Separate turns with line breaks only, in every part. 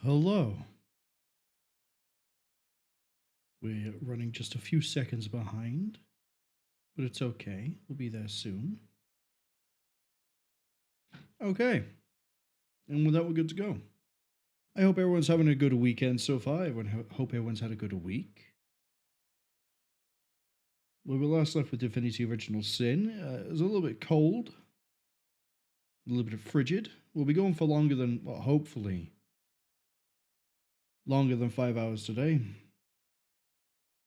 Hello. We're running just a few seconds behind, but it's okay. We'll be there soon. Okay. And with that, we're good to go. I hope everyone's having a good weekend so far. Hope everyone's had a good week. We were last left with Divinity Original Sin. It was a little bit cold, a little bit frigid. We'll be going for longer than, well, hopefully, longer than 5 hours today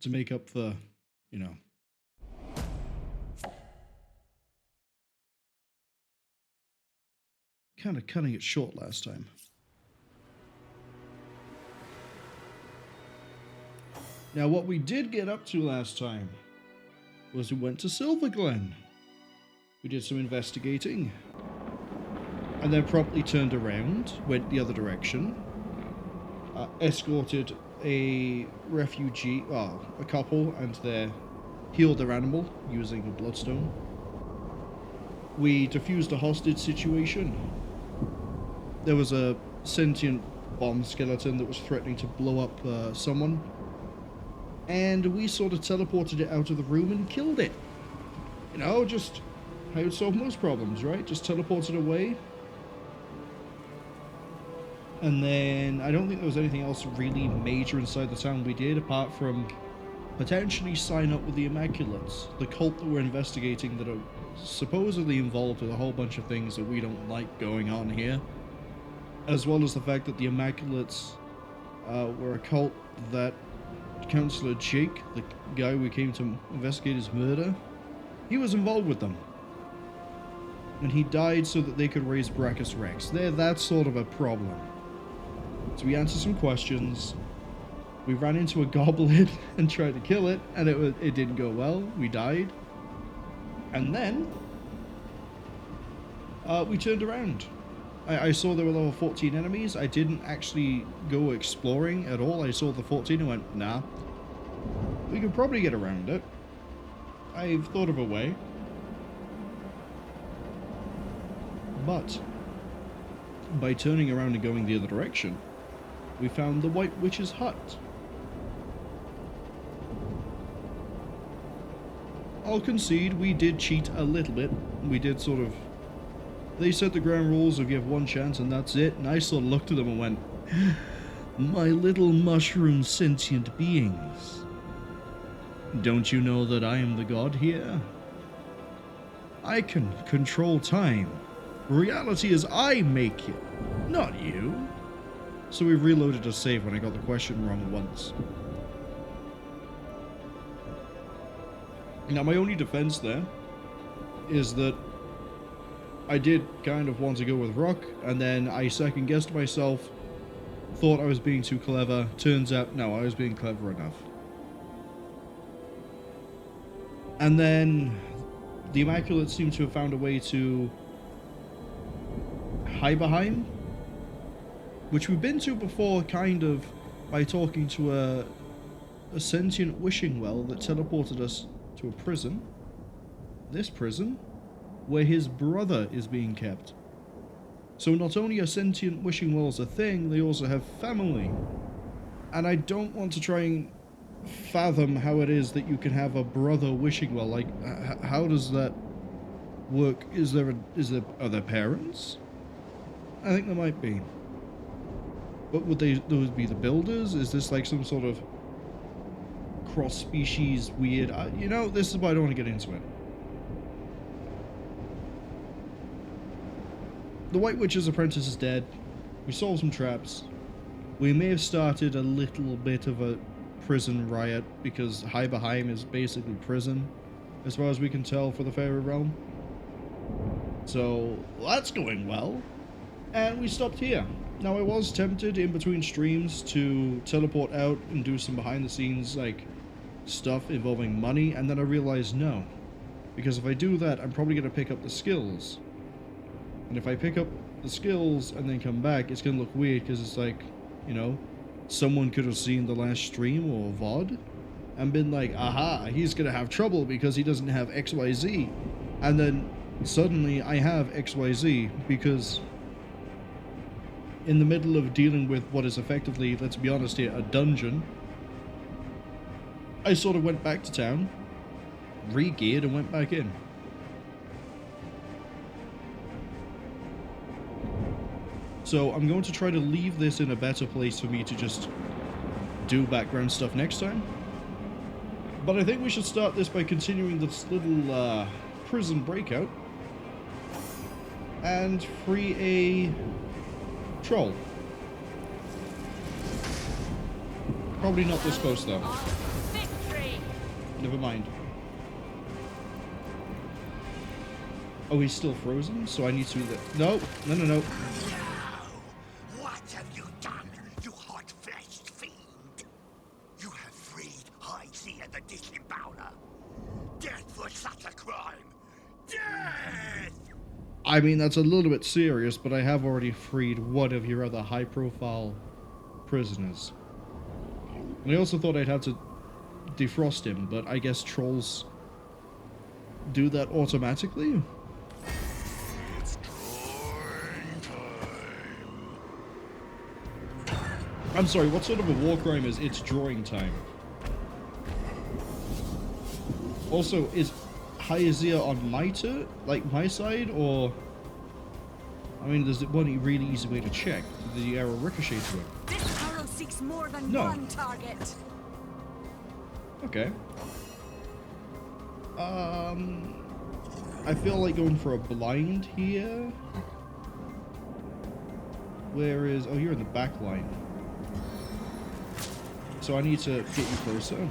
to make up for, kind of cutting it short last time. Now, what we did get up to last time was we went to Silverglen. We did some investigating, and then promptly turned around, went the other direction, escorted a refugee, a couple, and healed their animal using a bloodstone. We defused a hostage situation. There was a sentient bomb skeleton that was threatening to blow up someone, and we sort of teleported it out of the room and killed it. You know, just how you'd solve most problems, right? Just teleport it away. And then I don't think there was anything else really major inside the town we did, apart from potentially sign up with the Immaculates, the cult that we're investigating that are supposedly involved with a whole bunch of things that we don't like going on here, as well as the fact that the Immaculates were a cult that Councillor Jake, the guy we came to investigate his murder, he was involved with them. And he died so that they could raise Brachus Rex. That's sort of a problem. So we answered some questions. We ran into a goblin and tried to kill it, and it didn't go well. We died. And then we turned around. I saw there were level 14 enemies. I didn't actually go exploring at all. I saw the 14 and went, nah. We could probably get around it. I've thought of a way. But by turning around and going the other direction, we found the White Witch's hut. I'll concede we did cheat a little bit. We did sort of... They said the ground rules of you have one chance and that's it, and I sort of looked at them and went, my little mushroom sentient beings. Don't you know that I am the god here? I can control time. Reality is I make it, not you. So we reloaded a save when I got the question wrong once. Now my only defense there is that I did kind of want to go with Rock, and then I second guessed myself, thought I was being too clever. Turns out, no, I was being clever enough. And then the Immaculates seem to have found a way to Hiberheim, which we've been to before, kind of, by talking to a sentient McWishingWell that teleported us to a prison. This prison, where his brother is being kept. So not only are sentient McWishingWells a thing, they also have family. And I don't want to try and fathom how it is that you can have a brother McWishingWell. Like, how does that work? Are there parents? I think there might be. But would those be the builders? Is this like some sort of cross-species weird... you know, this is why I don't want to get into it. The White Witch's apprentice is dead. We solved some traps. We may have started a little bit of a prison riot, because Hiberheim is basically prison, as far as we can tell, for the Fairy Realm. So, that's going well. And we stopped here. Now, I was tempted in between streams to teleport out and do some behind-the-scenes, like, stuff involving money, and then I realized no. Because if I do that, I'm probably going to pick up the skills. And if I pick up the skills and then come back, it's going to look weird, because it's like, you know, someone could have seen the last stream or VOD and been like, aha, he's going to have trouble because he doesn't have XYZ. And then suddenly I have XYZ because in the middle of dealing with what is effectively, let's be honest here, a dungeon, I sort of went back to town, re-geared, and went back in. So I'm going to try to leave this in a better place for me to just do background stuff next time. But I think we should start this by continuing this little prison breakout and free a troll. Probably not this close though. Never mind. Oh, he's still frozen, so I need to... No.
What have you done, you hot-fleshed fiend? You have freed Haizea the Disemboweler. Death for such a crime! Death!
I mean, that's a little bit serious, but I have already freed one of your other high-profile prisoners. And I also thought I'd have to defrost him, but I guess trolls do that automatically?
It's drawing time.
I'm sorry, what sort of a war crime is it's drawing time? Also, is Haizea on my side, or... I mean, there's one really easy way to check. Did the arrow ricochet to him?
This arrow seeks more than one target.
Okay. I feel like going for a blind here. Where is... Oh, you're in the back line. So I need to get you closer.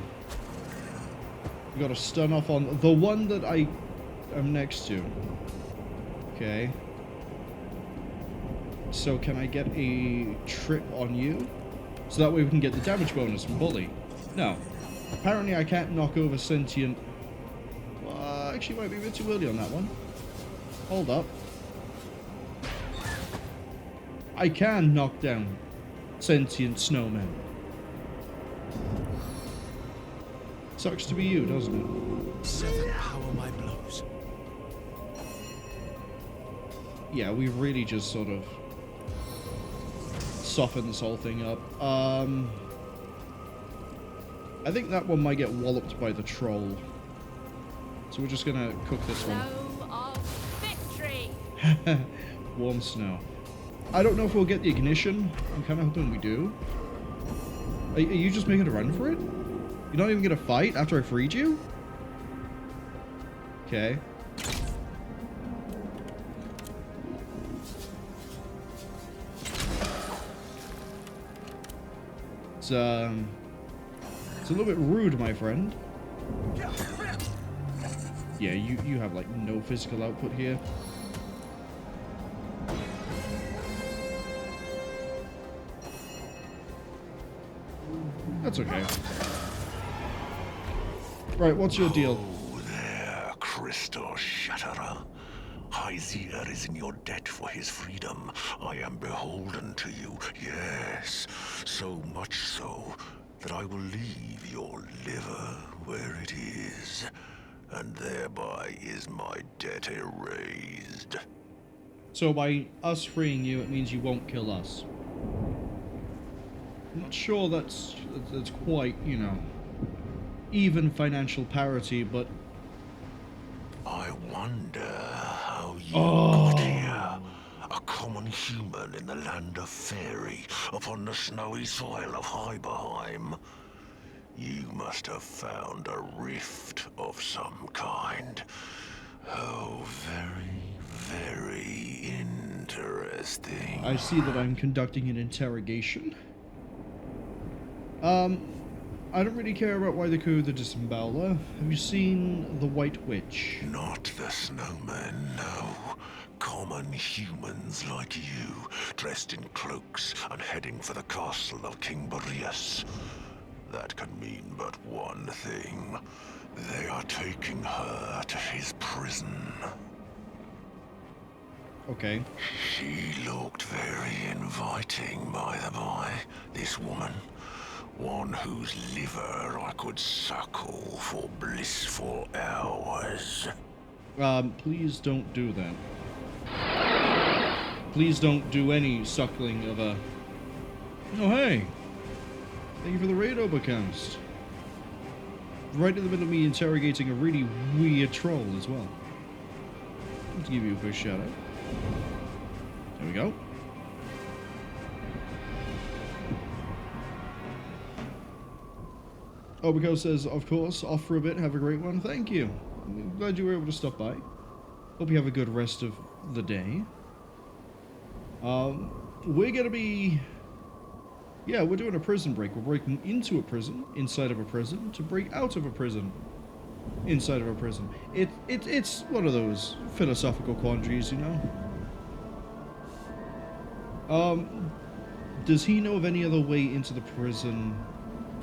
You got a stun off on the one that I am next to. Okay. So can I get a trip on you? So that way we can get the damage bonus from Bully. No. Apparently I can't knock over sentient... Well, actually might be a bit too early on that one. Hold up. I can knock down sentient snowmen. Sucks to be you, doesn't it?
7 power my blows.
Yeah, we really just sort of softened this whole thing up. I think that one might get walloped by the troll. So we're just gonna cook this one.
Snow of victory.
Warm snow. I don't know if we'll get the ignition. I'm kind of hoping we do. Are you just making a run for it? You're not even gonna fight after I freed you? Okay. It's a little bit rude, my friend. Yeah, you have like no physical output here. That's okay. Right, what's your deal?
Oh, there, crystal shatterer. Haizea is in your debt for his freedom. I am beholden to you, yes. So much so that I will leave your liver where it is, and thereby is my debt erased.
So by us freeing you, it means you won't kill us. I'm not sure that's quite, you know, even financial parity, but...
I wonder how you got here. A common human in the land of Fairy, upon the snowy soil of Hiberheim. You must have found a rift of some kind. Oh, very, very interesting.
I see that I'm conducting an interrogation. I don't really care about why they call the Disemboweler. Have you seen the White Witch?
Not the snowmen, no. Common humans like you, dressed in cloaks and heading for the castle of King Boreas. That can mean but one thing. They are taking her to his prison.
Okay.
She looked very inviting, by the by, this woman. One whose liver I could suckle for blissful hours.
Please don't do that. Please don't do any suckling of a... Oh, hey! Thank you for the raid overcast. Right in the middle of me interrogating a really weird troll as well. Let's give you a quick shout out. There we go. Obiko says, of course, off for a bit, have a great one. Thank you. I'm glad you were able to stop by. Hope you have a good rest of the day. We're gonna be... Yeah, we're doing a prison break. We're breaking into a prison, inside of a prison, to break out of a prison, inside of a prison. It's one of those philosophical quandaries, you know? Does he know of any other way into the prison?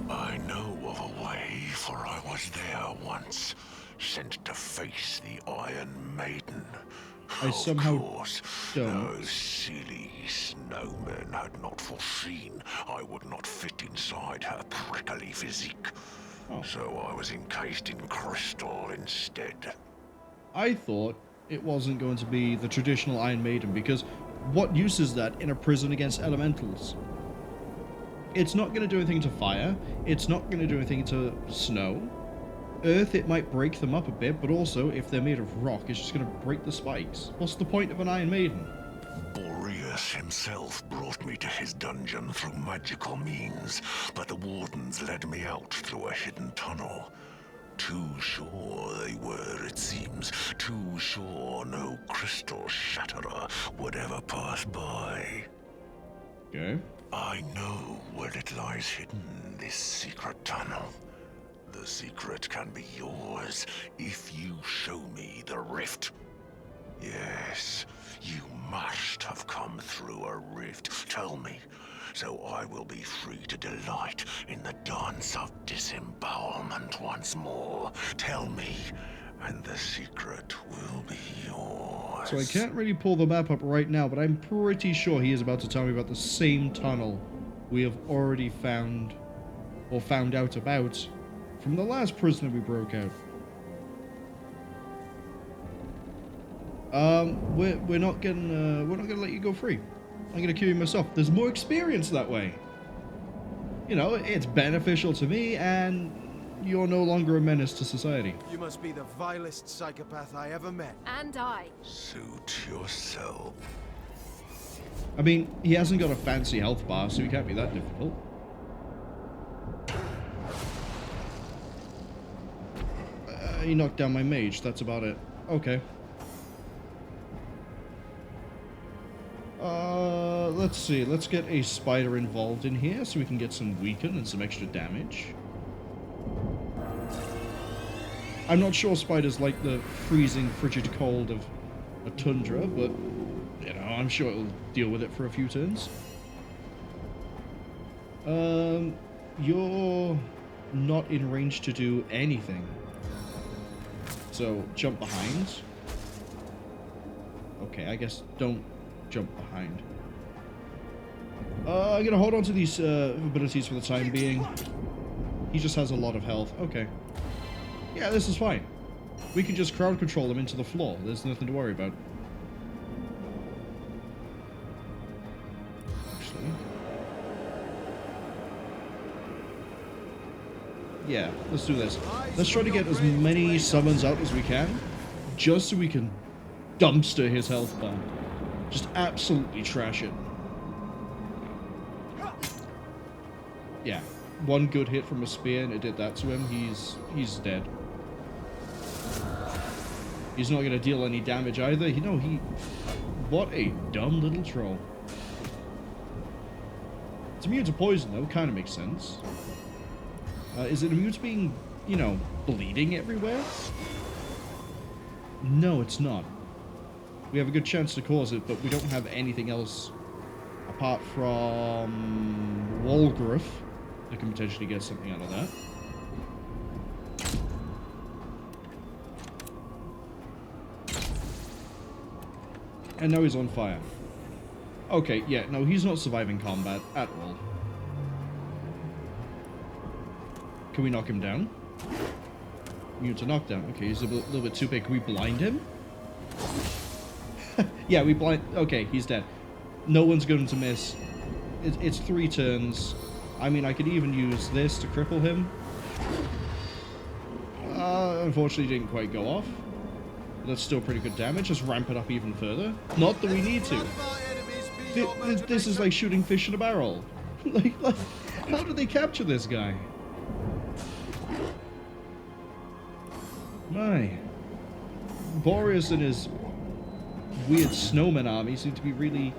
I know of a way, for I was there once, sent to face the Iron Maiden.
I somehow
Of course,
don't.
those silly snowmen had not foreseen I would not fit inside her prickly physique.
Oh.
So I was encased in crystal instead.
I thought it wasn't going to be the traditional Iron Maiden, because what use is that in a prison against elementals? It's not going to do anything to fire. It's not going to do anything to snow. Earth, it might break them up a bit, but also, if they're made of rock, it's just going to break the spikes. What's the point of an Iron Maiden?
Boreas himself brought me to his dungeon through magical means, but the wardens led me out through a hidden tunnel. Too sure they were, it seems. Too sure no crystal shatterer would ever pass by.
Okay.
I know where it lies hidden, this secret tunnel. The secret can be yours if you show me the rift. Yes, you must have come through a rift. Tell me, so I will be free to delight in the dance of disembowelment once more. Tell me, and the secret will be yours.
So I can't really pull the map up right now, but I'm pretty sure he is about to tell me about the same tunnel we have already found, or found out about, from the last prisoner we broke out. We're not gonna let you go free. I'm gonna kill you myself. There's more experience that way. You know, it's beneficial to me, and you're no longer a menace to society.
You must be the vilest psychopath I ever met.
And I.
Suit yourself.
I mean, he hasn't got a fancy health bar, so he can't be that difficult. He knocked down my mage, that's about it. Okay. Let's see, let's get a spider involved in here so we can get some weaken and some extra damage. I'm not sure spiders like the freezing, frigid cold of a tundra, but, you know, I'm sure it'll deal with it for a few turns. You're not in range to do anything. So, jump behind. Okay, I guess don't jump behind. I'm gonna hold on to these abilities for the time being. He just has a lot of health. Okay. Yeah, this is fine. We can just crowd control him into the floor. There's nothing to worry about. Actually. Yeah, let's do this. Let's try to get as many summons out as we can, just so we can dumpster his health bar. Just absolutely trash it. Yeah, one good hit from a spear and it did that to him. He's dead. He's not going to deal any damage either. You know, what a dumb little troll. It's immune to poison though, kind of makes sense. Is it immune to being, you know, bleeding everywhere? No, it's not. We have a good chance to cause it, but we don't have anything else apart from Wolgraff that can potentially get something out of that. And now he's on fire. Okay, yeah, no, he's not surviving combat at all. Can we knock him down? Immune to knockdown. Okay, he's a little bit too big. Can we blind him? Yeah, we blind... Okay, he's dead. No one's going to miss. It's 3 turns. I mean, I could even use this to cripple him. Unfortunately, didn't quite go off. But that's still pretty good damage. Just ramp it up even further. Not that we need to. This is like shooting fish in a barrel. like, how did they capture this guy? My. Boreas and his weird snowman army seem to be really,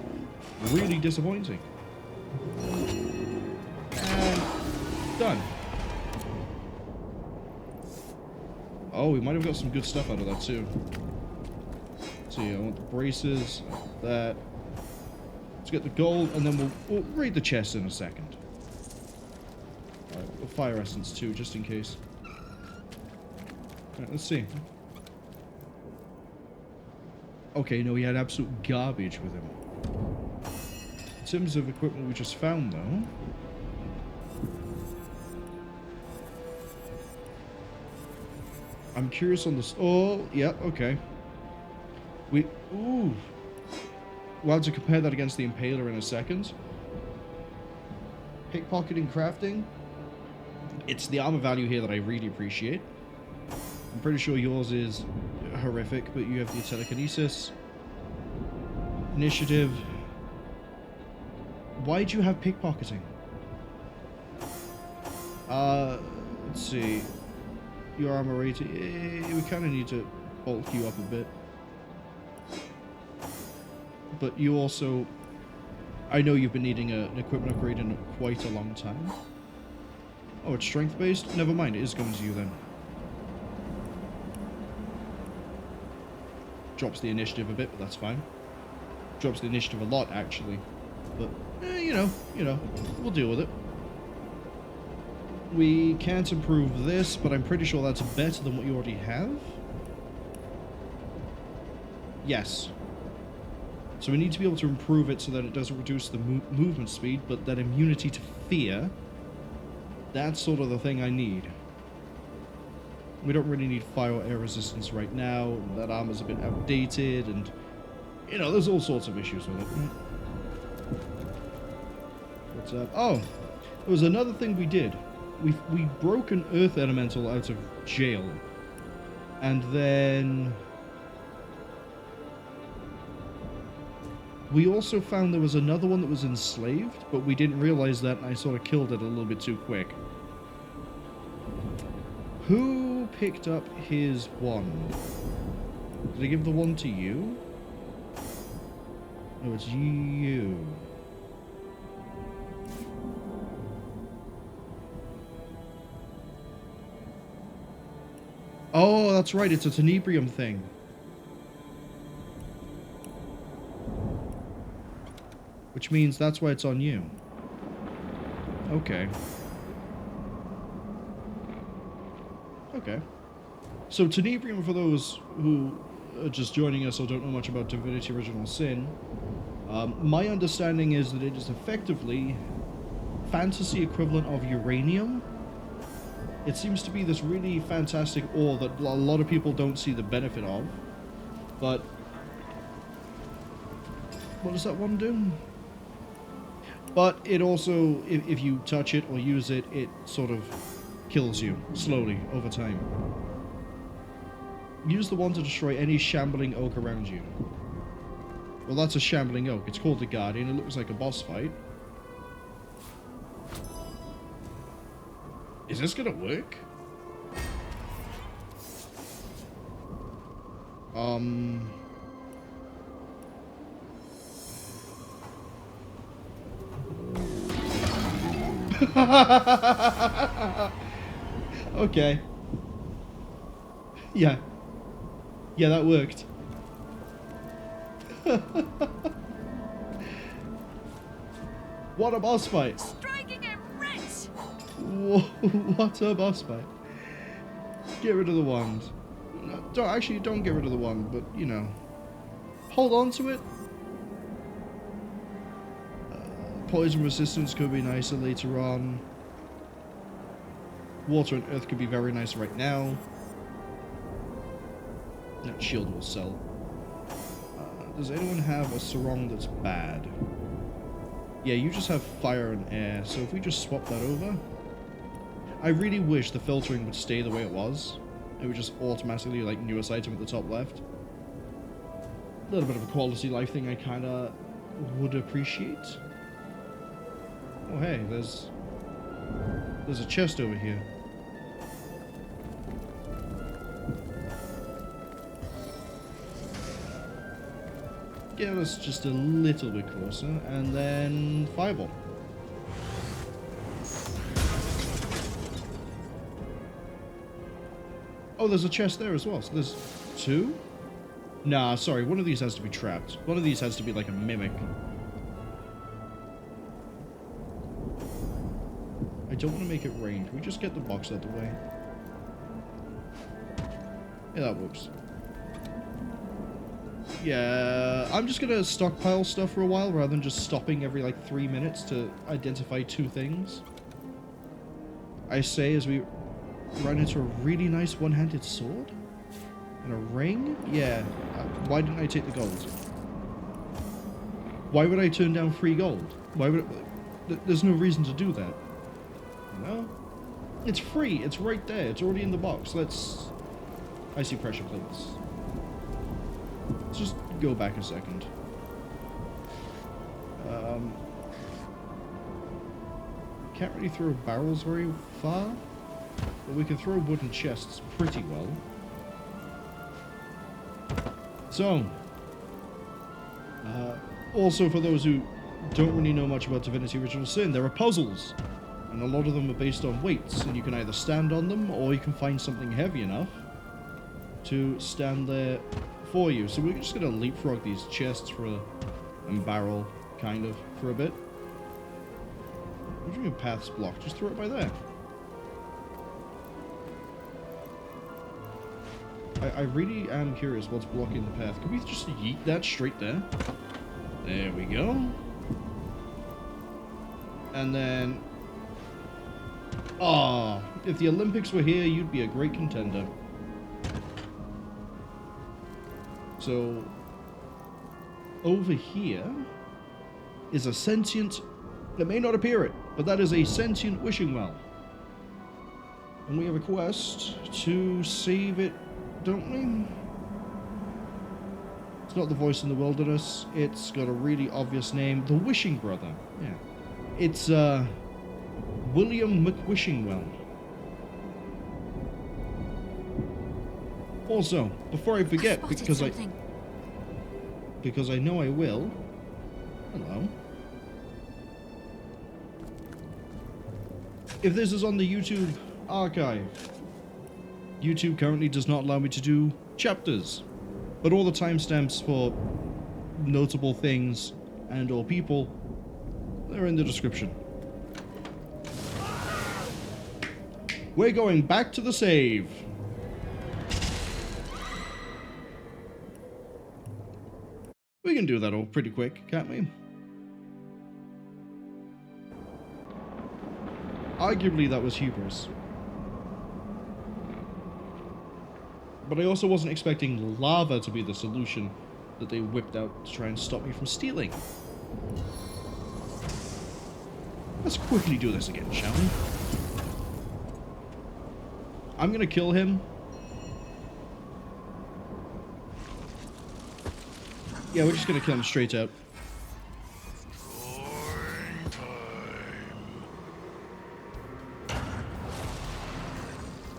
really disappointing. And done. Oh, we might have got some good stuff out of that too. Let's see, I want the braces, that. Let's get the gold, and then we'll raid the chest in a second. Alright, we'll fire essence too, just in case. Alright, let's see. Okay, no, he had absolute garbage with him. In terms of equipment we just found, though... I'm curious on this... Oh, yeah, okay. Ooh. We'll have to compare that against the Impaler in a second. Pickpocketing crafting. It's the armor value here that I really appreciate. I'm pretty sure yours is horrific, but you have the telekinesis. Initiative. Why'd you have pickpocketing? Let's see. Your armor rating. We kind of need to bulk you up a bit. But you also... I know you've been needing an equipment upgrade in quite a long time. Oh, it's strength-based? Never mind, it is going to you then. Drops the initiative a bit, but that's fine. Drops the initiative a lot, actually. But, you know, we'll deal with it. We can't improve this, but I'm pretty sure that's better than what you already have. Yes. So we need to be able to improve it so that it doesn't reduce the movement speed, but that immunity to fear, that's sort of the thing I need. We don't really need fire or air resistance right now. That armor's a bit outdated, and, you know, there's all sorts of issues with it. What's up? Oh, there was another thing we did. We broke an earth elemental out of jail, and then we also found there was another one that was enslaved, but we didn't realize that, and I sort of killed it a little bit too quick. Who picked up his wand? Did I give the wand to you? No, it's you. Oh, that's right, it's a tenebrium thing. Which means that's why it's on you. Okay. Okay. So tenebrium, for those who are just joining us or don't know much about Divinity Original Sin, my understanding is that it is effectively fantasy equivalent of uranium. It seems to be this really fantastic ore that a lot of people don't see the benefit of. But what does that one do? But it also, if you touch it or use it, it sort of kills you slowly over time. Use the one to destroy any shambling oak around you. Well, that's a shambling oak. It's called the Guardian. It looks like a boss fight. Is this gonna work? Okay. Yeah. Yeah, that worked. What a boss fight.
Striking him rich.
Whoa, what a boss fight. Get rid of the wand. No, don't get rid of the wand, but, you know. Hold on to it. Poison resistance could be nicer later on. Water and earth could be very nice right now. That shield will sell. Does anyone have a sarong that's bad? Yeah, you just have fire and air, so if we just swap that over... I really wish the filtering would stay the way it was. It would just automatically, like, newest item at the top left. A little bit of a quality life thing I kind of would appreciate. Oh, hey, there's a chest over here. Get us just a little bit closer, and then fireball. Oh, there's a chest there as well. So there's two? Nah, sorry. One of these has to be trapped. One of these has to be like a mimic. I don't want to make it rain. Can we just get the box out of the way? Yeah, that works. Yeah, I'm just gonna stockpile stuff for a while rather than just stopping every like 3 minutes to identify two things. I say as we run into a really nice one-handed sword? And a ring? Yeah. Why didn't I take the gold? Why would I turn down free gold? Why would there's no reason to do that. No? It's free. It's right there. It's already in the box. Let's... I see pressure plates. Let's just go back a second. Can't really throw barrels very far. But we can throw wooden chests pretty well. So, also for those who don't really know much about Divinity Original Sin, there are puzzles. And a lot of them are based on weights, and you can either stand on them, or you can find something heavy enough to stand there for you. So we're just going to leapfrog these chests and barrel, kind of, for a bit. What do you mean path's blocked? Just throw it by there. I really am curious what's blocking the path. Can we just yeet that straight there? There we go. And then... Ah, if the Olympics were here, you'd be a great contender. So, over here is a sentient... It may not appear it, but that is a sentient wishing well. And we have a quest to save it, don't we? It's not the voice in the wilderness. It's got a really obvious name. The Wishing Brother. Yeah. It's, William McWishingWell. Also, before I forget, because I know I will. Hello. If this is on the YouTube archive, YouTube currently does not allow me to do chapters, but all the timestamps for notable things and or people, they're in the description. We're going back to the save. We can do that all pretty quick, can't we? Arguably that was hubris. But I also wasn't expecting lava to be the solution that they whipped out to try and stop me from stealing. Let's quickly do this again, shall we? I'm gonna kill him. Yeah, we're just gonna kill him straight out.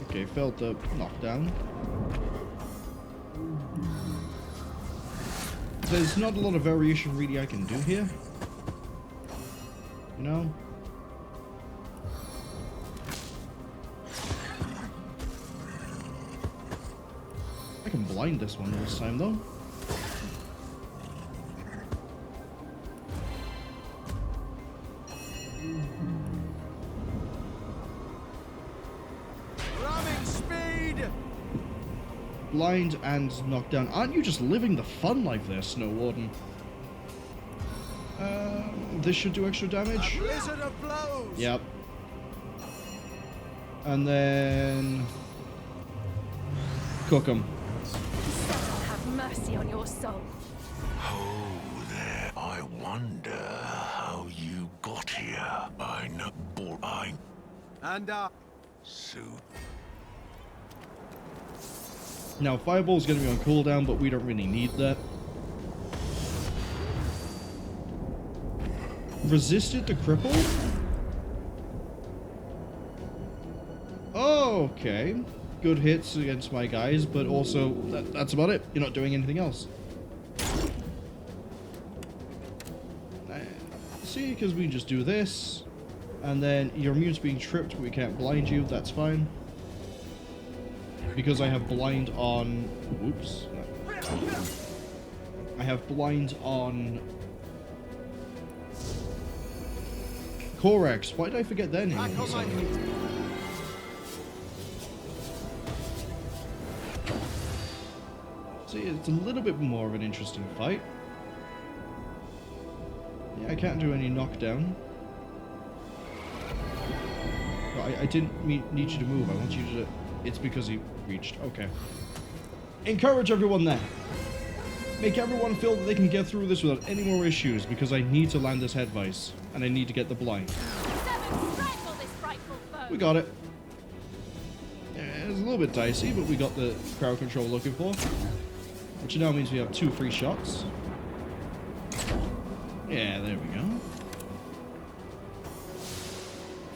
Okay, felt the knockdown. There's not a lot of variation really I can do here. You know? I can blind this one this time though. Blind and knockdown. Aren't you just living the fun life there, Snow Warden? This should do extra damage.
A blizzard of blows.
Yep. And then cook him.
Have mercy on your soul.
Oh, there. I wonder how you got here.
And,
So,
Now, Fireball's going to be on cooldown, but we don't really need that. Resisted to cripple? Oh, okay. Good hits against my guys, but also, that's about it. You're not doing anything else. See, because we just do this, and then your immune's being tripped, but we can't blind you, that's fine. Because I have blind on... Whoops. I have blind on... Corax. Why did I forget their name? See, it's a little bit more of an interesting fight. Yeah, I can't do any knockdown. No, I didn't need you to move. I want you to... It's because he reached. Okay. Encourage everyone there. Make everyone feel that they can get through this without any more issues, because I need to land this head vice, and I need to get the blind. We got it. Yeah, it's a little bit dicey, but we got the crowd control we're looking for. Which now means we have 2 free shots. Yeah, there we go.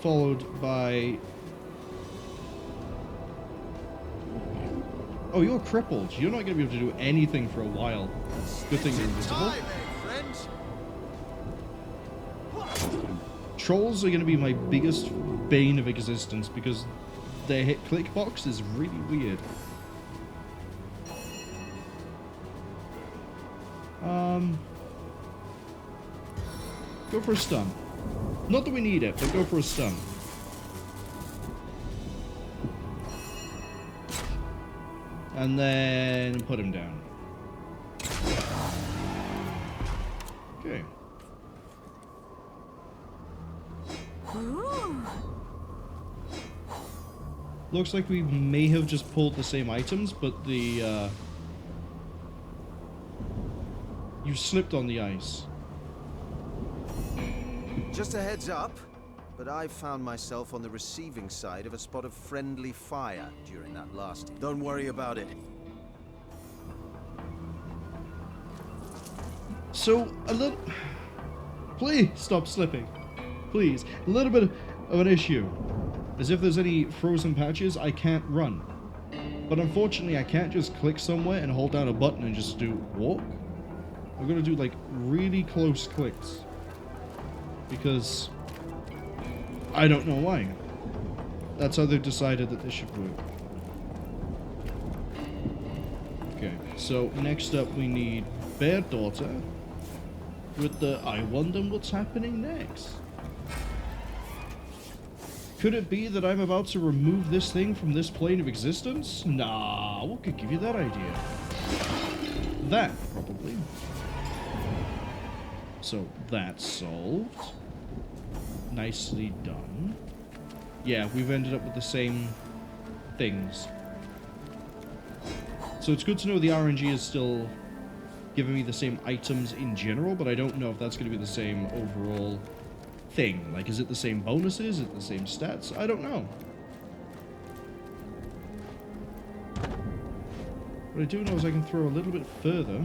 Followed by... Oh, you're crippled. You're not going to be able to do anything for a while. Good thing you're invisible. Trolls are going to be my biggest bane of existence because their hit click box is really weird. Go for a stun. Not that we need it, but go for a stun. And then put him down. Okay.
Ooh.
Looks like we may have just pulled the same items, but the you slipped on the ice.
just a heads up, but I found myself on the receiving side of a spot of friendly fire during that last hit. Don't worry about it.
So, a little... Please stop slipping. Please. A little bit of an issue. As if there's any frozen patches, I can't run. But unfortunately, I can't just click somewhere and hold down a button and just do walk. I'm gonna do, like, really close clicks. Because... I don't know why. That's how they've decided that this should work. Okay, so next up we need Bear Daughter with the I wonder what's happening next. Could it be that I'm about to remove this thing from this plane of existence? Nah, what could give you that idea? That, probably. So, that's solved. Nicely done. Yeah, we've ended up with the same things. So it's good to know the RNG is still giving me the same items in general, but I don't know if that's going to be the same overall thing. Like, is it the same bonuses? Is it the same stats? I don't know. What I do know is I can throw a little bit further.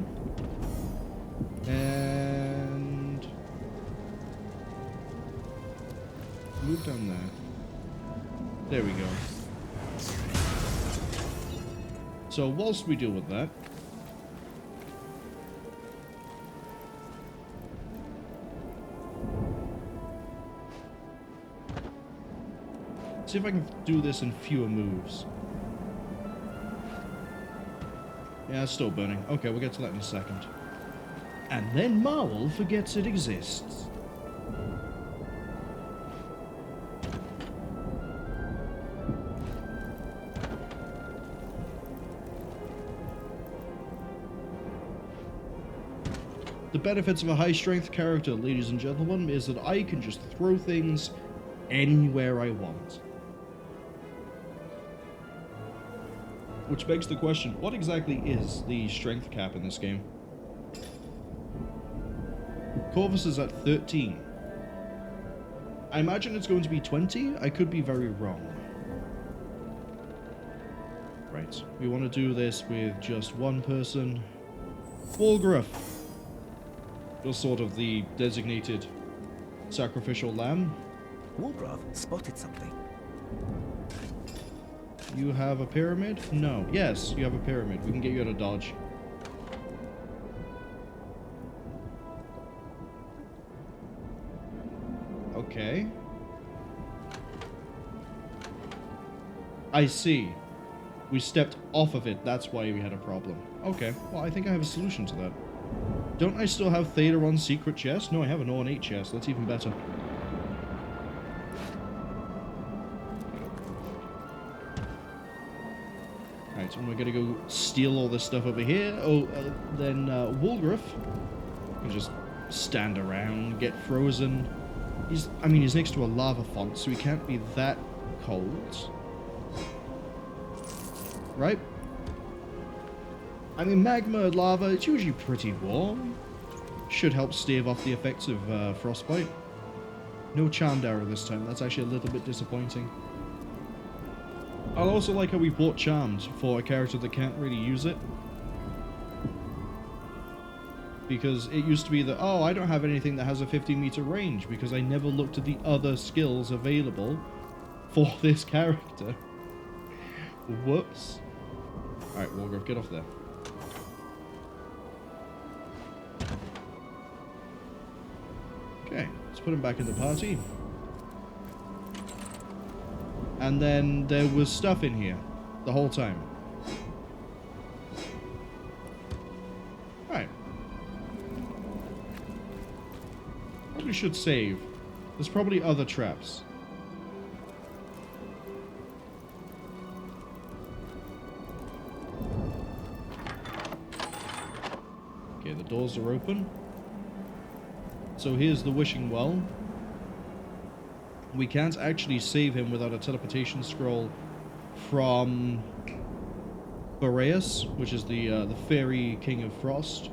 And... move down there. There we go. So, whilst we deal with that... see if I can do this in fewer moves. Yeah, it's still burning. Okay, we'll get to that in a second. And then Marwol forgets it exists. The benefits of a high-strength character, ladies and gentlemen, is that I can just throw things anywhere I want. Which begs the question, what exactly is the strength cap in this game? Corvus is at 13. I imagine it's going to be 20. I could be very wrong. Right. We want to do this with just one person. Wolgraff. You're sort of the designated sacrificial lamb.
Wolgraff spotted something.
You have a pyramid? No. Yes, you have a pyramid. We can get you out of dodge. Okay. I see. We stepped off of it. That's why we had a problem. Okay. Well, I think I have a solution to that. Don't I still have Thetaron's secret chest? No, I have an ornate chest. That's even better. Right, and we're gonna go steal all this stuff over here. Then Wolgraff can just stand around, get frozen. He's next to a lava font, so he can't be that cold. Right? I mean, magma, lava, it's usually pretty warm. Should help stave off the effects of frostbite. No charmed arrow this time. That's actually a little bit disappointing. I also like how we bought charmed for a character that can't really use it. Because it used to be that, oh, I don't have anything that has a 50-meter range because I never looked at the other skills available for this character. Whoops. Alright, Wolgraff, get off there. Okay, let's put him back in the party. And then there was stuff in here the whole time. Alright. Probably should save. There's probably other traps. Okay, the doors are open. So here's the wishing well. We can't actually save him without a teleportation scroll from Boreas, which is the fairy King of Frost.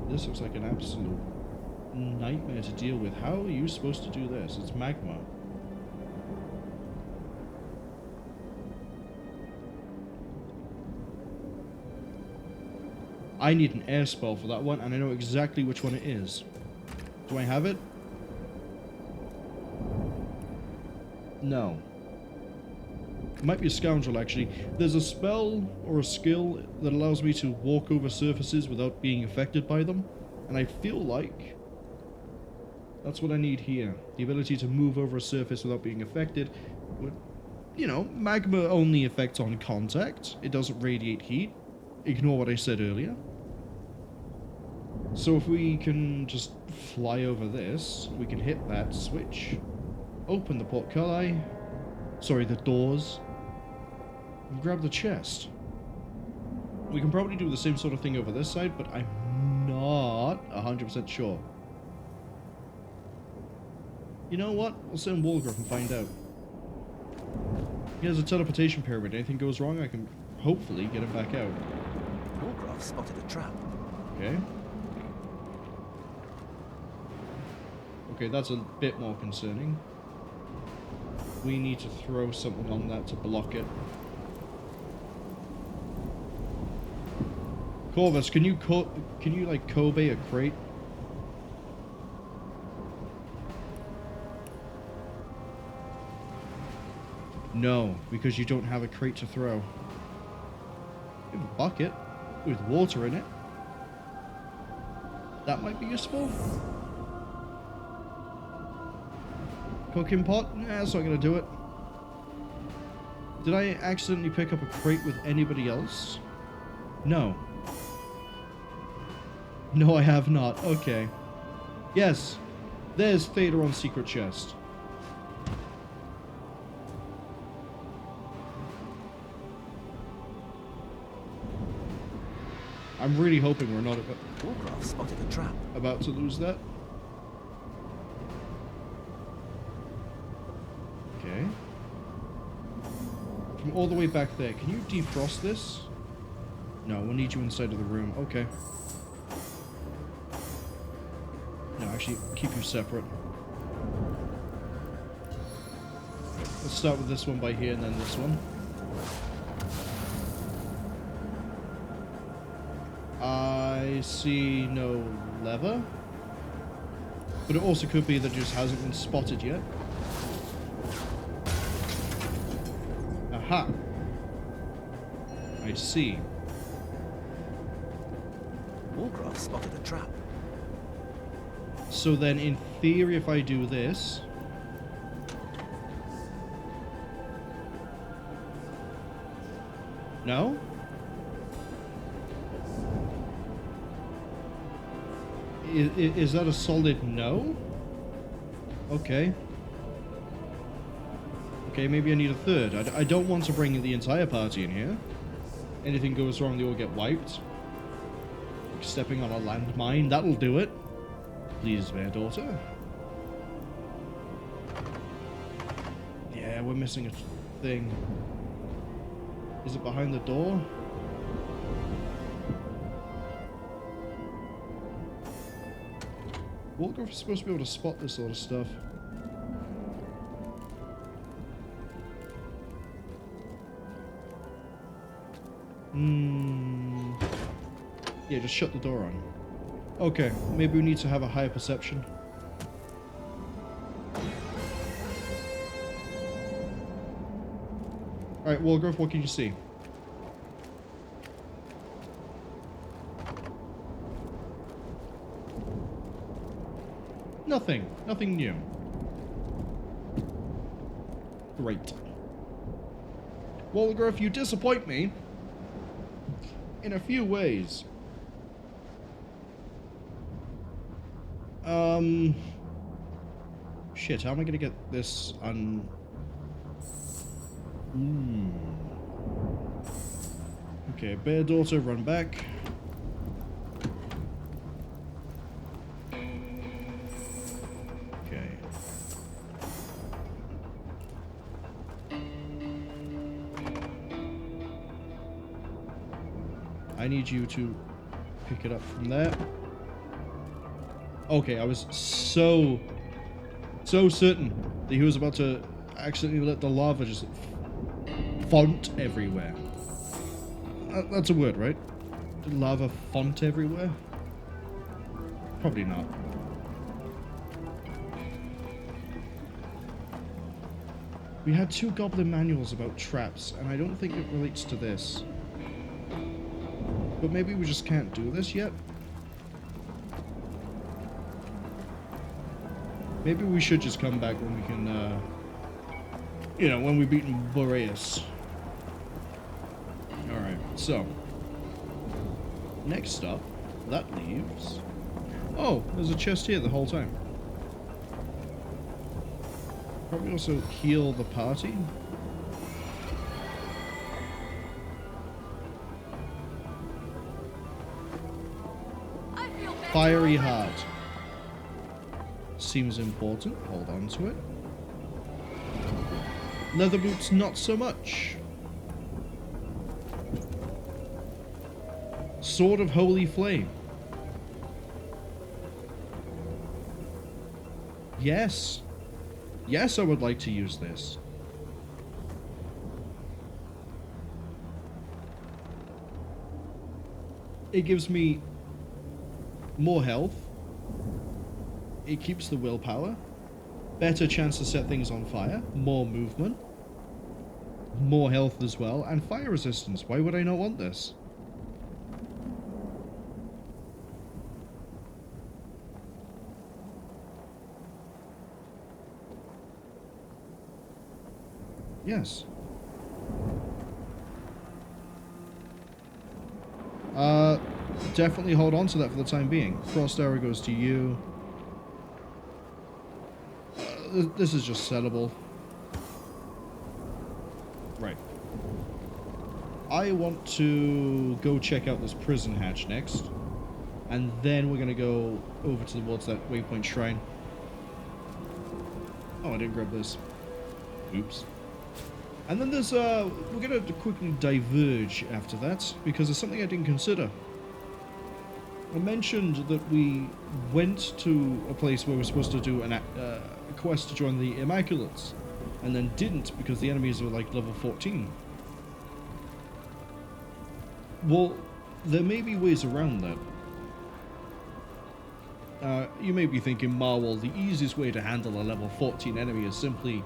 This looks like an absolute nightmare to deal with. How are you supposed to do this? It's magma. I need an air spell for that one, and I know exactly which one it is. Do I have it? No. It might be a scoundrel, actually. There's a spell or a skill that allows me to walk over surfaces without being affected by them. And I feel like that's what I need here. The ability to move over a surface without being affected. You know, magma only affects on contact. It doesn't radiate heat. Ignore what I said earlier. So if we can just fly over this, we can hit that switch. Open the portcullis. Sorry, the doors. And grab the chest. We can probably do the same sort of thing over this side, but I'm not 100% sure. You know what? We'll send Wolgraff and find out. He has a teleportation pyramid. Anything goes wrong, I can hopefully get him back out.
Wolgraff spotted a trap.
Okay. Okay, that's a bit more concerning. We need to throw something on that to block it. Corvus, can you like Kobe a crate? No, because you don't have a crate to throw. You have a bucket with water in it. That might be useful. Cooking pot? Nah, that's not gonna do it. Did I accidentally pick up a crate with anybody else? No. No, I have not. Okay. Yes. There's Thetaron's secret chest. I'm really hoping we're not
Wolgraff spotted a trap.
about to lose that. Okay. From all the way back there, can you defrost this? No, we'll need you inside of the room. Okay. actually keep you separate. Let's start with this one by here and then this one. I see no lever. But it also could be that it just hasn't been spotted yet. Aha! I see.
Wolgraff spotted a trap.
So then, in theory, if I do this... No? Is that a solid no? Okay. Okay, maybe I need a third. I don't want to bring the entire party in here. Anything goes wrong, they all get wiped. Like stepping on a landmine, that'll do it. Please, fair daughter. Yeah, we're missing a thing. Is it behind the door? Wolgraff is supposed to be able to spot this sort of stuff. Yeah, just shut the door on. Okay, maybe we need to have a higher perception. Alright, Wolgraff, what can you see? Nothing. Nothing new. Great. Wolgraff, you disappoint me in a few ways. Shit, how am I gonna get this on... Okay, bear daughter, run back. Okay. I need you to pick it up from there. Okay, I was so certain that he was about to accidentally let the lava just font everywhere. That's a word, right? Did lava font everywhere? Probably not. We had 2 goblin manuals about traps, and I don't think it relates to this. But maybe we just can't do this yet? Maybe we should just come back when we can, you know, when we've beaten Boreas. Alright, so. Next up, that leaves... Oh, there's a chest here the whole time. Probably also heal the party.
I feel better
Fiery
already.
heart. Seems important. Hold on to it. Leather boots, not so much. Sword of Holy Flame. Yes. Yes, I would like to use this. It gives me more health. It keeps the willpower. Better chance to set things on fire. More movement. More health as well. And fire resistance. Why would I not want this? Yes. Definitely hold on to that for the time being. Frost arrow goes to you. This is just sellable. Right. I want to go check out this prison hatch next. And then we're going to go over towards that waypoint shrine. Oh, I didn't grab this. Oops. And then there's, we're going to quickly diverge after that, because there's something I didn't consider. I mentioned that we went to a place where we were supposed to do a quest to join the Immaculates, and then didn't because the enemies were like level 14. Well, there may be ways around that. You may be thinking, Marwol, the easiest way to handle a level 14 enemy is simply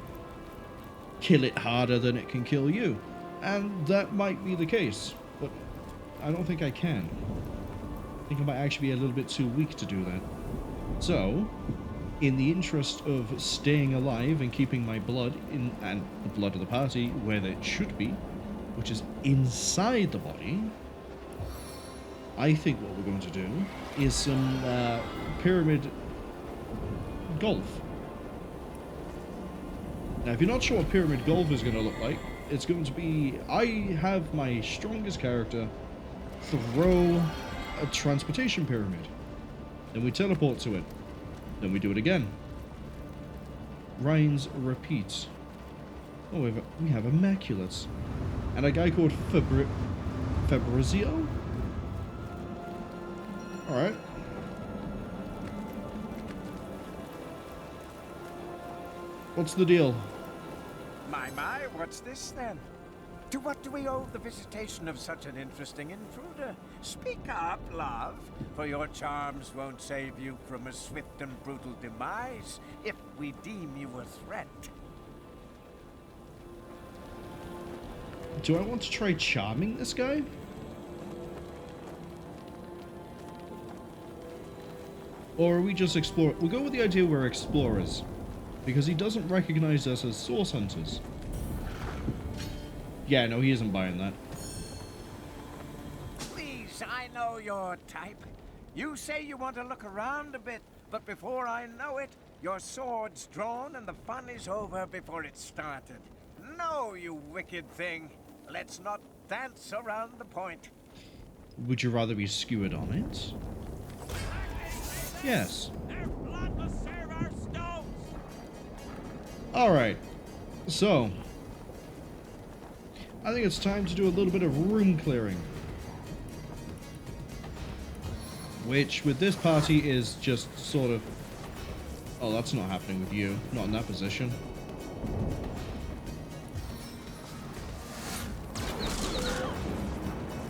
kill it harder than it can kill you. And that might be the case, but I don't think I can. I think I might actually be a little bit too weak to do that. So, in the interest of staying alive and keeping my blood in, and the blood of the party where it should be, which is inside the body, I think what we're going to do is some pyramid golf. Now, if you're not sure what pyramid golf is going to look like, it's going to be, I have my strongest character throw a transportation pyramid. Then we teleport to it. Then we do it again. Ryan's repeats. Oh, we have Immaculates. And a guy called Fabrizio? Alright. What's the deal?
My, what's this then? To what do we owe the visitation of such an interesting intruder? Speak up, love, for your charms won't save you from a swift and brutal demise if we deem you a threat.
Do I want to try charming this guy? Or are we just explore? We'll go with the idea we're explorers, because he doesn't recognize us as source hunters. Yeah, no, he isn't buying that.
Please, I know your type. You say you want to look around a bit, but before I know it, your sword's drawn and the fun is over before it started. No, you wicked thing. Let's not dance around the point.
Would you rather be skewered on it? Yes.
Their blood will serve our stones.
Alright. So, I think it's time to do a little bit of room clearing. Which, with this party, is just sort of... Oh, that's not happening with you. Not in that position.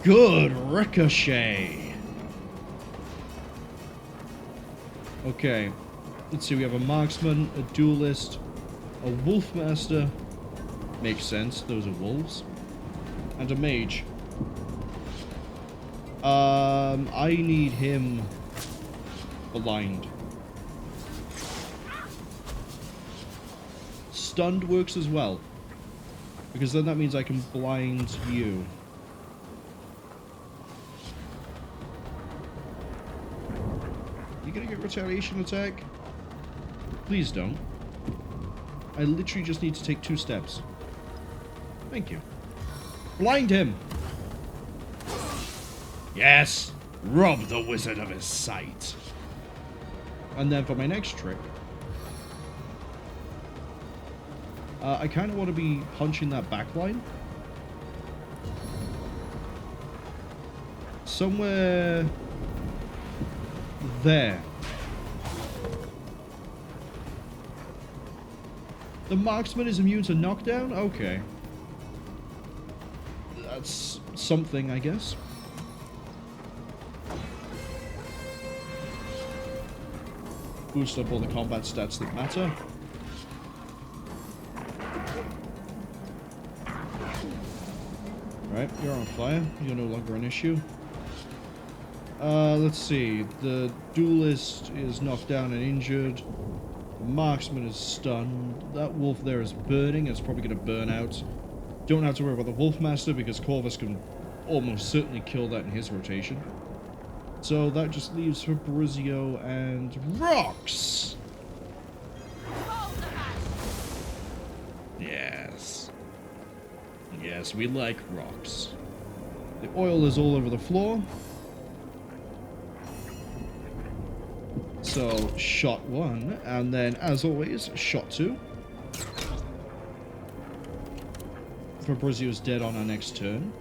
Good ricochet! Okay. Let's see, we have a marksman, a duelist, a wolfmaster. Makes sense, those are wolves. And a mage. I need him blind. Stunned works as well, because then that means I can blind you. You gonna get retaliation attack? Please don't. I literally just need to take 2 steps. Thank you. Blind him! Yes! Rob the wizard of his sight. And then for my next trick, I kind of want to be punching that back line. Somewhere there. The marksman is immune to knockdown? Okay. That's something, I guess. Boost up all the combat stats that matter. Right, you're on fire. You're no longer an issue. Let's see. The duelist is knocked down and injured. The marksman is stunned. That wolf there is burning. It's probably going to burn out. Don't have to worry about the Wolfmaster because Corvus can almost certainly kill that in his rotation. So that just leaves Fabrizio and rocks! Yes. Yes, we like rocks. The oil is all over the floor. So, shot 1, and then, as always, shot 2. Fabrizio's dead on our next turn.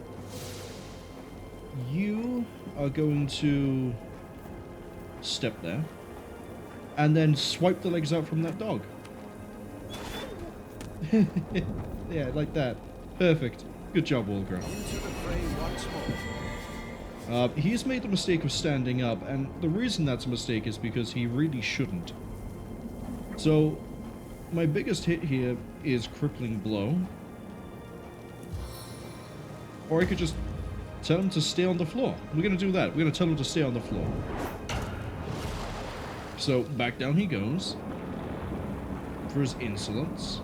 You are going to step there, and then swipe the legs out from that dog. Yeah, like that. Perfect. Good job, Wolgraff.
Into the fray once more.
He's made the mistake of standing up, and the reason that's a mistake is because he really shouldn't. So, my biggest hit here is Crippling Blow. Or I could just tell him to stay on the floor. We're going to do that. We're going to tell him to stay on the floor. So, back down he goes. For his insolence.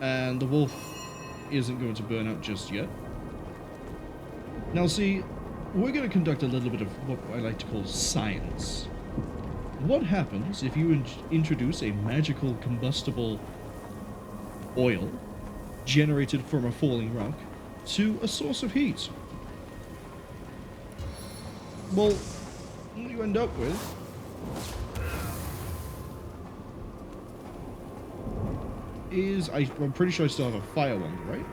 And the wolf isn't going to burn out just yet. Now see, we're going to conduct a little bit of what I like to call science. What happens if you introduce a magical combustible oil generated from a falling rock to a source of heat? Well, what you end up with is, I'm pretty sure I still have a fire one, right?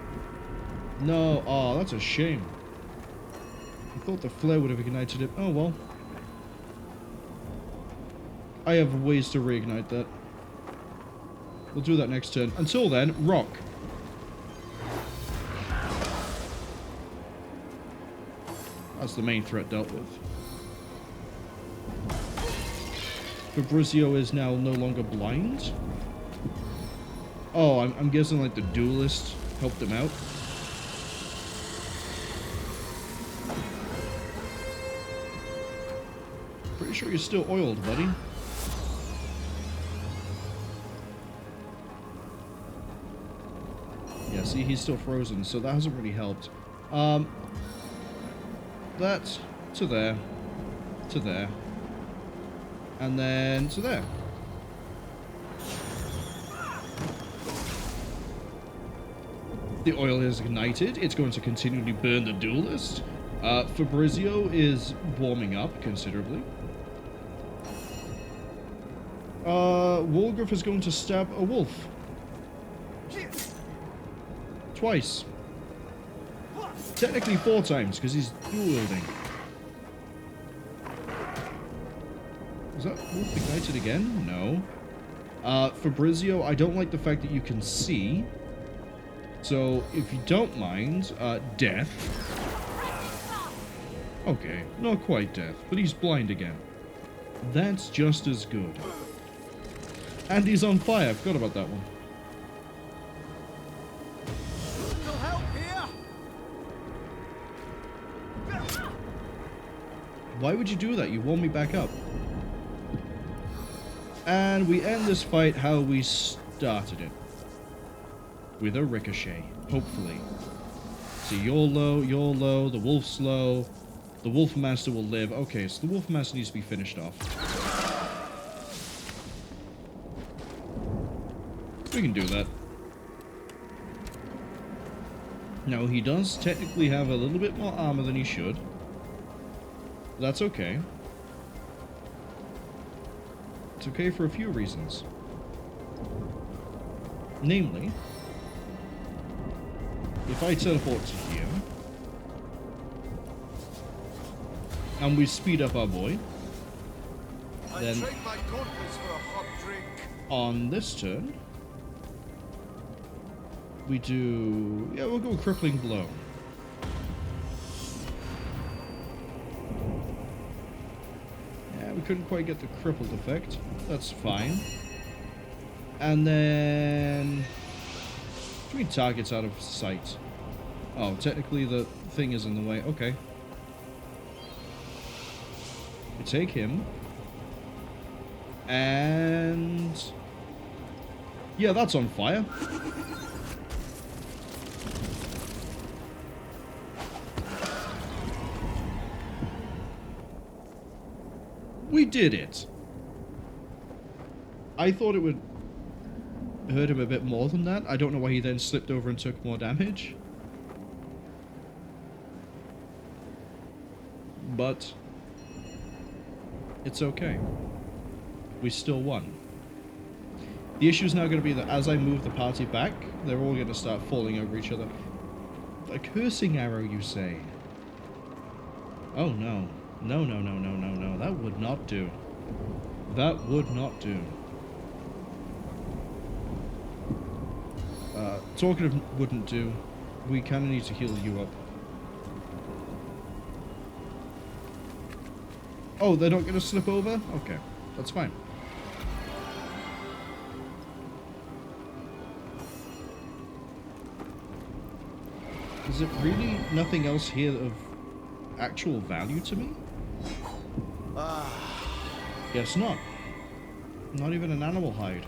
No, oh, that's a shame. I thought the flare would have ignited it. Oh well. I have ways to reignite that. We'll do that next turn. Until then, rock. That's the main threat dealt with. Fabrizio is now no longer blind. Oh, I'm guessing like the duelist helped him out. Pretty sure you're still oiled, buddy. Yeah, see, he's still frozen, so that hasn't really helped. That to there, to there, and then to there. The oil is ignited. It's going to continually burn the duelist. Fabrizio is warming up considerably. Wolgraff is going to stab a wolf. Twice. Technically 4 times, because he's dual wielding. Is that wolf ignited again? No. Fabrizio, I don't like the fact that you can see. So, if you don't mind, death. Okay, not quite death, but he's blind again. That's just as good. And he's on fire, I forgot about that one.
No help here.
Why would you do that? You warm me back up. And we end this fight how we started it. With a ricochet, hopefully. So you're low, the wolf's low. The Wolf Master will live. Okay, so the Wolf Master needs to be finished off. We can do that. Now, he does technically have a little bit more armor than he should. That's okay. It's okay for a few reasons. Namely, if I teleport to here, and we speed up our boy, then
my gauntlets for a hot drink.
on this turn, we do... yeah, we'll go Crippling Blow. Yeah, we couldn't quite get the crippled effect. That's fine. And then... between targets out of sight. Oh, technically the thing is in the way. Okay. We take him. And... yeah, that's on fire. We did it. I thought it would hurt him a bit more than that. I don't know why he then slipped over and took more damage. But it's okay. We still won. The issue is now going to be that as I move the party back, they're all going to start falling over each other. A cursing arrow, you say? Oh no. No, no, no, no, no, no. That would not do. That would not do. Talking of wouldn't do, we kind of need to heal you up. Oh, they're not going to slip over? Okay, that's fine. Is it really nothing else here of actual value to me? Guess not. Not even an animal hide.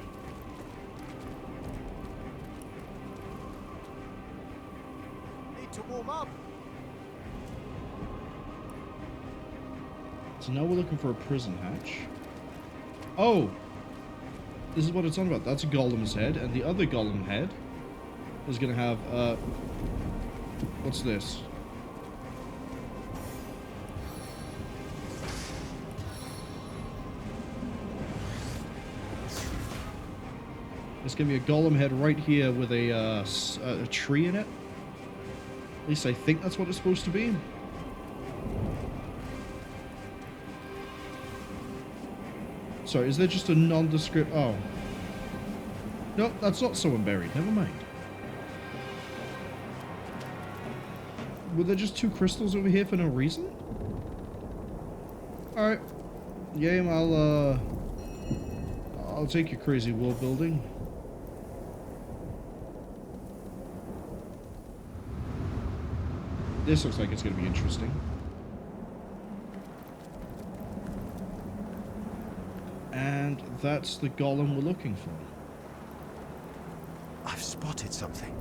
Need to warm up.
So now we're looking for a prison hatch. Oh! This is what it's on about. That's a golem's head, and the other golem head is gonna have, what's this? There's gonna be a golem head right here with a tree in it. At least I think that's what it's supposed to be. Sorry, is there just a nondescript... Oh. No, that's not someone buried. Never mind. Were there just 2 crystals over here for no reason? Alright. Game, I'll take your crazy world building. This looks like it's going to be interesting. And that's the golem we're looking for.
I've spotted something.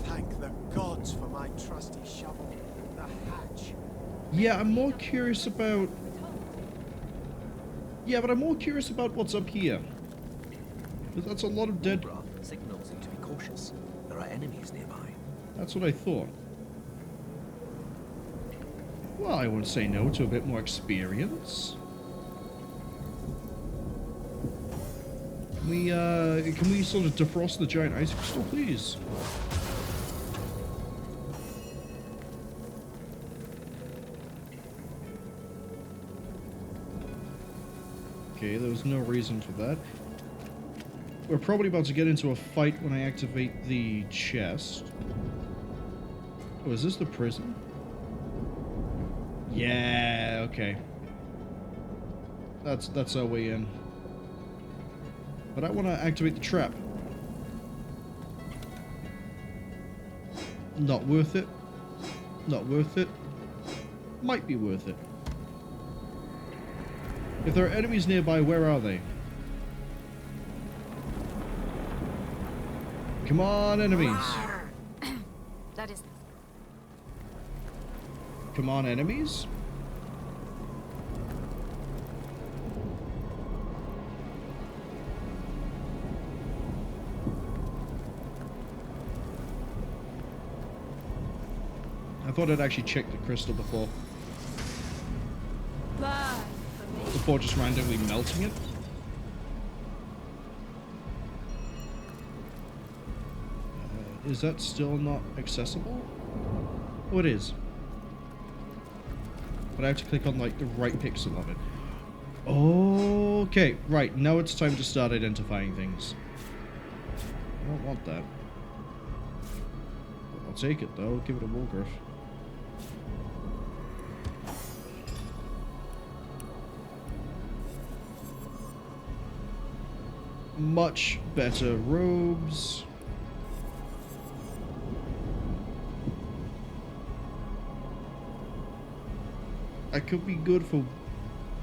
Thank the gods for my trusty shovel. The hatch.
Yeah, I'm more curious about... Yeah, but I'm more curious about what's up here. Because that's a lot of dead...
Wolgraff signals you to be cautious. There are enemies nearby.
That's what I thought. Well, I won't say no to a bit more experience. Can we sort of defrost the giant ice crystal, please? Okay, there was no reason for that. We're probably about to get into a fight when I activate the chest. Oh, is this the prison? Yeah, okay. That's our way in. But I want to activate the trap. Not worth it. Not worth it. Might be worth it. If there are enemies nearby, where are they? Come on, enemies.
That is...
Come on, enemies. I thought I'd actually check the crystal before just randomly melting it. Is that still not accessible? Oh, it is. But I have to click on, like, the right pixel of it. Okay, right. Now it's time to start identifying things. I don't want that. I'll take it, though. Give it a Wolgraff. Much better robes. I could be good for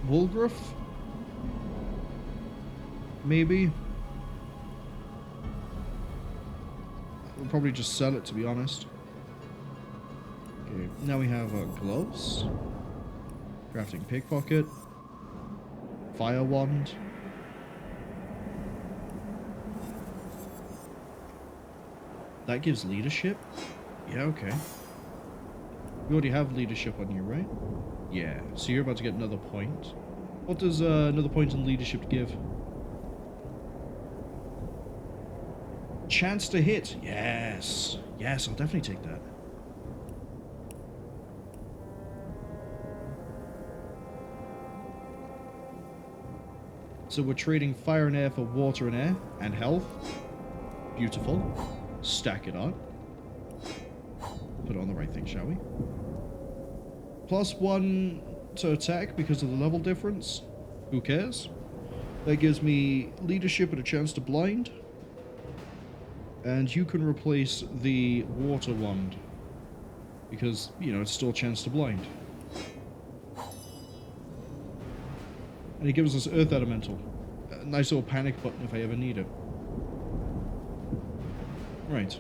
Wolgraff. Maybe. We'll probably just sell it, to be honest. Okay, now we have gloves. Crafting pickpocket. Fire wand. That gives leadership? Yeah, okay. You already have leadership on you, right? Yeah, so you're about to get another point. What does another point in leadership give? Chance to hit. Yes. Yes, I'll definitely take that. So we're trading fire and air for water and air and health. Beautiful. Stack it on. Put it on the right thing, shall we? +1 to attack because of the level difference. Who cares? That gives me leadership and a chance to blind. And you can replace the water wand. Because, you know, it's still a chance to blind. And it gives us Earth Elemental. A nice little panic button if I ever need it. Right.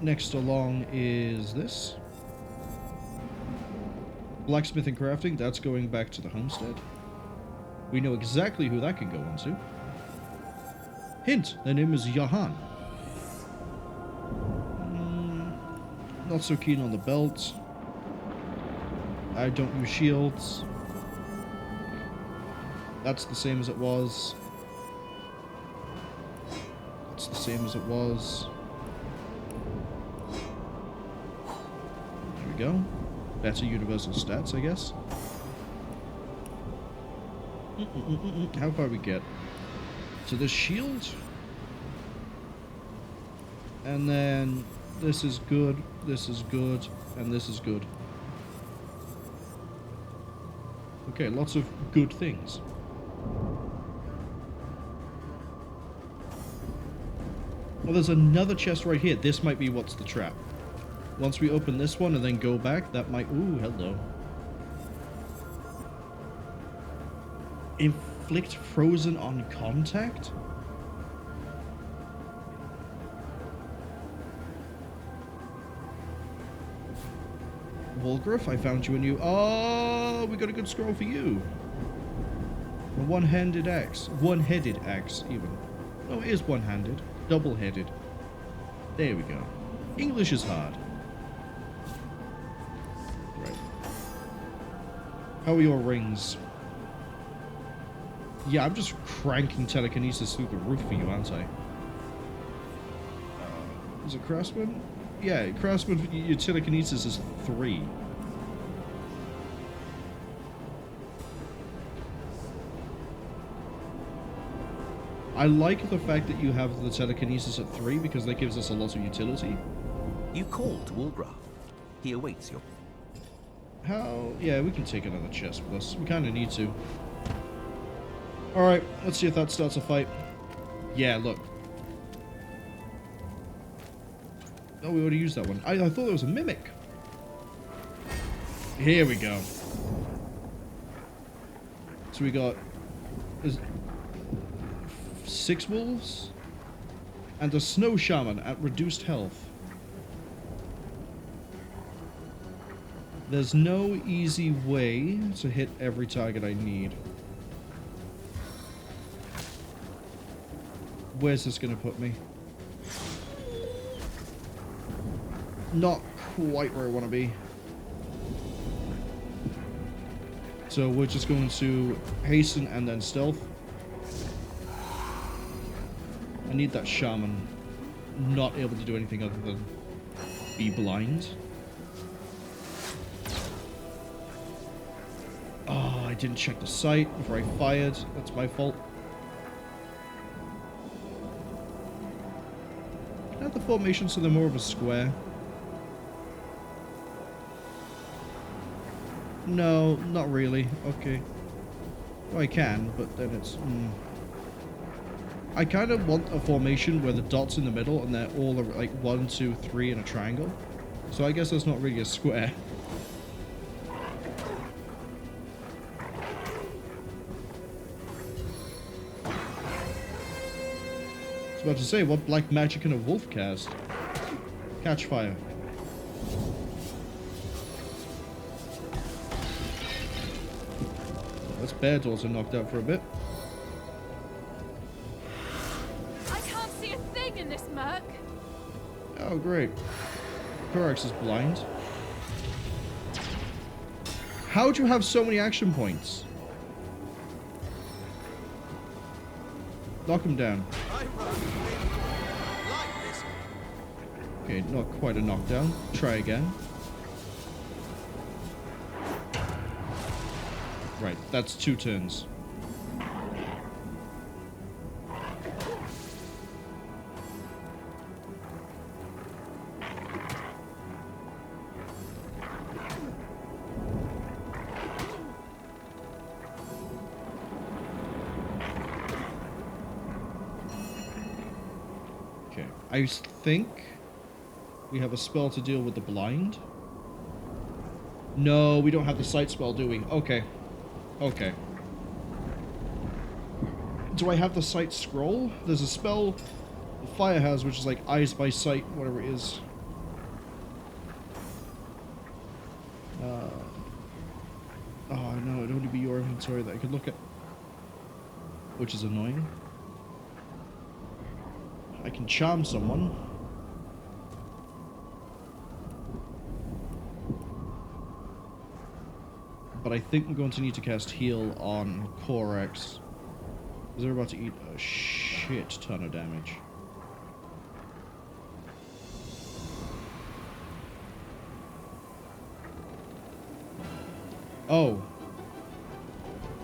Next along is this. Blacksmith and crafting, that's going back to the homestead. We know exactly who that can go on to. Hint, their name is Johan. Not so keen on the belt. I don't use shields. That's the same as it was. That's the same as it was. There we go. Better universal stats, I guess. How far we get? So this shield. And then this is good, and this is good. Okay, lots of good things. Well, there's another chest right here. This might be what's the trap. Once we open this one and then go back, that might... Ooh, hello. Inflict frozen on contact? Wolgraff, I found you a new... Oh, we got a good scroll for you. A one-handed axe. One-headed axe, even. No, it is one-handed. Double-headed. There we go. English is hard. Right. How are your rings? Yeah, I'm just cranking telekinesis through the roof for you, aren't I? Is it Craftsman? Yeah, Craftsman, your telekinesis is 3. I like the fact that you have the telekinesis at 3 because that gives us a lot of utility.
You called Wolgraff. He awaits your...
How? Yeah, we can take another chest with us. We kind of need to. Alright, let's see if that starts a fight. Yeah, look. Oh, we already used that one. I thought it was a mimic. Here we go. So we got 6 wolves and a snow shaman at reduced health. There's no easy way to hit every target I need. Where's this going to put me? Not quite where I want to be. So we're just going to hasten and then stealth. I need that shaman not able to do anything other than be blind. Oh, I didn't check the sight before I fired. That's my fault. Can I have the formation so they're more of a square? No, not really. Okay. Well, I can, but then it's... I kind of want a formation where the dot's in the middle and they're all like 1, 2, 3 in a triangle. So I guess that's not really a square. I was about to say, what black magic can a wolf cast? Catch fire. That's bear doors are knocked out for a bit.
I can't see a thing in this murk.
Oh, great. Corax is blind. How'd you have so many action points? Knock him down.
I
Okay, not quite a knockdown. Try again. Right, that's 2 turns. Okay, I think we have a spell to deal with the blind. No, we don't have the sight spell, do we? Okay. Okay. Do I have the sight scroll? There's a spell the fire has, which is like eyes by sight, whatever it is. Oh no, it'd only be your inventory that I could look at. Which is annoying. I can charm someone. But I think I'm going to need to cast heal on Corax. Because they're about to eat a shit ton of damage. Oh.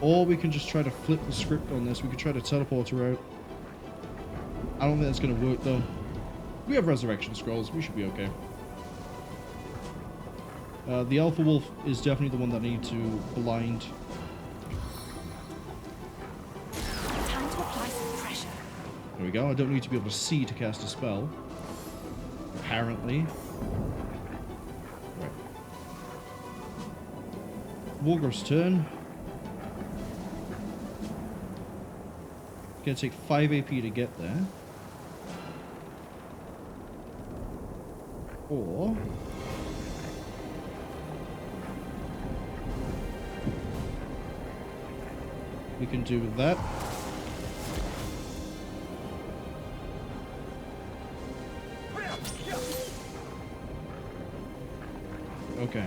Or we can just try to flip the script on this. We could try to teleport her out. I don't think that's going to work though. We have resurrection scrolls. We should be okay. The Alpha Wolf is definitely the one that I need to blind.
Time to apply some pressure.
There we go. I don't need to be able to see to cast a spell. Apparently. Right. Wolgraff's turn. Gonna take 5 AP to get there. Or... we can do that. Okay.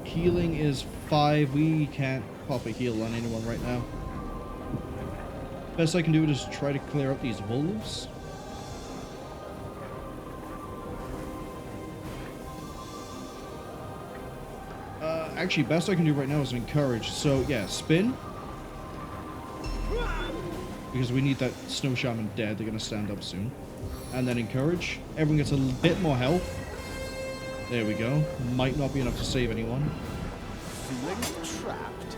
Healing is 5. We can't pop a heal on anyone right now. Best I can do is try to clear up these wolves. Actually, best I can do right now is encourage. So, yeah, spin. Because we need that snow shaman dead. They're going to stand up soon. And then encourage. Everyone gets a bit more health. There we go. Might not be enough to save anyone.
Feeling trapped.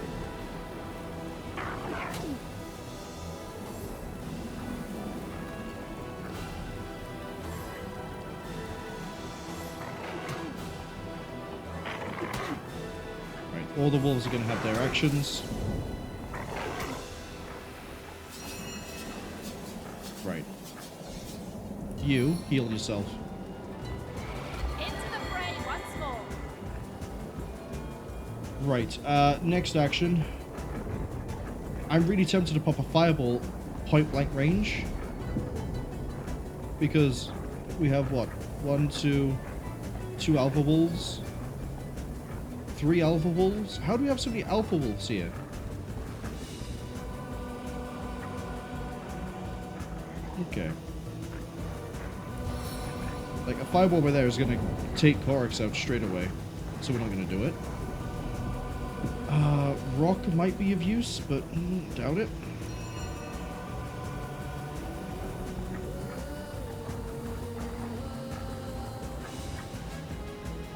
All the wolves are going to have their actions. Right. You, heal yourself.
Into the fray once more.
Right, next action. I'm really tempted to pop a fireball point blank range. Because we have what? 1, 2 alpha wolves. 3 alpha wolves? How do we have so many alpha wolves here? Okay. Like, a fireball over there is going to take Corax out straight away. So we're not going to do it. Rock might be of use, but doubt it.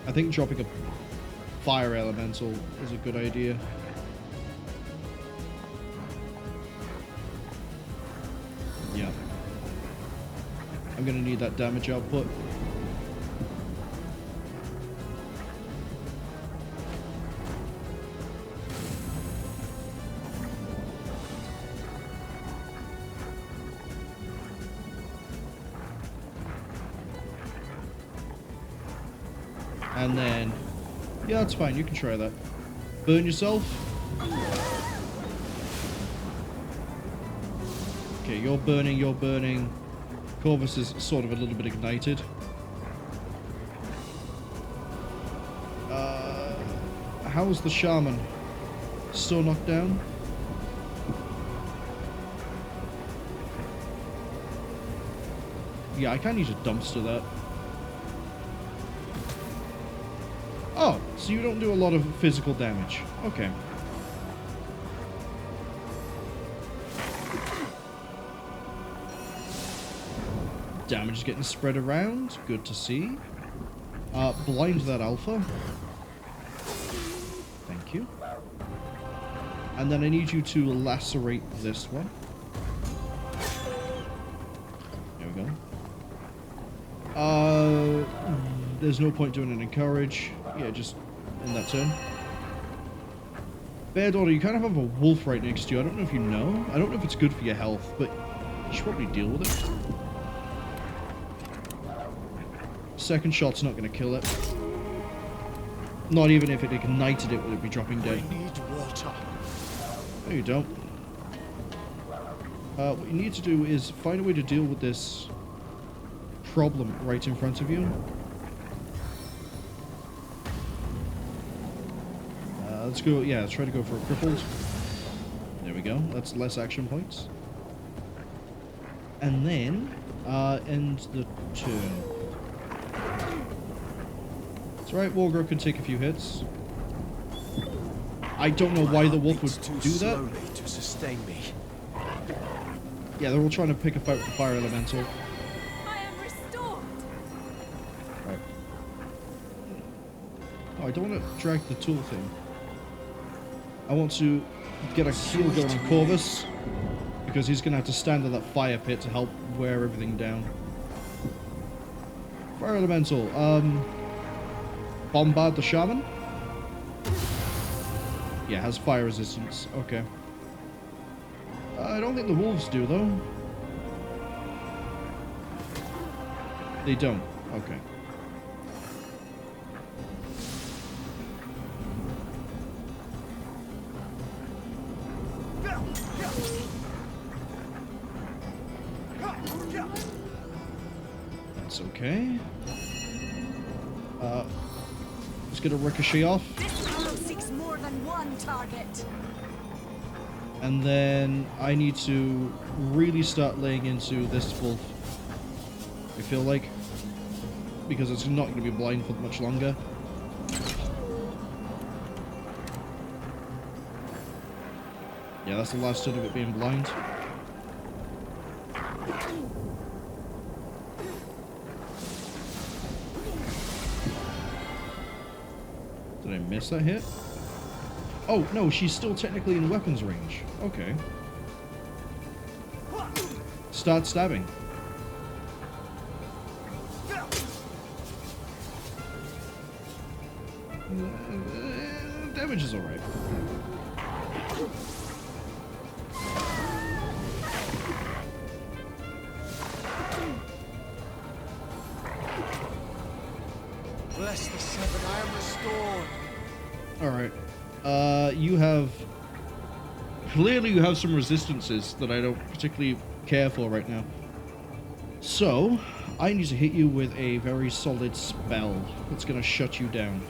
I think dropping a fire elemental is a good idea. Yeah. I'm gonna need that damage output. And then, yeah, that's fine. You can try that. Burn yourself. Okay, you're burning, you're burning. Corvus is sort of a little bit ignited. How's the Shaman? Still knocked down. Yeah, I can't use a dumpster that. Oh, so you don't do a lot of physical damage. Okay. Damage is getting spread around. Good to see. Blind that alpha. Thank you. And then I need you to lacerate this one. There we go. There's no point doing an encourage. Yeah, just in that turn. Bear Daughter, you kind of have a wolf right next to you. I don't know if you know. I don't know if it's good for your health, but you should probably deal with it. Second shot's not going to kill it. Not even if it ignited it, would it be dropping dead.
I need water.
No, you don't. What you need to do is find a way to deal with this problem right in front of you. Let's go, yeah, let's try to go for a crippled. There we go, that's less action points. And then, end the turn. It's right, Wolgraff can take a few hits. I don't know why the wolf would do that.
To sustain me.
Yeah, they're all trying to pick a fight with the fire elemental.
I am restored.
Right. Oh, I don't want to drag the tool thing. I want to get a heal going on Corvus, because he's going to have to stand in that fire pit to help wear everything down. Fire elemental, bombard the Shaman? Yeah, has fire resistance. Okay. I don't think the wolves do, though. They don't. Okay. That's okay. Let's get a ricochet off.
This arrow seeks more than one target.
And then I need to really start laying into this wolf. I feel like. Because it's not going to be blind for much longer. Yeah, that's the last turn of it being blind. Did I miss that hit? Oh, no, she's still technically in weapons range. Okay. Start stabbing. Damage is alright.
Bless the seven, I am restored.
Alright. You have... Clearly you have some resistances that I don't particularly care for right now. So, I need to hit you with a very solid spell that's going to shut you down.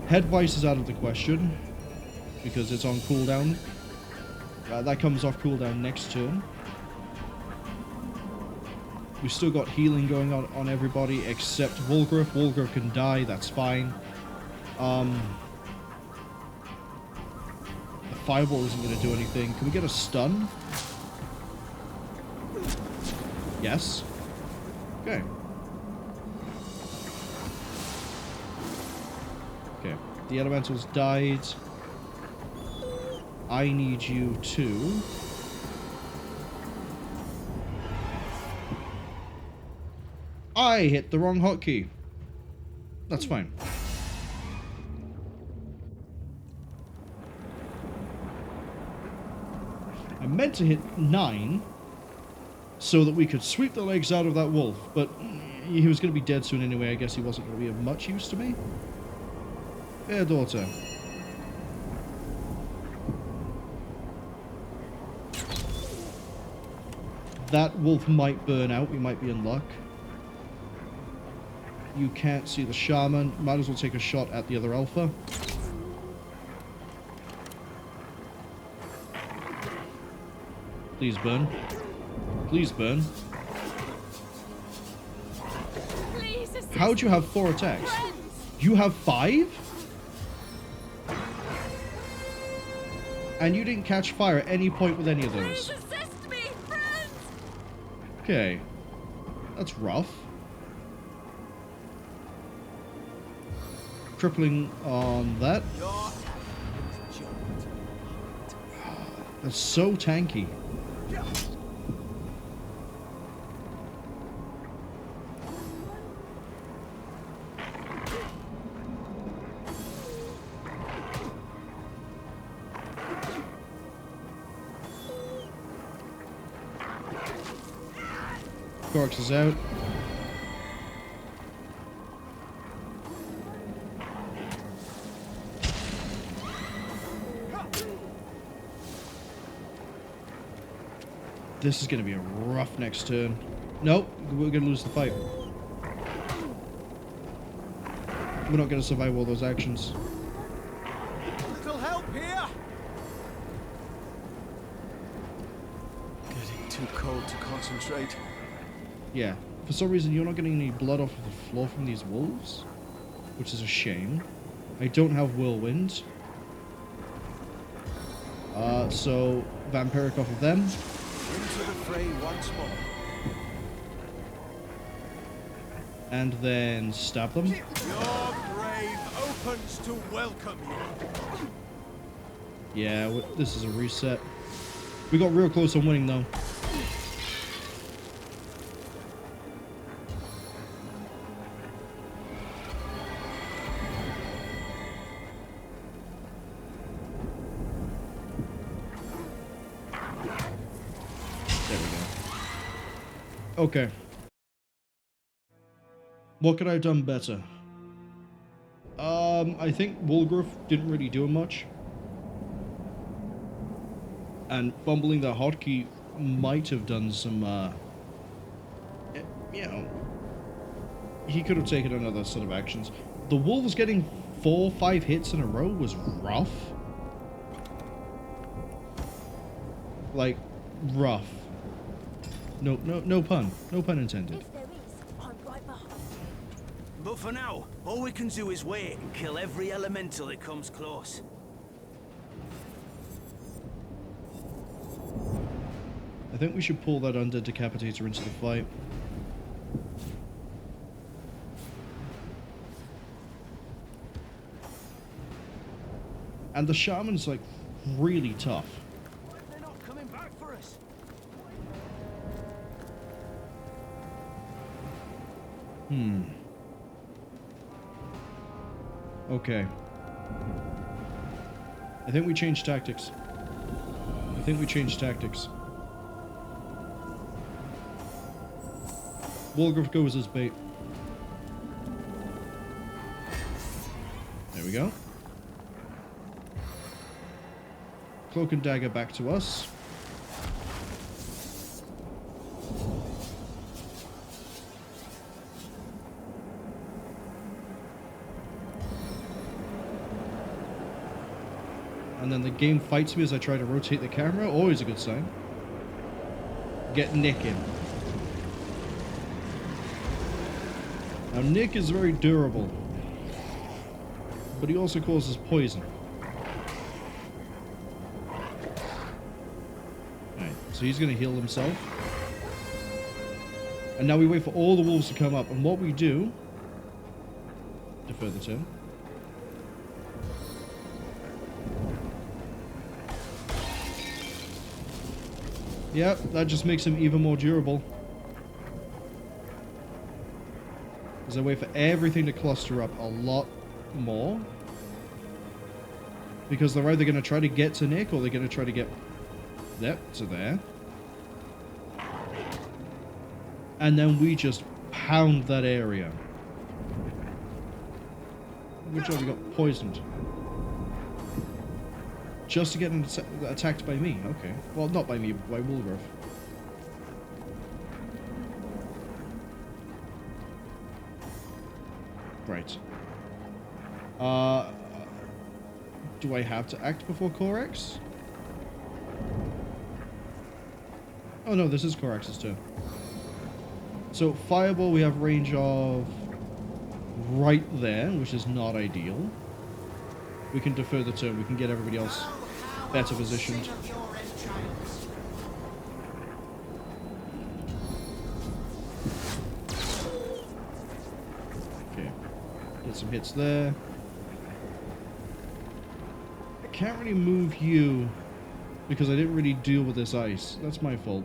Head Vice is out of the question, because it's on cooldown. That comes off cooldown next turn. We've still got healing going on everybody except Wolgraff. Wolgraff can die, that's fine. The Fireball isn't going to do anything. Can we get a stun? Yes. Okay. Okay. The elementals died. I need you to... I hit the wrong hotkey. That's fine. I meant to hit 9 so that we could sweep the legs out of that wolf, but he was going to be dead soon anyway. I guess he wasn't going to be of much use to me. Fair Daughter. That wolf might burn out. We might be in luck. You can't see the Shaman. Might as well take a shot at the other alpha. Please burn. Please burn.
Please assist
How'd you have
me.
4 attacks?
Friends.
You have 5? And you didn't catch fire at any point with any of
Please
those.
assist me, friends.
Okay. That's rough. Crippling on that. That's so tanky. Corx is out. This is going to be a rough next turn. Nope, we're going to lose the fight. We're not going to survive all those actions.
Little help here! Getting too cold to concentrate.
Yeah, for some reason you're not getting any blood off of the floor from these wolves, which is a shame. I don't have Whirlwind. So Vampiric off of them.
Into the fray once more.
And then stab them.
Your grave opens to welcome you.
Yeah, this is a reset. We got real close on winning though. There we go. Okay. What could I have done better? I think Wolgraff didn't really do much. And fumbling the hotkey might have done some, you know, he could have taken another set of actions. The wolves getting 4-5 hits in a row was rough. Like, rough. No pun. No pun intended.
If there is, I'm right behind.
But for now, all we can do is wait and kill every elemental that comes close.
I think we should pull that undead decapitator into the fight. And the shaman's like really tough.
They're not coming back for us.
Okay. I think we changed tactics. Wolgraff goes as bait. There we go. Cloak and dagger back to us. And then the game fights me as I try to rotate the camera. Always a good sign. Get Nick in. Now Nick is very durable, but he also causes poison. Alright, so he's going to heal himself. And now we wait for all the wolves to come up, and what we do... Defer the turn. Yep, that just makes him even more durable. As I wait for everything to cluster up a lot more. Because they're either going to try to get to Nick, or they're going to try to get... Yep, to there. And then we just pound that area. Good job, we got poisoned. Just to get attacked by me, okay. Well, not by me, but by Wolgraff. Right. Do I have to act before Corex? Oh no, this is Corax's turn. So Fireball, we have range of right there, which is not ideal. We can defer the turn. We can get everybody else better positioned. Okay, get some hits there. I can't really move you because I didn't really deal with this ice. That's my fault.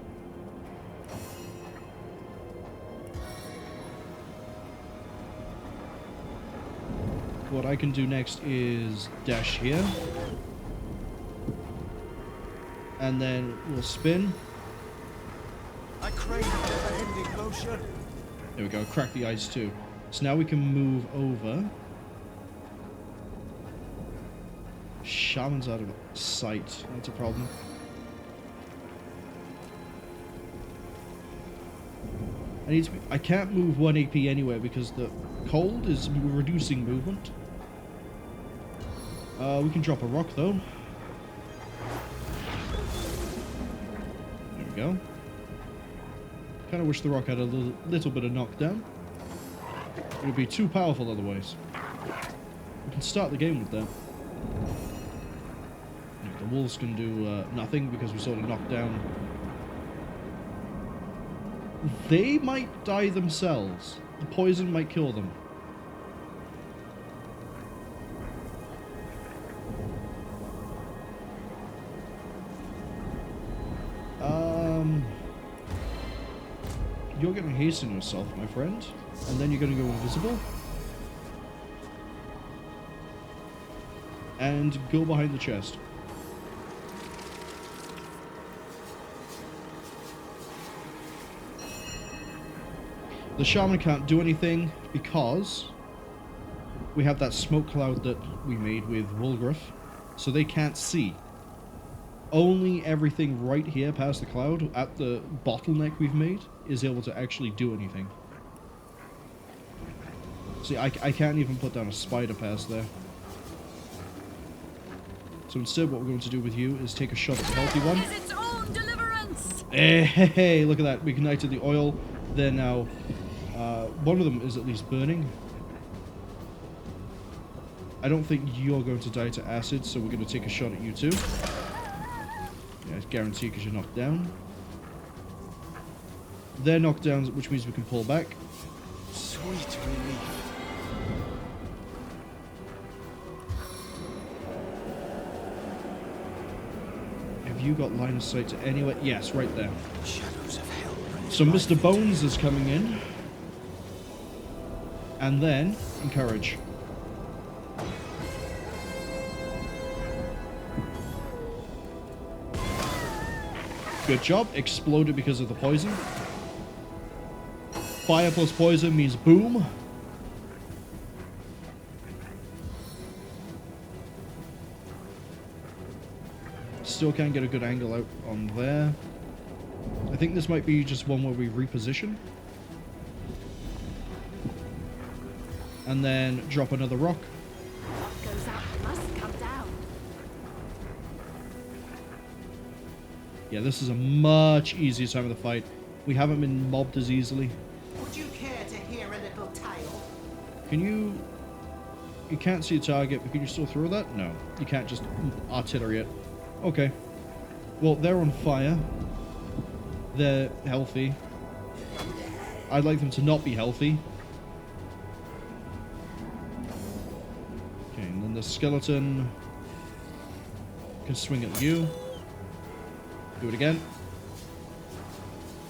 What I can do next is dash here. And then we'll spin.
I crave a never-ending motion.
There we go, crack the ice too. So now we can move over. Shaman's out of sight. That's a problem. I can't move 1 AP anywhere because the cold is reducing movement. We can drop a rock though. There we go. Kind of wish the rock had a little bit of knockdown. It would be too powerful otherwise. We can start the game with that. The wolves can do nothing because we sort of knocked down. They might die themselves. The poison might kill them. You're going to hasten yourself, my friend. And then you're going to go invisible. And go behind the chest. The Shaman can't do anything because we have that smoke cloud that we made with Wolgraff, so they can't see. Only everything right here past the cloud, at the bottleneck we've made, is able to actually do anything. See, I can't even put down a spider past there. So instead what we're going to do with you is take a shot at the healthy one.
Is its own deliverance.
Hey, look at that. We ignited the oil. They're now... one of them is at least burning. I don't think you're going to die to acid, so we're going to take a shot at you too. Yeah, it's guaranteed because you're knocked down. They're knocked down, which means we can pull back.
Sweet relief.
Have you got line of sight to anywhere? Yes, right there.
Shadows of hell.
So Mr. Bones is coming in. And then, encourage. Good job. Exploded because of the poison. Fire plus poison means boom. Still can't get a good angle out on there. I think this might be just one where we reposition. And then drop another rock.
What goes up must come down.
Yeah, this is a much easier time of the fight. We haven't been mobbed as easily.
Would you care to hear a little tale?
Can you... You can't see a target, but can you still throw that? No. You can't just artillery it. Okay. Well, they're on fire. They're healthy. I'd like them to not be healthy. Okay, and then the skeleton can swing at you. Do it again.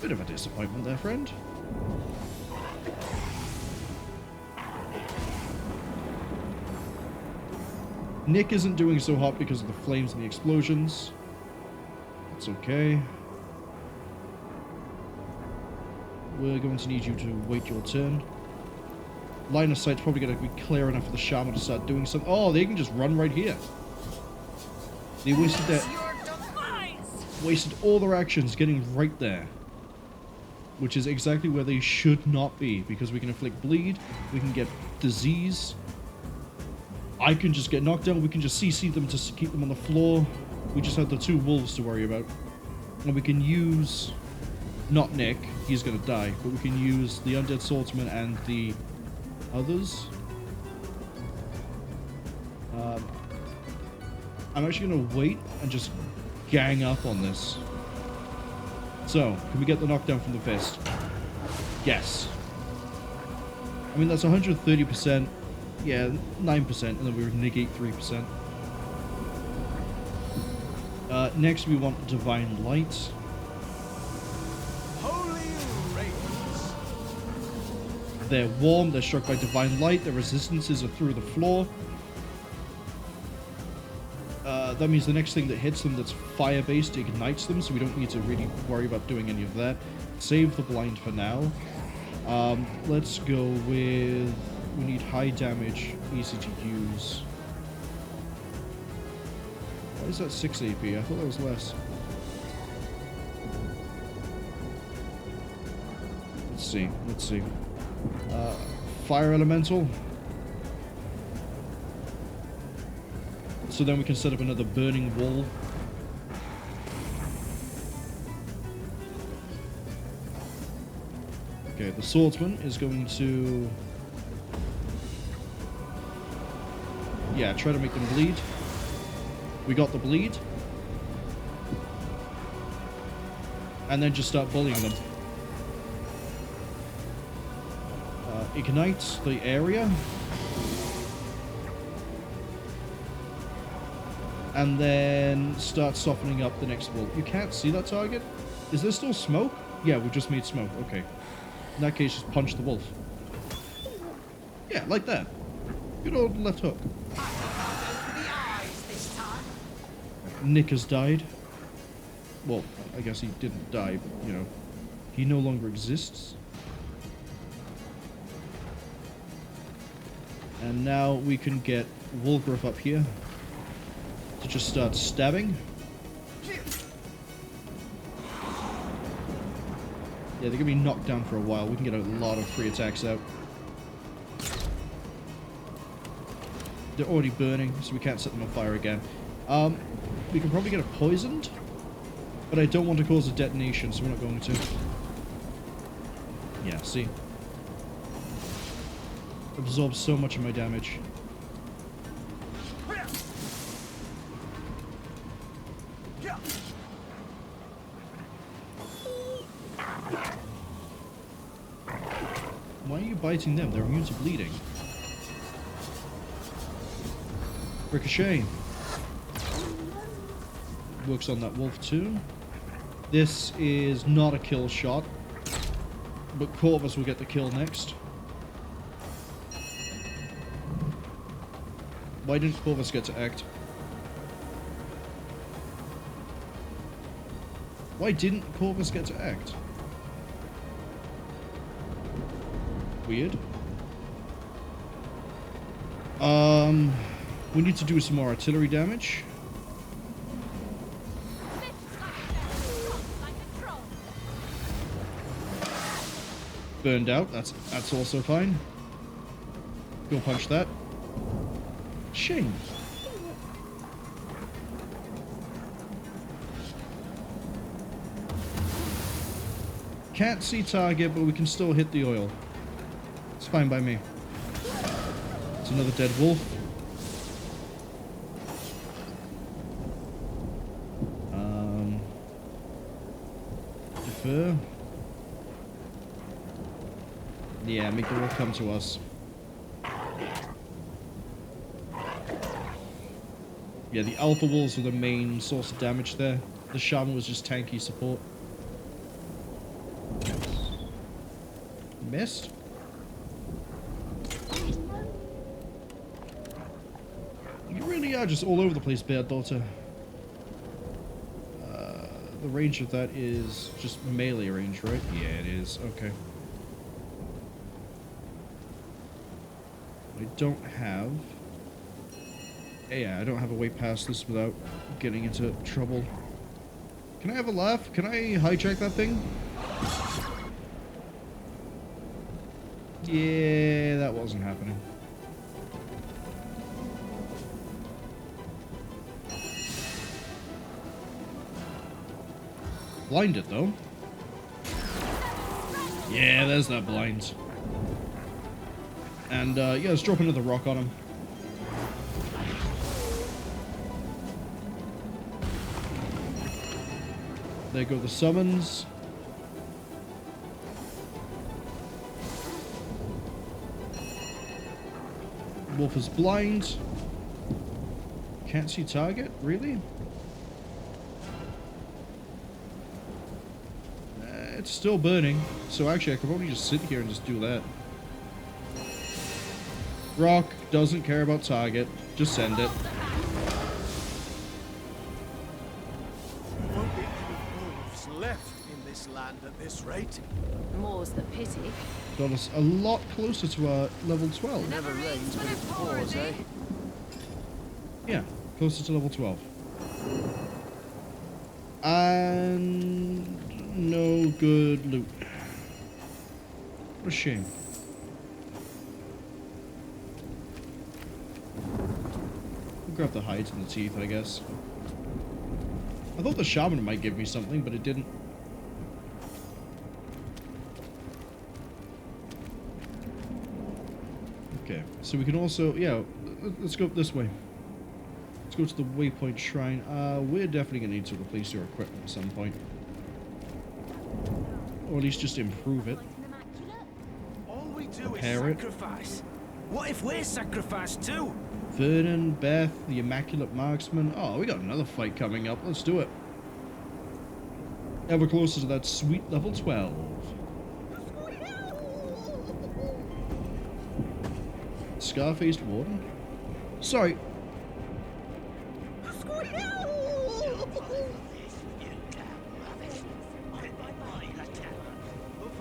Bit of a disappointment there, friend. Nick isn't doing so hot because of the flames and the explosions. It's okay. We're going to need you to wait your turn. Line of sight's probably going to be clear enough for the Shaman to start doing something. Oh, they can just run right here. They wasted all their actions getting right there. Which is exactly where they should not be, because we can inflict bleed, we can get disease. I can just get knocked down, we can just CC them to keep them on the floor. We just have the two wolves to worry about. And we can use Not Nick, he's gonna die, but we can use the Undead Swordsman and the others. I'm actually gonna wait and just gang up on this. So, can we get the knockdown from the fist? Yes. I mean, that's 130%. Yeah, 9%, and then we would negate 3%. Next, we want Divine Light.
Holy rays.
They're warm, they're struck by Divine Light, their resistances are through the floor. That means the next thing that hits them that's fire-based ignites them, so we don't need to really worry about doing any of that. Save the blind for now. Let's go with... We need high damage, easy to use. Why is that 6 AP? I thought that was less. Let's see. Fire Elemental. So then we can set up another burning wall. Okay, the swordsman is going to... Yeah, try to make them bleed. We got the bleed. And then just start bullying them. Ignite the area. And then start softening up the next wall. You can't see that target? Is there still smoke? Yeah, we just made smoke. Okay. In that case, just punch the wolf. Yeah, like that. Good old left hook. Nick has died. Well, I guess he didn't die, but, you know, he no longer exists. And now we can get Wolgraff up here to just start stabbing. Yeah, they're gonna be knocked down for a while. We can get a lot of free attacks out. They're already burning, so we can't set them on fire again. We can probably get it poisoned, but I don't want to cause a detonation, so we're not going to. Yeah, see? Absorbs so much of my damage. Why are you biting them? They're immune to bleeding. Ricochet. Works on that wolf too. This is not a kill shot, but Corvus will get the kill next. Why didn't Corvus get to act? Why didn't Corvus get to act? Weird. We need to do some more artillery damage. Burned out. That's also fine. Go punch that. Shame. Can't see target, but we can still hit the oil. It's fine by me. It's another dead wolf. Defer. Yeah, make the wolf come to us. Yeah, the alpha wolves are the main source of damage there. The shaman was just tanky support. Missed. You really are just all over the place, Bear Daughter. The range of that is just melee range, right? Yeah, it is. Okay. I don't have... Yeah, I don't have a way past this without getting into trouble. Can I have a laugh? Can I hijack that thing? Yeah, that wasn't happening. Blinded, though. Yeah, there's that blind. And yeah, let's drop another rock on him. There go the summons. Wolf is blind. Can't see target? Really? It's still burning. So actually, I could probably just sit here and just do that. Rock doesn't care about target. Just send it.
Won't be any wolves left in this land at this rate.
More's the pity.
Got us a lot closer to our level 12.
Never rains, but it pours, eh?
Yeah, closer to level 12. And no good loot. What a shame. We'll grab the hides and the teeth, I guess. I thought the shaman might give me something, but it didn't. Okay, so we can also, yeah, let's go this way. Let's go to the Waypoint Shrine. We're definitely going to need to replace your equipment at some point. Or at least just improve it.
All we do
Repair
is
it.
sacrifice. What if we're sacrificed too?
Vernon, Beth, the Immaculate Marksman. Oh, we got another fight coming up. Let's do it. Ever closer to that sweet level 12. Scar-faced Warden? Sorry.
But for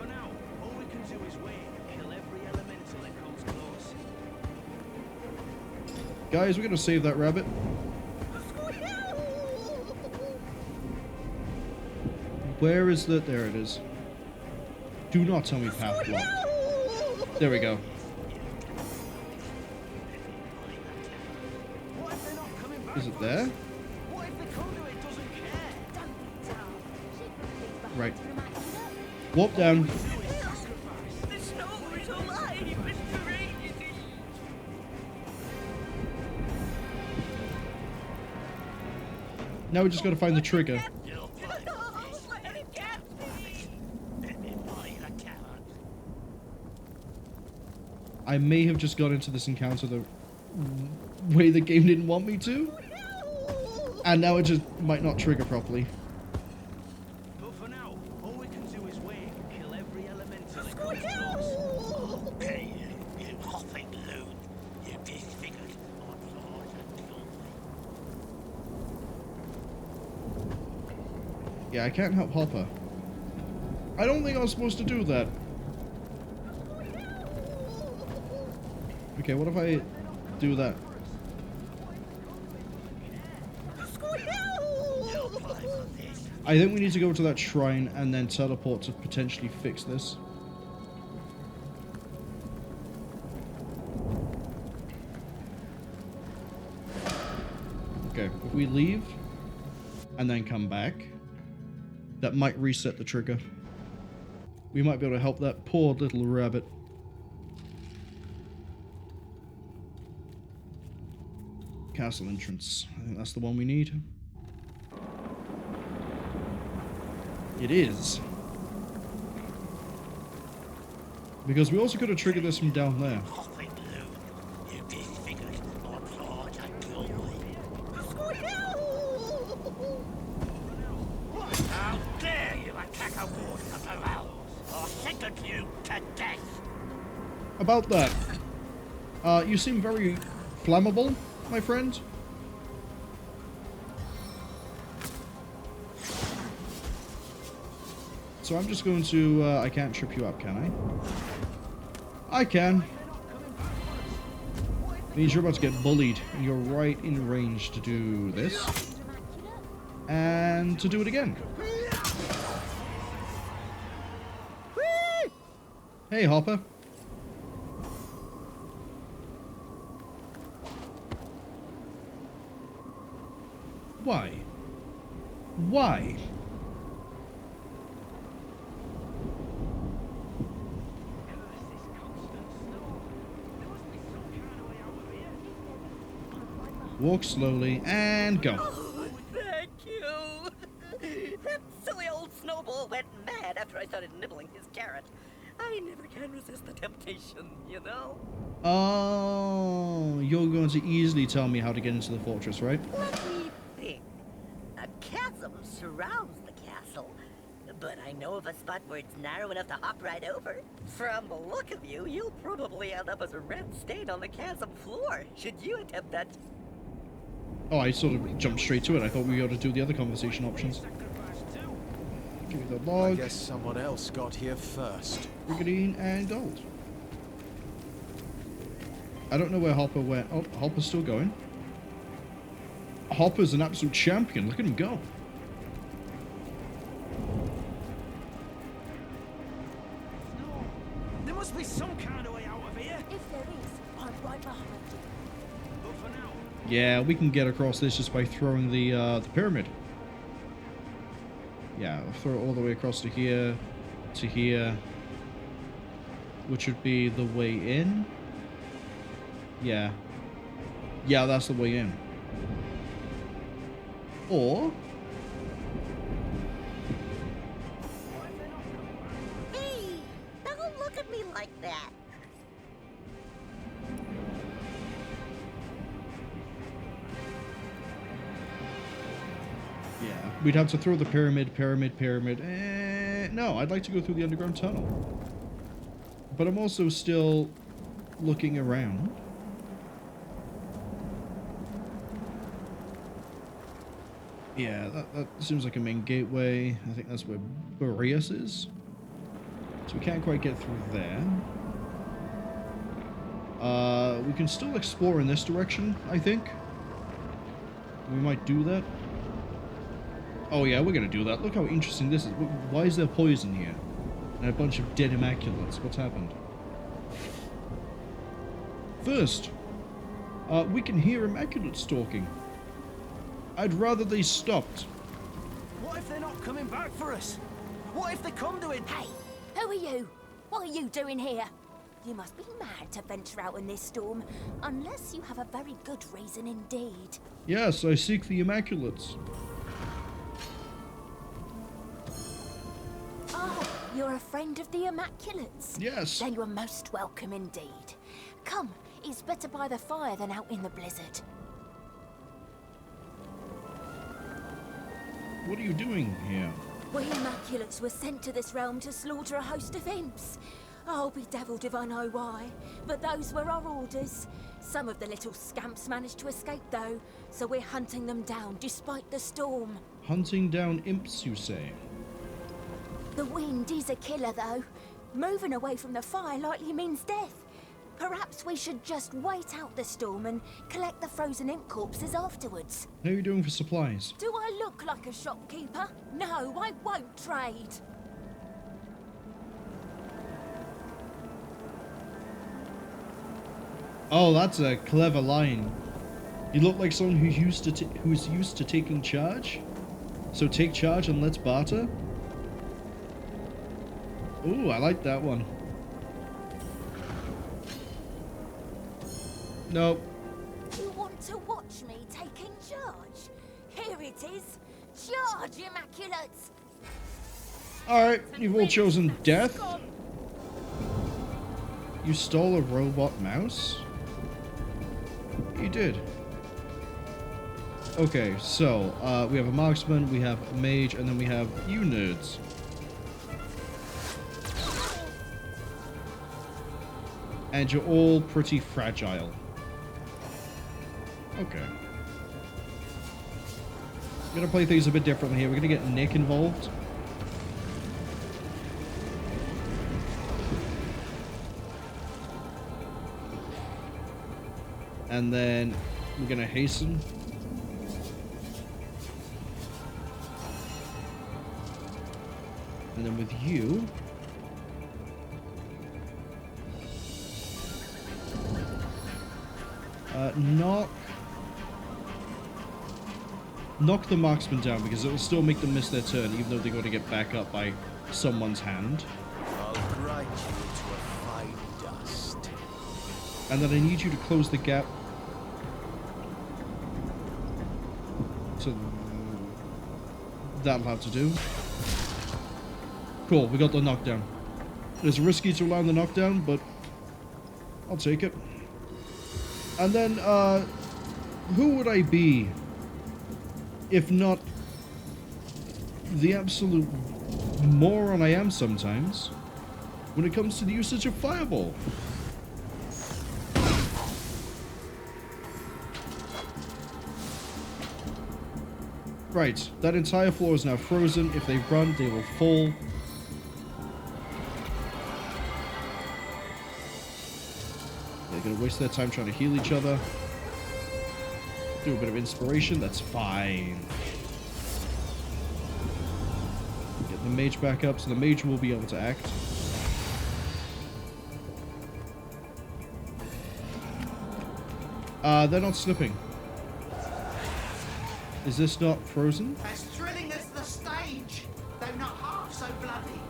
now, all we can do is wait and kill every elemental that comes close.
Guys, we're gonna save that rabbit. Where is the... There it is. Do not tell me path blocked. There we go.
What if they're not coming back?
Is it there?
What if the conduit doesn't care?
Right. Warp down.
The snow is alive and crazy.
Now we just gotta find the trigger. I may have just got into this encounter the way the game didn't want me to. And now it just might not trigger properly.
But for now, all we can do is wait and kill every elemental that comes close.
Okay, you hopping loon. You disfigured on Forge and Sua.
Yeah, I can't help Hopper. I don't think I was supposed to do that. Okay, what if I do that? I think we need to go to that shrine and then teleport to potentially fix this. Okay, if we leave and then come back, that might reset the trigger. We might be able to help that poor little rabbit. Castle entrance. I think that's the one we need. It is. Because we also could have triggered this from down there.
Hopping loon. You disfigured on Forge and Sua. How dare you attack a warden of the realms? I'll sentence you to death.
About that. You seem very flammable, my friend. So I'm just going to, I can't trip you up, can I? I can. Means you're about to get bullied, and you're right in range to do this. And to do it again. Hey, Hopper. Why? Why? Walk slowly and go.
Oh, thank you. That silly old snowball went mad after I started nibbling his carrot. I never can resist the temptation, you know?
Oh, you're going to easily tell me how to get into the fortress, right?
Let me think. A chasm surrounds the castle, but I know of a spot where it's narrow enough to hop right over. From the look of you, you'll probably end up as a red stain on the chasm floor, should you attempt that.
Oh, I sort of jumped straight to it. I thought we ought to do the other conversation options. Give me the log.
I guess someone else got here first.
Green and gold. I don't know where Hopper went. Oh, Hopper's still going. Hopper's an absolute champion. Look at him go.
No, there must be some kind of way out of here.
If there is, I'm right behind you.
But for now,
Yeah, we can get across this just by throwing the pyramid. Yeah, I'll throw it all the way across to here, which would be the way in. Yeah. Yeah, that's the way in. Or...
Hey, don't look at me like that.
Yeah, we'd have to throw the pyramid. No, I'd like to go through the underground tunnel. But I'm also still looking around. Yeah, that seems like a main gateway. I think that's where Boreas is. So we can't quite get through there. We can still explore in this direction, I think. We might do that. Oh yeah, we're gonna do that. Look how interesting this is. Why is there poison here? And a bunch of dead Immaculates. What's happened? First, we can hear Immaculates talking. I'd rather they stopped.
what if they're not coming back for us? What if they come to it?
Hey, who are you? What are you doing here? You must be mad to venture out in this storm, unless you have a very good reason indeed.
Yes, I seek the Immaculates.
Oh, you're a friend of the Immaculates?
Yes.
Then you're most welcome indeed. Come, it's better by the fire than out in the blizzard.
What are you doing here?
We Immaculates were sent to this realm to slaughter a host of imps. I'll be devilled if I know why, but those were our orders. Some of the little scamps managed to escape though, so we're hunting them down despite the storm.
Hunting down imps, you say?
The wind is a killer though. Moving away from the fire likely means death. Perhaps we should just wait out the storm and collect the frozen imp corpses afterwards.
How are you doing for supplies?
Do I look like a shopkeeper? No, I won't trade.
Oh, that's a clever line. You look like someone who's used to taking charge. So take charge and let's barter. Ooh, I like that one. Nope.
You want to watch me taking charge? Here it is. Charge, Immaculates!
Alright, you've all chosen death. You stole a robot mouse? You did. Okay, so, we have a marksman, we have a mage, and then we have you nerds. And you're all pretty fragile. Okay. We're gonna play things a bit differently here. We're gonna get Nick involved. And then we're gonna hasten. And then with you, knock the marksman down because it will still make them miss their turn, even though they're going to get back up by someone's hand.
I'll grind you into a fine dust.
And then I need you to close the gap So that'll have to do. Cool, we got the knockdown. It's risky to land the knockdown, but I'll take it. And then, who would I be if not the absolute moron I am sometimes when it comes to the usage of Fireball? Right, that entire floor is now frozen. If they run, they will fall. They're going to waste their time trying to heal each other. Do a bit of inspiration, that's fine. Get the mage back up, so the mage will be able to act. They're not slipping. Is this not frozen?
As thrilling as the stage, though not half so bloody.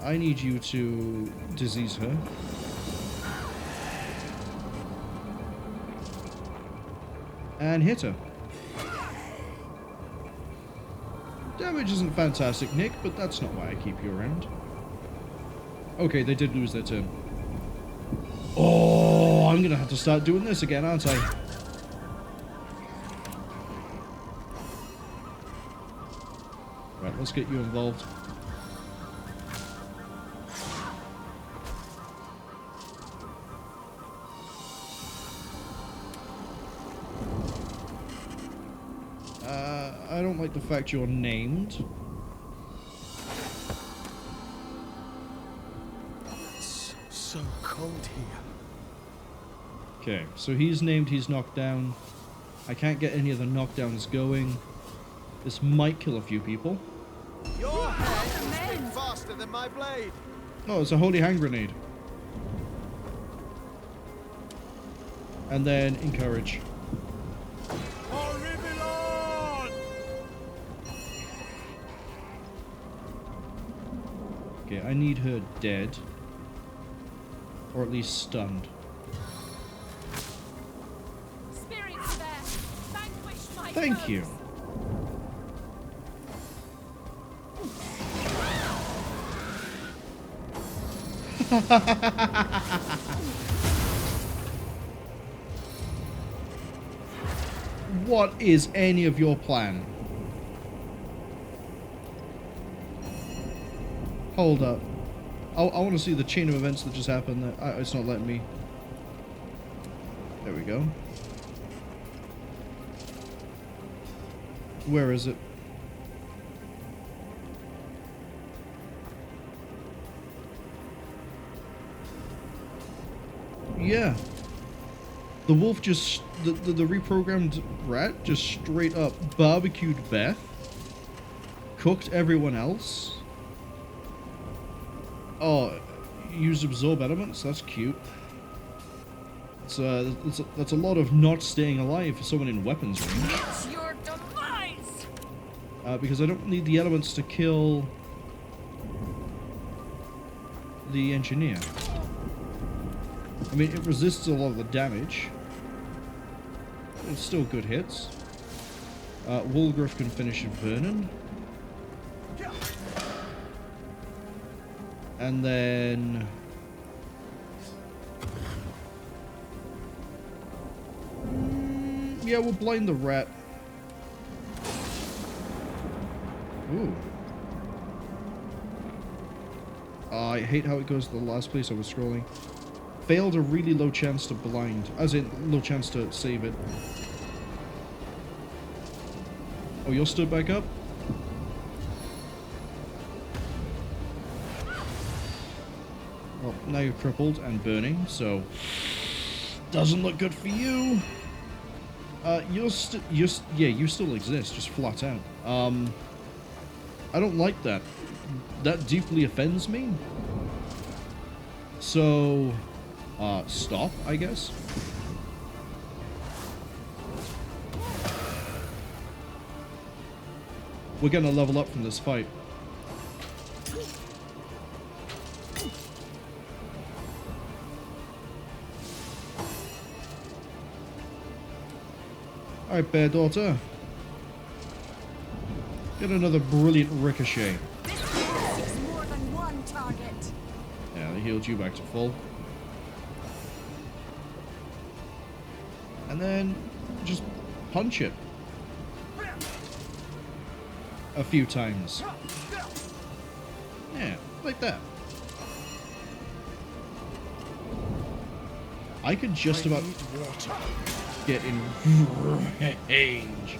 I need you to disease her. And hit her. Damage isn't fantastic, Nick, but that's not why I keep you around. Okay, they did lose their turn. Oh, I'm gonna have to start doing this again, aren't I? Right, let's get you involved. I don't like the fact you're named.
It's so cold here.
Okay, so he's named, he's knocked down. I can't get any of the knockdowns going. This might kill a few people.
Your head will spin faster than my blade.
Oh, it's a holy hand grenade. And then encourage. Okay, I need her dead. Or at least stunned.
Spirits there, vanquish my
Thank
foes.
you. What is any of your plan? Hold up. I want to see the chain of events that just happened. That it's not letting me. There we go. Where is it? Yeah. The wolf just... The reprogrammed rat just straight up barbecued Beth. Cooked everyone else. Oh, used absorb elements? That's cute. That's a lot of not staying alive for someone in weapons range.
It's your demise!
Because I don't need the elements to kill the engineer. I mean, it resists a lot of the damage. It's still good hits. Wolgraff can finish Vernon. And then... yeah, we'll blind the rat. Ooh. I hate how it goes to the last place I was scrolling. Failed a really low chance to blind. As in, low chance to save it. Oh, you're stood back up? Well, now you're crippled and burning, so... doesn't look good for you. You still exist, just flat out. I don't like that. That deeply offends me. So, stop, I guess. We're gonna level up from this fight. Alright, Bear Daughter. Get another brilliant ricochet.
This is more than one target.
Yeah, they healed you back to full. And then just punch it. A few times. Yeah, like that. I could just about get in range.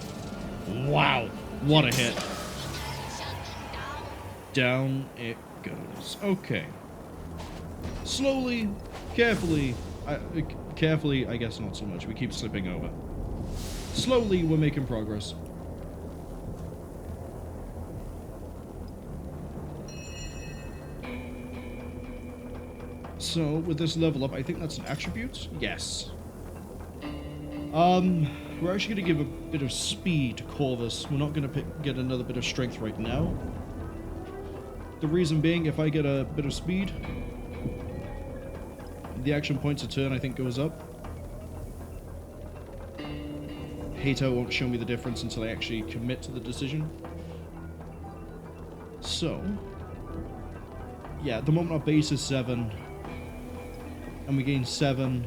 Wow, what a hit. Down it goes. Okay. Slowly, carefully, carefully, I guess not so much. We keep slipping over. Slowly, we're making progress. So, with this level up, I think that's an attribute? Yes. We're actually going to give a bit of speed to Corvus. We're not going to get another bit of strength right now. The reason being, if I get a bit of speed, the action points a turn, I think, goes up. Haizea won't show me the difference until I actually commit to the decision. So, yeah, at the moment our base is 7, and we gain 7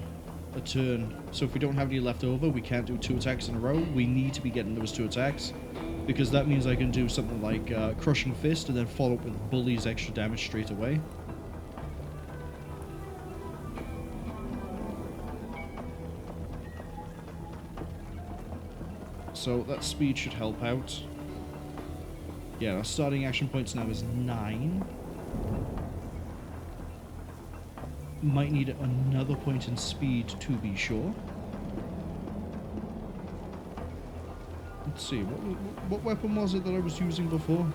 a turn. So if we don't have any left over, we can't do 2 attacks in a row. We need to be getting those 2 attacks, because that means I can do something like Crushing Fist and then follow up with Bully's extra damage straight away. So that speed should help out. Yeah, our starting action points now is 9. Might need another point in speed to be sure. Let's see, what weapon was it that I was using before?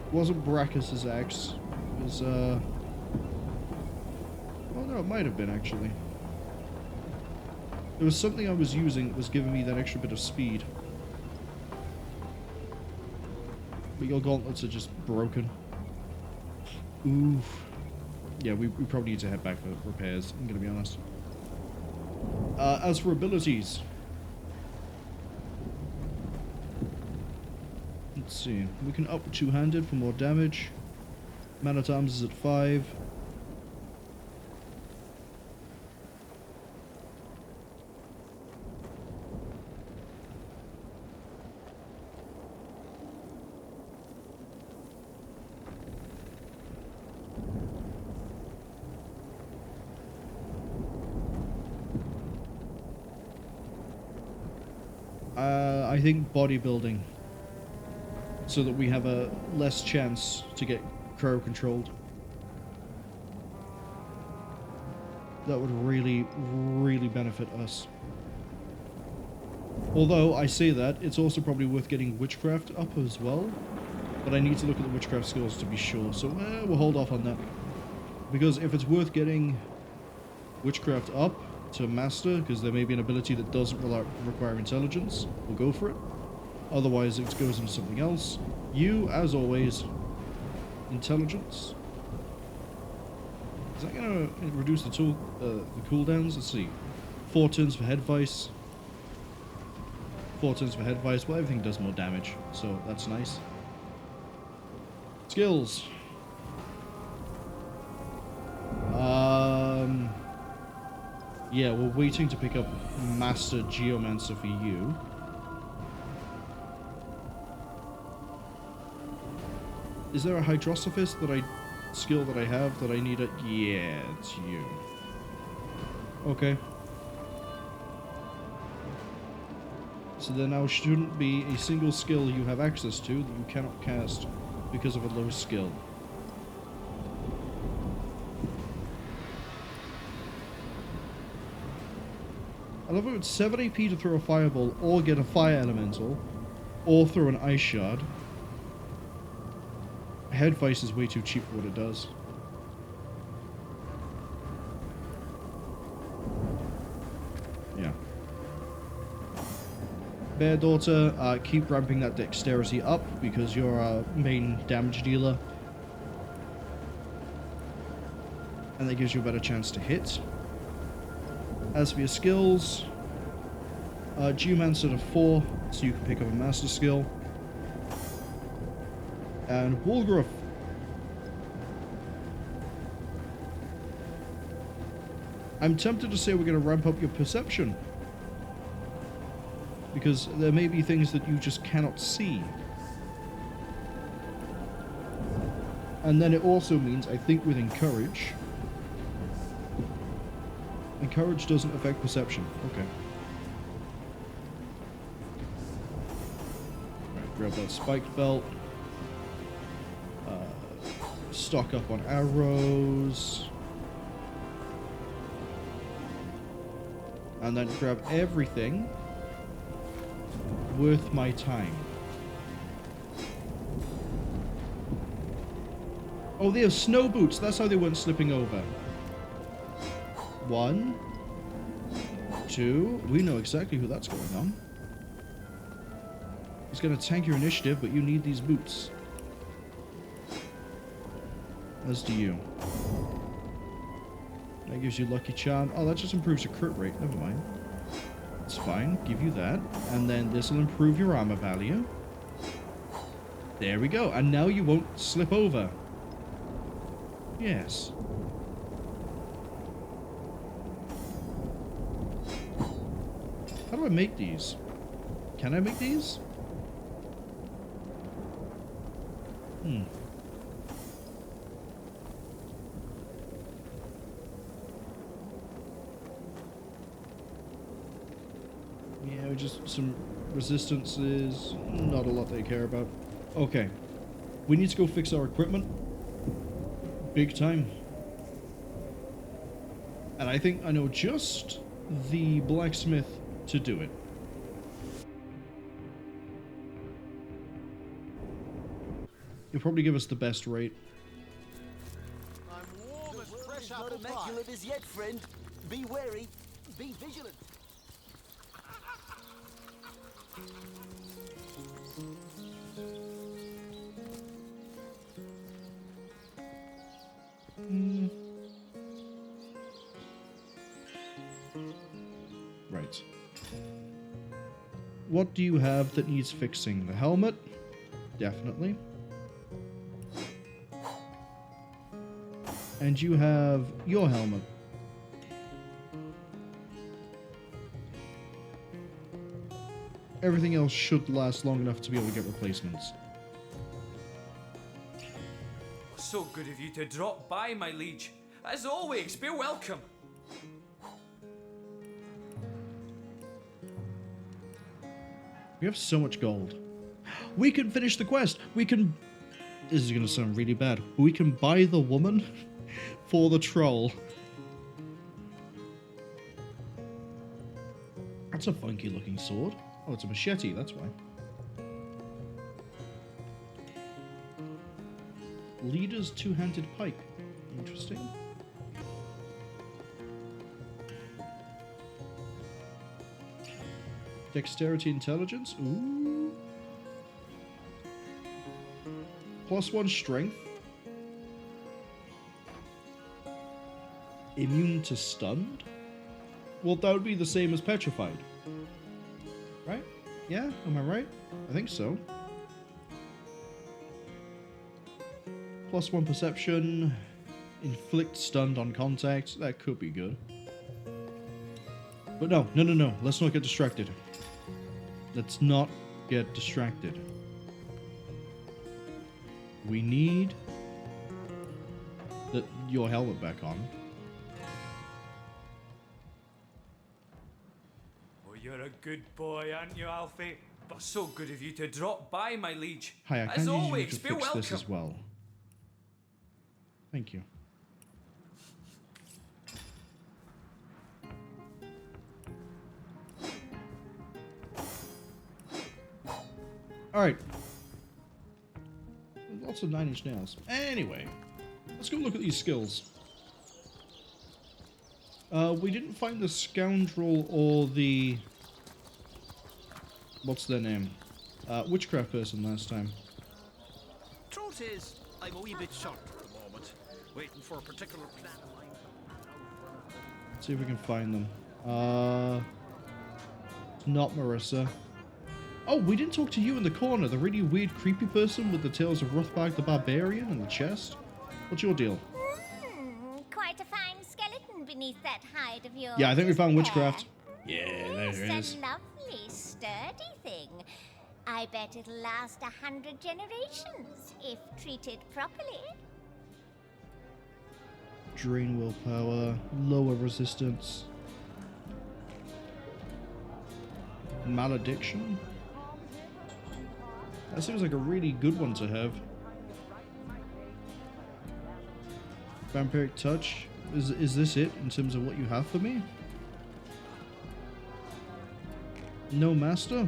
It wasn't Brachus's axe. It was, oh no, it might have been, actually. There was something I was using that was giving me that extra bit of speed. But your gauntlets are just broken. Oof. Yeah, we probably need to head back for repairs, I'm gonna be honest. As for abilities... Let's see. We can up two-handed for more damage. Man-at-Arms is at 5. I think bodybuilding, so that we have a less chance to get crow controlled. That would really, really benefit us. Although, I say that, it's also probably worth getting witchcraft up as well, but I need to look at the witchcraft skills to be sure, so we'll hold off on that. Because if it's worth getting witchcraft up to master, because there may be an ability that doesn't require intelligence, we'll go for it. Otherwise, it goes into something else. You, as always, intelligence. Is that going to reduce the cooldowns? Let's see. 4 turns for head vice. 4 turns for head vice. Well, everything does more damage, so that's nice. Skills. Yeah, we're waiting to pick up Master Geomancer for you. Is there a Hydrosophist skill that I have that I need it? Yeah, it's you. Okay. So there now shouldn't be a single skill you have access to that you cannot cast because of a low skill. I love it with 7 AP to throw a fireball, or get a fire elemental, or throw an ice shard. Head vice is way too cheap for what it does. Yeah. Bear Daughter, keep ramping that dexterity up because you're our main damage dealer. And that gives you a better chance to hit. As for your skills, Geomancer to 4, so you can pick up a master skill. And Wolgraff. I'm tempted to say we're going to ramp up your perception. Because there may be things that you just cannot see. And then it also means, I think with Encourage... Encourage doesn't affect perception. Okay. Right, grab that spiked belt. Stock up on arrows. And then grab everything worth my time. Oh, they have snow boots. That's how they weren't slipping over. 1, 2. We know exactly who that's going on. It's going to tank your initiative, but you need these boots. As do you. That gives you Lucky Charm. Oh, that just improves your crit rate. Never mind. It's fine. Give you that. And then this will improve your armor value. There we go. And now you won't slip over. Yes. How do I make these? Can I make these? Yeah, just some resistances. Not a lot they care about. Okay. We need to go fix our equipment. Big time. And I think I know just the blacksmith to do it. He'll probably give us the best rate.
I'm warm as fresh
Not
apple pie.
immaculate as yet, friend. Be wary. Be vigilant.
Right. What do you have that needs fixing? The helmet? Definitely. And you have your helmet. Everything else should last long enough to be able to get replacements.
So good of you to drop by, my liege. As always, be welcome.
We have so much gold. We can finish the quest. We can... This is going to sound really bad. We can buy the woman for the troll. That's a funky looking sword. Oh, it's a machete, that's why. Leader's two-handed pike. Interesting. Dexterity intelligence. Ooh. +1 strength. Immune to stunned? Well, that would be the same as petrified. Right? Yeah? Am I right? I think so. +1 perception. Inflict stunned on contact. That could be good. But no. Let's not get distracted. Let's not get distracted. We need your helmet back on.
Oh, you're a good boy, aren't you, Alfie? But so good of you to drop by, my liege.
Hi, I can
As
use you
always,
to
be
fix
welcome.
this as well. Thank you. Alright. Lots of 9-inch nails. Anyway, let's go look at these skills. We didn't find the scoundrel or the... What's their name? Witchcraft person last time.
Truth is, I'm a wee bit short at the moment, waiting for a particular plan of mine.
Let's see if we can find them. Not Marissa. Oh, we didn't talk to you in the corner, the really weird, creepy person with the tales of Rothbag the Barbarian in the chest. What's your deal?
Quite a fine skeleton beneath that hide of yours.
Yeah, I think we found
isn't
witchcraft.
there?
Yeah, there it
It's
is.
a lovely, sturdy thing. I bet it'll last 100 generations if treated properly.
Drain willpower, lower resistance. Malediction? That seems like a really good one to have. Vampiric Touch? Is this it in terms of what you have for me? No master?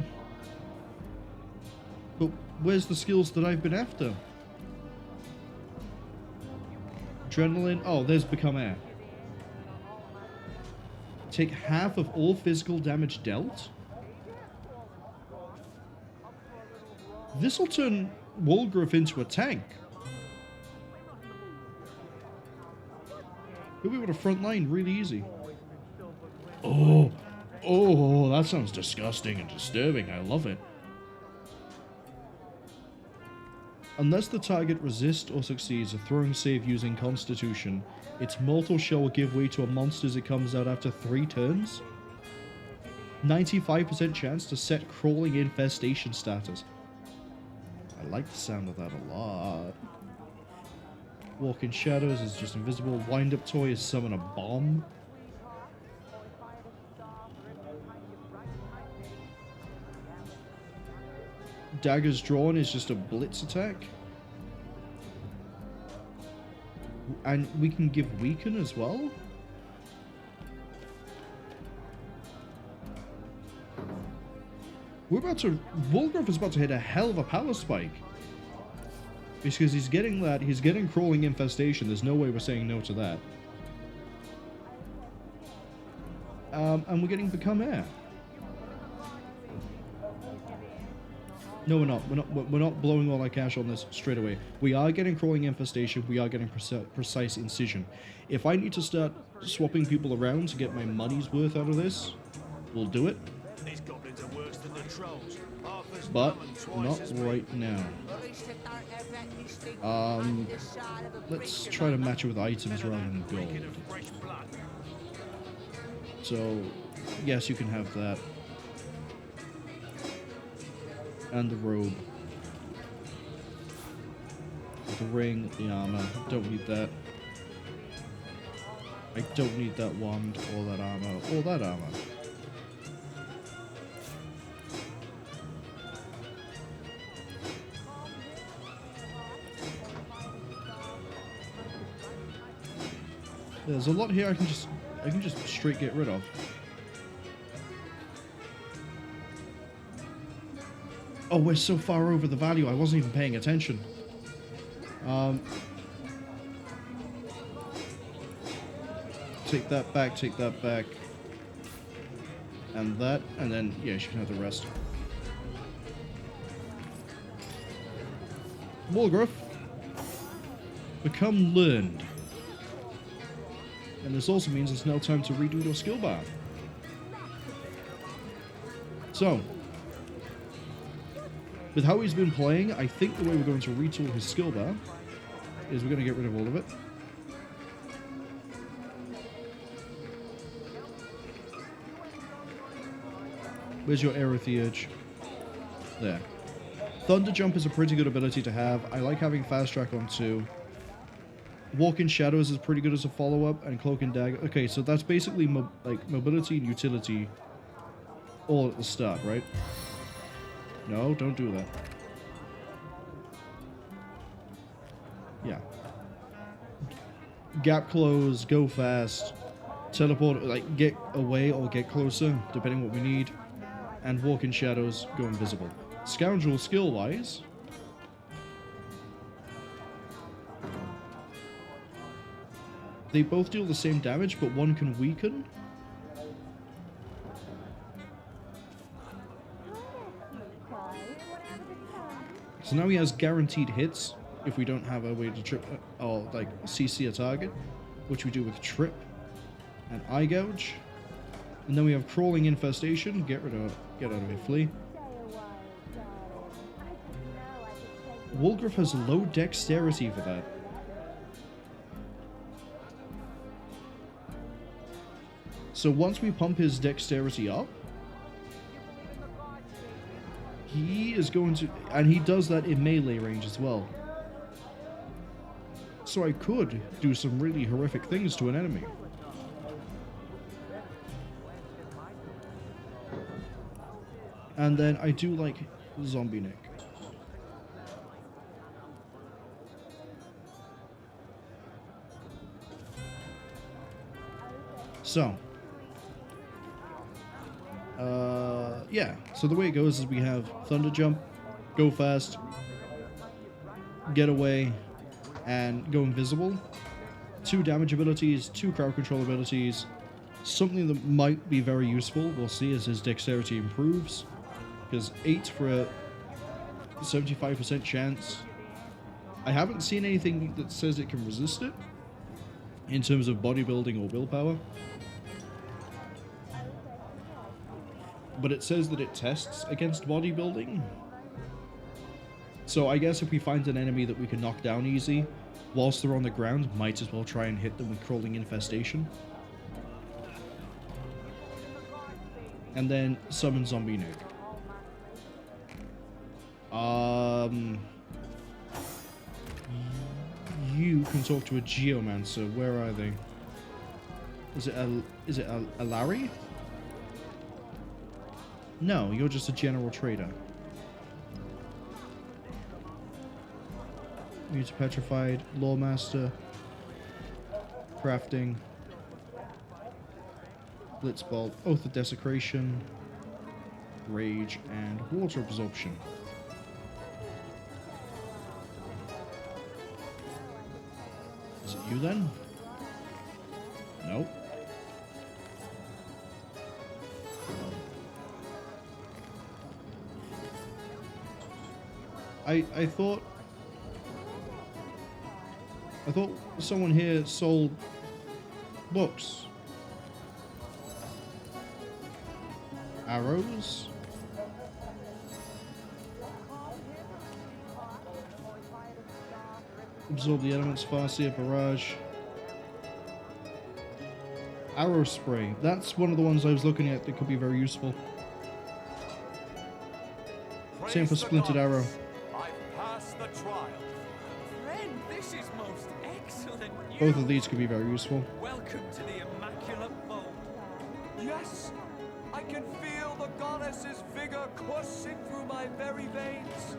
But where's the skills that I've been after? Adrenaline? Oh, there's Become Air. Take half of all physical damage dealt? This'll turn Wolgraff into a tank. He'll be able to front line really easy. Oh, that sounds disgusting and disturbing. I love it. Unless the target resists or succeeds a throwing save using Constitution, its mortal shell will give way to a monster as it comes out after 3 turns. 95% chance to set crawling infestation status. I like the sound of that a lot. Walk in Shadows is just invisible. Wind Up Toy is summon a bomb. Daggers Drawn is just a blitz attack. And we can give Weaken as well. Wolgraff is about to hit a hell of a power spike. Because he's getting Crawling Infestation. There's no way we're saying no to that. And we're getting Become Air. No, we're not. We're not blowing all our cash on this straight away. We are getting Crawling Infestation. We are getting Precise Incision. If I need to start swapping people around to get my money's worth out of this, we'll do it.
These goblins are worse than the trolls.
But not right now. Let's try to match it with items rather than gold. So, yes, you can have that. And the robe. The ring, the armor. Don't need that. I don't need that wand, or that armor, or that armor. There's a lot here I can just straight get rid of. Oh, we're so far over the value, I wasn't even paying attention. Take that back. And that, and then, yeah, you can have the rest. Wolgraff. Become Learned. And this also means it's now time to redo your skill bar. So, with how he's been playing, I think the way we're going to retool his skill bar is we're going to get rid of all of it. Where's your Aerotheurge? There. Thunder Jump is a pretty good ability to have. I like having Fast Track on too. Walk in Shadows is pretty good as a follow-up, and Cloak and Dagger. Okay, so that's basically mobility and utility all at the start, right? No, don't do that. Yeah. Gap close, go fast, teleport, like get away or get closer, depending what we need. And Walk in Shadows, go invisible. Scoundrel skill-wise, they both deal the same damage, but one can weaken. So now he has guaranteed hits if we don't have a way to trip or like CC a target, which we do with Trip and Eye Gouge. And then we have Crawling Infestation. Get out of it, flee. Wolgraff has low dexterity for that. So once we pump his dexterity up, he is going to... And he does that in melee range as well. So I could do some really horrific things to an enemy. And then I do like Zombie Nick. So, yeah. So the way it goes is we have Thunder Jump, Go Fast, Get Away, and Go Invisible. 2 damage abilities, 2 crowd control abilities. Something that might be very useful, we'll see as his dexterity improves. Because 8 for a 75% chance. I haven't seen anything that says it can resist it in terms of bodybuilding or willpower. But it says that it tests against bodybuilding. So I guess if we find an enemy that we can knock down easy, whilst they're on the ground, might as well try and hit them with Crawling Infestation. And then summon Zombie Nick. You can talk to a Geomancer. Where are they? Is it a Larry? No, you're just a general trader. Mute Petrified, Lawmaster, Crafting, Blitzbolt, Oath of Desecration, Rage, and Water Absorption. Is it you then? Nope. I thought someone here sold books. Arrows? Absorb the elements, Farseer, Barrage. Arrow Spray. That's one of the ones I was looking at that could be very useful. Same for Splintered Arrow.
The trial. Friend, this is most excellent news.
Both of these could be very useful.
Welcome to the Immaculate Fold. Yes, I can feel the goddess's vigor coursing through my very veins.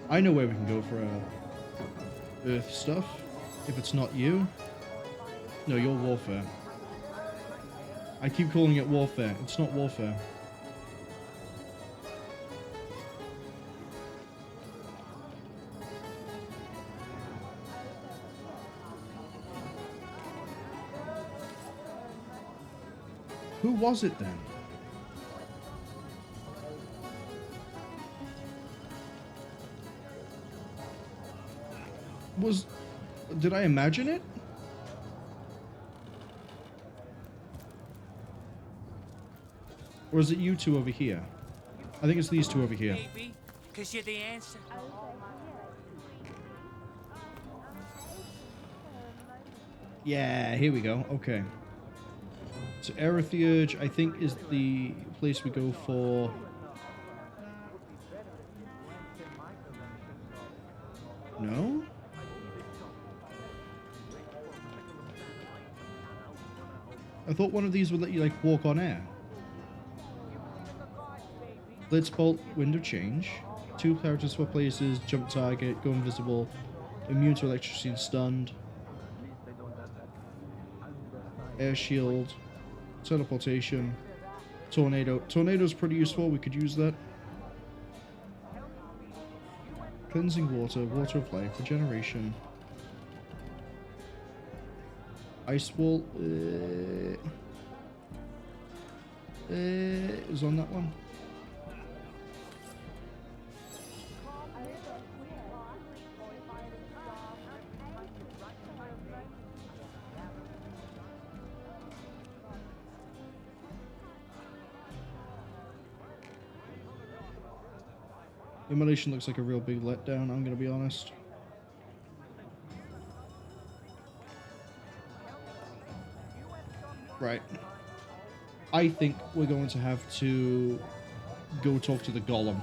I know where we can go for Earth stuff. If it's not you. No, you're Warfare. I keep calling it Warfare. It's not Warfare. Who was it then? Did I imagine it? Or is it you two over here? I think it's these two over here.
Maybe, 'cause you're the answer.
Yeah, here we go. Okay. So Aerotheurge, I think, is the place we go for... No? I thought one of these would let you, like, walk on air. Blitzbolt, Wind of Change. 2 characters for places, jump target, go invisible, immune to electricity and stunned. Air shield. Teleportation. Tornado. Tornado's pretty useful, we could use that. Cleansing water, water of life, regeneration. Ice wall. Is on that one. Immolation looks like a real big letdown, I'm gonna be honest. Right. I think we're going to have to go talk to the Golem.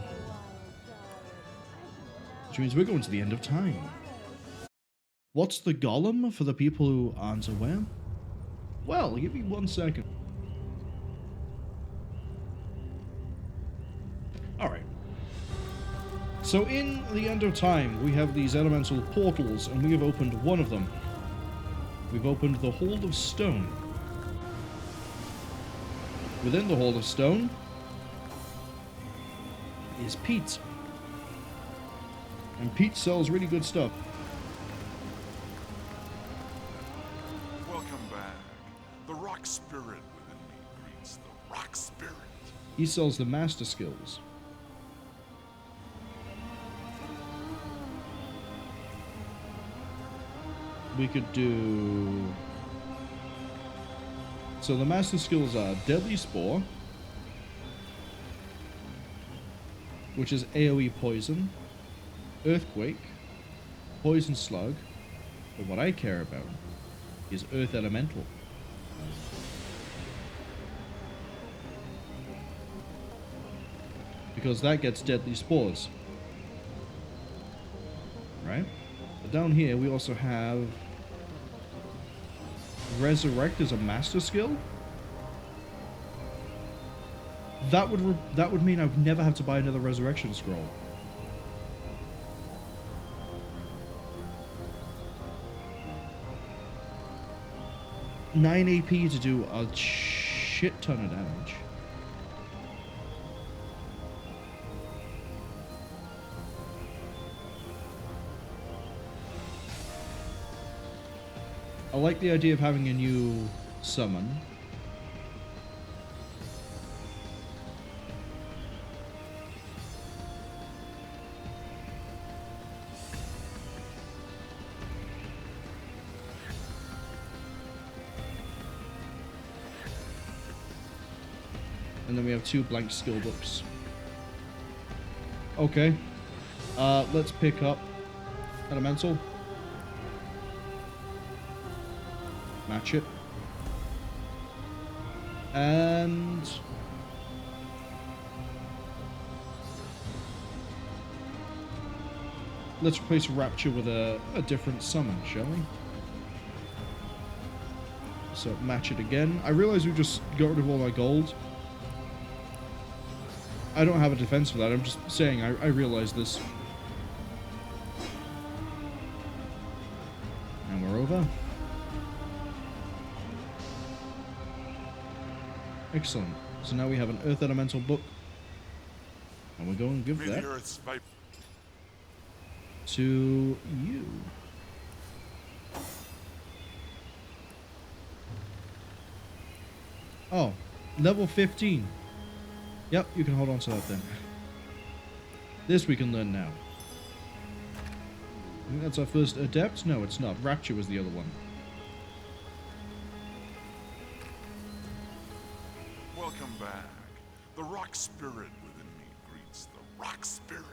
Which means we're going to the end of time. What's the Golem for the people who aren't aware? Well, give me 1 second. Alright. So in the end of time, we have these elemental portals, and we have opened one of them. We've opened the Hold of Stone. Within the Hold of Stone is Pete. And Pete sells really good stuff.
Welcome back. The rock spirit within me greets the rock spirit.
He sells the master skills. We could do... So the master skills are Deadly Spore, which is AoE poison, Earthquake, Poison Slug, but what I care about is Earth Elemental. Because that gets Deadly Spores. Right? But down here we also have Resurrect as a master skill. That would mean I would never have to buy another resurrection scroll. $9 AP to do a shit ton of damage. I like the idea of having a new summon. And then we have 2 blank skill books. Okay. Let's pick up Elemental. Match it. And... let's replace Rapture with a different summon, shall we? So, match it again. I realize we just got rid of all my gold. I don't have a defense for that, I'm just saying I realize this. And we're over. Excellent. So now we have an Earth Elemental book. And we're going to give that to you. Oh, level 15. Yep, you can hold on to that then. This we can learn now. I think that's our first Adept? No, it's not. Rapture was the other one.
Welcome back. The rock spirit within me greets the rock spirit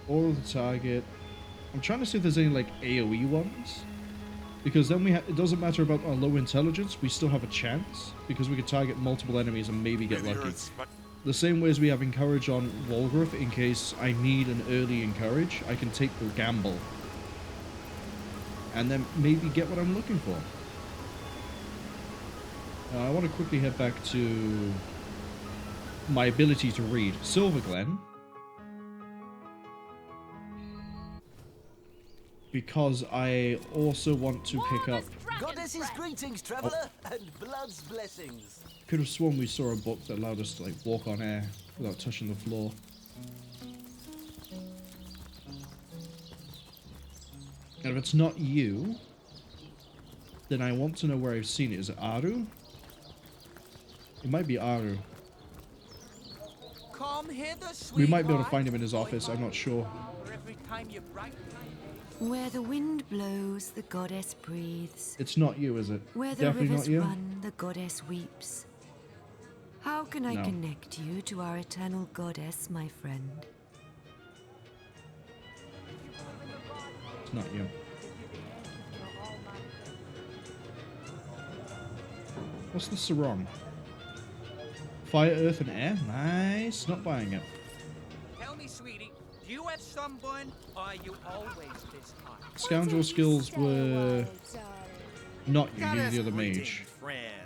within you.
Or the target. I'm trying to see if there's any like AoE ones. Because then it doesn't matter about our low intelligence, we still have a chance. Because we could target multiple enemies and maybe get lucky. The same way as we have Encourage on Wolgraff, in case I need an early Encourage, I can take the gamble. And then maybe get what I'm looking for. I want to quickly head back to my ability to read. Silverglen. Because I also want to pick up...
Goddess's greetings, traveler, and blood's blessings.
Could have sworn we saw a book that allowed us to like walk on air without touching the floor. And if it's not you, then I want to know where I've seen it. Is it Arhu? It might be Arhu.
Come hither,
We might be able to find him in his office, I'm not sure.
Where the wind blows, the goddess breathes.
It's not you, is it?
Where the
Definitely
rivers
not you?
run, the goddess weeps. How can I
No.
connect you to our eternal goddess, my friend?
It's not you. What's the sarong? Fire, earth, and air? Nice. Not buying it.
Tell me, sweetie, do you have sunburn, or are you always this hot?
Scoundrel skills were not you,
Goddess
the other
greeting,
mage.
friend.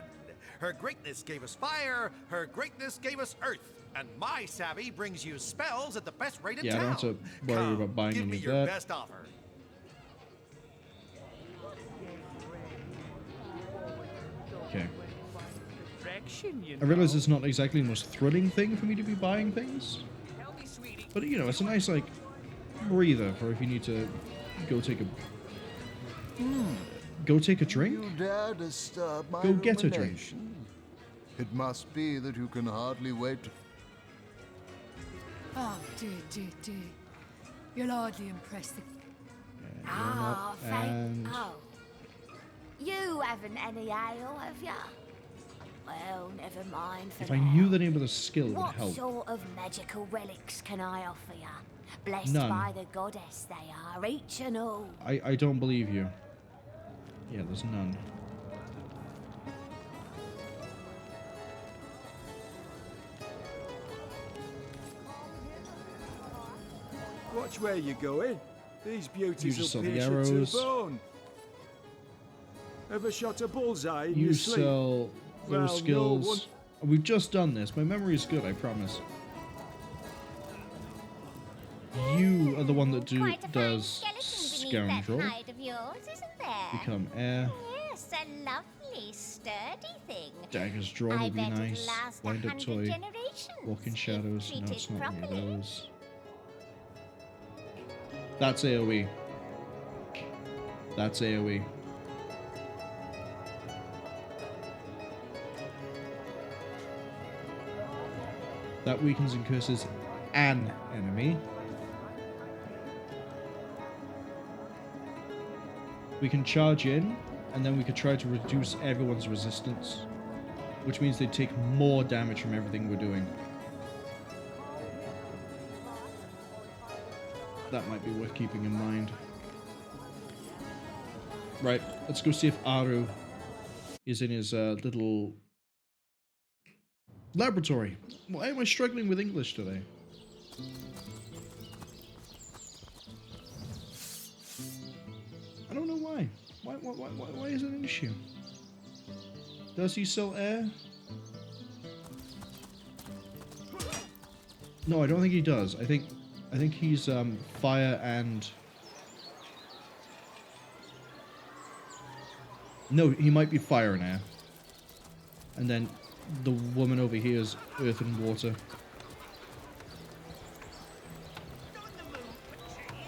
Her greatness gave us fire, her greatness gave us earth, and my savvy brings you spells at the best rate in
Yeah, I
town.
don't have to worry
Come,
about buying
give
any
me
of
your
that.
best offer.
Okay.
Direction, you
I realize it's not exactly the most thrilling thing for me to be buying things.
Tell me, sweetie.
But, you know, it's a nice, like, breather for if you need to go take a... Go take a drink?
You dare disturb my
Go get a drink.
rumination? It must be that you can hardly wait.
Oh, dear. You'll hardly impress the...
Ah,
and-
Oh. You haven't any ale, have ya? Well, never mind for
If I
now.
knew the name of the skill, it would
What
help.
sort of magical relics can I offer ya? Blessed
None.
by the goddess they are, each and all.
I don't believe you. Yeah, there's none.
Watch where you're going. These
You
beauties
just
will
sell the
pierce you to
arrows.
the bone. Ever shot a bullseye in
You
your sleep?
sell
Well,
those
no
skills. We've just done this. My memory is good, I promise. You are the one that does Scoundrel.
Hide of yours, isn't there?
Become air.
Yes, a lovely, sturdy thing.
Dagger's drawn
I
would be
bet it'll
nice.
last
Wind up
100
toy.
generations
Walk in
if
shadows. No,
treated
it's not any of
properly.
those. That's AoE. That's AoE. That weakens and curses an enemy. We can charge in, and then we could try to reduce everyone's resistance, which means they take more damage from everything we're doing. That might be worth keeping in mind. Right, let's go see if Arhu is in his little laboratory. Why am I struggling with English today? I don't know why. Why is it an issue? Does he sell air? No, I don't think he does. I think he's fire and... No, he might be fire and air. And then the woman over here is earth and water.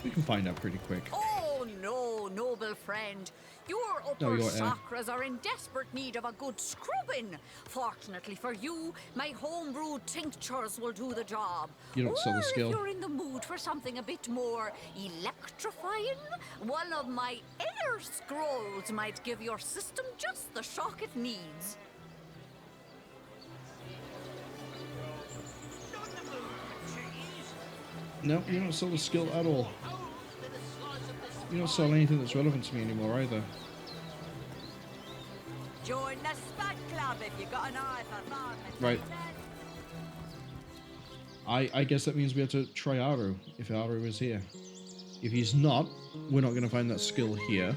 We can find out pretty quick.
Oh no, noble friend. Your
No,
upper
you're air.
chakras are in desperate need of a good scrubbing. Fortunately for you, my homebrewed tinctures will do the job.
You don't sell the
Or
skill.
if you're in the mood for something a bit more electrifying, one of my inner scrolls might give your system just the shock it needs.
No, you don't sell the skill at all. You don't sell anything that's relevant to me anymore either.
Join the Spud Club if you got an eye for fun.
Right. I guess that means we have to try Arhu, if Arhu is here. If he's not, we're not going to find that skill here.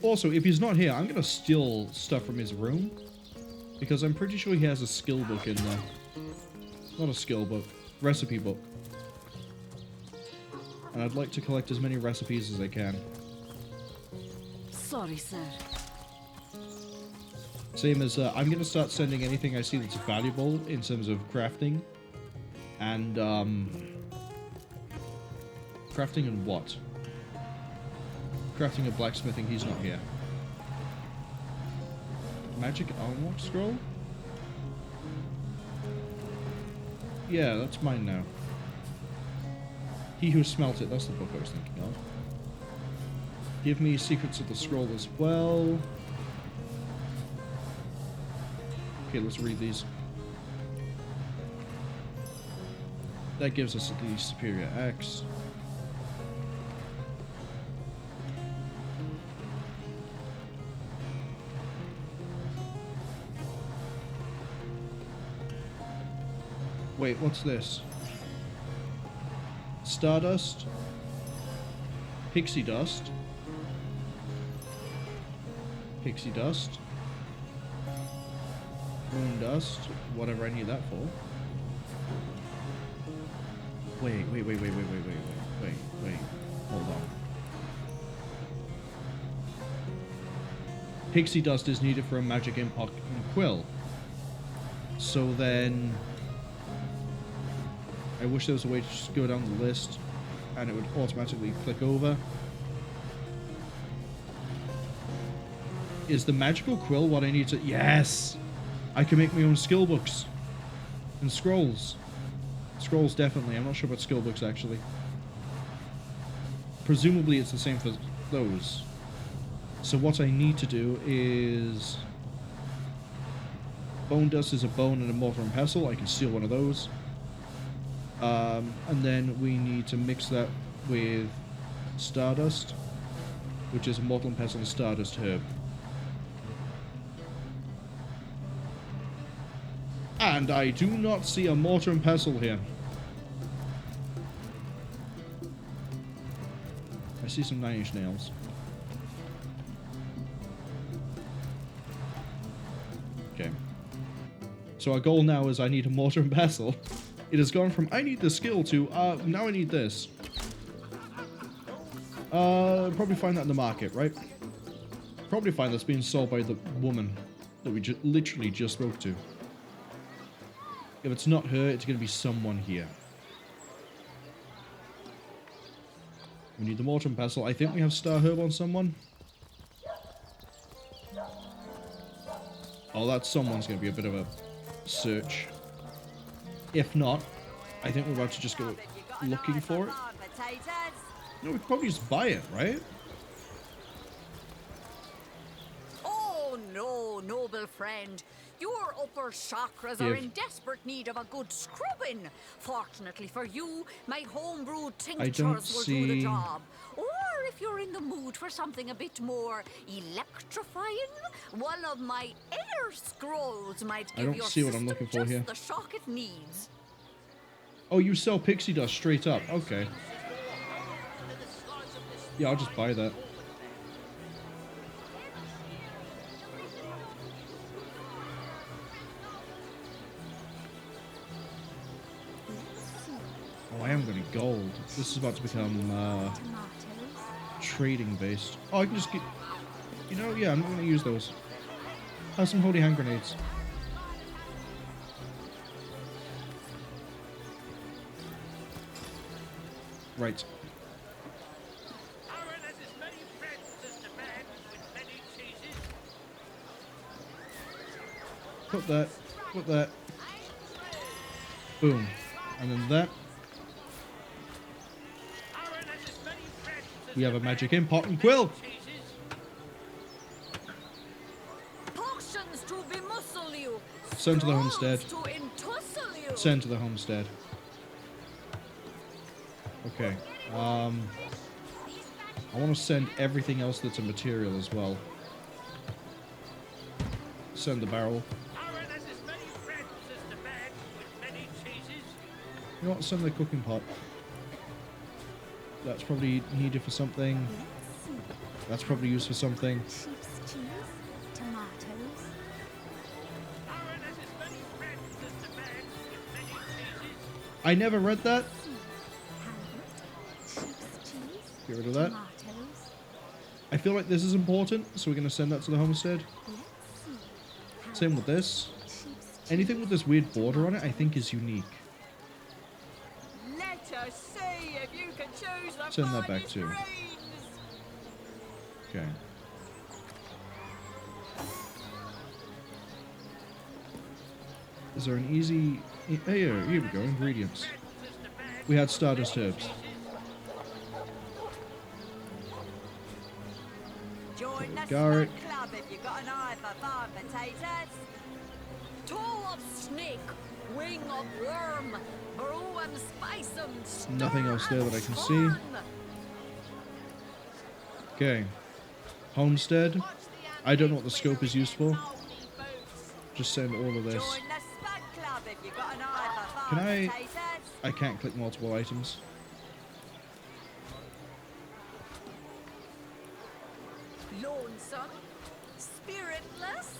Also, if he's not here, I'm going to steal stuff from his room. Because I'm pretty sure he has a skill book in there. Not a skill book. Recipe book. And I'd like to collect as many recipes as I can.
Sorry, sir.
Same as, I'm going to start sending anything I see that's valuable in terms of crafting. And, crafting and what? Crafting and blacksmithing, he's not here. Magic Unlock Scroll? Yeah, that's mine now. He Who Smelt It, that's the book I was thinking of. Give me Secrets of the Scroll as well. Okay, let's read these. That gives us the superior axe. Wait, what's this? Stardust, pixie dust, moon dust, whatever I need that for. Wait, hold on. Pixie dust is needed for a magic impact and quill. So then I wish there was a way to just go down the list and it would automatically click over. Is the magical quill what I need to... Yes! I can make my own skill books. And scrolls. Scrolls, definitely. I'm not sure about skill books, actually. Presumably it's the same for those. So what I need to do is... Bone dust is a bone and a mortar and pestle. I can steal one of those. And then we need to mix that with stardust, which is a mortar and pestle and stardust herb. And I do not see a mortar and pestle here. I see some 9-inch nails. Okay. So our goal now is I need a mortar and pestle. It has gone from I need the skill to now I need this. Probably find that in the market, right? Probably find that's being sold by the woman that we literally just spoke to. If it's not her, it's going to be someone here. We need the mortar and pestle. I think we have star herb on someone. Oh, that someone's going to be a bit of a search. If not, I think we're about to just go looking for it. No, we could probably just buy it, right?
Oh no, noble friend. Your upper chakras are in desperate need of a good scrubbing. Fortunately for you, my homebrewed tinctures will do the job. Or if you're in the mood for something a bit more electrifying, one of my inner scrolls might give your system just the shock it needs.
Oh, you sell pixie dust straight up. Okay. Yeah, I'll just buy that. Oh, I am going to gold. This is about to become trading based. Oh, I can just get... You know, yeah, I'm not going to use those. Have some holy hand grenades. Right. Put that. Put that. Boom. And then that. We have a magic impot and quill. Send to the homestead. Send to the homestead. Okay. I want to send everything else that's a material as well. Send the barrel. You know what? Send the cooking pot. That's probably needed for something. That's probably used for something. I never read that. Get rid of that. I feel like this is important, so we're going to send that to the homestead. Same with this. Anything with this weird border on it, I think is unique.
Let us see if you can choose the
Send that back too. Okay. Is there an easy... Hey, here we go, ingredients. We had stardust herbs.
Join the
Garrett.
club if you got an eye for farm potatoes.
toe of snake, wing of worm, brew 'em, spice 'em,
Nothing else there that I can see. Okay. Homestead. I don't know what the scope is used for. Just send all of this. Can I can't click multiple items.
Lonesome, spiritless,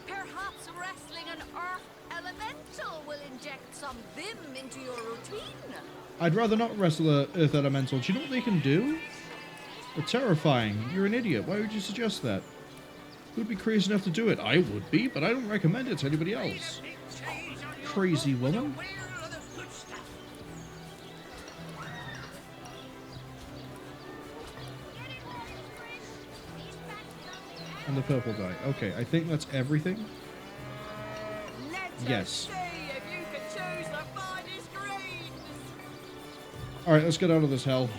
perhaps wrestling an earth elemental will inject some vim into your routine.
I'd rather not wrestle a earth elemental. Do you know what they can do? They're terrifying. You're an idiot. Why would you suggest that? Who'd be crazy enough to do it? I would be, but I don't recommend it to anybody else. Crazy woman. And the purple die. Okay, I think that's everything. Yes. Alright, let's get out of this hell.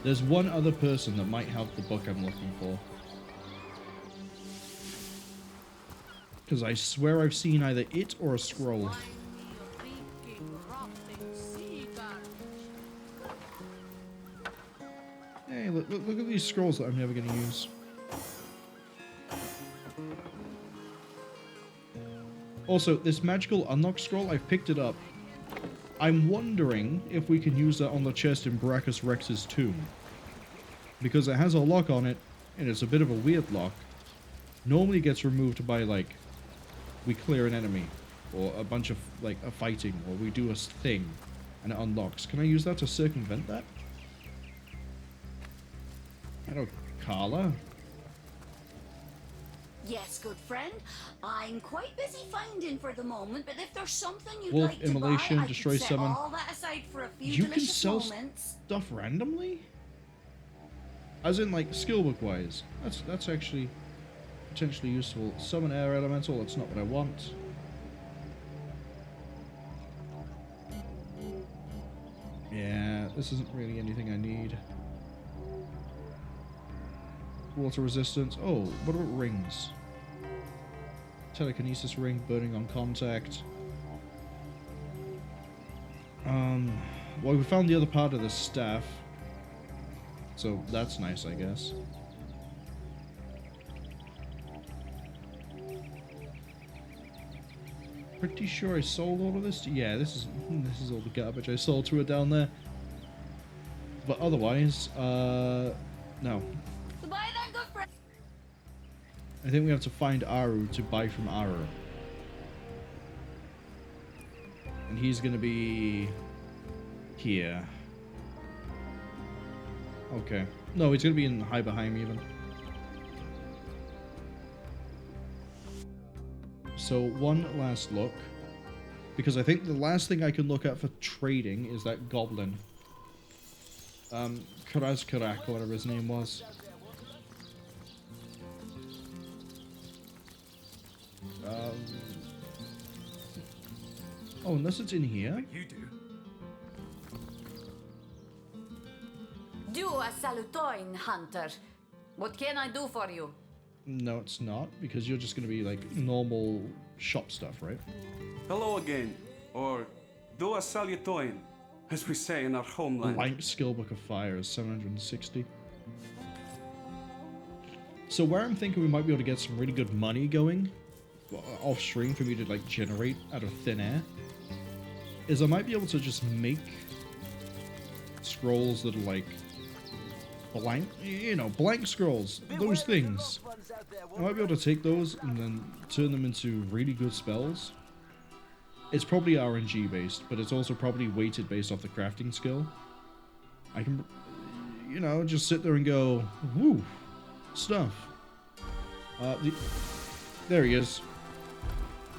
There's one other person that might have the book I'm looking for. Because I swear I've seen either it or a scroll. Hey, look at these scrolls that I'm never going to use. Also, this magical unlock scroll, I've picked it up. I'm wondering if we can use that on the chest in Brachus Rex's tomb. Because it has a lock on it, and it's a bit of a weird lock. Normally gets removed by, like, we clear an enemy, or a bunch of, like, a fighting, or we do a thing, and it unlocks. Can I use that to circumvent that? Hello, Carla.
Yes, good friend. I'm quite busy finding for the moment, but if there's something you'd
Wolf
like to
immolation,
buy, I
destroy
could set
summon.
all that aside for a few
You can
delicious
sell
moments.
stuff randomly? As in, like, skillbook wise. That's actually potentially useful. Summon air elemental, that's not what I want. Yeah, this isn't really anything I need. Water resistance. Oh, what about rings? Telekinesis ring, burning on contact. Well, we found the other part of the staff. So that's nice, I guess. Pretty sure I sold all of this. Yeah, this is all the garbage I sold to her down there. But otherwise, no.
Goodbye then, good friend.
I think we have to find Arhu to buy from Arhu. And he's gonna be here. Okay. No, he's gonna be in Hiberheim even. So one last look. Because I think the last thing I can look at for trading is that goblin. Karazkarak, or whatever his name was. Oh, unless it's in here.
You do.
Do a salutoin, hunter. What can I do for you?
No, it's not, because you're just going to be like normal shop stuff, right?
Hello again, or do a salutoin, as we say in our homeland.
Blank skill book of fire is 760. So where I'm thinking we might be able to get some really good money going off stream for me to like generate out of thin air is I might be able to just make scrolls that are like blank, you know, blank scrolls, those things. I might be able to take those and then turn them into really good spells. It's probably RNG based, but it's also probably weighted based off the crafting skill. I can, you know, just sit there and go, woo, stuff. There he is.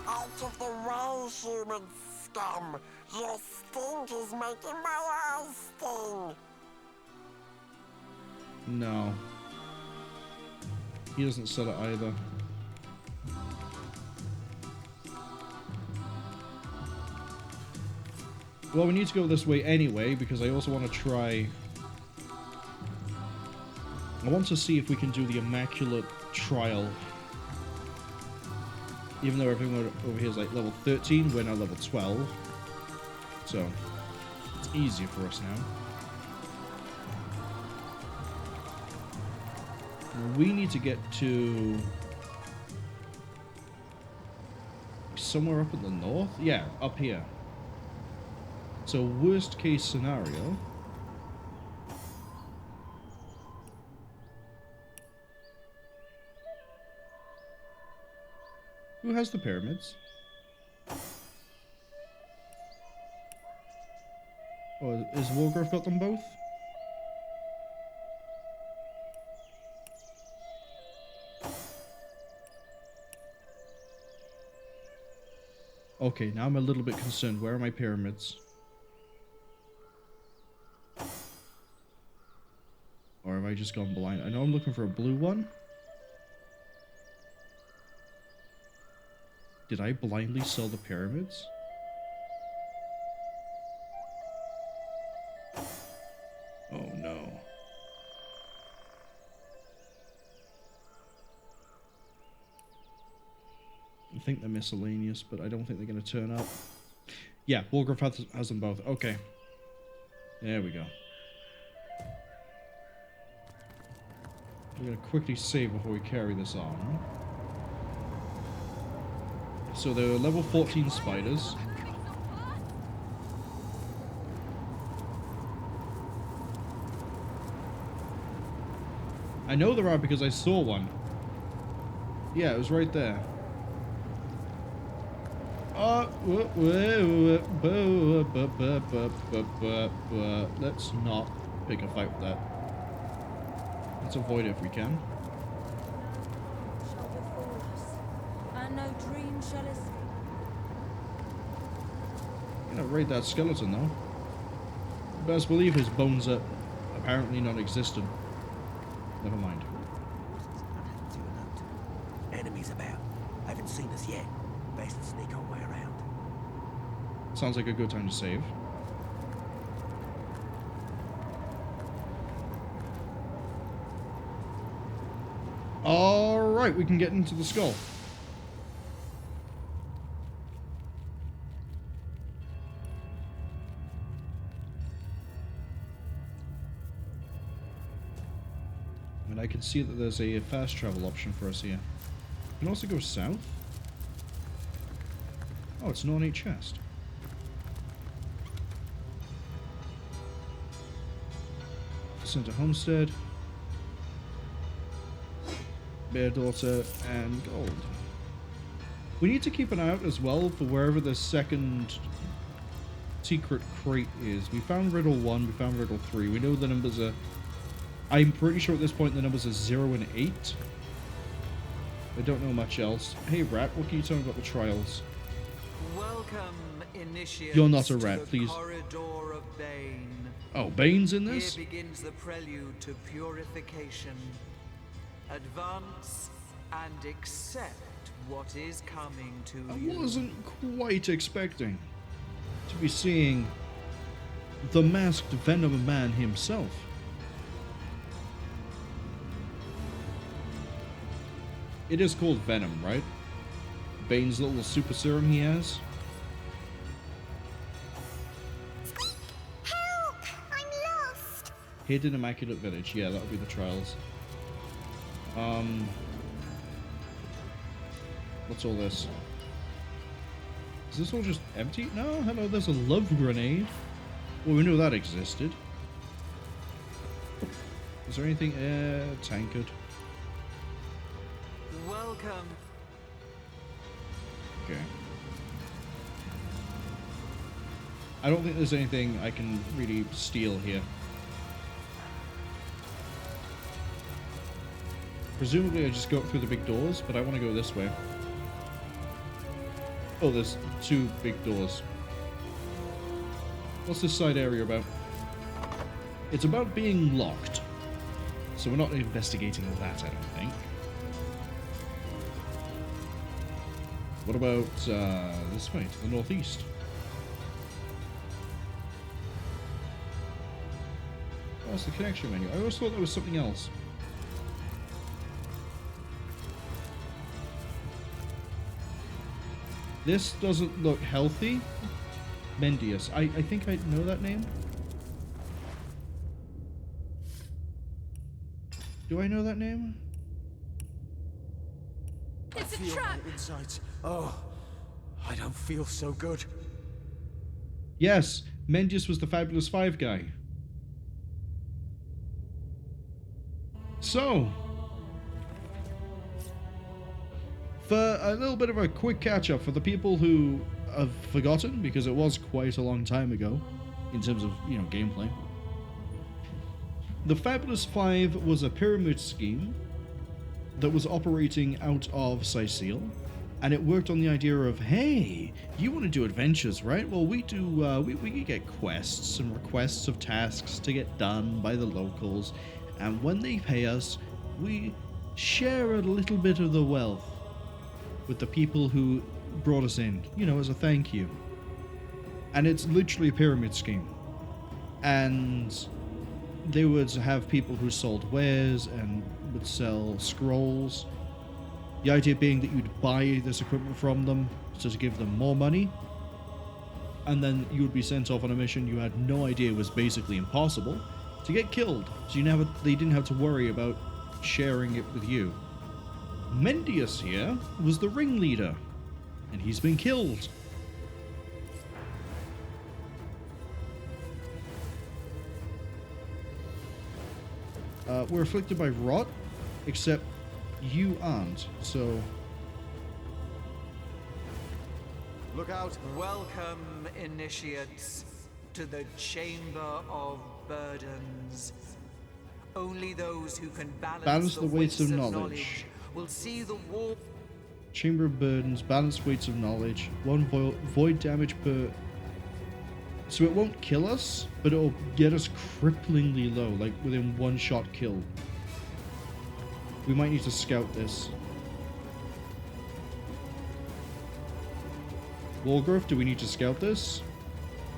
Out of the way, human scum! Your stink is making my eyes sting!
No. He doesn't sell it either. Well, we need to go this way anyway, because I also want to try... I want to see if we can do the Immaculate Trial Even though everyone over here is like level 13, we're now level 12. So, it's easier for us now. We need to get to somewhere up in the north? Yeah, up here. So, worst case scenario. Who has the pyramids? Or is Wolgraff got them both? Okay, now I'm a little bit concerned. Where are my pyramids? Or have I just gone blind? I know I'm looking for a blue one. Did I blindly sell the pyramids? Oh no. I think they're miscellaneous, but I don't think they're going to turn up. Yeah, Wolgraff has them both. Okay. There we go. We're going to quickly save before we carry this on. So there are level 14 spiders. I know there are because I saw one. Yeah, it was right there. Let's not pick a fight with that. Let's avoid it if we can.
And no dream shall escape.
I'm gonna raid that skeleton though. Best believe his bones are apparently non-existent. Never mind.
Enemies about. Haven't seen us yet. Best sneak our way around.
Sounds like a good time to save. Alright, we can get into the skull. And I can see that there's a fast travel option for us here. We can also go south. Oh, it's an ornate chest. Center Homestead. Bear Daughter and gold. We need to keep an eye out as well for wherever the second secret crate is. We found Riddle 1, we found Riddle 3. We know the numbers are... I'm pretty sure at this point the numbers are 0 and 8. I don't know much else. Hey Rat, what can you tell me about the trials?
Welcome, initiates.
You're not a rat, please.
Corridor of Bane.
Oh, Bane's in this?
Here begins the prelude to purification. Advance and accept what is coming to you.
I wasn't quite expecting to be seeing the masked Venom Man himself. It is called Venom, right? Bane's little super serum he has.
Help! I'm lost!
Hidden Immaculate Village. Yeah, that'll be the trials. What's all this? Is this all just empty? No, hello, there's a love grenade. Well, we knew that existed. Is there anything? Tankard.
Welcome.
Okay. I don't think there's anything I can really steal here. Presumably I just go up through the big doors, but I want to go this way. Oh, there's two big doors. What's this side area about? It's about being locked. So we're not investigating that, I don't think. What about this way, to the northeast? Oh, that's the connection menu. I always thought there was something else. This doesn't look healthy. Mendius. I think I know that name. Do I know that name?
It's a
Feel
trap.
my insides. Oh, I don't feel so good.
Yes, Mendius was the Fabulous Five guy. So, for a little bit of a quick catch-up for the people who have forgotten, because it was quite a long time ago, in terms of, you know, gameplay. The Fabulous Five was a pyramid scheme that was operating out of Sicile, and it worked on the idea of, hey, you want to do adventures, right? Well, we do, we can get quests and requests of tasks to get done by the locals, and when they pay us, we share a little bit of the wealth with the people who brought us in, you know, as a thank you. And it's literally a pyramid scheme. And they would have people who sold wares and would sell scrolls. The idea being that you'd buy this equipment from them to give them more money, and then you would be sent off on a mission you had no idea was basically impossible to get killed. So they didn't have to worry about sharing it with you. Mendius here was the ringleader, and he's been killed. We're afflicted by rot, except you aren't, so...
Look out. Welcome, initiates, to the Chamber of Burdens. Only those who can balance the weights of knowledge will see the war.
Chamber of Burdens, balanced weights of knowledge, 1 void damage per... So it won't kill us, but it'll get us cripplingly low, like within 1 shot kill. We might need to scout this. Wolgraff, do we need to scout this?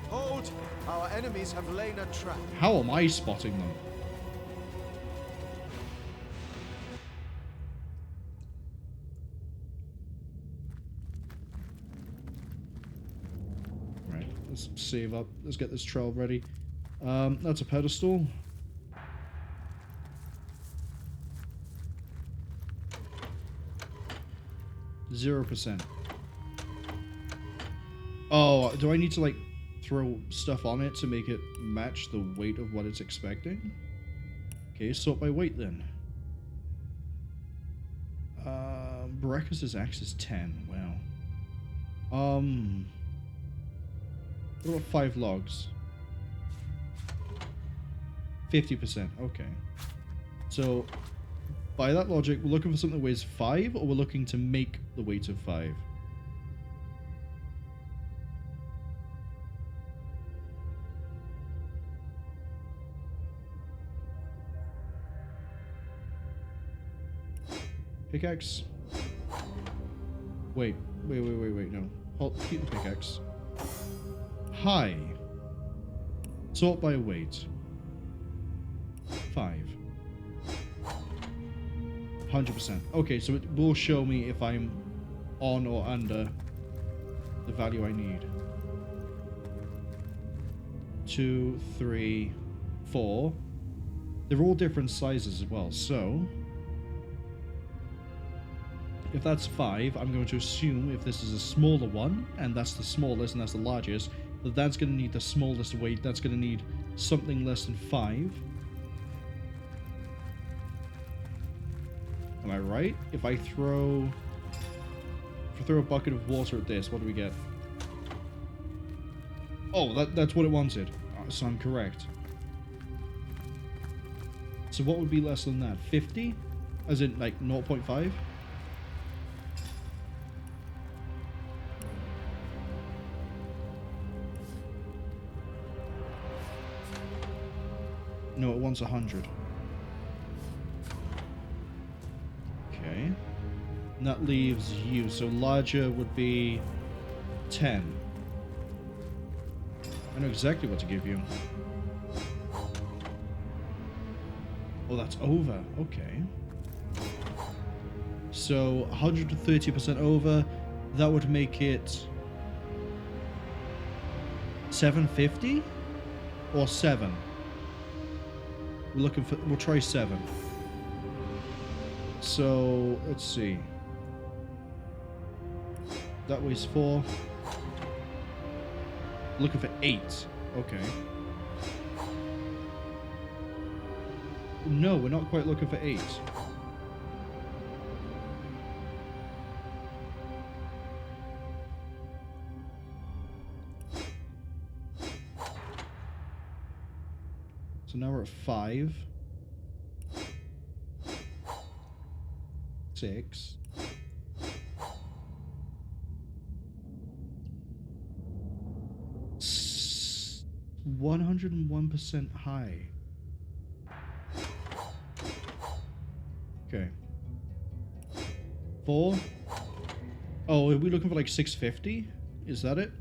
Hold! Our enemies have laid a trap.
How am I spotting them? Right, let's save up. Let's get this trail ready. That's a pedestal. %. Oh, do I need to like throw stuff on it to make it match the weight of what it's expecting? Okay, sort by weight then. Boreas' axe is 10. Wow. What about 5 logs? 50%. Okay. So, by that logic, we're looking for something that weighs 5, or we're looking to make the weight of 5? Pickaxe. Wait, no. Hold, keep the pickaxe. High. Sort by weight. 5. 100%. Okay, so it will show me if I'm on or under the value I need. 2, 3, 4. They're all different sizes as well, so... If that's 5, I'm going to assume if this is a smaller one, and that's the smallest and that's the largest, that that's going to need the smallest weight, that's going to need something less than 5. Am I right? If I throw a bucket of water at this, what do we get? Oh, that's what it wanted. So I'm correct. So what would be less than that? 50? As in, like, 0.5? No, it wants 100. Okay. And that leaves you. So larger would be 10. I know exactly what to give you. Oh, that's over. Okay. So 130% over. that would make it 750 or 7. We're looking for. We'll try 7. So let's see. That weighs 4. Looking for 8. Okay. No, we're not quite looking for 8. So now we're at 5. 6. 101% high. Okay. 4. Oh, are we looking for like 650? Is that it?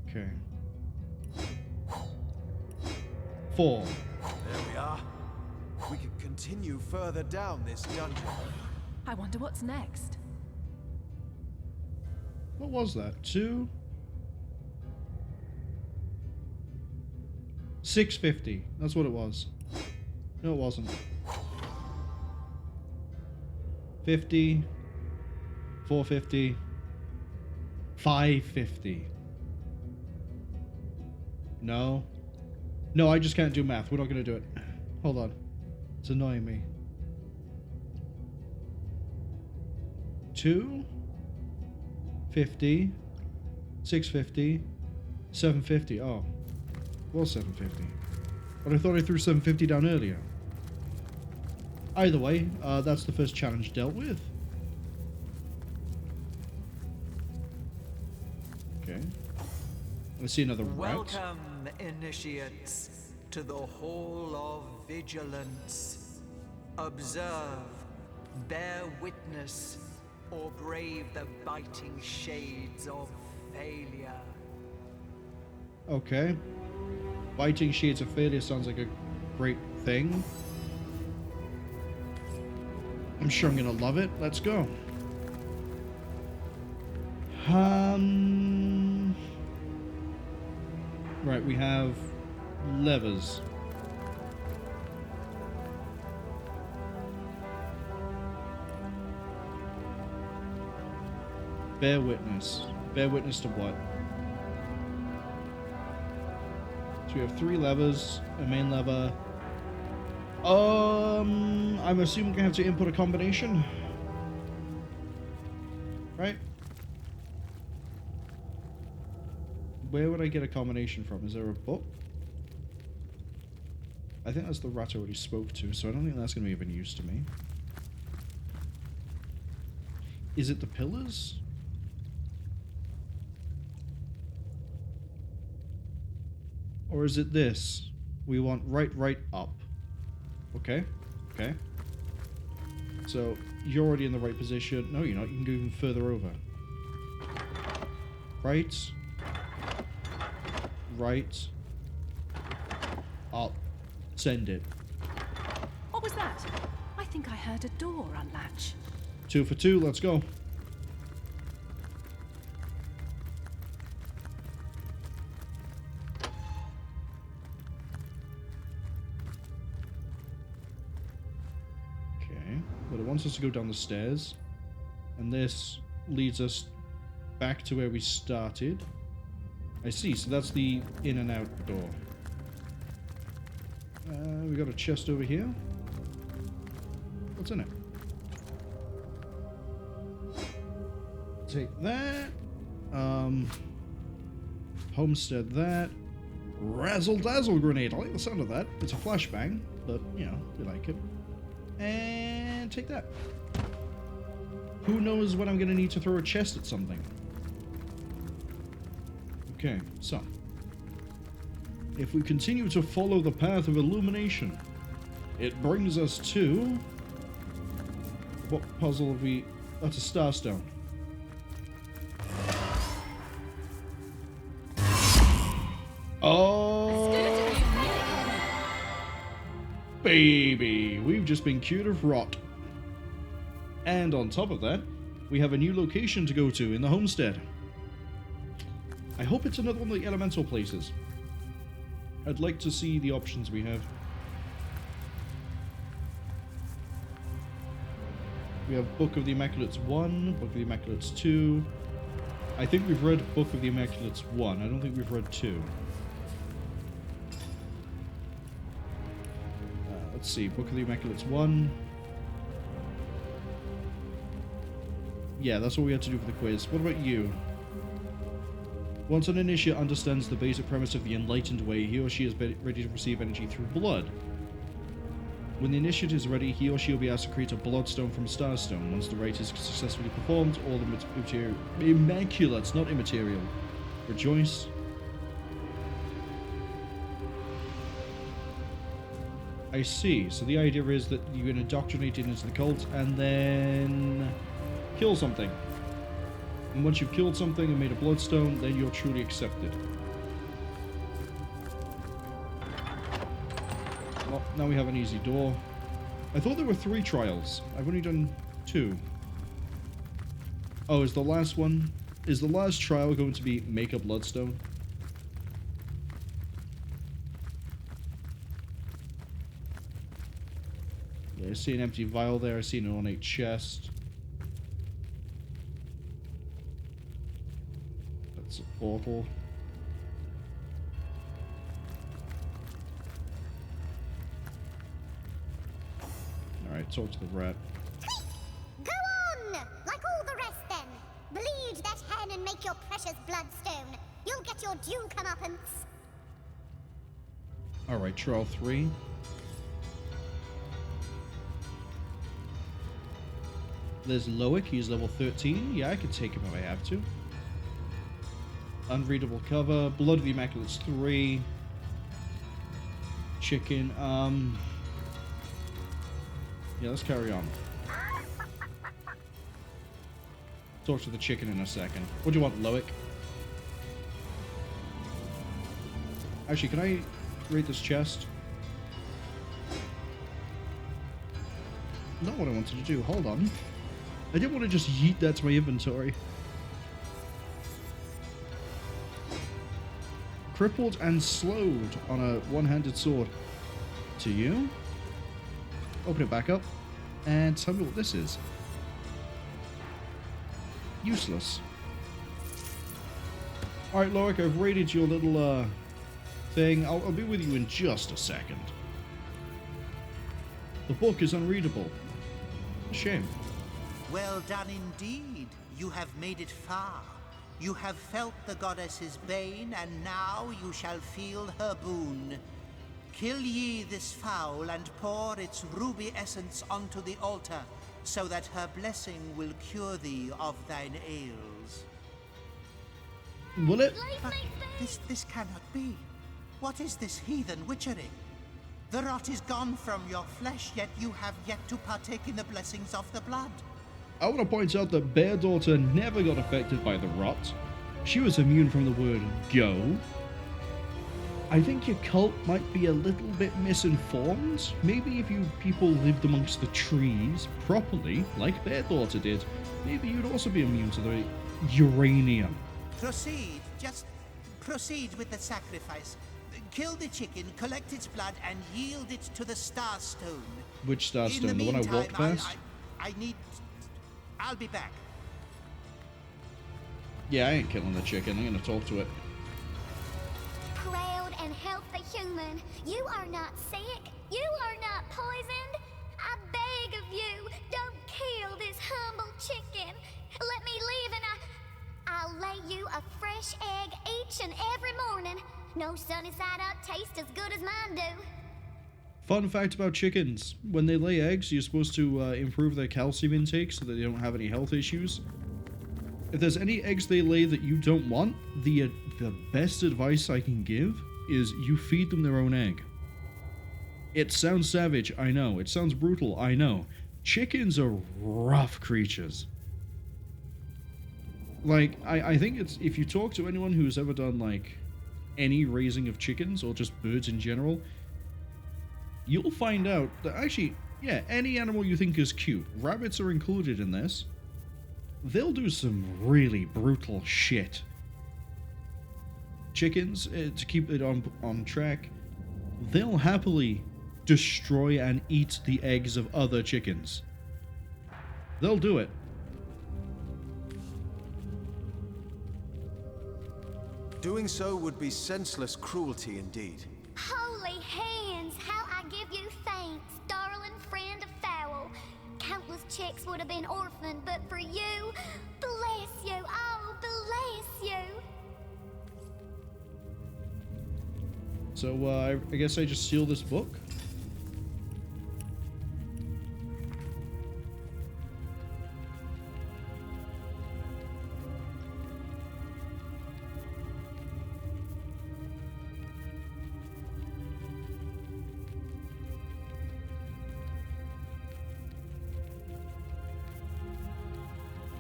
Okay. 4.
There we are. We can continue further down this dungeon.
I wonder what's next.
What was that? 2? 650. That's what it was. No, it wasn't. 50. 450. 550. No. No, I just can't do math. We're not going to do it. Hold on. It's annoying me. 2. 50, 650, 750. Oh, well, 750. But I thought I threw 750 down earlier. Either way, that's the first challenge dealt with. Okay. I see another route.
Welcome, initiates, to the Hall of Vigilance. Observe, bear witness, or brave the biting shades of failure.
Okay. Biting shades of failure sounds like a great thing. I'm sure I'm gonna love it. Let's go. Right, we have levers. Bear witness. Bear witness to what? So we have 3 levers, a main lever. I'm assuming we're gonna have to input a combination. Right? Where would I get a combination from? Is there a book? I think that's the rat I already spoke to, so I don't think that's gonna be of any use to me. Is it the pillars? Or is it this? We want right up. Okay. Okay. So, you're already in the right position. No, you're not. You can go even further over. Right. Right. Up. Send it.
What was that? I think I heard a door unlatch.
2 for 2. Let's go. But it wants us to go down the stairs, and this leads us back to where we started. I see, so that's the in and out door. We got a chest over here. What's in it? Take that. Homestead that. Razzle dazzle grenade. I like the sound of that. It's a flashbang, but you know, we like it. And take that. Who knows when I'm going to need to throw a chest at something. Okay, so. If we continue to follow the path of illumination, it brings us to... What puzzle have we... That's a starstone. Oh, baby, we've just been cured of rot. And on top of that, we have a new location to go to in the homestead. I hope it's another one of the elemental places. I'd like to see the options we have. We have Book of the Immaculates 1, Book of the Immaculates 2. I think we've read Book of the Immaculates 1. I don't think we've read 2. Let's see, Book of the Immaculates 1. Yeah, that's what we had to do for the quiz. What about you? Once an initiate understands the basic premise of the Enlightened Way, he or she is ready to receive energy through blood. When the initiate is ready, he or she will be asked to create a bloodstone from starstone. Once the rite is successfully performed, all the Immaculates, not immaterial, rejoice. I see. So the idea is that you get indoctrinated into the cult and then kill something. And once you've killed something and made a bloodstone, then you're truly accepted. Well, now we have an easy door. I thought there were 3 trials. I've only done 2. Oh, is the last one... Is the last trial going to be make a bloodstone? Yeah, I see an empty vial there. I see an ornate chest. That's a portal. Alright, talk to the rat.
Go on! Like all the rest then. Bleed that hen and make your precious bloodstone. You'll get your due comeuppance.
Alright, trial 3. There's Loic, he's level 13. Yeah, I could take him if I have to. Unreadable cover. Blood of the Immaculates 3. Chicken, yeah, let's carry on. Talk to the chicken in a second. What do you want, Loic? Actually, can I read this chest? Not what I wanted to do. Hold on. I didn't want to just yeet that to my inventory. Crippled and slowed on a one-handed sword. To you? Open it back up and tell me what this is. Useless. Alright, Loic, I've raided your little thing. I'll be with you in just a second. The book is unreadable. Shame.
Well done indeed. You have made it far. You have felt the goddess's bane, and now you shall feel her boon. Kill ye this fowl and pour its ruby essence onto the altar, so that her blessing will cure thee of thine ails.
Will it?
But this cannot be. What is this heathen witchery? The rot is gone from your flesh, yet you have yet to partake in the blessings of the blood.
I want to point out that Bear Daughter never got affected by the rot. She was immune from the word go. I think your cult might be a little bit misinformed. Maybe if you people lived amongst the trees properly, like Bear Daughter did, maybe you'd also be immune to the uranium.
Proceed. Just proceed with the sacrifice. Kill the chicken, collect its blood, and yield it to the Starstone.
Which Starstone? The one I walked past?
I need... I'll be back.
Yeah, I ain't killing the chicken. I'm gonna talk to it.
Proud and healthy human, you are not sick. You are not poisoned. I beg of you, don't kill this humble chicken. Let me live and I'll lay you a fresh egg each and every morning. No sunny side up taste as good as mine do.
Fun fact about chickens. When they lay eggs, you're supposed to improve their calcium intake so that they don't have any health issues. If there's any eggs they lay that you don't want, the best advice I can give is you feed them their own egg. It sounds savage, I know. It sounds brutal, I know. Chickens are rough creatures. Like, I think it's... If you talk to anyone who's ever done, like, any raising of chickens or just birds in general, you'll find out that actually, yeah, any animal you think is cute, rabbits are included in this, they'll do some really brutal shit. Chickens, to keep it on track, they'll happily destroy and eat the eggs of other chickens. They'll do it.
Doing so would be senseless cruelty indeed.
Holy hands, how I give you thanks, darling friend of fowl. Countless chicks would have been orphaned, but for you, bless you, oh, bless you.
So, I guess I just steal this book?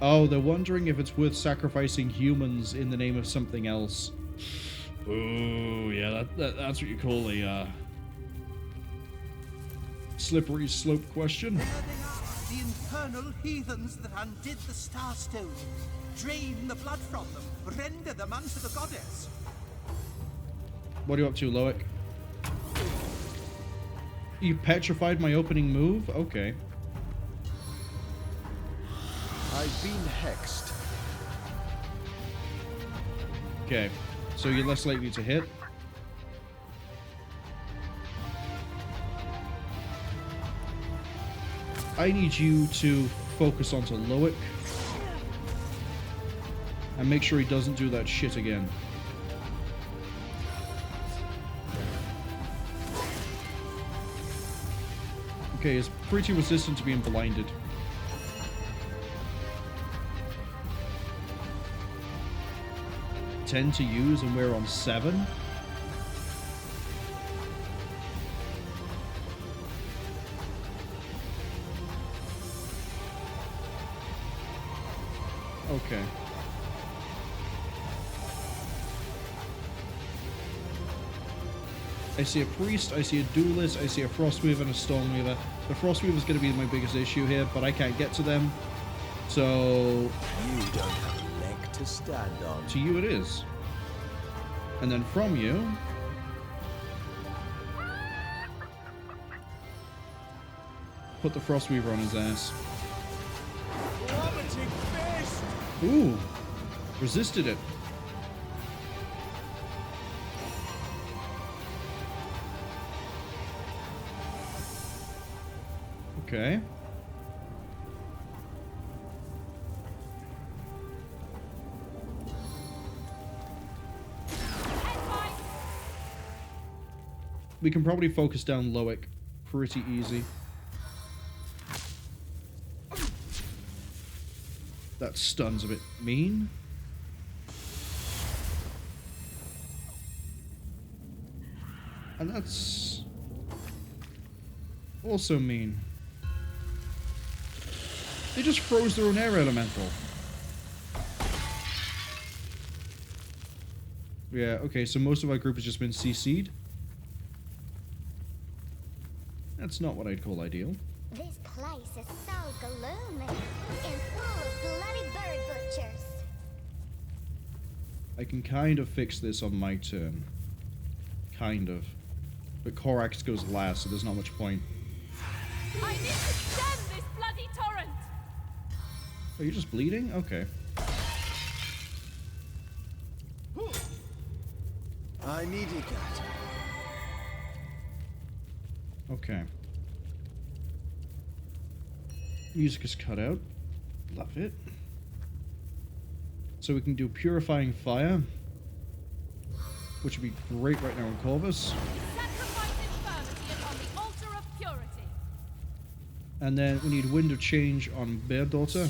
Oh, they're wondering if it's worth sacrificing humans in the name of something else. Ooh, yeah, that's what you call a slippery slope question.
There they are, the infernal heathens that undid the Starstone. Drain the blood from them, render them unto the goddess.
What are you up to, Loic? You petrified my opening move? Okay.
I've been hexed.
Okay, so you're less likely to hit. I need you to focus onto Loic and make sure he doesn't do that shit again. Okay, he's pretty resistant to being blinded. To use, and we're on 7. Okay. I see a priest, I see a duelist, I see a frostweaver and a stoneweaver. The frostweaver is going to be my biggest issue here, but I can't get to them. So
you don't have a leg to stand on.
To you it is. And then from you, put the frostweaver on his ass. Ooh, resisted it. Okay. We can probably focus down Loic pretty easy. That stun's a bit mean. And that's also mean. They just froze their own air elemental. Yeah, okay, so most of our group has just been CC'd. That's not what I'd call ideal.
This place is so gloomy and full of bloody bird butchers.
I can kind of fix this on my turn. Kind of. But Korax goes last, so there's not much point.
I need to stem this bloody torrent!
Are you just bleeding? Okay.
I needed that.
Okay. Music is cut out. Love it. So we can do Purifying Fire, which would be great right now in Corvus.
Sacrifice infirmity upon the altar of purity.
And then we need Wind of Change on Bear Daughter.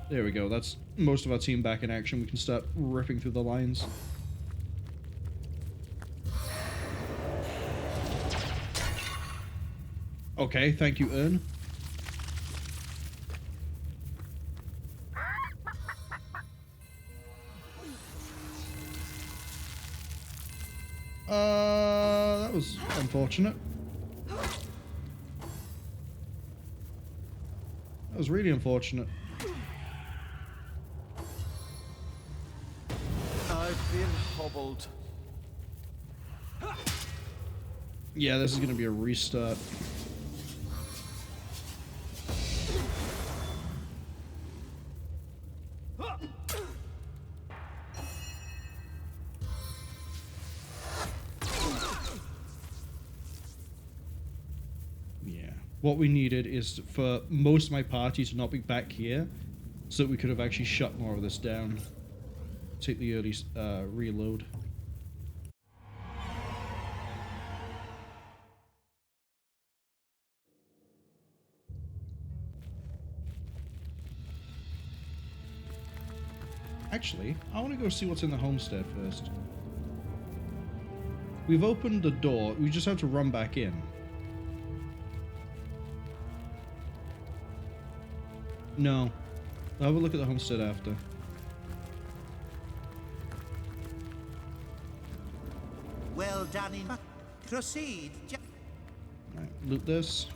There we go. That's most of our team back in action. We can start ripping through the lines. Okay, thank you, Ern. That was unfortunate. That was really unfortunate.
I've been hobbled.
Yeah, this is going to be a restart. What we needed is for most of my party to not be back here, so that we could have actually shut more of this down. Take the early reload. Actually, I want to go see what's in the homestead first. We've opened the door, we just have to run back in. No. I'll have a look at the homestead after.
Well done in... Proceed.
Right, loot this.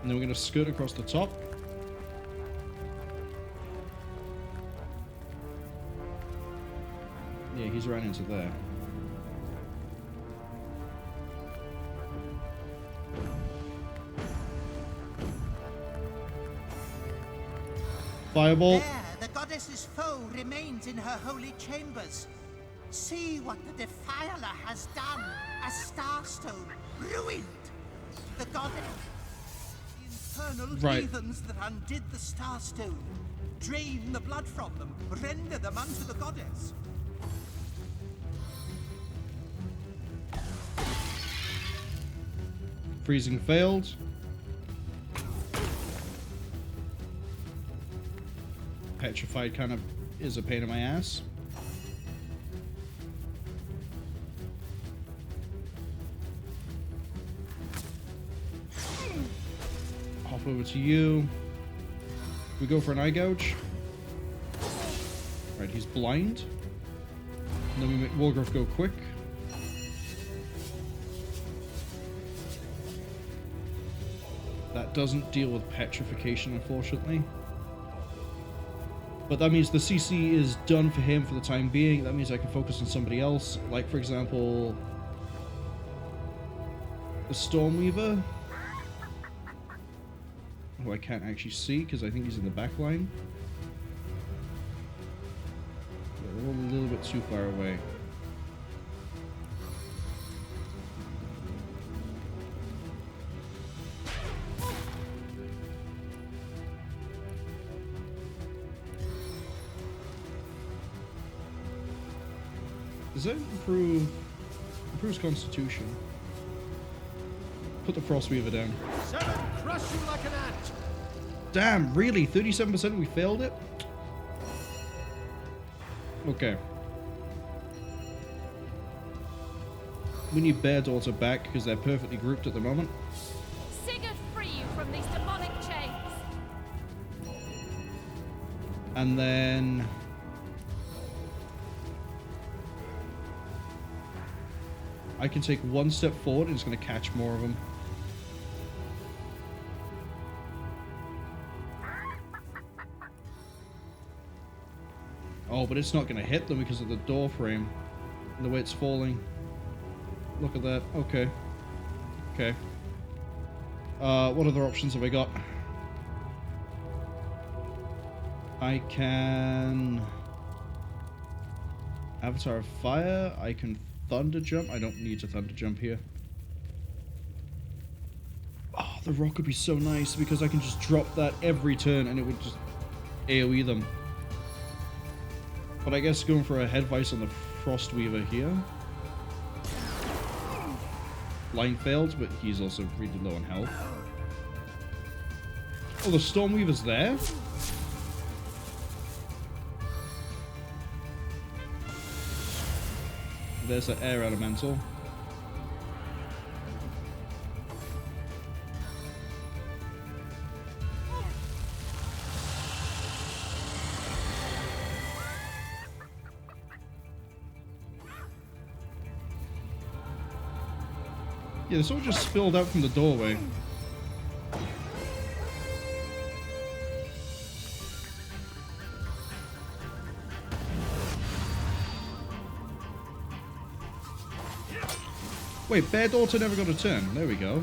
And then we're going to skirt across the top. Yeah, he's ran into there. Fireball.
There, the goddess's foe remains in her holy chambers. See what the defiler has done. A starstone, ruined. The goddess, the infernal heathens that undid the starstone. Drain the blood from them, render them unto the goddess.
Freezing failed. Petrified kind of is a pain in my ass. Hop over to you. We go for an eye gouge. Right, he's blind. And then we make Wolgraff go quick. That doesn't deal with petrification, unfortunately. But that means the CC is done for him for the time being. That means I can focus on somebody else. Like, for example, the Stormweaver, who I can't actually see because I think he's in the back line. Yeah, they're all a little bit too far away. Does that improves Constitution? Put the Frostweaver down.
Crush you like an ant.
Damn, really? 37% we failed it? Okay. We need Bear Daughter back because they're perfectly grouped at the moment.
Sigurd, free you from these demonic chains.
And then I can take one step forward and it's going to catch more of them. Oh, but it's not going to hit them because of the door frame and the way it's falling. Look at that. Okay. Okay. What other options have I got? I can Avatar of Fire. I can Thunder Jump. I don't need to Thunder Jump here. Oh, the rock would be so nice because I can just drop that every turn and it would just AoE them. But I guess going for a Head Vice on the Frostweaver here. Line failed, but he's also really low on health. Oh, the Stormweaver's there? There's that air elemental. Yeah, this all just spilled out from the doorway. Wait, Bear Daughter never got a turn. There we go.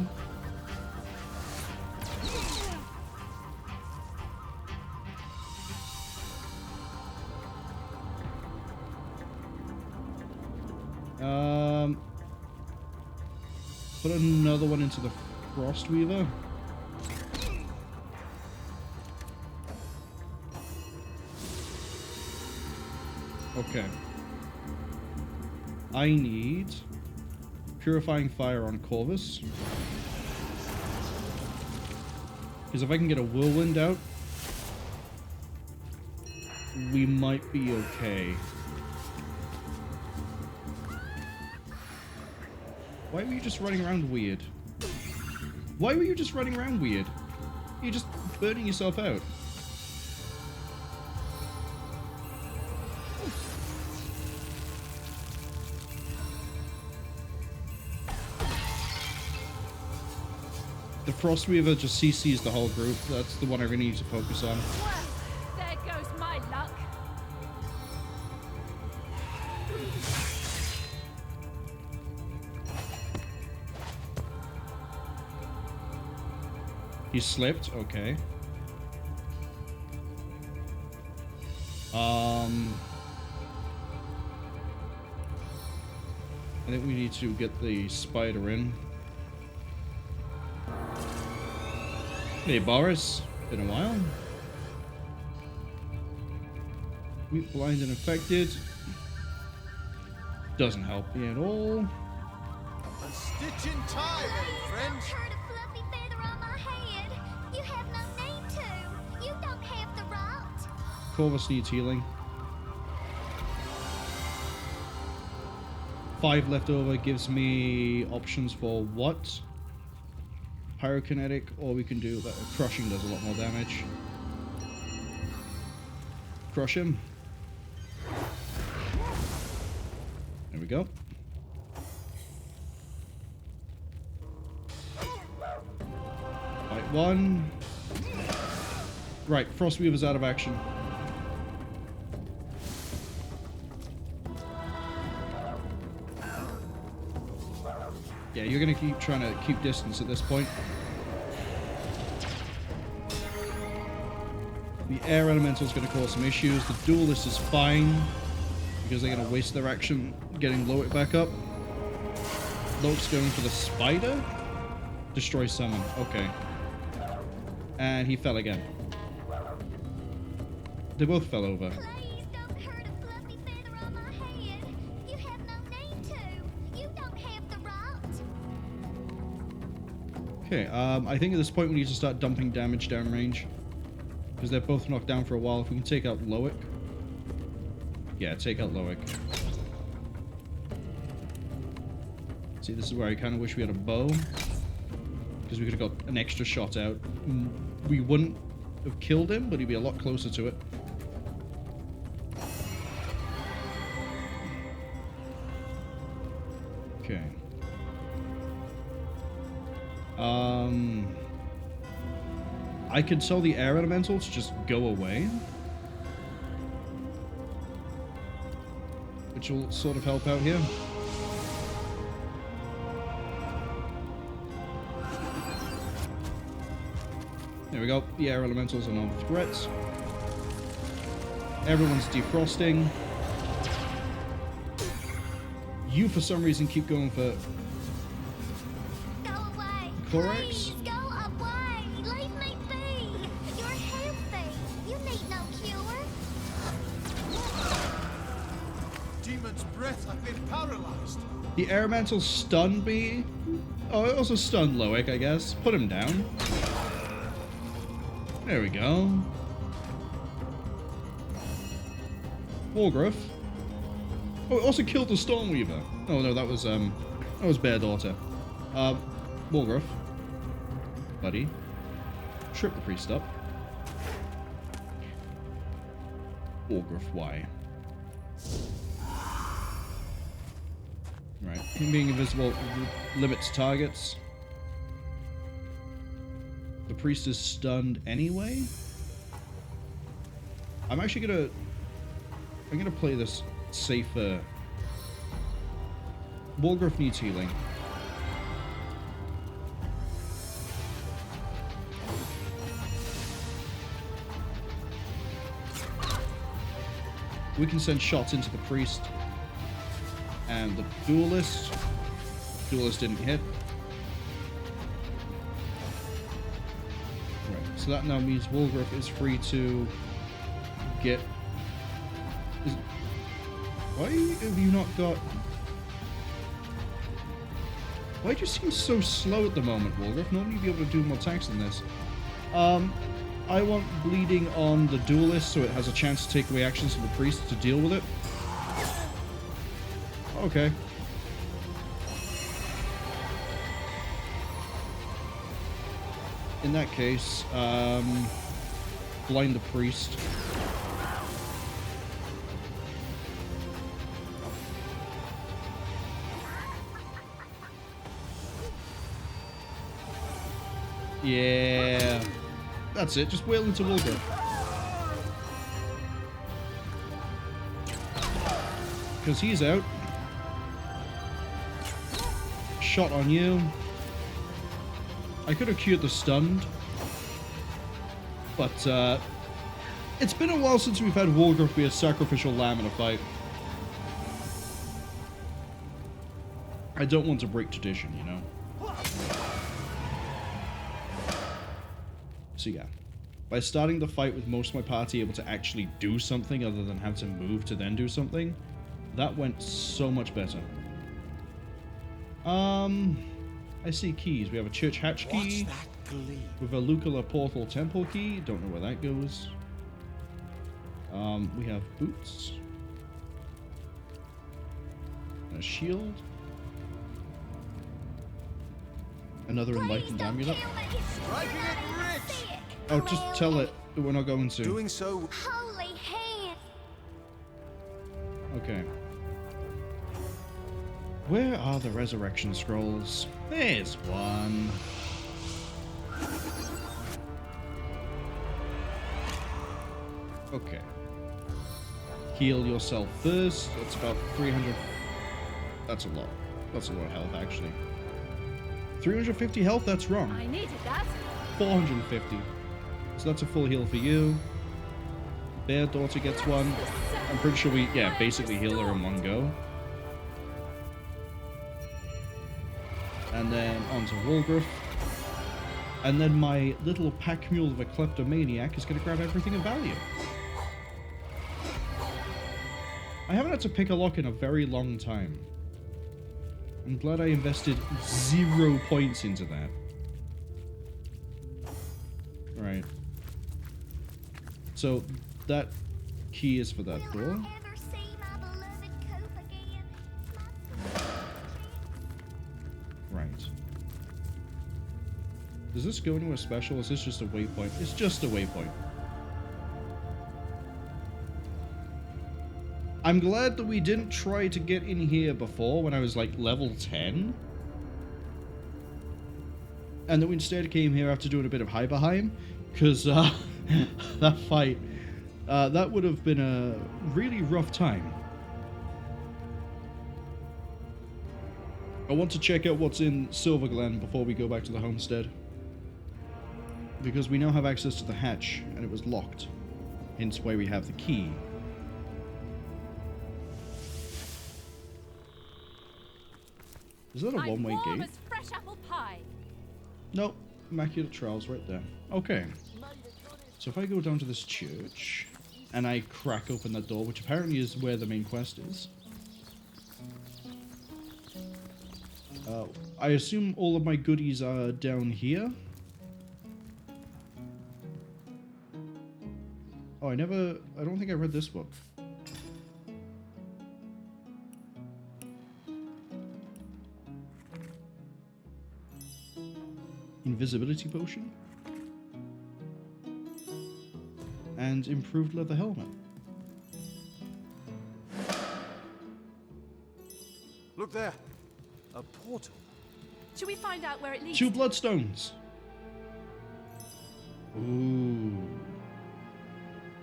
Put another one into the Frostweaver. Okay. I need Purifying Fire on Corvus. Because if I can get a Whirlwind out, we might be okay. Why were you just running around weird? Why were you just running around weird? You're just burning yourself out. The Frostweaver just CCs the whole group. That's the one I really need to focus on.
Well, there goes my luck.
He slipped, okay. I think we need to get the spider in. Hey, Boreas. Been a while. Weak, blind, and infected. Doesn't help me at all.
A stitch in time, eh, friend?
Heard a fluffy feather on my head. You have no name to. You don't have the right.
Corvus needs healing. 5 left over gives me options for what? Pyrokinetic, or we can do that. Crushing does a lot more damage. Crush him. There we go. Fight 1. Right, Frostweaver's out of action. Yeah, you're gonna keep trying to keep distance at this point. The air elemental is gonna cause some issues. The duelist is fine because they're gonna waste their action getting Loic back up. Loic's going for the spider. Destroy summon. Okay. And he fell again. They both fell over. Okay, I think at this point we need to start dumping damage downrange. Because they're both knocked down for a while. If we can take out Loic. Yeah, take out Loic. See, this is where I kind of wish we had a bow. Because we could have got an extra shot out. We wouldn't have killed him, but he'd be a lot closer to it. Okay. I could tell the air elemental to just go away. Which will sort of help out here. There we go. The air elementals are no threats. Everyone's defrosting. You, for some reason, keep going for...
Go away!
Corax?
Please, go away! Leave me be! You're healthy! You need no cure!
Demon's breath, I've been paralyzed!
The air elemental stunned me. Oh, it also stunned Loic, I guess. Put him down. There we go. Wolgraff. Oh, it also killed the Stormweaver. Oh no, that was Bear Daughter. Wolgraff. Buddy. Trip the priest up. Wolgraff, why? Right. Him being invisible limits targets. The priest is stunned anyway. I'm gonna play this safer. Wolgraff needs healing. We can send shots into the priest and the duelist. Duelist didn't hit. Right, so that now means Wolgraff is free to get... Why have you not got... Why do you seem so slow at the moment, Wolgraff? Normally you'd be able to do more attacks than this. I want bleeding on the duelist so it has a chance to take away actions from the priest to deal with it. Okay. In that case, blind the priest. Yeah. That's it, just wail into Wolgraff. Because he's out. Shot on you. I could have cured the stunned. But, it's been a while since we've had Wolgraff be a sacrificial lamb in a fight. I don't want to break tradition, you know? So yeah, by starting the fight with most of my party able to actually do something other than have to move to then do something, that went so much better. I see keys. We have a church hatch key with a Lucula portal temple key. Don't know where that goes. We have boots. And a shield. Another enlightened amulet. Oh, just tell it that we're not going to.
Doing so.
Holy hand.
Okay. Where are the resurrection scrolls? There's one. Okay. Heal yourself first. That's about 300. That's a lot. That's a lot of health, actually. 350 health? That's wrong.
I needed that.
450. So that's a full heal for you. Bear Daughter gets one. I'm pretty sure we, yeah, basically heal her in one go. And then onto Wolgraff. And then my little pack mule of a kleptomaniac is going to grab everything of value. I haven't had to pick a lock in a very long time. I'm glad I invested 0 points into that. Right. So, that key is for that door. Right. Does this go into a special? Is this just a waypoint? It's just a waypoint. I'm glad that we didn't try to get in here before when I was like level 10. And that we instead came here after doing a bit of Hiberheim. Because that fight, that would have been a really rough time. I want to check out what's in Silverglen before we go back to the homestead. Because we now have access to the hatch, and it was locked. Hence why we have the key. Is that a one-way gate?
As fresh apple pie.
Nope. Immaculate Trials right there. Okay. So if I go down to this church, and I crack open that door, which apparently is where the main quest is. I assume all of my goodies are down here. Oh, I don't think I read this book. Invisibility potion. And improved leather helmet.
Look there. A portal?
Should we find out where it leads?
2 bloodstones. Ooh.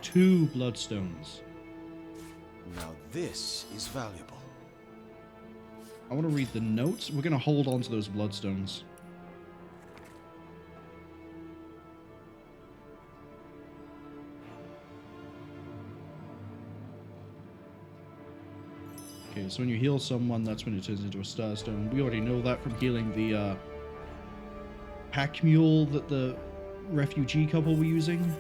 2 bloodstones.
Now this is valuable.
I want to read the notes. We're going to hold on to those bloodstones. Okay, so when you heal someone, that's when it turns into a starstone. We already know that from healing the pack mule that the refugee couple were using.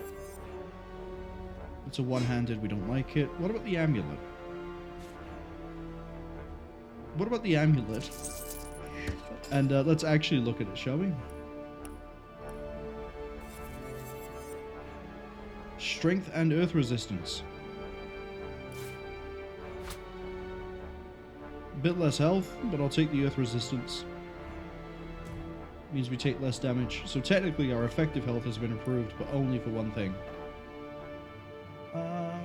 It's a one-handed, we don't like it. What about the amulet? What about the amulet? And let's actually look at it, shall we? Strength and earth resistance. A bit less health, but I'll take the earth resistance. Means we take less damage. So technically our effective health has been improved, but only for one thing.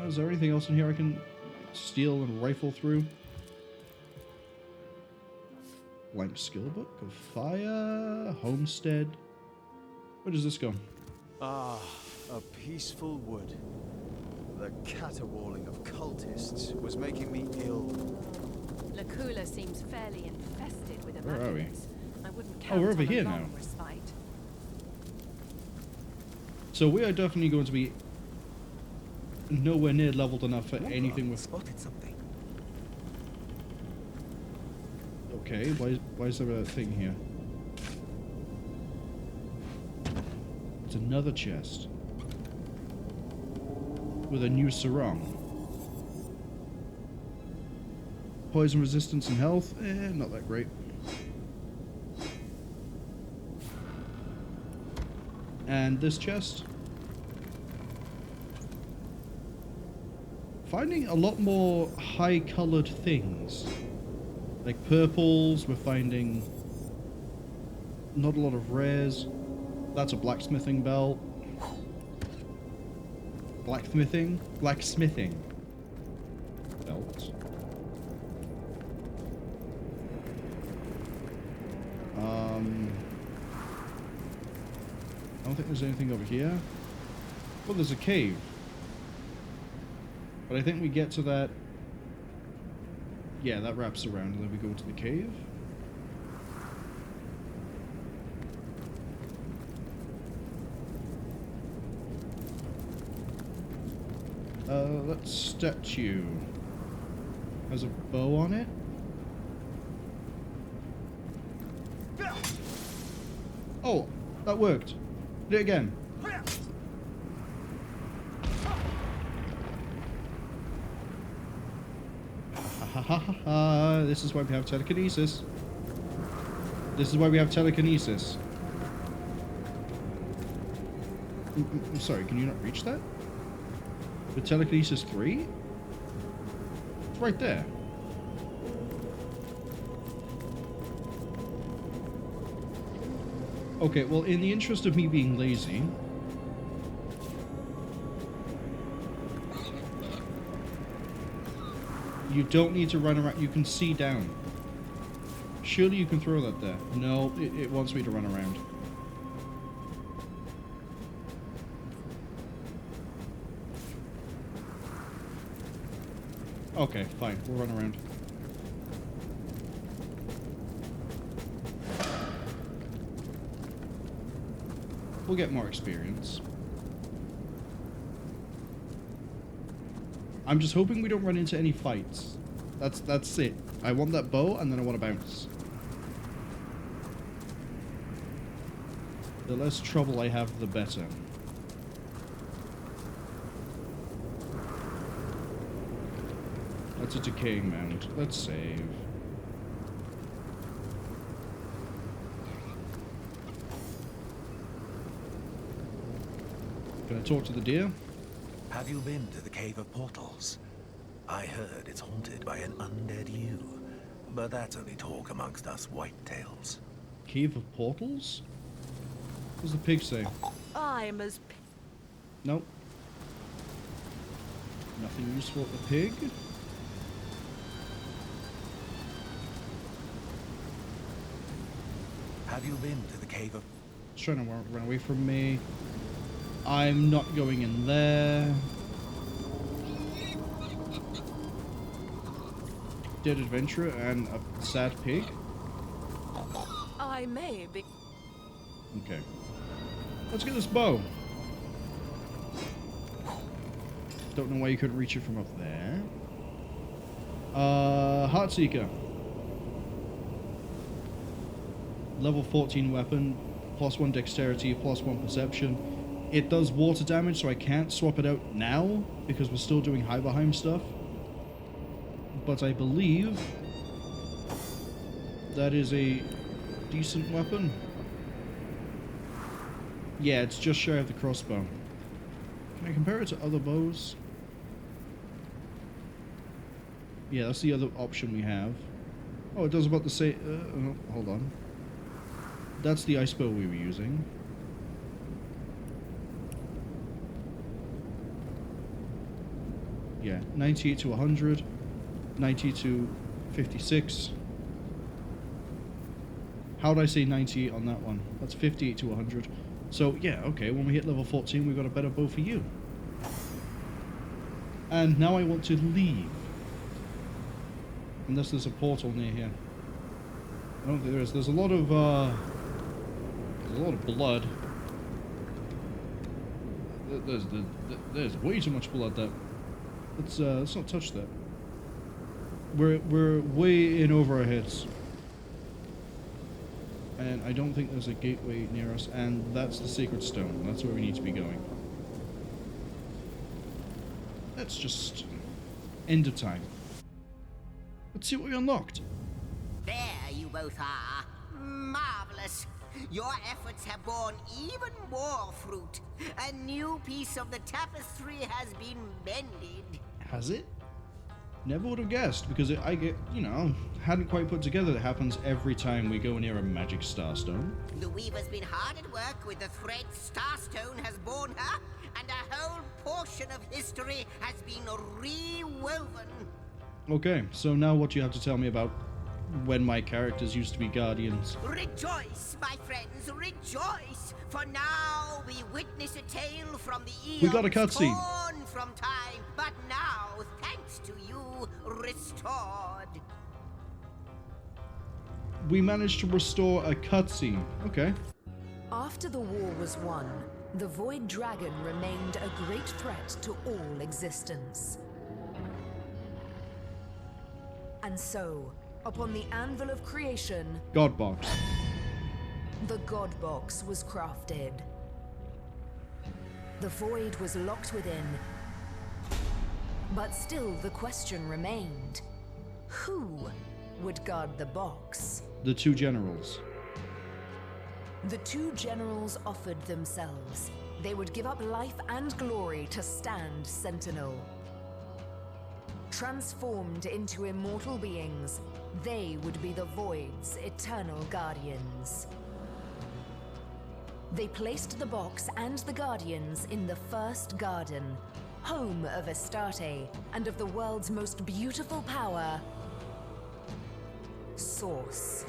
Is there anything else in here I can steal and rifle through? Blank skill book of fire, homestead. Where does this go?
Ah, a peaceful wood. The caterwauling of cultists was making me ill.
Lakula seems fairly infested with
Where are we?
Immaculates. I wouldn't count
We're over
on a
here
long
now.
respite.
So we are definitely going to be nowhere near leveled enough for anything with...
Spotted something.
Okay, why is there a thing here? It's another chest. With a new sarong. Poison resistance and health? Not that great. And this chest? Finding a lot more high-colored things. Like purples, we're finding not a lot of rares. That's a blacksmithing belt. Blacksmithing belt. I don't think there's anything over here. Well, there's a cave. But I think we get to that... Yeah, that wraps around and then we go to the cave. That statue has a bow on it. Oh, that worked. Do it again. This is why we have telekinesis. This is why we have telekinesis. I'm sorry, can you not reach that? With telekinesis 3? It's right there. Okay, well, in the interest of me being lazy... You don't need to run around. You can see down. Surely you can throw that there. No, it wants me to run around. Okay, fine. We'll run around. We'll get more experience. I'm just hoping we don't run into any fights. That's it. I want that bow and then I want to bounce. The less trouble I have, the better. That's a decaying mound. Let's save. Can I talk to the deer?
Have you been to the Cave of Portals? I heard it's haunted by an undead ewe, but that's only talk amongst us whitetails.
Cave of Portals? What does the pig say?
I'm as...
Nope. Nothing useful at the pig.
Have you been to the cave of...
It's trying to run away from me. I'm not going in there. Dead adventurer and a sad pig.
I may be.
Okay. Let's get this bow. Don't know why you couldn't reach it from up there. Heartseeker. Level 14 weapon. +1 dexterity, +1 perception. It does water damage, so I can't swap it out now because we're still doing Hiberheim stuff. But I believe that is a decent weapon. Yeah, it's just shy of the crossbow. Can I compare it to other bows? Yeah, that's the other option we have. Oh, it does about the same... hold on. That's the ice bow we were using. Yeah, 98 to 100, 90 to 56. How would I say 98 on that one? That's 58 to 100. So, yeah, okay, when we hit level 14, we've got a better bow for you. And now I want to leave. Unless there's a portal near here. I don't think there is. There's a lot of blood. There's way too much blood there. Let's not touch that. We're way in over our heads. And I don't think there's a gateway near us, and that's the sacred stone. That's where we need to be going. Let's just end of time. Let's see what we unlocked.
There you both are. Marvelous. Your efforts have borne even more fruit. A new piece of the tapestry has been mended.
Has it? Never would have guessed, because I get, hadn't quite put together that happens every time we go near a magic starstone.
The weaver's been hard at work with the thread Starstone has borne her, and a whole portion of history has been rewoven.
Okay, so now what do you have to tell me about when my characters used to be guardians?
Rejoice, my friends, rejoice! For now we witness a tale from the eons
We got a cutscene.
torn from time, but now, thanks to you, restored.
We managed to restore a cutscene. Okay.
After the war was won, the Void Dragon remained a great threat to all existence. And so, upon the anvil of creation,
God box.
the God Box was crafted. The void was locked within, but still the question remained: who would guard the box?
The two generals.
The two generals offered themselves. They would give up life and glory to stand sentinel. Transformed into immortal beings, they would be the Void's eternal guardians. They placed the box and the guardians in the first garden, home of Astarte and of the world's most beautiful power, Source.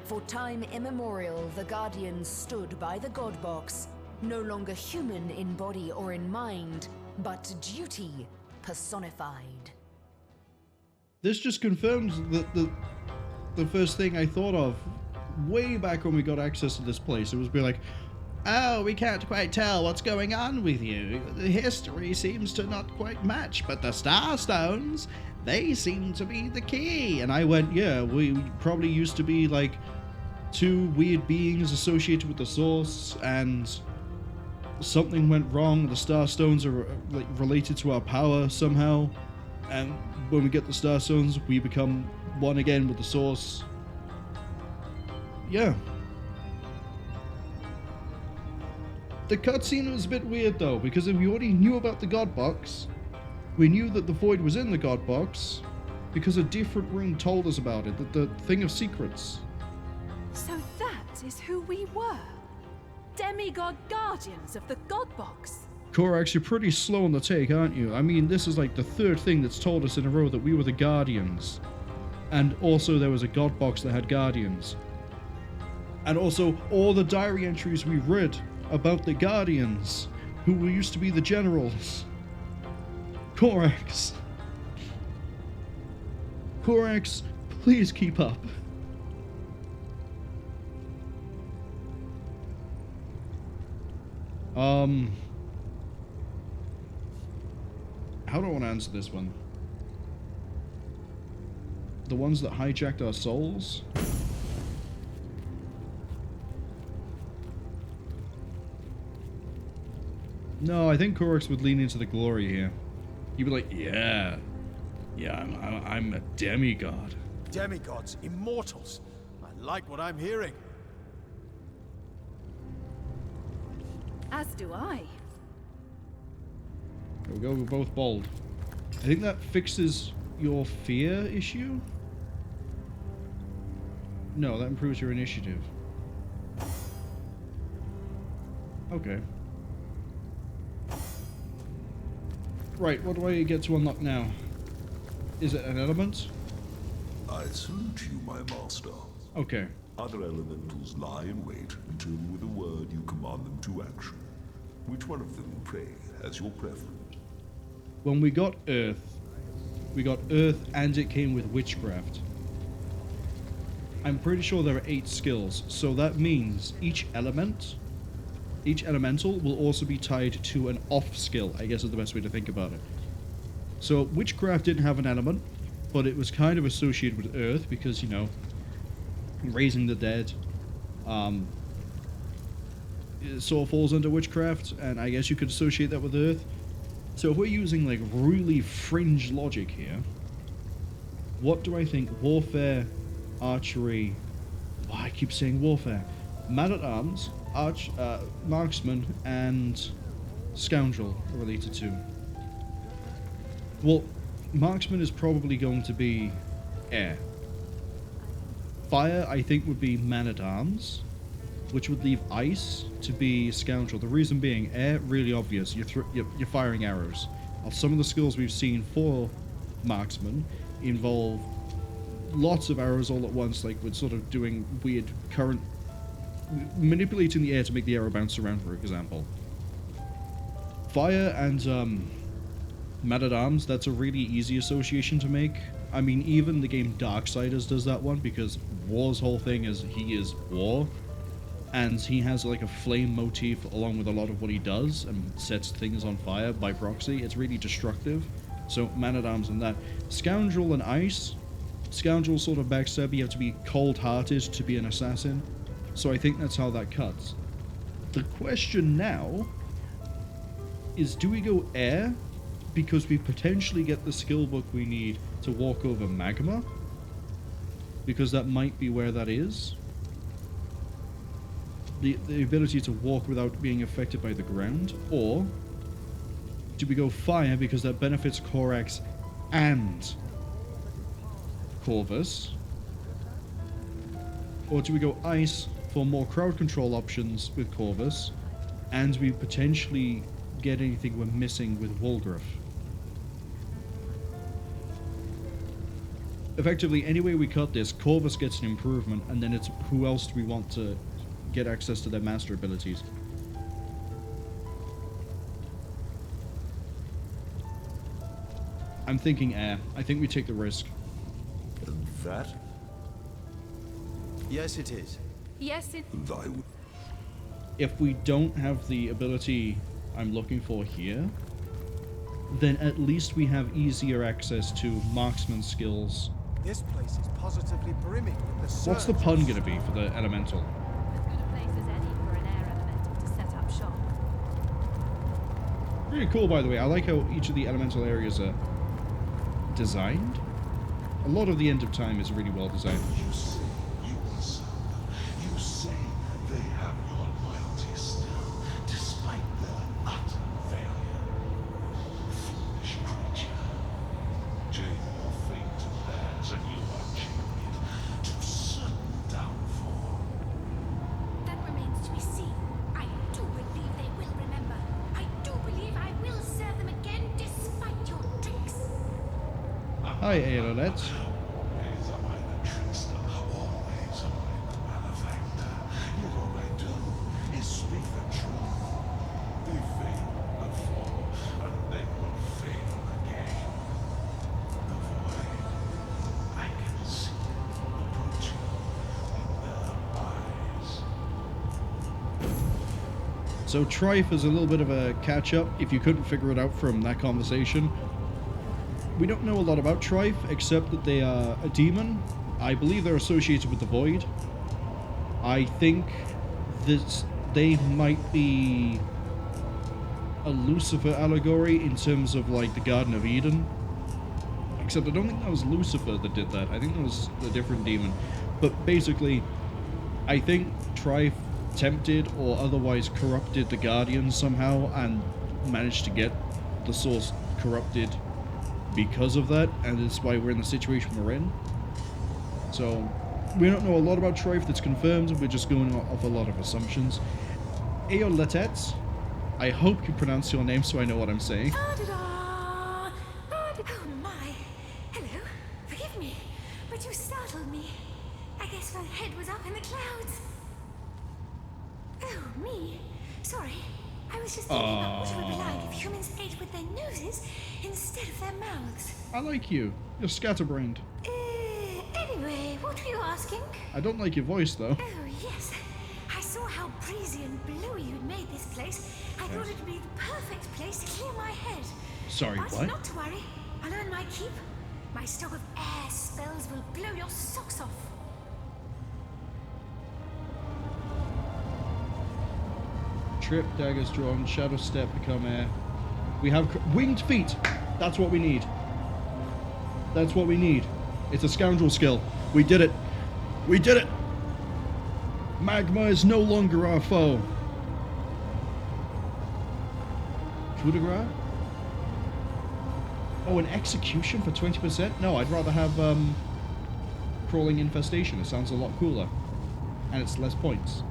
For time immemorial, the guardians stood by the God Box, no longer human in body or in mind, but duty personified.
This just confirms that the first thing I thought of way back when we got access to this place. It was be like, oh, we can't quite tell what's going on with you. The history seems to not quite match, but the Starstones, they seem to be the key. And I went, yeah, we probably used to be like two weird beings associated with the Source, and something went wrong. The Starstones are like related to our power somehow, and when we get the Starstones, we become one again with the Source. Yeah. The cutscene was a bit weird though, because if we already knew about the God Box, we knew that the Void was in the God Box, because a different room told us about it, the Thing of Secrets.
So that is who we were. Demigod guardians of the God Box.
Korax, you're pretty slow on the take, aren't you? I mean, this is like the third thing that's told us in a row that we were the Guardians. And also there was a god box that had guardians. And also all the diary entries we read about the guardians, who used to be the generals. Corax. Corax, please keep up. How do I want to answer this one? The ones that hijacked our souls? No, I think Corax would lean into the glory here. He'd be like, yeah, I'm a demigod.
Demigods, immortals. I like what I'm hearing.
As do I.
There we go, we're both bold. I think that fixes your fear issue? No, that improves your initiative. Okay. Right, what do I get to unlock now? Is it an element?
I salute you, my master.
Okay.
Other elementals lie in wait until with a word you command them to action. Which one of them, pray, has your preference?
When we got Earth and it came with Witchcraft. I'm pretty sure there are 8 skills, so that means each elemental will also be tied to an off skill, I guess is the best way to think about it. So Witchcraft didn't have an element, but it was kind of associated with Earth because, you know, raising the dead, it sort of falls under Witchcraft, and I guess you could associate that with Earth. So if we're using like really fringe logic here, what do I think Warfare, Archery, I keep saying Warfare, Man-at-Arms, Marksman, and Scoundrel are related to? Well, Marksman is probably going to be Air. Fire, I think, would be Man-at-Arms, which would leave Ice to be Scoundrel. The reason being, Air, really obvious. You're firing arrows. Some of the skills we've seen for Marksman involve lots of arrows all at once, like with sort of doing weird current, manipulating the air to make the arrow bounce around, for example. Fire and Man-at-Arms, that's a really easy association to make. I mean, even the game Darksiders does that one, because War's whole thing is he is War, and he has like a flame motif along with a lot of what he does and sets things on fire by proxy. It's really destructive. So Man-at-Arms and that. Scoundrel and Ice. Scoundrel sort of backstab, you have to be cold-hearted to be an assassin. So I think that's how that cuts. The question now is, do we go Air because we potentially get the skill book we need to walk over Magma? Because that might be where that is. The ability to walk without being affected by the ground? Or do we go Fire because that benefits Corax and Corvus? Or do we go Ice for more crowd control options with Corvus, and we potentially get anything we're missing with Wolgraff? Effectively, any way we cut this, Corvus gets an improvement, and then it's who else do we want to get access to their master abilities. I'm thinking Air. I think we take the risk.
And that?
Yes, it is.
Yes, it...
If we don't have the ability I'm looking for here, then at least we have easier access to marksman skills.
This place is positively brimming with the
What's the pun going to be for the elemental?
As good a place as any for an air elemental to set up shop.
Really cool, by the way. I like how each of the elemental areas are designed. A lot of the End of Time is really well designed.
You say they have your loyalty still, despite their utter failure. Foolish creature. Chain your fate to theirs, and you are chaining it to certain downfall.
That remains to be seen. I do believe they will remember. I do believe I will serve them again despite your tricks.
Hi, Aerolet. So Trife is a little bit of a catch-up, if you couldn't figure it out from that conversation. We don't know a lot about Trife, except that they are a demon. I believe they're associated with the Void. I think that they might be a Lucifer allegory in terms of like the Garden of Eden. Except I don't think that was Lucifer that did that. I think that was a different demon. But basically, I think Trife tempted or otherwise corrupted the Guardians somehow and managed to get the source corrupted because of that, and it's why we're in the situation we're in. So we don't know a lot about Trife that's confirmed. We're just going off a lot of assumptions. Eoletet, I hope you pronounce your name so I know what I'm saying.
Oh my. Hello. Forgive me, but you startled me. I guess my head was up in the clouds. Oh, me? Sorry. I was just thinking about what it would be like if humans ate with their noses instead of their mouths.
I like you. You're scatterbrained.
Anyway, what were you asking?
I don't like your voice, though.
Oh, yes. I saw how breezy and blowy you'd made this place. I thought it'd be the perfect place to clear my head.
Sorry,
but
what?
Not to worry. I'll earn my keep. My stock of air spells will blow your socks off.
Trip, daggers drawn, shadow step, become air. We have winged feet. That's what we need. That's what we need. It's a scoundrel skill. We did it. We did it. Magma is no longer our foe. Coup de grace? Oh, an execution for 20%? No, I'd rather have crawling infestation. It sounds a lot cooler. And it's less points.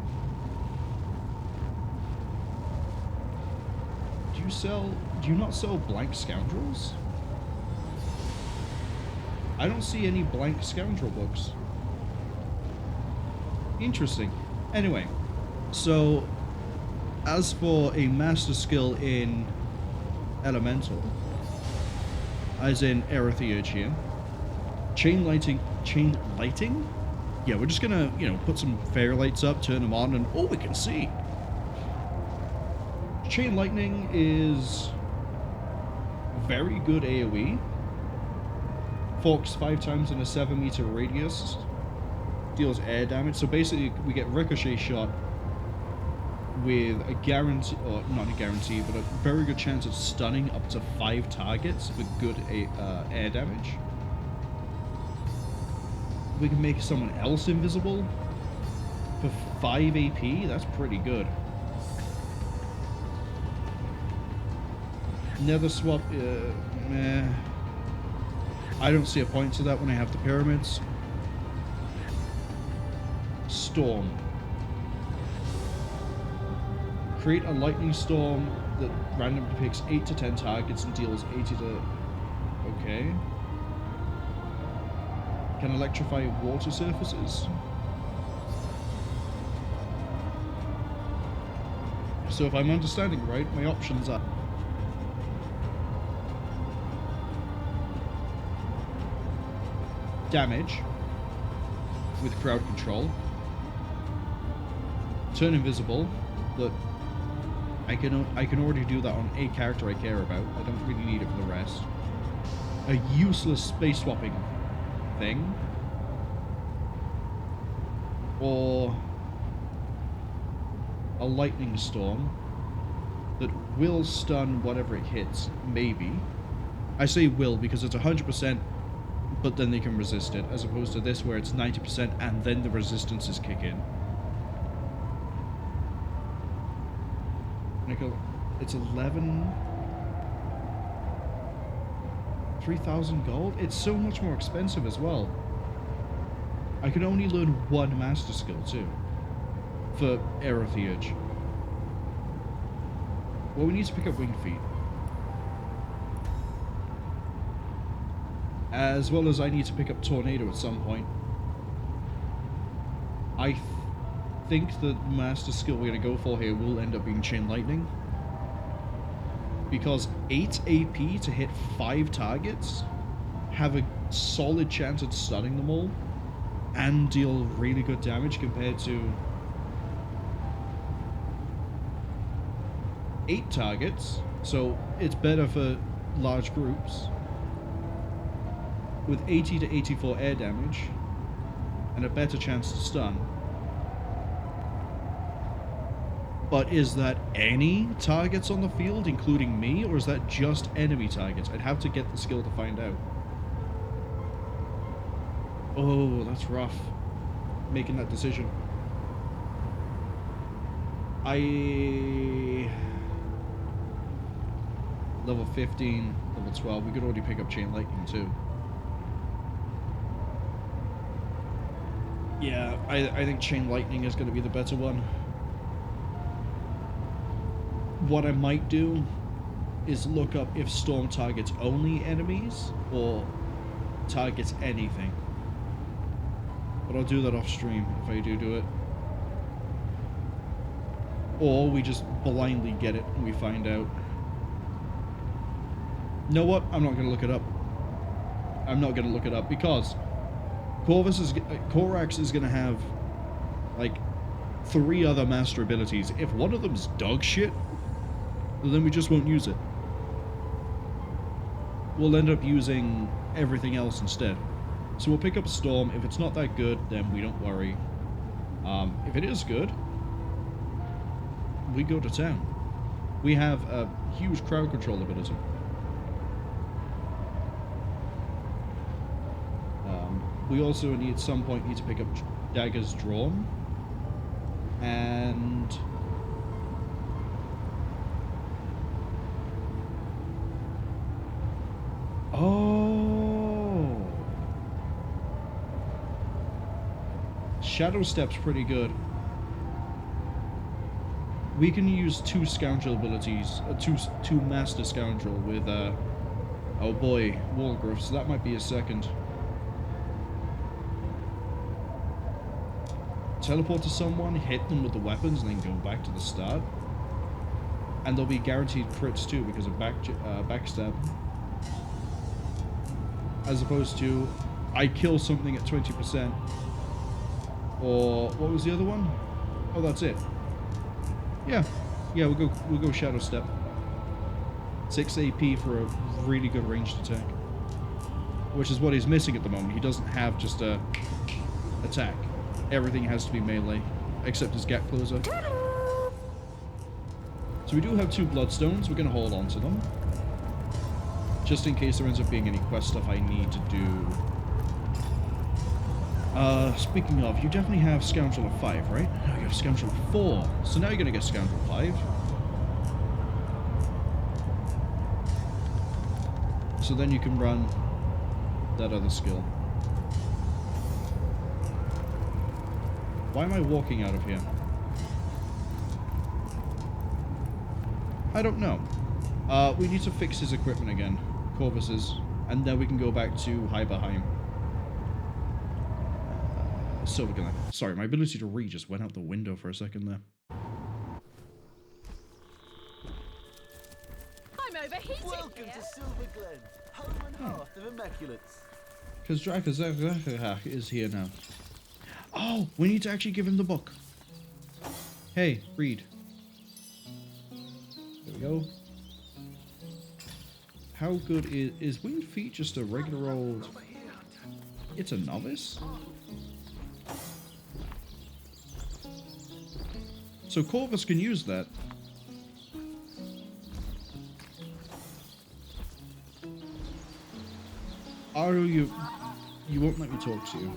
Do you not sell blank scoundrels? I don't see any blank scoundrel books. Interesting. Anyway, so as for a master skill in elemental, as in Aerotheurge here, chain lighting? Yeah, we're just gonna, put some fairy lights up, turn them on, and oh, we can see. Chain lightning is very good AoE. Forks 5 times in a 7-meter radius. Deals air damage. So basically, we get ricochet shot with a guarantee, or not a guarantee, but a very good chance of stunning up to 5 targets with good air damage. We can make someone else invisible for 5 AP. That's pretty good. Nether swap, meh. I don't see a point to that when I have the pyramids. Storm. Create a lightning storm that randomly picks 8 to 10 targets and deals 80 to... Okay. Can electrify water surfaces. So if I'm understanding right, my options are... damage with crowd control, turn invisible, but I can already do that on a character I care about. I don't really need it for the rest. A useless space swapping thing, or a lightning storm that will stun whatever it hits. Maybe I say will because it's 100%. But then they can resist it, as opposed to this where it's 90% and then the resistances kick in. It's 3,000 gold? It's so much more expensive as well. I can only learn 1 master skill too. For Aerotheurge. Well, we need to pick up Winged Feet. As well as I need to pick up Tornado at some point. I think the master skill we're going to go for here will end up being Chain Lightning. Because 8 AP to hit 5 targets, have a solid chance at stunning them all, and deal really good damage compared to 8 targets, so it's better for large groups, with 80 to 84 air damage, and a better chance to stun. But is that any targets on the field, including me, or is that just enemy targets? I'd have to get the skill to find out. Oh, that's rough, making that decision. Level 15, level 12, we could already pick up Chain Lightning too. Yeah, I think Chain Lightning is going to be the better one. What I might do is look up if Storm targets only enemies or targets anything. But I'll do that off stream if I do it. Or we just blindly get it and we find out. You know what? I'm not going to look it up. I'm not going to look it up because Korax is going to have like 3 other master abilities. If one of them's dog shit, then we just won't use it. We'll end up using everything else instead. So we'll pick up Storm. If it's not that good, then we don't worry. If it is good, we go to town. We have a huge crowd control ability. We also at some point need to pick up Daggers Drawn. And oh, Shadow Step's pretty good. We can use 2 Scoundrel abilities, two Master Scoundrel with, oh boy, Wolgraff, so that might be a second. Teleport to someone, hit them with the weapons, and then go back to the start. And there'll be guaranteed crits too because of backstab. As opposed to, I kill something at 20%. Or what was the other one? Oh, that's it. Yeah, we'll go Shadow Step. 6 AP for a really good ranged attack, which is what he's missing at the moment. He doesn't have just a attack. Everything has to be melee, except his gap closer. So we do have 2 Bloodstones. We're going to hold on to them, just in case there ends up being any quest stuff I need to do. Speaking of, you definitely have Scoundrel of 5, right? No, you have Scoundrel of 4. So now you're going to get Scoundrel 5. So then you can run that other skill. Why am I walking out of here? I don't know. We need to fix his equipment again. Corvus's. And then we can go back to Hiberheim. So we're gonna... Sorry, my ability to read just went out the window for a second there.
I'm overheating.
Welcome to Silverglen, home and hearth of Immaculates.
Because Zixzax is here now. Oh, we need to actually give him the book. Hey, read. There we go. How good is Winged Feet just a regular old... It's a novice? So Corvus can use that. Arhu, you won't let me talk to you.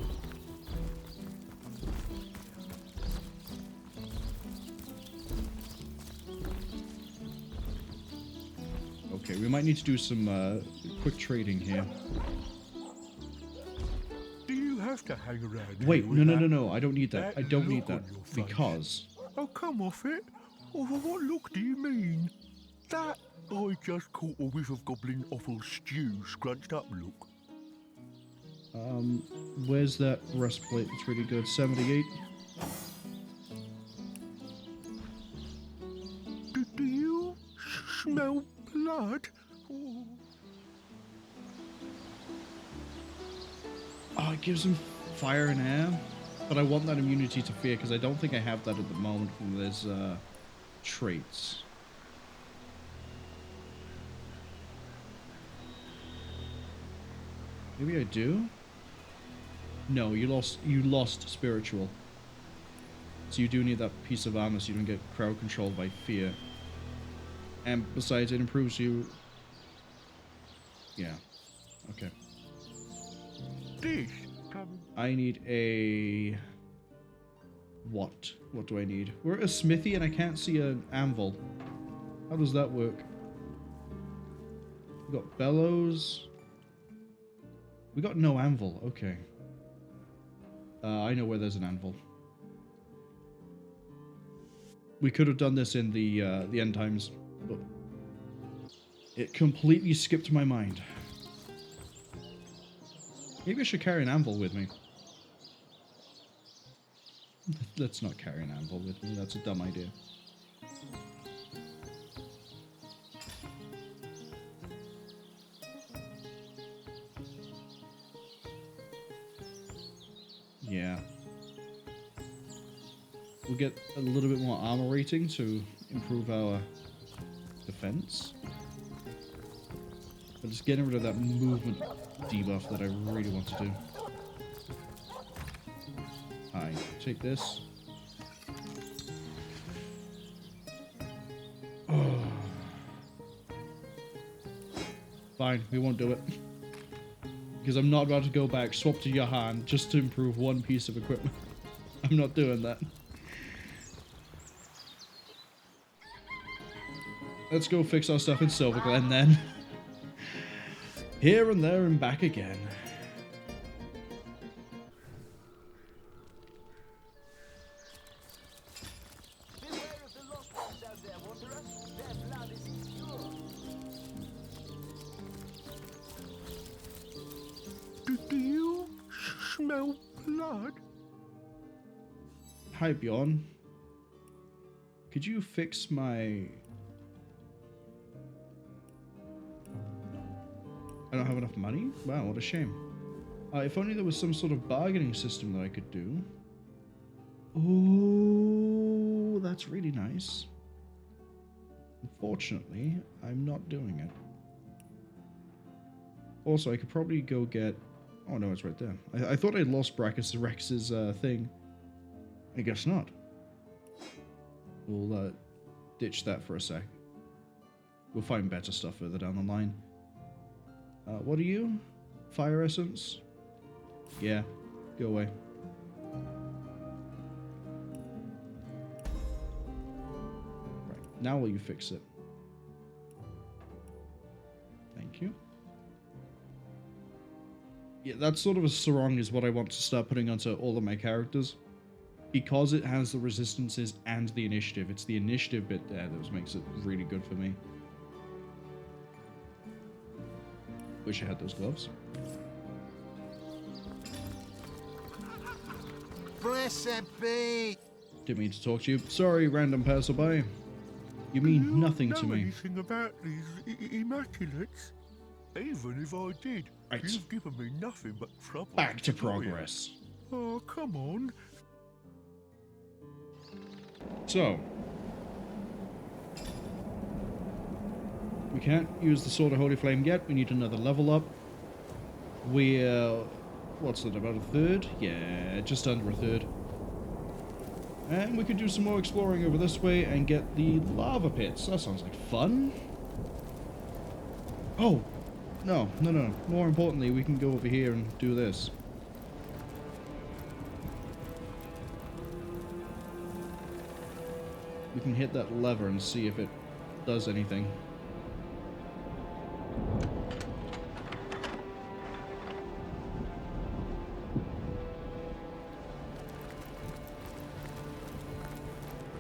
Okay, we might need to do some quick trading here.
Do you have to hang around?
Wait, no, I don't need that. I don't need that. Because...
Oh, come off it. Oh, what look do you mean? That I just caught a whiff of goblin offal stew scrunched up look.
Where's that breastplate? It's really good. 78.
Do you smell blood?
Oh, it gives him fire and air. But I want that immunity to fear because I don't think I have that at the moment from his traits. Maybe I do? No, you lost spiritual. So you do need that piece of armor so you don't get crowd controlled by fear. And besides, it improves you... Yeah. Okay. I need a... What? What do I need? We're at a smithy and I can't see an anvil. How does that work? We got bellows. We got no anvil. Okay. I know where there's an anvil. We could have done this in the end times, but it completely skipped my mind. Maybe I should carry an anvil with me. Let's not carry an anvil with me. That's a dumb idea. Yeah. We'll get a little bit more armor rating to improve our defense. But just getting rid of that movement debuff that I really want to do. Hi, take this. Oh. Fine, we won't do it. Because I'm not about to go back, swap to your hand, just to improve one piece of equipment. I'm not doing that. Let's go fix our stuff in Silverglen then. Here and there and back again.
Do you smell blood?
Hi, Bjorn. Could you fix my... I don't have enough money? Wow, what a shame. If only there was some sort of bargaining system that I could do. Oh, that's really nice. Unfortunately, I'm not doing it. Also, I could probably go get... Oh no, it's right there. I thought I'd lost Rex's thing. I guess not. We'll ditch that for a sec. We'll find better stuff further down the line. What are you? Fire essence? Yeah, go away. Right, now will you fix it? Thank you. Yeah, that sort of a sarong is what I want to start putting onto all of my characters. Because it has the resistances and the initiative. It's the initiative bit there that makes it really good for me. Wish I had those gloves.
Recipe!
Didn't mean to talk to you. Sorry, random passerby. You mean nothing to me.
Anything about these Immaculates? Even if I did,
right.
You've given me nothing but trouble.
Back to progress.
Oh, come on.
So, we can't use the Sword of Holy Flame yet. We need another level up. We're... what's that, about a third? Yeah, just under a third. And we could do some more exploring over this way and get the lava pits. That sounds like fun. Oh, no. More importantly, we can go over here and do this. We can hit that lever and see if it does anything.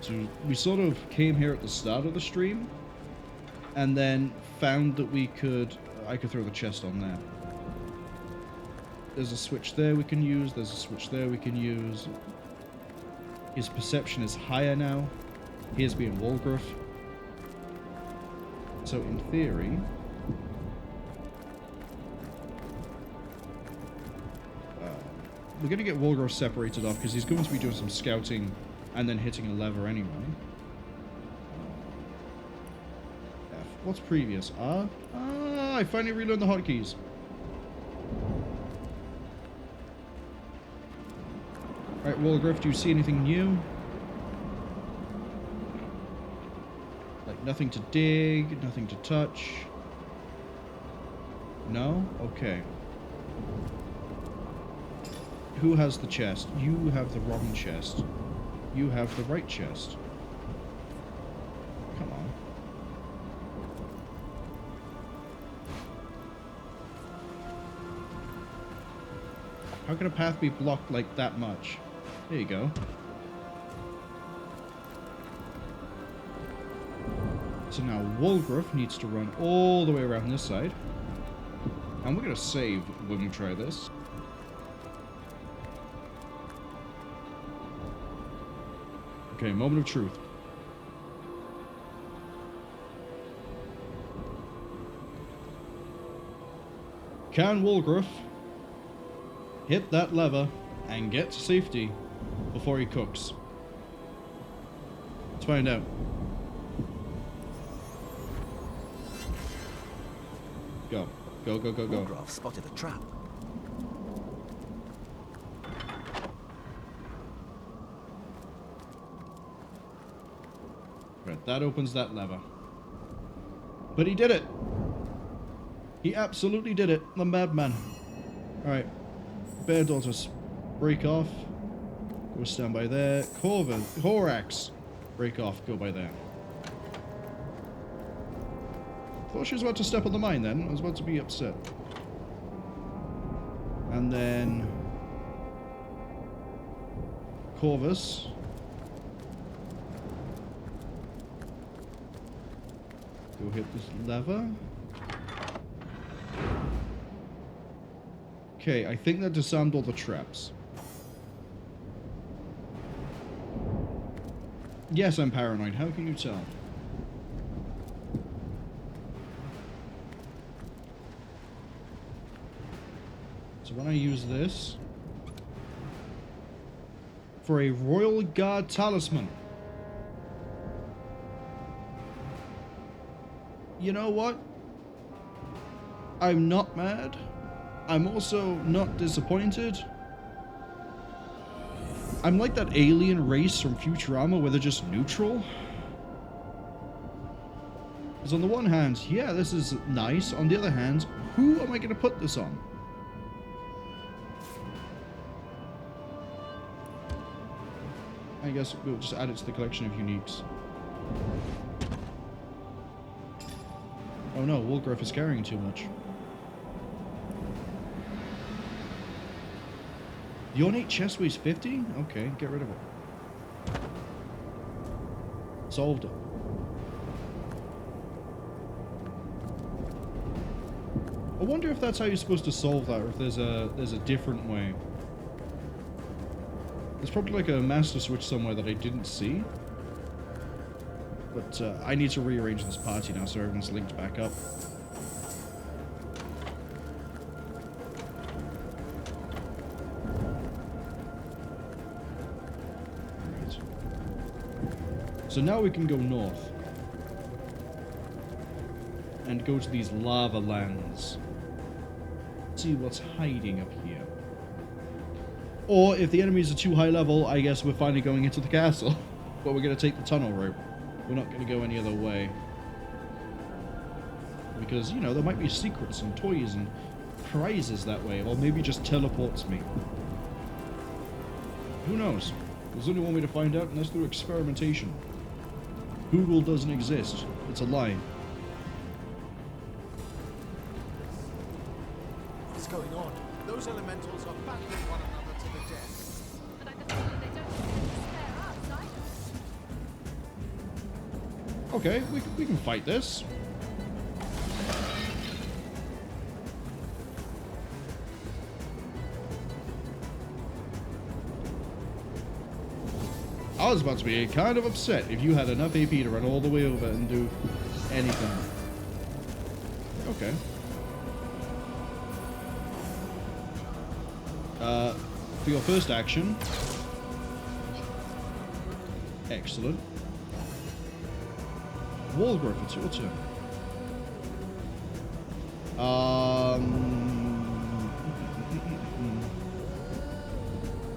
So we sort of came here at the start of the stream and then found that we could... I could throw the chest on there. There's a switch there we can use. There's a switch there we can use. His perception is higher now. Here's being Wolgraff. So in theory... we're going to get Wolgraff separated off because he's going to be doing some scouting and then hitting a lever anyway. F. What's previous? R? Ah, I finally relearned the hotkeys. Right, Wolgraff, do you see anything new? Like nothing to dig, nothing to touch. No? Okay. Who has the chest? You have the wrong chest. You have the right chest. Come on. How can a path be blocked like that much? There you go. So now Wolgraff needs to run all the way around this side. And we're going to save when we try this. Okay, moment of truth. Can Wolgraff hit that lever and get to safety before he cooks? Let's find out. Go. Go, go, go, go.
Wolgraff spotted a trap.
Right, that opens that lever. But he did it! He absolutely did it, the madman. Alright. Bear daughters, break off. Go stand by there. Horax, break off, go by there. Thought she was about to step on the mine then. I was about to be upset. And then Corvus. Go hit this lever. Okay, I think that disarmed all the traps. Yes, I'm paranoid. How can you tell? So when I use this for a Royal Guard talisman. You know what? I'm not mad. I'm also not disappointed. I'm like that alien race from Futurama where they're just neutral. Because on the one hand, yeah, this is nice. On the other hand, who am I going to put this on? I guess we'll just add it to the collection of uniques. Oh no, Wolgraff is carrying too much. The ornate chest weighs 50? Okay, get rid of it. Solved it. I wonder if that's how you're supposed to solve that, or if there's a different way. There's probably like a master switch somewhere that I didn't see. But I need to rearrange this party now so everyone's linked back up. Right. So now we can go north. And go to these lava lands. See what's hiding up here. Or if the enemies are too high level, I guess we're finally going into the castle. But we're going to take the tunnel route. We're not going to go any other way. Because, you know, there might be secrets and toys and prizes that way. Or maybe just teleports me. Who knows? There's only one way to find out, and that's through experimentation. Google doesn't exist. It's a lie.
What's going on? Those elementals are battling one another to the death.
But I can tell you they don't seem to spare us either.
Okay, we can fight this. I was about to be kind of upset if you had enough AP to run all the way over and do anything. Okay. For your first action. Excellent. Wolgraff, it's your turn.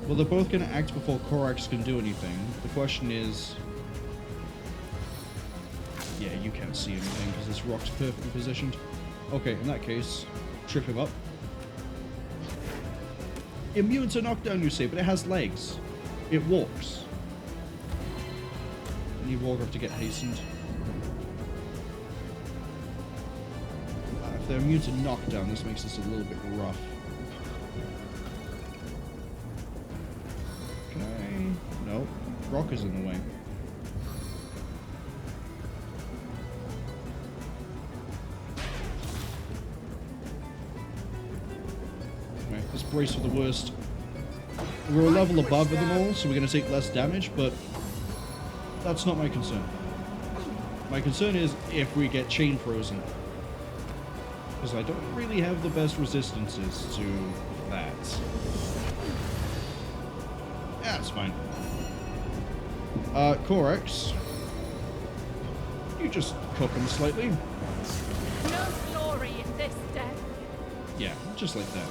Well, they're both going to act before Korax can do anything. The question is... Yeah, you can't see anything because this rock's perfectly positioned. Okay, in that case, trip him up. Immune to knockdown, you say, but it has legs. It walks. I need Wolgraff to get hastened. If they're immune to knockdown, this makes this a little bit rough. Can I? No. Rock is in the way. Right, let's brace for the worst. We're a level above them all, so we're going to take less damage, but that's not my concern. My concern is if we get chain frozen. Because I don't really have the best resistances to that. Yeah, it's fine. Korax. You just cook him slightly.
No glory in this death.
Yeah, just like that.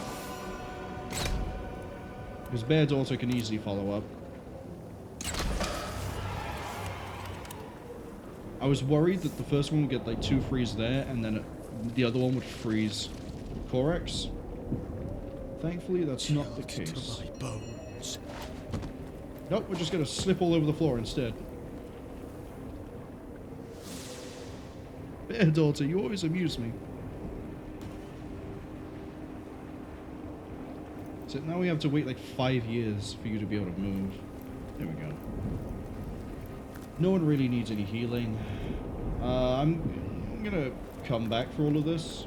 Because Bear Daughter can easily follow up. I was worried that the first one would get like 2 freeze there, and then the other one would freeze Korax. Thankfully, that's not the case. Nope, we're just gonna slip all over the floor instead. Bear Daughter, you always amuse me. So now we have to wait like 5 years for you to be able to move. There we go. No one really needs any healing. I'm gonna come back for all of this.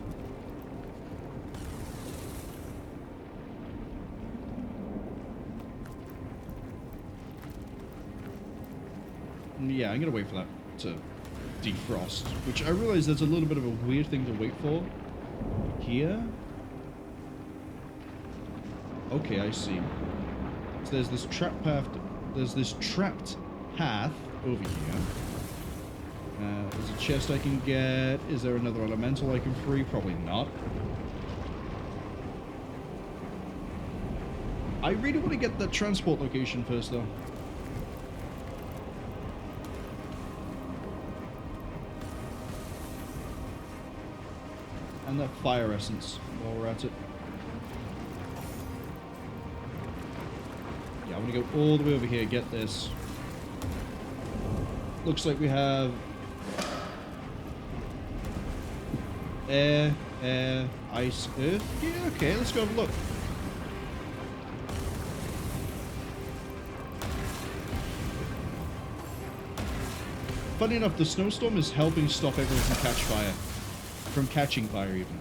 Yeah, I'm gonna wait for that to defrost, which I realize that's a little bit of a weird thing to wait for. Here? Okay, I see. So there's this trap path. There's this trapped path over here. There's a chest I can get. Is there another elemental I can free? Probably not. I really want to get the transport location first, though. And that fire essence while we're at it. Yeah, I want to go all the way over here, get this. Looks like we have air, ice, earth. Yeah, okay, let's go have a look. Funny enough, the snowstorm is helping stop everyone from catch fire. From catching fire, even.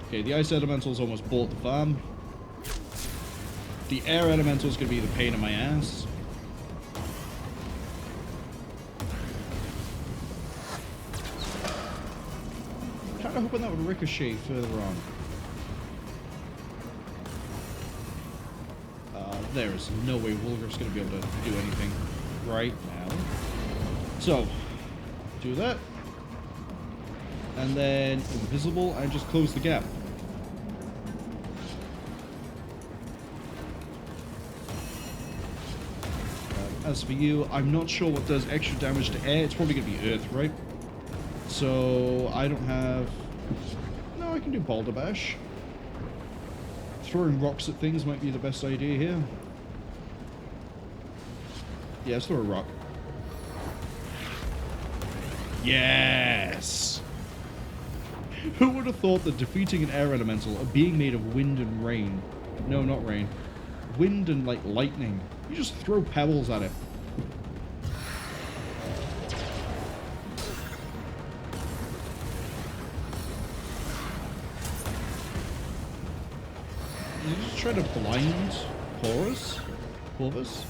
Okay, the ice elemental's almost bought the farm. The air elemental's gonna be the pain in my ass. Kinda hoping that would ricochet further on. There is no way Wolgraff's gonna be able to do anything right now. So, do that. And then invisible and just close the gap. As for you, I'm not sure what does extra damage to air. It's probably going to be earth, right? So, I don't have... No, I can do Boulder Bash. Throwing rocks at things might be the best idea here. Yeah, let's throw a rock. Yes! Who would have thought that defeating an air elemental, a being made of wind and rain... No, not rain. Wind and, like, lightning. You just throw pebbles at it. You just try to blind Corvus? Corvus?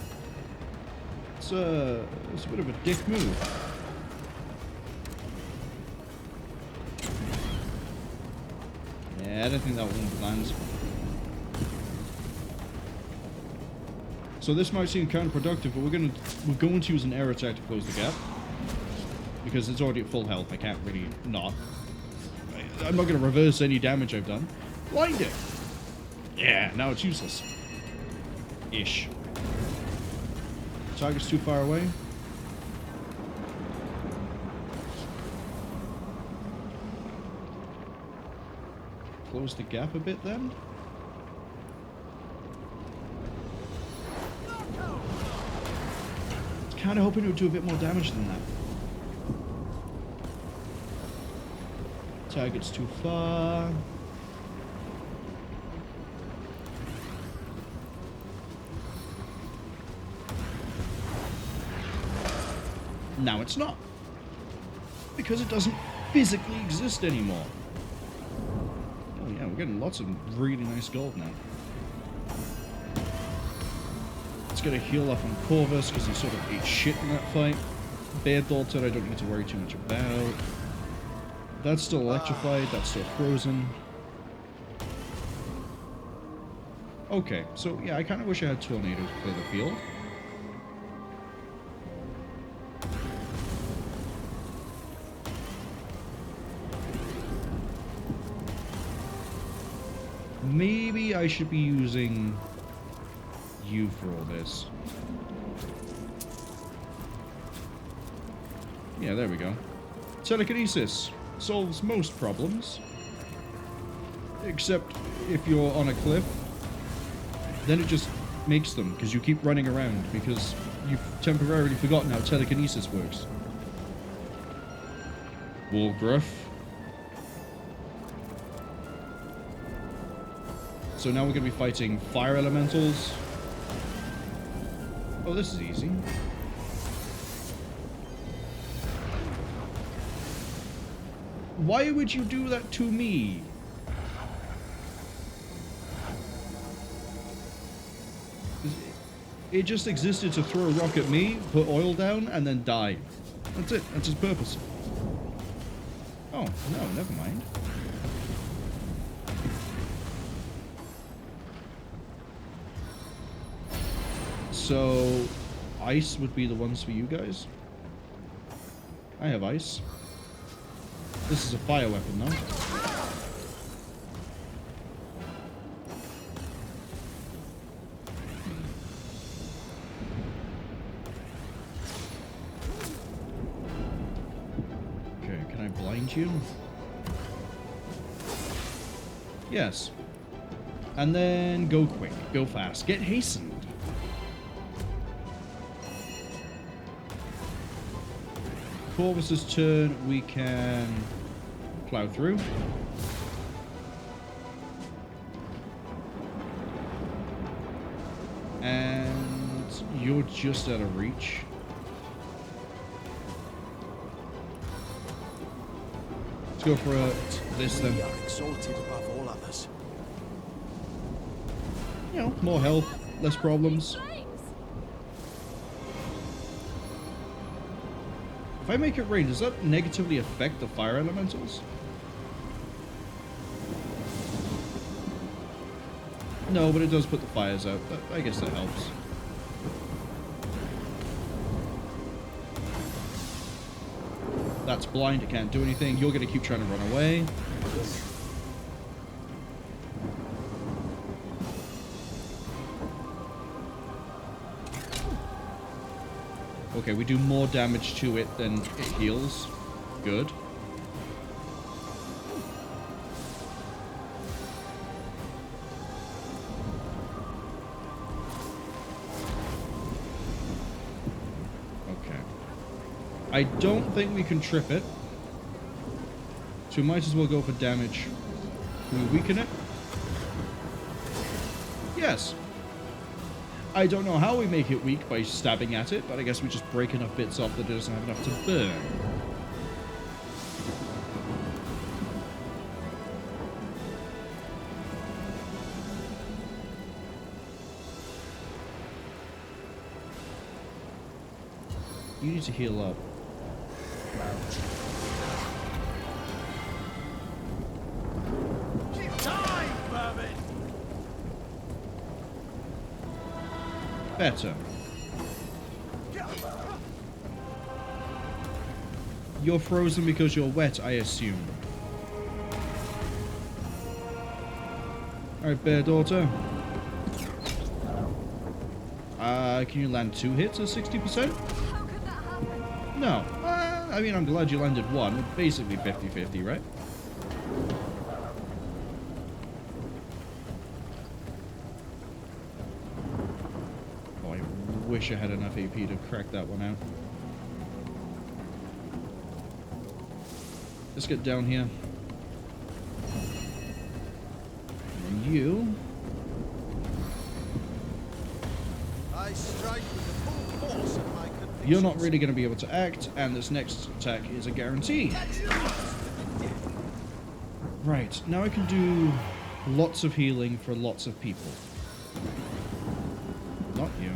It's a bit of a dick move. Yeah, I don't think that one lands. So this might seem counterproductive, but we're going to use an air attack to close the gap. Because it's already at full health, I can't really not. I'm not going to reverse any damage I've done. Blind it! Yeah, now it's useless. Ish. Target's too far away. Close the gap a bit then. Kind of hoping it would do a bit more damage than that. Target's too far. Now it's not. Because it doesn't physically exist anymore. Oh yeah, we're getting lots of really nice gold now. Let's get a heal up on Corvus because he sort of ate shit in that fight. Bear Daughter I don't need to worry too much about. That's still electrified, that's still frozen. Okay, so yeah, I kind of wish I had Tornado to clear the field. Maybe I should be using you for all this. Yeah, there we go. Telekinesis solves most problems. Except if you're on a cliff, then it just makes them, because you keep running around, because you've temporarily forgotten how telekinesis works. Wolgraff. So now we're going to be fighting fire elementals. Oh, this is easy. Why would you do that to me? It just existed to throw a rock at me, put oil down, and then die. That's it. That's its purpose. Oh, no, never mind. So, ice would be the ones for you guys. I have ice. This is a fire weapon, though. Okay, can I blind you? Yes. And then go quick, go fast, get hastened. Corvus's turn, we can plow through. And you're just out of reach. Let's go for this then.
We are exalted above all others.
You know, more health, less problems. If I make it rain, does that negatively affect the fire elementals? No, but it does put the fires out. But I guess that helps. That's blind, it can't do anything. You're going to keep trying to run away. Okay, we do more damage to it than it heals. Good. Okay. I don't think we can trip it. So we might as well go for damage. Can we weaken it? Yes. I don't know how we make it weak by stabbing at it, but I guess we just break enough bits off that it doesn't have enough to burn. You need to heal up. Better. You're frozen because you're wet, I assume. Alright, Bear Daughter. Can you land 2 hits at 60%? No. I mean, I'm glad you landed 1. Basically 50-50, right? Oh, I wish I had enough AP to crack that one out. Let's get down here. And you...
I strike with the full force of my convictions.
You're not really going to be able to act, and this next attack is a guarantee. Right, now I can do lots of healing for lots of people. Not you.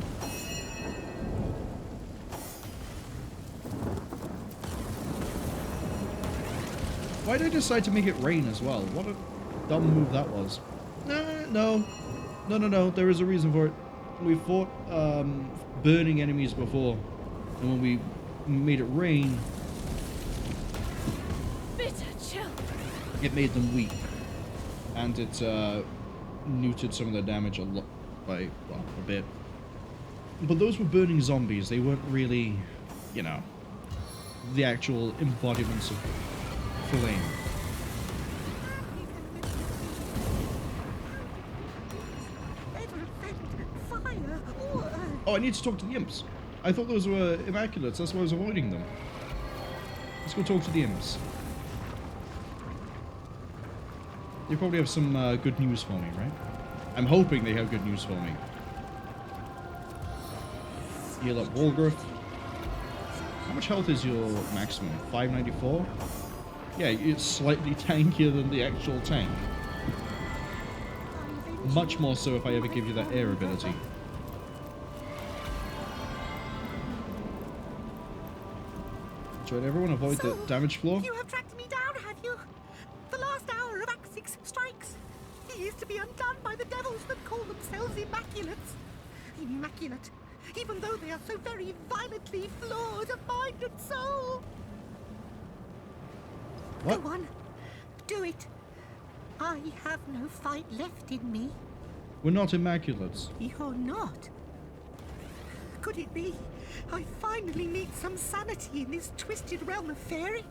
Why did I decide to make it rain as well? What a dumb move that was. No. There is a reason for it. We fought burning enemies before, and when we made it rain,
Bitter chill.
It made them weak, and it neutered some of their damage a lot by, well, a bit. But those were burning zombies. They weren't really, you know, the actual embodiments of flame. Oh, I need to talk to the imps. I thought those were Immaculates, that's why I was avoiding them. Let's go talk to the imps. They probably have some good news for me, right? I'm hoping they have good news for me. Heal up Wolgraff. How much health is your maximum? 594? Yeah, it's slightly tankier than the actual tank. Much more so if I ever give you that air ability. Should everyone avoid the damage floor?
You have tracked me down, have you? The last hour of Axyx strikes. He is to be undone by the devils that call themselves Immaculates. Immaculate, even though they are so very violently flawed of mind and soul.
What?
Go on, do it. I have no fight left in me.
We're not Immaculates.
You're not. Could it be I finally meet some sanity in this twisted realm of fairy?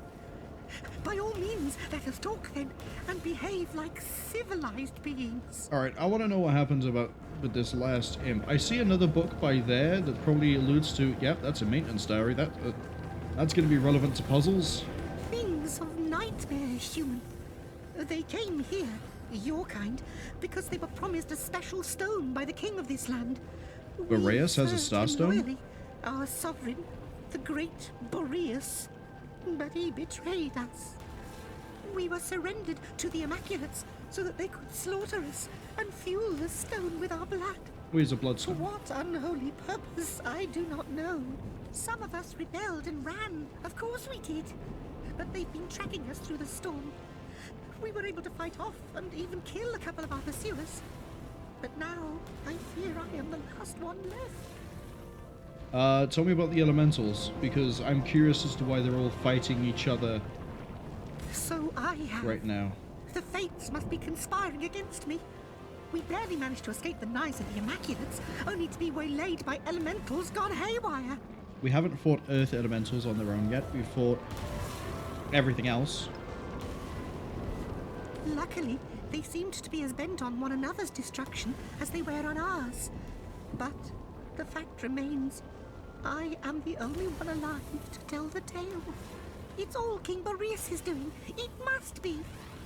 By all means, let us talk then, and behave like civilized beings.
Alright, I want to know what happens with this last imp. I see another book by there that probably alludes to, yep, that's a maintenance diary. That's going to be relevant to puzzles.
Things of nightmare, human. They came here, your kind, because they were promised a special stone by the king of this land.
Boreas has a starstone?
Loyally, our sovereign, the great Boreas, but he betrayed us. We were surrendered to the Immaculates so that they could slaughter us and fuel the stone with our blood.
Where's a
For
bloodstone?
what unholy purpose, I do not know. Some of us rebelled and ran. Of course we did. But they've been tracking us through the storm. We were able to fight off and even kill a couple of our pursuers. But now, I fear I am the last one left.
Tell me about the elementals, because I'm curious as to why they're all fighting each other
So I have.
right now.
The fates must be conspiring against me. We barely managed to escape the knives of the Immaculates, only to be waylaid by elementals gone haywire.
We haven't fought Earth elementals on their own yet. We've fought everything else.
Luckily, they seemed to be as bent on one another's destruction as they were on ours. But the fact remains, I am the only one alive to tell the tale. It's all King Boreas is doing. It must be.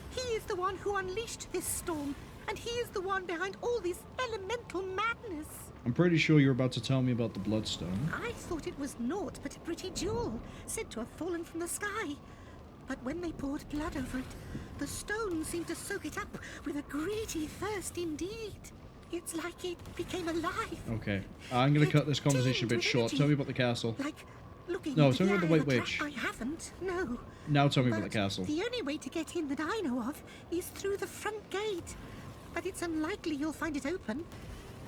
He is the one who unleashed this storm, and he is the one behind all this elemental madness.
I'm pretty sure you're about to tell me about the Bloodstone.
I thought it was naught but a pretty jewel, said to have fallen from the sky. But when they poured blood over it, the stone seemed to soak it up with a greedy thirst indeed. It's like it became alive.
Okay. I'm going to cut this conversation a bit short. Tell me about the castle.
Like looking
No,
into
tell me
the
about the
eye
White
of a
Witch.
trap I haven't, no.
Now tell me
But
about the castle.
the only way to get in that I know of is through the front gate. But it's unlikely you'll find it open.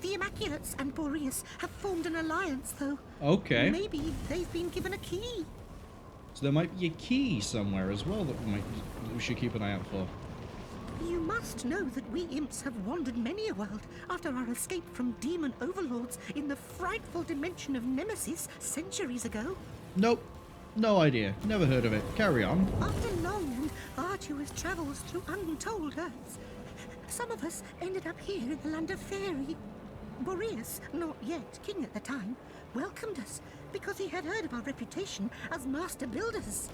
The Immaculates and Boreas have formed an alliance, though.
Okay.
Maybe they've been given a key.
So there might be a key somewhere as well that we should keep an eye out for.
You must know that we imps have wandered many a world after our escape from demon overlords in the frightful dimension of Nemesis centuries ago.
Nope. No idea. Never heard of it. Carry on.
After long and arduous travels through untold earths, some of us ended up here in the land of Fairy. Boreas, not yet king at the time, welcomed us because he had heard of our reputation as master builders.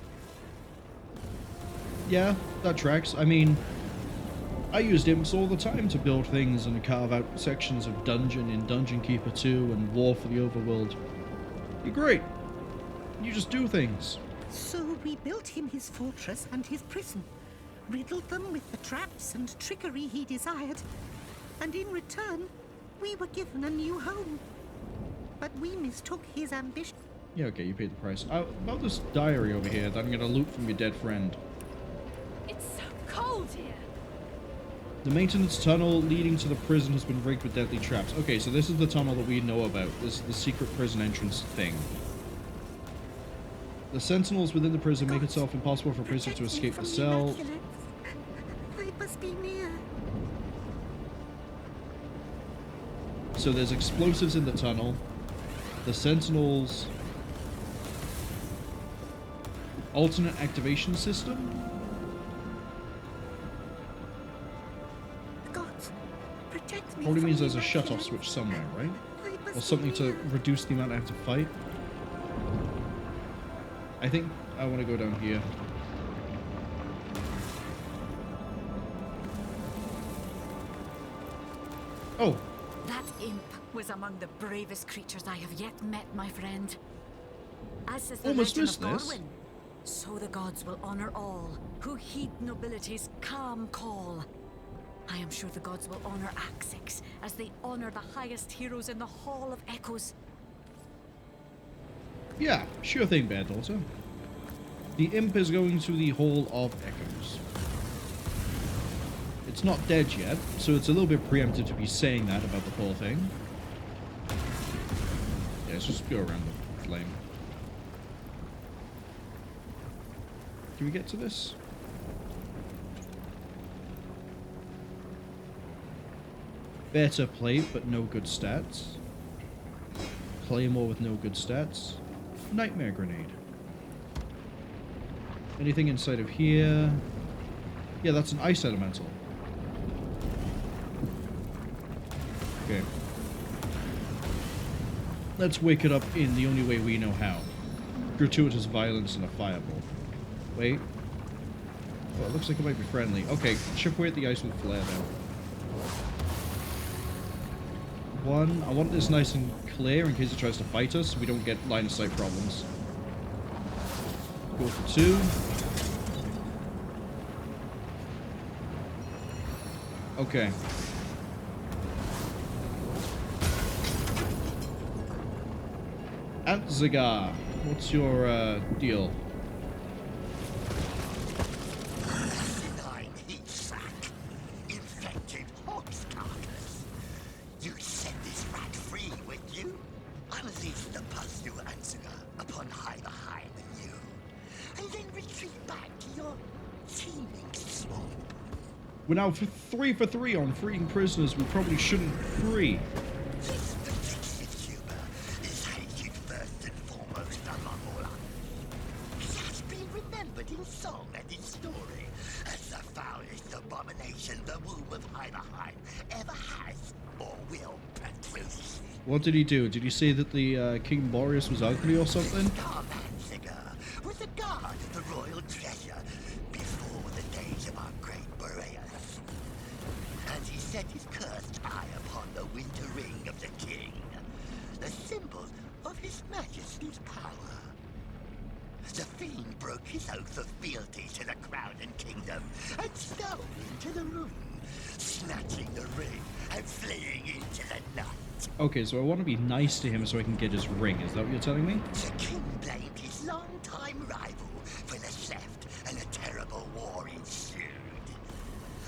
Yeah, that tracks. I mean, I used imps all the time to build things and carve out sections of dungeon in Dungeon Keeper 2 and War for the Overworld. You're great. You just do things.
So we built him his fortress and his prison, riddled them with the traps and trickery he desired, and in return, we were given a new home. But we mistook his ambition.
Yeah, okay, you paid the price. About this diary over here that I'm going to loot from your dead friend.
It's so cold here.
The maintenance tunnel leading to the prison has been rigged with deadly traps. Okay, so this is the tunnel that we know about. This is the secret prison entrance thing. The sentinels within the prison make it impossible for prisoners to escape the cell.
I must be near.
So there's explosives in the tunnel. The sentinels... alternate activation system? Probably means there's a shut-off switch somewhere, right? Or something to reduce the amount I have to fight. I think I want to go down here. Oh!
That imp was among the bravest creatures I have yet met, my friend. As is the
Almost
legend
missed
of
this.
Gorwyn, so the gods will honor all who heed nobility's calm call. I am sure the gods will honor Axyx as they honor the highest heroes in the Hall of Echoes.
Yeah, sure thing, Bear Daughter. The imp is going to the Hall of Echoes. It's not dead yet, so it's a little bit preemptive to be saying that about the whole thing. Yeah, let's just go around the flame. Can we get to this? Better plate, but no good stats. Claymore with no good stats. Nightmare Grenade. Anything inside of here? Yeah, that's an ice elemental. Okay. Let's wake it up in the only way we know how. Gratuitous violence and a fireball. Wait. Oh, it looks like it might be friendly. Okay, chip away at the ice with flare now. One, I want this nice and clear in case it tries to fight us, so we don't get line of sight problems. Go for 2. Okay. Antizgar, what's your deal?
Infected horse carcass. You set this rat free, would you? Unleash the puzzle Antizgar upon Hiberheim and you, and then retreat back to your teeming swamp.
We're now 3 for 3 on freeing prisoners we probably shouldn't free.
This vindictive humor is hated first and foremost among all others. It has been remembered in song and in story as the foulest abomination the womb of Hiberheim ever has or will produce.
What did he do? Did he say that the King Boreas was ugly or something?
Antizgar was a guard of the royal treasure before the days of our great Boreas. And he set his cursed eye upon the winter ring of the king, the symbol of his majesty's power. The fiend broke his oath of fealty to the crown and kingdom and stole into the room, snatching the ring and fleeing into the night.
Okay, so I want to be nice to him so I can get his ring. Is that what you're telling me?
The king blamed his longtime rival for the theft, and a terrible war ensued.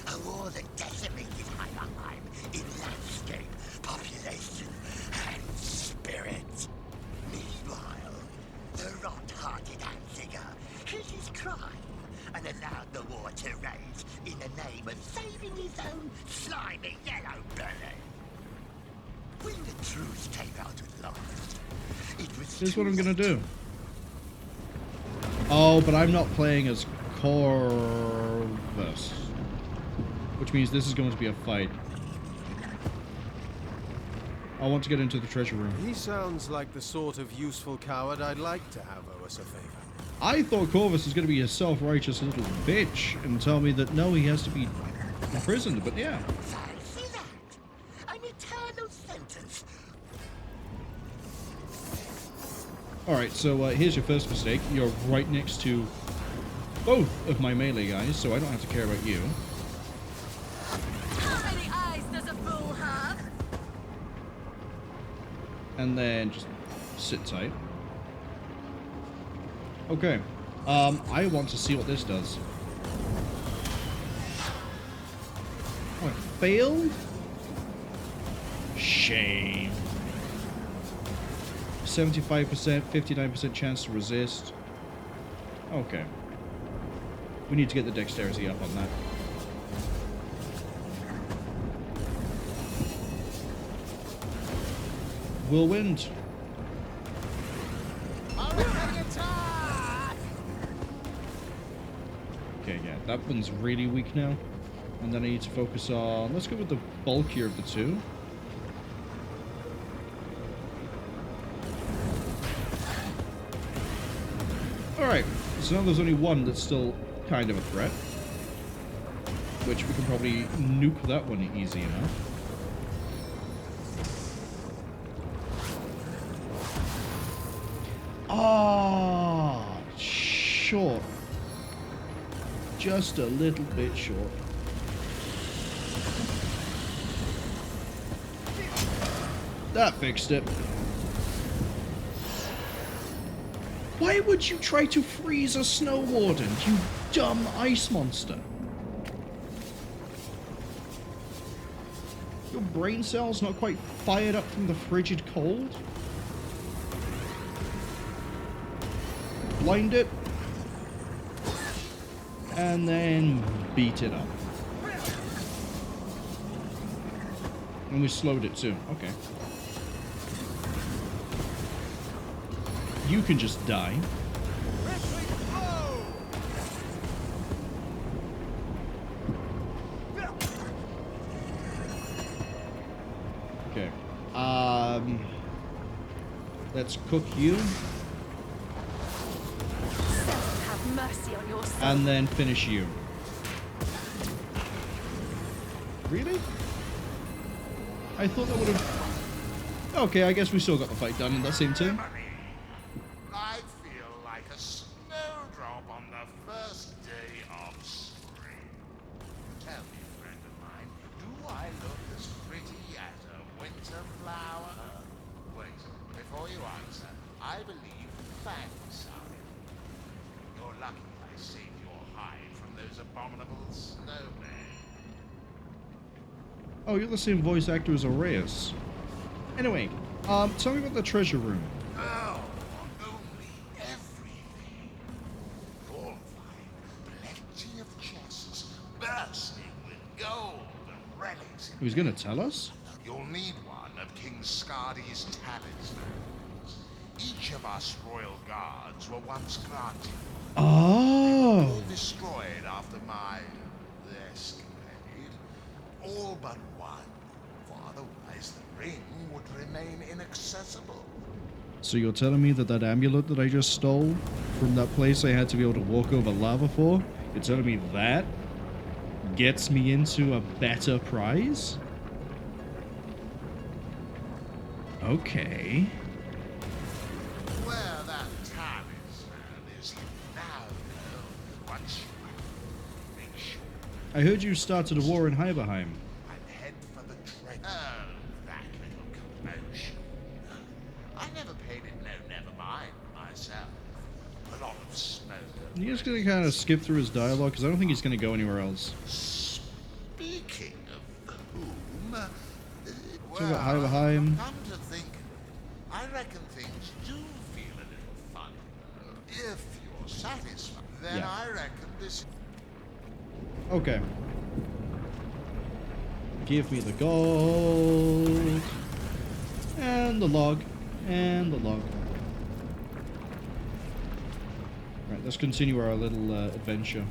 A war that decimated Hiberheim in landscape, population, and spirit. Meanwhile, the rot-hearted Antizgar hid his crime and allowed the war to rage in the name of saving his own slimy yellow belly. When the truth came out at last, it was
Here's what I'm gonna do. Oh, but I'm not playing as Corvus, which means this is going to be a fight. I want to get into the treasure room.
He sounds like the sort of useful coward I'd like to have owe us a favor.
I thought Corvus was going to be a self-righteous little bitch and tell me that no, he has to be imprisoned, but yeah.
See that? An eternal sentence.
Alright, so here's your first mistake. You're right next to both of my melee guys, so I don't have to care about you.
How many eyes does a fool have?
And then just sit tight. Okay. I want to see what this does. Oh, it failed? Shame. 75%, 59% chance to resist. Okay. We need to get the dexterity up on that. Whirlwind. Okay, yeah, that one's really weak now. And then I need to focus on... Let's go with the bulkier of the two. Alright, so now there's only one that's still kind of a threat. Which we can probably nuke that one easy enough. Ah, short. Just a little bit short. That fixed it. Why would you try to freeze a snow warden, you dumb ice monster? Your brain cells not quite fired up from the frigid cold? Blind it. And then beat it up. And we slowed it too. Okay. You can just die. Okay. Let's cook you.
Have mercy on your soul.
And then finish you. Really? I thought that would have... Okay, I guess we still got the fight done in that same turn.
I feel like a snowdrop on the first day of spring. Tell me, friend of mine, do I look as pretty as a winter flower? Wait, before you answer, I believe fangs are it. You're lucky I saved your hide from those abominable snowmen.
Oh, you're the same voice actor as Aureus. Anyway, tell me about the treasure room.
Oh, only everything. Fortified, plenty of chests, bursting with gold and relics.
He was gonna tell us?
You'll need one of King Skadi's talismans. Each of us royal guards were once granted.
Oh.
All destroyed after my escapade. All but one. For otherwise the ring would remain inaccessible.
So you're telling me that that amulet that I just stole from that place I had to be able to walk over lava for, you're telling me that gets me into a better prize? Okay.
Where that talisman is now, though, once you make sure
I heard you started a war in Hiberheim.
and head for the treasure. Oh, that little commotion. I never paid it never mind myself. A lot of smoke.
You're just gonna kind of skip through his dialogue because I don't think he's gonna go anywhere else.
Speaking of whom,
Talk about Hiberheim.
come to think, I reckon things do feel a little fun. If you're satisfied, then
Yeah.
I reckon this...
Okay. Give me the gold. And the log. And the log. Right, let's continue our little adventure.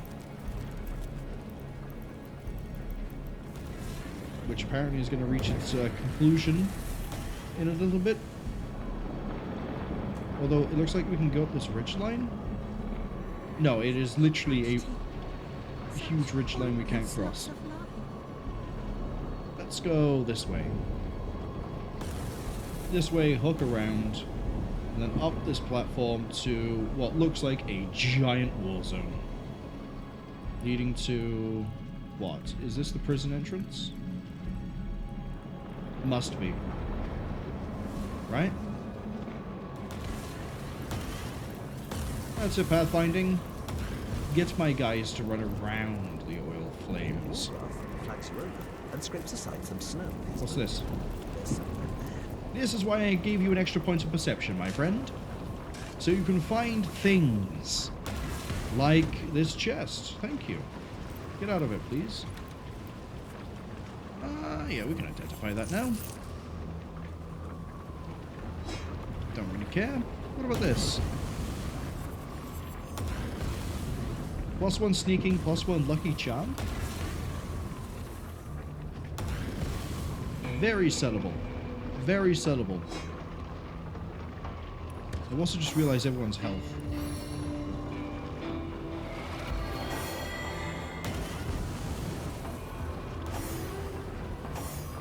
Which apparently is going to reach its conclusion in a little bit. Although it looks like we can go up this ridge line. No, it is literally a huge ridge line we can't cross. Let's go this way. This way, hook around, and then up this platform to what looks like a giant war zone. Leading to... what? Is this the prison entrance? Must be. Right? That's it, pathfinding. Get my guys to run around the oil flames.
Wolgraff flags you over and scrapes aside some snow.
What's this? This is why I gave you an extra point of perception, my friend. So you can find things. Like this chest. Thank you. Get out of it, please. Yeah, we can identify that now. Don't really care. What about this? +1 sneaking, +1 lucky charm. Very sellable. Very sellable. I've also just realized everyone's health.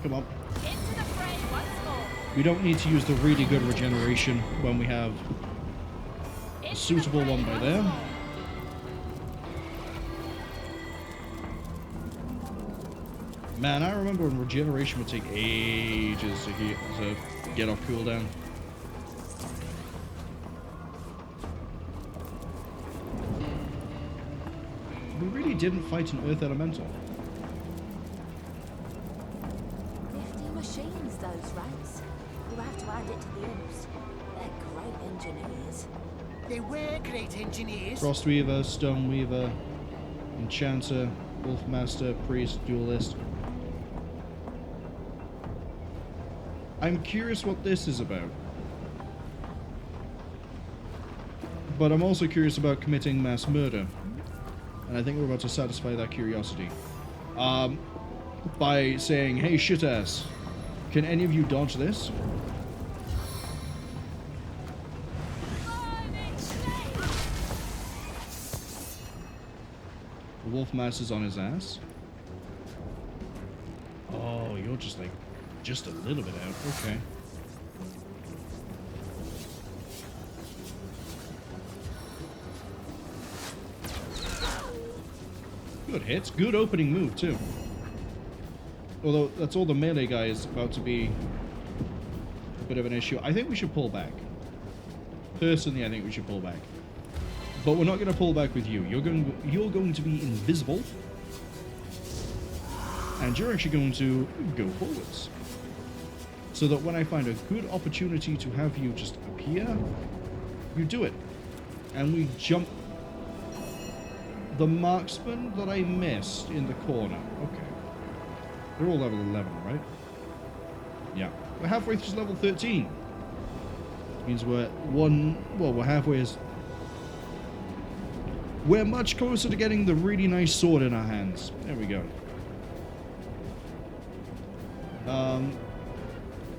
Come on.
Into the fray once more.
We don't need to use the really good regeneration when we have a suitable one by there. Man, I remember when regeneration would take ages to get off cooldown. We really didn't fight an Earth Elemental.
Nifty machines, those rats. You have to hand it to the imps. They're great engineers.
They were great engineers.
Frostweaver, Stoneweaver, Enchanter, Wolfmaster, Priest, Duelist. I'm curious what this is about. But I'm also curious about committing mass murder. And I think we're about to satisfy that curiosity. By saying, hey shit ass, can any of you dodge this? The Wolfmaster's on his ass. Oh, you're just like... just a little bit out. Okay. Good hits. Good opening move, too. Although, that's all the melee guy is about to be a bit of an issue. I think we should pull back. Personally, I think we should pull back. But we're not going to pull back with you. You're going to be invisible. And you're actually going to go forwards. So that when I find a good opportunity to have you just appear, you do it. And we jump the marksman that I missed in the corner. Okay. They're all level 11, right? Yeah. We're halfway through level 13. Means we're we're halfway as... we're much closer to getting the really nice sword in our hands. There we go.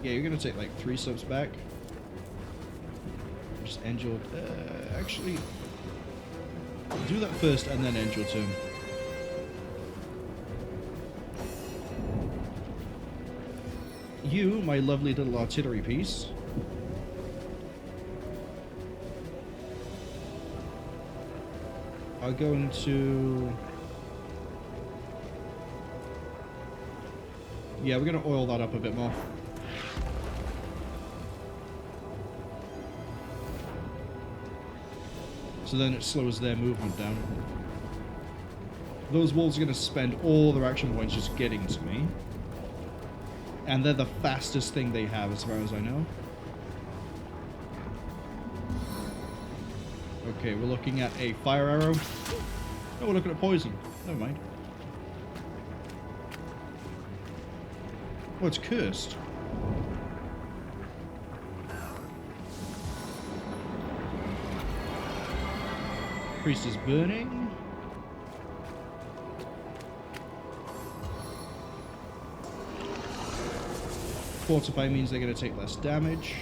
Yeah, you're gonna take like 3 steps back. Just end your... actually... do that first and then end your turn. You, my lovely little artillery piece... are going to... yeah, we're going to oil that up a bit more. So then it slows their movement down. Those wolves are going to spend all their action points just getting to me. And they're the fastest thing they have as far as I know. Okay, we're looking at a fire arrow. Oh, we're looking at poison. Never mind. Oh, it's cursed. Priest is burning. Fortify means they're going to take less damage.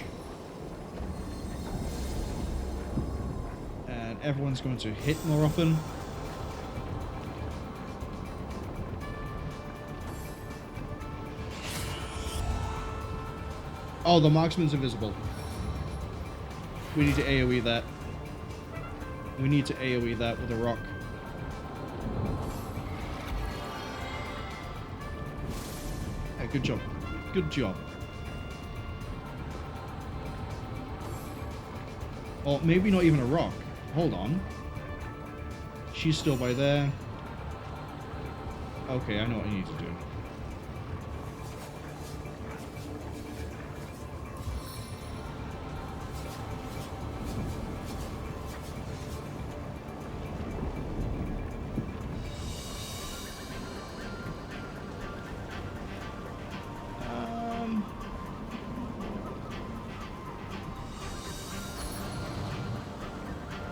And everyone's going to hit more often. Oh, the marksman's invisible. We need to AoE that. We need to AoE that with a rock. Hey, good job. Good job. Or maybe not even a rock. Hold on. She's still by there. Okay, I know what I need to do.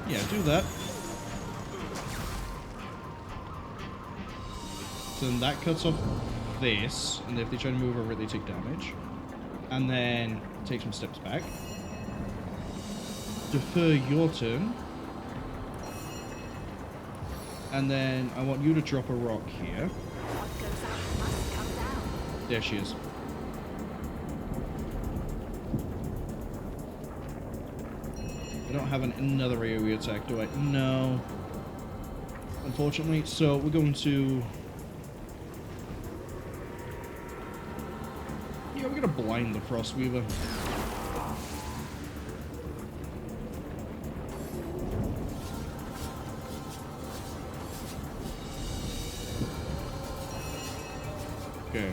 Yeah, do that. So then that cuts off this, and if they try to move over it, they take damage. And then take some steps back. Defer your turn. And then I want you to drop a rock here. There she is. I don't have another AoE attack, do I? No. Unfortunately. So we're going to... Yeah, we're going to blind the Frostweaver. Okay.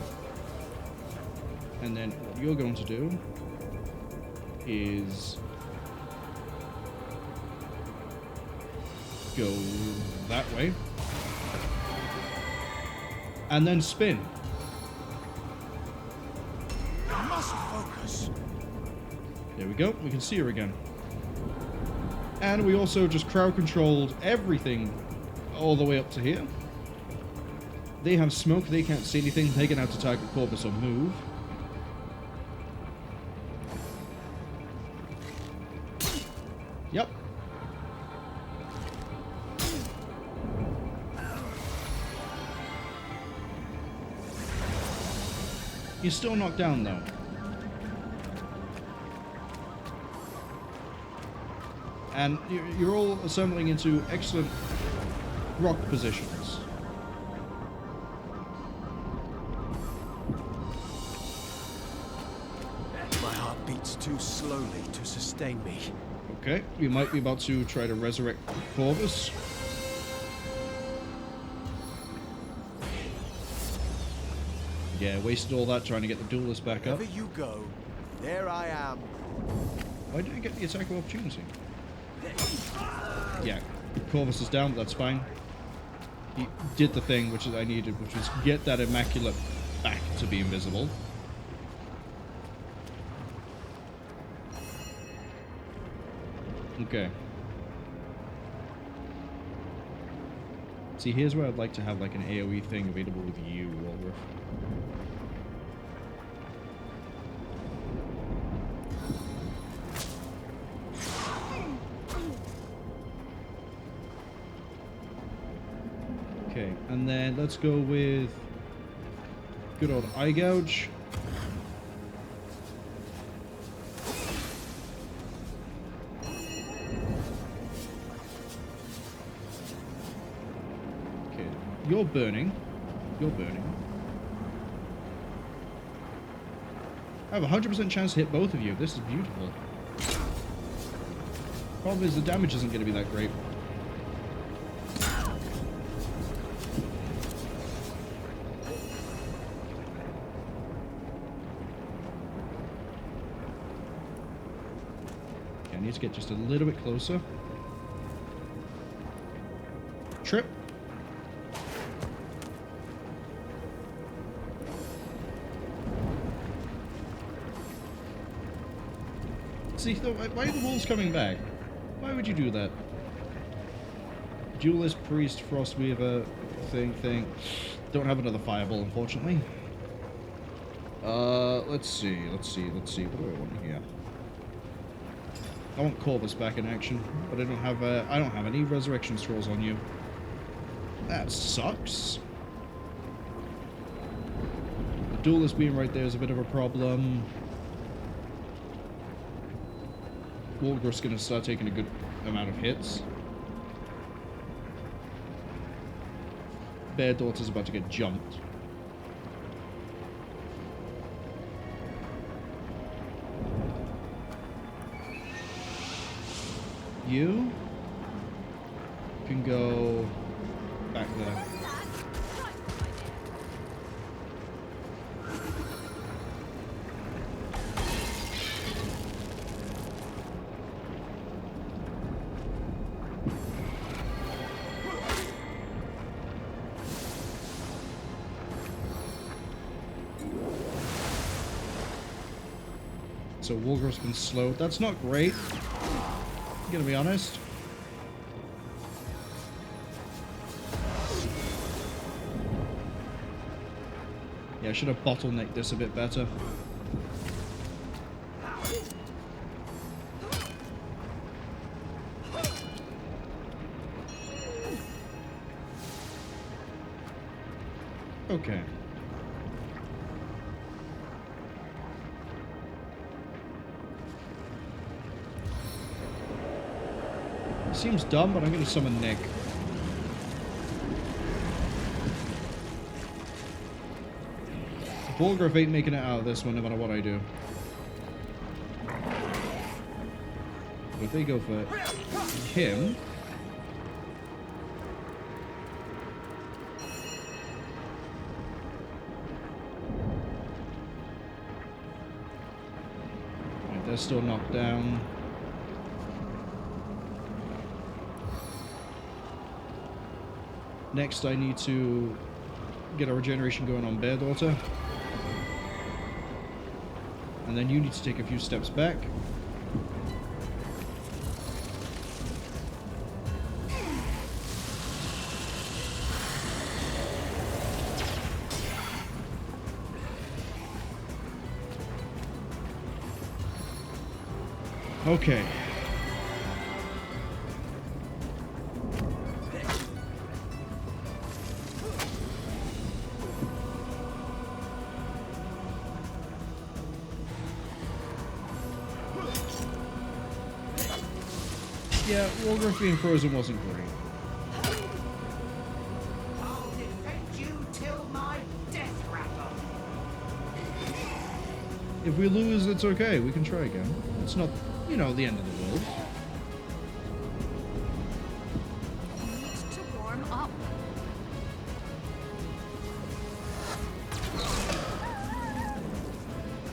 And then what you're going to do is... go that way. And then spin.
I must focus.
There we go. We can see her again. And we also just crowd controlled everything all the way up to here. They have smoke. They can't see anything. They're going to have to target Corvus or move. Yep. You're still knocked down, though. And you're all assembling into excellent rock positions.
My heart beats too slowly to sustain me.
Okay, we might be about to try to resurrect Corvus. Yeah, wasted all that trying to get the duelist back up.
Wherever you go, there I am.
Why didn't I get the attack of opportunity? Yeah, Corvus is down, but that's fine. He did the thing which I needed, which was get that Immaculate back to be invisible. Okay. See, here's where I'd like to have like an AoE thing available with you, Wolgraff. Okay, and then let's go with good old Eye Gouge. Okay, you're burning. You're burning. I have a 100% chance to hit both of you. This is beautiful. Problem is the damage isn't going to be that great. I need to get just a little bit closer. Trip. See, why are the wolves coming back? Why would you do that? Duelist, Priest, Frostweaver, thing. Don't have another Fireball, unfortunately. Let's see. What do I want here? I want Corvus back in action, but I don't have any Resurrection Scrolls on you. That sucks. The Duelist being right there is a bit of a problem. Wolgraff's gonna start taking a good amount of hits. Bear Daughter's about to get jumped. You can go back there. So Wolgraff's been slowed. That's not great. I'm gonna be honest. Yeah, I should have bottlenecked this a bit better. Okay. Seems dumb, but I'm going to summon Nick. Wolgraff ain't making it out of this one no matter what I do. But if they go for him... Right, they're still knocked down. Next, I need to get a regeneration going on Bear Daughter. And then you need to take a few steps back. Okay. Yeah, Wolgraff being frozen wasn't great.
I'll defend you till my death rattle.
If we lose, it's okay. We can try again. It's not, you know, the end of the world.
Needs to warm up.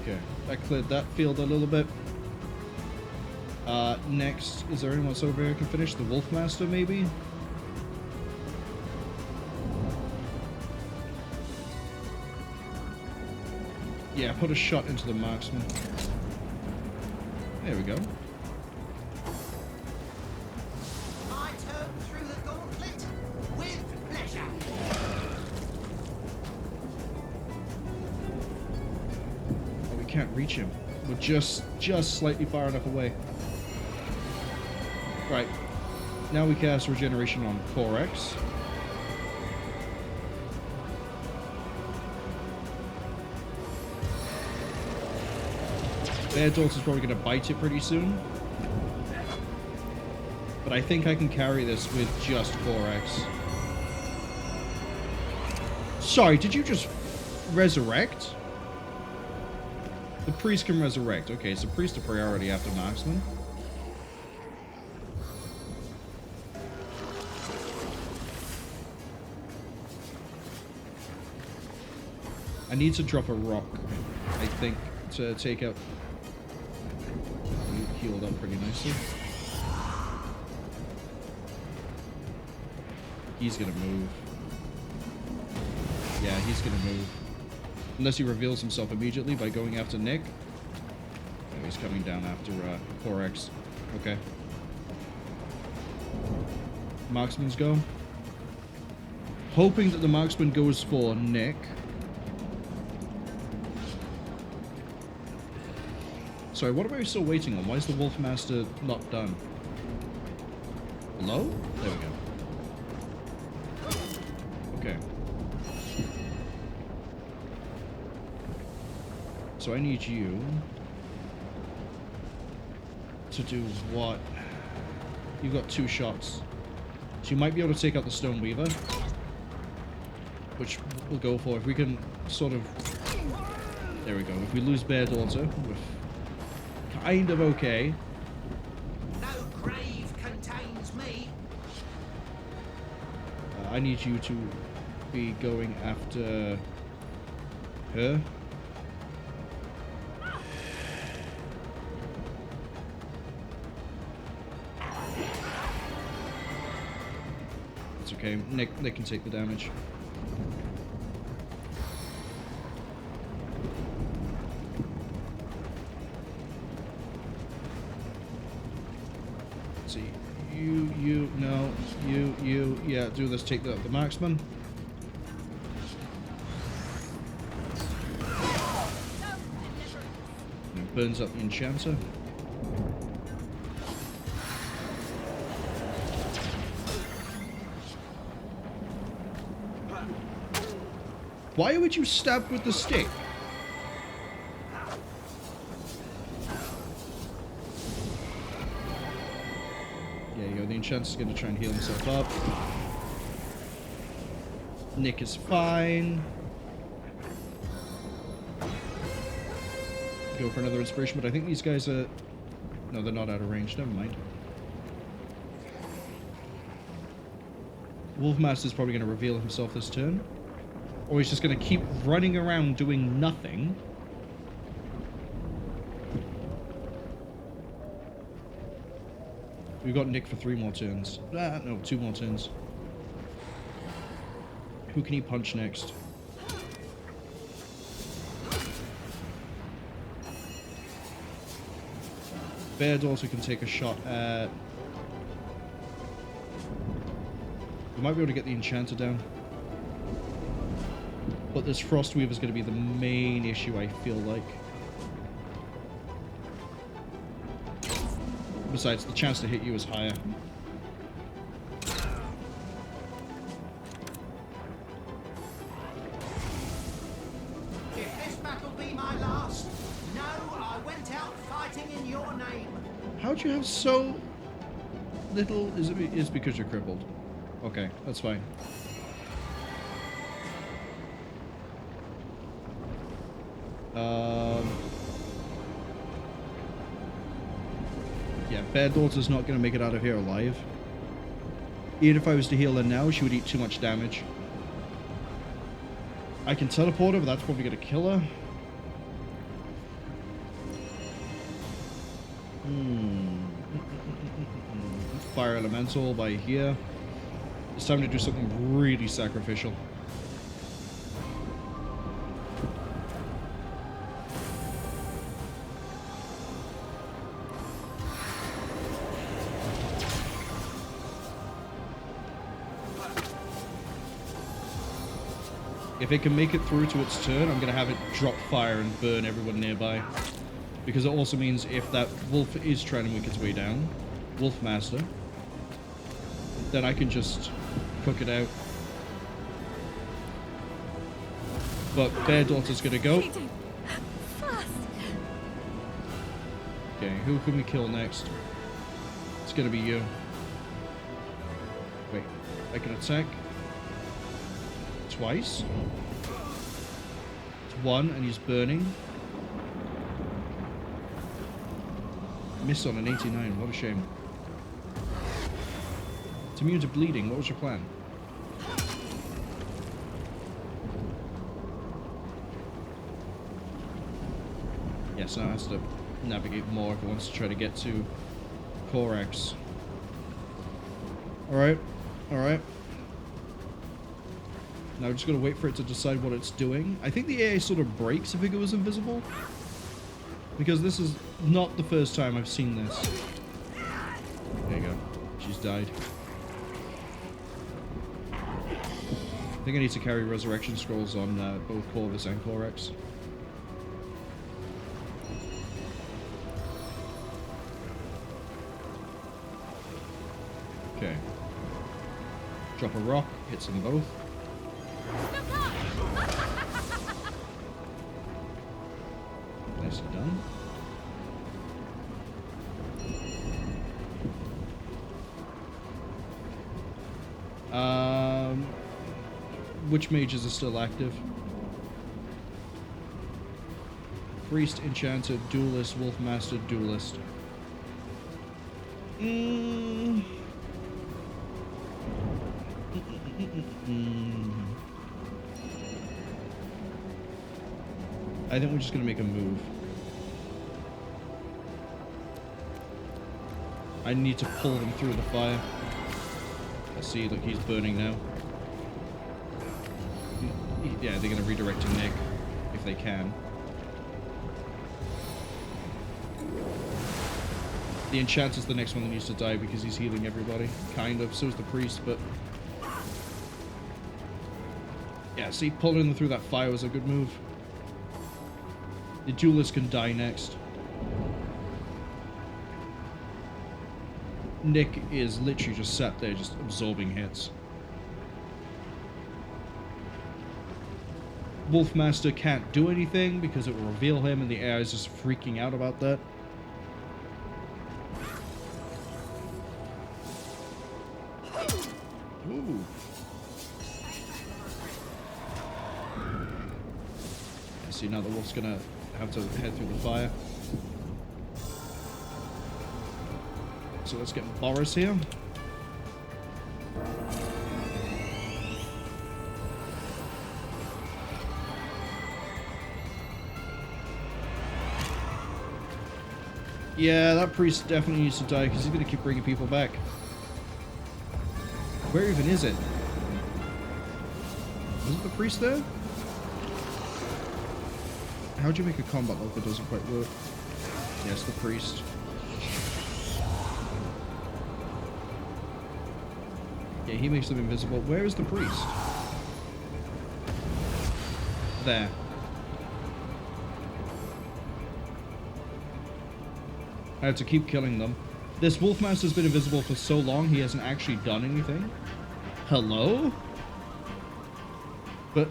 Okay, that cleared that field a little bit. Next, is there anyone else over here who can finish? The Wolfmaster, maybe? Yeah, put a shot into the marksman. There we go.
I turn through the gauntlet with pleasure.
Oh, we can't reach him. We're just slightly far enough away. Right. Now we cast Regeneration on Corex. Bear Daughter's probably going to bite it pretty soon. But I think I can carry this with just Corex. Sorry, did you just resurrect? The Priest can resurrect. Okay, so Priest a priority after Marksman. I need to drop a rock, I think, to take out... You healed up pretty nicely. He's gonna move. Yeah, he's gonna move. Unless he reveals himself immediately by going after Nick. he's coming down after Corex. Okay. Marksman's go. Hoping that the marksman goes for Nick. Sorry, what am I still waiting on? Why is the Wolfmaster not done? Hello? There we go. Okay. So I need you to do what? You've got 2 shots. So you might be able to take out the Stone Weaver, which we'll go for. If we can sort of... There we go. If we lose Bear Daughter, we're kind of okay.
No grave contains me.
I need you to be going after her. It's okay. Nick can take the damage. Let's see. You, yeah, do this, take the marksman. And burns up the enchanter. Why would you stab with the stick? There you go, the enchanter's going to try and heal himself up. Nick is fine. Go for another inspiration, but I think these guys are... No, they're not out of range, never mind. Wolfmaster's probably going to reveal himself this turn. Or he's just going to keep running around doing nothing. We've got Nick for 3 more turns. No, 2 more turns. Who can he punch next? Bear Daughter can take a shot at... We might be able to get the enchanter down. But this Frostweaver is going to be the main issue, I feel like. Besides, the chance to hit you is higher.
If this battle be my last, no, I went out fighting in your name.
How'd you have so little? Is it because you're crippled? Okay, that's fine. Yeah, Bear Daughter's not going to make it out of here alive. Even if I was to heal her now, she would eat too much damage. I can teleport her, but that's probably going to kill her. Fire Elemental by here. It's time to do something really sacrificial. If it can make it through to its turn, I'm going to have it drop fire and burn everyone nearby. Because it also means if that wolf is trying to make its way down, Wolfmaster, then I can just cook it out. But Bear Daughter's going to go. Okay, who can we kill next? It's going to be you. Wait, I can attack twice. It's 1 and he's burning. Missed on an 89, what a shame. It's immune to bleeding, what was your plan? Yes, now it has to navigate more if it wants to try to get to Corax. Alright, alright. Now we're just going to wait for it to decide what it's doing. I think the AI sort of breaks if it goes invisible. Because this is not the first time I've seen this. There you go. She's died. I think I need to carry resurrection scrolls on both Corvus and Corex. Okay. Drop a rock, hits them both. Nicely done. Which mages are still active? Priest, Enchanter, Duelist, Wolfmaster, Duelist. I think we're just gonna make a move. I need to pull them through the fire. Let's see, look, he's burning now. Yeah, they're gonna redirect to Nick if they can. The Enchanter's the next one that needs to die because he's healing everybody. Kind of. So is the Priest, but... yeah, see, pulling them through that fire was a good move. The Duelist can die next. Nick is literally just sat there, just absorbing hits. Wolfmaster can't do anything because it will reveal him, and the AI is just freaking out about that. Ooh. See, now the wolf's gonna have to head through the fire. So let's get Boreas here. Yeah, that priest definitely needs to die because he's going to keep bringing people back. Where even is it? Isn't the priest there? How'd you make a combat lock that doesn't quite work? Yes, the priest. Yeah, he makes them invisible. Where is the priest? There. I have to keep killing them. This Wolfmaster's been invisible for so long, he hasn't actually done anything. Hello? But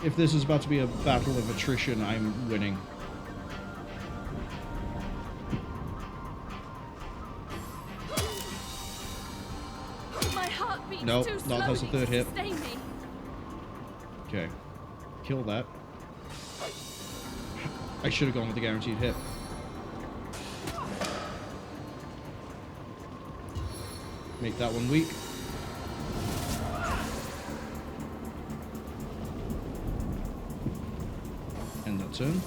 if this is about to be a battle of attrition, I'm winning.
My heart beats
Nope,
too
not that's the third hit.
slowly to sustain me.
Okay. Kill that. I should have gone with the guaranteed hit. Make that one weak. End that turn.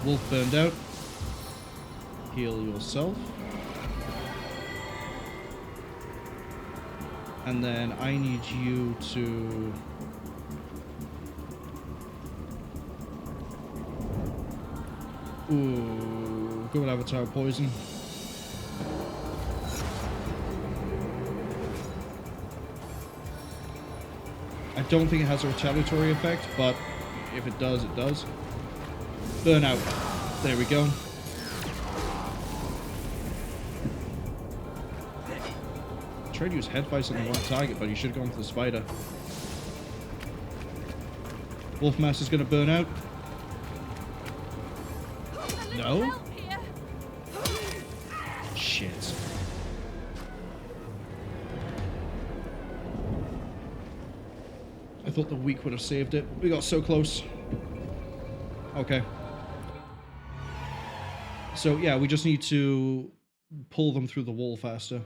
Wolf burned out. Heal yourself. And then I need you to... ooh, go with Avatar Poison. I don't think it has a retaliatory effect, but if it does, it does. Burnout. There we go. Tried to use headfights on the wrong target, but he should have gone for the spider. Wolfmaster's gonna burn out. No? Shit. I thought the weak would have saved it. We got so close. Okay. So yeah, we just need to pull them through the wall faster.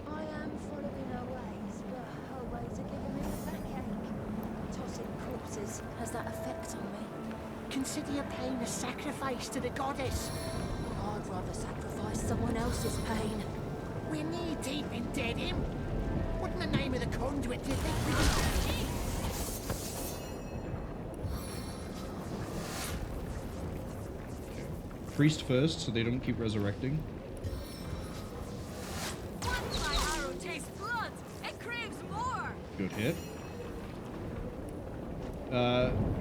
I am following her ways, but her ways are giving me a backache. Tossing corpses has that effect on me.
Consider your pain a sacrifice to the goddess.
I'd rather sacrifice someone else's pain.
We're knee deep in dead him. What in the name of the conduit do you think we can...
priest first, so they don't keep resurrecting.
Once my arrow tastes blood, it craves more.
Good hit.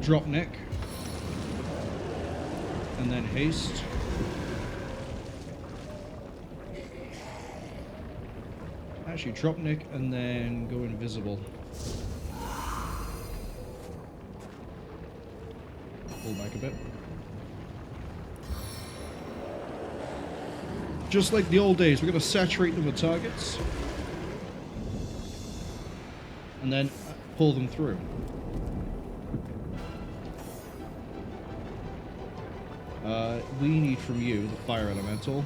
Drop Nick. And then haste. Actually, drop Nick and then go invisible. Pull back a bit. Just like the old days, we're going to saturate them with targets. And then pull them through. We need from you the fire elemental.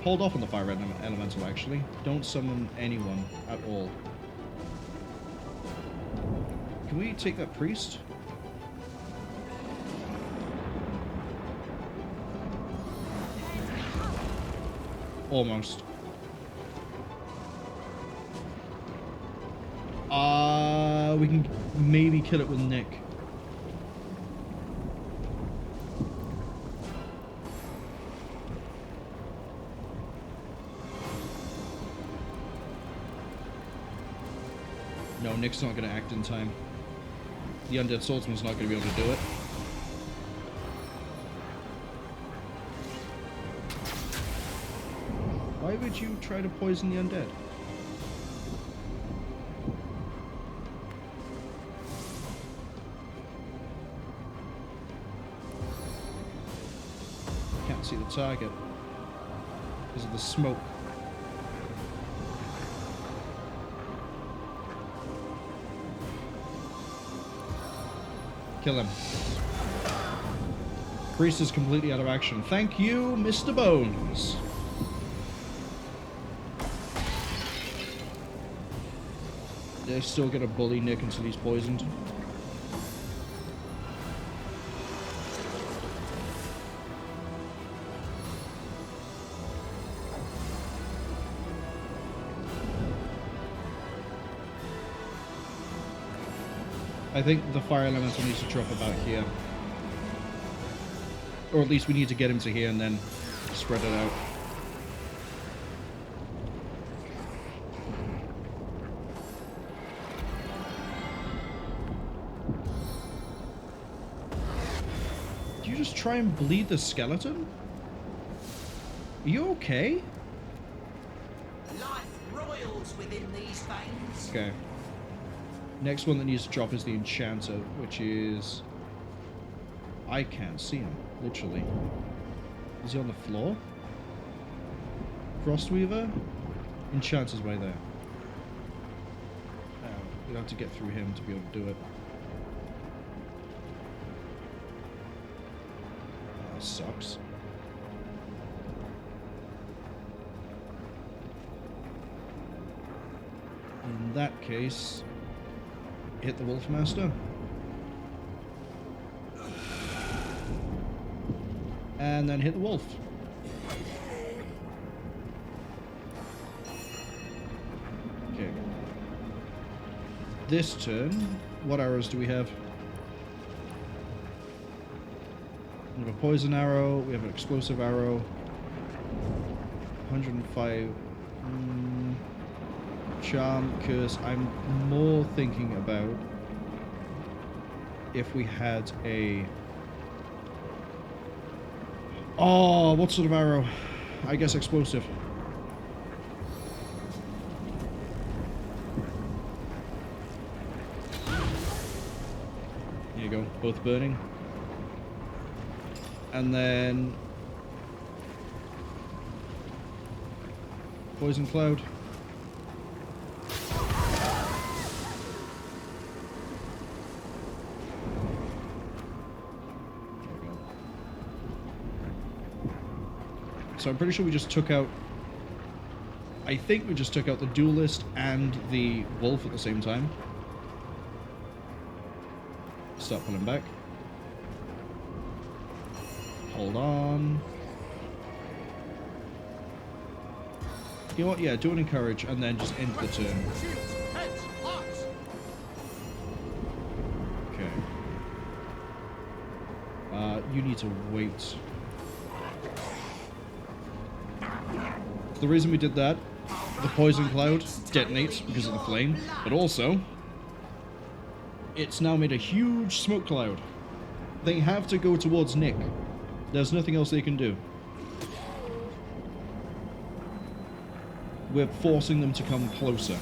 Hold off on the fire elemental, actually. Don't summon anyone at all. Can we take that priest? Almost. We can maybe kill it with Nick. No, Nick's not going to act in time. The Undead Swordsman's not going to be able to do it. Why would you try to poison the undead? Can't see the target because of the smoke. Kill him. Priest is completely out of action. Thank you, Mr. Bones. They're still gonna bully Nick until he's poisoned. I think the fire elemental needs to drop about here. Or at least we need to get him to here and then spread it out. Do you just try and bleed the skeleton? Are you okay?
Life roils within these veins.
Okay. Next one that needs to drop is the Enchanter, which is... I can't see him, literally. Is he on the floor? Frostweaver? Enchanter's way there. We'd have to get through him to be able to do it. That sucks. In that case... hit the Wolfmaster. And then hit the wolf. Okay. This turn, what arrows do we have? We have a poison arrow, we have an explosive arrow. 105... charm, curse. I'm more thinking about if we had a... Oh, what sort of arrow? I guess explosive. There you go, both burning. And then... poison cloud. So I'm pretty sure we just took out... I think we just took out the duelist and the wolf at the same time. Start pulling back. Hold on. You know what? Yeah, do an encourage and then just end the turn. Okay. You need to wait. The reason we did that, the poison cloud detonates because of the flame, but also, it's now made a huge smoke cloud. They have to go towards Nick. There's nothing else they can do. We're forcing them to come closer.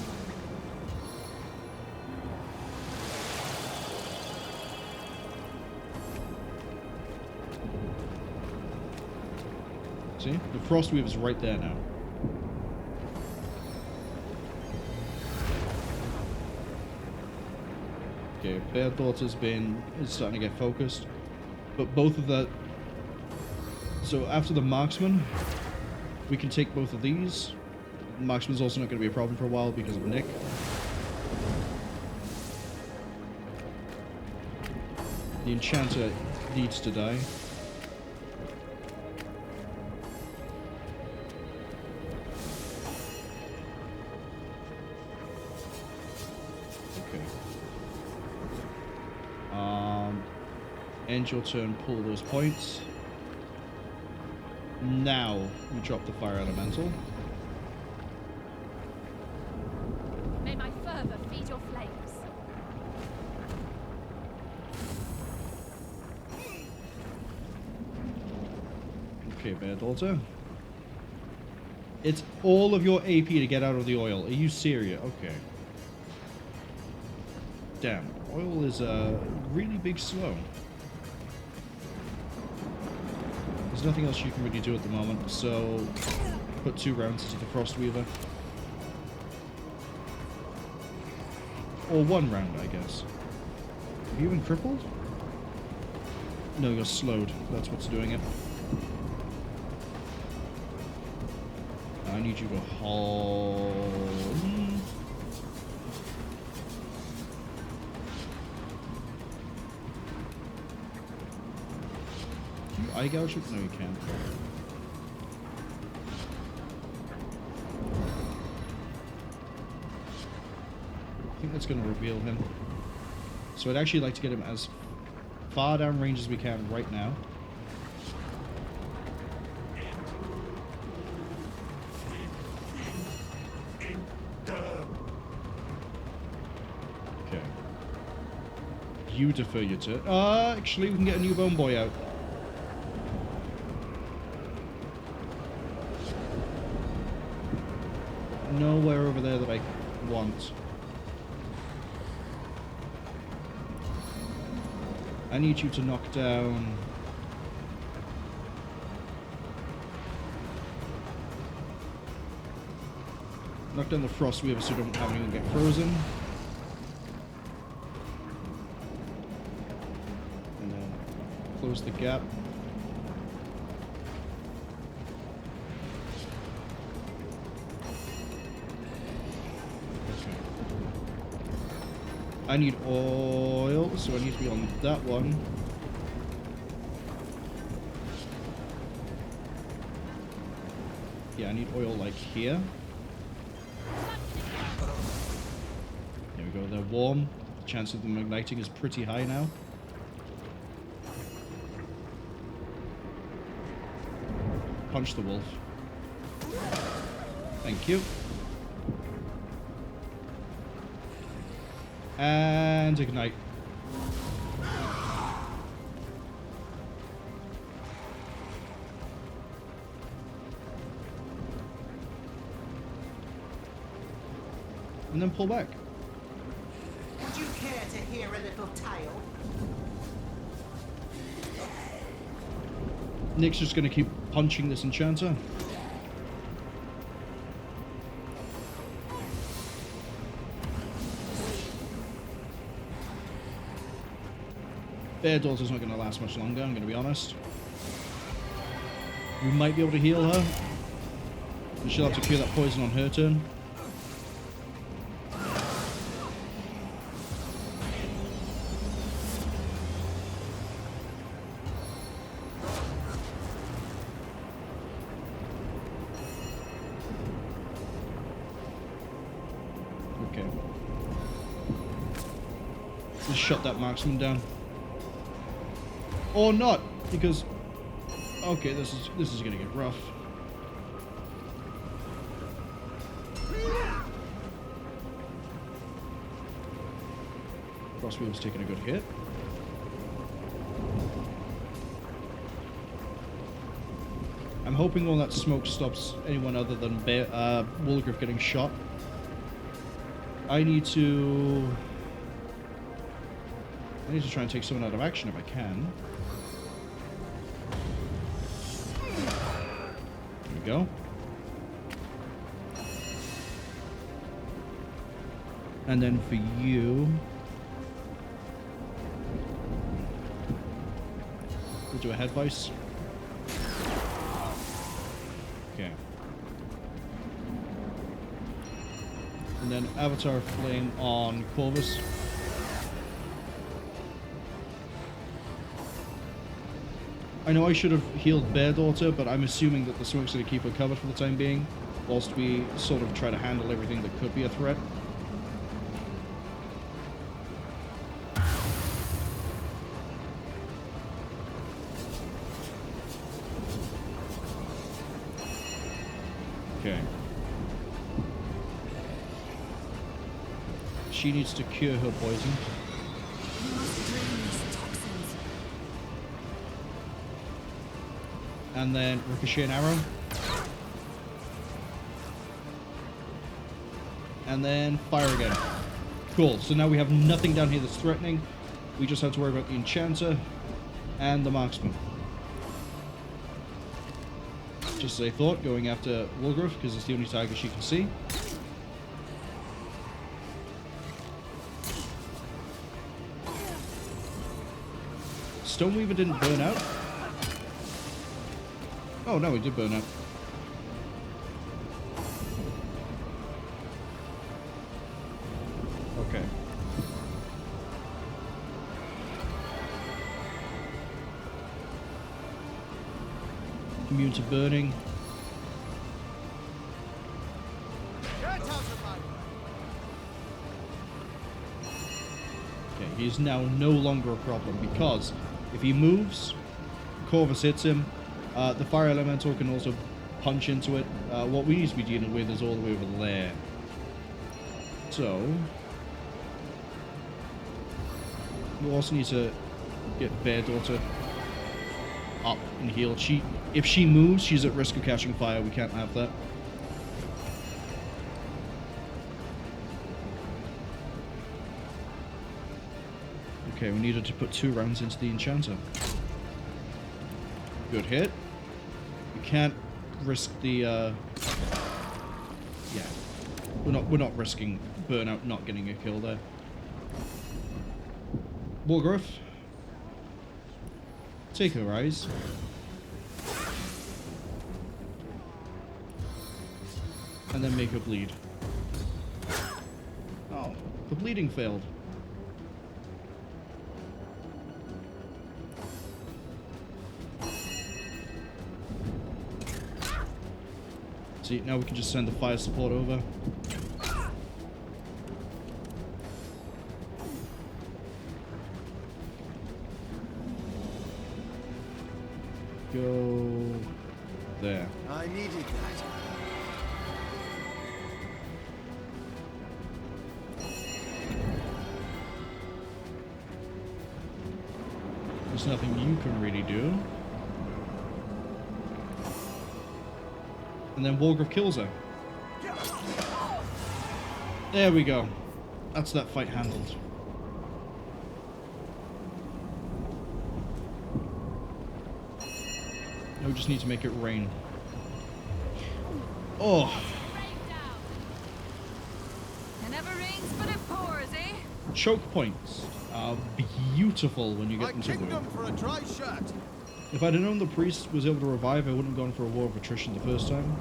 See? The Frostweave is right there now. Okay, Bear Daughter's is starting to get focused. But both of that... So after the Marksman, we can take both of these. Marksman's also not going to be a problem for a while because of Nick. The Enchanter needs to die. End your turn, pull those points. Now we drop the fire elemental.
May my fervor feed your flames.
Okay, Bear Daughter. It's all of your AP to get out of the oil. Are you serious? Okay. Damn, oil is a really big slow. There's nothing else you can really do at the moment, so put 2 rounds into the Frostweaver. Or 1 round, I guess. Have you been crippled? No, you're slowed. That's what's doing it. I need you to hold... Eye gouge it? No, you can't. I think that's going to reveal him. So I'd actually like to get him as far down range as we can right now. Okay. You defer your turn. Actually, we can get a new Bone Boy out. Nowhere over there that I want. I need you to knock down... Knock down the Frostweaver so we don't have anyone get frozen. And then close the gap. I need oil, so I need to be on that one. Yeah, I need oil like here. There we go, they're warm. The chance of them igniting is pretty high now. Punch the wolf. Thank you. And ignite. And then pull back.
Would you care to hear a little tale?
Nick's just going to keep punching this enchanter. Bear Daughter's not going to last much longer, I'm going to be honest. We might be able to heal her. And she'll have to cure that poison on her turn. Okay. Just shut that marksman down. Or not. Because, okay, this is gonna get rough. Crosswheel's taking a good hit. I'm hoping all that smoke stops anyone other than Wolgraff getting shot. I need to try and take someone out of action if I can. There we go. And then for you, we'll do a head vice. Okay. And then Avatar Flame on Corvus. I know I should have healed Bear Daughter, but I'm assuming that the smoke's going to keep her covered for the time being, whilst we sort of try to handle everything that could be a threat. Okay. She needs to cure her poison. And then Ricochet and Arrow. And then fire again. Cool, so now we have nothing down here that's threatening. We just have to worry about the Enchanter and the Marksman. Just as I thought, going after Wolgraff, because it's the only target she can see. Stoneweaver didn't burn out. Oh no, he did burn out. Okay. Immune to burning. Okay, he's now no longer a problem because if he moves, Corvus hits him. The fire elemental can also punch into it. What we need to be dealing with is all the way over there. So we also need to get Bear Daughter up and healed. If she moves, she's at risk of catching fire. We can't have that. Okay, we needed to put 2 rounds into the Enchanter. Good hit. We can't risk the yeah. We're not risking Burnout not getting a kill there. Wolgraff. Take her eyes. And then make her bleed. Oh, the bleeding failed. See, now we can just send the fire support over. Go there.
I needed that.
There's nothing you can really do. And then Wolgraff kills her. There we go. That's that fight handled. Now we just need to make it rain. Oh!
It never rains, but it pours, eh?
Choke points are beautiful when you get them to win.
For a dry shirt.
If I'd have known the priest was able to revive, I wouldn't have gone for a war of attrition the first time.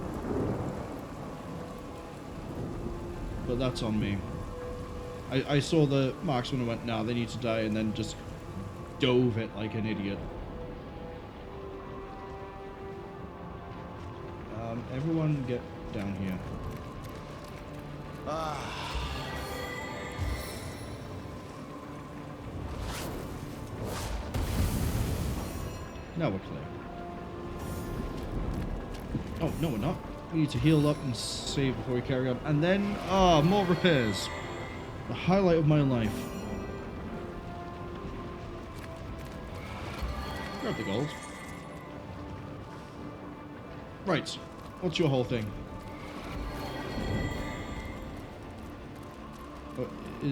But that's on me. I saw the marksman and went, nah, they need to die, and then just dove it like an idiot. Everyone get down here. Now we're clear. Oh, no we're not. We need to heal up and save before we carry on. And then, more repairs. The highlight of my life. Grab the gold. Right. What's your whole thing?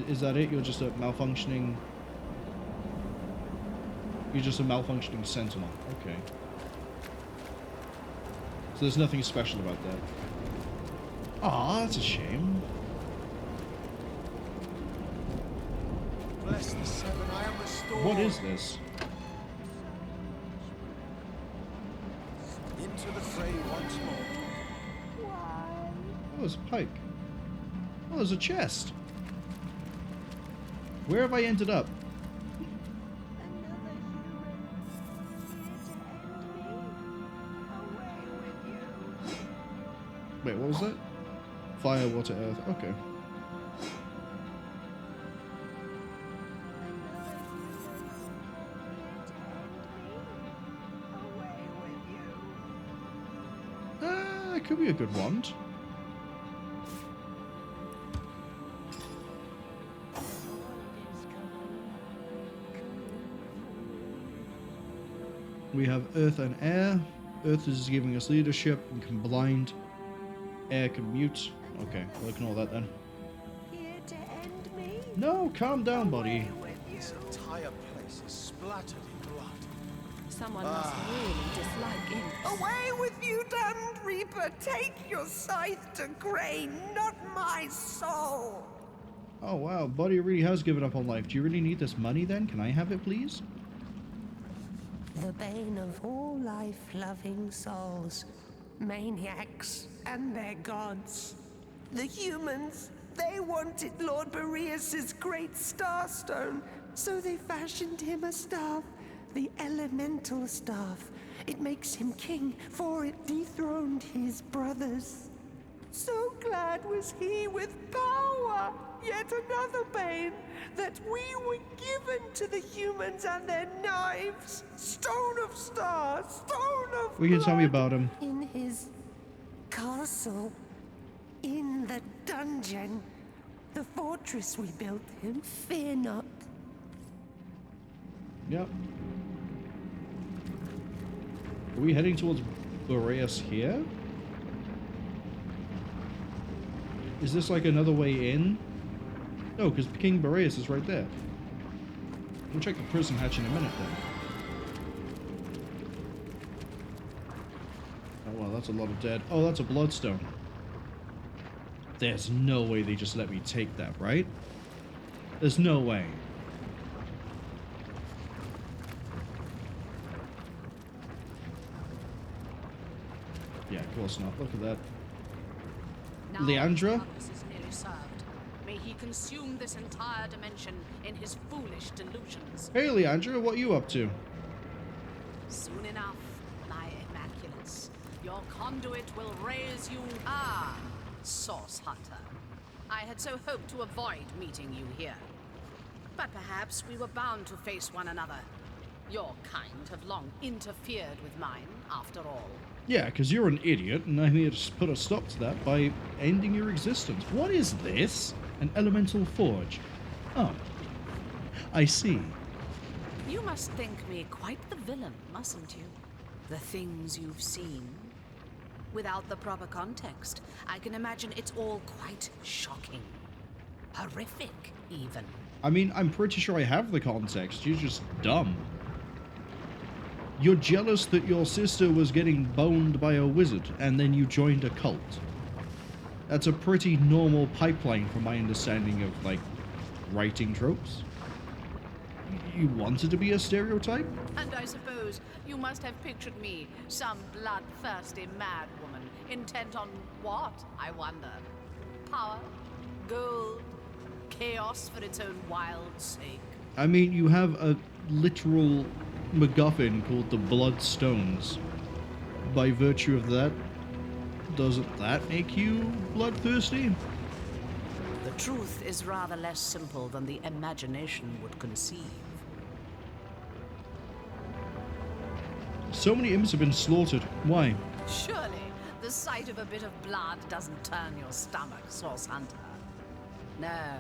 Is that it? You're just a malfunctioning... You're just a malfunctioning sentinel. Okay. So there's nothing special about that. Aw, that's a shame.
Bless the seven, I am restored.
What is this?
Into the fray once more.
Oh, there's a pike. Oh, there's a chest. Where have I ended up? Wait, what was that? Fire, water, earth. Okay. It could be a good wand. We have earth and air. Earth is giving us leadership and can blind. Air can mute. Okay, we'll ignore that then.
Here to end me?
No, calm down, buddy.
This entire place is splattered in blood.
Someone must really dislike imps.
Away with you, damned Reaper! Take your scythe to grain, not my soul!
Oh wow, buddy really has given up on life. Do you really need this money then? Can I have it, please?
The bane of all life-loving souls. Maniacs and their gods. The humans, they wanted Lord Boreas' great starstone, so they fashioned him a staff, the elemental staff. It makes him king, for it dethroned his brothers. So glad was he with power, yet another bane, that we were given to the humans and their knives. Stone of stars, stone of
Will you tell me
blood.
about him?
In his castle, in the dungeon, the fortress we built him, fear not.
Yep. Are we heading towards Boreas here? Is this like another way in? No, because King Boreas is right there. We'll check the prison hatch in a minute then. Oh well, that's a lot of dead. Oh, that's a bloodstone. There's no way they just let me take that, right? There's no way. Yeah, of course not. Look at that.
Now
Leandra?
the purpose is nearly served. May he consume this entire dimension in his foolish delusions.
Hey, Leandra, what are you up to?
Soon enough, my Immaculates. Your conduit will raise you. Source Hunter. I had so hoped to avoid meeting you here. But perhaps we were bound to face one another. Your kind have long interfered with mine, after all.
Yeah, because you're an idiot, and I'm here to put a stop to that by ending your existence. What is this? An elemental forge. Oh, I see.
You must think me quite the villain, mustn't you? The things you've seen. Without the proper context, I can imagine it's all quite shocking. Horrific, even.
I mean, I'm pretty sure I have the context. You're just dumb. You're jealous that your sister was getting boned by a wizard, and then you joined a cult. That's a pretty normal pipeline from my understanding of, like, writing tropes. You wanted to be a stereotype?
And I suppose you must have pictured me, some bloodthirsty mad woman, intent on what, I wonder? Power? Gold? Chaos for its own wild sake?
I mean, you have a literal MacGuffin called the Bloodstones. By virtue of that, doesn't that make you bloodthirsty?
The truth is rather less simple than the imagination would conceive.
So many imps have been slaughtered. Why?
Surely, the sight of a bit of blood doesn't turn your stomach, Source Hunter. No,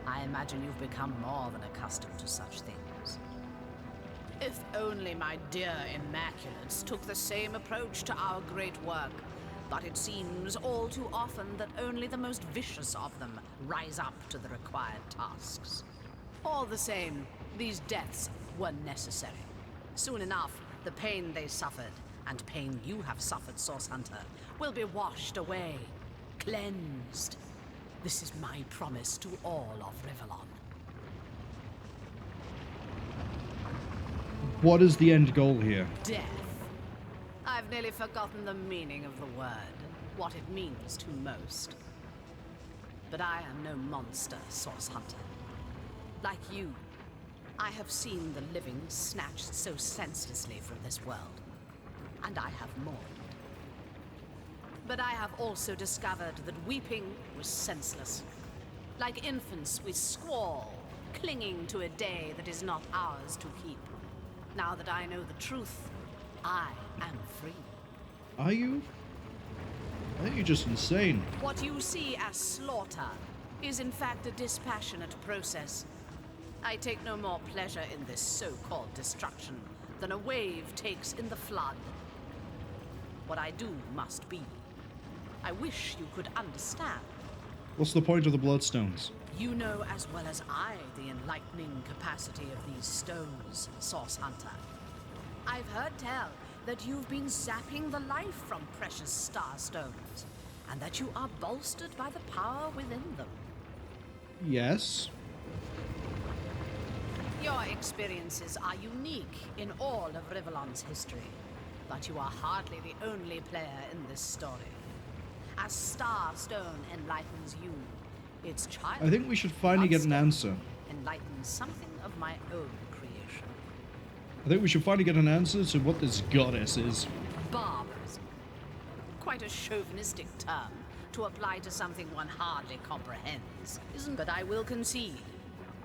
I imagine you've become more than accustomed to such things. If only my dear Immaculates took the same approach to our great work. But it seems all too often that only the most vicious of them rise up to the required tasks. All the same, these deaths were necessary. Soon enough, the pain they suffered, and pain you have suffered, Source Hunter, will be washed away, cleansed. This is my promise to all of Rivellon.
What is the end goal here?
Death. I've nearly forgotten the meaning of the word, what it means to most. But I am no monster, Source Hunter. Like you, I have seen the living snatched so senselessly from this world, and I have mourned. But I have also discovered that weeping was senseless. Like infants, we squall, clinging to a day that is not ours to keep. Now that I know the truth, I am free.
Are you? I think you're just insane.
What you see as slaughter is in fact a dispassionate process. I take no more pleasure in this so-called destruction than a wave takes in the flood. What I do must be. I wish you could understand.
What's the point of the bloodstones?
You know as well as I the enlightening capacity of these stones, Source Hunter. I've heard tell that you've been zapping the life from precious star stones, and that you are bolstered by the power within them.
Yes.
Your experiences are unique in all of Rivellon's history, but you are hardly the only player in this story. As Star Stone enlightens you, its child,
I think we should finally get an answer.
enlightens something of my own creation.
I think we should finally get an answer to what this goddess is.
Barbarism. Quite a chauvinistic term to apply to something one hardly comprehends, isn't it? But I will concede.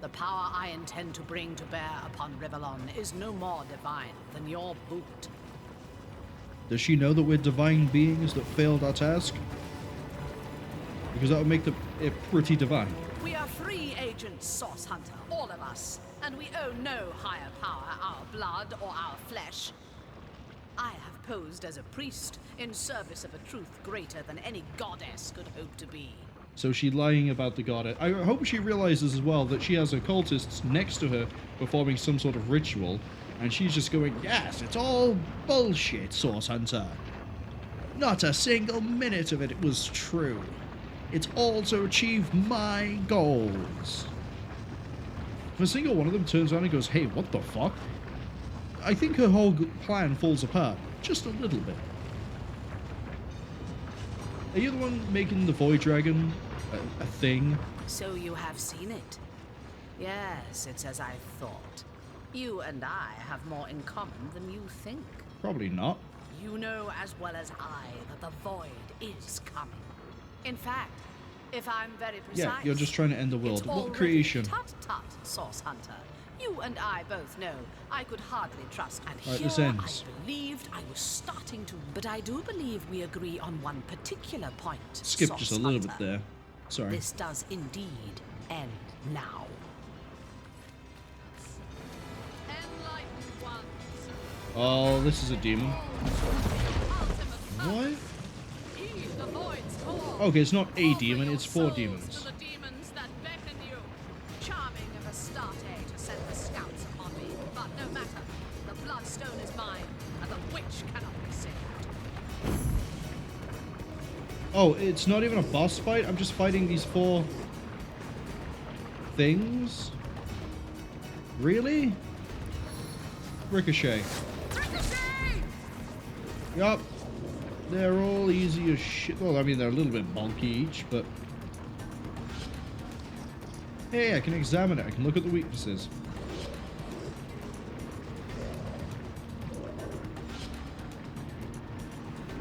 The power I intend to bring to bear upon Rivellon is no more divine than your boot.
Does she know that we're divine beings that failed our task? Because that would make it pretty divine.
We are free agents, Source Hunter, all of us, and we owe no higher power our blood or our flesh. I have posed as a priest in service of a truth greater than any goddess could hope to be.
So she's lying about the goddess. I hope she realizes as well that she has occultists next to her performing some sort of ritual, and she's just going, yes, it's all bullshit, Source Hunter. Not a single minute of it was true. It's all to achieve my goals. If a single one of them turns around and goes, hey, what the fuck? I think her whole plan falls apart. Just a little bit. Are you the one making the Void Dragon a thing?
So you have seen it? Yes, it's as I thought. You and I have more in common than you think.
Probably not.
You know as well as I that the Void is coming. In fact, if I'm very precise...
Yeah, you're just trying to end the world.
It's
What creation?
Tut-tut, Source Hunter. You and I both know I could hardly trust. And
Right,
here
this ends.
I believed I was starting to... But I do believe we agree on one particular point,
Skip
Source
just a little bit
Hunter.
there. Sorry.
This does indeed end now.
Oh, this is a demon. What? Okay, it's not a demon, it's 4 demons.
The demons that beckon you. Charming of Astarte to send the scouts upon me, but no matter. The bloodstone is mine, and the witch cannot be saved.
Oh, it's not even a boss fight? I'm just fighting these 4 things? Really? Ricochet. Yup. They're all easy as shit. Well, I mean, they're a little bit bulky each, but... Hey, I can examine it. I can look at the weaknesses.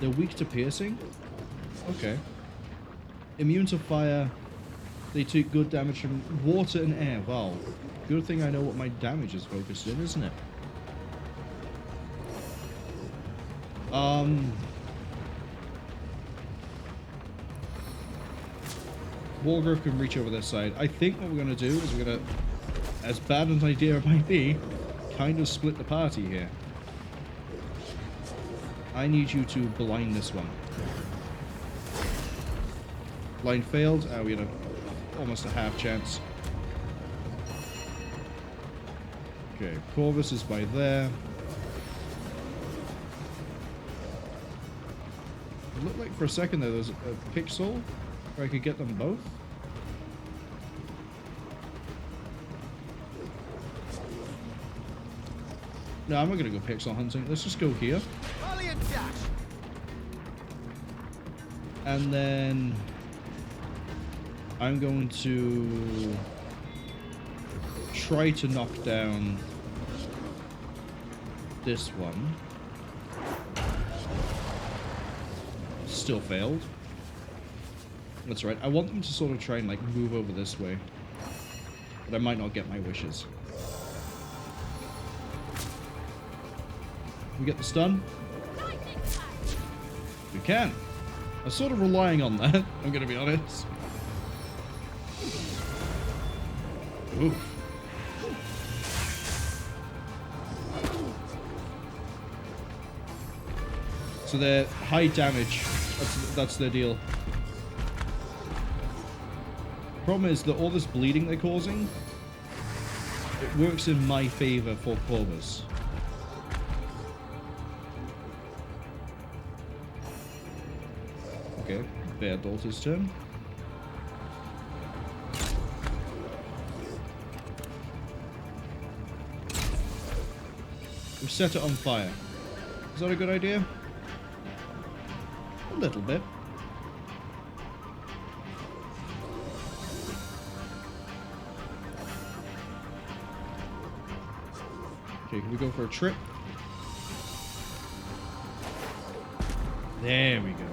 They're weak to piercing? Okay. Immune to fire. They take good damage from water and air. Well, good thing I know what my damage is focused in, isn't it? Wolgraff can reach over this side. I think what we're going to do is we're going to, as bad an idea it might be, kind of split the party here. I need you to blind this one. Blind failed. We had almost a half chance. Okay, Corvus is by there. It looked like for a second there was a pixel where I could get them both. No, I'm not going to go pixel hunting. Let's just go here. And then I'm going to try to knock down this one. Still failed. That's right. I want them to sort of try and like move over this way. But I might not get my wishes. We get the stun? We can. I'm sort of relying on that, I'm gonna be honest. Oof. So they're high damage. That's their deal. Problem is that all this bleeding they're causing, it works in my favor for Corvus. Okay, Bear Daughter's turn. We've set it on fire. Is that a good idea? A little bit. Okay, can we go for a trip? There we go.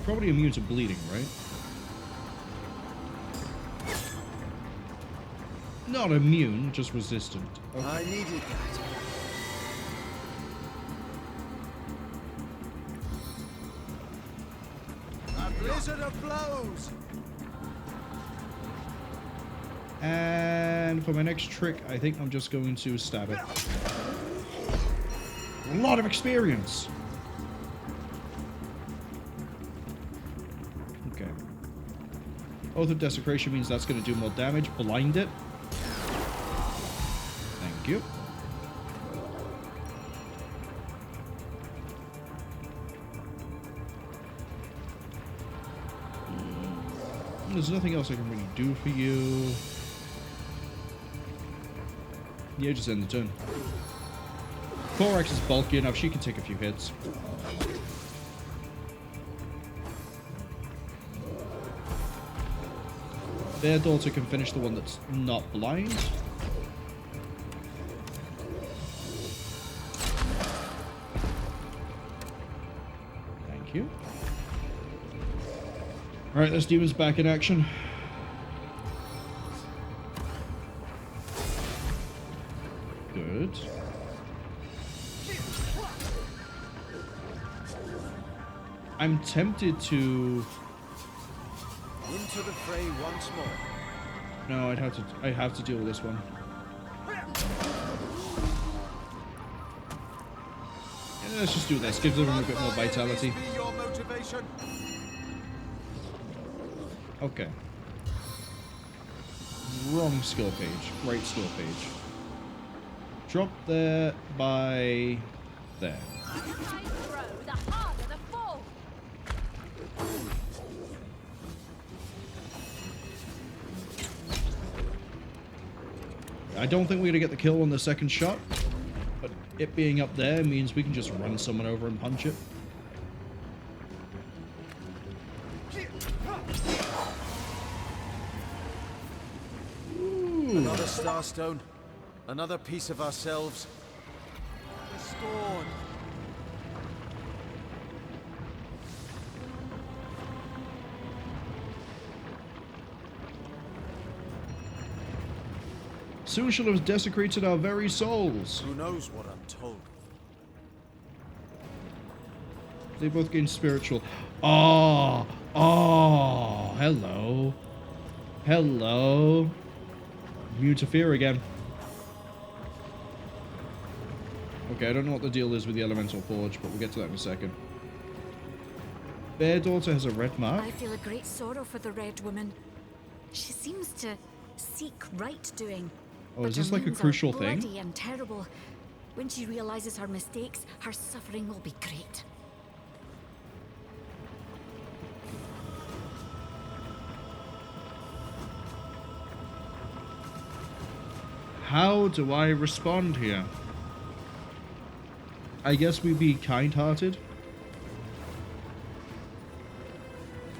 Probably immune to bleeding, right? Not immune, just resistant. Okay.
I needed that. A blizzard of blows!
And for my next trick, I think I'm just going to stab it. A lot of experience! Okay. Oath of Desecration means that's going to do more damage. Blind it. Thank you. There's nothing else I can really do for you. Yeah, just end the turn. Thorax is bulky enough, she can take a few hits. Their daughter can finish the one that's not blind. Thank you. Alright, this demon's back in action. Good. I'm tempted to...
Into the fray once more.
No, I'd have to deal with this one. Yeah, let's just do this. Give them a bit more vitality. Okay. Wrong skill page. Right skill page. Drop there by there. I don't think we're going to get the kill on the second shot, but it being up there means we can just run someone over and punch it. Ooh.
Another Starstone, another piece of ourselves. Restored.
Soon shall have desecrated our very souls.
Who knows what I'm told?
They both gain spiritual. Oh, hello. Hello. Mutafear again. Okay, I don't know what the deal is with the Elemental Forge, but we'll get to that in a second. Bear Daughter has a red mark.
I feel a great sorrow for the Red Woman. She seems to seek right doing.
Oh, is this like a crucial thing?
Bloody and terrible. When she realizes her mistakes, her suffering will be great.
How do I respond here? I guess we be kind-hearted.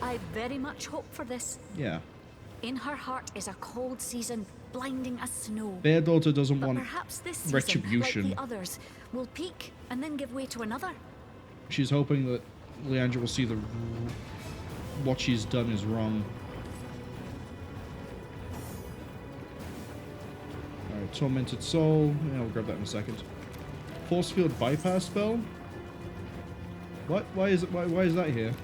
I very much hope for this.
Yeah.
In her heart is a cold season, blinding as snow.
Bear Daughter doesn't
But
want
perhaps this season,
retribution.
like the others, will peak and then give way to another.
She's hoping that Leandra will see what she's done is wrong. Alright, Tormented Soul. Yeah, I'll grab that in a second. Force Field Bypass Spell? What? Why is it? Why is that here?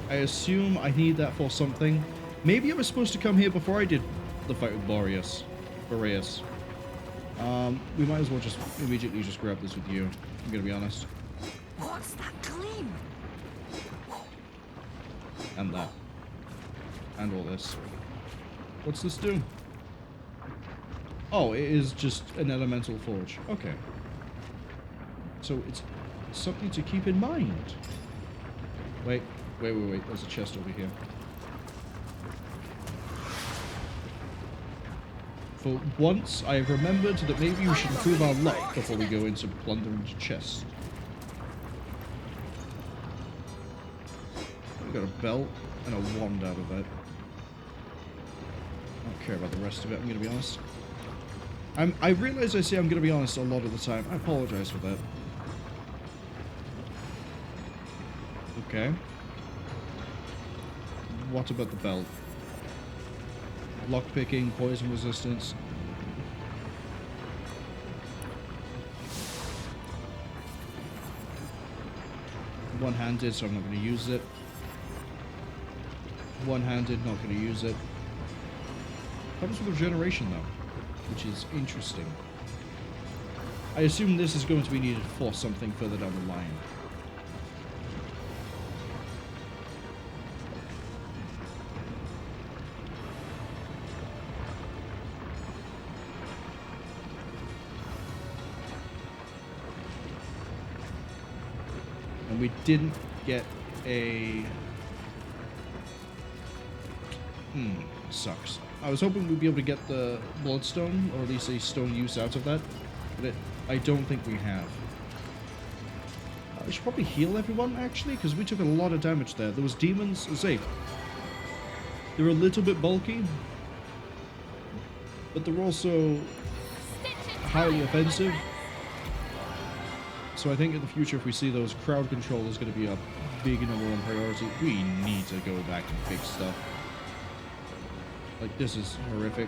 I assume I need that for something. Maybe I was supposed to come here before I did the fight with Boreas. We might as well just immediately just grab this with you. I'm gonna be honest.
What's that gleam?
And that. And all this. What's this do? Oh, it is just an elemental forge. Okay. So it's something to keep in mind. Wait. There's a chest over here. For once, I have remembered that maybe we should improve our luck before we go into plundering the chest. We got a belt and a wand out of that. I don't care about the rest of it, I'm gonna be honest. I realize I say I'm gonna be honest a lot of the time. I apologize for that. Okay. What about the belt? Lockpicking, poison resistance. One-handed, so I'm not going to use it. One-handed, not going to use it. Comes with regeneration though, which is interesting. I assume this is going to be needed for something further down the line. We didn't get a... Sucks. I was hoping we'd be able to get the Bloodstone, or at least a stone use out of that, but I don't think we have. We should probably heal everyone, actually, because we took a lot of damage there. There was demons, say, they were a little bit bulky, but they're also highly offensive. So I think in the future, if we see those, crowd control is going to be a big number one priority. We need to go back and fix stuff. Like, this is horrific.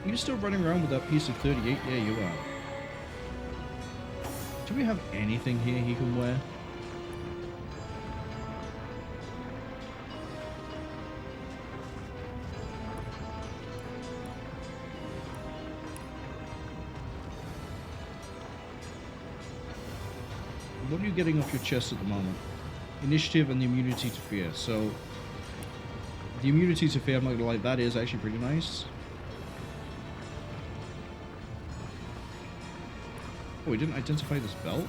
Are you still running around with that piece of 38? Yeah, you are. Do we have anything here he can wear? What are you getting off your chest at the moment? Initiative and the immunity to fear. So, the immunity to fear, I'm not gonna lie, that is actually pretty nice. Oh, we didn't identify this belt?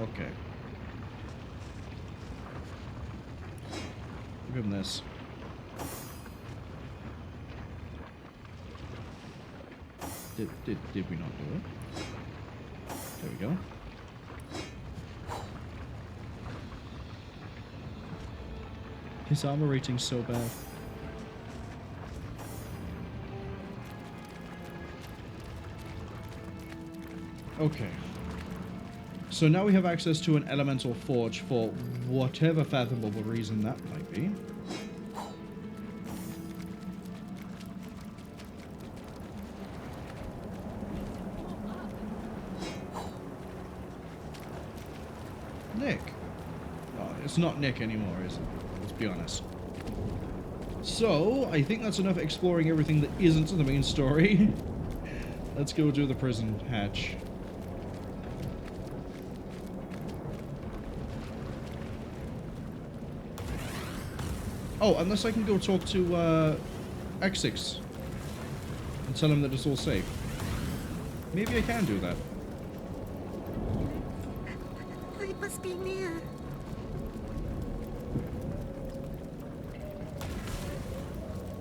Okay. Give him this. Did we not do it? There we go. His armor rating's so bad. Okay. So now we have access to an elemental forge for whatever fathomable reason that might be. Nick. Oh, it's not Nick anymore, is it? Let's be honest. So, I think that's enough exploring everything that isn't the main story. Let's go do the prison hatch. Oh, unless I can go talk to Axyx and tell him that it's all safe. Maybe I can do that.
They must be near.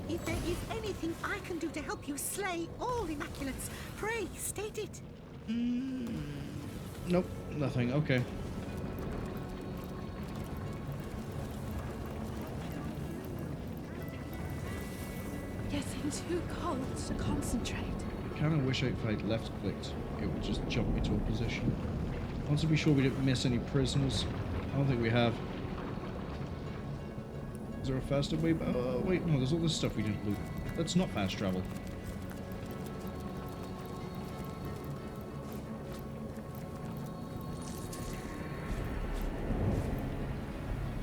If there is anything I can do to help you slay all Immaculates, pray state it.
Nope, nothing. Okay.
Getting too cold to concentrate.
I kind of wish if I'd left-clicked, it would just jump me to a position. I want to be sure we didn't miss any prisoners. I don't think we have. Is there a faster way? Wait, no, there's all this stuff we didn't loot. Let's not fast travel.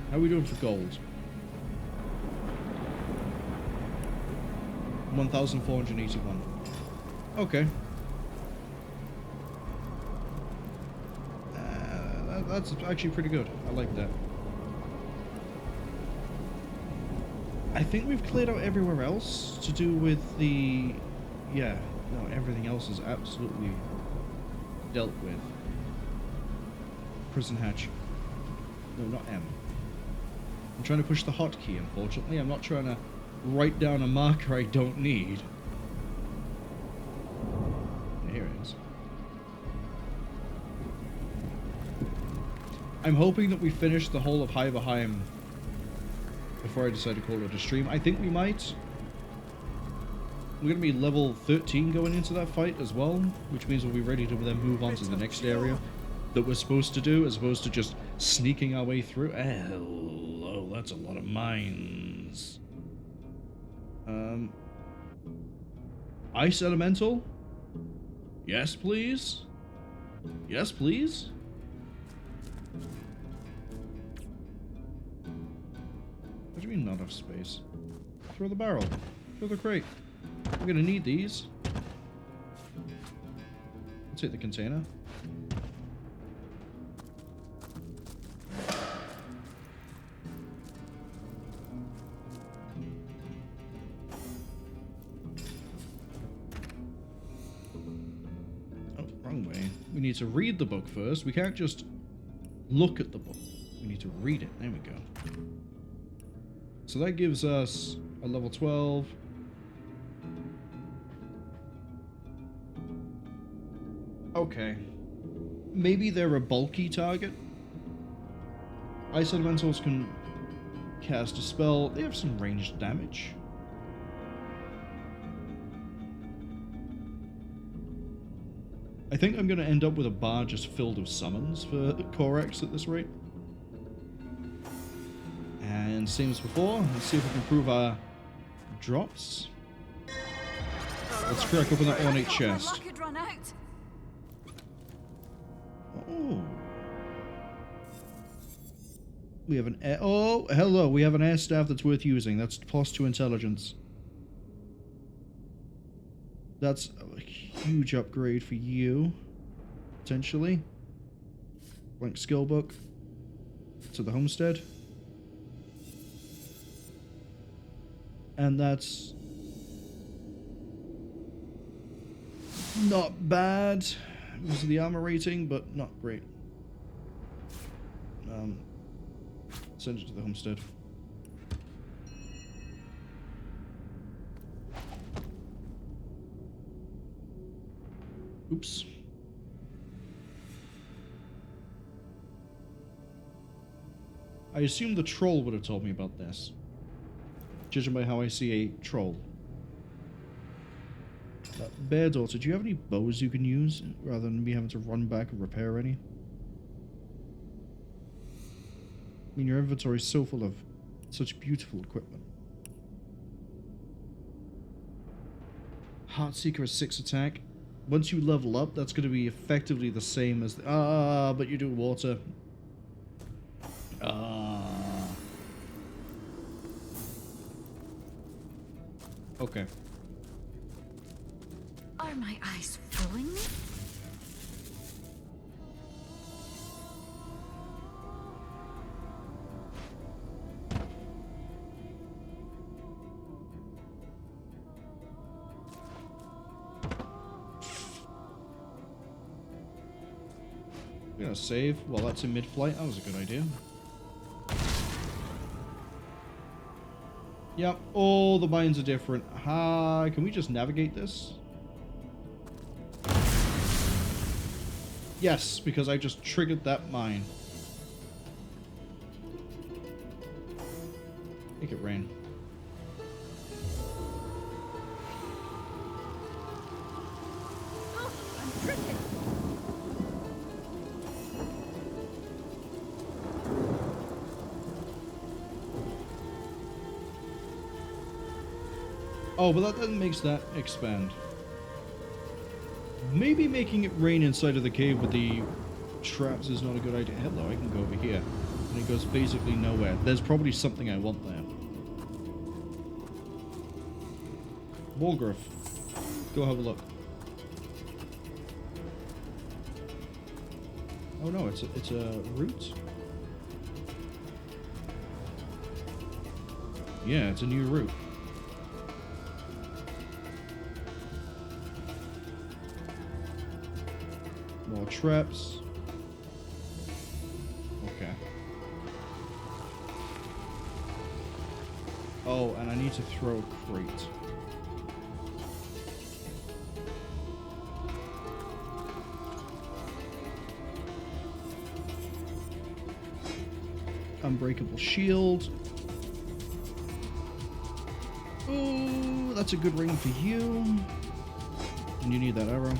How are we doing for gold? 1,481. Okay. That's actually pretty good. I like that. I think we've cleared out everywhere else to do with the... Yeah, no, everything else is absolutely dealt with. Prison hatch. No, not M. I'm trying to push the hotkey, unfortunately. I'm not trying to write down a marker I don't need. Here it is. I'm hoping that we finish the whole of Hiberheim before I decide to call it a stream. I think we might. We're going to be level 13 going into that fight as well, which means we'll be ready to then move on to the next area that we're supposed to do, as opposed to just sneaking our way through. Hello, that's a lot of mines. Ice Elemental? Yes, please? Yes, please? What do you mean not enough space? Throw the barrel. Throw the crate. We're gonna need these. Let's hit the container. We need to read the book first. We can't just look at the book. We need to read it. There we go. So that gives us a level 12. Okay. Maybe they're a bulky target. Ice Elementals can cast a spell. They have some ranged damage. I think I'm going to end up with a bar just filled with summons for Corax at this rate. And same as before, let's see if we can improve our drops. Let's crack open that ornate chest. Oh. We have an air... Oh, hello, we have an air staff that's worth using. That's +2 intelligence. That's a huge upgrade for you, potentially. Blank skill book to the homestead. And that's not bad because of the armor rating, but not great. Send it to the homestead. Oops. I assume the troll would have told me about this, judging by how I see a troll. Bear Daughter, do you have any bows you can use rather than me having to run back and repair any? I mean, your inventory is so full of such beautiful equipment. Heartseeker has 6 attack. Once you level up, that's going to be effectively the same as the... but you do water. Okay.
Are my eyes fooling me?
I'm gonna save while that's in mid-flight. That was a good idea. Yep, all the mines are different. Can we just navigate this? Yes, because I just triggered that mine. Make it rain.
Oh, I'm tripping.
Oh, but that then makes that expand. Maybe making it rain inside of the cave with the traps is not a good idea. Hello, I can go over here. And it goes basically nowhere. There's probably something I want there. Wolgraff. Go have a look. Oh no, it's a root? Yeah, it's a new route. More traps. Okay. Oh, and I need to throw a crate. Unbreakable shield. Oh, that's a good ring for you. And you need that arrow.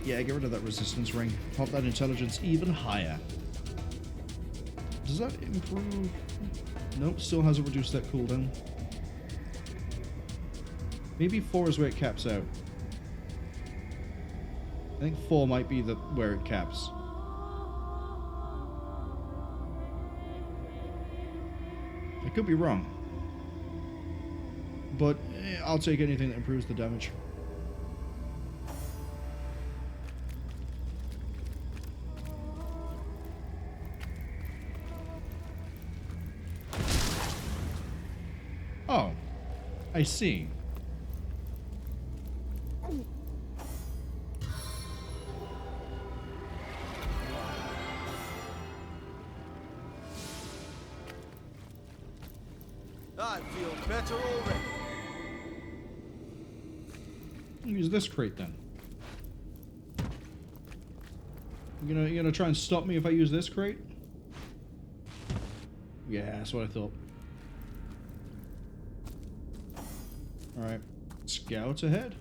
Yeah, get rid of that resistance ring. Pop that intelligence even higher. Does that improve? Nope, still hasn't reduced that cooldown. Maybe 4 is where it caps out. I think 4 might be where it caps. I could be wrong. But I'll take anything that improves the damage. Oh, I see.
I feel better already.
Use this crate then. You gonna try and stop me if I use this crate? Yeah, that's what I thought. Alright, scouts ahead.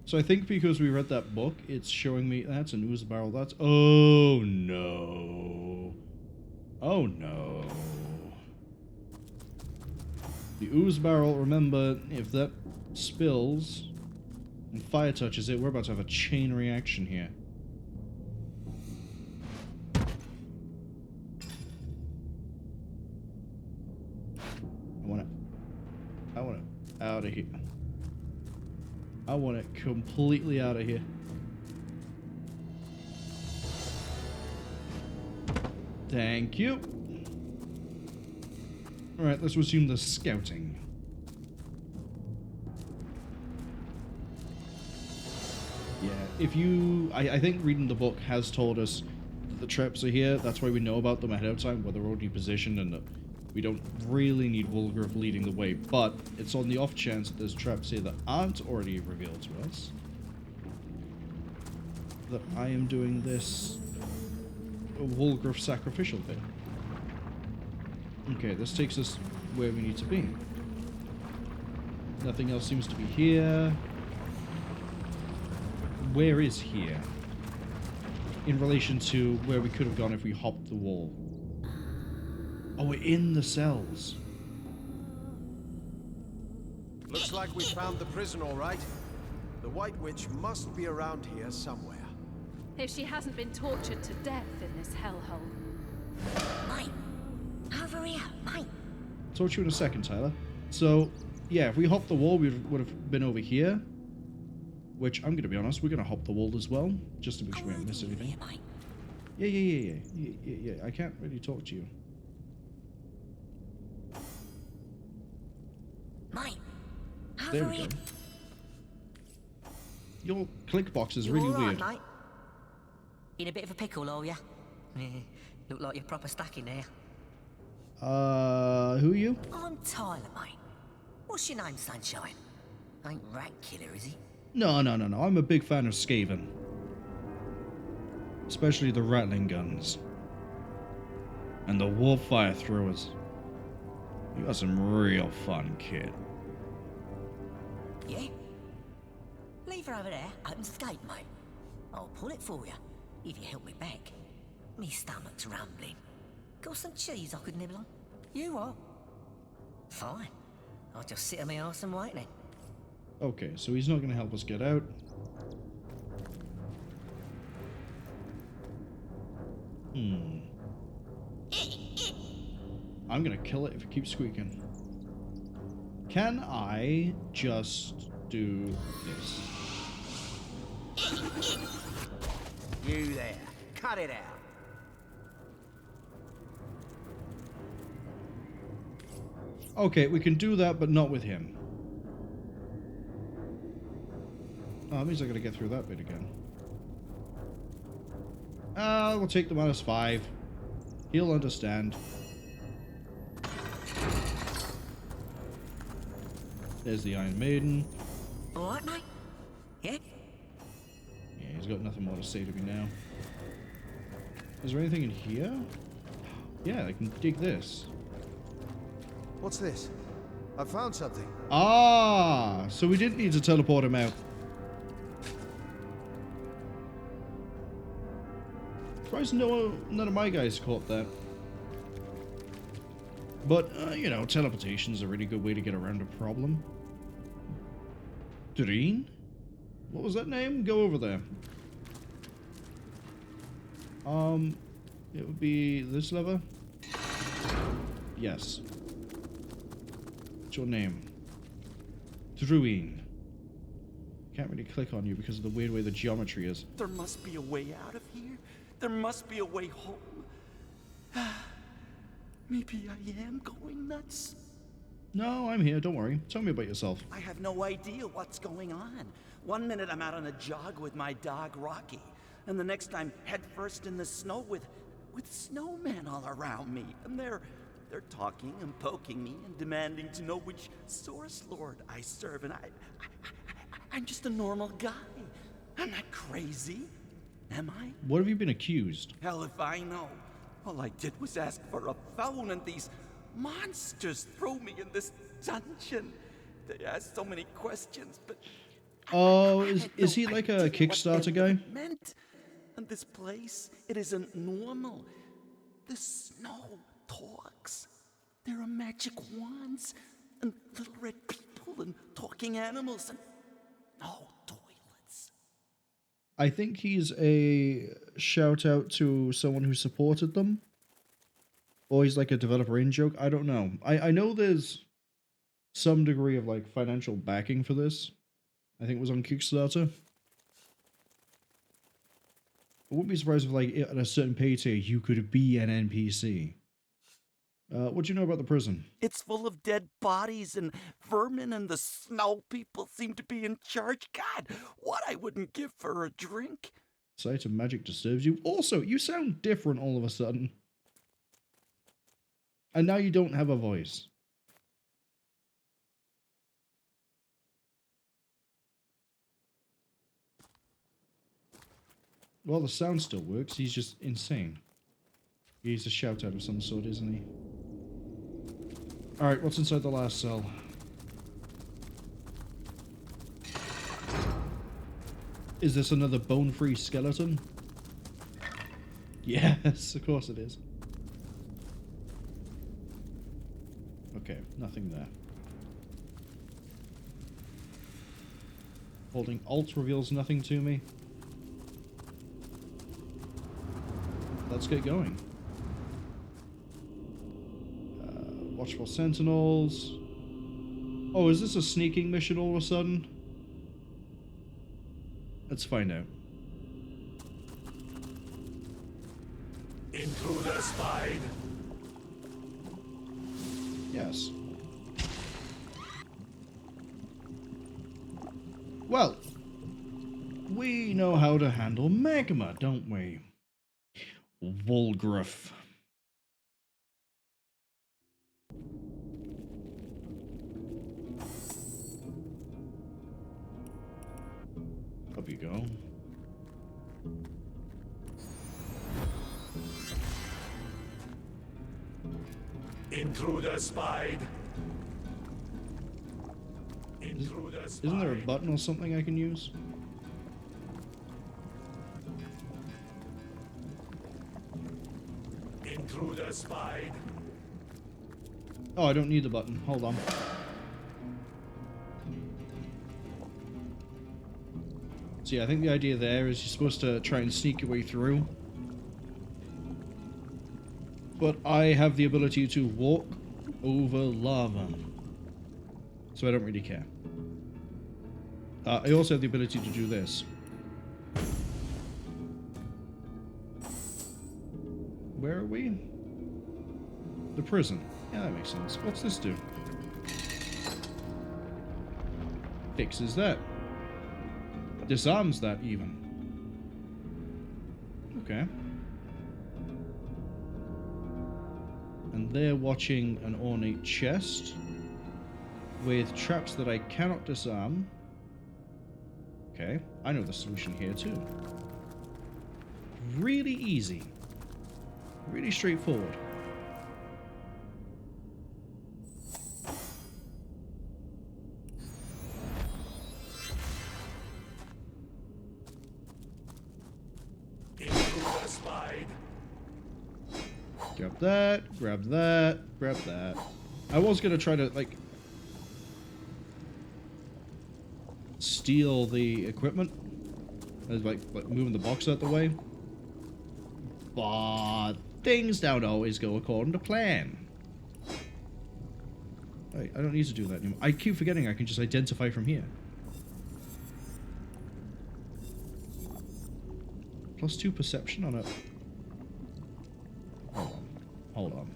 So I think because we read that book, it's showing me that's an ooze barrel. That's oh no. Oh no. The ooze barrel, remember, if that spills and fire touches it, we're about to have a chain reaction here. I want it out of here. I want it completely out of here. Thank you. Alright, let's resume the scouting. Yeah, if you... I think reading the book has told us that the traps are here. That's why we know about them ahead of time, where they're already positioned, and that we don't really need Wolgraff leading the way. But it's on the off chance that there's traps here that aren't already revealed to us, that I am doing this Wolgraff sacrificial thing. Okay, this takes us where we need to be. Nothing else seems to be here. Where is here? In relation to where we could have gone if we hopped the wall. Oh, we're in the cells.
Looks like we found the prison, all right. The White Witch must be around here somewhere.
If she hasn't been tortured to death in this hellhole.
Mate, over here, mate.
Talk to you in a second, Tyler. So, yeah, if we hopped the wall, we would have been over here. Which, I'm going to be honest, we're going to hop the wall as well, just to make sure we haven't missed anything. Yeah. I can't really talk to you.
Mate,
There we go. Your click box is really weird.
Mate? In a bit of a pickle, are ya? Look like you're proper stuck in there.
Who are you?
I'm Tyler, mate. What's your name, Sunshine? Ain't Rat Killer, is he?
No. I'm a big fan of Skaven. Especially the rattling guns. And the warp fire throwers. You got some real fun, kid.
Yeah? Lever over there opens the gate, mate. I'll pull it for you, if you help me back. Me stomach's rumbling. Got some cheese I could nibble on? You what? Fine. I'll just sit on my arse and wait then.
Okay, so he's not going to help us get out. I'm going to kill it if it keeps squeaking. Can I just do this?
You there. Cut it out.
Okay, we can do that, but not with him. Oh, that means I gotta get through that bit again. We'll take the -5. He'll understand. There's the Iron Maiden.
Alright, mate? Yeah?
Yeah, he's got nothing more to say to me now. Is there anything in here? Yeah, I can dig this.
What's this? I found something.
Ah, so we didn't need to teleport him out. Surprised none of my guys caught that. But, you know, teleportation's a really good way to get around a problem. Dreen? What was that name? Go over there. It would be this lever? Yes. What's your name? Drueen. Can't really click on you because of the weird way the geometry is.
There must be a way out of here. There must be a way home. Maybe I am going nuts.
No, I'm here. Don't worry. Tell me about yourself.
I have no idea what's going on. One minute I'm out on a jog with my dog Rocky, and the next I'm headfirst in the snow with snowmen all around me, and they're talking and poking me and demanding to know which Source Lord I serve, and I'm just a normal guy. I'm not crazy, am I?
What have you been accused?
Hell if I know. All I did was ask for a phone, and these monsters threw me in this dungeon. They asked so many questions, but
Oh, is he like a Kickstarter guy?
meant. And this place, it isn't normal. The snow talks. There are magic wands, and little red people, and talking animals, and no toilets.
I think he's a shout out to someone who supported them. Or he's like a developer in joke. I don't know. I know there's some degree of like financial backing for this. I think it was on Kickstarter. I wouldn't be surprised if like at a certain pay tier you could be an NPC. What do you know about the prison?
It's full of dead bodies and vermin, and the snow people seem to be in charge. God, what I wouldn't give for a drink.
Sight of magic disturbs you. Also, you sound different all of a sudden. And now you don't have a voice. Well, the sound still works. He's just insane. He's a shout out of some sort, isn't he? Alright, what's inside the last cell? Is this another bone-free skeleton? Yes, of course it is. Okay, nothing there. Holding Alt reveals nothing to me. Let's get going. Watchful Sentinels. Oh, is this a sneaking mission all of a sudden? Let's find out.
Intruder spied.
Yes. Well, we know how to handle Magma, don't we? Wolgraff. Up you go.
Intruder spied. Intruder spied.
Isn't there a button or something I can use?
Intruder spied.
Oh, I don't need the button. Hold on. So yeah, I think the idea there is you're supposed to try and sneak your way through. But I have the ability to walk over lava. So I don't really care. I also have the ability to do this. Where are we? The prison. Yeah, that makes sense. What's this do? Fixes that. Disarms that even. Okay. And they're watching an ornate chest with traps that I cannot disarm. Okay, I know the solution here too. Really easy. Really straightforward. Grab that, grab that, grab that. I was gonna try to, like, steal the equipment. Like moving the box out the way. But things don't always go according to plan. I don't need to do that anymore. I keep forgetting I can just identify from here. +2 perception on it. Hold on.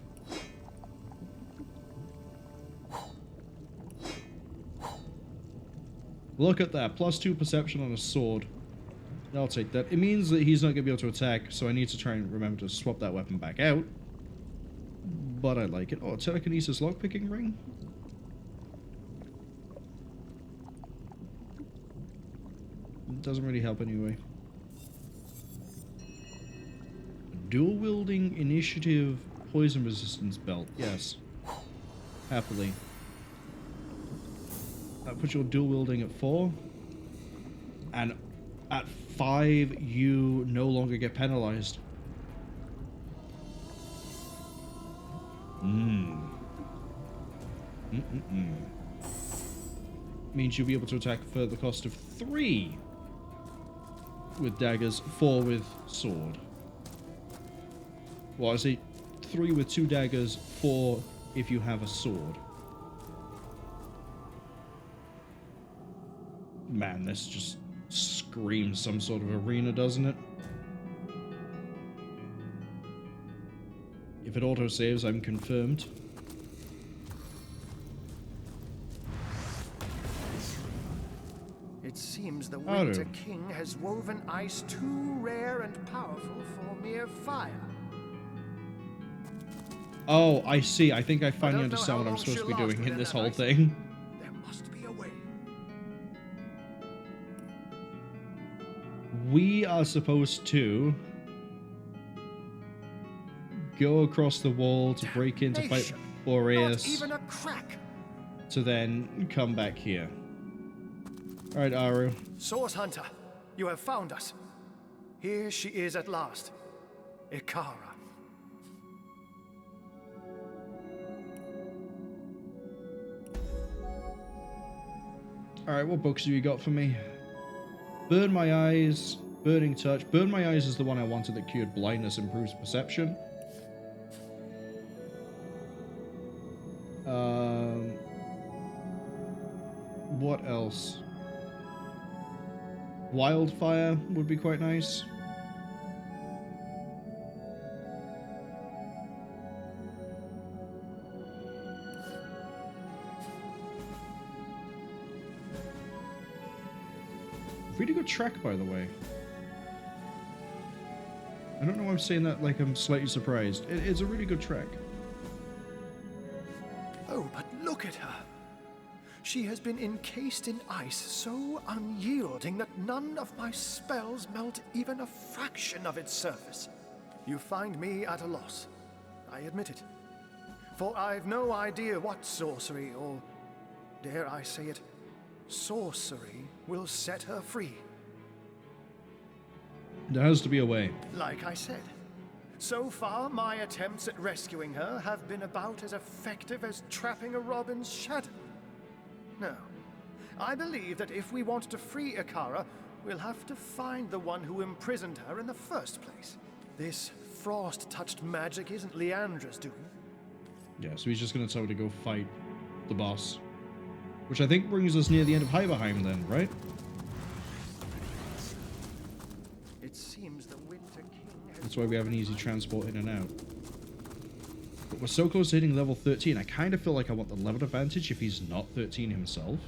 Look at that. +2 perception on a sword. I'll take that. It means that he's not going to be able to attack, so I need to try and remember to swap that weapon back out. But I like it. Oh, telekinesis lockpicking ring? It doesn't really help anyway. Dual wielding initiative poison resistance belt. Yes. Happily. That puts your dual wielding at 4. And at 5, you no longer get penalized. Means you'll be able to attack for the cost of 3 with daggers, 4 with sword. Well, I say 3 with 2 daggers, 4 if you have a sword. Man, this just screams some sort of arena, doesn't it? If it autosaves, I'm confirmed.
It seems the Winter King has woven ice too rare and powerful for mere fire.
Oh, I see. I think I finally understand what I'm supposed to be doing in this whole thing.
There must be a way.
We are supposed to go across the wall to break in to fight. Boreas.
Not even a crack.
To then come back here. Alright, Arhu.
Source Hunter, you have found us. Here she is at last. Icara.
Alright, what books have you got for me? Burn My Eyes, Burning Touch. Burn My Eyes is the one I wanted that cured blindness, improves perception. What else? Wildfire would be quite nice. Really good track, by the way. I don't know why I'm saying that like I'm slightly surprised. It's a really good track.
Oh, but look at her. She has been encased in ice so unyielding that none of my spells melt even a fraction of its surface. You find me at a loss. I admit it. For I've no idea what sorcery, or dare I say it, sorcery will set her free.
There has to be a way.
Like I said, so far my attempts at rescuing her have been about as effective as trapping a robin's shadow. No, I believe that if we want to free Icara, we'll have to find the one who imprisoned her in the first place. This frost-touched magic isn't Leandra's doing.
Yeah, so he's just going to tell her to go fight the boss. Which I think brings us near the end of Hiberheim then, right?
It seems the Winter King has...
That's why we have an easy transport in and out. But we're so close to hitting level 13, I kind of feel like I want the level advantage if he's not 13 himself.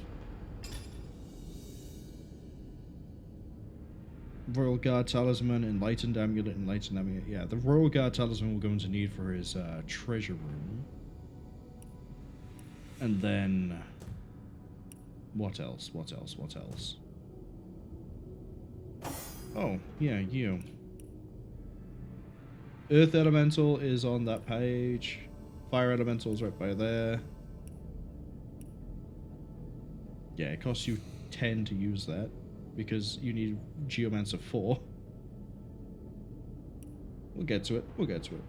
Royal Guard Talisman, Enlightened Amulet, Enlightened Amulet. Yeah, the Royal Guard Talisman we're going to need for his treasure room. And then... What else? What else? What else? Oh, yeah, you. Earth Elemental is on that page. Fire Elemental is right by there. Yeah, it costs you 10 to use that, because you need Geomancer 4. We'll get to it. We'll get to it.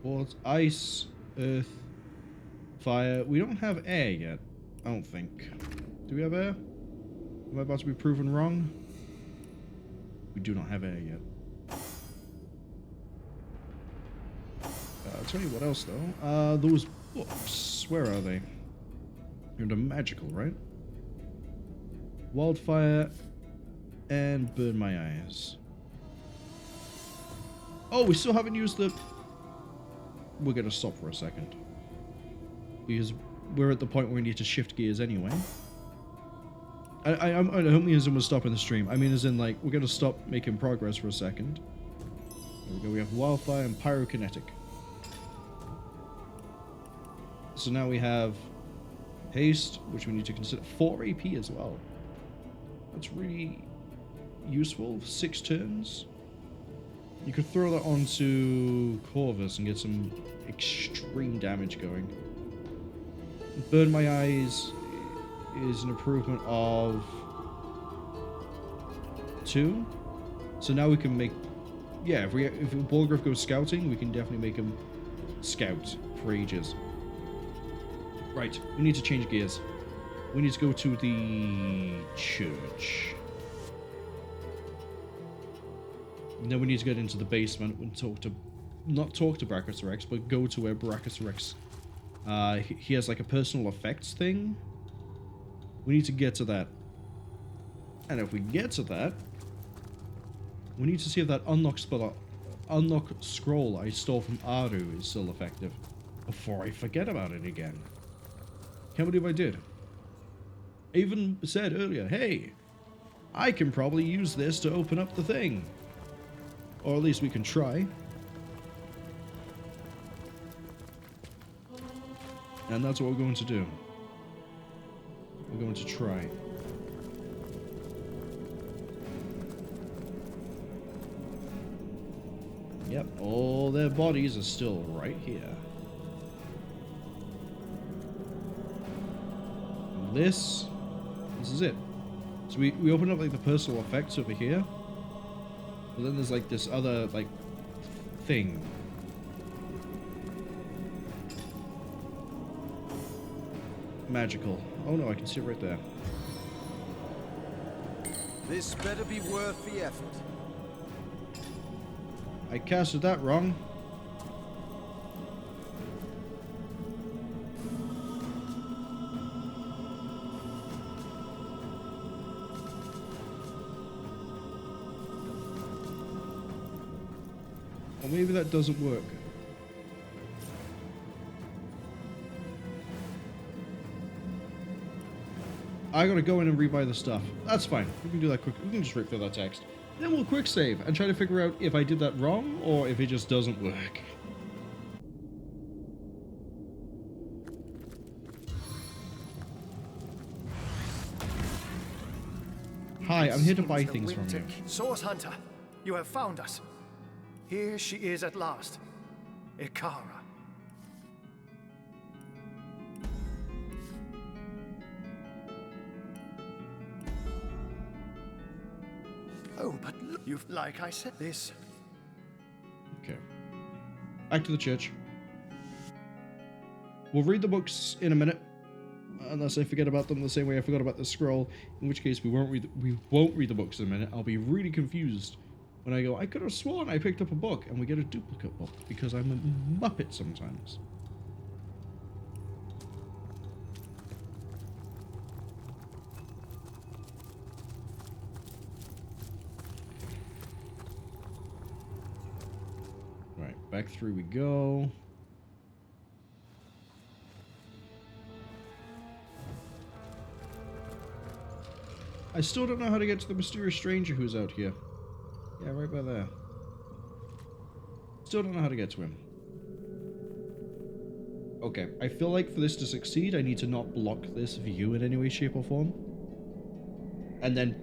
What? Ice, Earth, Fire. We don't have air yet, I don't think. Do we have air? Am I about to be proven wrong? We do not have air yet. I'll tell you what else, though. Those books. Where are they? You're under magical, right? Wildfire and Burn My Eyes. Oh, we still haven't used the... We're going to stop for a second. Because we're at the point where we need to shift gears anyway. I don't mean as in we're stopping the stream. I mean as in, like, we're going to stop making progress for a second. There we go. We have Wildfire and Pyrokinetic. So now we have Haste, which we need to consider. 4 AP as well. That's really useful. 6 turns. You could throw that onto Corvus and get some extreme damage going. Burn My Eyes is an improvement of 2. So now we can make... Yeah, if Wolgraff goes scouting, we can definitely make him scout for ages. Right, we need to change gears. We need to go to the church. And then we need to get into the basement and talk to... Not talk to Brachiosaurus, but go to where Brachiosaurus... he has like a personal effects thing. We need to get to that. And if we get to that, we need to see if that unlock scroll I stole from Arhu is still effective before I forget about it again. Can't believe I did. I even said earlier, hey, I can probably use this to open up the thing. Or at least we can try. And that's what we're going to do. We're going to try. Yep, all their bodies are still right here. And this is it. So we open up like the personal effects over here. But then there's like this other like thing. Magical. Oh no, I can see it right there.
This better be worth the effort.
I casted that wrong. Or maybe that doesn't work. I gotta go in and rebuy the stuff. That's fine. We can do that quick. We can just rip through that text. Then we'll quick save and try to figure out if I did that wrong or if it just doesn't work. Hi, I'm here to buy things from you.
Source Hunter, you have found us. Here she is at last. Icara. Oh, but look, you've, like I said, this.
Okay. Back to the church. We'll read the books in a minute, unless I forget about them the same way I forgot about the scroll. In which case, we won't read the books in a minute. I'll be really confused when I go, I could have sworn I picked up a book, and we get a duplicate book because I'm a muppet sometimes. Back through we go. I still don't know how to get to the mysterious stranger who's out here. Yeah, right by there. Still don't know how to get to him. Okay, I feel like for this to succeed, I need to not block this view in any way, shape, or form. And then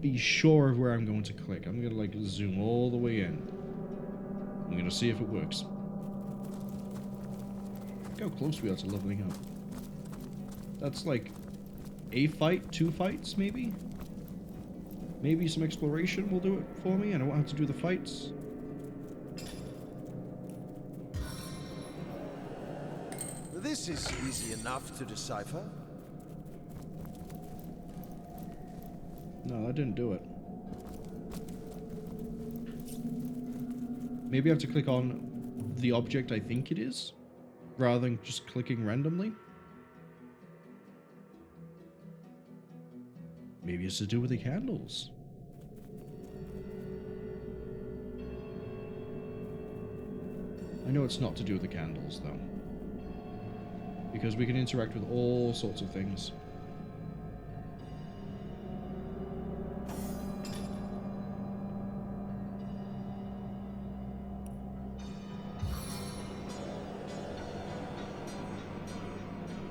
be sure of where I'm going to click. I'm gonna like zoom all the way in. I'm gonna see if it works. Look how close we are to leveling up. That's like a fight, 2 fights, maybe? Maybe some exploration will do it for me and I won't have to do the fights.
This is easy enough to decipher.
No, that didn't do it. Maybe I have to click on the object I think it is, rather than just clicking randomly. Maybe it's to do with the candles. I know it's not to do with the candles, though. Because we can interact with all sorts of things.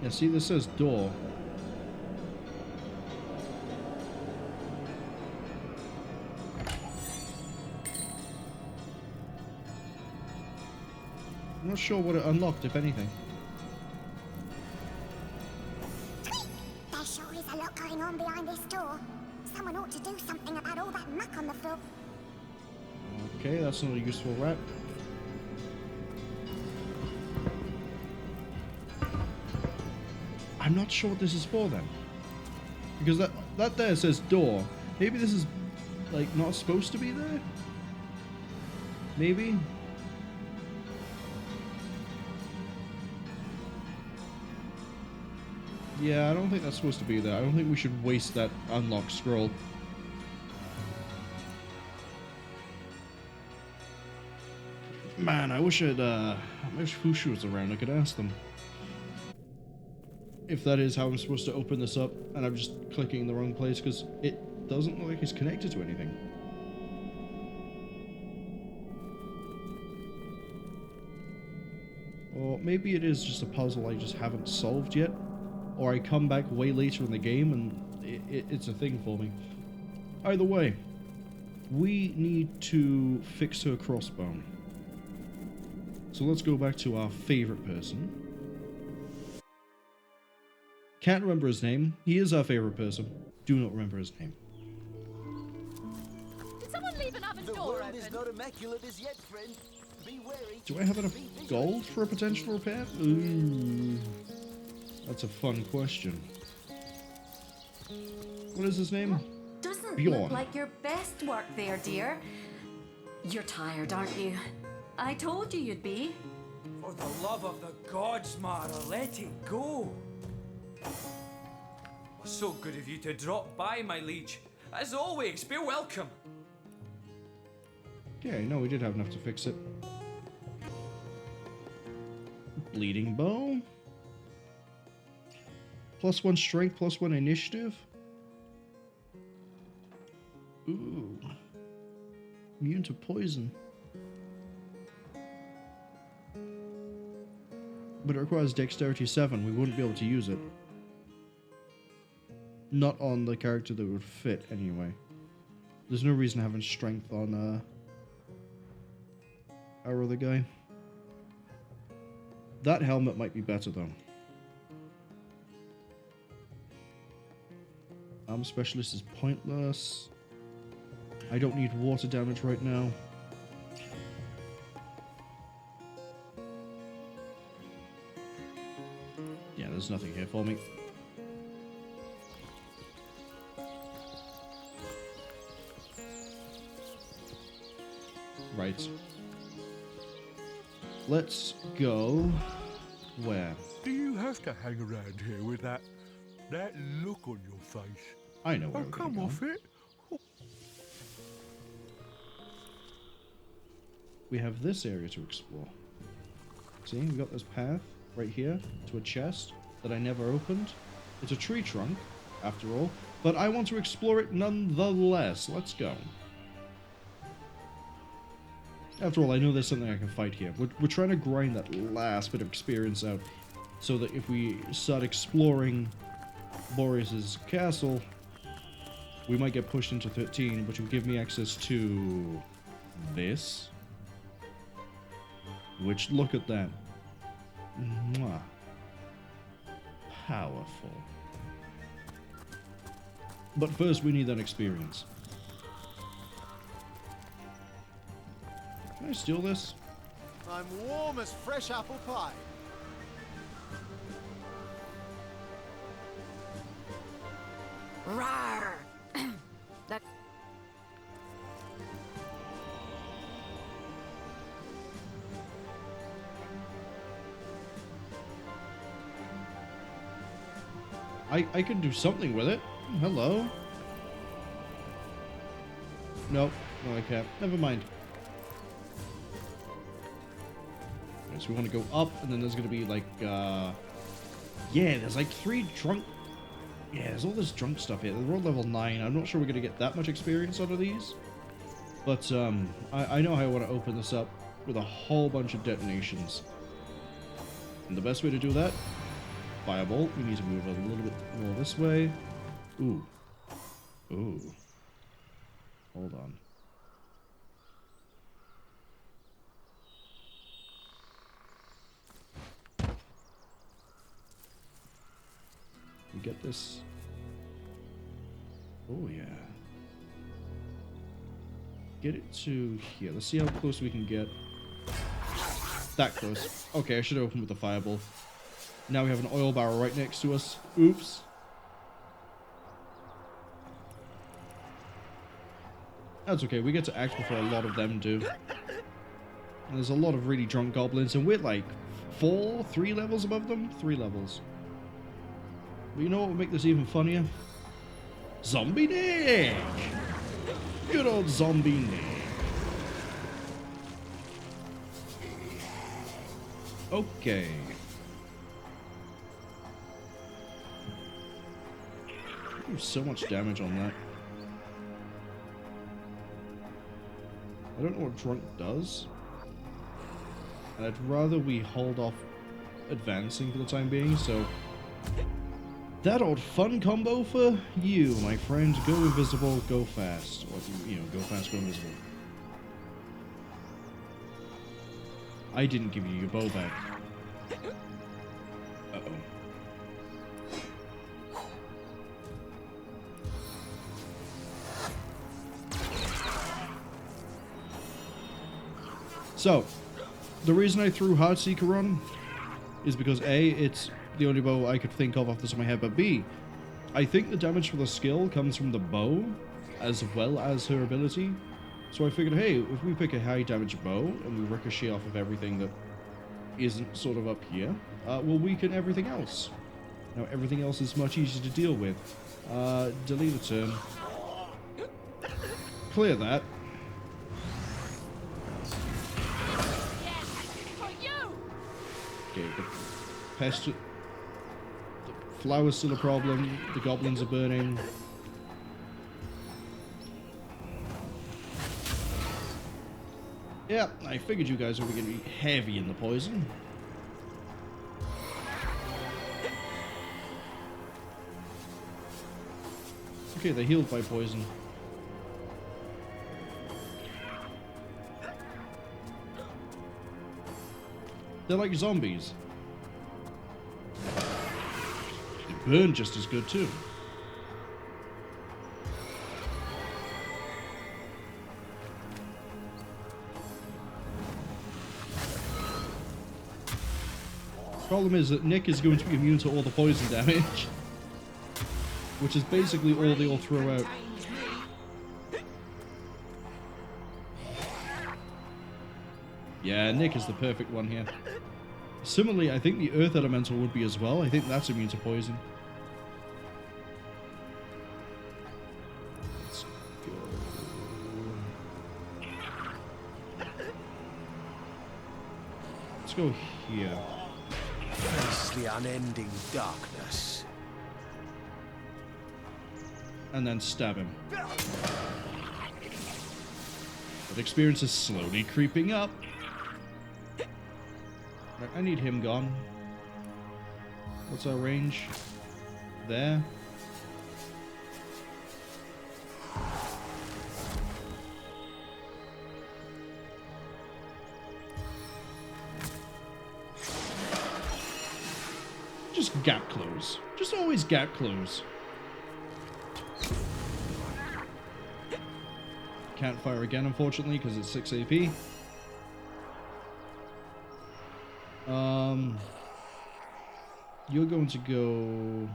Yeah, see, this says door. I'm not sure what it unlocked, if anything.
There sure is a lot going on behind this door. Someone ought to do something about all that muck on the floor.
Okay, that's not a useful rat. I'm not sure what this is for then. Because that there says door. Maybe this is like not supposed to be there? Maybe? Yeah, I don't think that's supposed to be there. I don't think we should waste that unlock scroll. Man, I wish Fushu was around. I could ask them. If that is how I'm supposed to open this up, and I'm just clicking in the wrong place, because it doesn't look like it's connected to anything. Or maybe it is just a puzzle I just haven't solved yet. Or I come back way later in the game and it's a thing for me. Either way, We need to fix her crossbow. So let's go back to our favorite person. Can't remember his name. He is our favorite person. Do not remember his name.
Did someone leave an oven
The
door
world
open?
is not immaculate as yet, friend. Be wary.
Do I have enough gold for a potential repair? Ooh. That's a fun question. What is his name?
Doesn't
Bjorn.
look like your best work there, dear. You're tired, aren't you? I told you you'd be.
For the love of the gods, Mara, let it go. So good of you to drop by, my liege. As always, be welcome.
Okay, no, we did have enough to fix it. Bleeding bow. +1 strength, +1 initiative. Ooh. Immune to poison. But it requires dexterity 7. We wouldn't be able to use it. Not on the character that would fit, anyway. There's no reason having strength on our other guy. That helmet might be better, though. Armor specialist is pointless. I don't need water damage right now. Yeah, there's nothing here for me. Right. Let's go. Where?
Do you have to hang around here with that look on your face?
I know where we're
come
gonna go.
off it.
We have this area to explore. See, we got this path right here to a chest that I never opened. It's a tree trunk, after all, but I want to explore it nonetheless. Let's go. After all, I know there's something I can fight here. We're trying to grind that last bit of experience out so that if we start exploring Boreas' castle, we might get pushed into 13, which will give me access to this. Which, look at that. Mwah. Powerful. But first we need that experience. Can I steal this?
I'm warm as fresh apple pie.
Rawr! That...
I can do something with it. Hello. Nope. No, I can't. Never mind. Okay, so we want to go up, and then there's going to be like, yeah, there's like 3 drunk... Yeah, there's all this drunk stuff here. They're all level 9. I'm not sure we're going to get that much experience out of these. But, I know how I want to open this up with a whole bunch of detonations. And the best way to do that... Fireball. We need to move a little bit more this way. Ooh. Ooh. Hold on. We get this. Oh yeah. Get it to here. Let's see how close we can get. That close. Okay, I should open with the fireball. Now we have an oil barrel right next to us. Oops. That's okay, we get to act before a lot of them do. And there's a lot of really drunk goblins, and we're like 3 levels above them? 3 levels. But you know what would make this even funnier? Zombie Nick! Good old Zombie Nick. Okay. Do so much damage on that. I don't know what drunk does. And I'd rather we hold off advancing for the time being, so That old fun combo for you, my friend. Go invisible, go fast. Or, you know, go fast, go invisible. I didn't give you your bow back. Uh-oh. So, the reason I threw Heartseeker on is because A, it's the only bow I could think of off the top of my head, but B, I think the damage for the skill comes from the bow as well as her ability. So I figured, hey, if we pick a high damage bow and we ricochet off of everything that isn't sort of up here, we'll weaken everything else. Now everything else is much easier to deal with. Delete a turn. Clear that. Okay, the pest... The flower's still a problem. The goblins are burning. Yeah, I figured you guys were going to be heavy in the poison. Okay, they're healed by poison. They're like zombies. They burn just as good too. Problem is that Nick is going to be immune to all the poison damage, which is basically all they all throw out. Yeah, Nick is the perfect one here. Similarly, I think the Earth Elemental would be as well. I think that's immune to poison. Let's go. Let's go here.
Face the unending darkness.
And then stab him. That experience is slowly creeping up. Right, I need him gone. What's our range? There. Just gap close. Just always gap close. Can't fire again, unfortunately, because it's 6 AP. You're going to go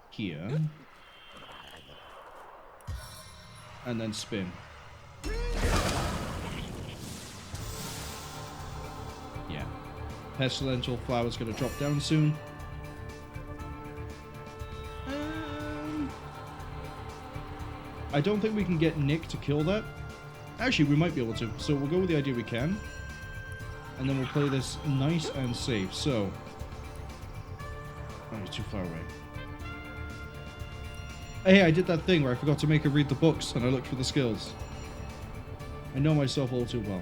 here. And then spin. Yeah. Pestilential Flower's going to drop down soon. I don't think we can get Nick to kill that. Actually, we might be able to. So we'll go with the idea we can. And then we'll play this nice and safe. So... Oh, he's too far away. Hey, I did that thing where I forgot to make her read the books and I looked for the skills. I know myself all too well.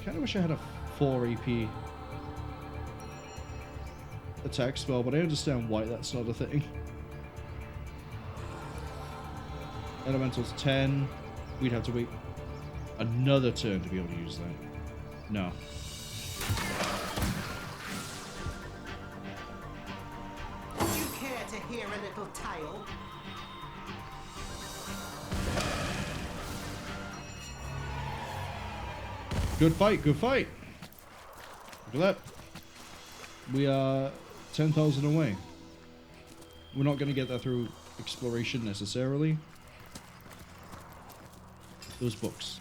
Kinda wish I had a 4 AP attack spell, but I understand why that's not a thing. Elemental's 10. We'd have to wait another turn to be able to use that. No.
Would you care to hear a little tale?
Good fight, good fight. Look at that. We are 10,000 away. We're not going to get that through exploration necessarily. Those books,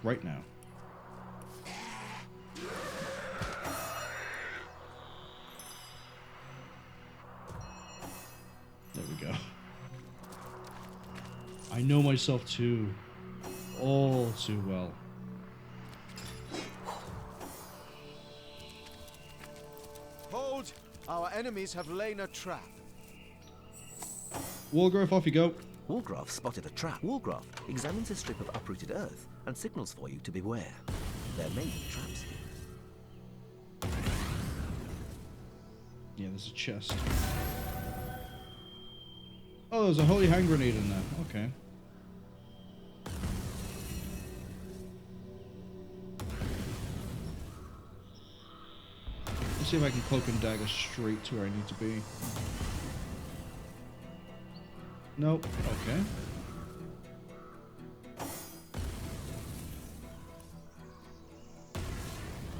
right now. There we go. I know myself too, all too well.
Hold! Our enemies have laid a trap.
Wolgraff, off you go.
Wolgraff spotted a trap. Wolgraff examines a strip of uprooted earth and signals for you to beware. There may be traps here.
Yeah, there's a chest. Oh, there's a holy hand grenade in there. Okay. Let's see if I can cloak and dagger straight to where I need to be. Nope. Okay.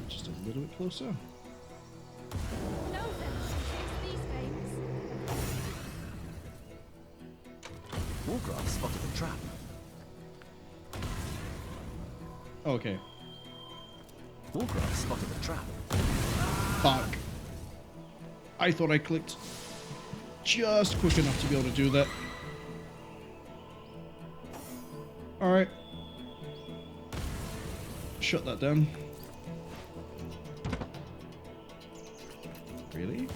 Just a little bit closer.
Wolgraff spotted the trap.
Okay.
Wolgraff spotted the trap.
Fuck. I thought I clicked just quick enough to be able to do that. Alright. Shut that down. Really?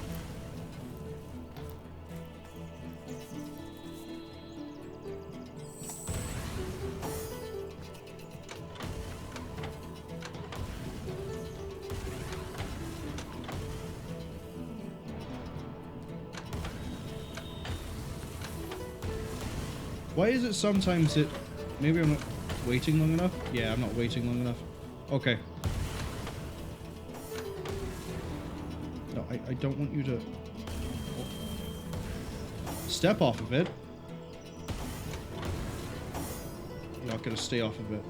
Why is it sometimes it... Maybe I'm not waiting long enough? Yeah, I'm not waiting long enough. Okay. No, I don't want you to... Step off of it. You're not going to stay off of it.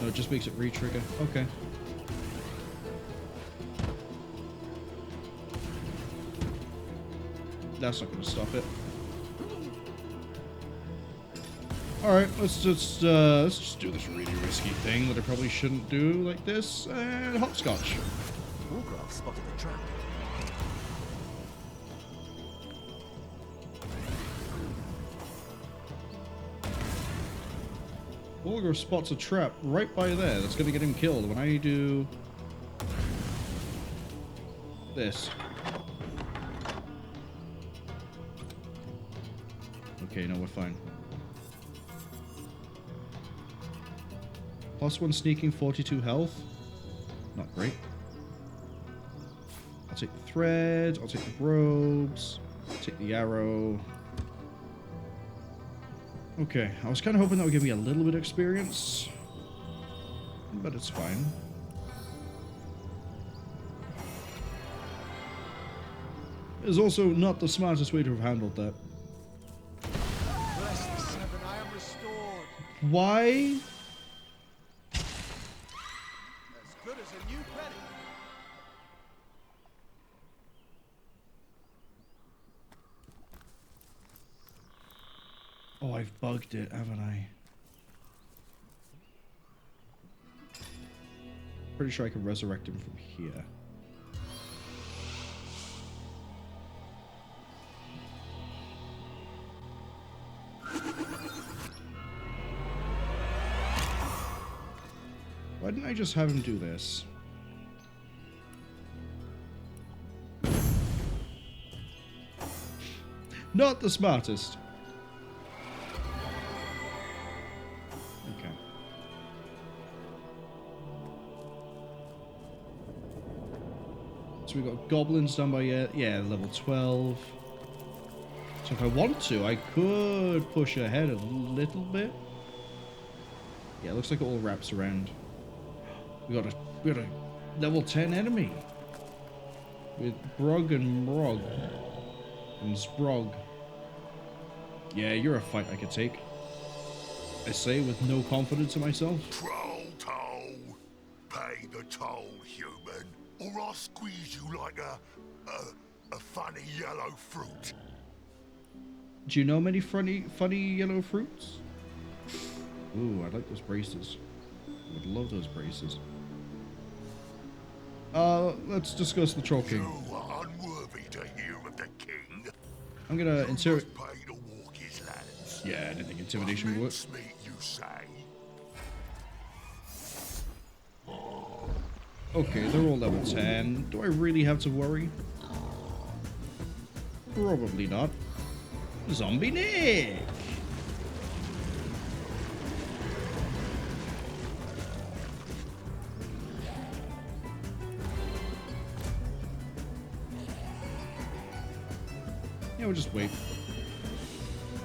No, it just makes it re-trigger. Okay. That's not going to stop it. Alright, let's just do this really risky thing that I probably shouldn't do like this, and hopscotch.
Wolgraff spotted the trap.
Wolgraff spots a trap right by there that's going to get him killed when I do this. Okay, no, we're fine. +1 sneaking, 42 health. Not great. I'll take the thread, I'll take the robes, I'll take the arrow. Okay, I was kind of hoping that would give me a little bit of experience, but it's fine. It's also not the smartest way to have handled that. Why?
As good as a new penny.
Oh, I've bugged it, haven't I? Pretty sure I can resurrect him from here. Why didn't I just have him do this? Not the smartest. Okay. So we got goblins done by yeah, level 12. So if I want to, I could push ahead a little bit. Yeah, it looks like it all wraps around. We got a level 10 enemy with Brog and Mrog and Sprog. Yeah, you're a fight I could take. I say with no confidence in myself.
Troll toll. Pay the toll, human, or I'll squeeze you like a funny yellow fruit.
Do you know many funny yellow fruits? Ooh, I like those braces. I would love those braces. Let's discuss the Troll King.
You are unworthy to hear of the king.
I'm gonna intimidate.
Pay to walk his lands.
Yeah, I didn't think intimidation would work.
Meet, you say?
Okay, they're all level 10. Do I really have to worry? Probably not. Zombie Nick! we'll just wait.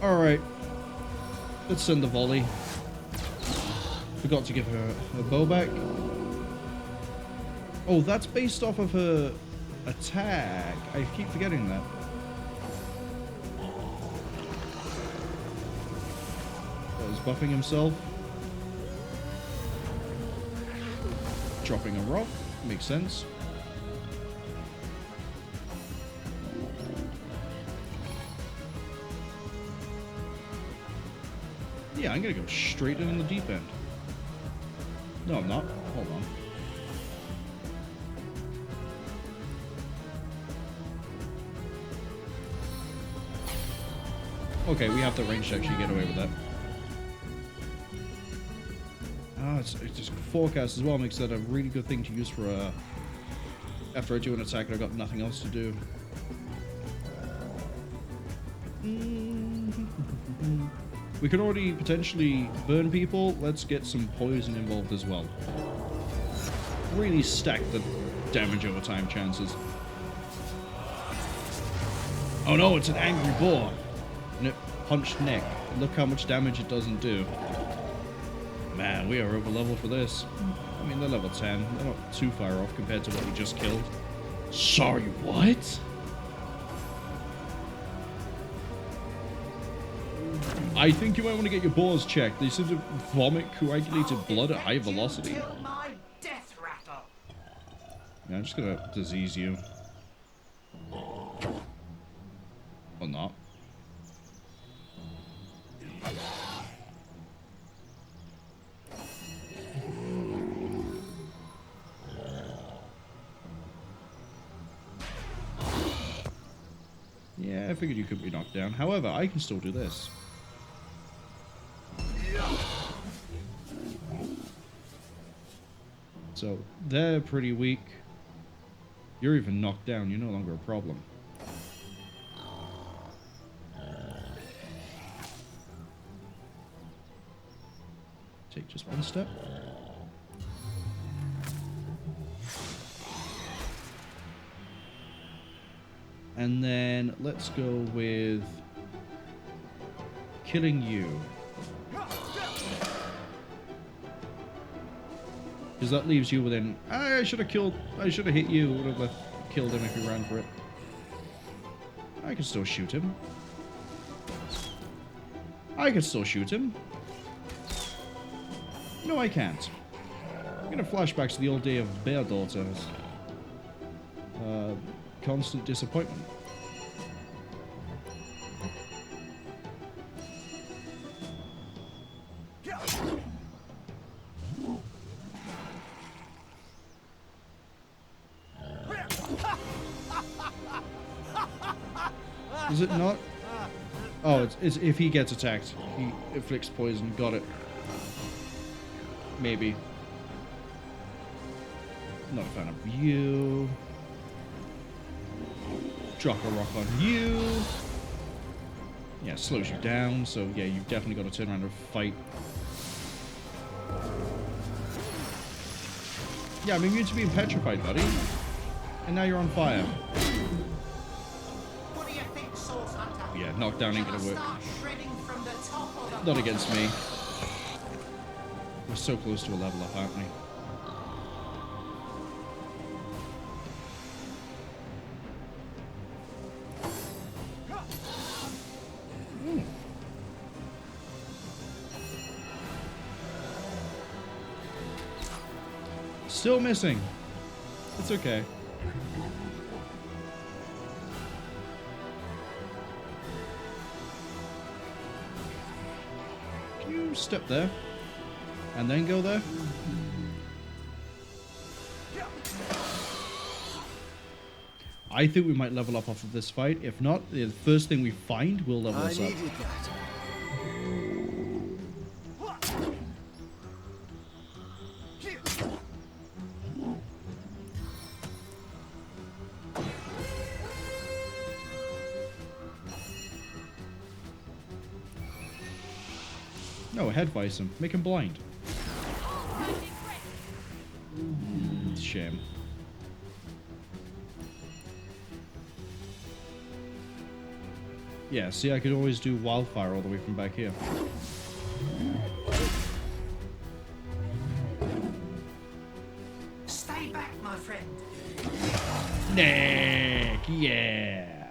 Alright. Let's send the volley. Forgot to give her her bow back. Oh, that's based off of her attack. I keep forgetting that. That was buffing himself. Dropping a rock. Makes sense. Yeah, I'm gonna go straight in the deep end. No, I'm not. Hold on. Okay, we have the range to actually get away with that. Ah, it's just forecast as well. Makes that a really good thing to use for after I do an attack and I've got nothing else to do. We could already potentially burn people. Let's get some poison involved as well. Really stack the damage over time chances. Oh no, it's an angry boar. And it punched neck. Look how much damage it doesn't do. Man, we are over level for this. I mean, they're level 10. They're not too far off compared to what we just killed. Sorry, what? I think you might want to get your boars checked. They seem to vomit coagulated blood at high velocity. Yeah, I'm just gonna disease you. Or not. Yeah, I figured you could be knocked down. However, I can still do this. So, they're pretty weak. You're even knocked down. You're no longer a problem. Take just one step. And then let's go with killing you. Because that leaves you within... I should have hit you. Would have killed him if he ran for it. I can still shoot him. I can still shoot him. No, I can't. I'm going to flashback to the old day of Bear Daughters. Constant disappointment. Is it not? Oh, it's if he gets attacked, he inflicts poison. Got it. Maybe. Not a fan of you. Drop a rock on you. Yeah, slows you down, so yeah, you've definitely got to turn around and fight. Yeah, I'm immune to being petrified, buddy. And now you're on fire.
What do you think, Source Hunter?
Yeah, knockdown ain't gonna work. Not against me. We're so close to a level up, aren't we? Still missing. It's okay. Can you step there? And then go there? I think we might level up after this fight. If not, the first thing we find will level us up. No, head vice him. Make him blind. Shame. Yeah, see, I could always do wildfire all the way from back here.
Stay back, my friend.
Nick, yeah.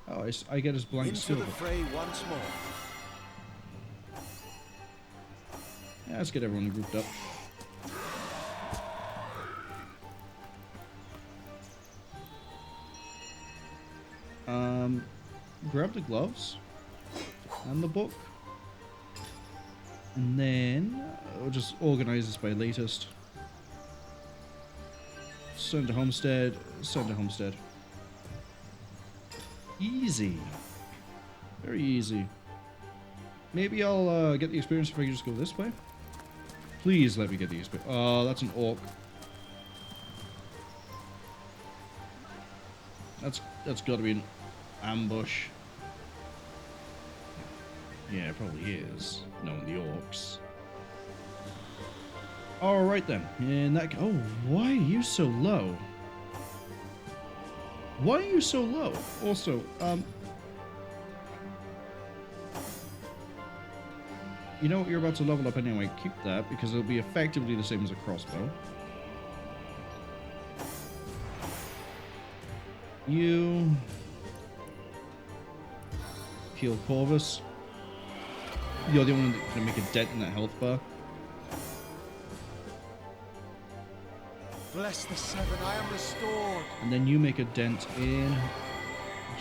Oh, I get his blank
Into
silver.
the fray once more.
Yeah, let's get everyone grouped up. Grab the gloves and the book, and then we'll just organize this by latest. Send to homestead. Send to homestead. Easy, very easy. Maybe I'll get the experience if I can just go this way. Please let me get the experience. Oh, that's an orc. That's got to be an ambush. Yeah, it probably is, knowing the orcs. Alright then. In that oh, why are you so low? Why are you so low? Also, you know what, you're about to level up anyway. Keep that, because it'll be effectively the same as a crossbow. You heal Corvus. You're the only one that can make a dent in that health bar.
Bless the seven, I am restored.
And then you make a dent in...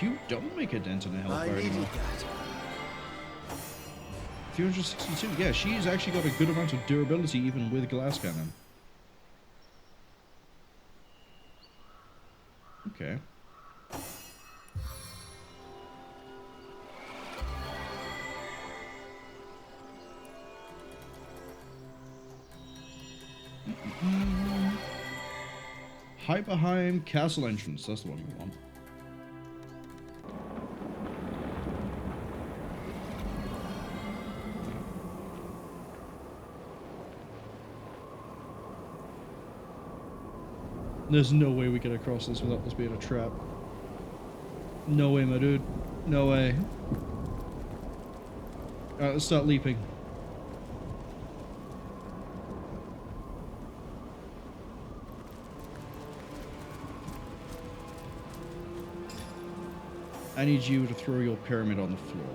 You don't make a dent in the health bar anymore. 362. Yeah, she's actually got a good amount of durability even with glass cannon. Okay. Hiberheim Castle entrance. That's the one we want. There's no way we get across this without this being a trap. No way, my dude. No way. Alright, let's start leaping. I need you to throw your pyramid on the floor.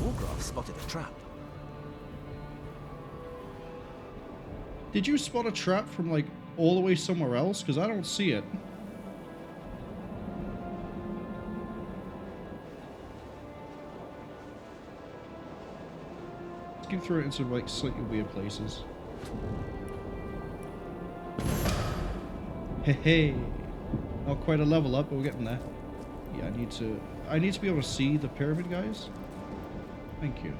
Wolgraff spotted a trap.
Did you spot a trap from, like, all the way somewhere else? Because I don't see it. Keep throwing it into, like, slightly weird places. Hey, hey. Not quite a level up, but we're getting there. Yeah, I need to be able to see the pyramid, guys. Thank you.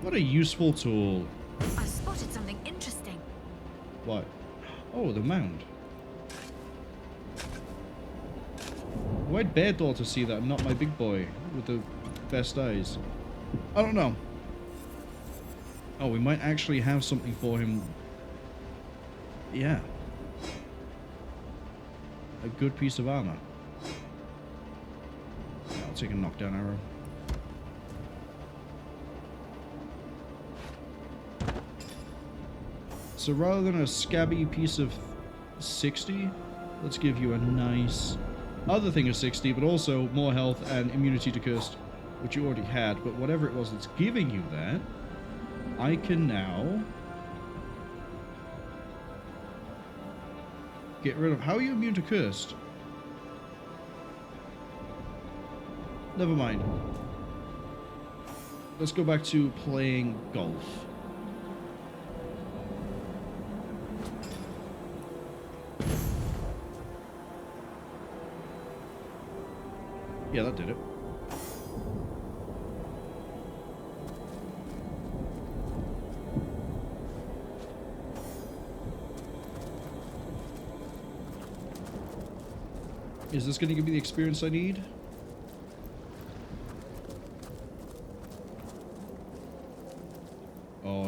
What a useful tool.
I spotted something interesting.
What? Oh, the mound. Why'd Bear Daughter see that and not my big boy with the best eyes? I don't know. Oh, we might actually have something for him. Yeah. A good piece of armor. Yeah, I'll take a knockdown arrow. So rather than a scabby piece of 60, let's give you a nice other thing of 60, but also more health and immunity to cursed, which you already had. But whatever it was that's giving you that, I can now get rid of. How are you immune to cursed? Never mind. Let's go back to playing golf. Yeah, that did it. Is this going to give me the experience I need?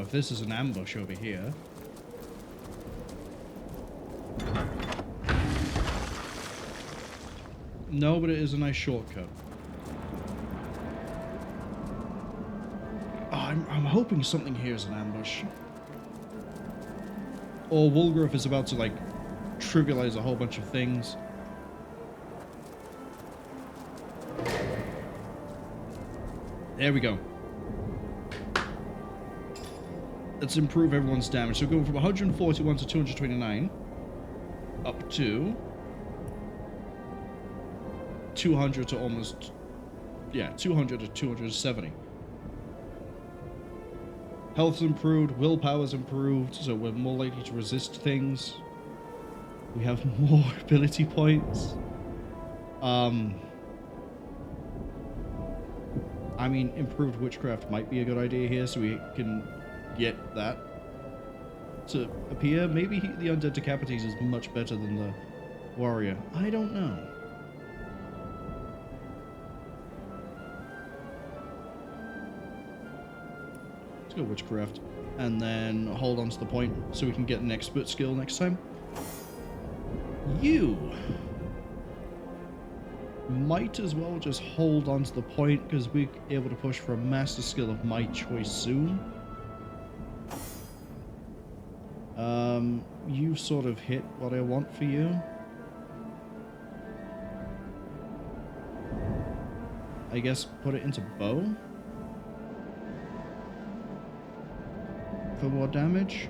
if this is an ambush over here. No, but it is a nice shortcut. Oh, I'm hoping something here is an ambush. Or Wolgraff is about to, like, trivialize a whole bunch of things. There we go. Let's improve everyone's damage. So going from 141 to 229 up to 200 to almost, yeah, 200 to 270. Health's improved, willpower's improved, so we're more likely to resist things. We have more ability points. I mean, improved witchcraft might be a good idea here, so we can get that to appear. Maybe the Undead Decapitates is much better than the warrior. I don't know. Let's go witchcraft, and then hold on to the point so we can get an expert skill next time. You might as well just hold on to the point because we're able to push for a master skill of my choice soon. You sort of hit what I want for you. I guess put it into bow for more damage.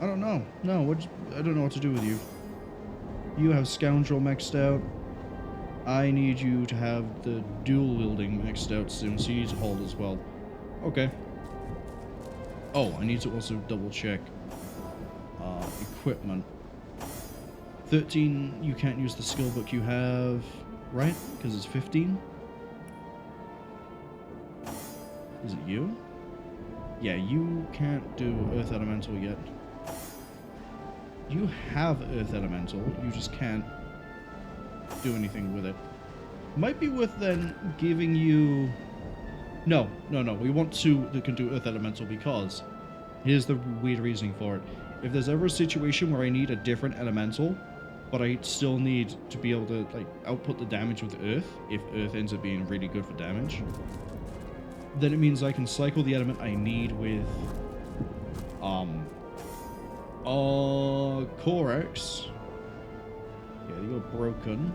I don't know. No, I don't know what to do with you. You have Scoundrel maxed out. I need you to have the dual wielding maxed out soon, so you need to hold as well. Okay. Oh, I need to also double check equipment. 13, you can't use the skill book you have, right? Because it's 15. Is it you? Yeah, you can't do Earth Elemental yet. You have Earth Elemental, you just can't do anything with it. Might be worth then giving you... No. We want two that can do Earth Elemental because here's the weird reasoning for it. If there's ever a situation where I need a different Elemental, but I still need to be able to like output the damage with Earth, if Earth ends up being really good for damage, then it means I can cycle the element I need with Corax. Yeah, you're broken.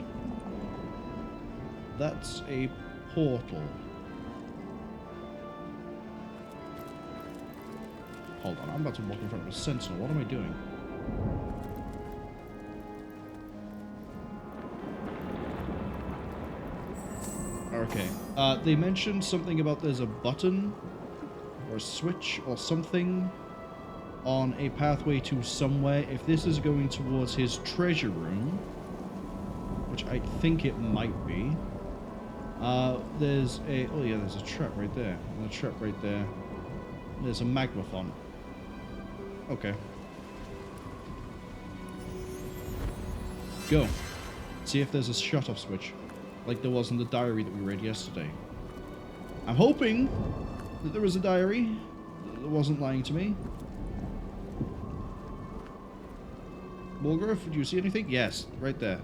That's a portal. Hold on, I'm about to walk in front of a sentinel. What am I doing? Okay. They mentioned something about there's a button or a switch or something on a pathway to somewhere. If this is going towards his treasure room, which I think it might be, there's a... Oh yeah, there's a trap right there. And a trap right there. There's a magma font. Okay. Go. See if there's a shut-off switch, like there was in the diary that we read yesterday. I'm hoping that there was a diary that wasn't lying to me. Wolgraff, do you see anything? Yes, right there.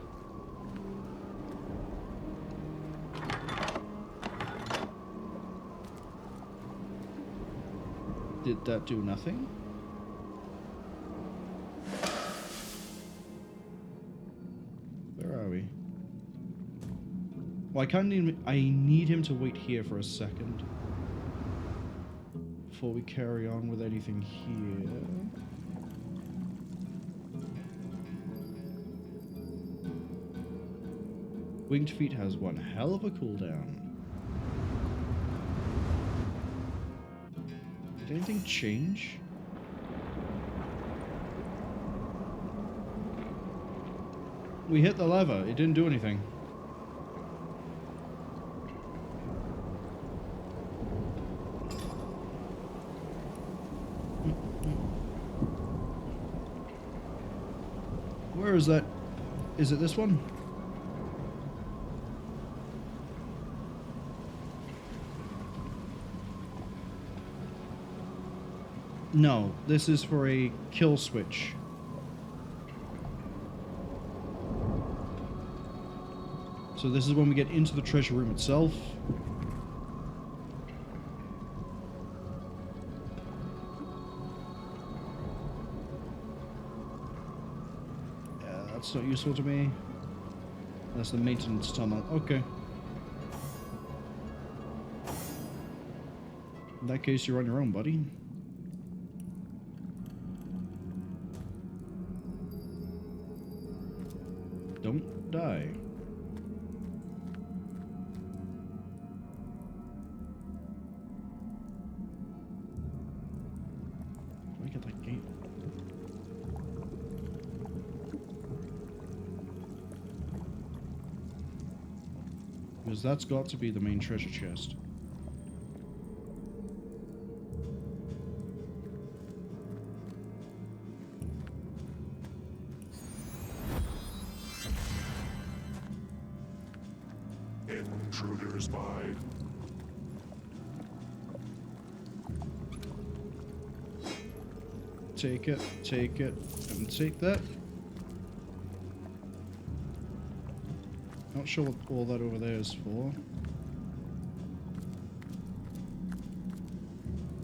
Did that do nothing? Where are we? Well, I need him to wait here for a second before we carry on with anything here. Winged Feet has one hell of a cooldown. Did anything change? We hit the lever. It didn't do anything. Where is that? Is it this one? No, this is for a kill switch. So this is when we get into the treasure room itself. That's not useful to me. That's the maintenance tunnel. Okay. In that case, you're on your own, buddy. Don't die. Let me get that gate. Because that's got to be the main treasure chest.
Intruder spied.
Take it, and take that. Not sure what all that over there is for.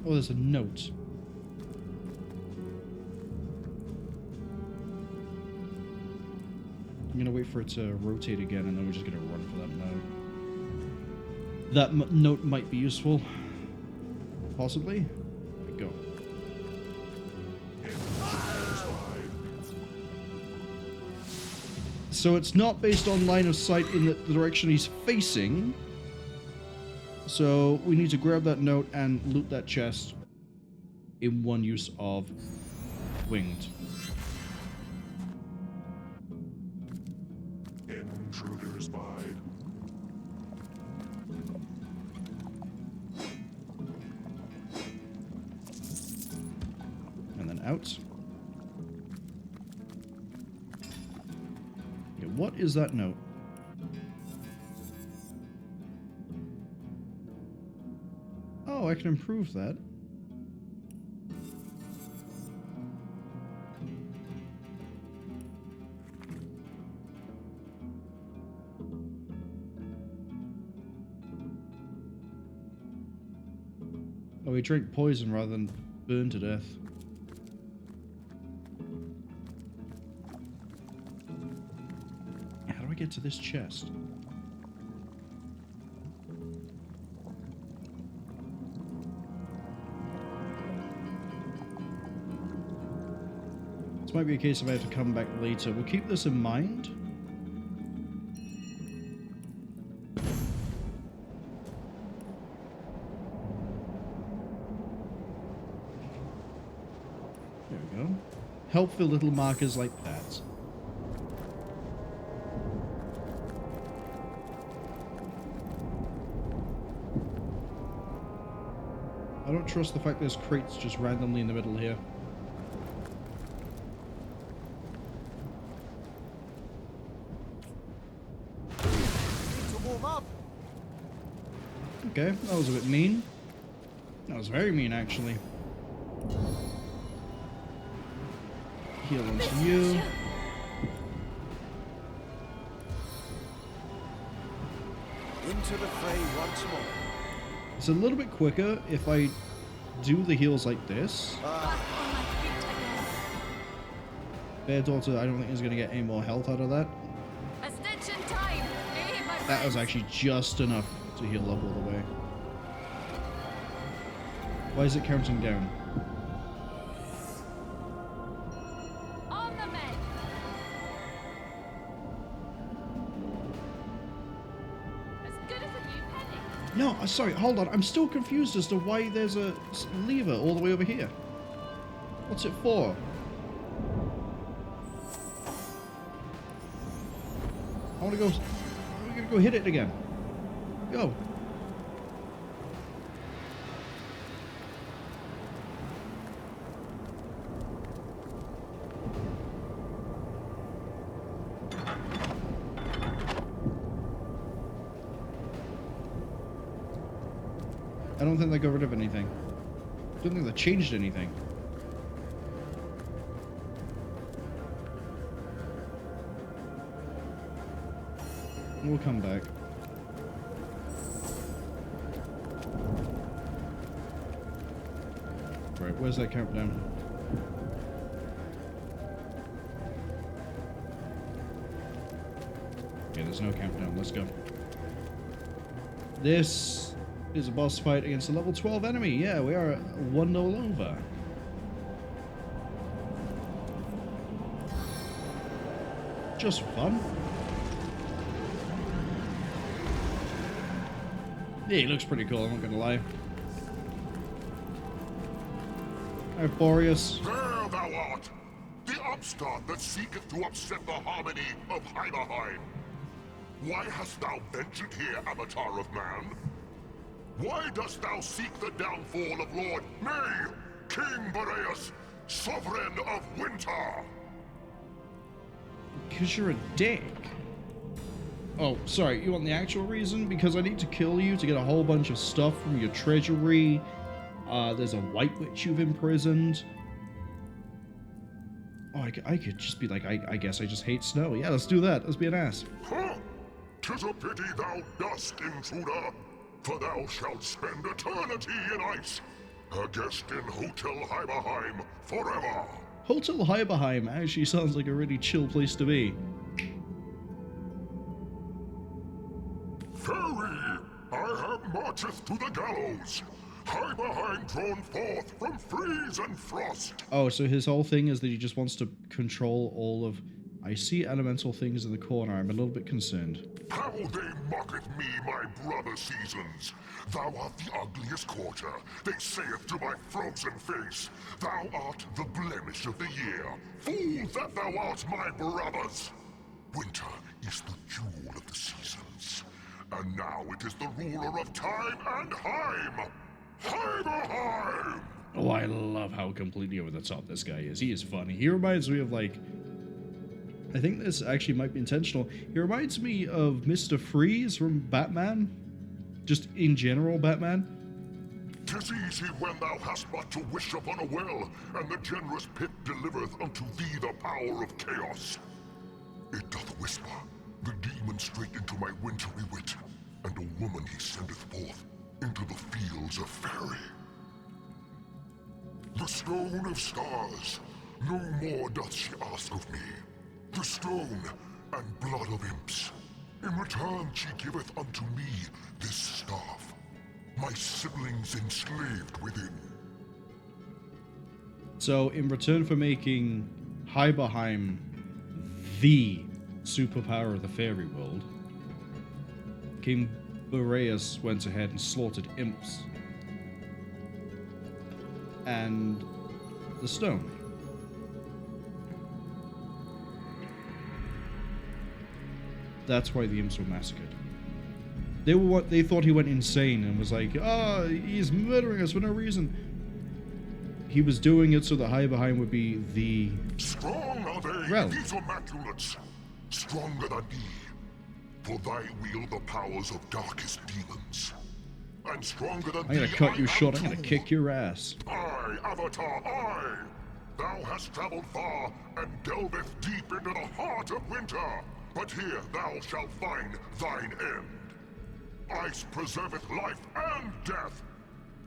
Oh, there's a note. I'm gonna wait for it to rotate again, and then we're just gonna run for that note. That note might be useful. Possibly. There we go. So it's not based on line of sight in the direction he's facing. So we need to grab that note and loot that chest in one use of winged.
Intruder spied.
And then out. Okay, what is that note? Oh, I can improve that. Oh, he drank poison rather than burn to death. How do I get to this chest? This might be a case of I have to come back later. We'll keep this in mind. There we go. Helpful little markers like that. I don't trust the fact there's crates just randomly in the middle here. Okay, that was a bit mean. That was very mean, actually. Heal onto you.
Into the fray once more.
It's a little bit quicker if I do the heals like this. Bear Daughter, I don't think is going to get any more health out of that. That was actually just enough to heal up all the way. Why is it counting down?
On the men. As good as a new penny.
No, sorry, hold on. I'm still confused as to why there's a lever all the way over here. What's it for? I want to go... We're going to go hit it again. Go. I don't think they got rid of anything. I don't think they changed anything. We'll come back. Right, where's that countdown? Okay, there's no countdown. Let's go. This is a boss fight against a level 12 enemy. Yeah, we are 1-0 over. Just fun. Yeah, he looks pretty cool, I'm not gonna lie. Alright, Boreas.
There thou art! The upstart that seeketh to upset the harmony of Hiberheim. Why hast thou ventured here, avatar of man? Why dost thou seek the downfall of Lord May, King Boreas, Sovereign of Winter?
Because you're a dick. Oh, sorry, you want the actual reason? Because I need to kill you to get a whole bunch of stuff from your treasury. There's a white witch you've imprisoned. Oh, I could just be like, I guess I just hate snow. Yeah, let's do that. Let's be an ass.
Huh? 'Tis a pity thou dost, intruder, for thou shalt spend eternity in ice, a guest in Hotel Hiberheim forever.
Hotel Hiberheim actually sounds like a really chill place to be.
Fairy, I have marcheth to the gallows. Hiberheim drawn forth from freeze and frost.
Oh, so his whole thing is that he just wants to control all of... I see elemental things in the corner. I'm a little bit concerned.
How they mocketh me, my brother seasons. Thou art the ugliest quarter, they saith to my frozen face. Thou art the blemish of the year. Fool that thou art, my brothers. Winter is the jewel of the seasons. And now it is the ruler of time and Heim. Hiberheim!
Oh, I love how completely over the top this guy is. He is funny. He reminds me of, like... I think this actually might be intentional. He reminds me of Mr. Freeze from Batman. Just in general, Batman.
'Tis easy when thou hast but to wish upon a well, and the generous pit delivereth unto thee the power of chaos. It doth whisper, the demon straight into my wintry wit, and a woman he sendeth forth into the fields of Fairy. The stone of stars, no more doth she ask of me. The stone and blood of imps. In return she giveth unto me this staff, my siblings enslaved within.
So, in return for making Hiberheim the superpower of the fairy world, King Boreas went ahead and slaughtered imps. And the stone. That's why the imps were massacred. They thought he went insane and was like, oh, he's murdering us for no reason. He was doing it so that Hiberheim would be the
Strong are they,
realm.
these Immaculates, stronger than thee. For thy wield the powers of darkest demons. And stronger than
I'm gonna
thee,
cut you
I
short.
am
I'm gonna
too.
kick your ass.
I, Avatar, I! Thou hast traveled far and delveth deep into the heart of winter. But here thou shalt find thine end. Ice preserveth life and death.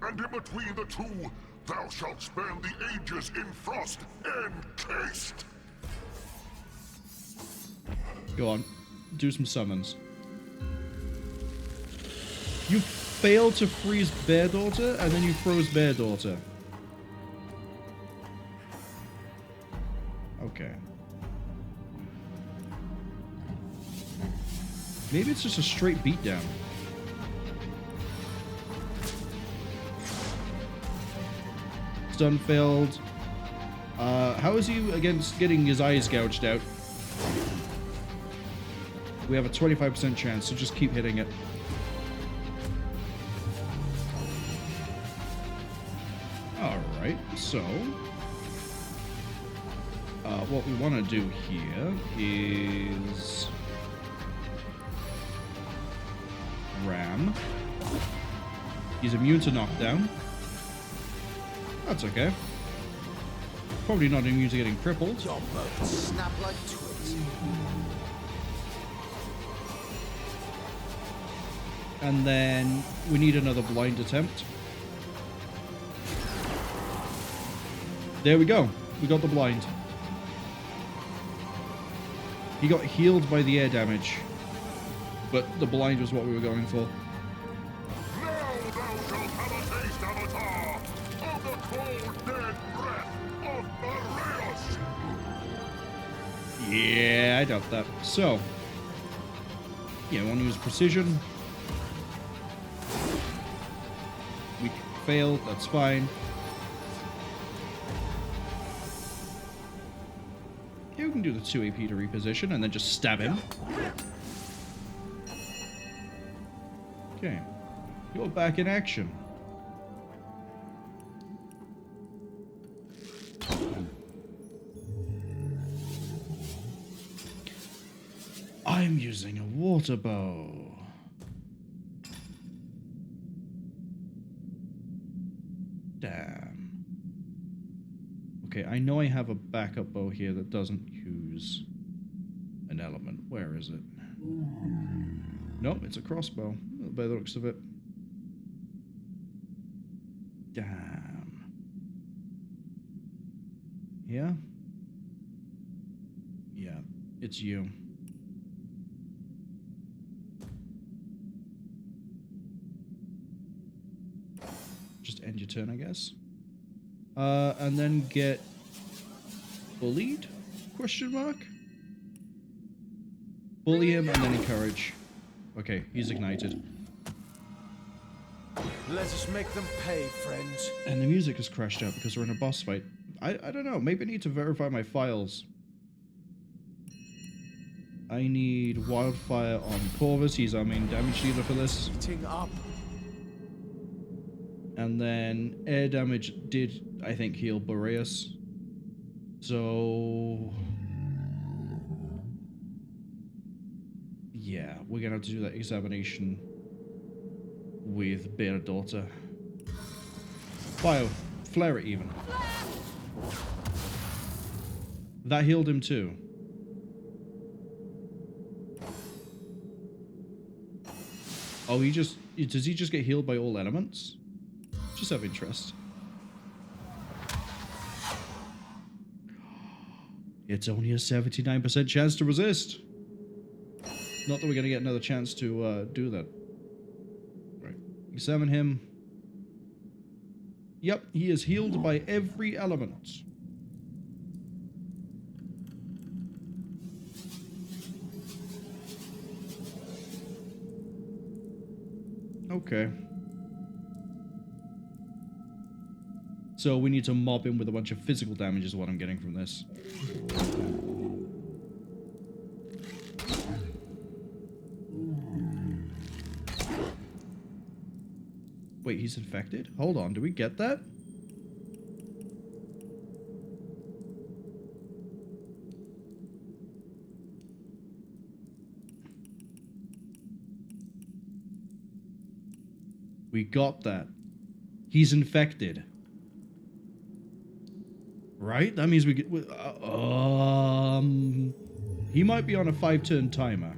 And in between the two, thou shalt spend the ages in frost encased.
Go on. Do some summons. You failed to freeze Bear Daughter, and then you froze Bear Daughter. Okay. Maybe it's just a straight beatdown. Stun failed. How is he against getting his eyes gouged out? We have a 25% chance, so just keep hitting it. Alright, so... what we want to do here is... Ram. He's immune to knockdown. That's okay. Probably not immune to getting crippled.
Your boats snap like twigs.
And then we need another blind attempt. There we go. We got the blind. He got healed by the air damage. But the blind was what we were going for. Yeah, I doubt that. So, yeah, I want to use precision. We failed, that's fine. Yeah, we can do the 2 AP to reposition and then just stab him. Okay, you're back in action. I'm using a water bow. Damn. Okay, I know I have a backup bow here that doesn't use an element. Where is it? Nope, it's a crossbow, by the looks of it. Damn. Yeah? Yeah, it's you. Just end your turn, I guess. And then get bullied? Question mark? Bully him and then encourage. Okay, he's ignited.
Let us make them pay, friends.
And the music has crashed out because we're in a boss fight. I don't know, maybe I need to verify my files. I need Wildfire on Corvus, he's our main damage dealer for this.
Heating up.
And then air damage did, I think, heal Boreas. So... yeah, we're gonna have to do that examination with Bear Daughter. Fire, flare it even. That healed him too. Oh, does he just get healed by all elements? Just have interest. It's only a 79% chance to resist. Not that we're going to get another chance to do that. Right. Examine him. Yep, he is healed by every element. Okay. So we need to mob him with a bunch of physical damage is what I'm getting from this. Wait, he's infected? Hold on, do we get that? We got that. He's infected. Right? That means we get... he might be on a 5-turn timer.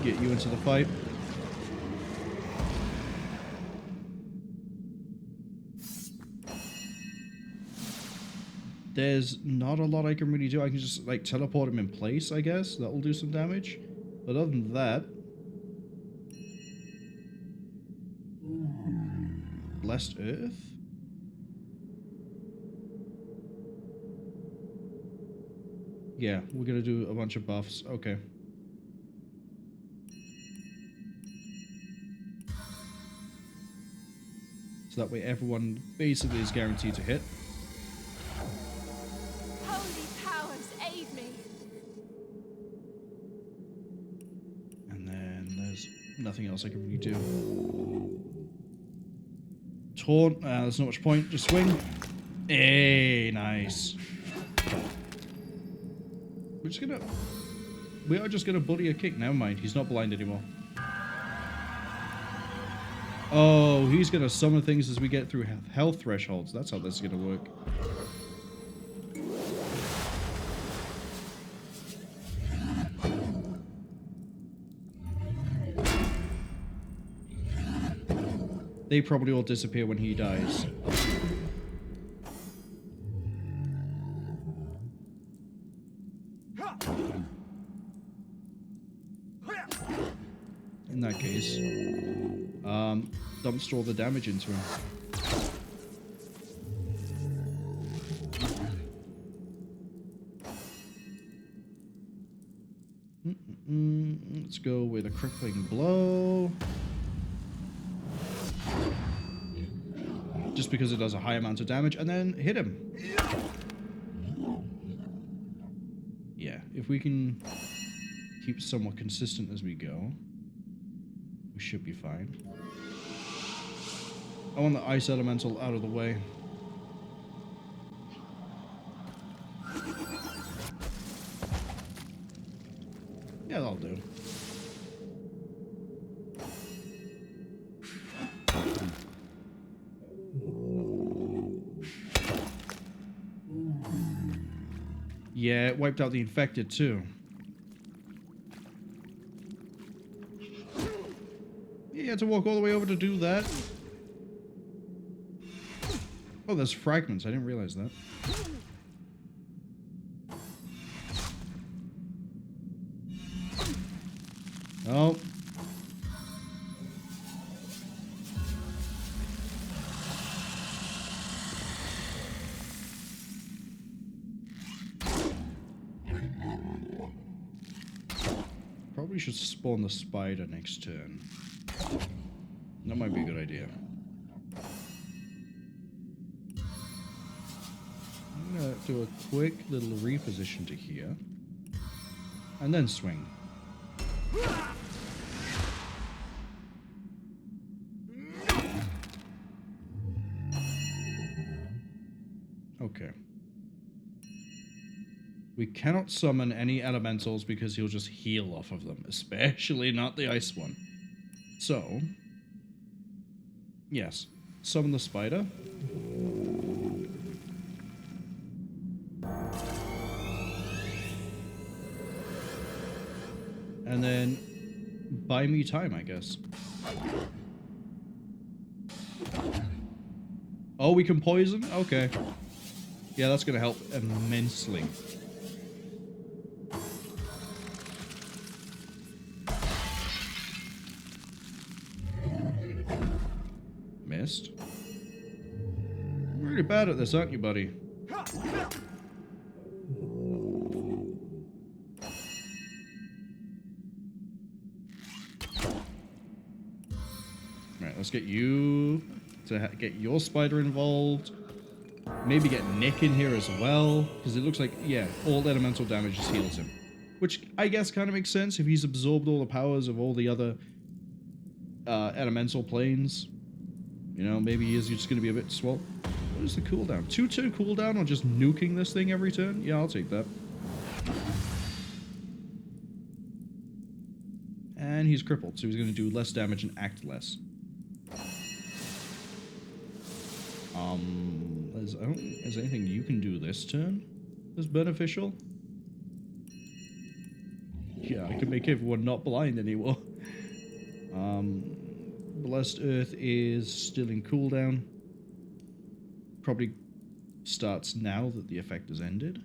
Get you into the fight. There's not a lot I can really do. I can just, like, teleport him in place, I guess. That'll do some damage. But other than that... Blessed Earth? Yeah, we're gonna do a bunch of buffs. Okay. So that way everyone basically is guaranteed to hit.
Holy powers, aid me!
And then there's nothing else I can really do. Taunt, there's not much point, just swing. Hey, nice. We are just gonna bully a kick. Never mind, he's not blind anymore. Oh, he's gonna summon things as we get through health thresholds. That's how this is gonna work. They probably all disappear when he dies. In that case, dumpster all the damage into him. Let's go with a crippling blow. Just because it does a high amount of damage, and then hit him. Yeah, if we can keep somewhat consistent as we go, we should be fine. I want the ice elemental out of the way. Yeah, that'll do. Yeah, it wiped out the infected too. You had to walk all the way over to do that. Oh, there's fragments. I didn't realize that. Oh. Probably should spawn the spider next turn. That might be a good idea. I'm gonna do a quick little reposition to here. And then swing. Okay. We cannot summon any elementals because he'll just heal off of them, especially not the ice one. So, yes, summon the spider. And then buy me time, I guess. Oh, we can poison? Okay. Yeah, that's going to help immensely. Missed. You're really bad at this, aren't you, buddy? Right, let's get you to get your spider involved. Maybe get Nick in here as well, because it looks like, yeah, all elemental damage just heals him. Which I guess kind of makes sense if he's absorbed all the powers of all the other elemental planes. You know, maybe he is just going to be a bit swole. What is the cooldown? 2-2 cooldown on just nuking this thing every turn? Yeah, I'll take that. And he's crippled, so he's going to do less damage and act less. Is anything you can do this turn that's beneficial? Yeah, I can make everyone not blind anymore. Blessed Earth is still in cooldown. Probably starts now that the effect has ended.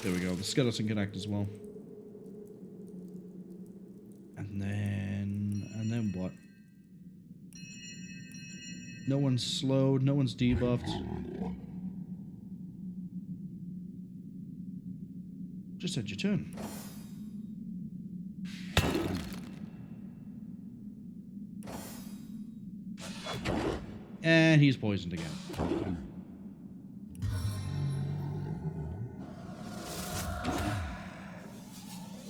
There we go. The skeleton can act as well. And then what? No one's slowed. No one's debuffed. Just had your turn. And he's poisoned again.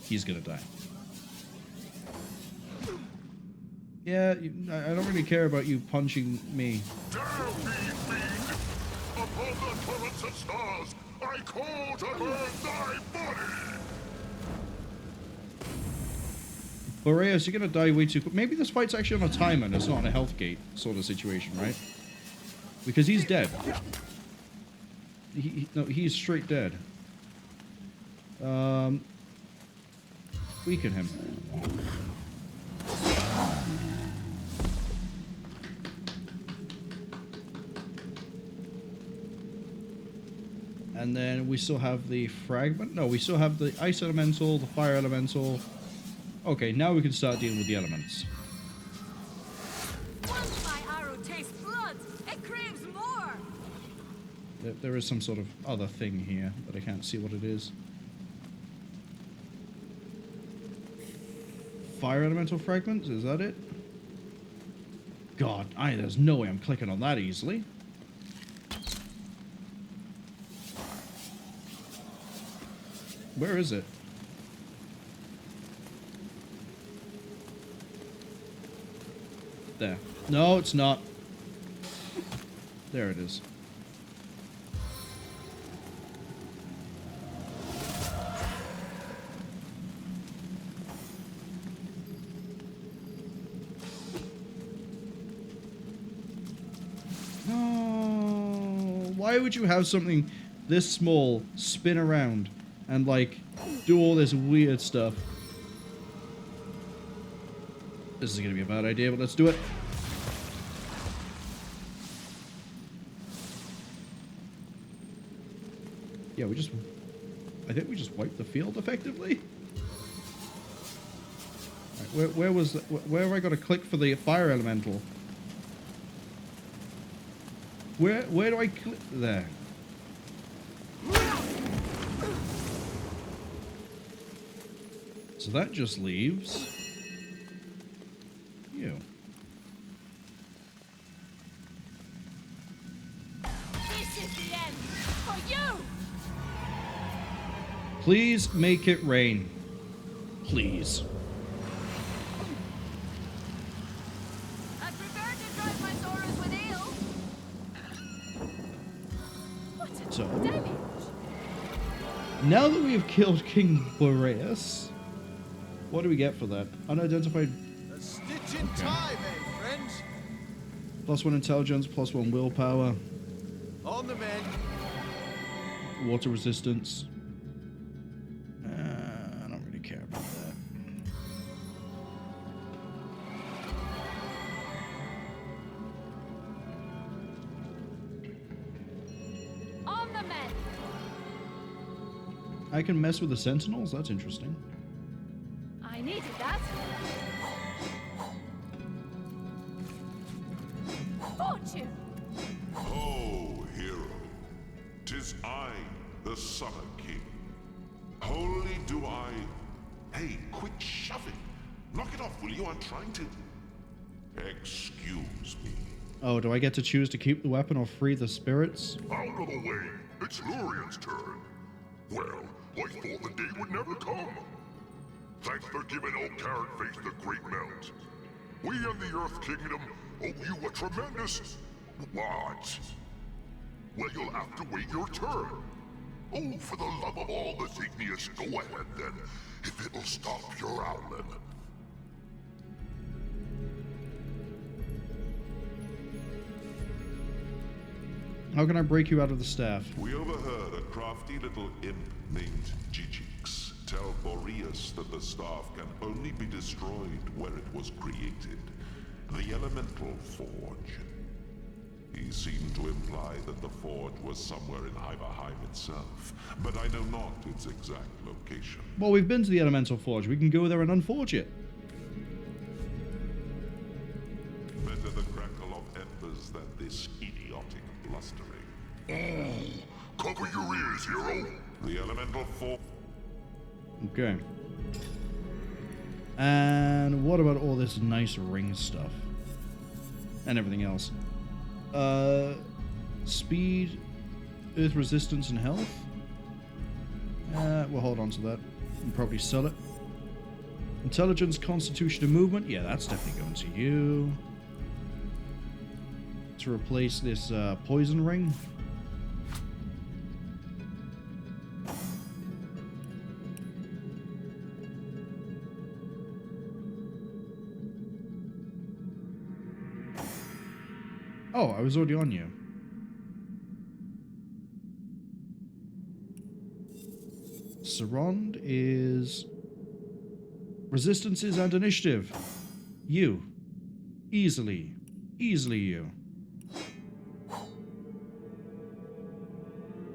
He's gonna die. Yeah, I don't really care about you punching me.
Dare me, fiend! Upon the torrents of stars, I call to burn thy body!
Boreas, you're gonna die way too quick. Maybe this fight's actually on a timer and it's not on a health gate sort of situation, right? Because he's dead. No, he's straight dead. Weaken him. And then we still have the fragment. No, we still have the ice elemental, the fire elemental. Okay, now we can start dealing with the elements.
Once my Arhu tastes blood, it craves more.
There is some sort of other thing here, but I can't see what it is. Fire elemental fragments, is that it? God, there's no way I'm clicking on that easily. Where is it? There. No, it's not. There it is. No. Why would you have something this small spin around and, like, do all this weird stuff? This is going to be a bad idea, but let's do it. Yeah, I think we just wiped the field effectively. Right, where have I got to click for the fire elemental? Where do I click? There. So that just leaves you.
This is the end for you.
Please make it rain. Please.
I prefer to drive my sorrows with ale. What a
So,
damage.
now that we have killed King Boreas, what do we get for that? Unidentified.
A stitch in time, eh, friends?
+1 intelligence, +1 willpower.
On the mend.
Water resistance. I don't really care about that.
On the mend.
I can mess with the sentinels? That's interesting.
I needed that. Fortune.
Ho, hero. 'Tis I, the Summer King. Wholly do I... Hey, quit shoving. Knock it off, will you? I'm trying to... Excuse me.
Oh, do I get to choose to keep the weapon or free the spirits?
Out of the way. It's Lurian's turn. Well, I thought the day would never come. Thanks for giving old Carrot Face the great melt. We and the Earth Kingdom owe you a tremendous... What? Well, you'll have to wait your turn. Oh, for the love of all that's igneous, go ahead then, if it'll stop your owling.
How can I break you out of the staff?
We overheard a crafty little imp named Jijix tell Boreas that the staff can only be destroyed where it was created. The elemental forge. He seemed to imply that the forge was somewhere in Hiberheim itself, but I know not its exact location.
Well, we've been to the elemental forge. We can go there and unforge it.
Better the crackle of embers than this idiotic blustering. Cover your ears, hero! The elemental forge...
Okay. And what about all this nice ring stuff? And everything else. Speed, earth resistance, and health. We'll hold on to that. And probably sell it. Intelligence, constitution, and movement. Yeah, that's definitely going to you. To replace this poison ring. Oh, I was already on you. Surround is resistances and initiative. You. Easily. Easily you.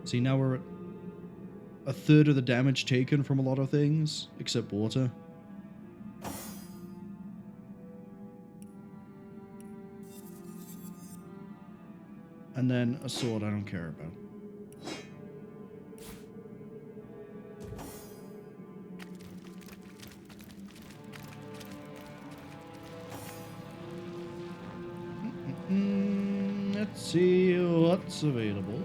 See, now we're at a third of the damage taken from a lot of things, except water. And then a sword I don't care about. Let's see what's available.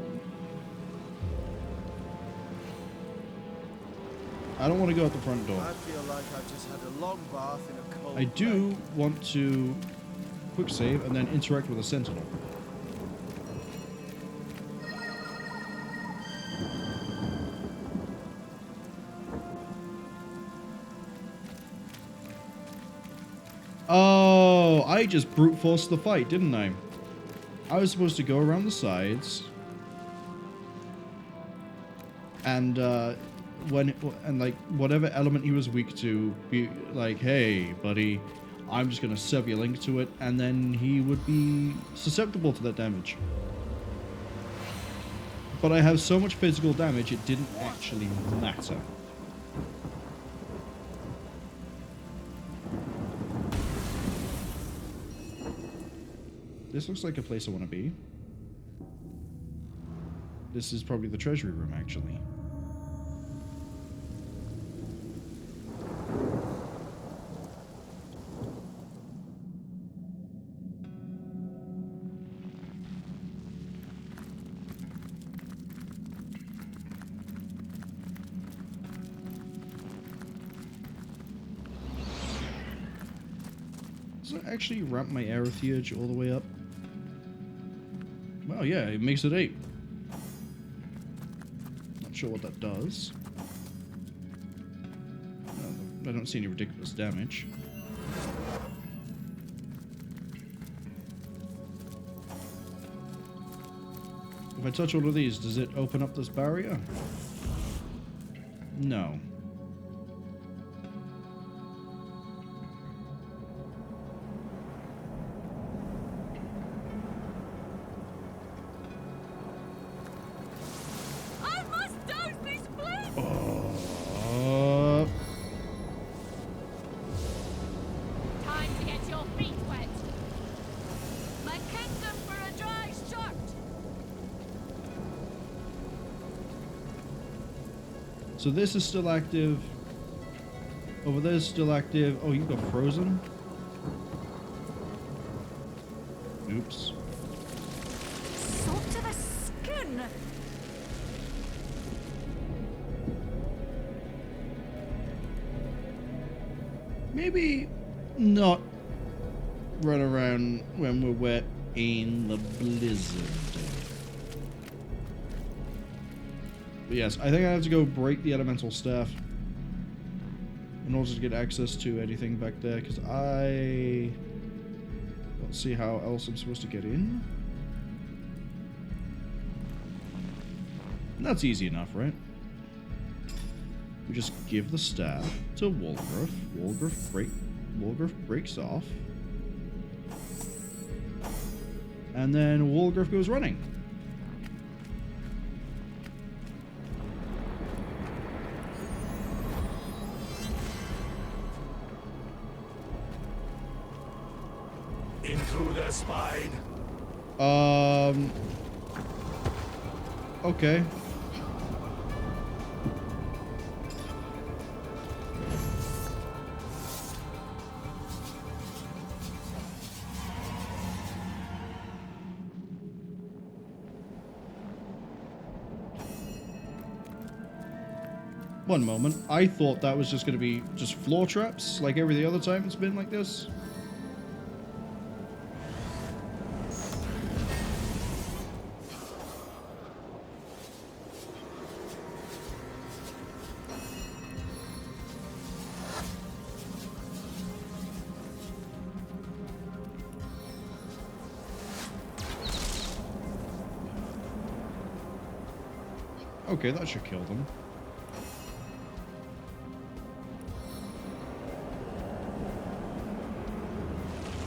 I don't want to go out the front door.
I feel like I've just had a long bath in a cold
I do want to quick save and then interact with a sentinel. Oh, I just brute forced the fight, didn't I? I was supposed to go around the sides and like whatever element he was weak to, be like, hey buddy, I'm just gonna sever your link to it, and then he would be susceptible to that damage. But I have so much physical damage it didn't actually matter. This looks like a place I want to be. This is probably the treasury room, actually. Does it actually ramp my aerotheurge all the way up? Well, yeah, it makes it 8. Not sure what that does. No, I don't see any ridiculous damage. If I touch all of these, does it open up this barrier? No. So this is still active. Over there is still active. Oh, you got frozen? Oops.
Salt to the skin.
Maybe not run around when we're wet in the blizzard. But yes, I think I have to go break the elemental staff in order to get access to anything back there, because I don't see how else I'm supposed to get in. And that's easy enough, right? We just give the staff to Wolgraff. Wolgraff breaks off. And then Wolgraff goes running.
Intruder spied.
Okay. One moment. I thought that was just going to be just floor traps, like every other time it's been like this. Okay, that should kill them.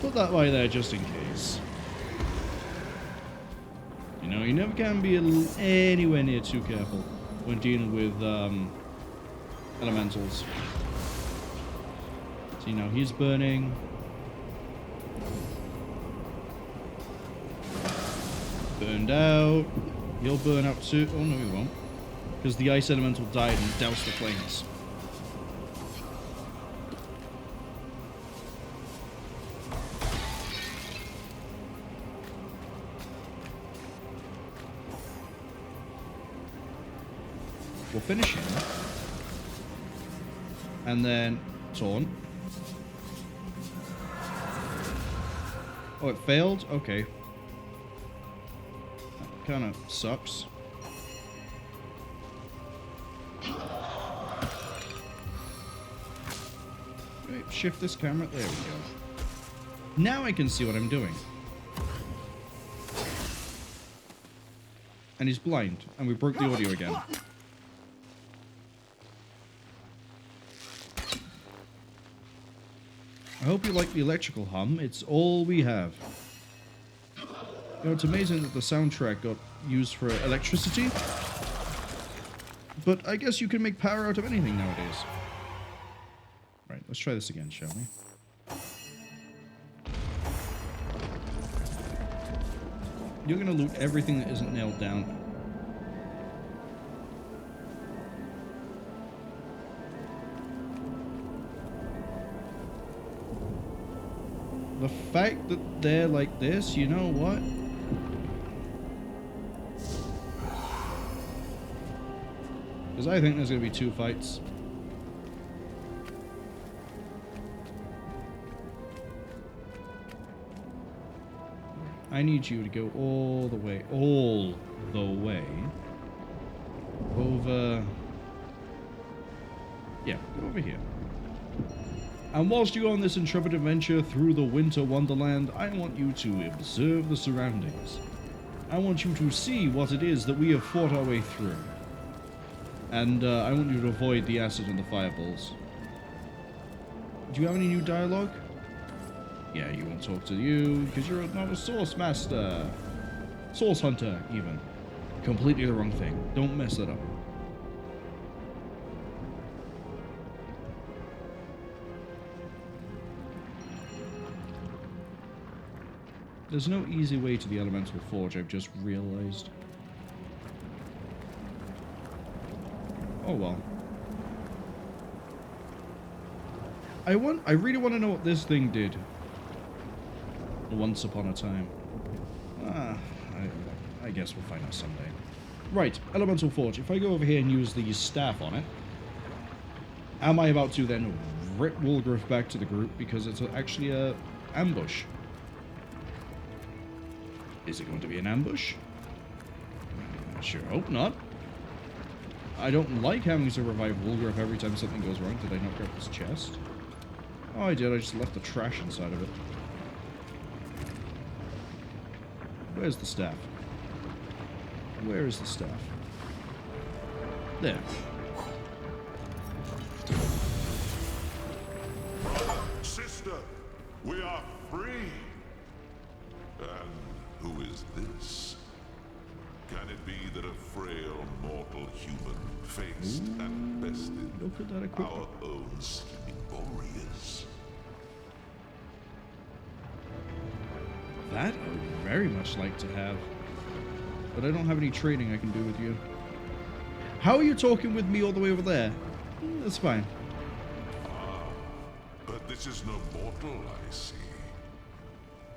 Put that right there just in case. You know, you never can be anywhere near too careful when dealing with elementals. So, you know, he's burning. Burned out. He'll burn out too. Oh, no, he won't. Because the ice elemental died and doused the flames. We'll finish him. And then taunt. Oh, it failed? Okay. That kind of sucks. Wait, shift this camera. There we go. Now I can see what I'm doing. And he's blind. And we broke the audio again. I hope you like the electrical hum. It's all we have. You know, it's amazing that the soundtrack got used for electricity. But I guess you can make power out of anything nowadays. Right, let's try this again, shall we? You're going to loot everything that isn't nailed down. The fact that they're like this, you know what? Because I think there's going to be 2 fights. I need you to go all the way over. Yeah, go over here. And whilst you go on this intrepid adventure through the winter wonderland, I want you to observe the surroundings. I want you to see what it is that we have fought our way through. And I want you to avoid the acid and the fireballs. Do you have any new dialogue? Yeah, you won't talk to you, because you're not a source master. Source hunter, even. Completely the wrong thing. Don't mess that up. There's no easy way to the elemental forge, I've just realized. Oh well. I really want to know what this thing did. Once upon a time. I guess we'll find out someday. Right, elemental forge. If I go over here and use the staff on it, am I about to then rip Wolgraff back to the group because it's actually a ambush? Is it going to be an ambush? I sure hope not. I don't like having to revive Wolgraff every time something goes wrong. Did I not grab his chest? Oh, I did. I just left the trash inside of it. Where's the staff? Where is the staff? There.
Sister, we are free. And who is this? Can it be that a frail mortal human faced and bested
look at that equipment.
our own scheming Boreas?
That I would very much like to have. But I don't have any trading I can do with you. How are you talking with me all the way over there? That's fine.
Ah, but this is no mortal, I see.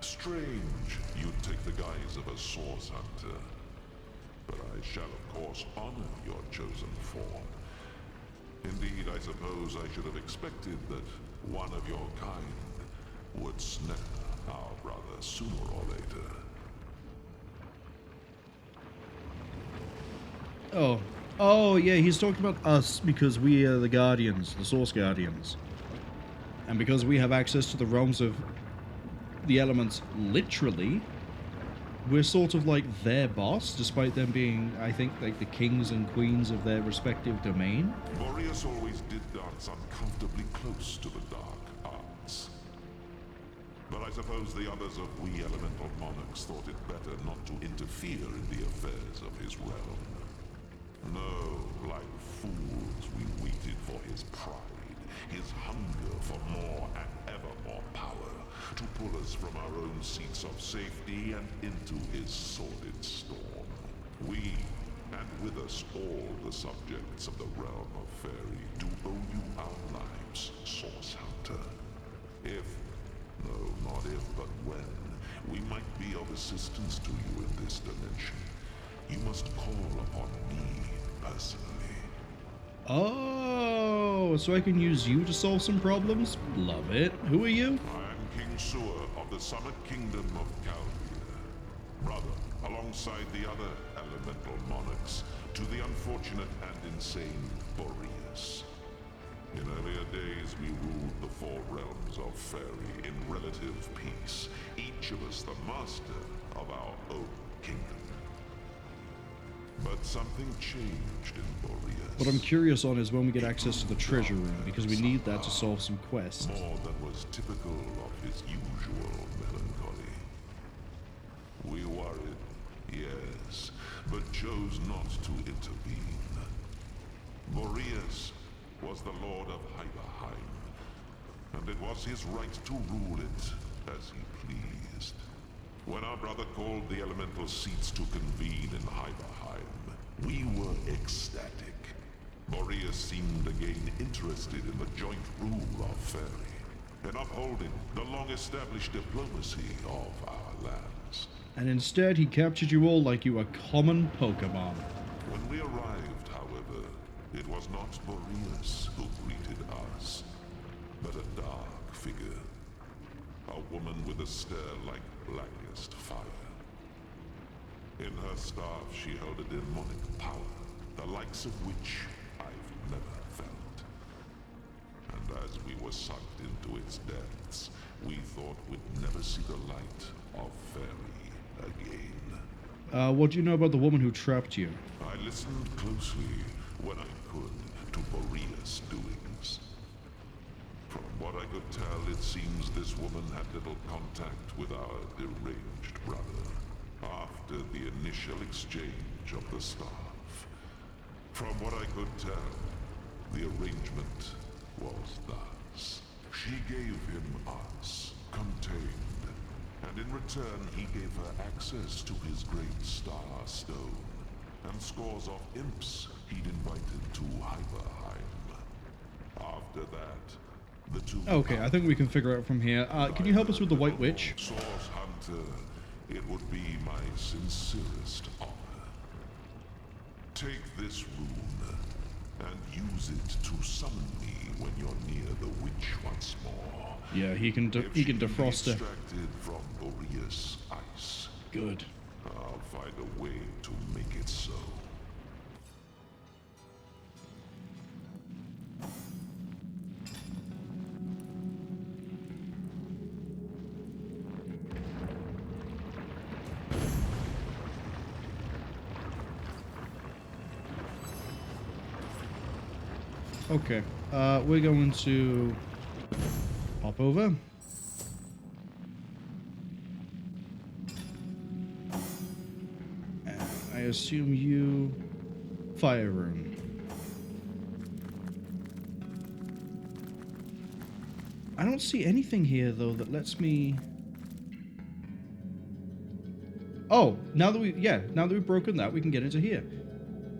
Strange you'd take the guise of a source hunter. But I shall, of course, honor your chosen form. Indeed, I suppose I should have expected that one of your kind would snap our brother sooner or later.
Oh yeah, he's talking about us because we are the Guardians, the Source Guardians. And because we have access to the realms of the elements literally, we're sort of like their boss, despite them being, I think, like the kings and queens of their respective domain.
Boreas always did dance uncomfortably close to the dark arts. But I suppose the others of we elemental monarchs thought it better not to interfere in the affairs of his realm. No, like fools, we waited for his pride, his hunger for more and ever more power, to pull us from our own seats of safety and into his sordid storm. We, and with us all the subjects of the realm of Fairy, do owe you our lives, Source Hunter. If, no, not if, but when, we might be of assistance to you in this dimension, you must call upon me personally.
Oh, so I can use you to solve some problems? Love it. Who are you?
I am King Sua of the Summit Kingdom of Calvia, brother, alongside the other elemental monarchs, to the unfortunate and insane Boreas. In earlier days, we ruled the 4 realms of Fairy in relative peace, each of us the master of our own kingdom. But something changed in Boreas.
What I'm curious on is when we get access to the treasure room, because we need that to solve some quests.
More than was typical of his usual melancholy. We worried, yes, but chose not to intervene. Boreas was the Lord of Hiberheim, and it was his right to rule it as he pleased. When our brother called the elemental seats to convene in Hiberheim, we were ecstatic. Boreas seemed again interested in the joint rule of Fairy, in upholding the long-established diplomacy of our lands.
And instead, he captured you all like you were common Pokemon.
When we arrived, however, it was not Boreas who greeted us, but a dark figure. A woman with a stare like blackest fire. In her staff, she held a demonic power, the likes of which I've never felt. And as we were sucked into its depths, we thought we'd never see the light of Fairy again.
What do you know about the woman who trapped you?
I listened closely when I could to Boreas' doings. From what I could tell, it seems this woman had little contact with our deranged brother after the initial exchange of the staff. From what I could tell, the arrangement was thus. She gave him us, contained, and in return he gave her access to his great star stone, and scores of imps he'd invited to Hiberheim. After that, the two...
Okay, I think we can figure out from here. Can you help us with the White Witch?
Source Hunter, it would be my sincerest honor. Take this rune, and use it to summon me when you're near the witch once more.
Yeah, he can defrost her.
Extracted from Boreas' ice.
Good.
I'll find a way to make it so.
Okay, we're going to hop over. And I assume you... Fire room. I don't see anything here, though, that lets me... Oh, now that we've broken that, we can get into here.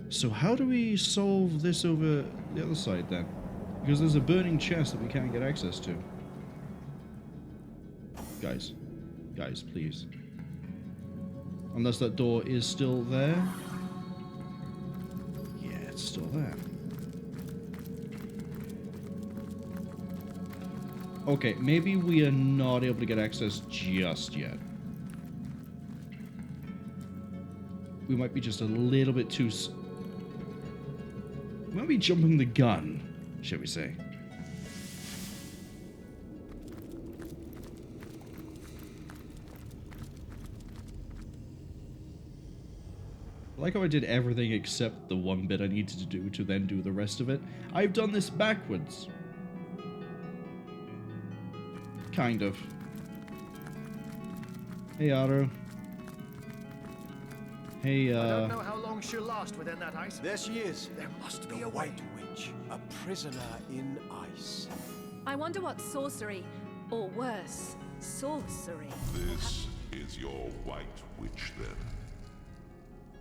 So how do we solve this over the other side then? Because there's a burning chest that we can't get access to. Guys, please. Unless that door is still there. Yeah, it's still there. Okay, maybe we are not able to get access just yet. We might be just a little bit too... We might be jumping the gun, shall we say. like how I did everything except the one bit I needed to do to then do the rest of it. I've done this backwards. Kind of. Hey, Arhu. Hey,
I don't know how long she'll last within that ice. There she is. There must be a White
Witch, a prisoner in ice.
I wonder what sorcery, or worse, sorcery.
This is your White Witch, then.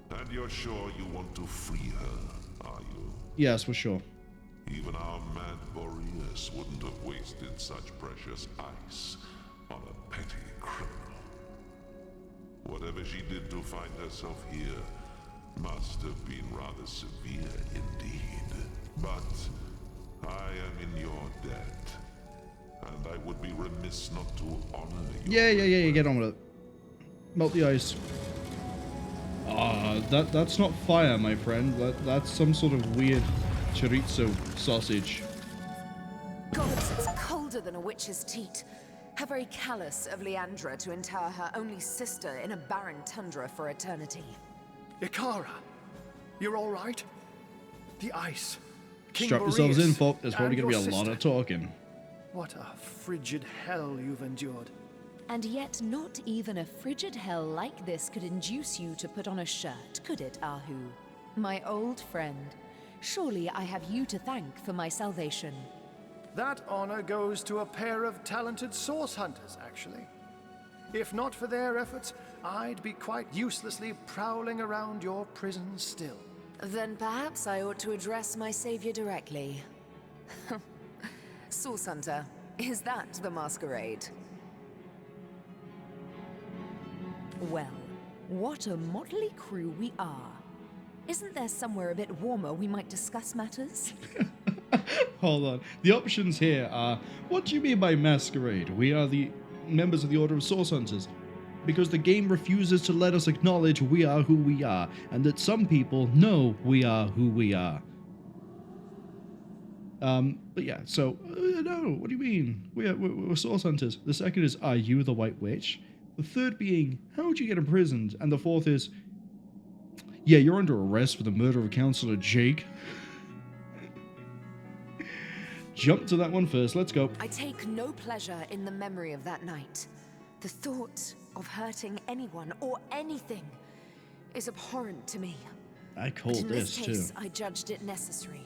And you're sure you want to free her, are you?
Yes, for sure.
Even our mad Boreas wouldn't have wasted such precious ice on a petty criminal. Whatever she did to find herself here must have been rather severe indeed. But I am in your debt, and I would be remiss not to honor you.
Yeah, get on with it. Melt the ice. That's not fire, my friend. That's some sort of weird chorizo sausage.
Gods, it's colder than a witch's teat. How very callous of Leandra to inter her only sister in a barren tundra for eternity.
Icara, you're all right? The ice. King
Strap yourselves
Boreas
in, folk. There's probably
and
going to be a
your
lot of
sister.
talking.
What a frigid hell you've endured.
And yet not even a frigid hell like this could induce you to put on a shirt, could it, Arhu? My old friend, surely I have you to thank for my salvation.
That honor goes to a pair of talented source hunters, actually. If not for their efforts, I'd be quite uselessly prowling around your prison still.
Then perhaps I ought to address my savior directly. Source Hunter, is that the masquerade?
Well, what a motley crew we are. Isn't there somewhere a bit warmer we might discuss matters?
Hold on. The options here are, what do you mean by masquerade? We are the members of the Order of Source Hunters. Because the game refuses to let us acknowledge we are who we are, and that some people know we are who we are. But yeah, so, no, what do you mean? We're Source Hunters. The second is, are you the White Witch? The third being, how would you get imprisoned? And the fourth is, yeah, you're under arrest for the murder of Councillor Jake. Jump to that one first, let's go.
I take no pleasure in the memory of that night. The thought of hurting anyone or anything is abhorrent to me.
I called
in this
this
case,
too.
I judged it necessary.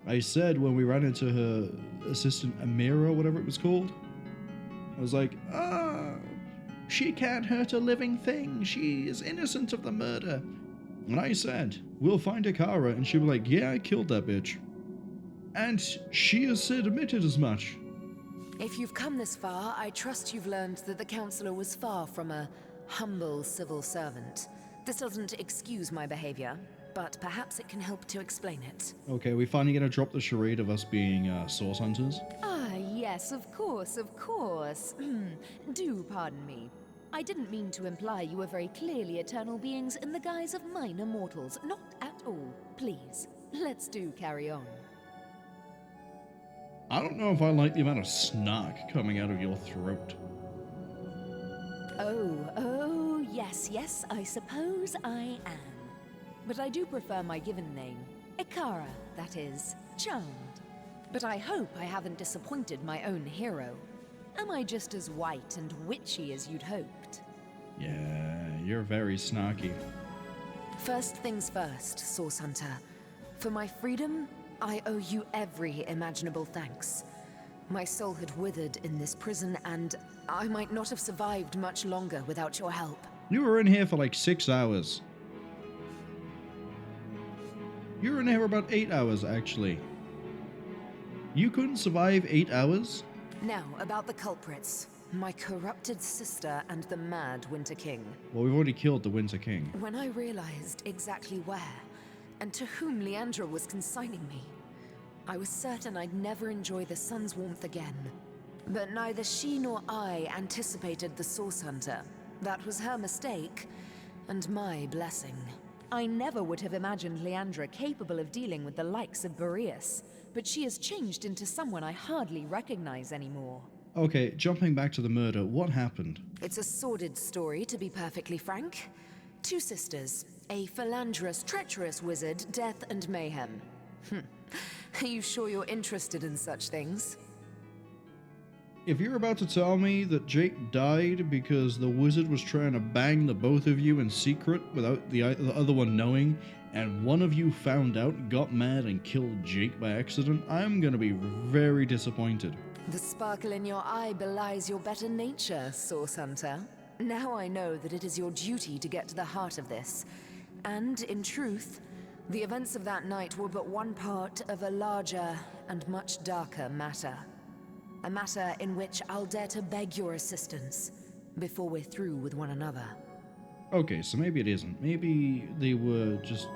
I said when we ran into her assistant Amira, whatever it was called, I was like, she can't hurt a living thing. She is innocent of the murder. And I said, we'll find Icara. And she was like, yeah, I killed that bitch. And she has admitted as much.
If you've come this far, I trust you've learned that the Councillor was far from a humble civil servant. This doesn't excuse my behavior, but perhaps it can help to explain it.
Okay, we finally gonna drop the charade of us being source hunters?
Ah, yes, of course, of course. Do pardon me. I didn't mean to imply you were very clearly eternal beings in the guise of minor mortals. Not at all. Please, let's do carry on.
I don't know if I like the amount of snark coming out of your throat.
Oh, yes, I suppose I am. But I do prefer my given name. Icara, that is. Charmed. But I hope I haven't disappointed my own hero. Am I just as white and witchy as you'd hoped?
Yeah, you're very snarky.
First things first, Source Hunter. For my freedom, I owe you every imaginable thanks. My soul had withered in this prison, and I might not have survived much longer without your help.
You were in here for like 6 hours. You were in here for about 8 hours, actually. You couldn't survive 8 hours?
Now, about the culprits. My corrupted sister and the mad Winter King.
Well, we've already killed the Winter King.
When I realized exactly where, and to whom Leandra was consigning me, I was certain I'd never enjoy the sun's warmth again. But neither she nor I anticipated the Source Hunter. That was her mistake, and my blessing.
I never would have imagined Leandra capable of dealing with the likes of Boreas, but she has changed into someone I hardly recognize anymore.
Okay, jumping back to the murder, what happened?
It's a sordid story, to be perfectly frank.
2 sisters, a philanderous, treacherous wizard, death and mayhem. Are you sure you're interested in such things?
If you're about to tell me that Jake died because the wizard was trying to bang the both of you in secret without the other one knowing, and one of you found out, got mad, and killed Jake by accident, I'm gonna be very disappointed.
The sparkle in your eye belies your better nature, Source Hunter. Now I know that it is your duty to get to the heart of this. And, in truth, the events of that night were but one part of a larger and much darker matter. A matter in which I'll dare to beg your assistance before we're through with one another.
Okay, so maybe it isn't. Maybe they were just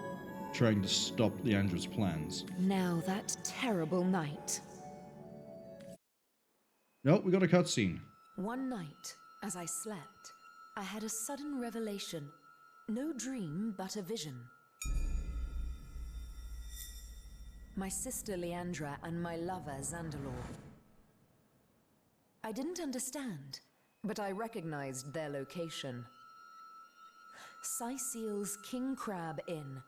trying to stop Leandra's plans.
Now that terrible night.
Nope, we got a cutscene.
One night, as I slept, I had a sudden revelation. No dream, but a vision. My sister Leandra and my lover Zandalor. I didn't understand, but I recognized their location. Syceel's King Crab Inn.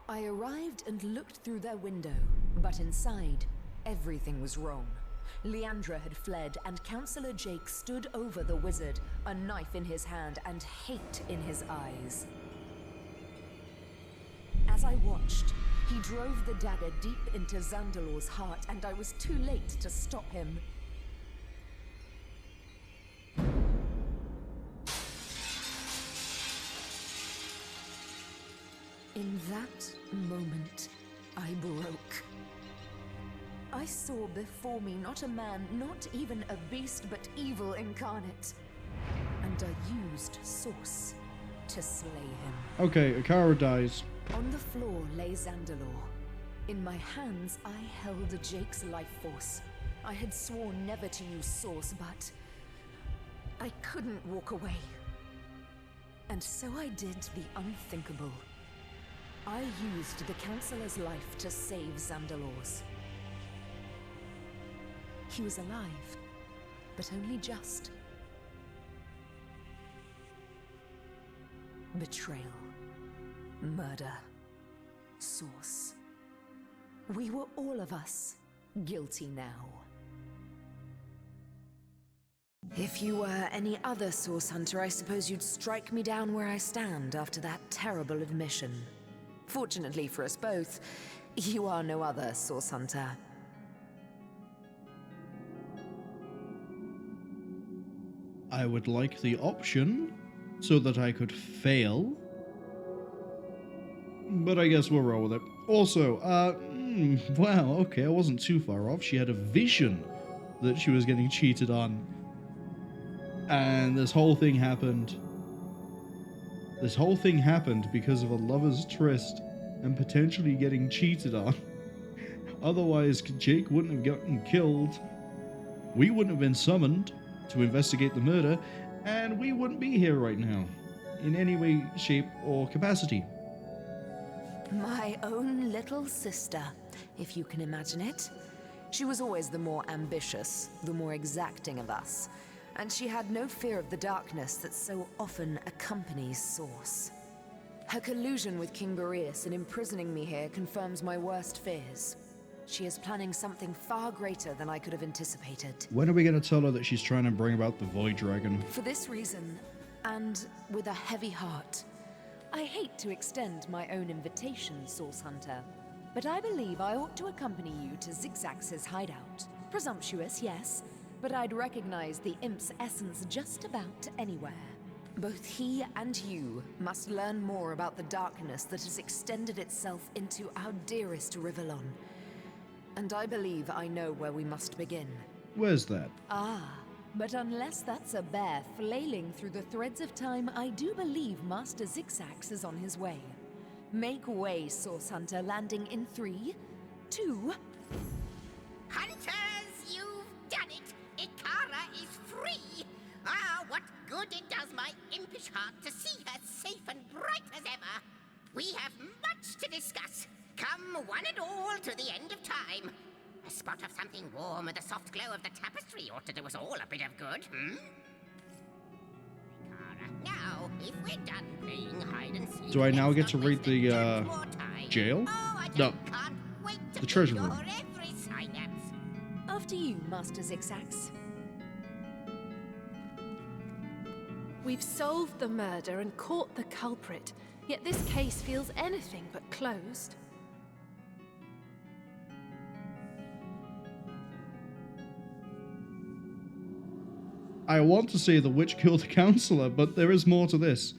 I arrived and looked through their window, but inside, everything was wrong. Leandra had fled, and Councillor Jake stood over the wizard, a knife in his hand and hate in his eyes. As I watched, he drove the dagger deep into Zandalor's heart, and I was too late to stop him. In that moment, I broke. I saw before me not a man, not even a beast, but evil incarnate. And I used Source to slay him.
Okay, Icara dies.
On the floor lay Zandalor. In my hands, I held Jake's life force. I had sworn never to use Source, but I couldn't walk away. And so I did the unthinkable. I used the Councillor's life to save Zandalor's. He was alive, but only just. Betrayal. Murder. Source. We were all of us guilty now. If you were any other Source Hunter, I suppose you'd strike me down where I stand after that terrible admission. Fortunately for us both, you are no other Source Hunter.
I would like the option so that I could fail. But I guess we'll roll with it. Also, wow, okay, I wasn't too far off. She had a vision that she was getting cheated on. And this whole thing happened. This whole thing happened because of a lover's tryst and potentially getting cheated on. Otherwise, Jake wouldn't have gotten killed. We wouldn't have been summoned to investigate the murder, and we wouldn't be here right now, in any way, shape, or capacity.
My own little sister, if you can imagine it. She was always the more ambitious, the more exacting of us, and she had no fear of the darkness that so often accompanies Source. Her collusion with King Boreas in imprisoning me here confirms my worst fears. She is planning something far greater than I could have anticipated.
When are we going to tell her that she's trying to bring about the Void Dragon?
For this reason, and with a heavy heart, I hate to extend my own invitation, Source Hunter, but I believe I ought to accompany you to Zixzax's hideout. Presumptuous, yes, but I'd recognize the imp's essence just about anywhere. Both he and you must learn more about the darkness that has extended itself into our dearest Rivellon. And I believe I know where we must begin.
Where's that?
Ah, but unless that's a bear flailing through the threads of time, I do believe Master Zixzax is on his way. Make way, Source Hunter, landing in 3, 2...
Hunters, you've done it! Icara is free! Ah, what good it does my impish heart to see her safe and bright as ever! We have much to discuss. Come one and all to the end of time. A spot of something warm and the soft glow of the tapestry ought to do us all a bit of good, Now, if we're done playing hide and seek...
Do I now get to rate the, jail? No. The treasury room.
After you, Master Zixzax.
We've solved the murder and caught the culprit, yet this case feels anything but closed.
I want to say the witch killed the counselor, but there is more to this.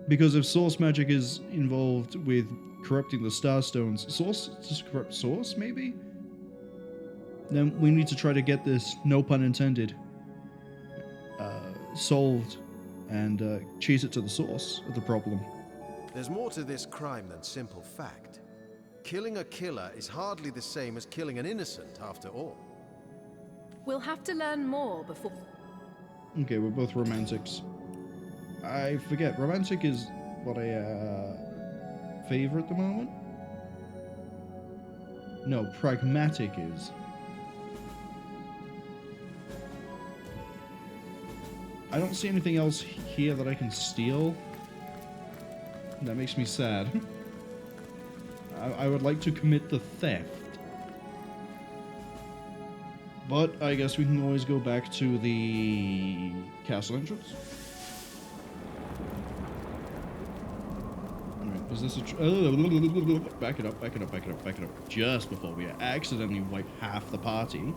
Because if source magic is involved with corrupting the starstones, source to corrupt source, maybe? Then we need to try to get this, no pun intended, solved and chase it to the source of the problem.
There's more to this crime than simple fact. Killing a killer is hardly the same as killing an innocent, after all.
We'll have to learn more before...
Okay, we're both romantics. I forget, romantic is what I favor at the moment? No, pragmatic is. I don't see anything else here that I can steal. That makes me sad. I would like to commit the theft. But I guess we can always go back to the castle entrance. Alright, is this a... back it up, back it up, back it up, back it up. Just before we accidentally wipe half the party.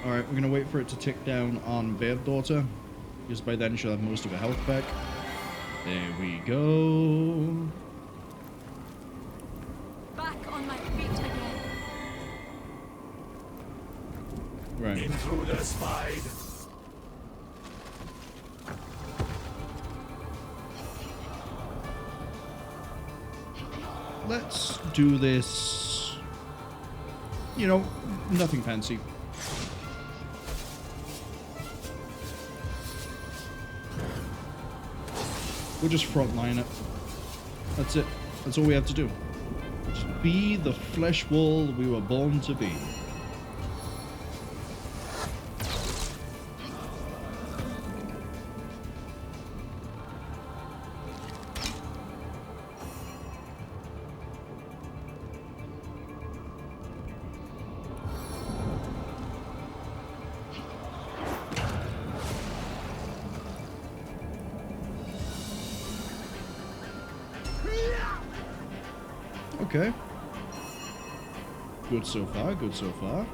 Alright, we're gonna wait for it to tick down on Daughter, because by then she'll have most of her health back. There we go.
Back on my feet again.
Right.
Intruder spied.
Let's do this. You know, nothing fancy. We'll just frontline it. That's it. That's all we have to do. Just be the flesh wall we were born to be. Okay. Good so far, good so far.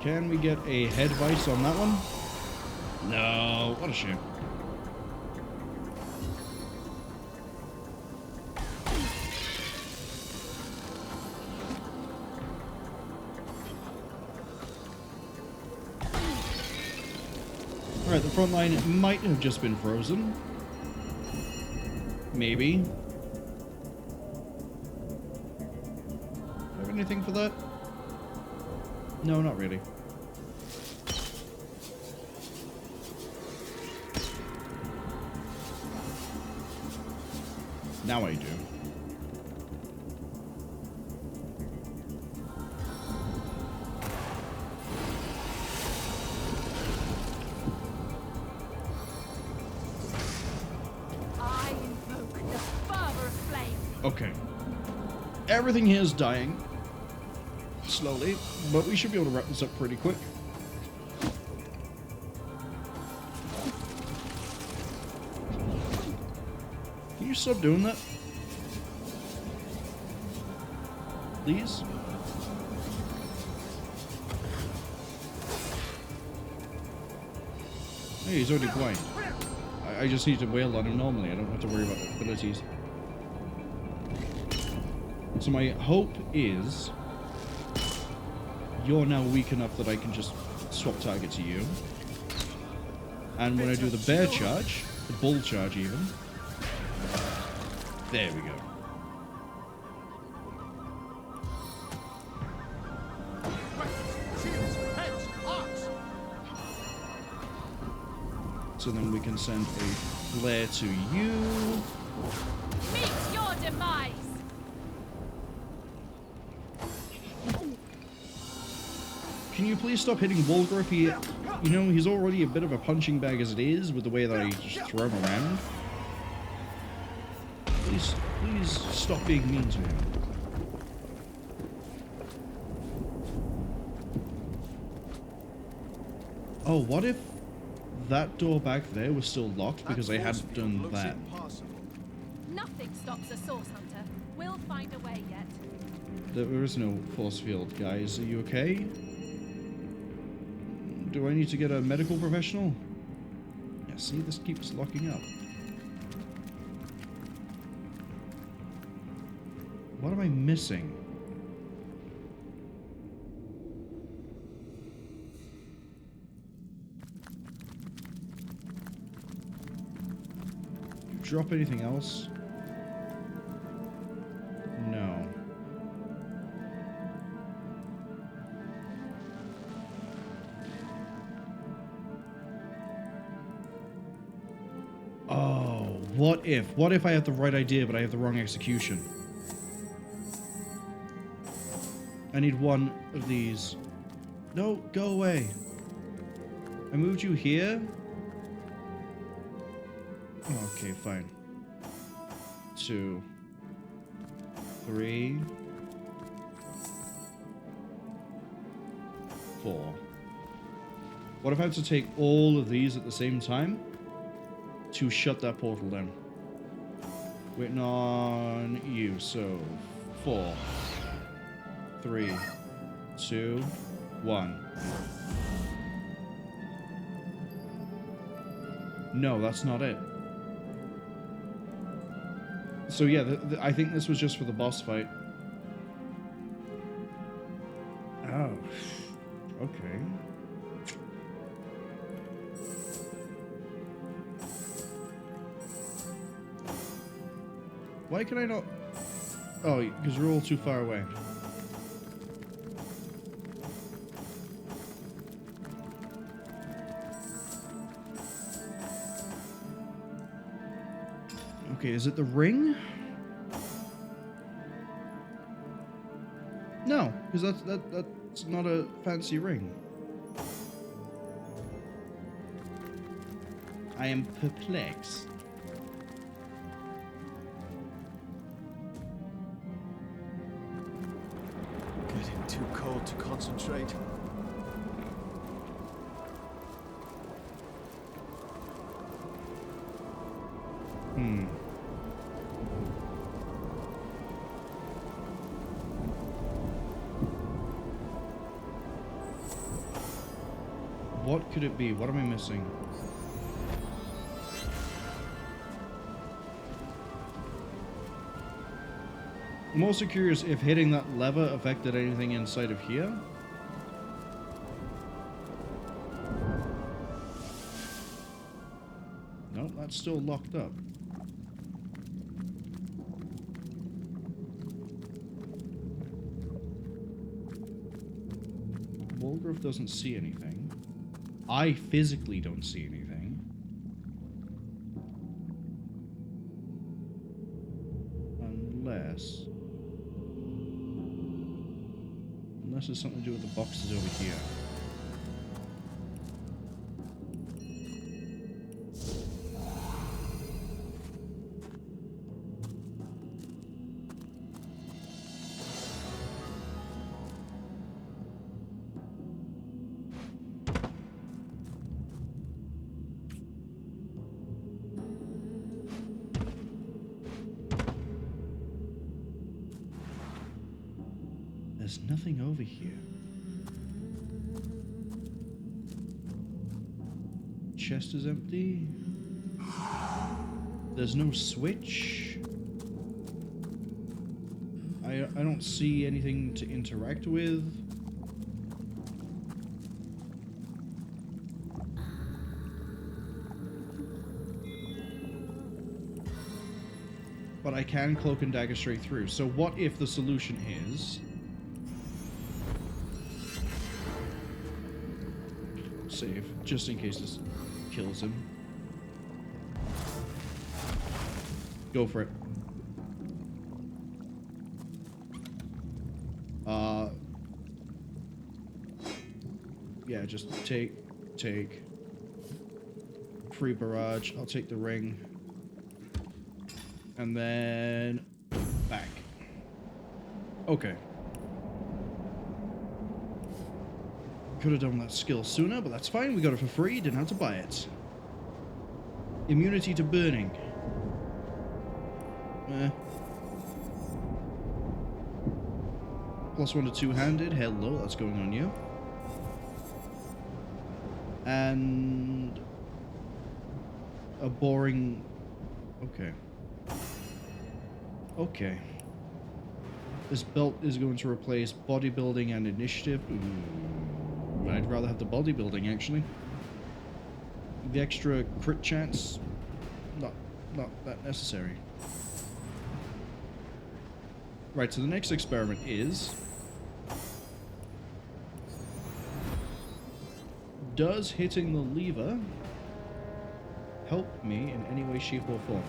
Can we get a head vice on that one? No, what a shame. Alright, the front line might have just been frozen. Maybe. Do I have anything for that? No, not really. Now I do. Okay. Everything here is dying. Slowly, but we should be able to wrap this up pretty quick. Can you stop doing that? Please? Hey, he's already blind. I just need to wail on him normally. I don't have to worry about abilities. So my hope is you're now weak enough that I can just swap target to you. And when I do the bear charge, the bull charge even, there we go. So then we can send a flare to you.
Meet your demise!
Can you please stop hitting Wolgraff? You know, he's already a bit of a punching bag as it is, with the way that I just throw him around. Please stop being mean to him. Oh, what if that door back there was still locked because I hadn't done that?
Nothing stops a source hunter. We'll find a way yet.
There is no force field, guys. Are you okay? Do I need to get a medical professional? Yeah, see, this keeps locking up. What am I missing? Drop anything else? No. Oh, what if? What if I have the right idea, but I have the wrong execution? I need one of these. No, go away. I moved you here? Okay, fine. 2, 3, 4. What if I have to take all of these at the same time to shut that portal down? Waiting on you, so 4, 3, 2, 1. No, that's not it. So yeah, I think this was just for the boss fight. Oh, okay. Why can I not? Oh, because we're all too far away. Okay, is it the ring? No, because that's not a fancy ring. I am perplexed.
Getting too cold to concentrate.
What could it be? What am I missing? I'm also curious if hitting that lever affected anything inside of here. Nope, that's still locked up. Wolgraff doesn't see anything. I physically don't see anything. Unless it's something to do with the boxes over here. There's nothing over here. Chest is empty. There's no switch. I don't see anything to interact with. But I can cloak and dagger straight through. So what if the solution is... save, just in case this kills him. Go for it. Yeah, just take. Free barrage. I'll take the ring. And then back. Okay. Could have done that skill sooner, but that's fine. We got it for free. Didn't have to buy it. Immunity to burning. +1 to two-handed. Hello, that's going on you. And a boring. Okay. Okay. This belt is going to replace bodybuilding and initiative. Ooh, I'd rather have the bodybuilding, actually. The extra crit chance, not that necessary. Right, so the next experiment is... Does hitting the lever help me in any way, shape, or form?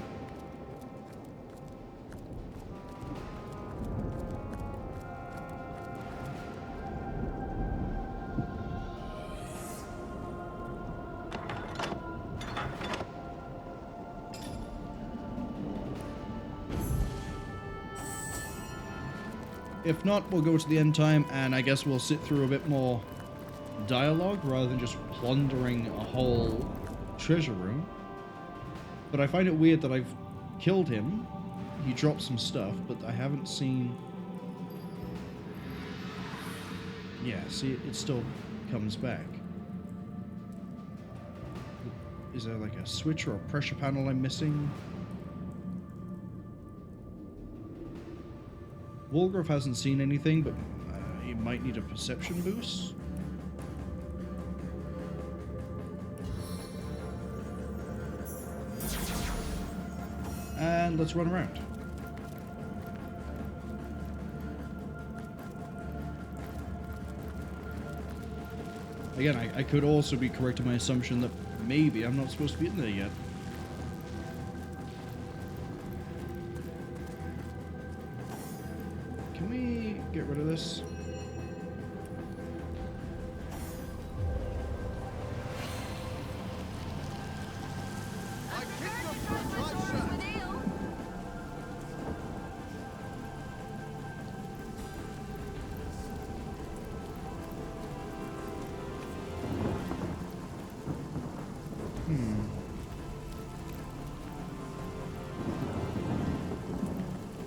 If not, we'll go to the end time, and I guess we'll sit through a bit more dialogue rather than just plundering a whole treasure room. But I find it weird that I've killed him. He dropped some stuff, but I haven't seen... Yeah, see, it still comes back. Is there like a switch or a pressure panel I'm missing? Wolgraff hasn't seen anything, but he might need a perception boost. And let's run around. Again, I could also be correct in my assumption that maybe I'm not supposed to be in there yet. Can we get rid of this?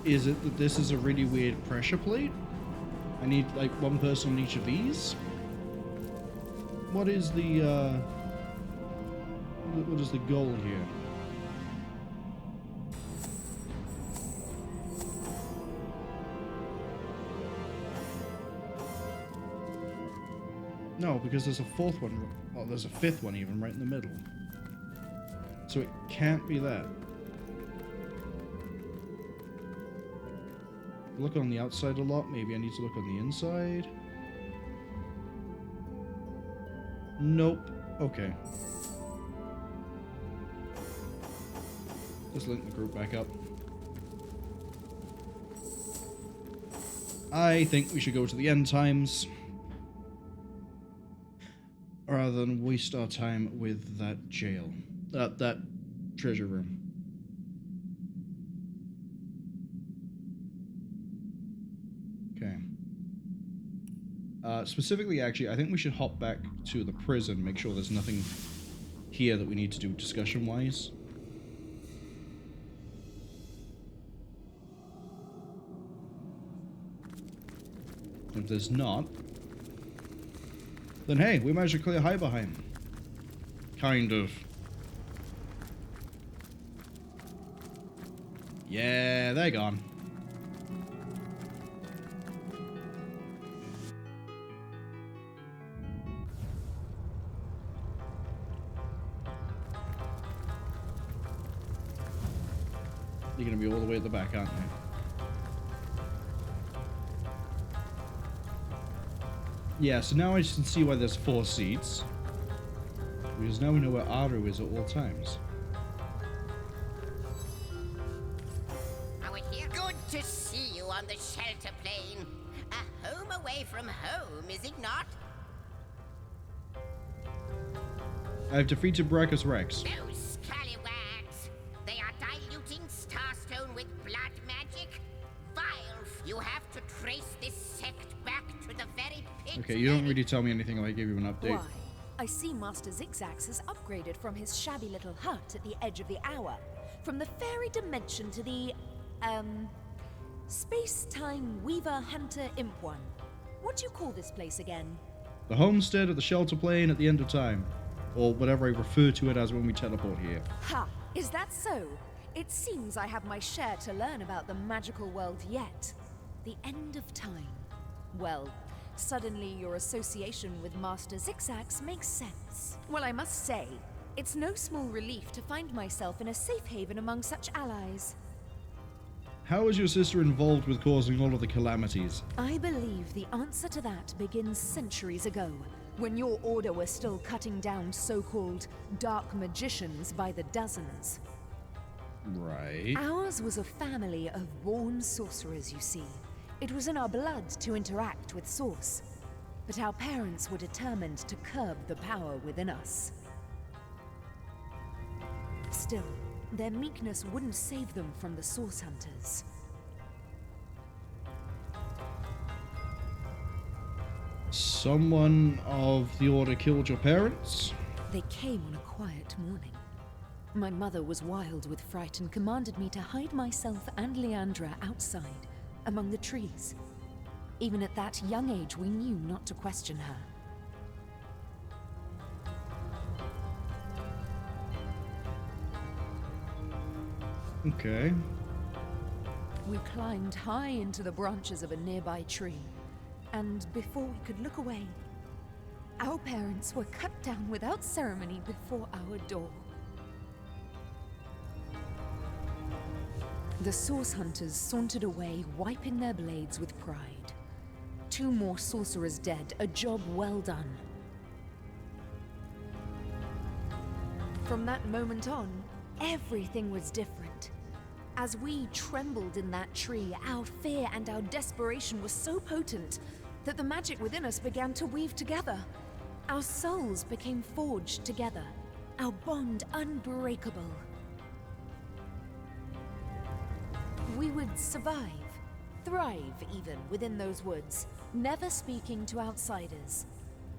Is it that this is a really weird pressure plate? I need like one person on each of these? What is the what is the goal here? No, because there's a fourth one, well, there's a fifth one even right in the middle. So it can't be that. Look on the outside a lot. Maybe I need to look on the inside. Nope. Okay. Let's link the group back up. I think we should go to the end times rather than waste our time with that jail. That treasure room. Specifically, actually, I think we should hop back to the prison, make sure there's nothing here that we need to do discussion-wise. If there's not, then hey, we managed to clear Hiberheim. Kind of. Yeah, they're gone. You're going to be all the way at the back, aren't you? Yeah, so now I can see why there's 4 seats. Because now we know where Arhu is at all times.
on the shelter plane. A home away from home, is it not?
I've defeated Brachus Rex.
Those scallywags! They are diluting Starstone with blood magic. Vile, you have to trace this sect back to the very pit.
Okay, you don't really tell me anything if I give you an update.
Why? I see Master Zixzax has upgraded from his shabby little hut at the edge of the hour, from the fairy dimension to the, space-time weaver hunter imp one. What do you call this place again?
The homestead of the shelter plane at the end of time. Or whatever I refer to it as when we teleport here.
Ha! Is that so? It seems I have my share to learn about the magical world yet. The end of time. Well, suddenly your association with Master Zixzax makes sense. Well, I must say, it's no small relief to find myself in a safe haven among such allies.
How is your sister involved with causing all of the calamities?
I believe the answer to that begins centuries ago, when your order was still cutting down so-called dark magicians by the dozens.
Right.
Ours was a family of born sorcerers, you see. It was in our blood to interact with Source, but our parents were determined to curb the power within us. Still, their meekness wouldn't save them from the Source Hunters.
Someone of the Order killed your parents?
They came on a quiet morning. My mother was wild with fright and commanded me to hide myself and Leandra outside, among the trees. Even at that young age, we knew not to question her.
Okay.
We climbed high into the branches of a nearby tree, and before we could look away, our parents were cut down without ceremony before our door. The Source Hunters sauntered away, wiping their blades with pride. 2 more sorcerers dead, a job well done. From that moment on, everything was different. As we trembled in that tree, our fear and our desperation were so potent that the magic within us began to weave together. Our souls became forged together, our bond unbreakable. We would survive, thrive even, within those woods, never speaking to outsiders.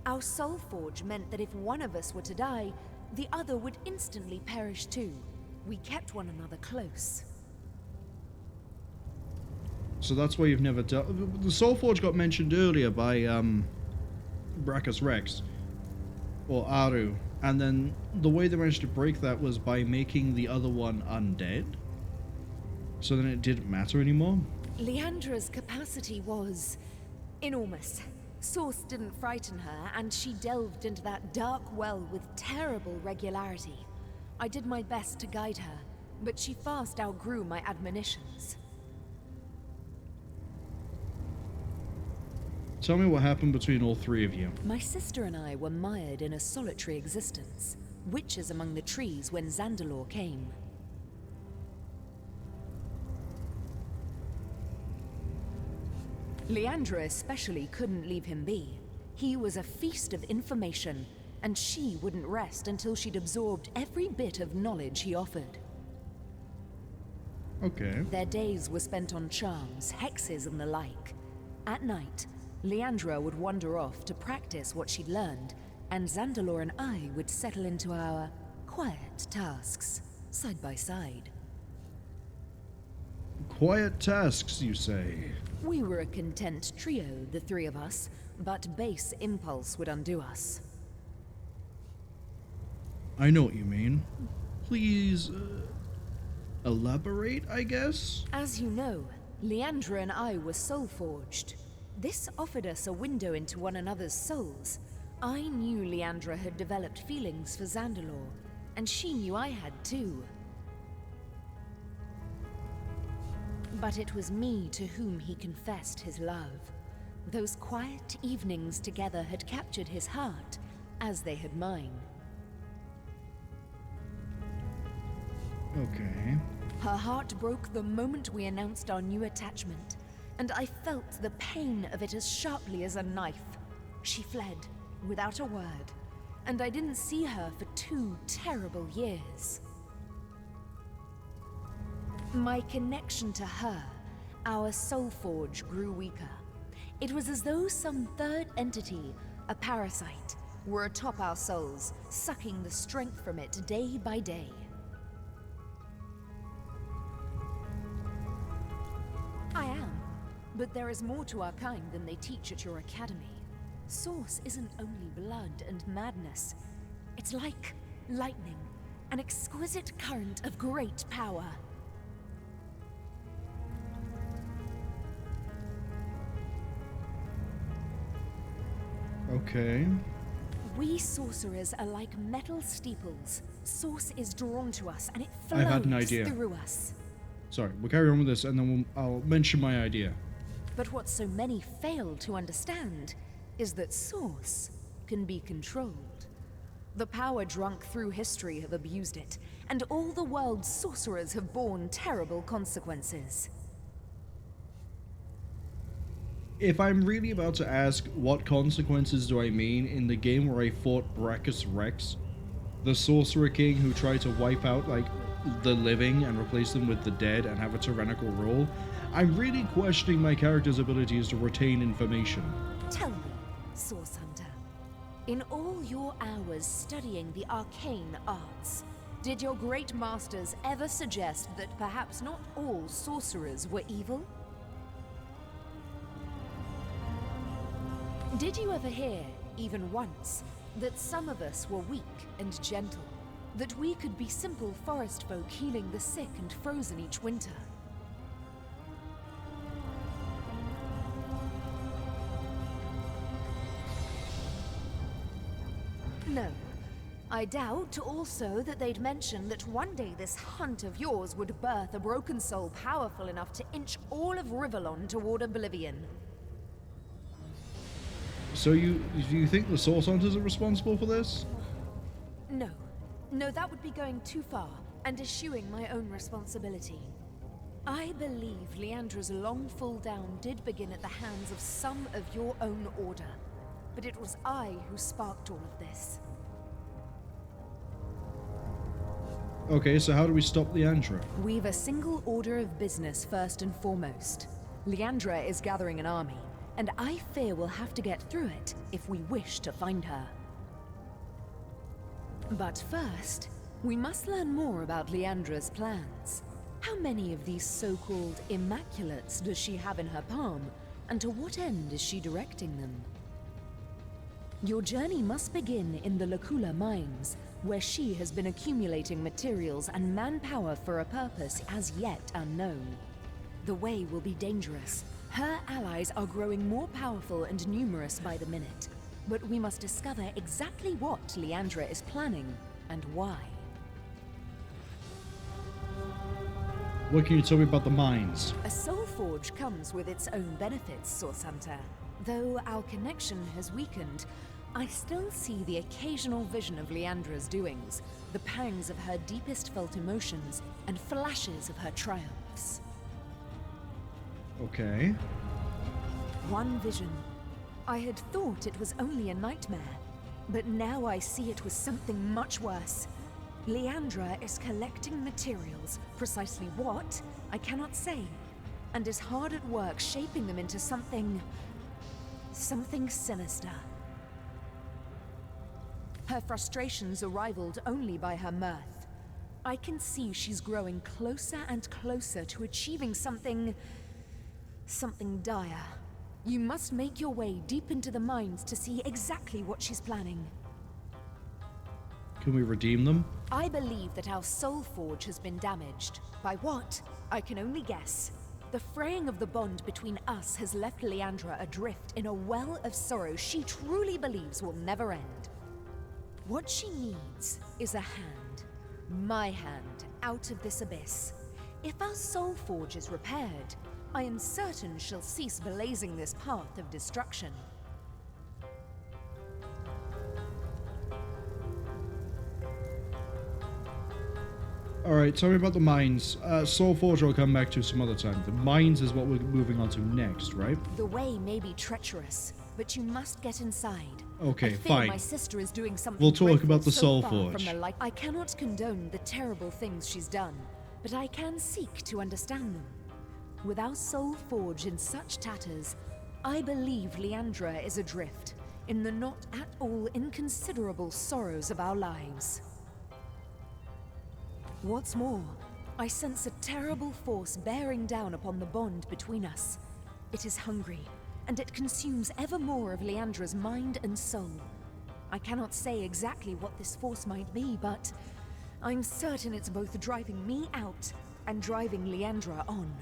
Our soul forge meant that if one of us were to die, the other would instantly perish too. We kept one another close.
So that's why you've never dealt... The Soul Forge got mentioned earlier by, Brachus Rex. Or Arhu. And then the way they managed to break that was by making the other one undead. So then it didn't matter anymore.
Leandra's capacity was enormous. Source didn't frighten her, and she delved into that dark well with terrible regularity. I did my best to guide her, but she fast outgrew my admonitions.
Tell me what happened between all 3 of you.
My sister and I were mired in a solitary existence, witches among the trees when Zandalore came. Leandra especially couldn't leave him be. He was a feast of information, and she wouldn't rest until she'd absorbed every bit of knowledge he offered.
Okay.
Their days were spent on charms, hexes, and the like. At night, Leandra would wander off to practice what she'd learned, and Zandalore and I would settle into our quiet tasks, side by side.
Quiet tasks, you say?
We were a content trio, the 3 of us, but base impulse would undo us.
I know what you mean. Please, elaborate, I guess?
As you know, Leandra and I were soul-forged. This offered us a window into one another's souls. I knew Leandra had developed feelings for Zandalore, and she knew I had too. But it was me to whom he confessed his love. Those quiet evenings together had captured his heart, as they had mine.
Okay.
Her heart broke the moment we announced our new attachment. and I felt the pain of it as sharply as a knife. She fled, without a word, and I didn't see her for 2 terrible years. My connection to her, our soul forge, grew weaker. It was as though some third entity, a parasite, were atop our souls, sucking the strength from it day by day. I am, but there is more to our kind than they teach at your academy. Source isn't only blood and madness. It's like lightning, an exquisite current of great power.
Okay.
We sorcerers are like metal steeples. Source is drawn to us, and it
I had an
flows
idea.
through us.
Sorry, we'll carry on with this, and then I'll mention my idea.
But what so many fail to understand is that Source can be controlled. The power drunk through history have abused it, and all the world's sorcerers have borne terrible consequences.
If I'm really about to ask what consequences do I mean in the game where I fought Brachus Rex, the Sorcerer King who tried to wipe out, like, the living and replace them with the dead and have a tyrannical rule, I'm really questioning my character's abilities to retain information.
Tell me, Source Hunter, in all your hours studying the arcane arts, did your great masters ever suggest that perhaps not all sorcerers were evil? Did you ever hear, even once, that some of us were weak and gentle? That we could be simple forest folk healing the sick and frozen each winter? No. I doubt also that they'd mention that one day this hunt of yours would birth a broken soul powerful enough to inch all of Rivellon toward oblivion.
So do you think the Source Hunters are responsible for this?
No. No, that would be going too far, and eschewing my own responsibility. I believe Leandra's long fall down did begin at the hands of some of your own order, but it was I who sparked all of this.
Okay, so how do we stop Leandra?
We've a single order of business first and foremost. Leandra is gathering an army, and I fear we'll have to get through it if we wish to find her. But first, we must learn more about Leandra's plans. How many of these so-called Immaculates does she have in her palm, and to what end is she directing them? Your journey must begin in the Lacula mines, where she has been accumulating materials and manpower for a purpose as yet unknown. The way will be dangerous. Her allies are growing more powerful and numerous by the minute. But we must discover exactly what Leandra is planning, and why.
What can you tell me about the mines?
A soul forge comes with its own benefits, Source Hunter. Though our connection has weakened, I still see the occasional vision of Leandra's doings, the pangs of her deepest felt emotions, and flashes of her triumphs.
Okay.
One vision. I had thought it was only a nightmare, but now I see it was something much worse. Leandra is collecting materials, precisely what, I cannot say, and is hard at work shaping them into something sinister. Her frustrations are rivaled only by her mirth. I can see she's growing closer and closer to achieving something dire. You must make your way deep into the mines to see exactly what she's planning.
Can we redeem them?
I believe that our soul forge has been damaged. By what? I can only guess. The fraying of the bond between us has left Leandra adrift in a well of sorrow she truly believes will never end. What she needs is a hand. My hand, out of this abyss. If our soul forge is repaired, I am certain she'll cease blazing this path of destruction.
Alright, tell me about the mines. Soul Forge I'll come back to some other time. The mines is what we're moving on to next, right?
The way may be treacherous, but you must get inside.
Okay,
I fear
fine.
my sister is doing something
We'll talk
dreadful
about the
so
Soul
far
Forge.
from the light. I cannot condone the terrible things she's done, but I can seek to understand them. With our Soul Forge in such tatters, I believe Leandra is adrift in the not at all inconsiderable sorrows of our lives. What's more, I sense a terrible force bearing down upon the bond between us. It is hungry, and it consumes ever more of Leandra's mind and soul. I cannot say exactly what this force might be, but I'm certain it's both driving me out and driving Leandra on.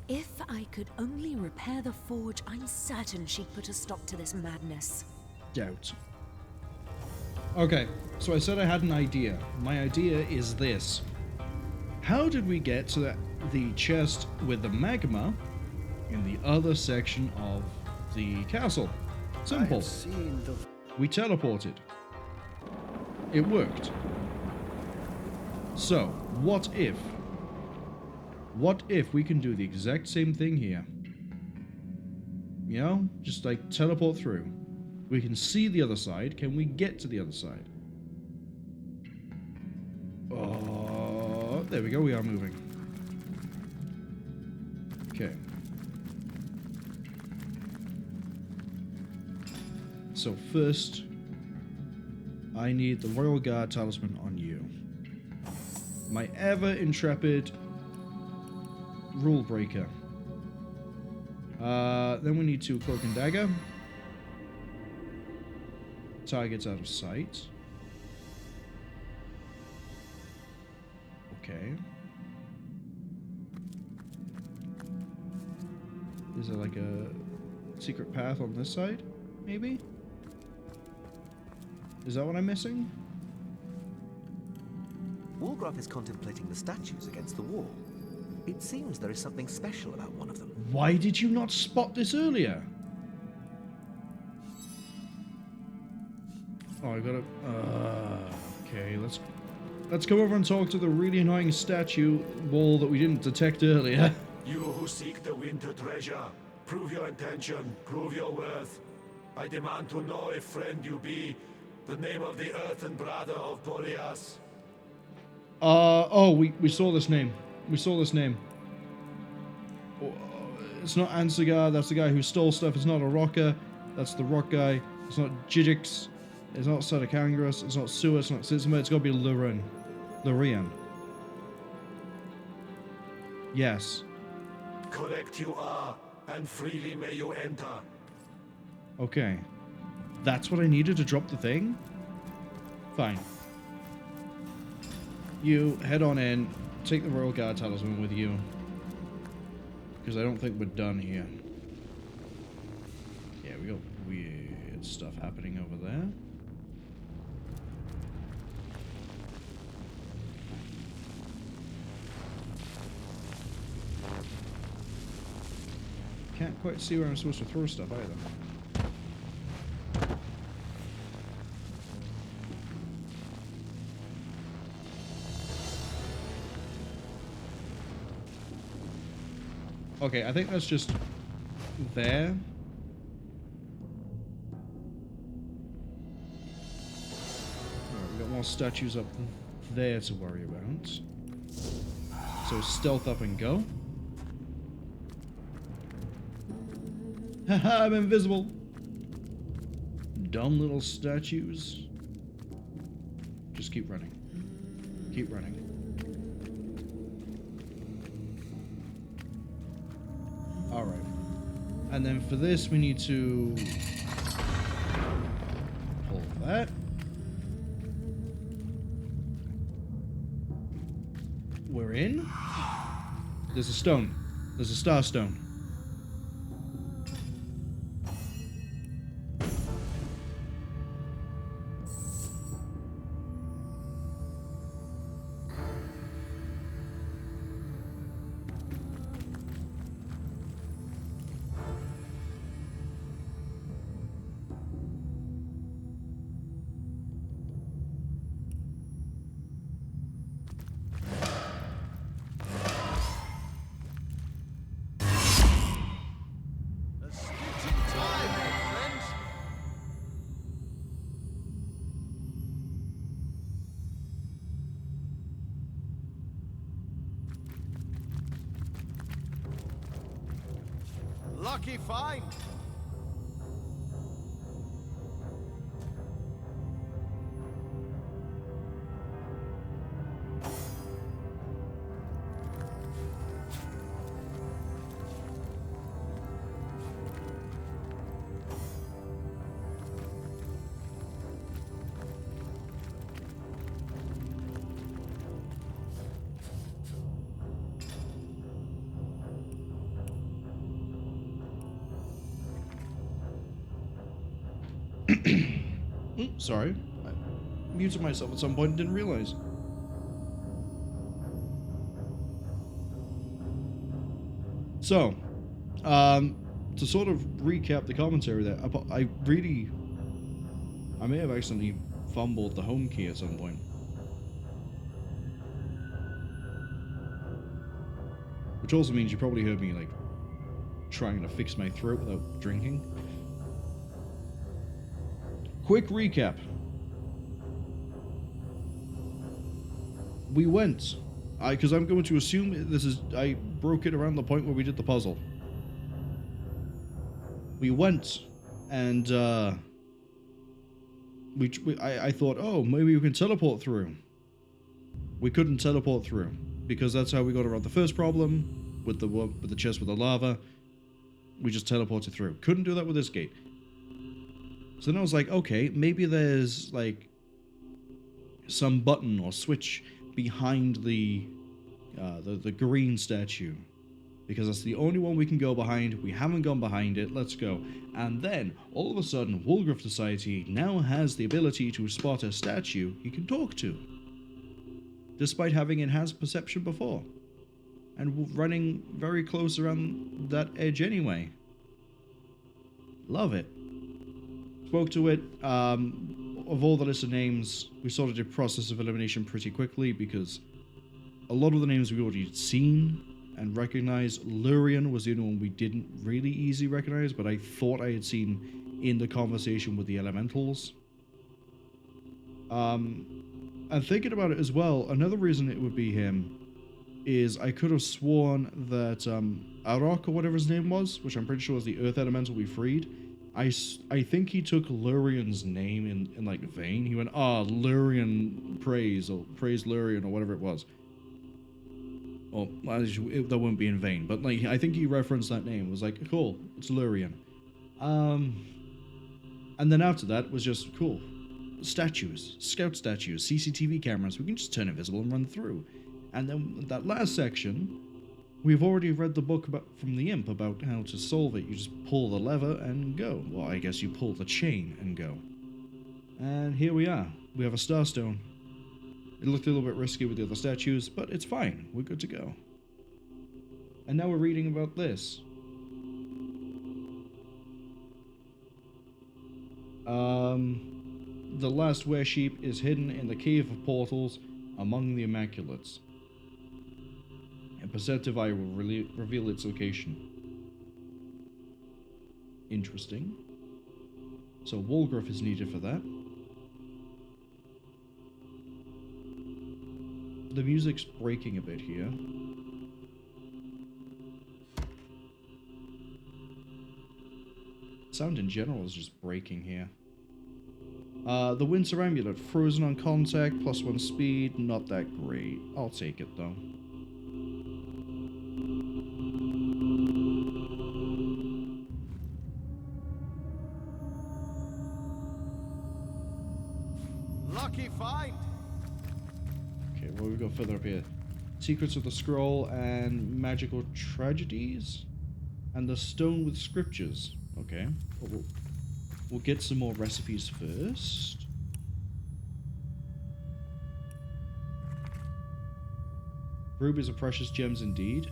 If I could only repair the forge, I'm certain she'd put a stop to this madness.
Doubt. Okay, so I said I had an idea. My idea is this. How did we get to the chest with the magma in the other section of the castle? Simple. We teleported. It worked. So, what if we can do the exact same thing here? You know, just like teleport through. We can see the other side. Can we get to the other side? Oh, there we go. We are moving. Okay. So first, I need the Royal Guard Talisman on you. My ever intrepid rule breaker. Then we need to Cloak and Dagger. Targets out of sight. Okay. Is there like a secret path on this side? Maybe? Is that what I'm missing?
Wolgraff is contemplating the statues against the wall. It seems there is something special about one of them.
Why did you not spot this earlier? Oh, I gotta... okay, let's go over and talk to the really annoying statue wall that we didn't detect earlier.
You who seek the winter treasure, prove your intention, prove your worth. I demand to know if friend you be, the name of the earthen brother of Boreas.
Oh, we saw this name. We saw this name. It's not Antizgar, that's the guy who stole stuff. It's not a rocker, that's the rock guy. It's not Jijix. It's not Sadakangras. It's not Sua. It's not Zixzax. It's got to be Lurian. Yes.
Correct you are, and freely may you enter.
Okay. That's what I needed to drop the thing? Fine. You head on in. Take the Royal Guard Talisman with you. Because I don't think we're done here. Yeah, we got weird stuff happening over there. Can't quite see where I'm supposed to throw stuff either. Okay, I think that's just there. Alright, we got more statues up there to worry about. So stealth up and go. Haha, I'm invisible. Dumb little statues. Just keep running. Keep running. Alright. And then for this, we need to pull that. We're in. There's a stone. There's a star stone.
Lucky find!
Sorry. I muted myself at some point and didn't realize. So, to sort of recap the commentary there, I may have accidentally fumbled the home key at some point. Which also means you probably heard me, like, trying to fix my throat without drinking. Quick recap. We went, because I'm going to assume I broke it around the point where we did the puzzle. We went, and I thought, oh, maybe we can teleport through. We couldn't teleport through, because that's how we got around the first problem with the chest with the lava. We just teleported through. Couldn't do that with this gate. So then I was like, okay, maybe there's like some button or switch behind the green statue, because that's the only one we can go behind. We haven't gone behind it. Let's go. And then all of a sudden, Wolgraff decides he now has the ability to spot a statue he can talk to, despite having enhanced perception before, and running very close around that edge anyway. Love it. Spoke to it. Of all the list of names, we sort of did process of elimination pretty quickly, because a lot of the names we already seen and recognized. Lurian was the only one we didn't really easily recognize, but I thought I had seen in the conversation with the elementals. And thinking about it as well, another reason it would be him is I could have sworn that Arok, or whatever his name was, which I'm pretty sure was the Earth Elemental we freed, I think he took Lurian's name in like vain. He went, Lurian praise, or praise Lurian, or whatever it was. Well, that wouldn't be in vain, but like I think he referenced that name. It was like, cool, it's Lurian. And then after that was just, cool, statues, scout statues, CCTV cameras, we can just turn invisible and run through. And then that last section, we've already read the book from the Imp about how to solve it. You just pull the lever and go. Well, I guess you pull the chain and go. And here we are. We have a Starstone. It looked a little bit risky with the other statues, but it's fine. We're good to go. And now we're reading about this. The last were-sheep is hidden in the Cave of Portals among the Immaculates. A perceptive eye will reveal its location. Interesting. So Wolgraff is needed for that. The music's breaking a bit here. Sound in general is just breaking here. The Winter Amulet, frozen on contact, +1 speed, not that great. I'll take it though.
Lucky find!
Okay, what we got further up here? Secrets of the Scroll and Magical Tragedies? And the Stone with Scriptures. Okay, we'll get some more recipes first. Rubies are precious gems indeed.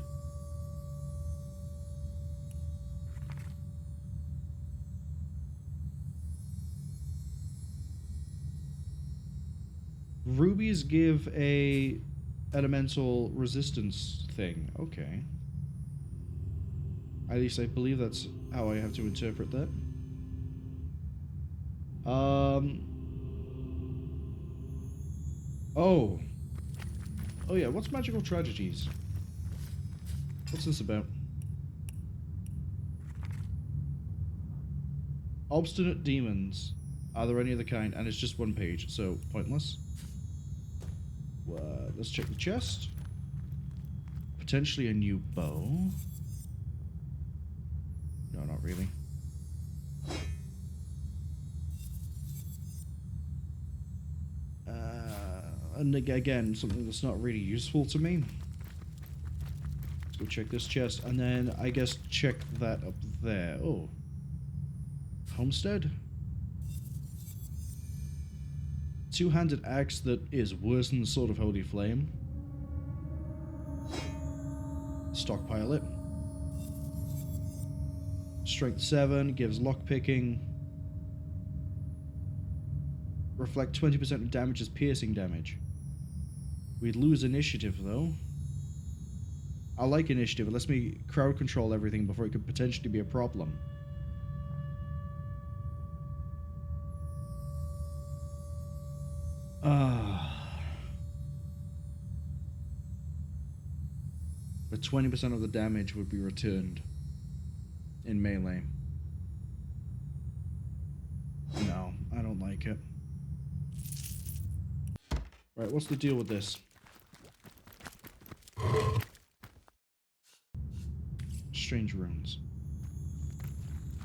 Rubies give a elemental resistance thing. Okay. At least I believe that's how I have to interpret that. Oh yeah, what's Magical Tragedies? What's this about? Obstinate demons. Are there any other kind? And it's just one page, so pointless. Let's check the chest. Potentially a new bow. No, not really. And again, something that's not really useful to me. Let's go check this chest, and then I guess check that up there. Oh. Homestead? Two-handed axe that is worse than the Sword of Holy Flame. Stockpile it. Strength 7 gives lockpicking. Reflect 20% of damage as piercing damage. We'd lose initiative though. I like initiative. It lets me crowd control everything before it could potentially be a problem. But 20% of the damage would be returned in melee. No, I don't like it. Right, what's the deal with this? Strange runes.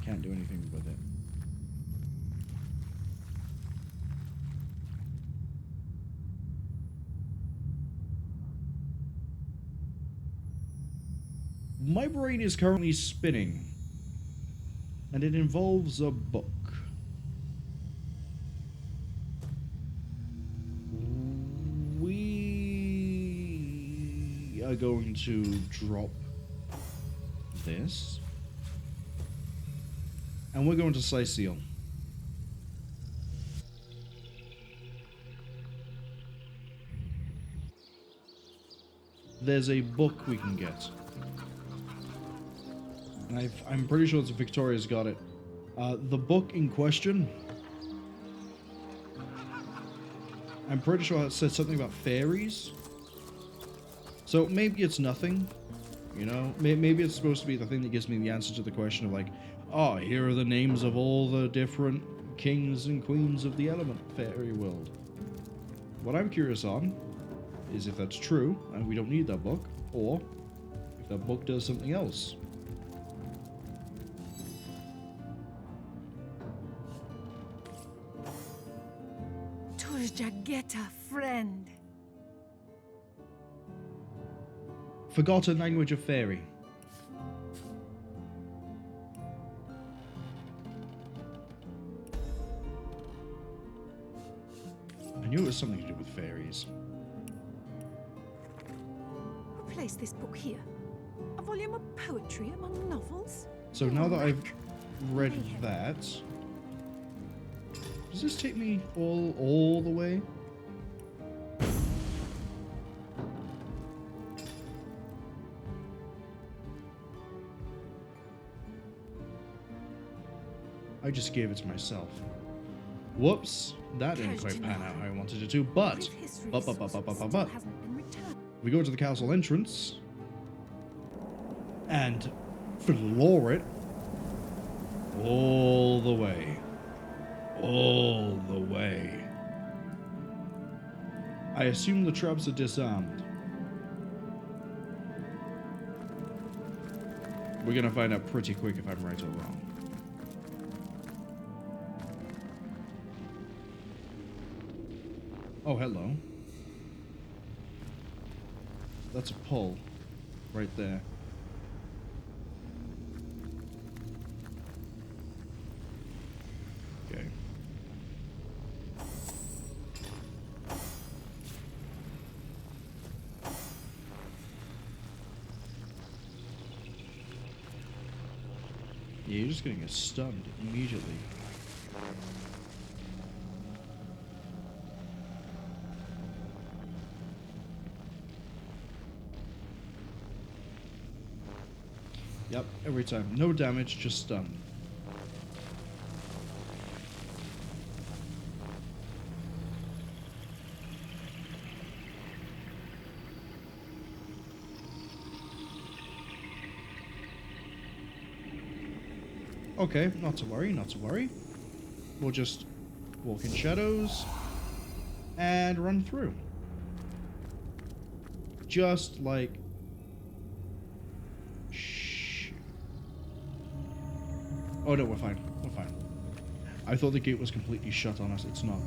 Can't do anything with it. My brain is currently spinning, and it involves a book. We are going to drop this, and we're going to slice seal. There's a book we can get. And I'm pretty sure it's Victoria's got it. The book in question, I'm pretty sure it said something about fairies. So maybe it's nothing, you know? Maybe it's supposed to be the thing that gives me the answer to the question of like, oh, here are the names of all the different kings and queens of the element fairy world. What I'm curious on is if that's true, and we don't need that book, or if that book does something else.
Jageta, friend.
Forgotten language of fairy. I knew it was something to do with fairies.
Who placed this book here? A volume of poetry among novels?
So now that I've read that, does this take me all the way? I just gave it to myself. Whoops, that didn't quite pan out how I wanted it to, but we go to the castle entrance and floor it all the way. All the way. I assume the traps are disarmed. We're gonna find out pretty quick if I'm right or wrong. Oh, hello. That's a pull right there. Okay. Yeah, you're just gonna get stunned immediately. Yep, every time. No damage, just stun. Okay, not to worry, not to worry. We'll just walk in shadows and run through. Just like... Shh. Oh no, we're fine. We're fine. I thought the gate was completely shut on us. It's not.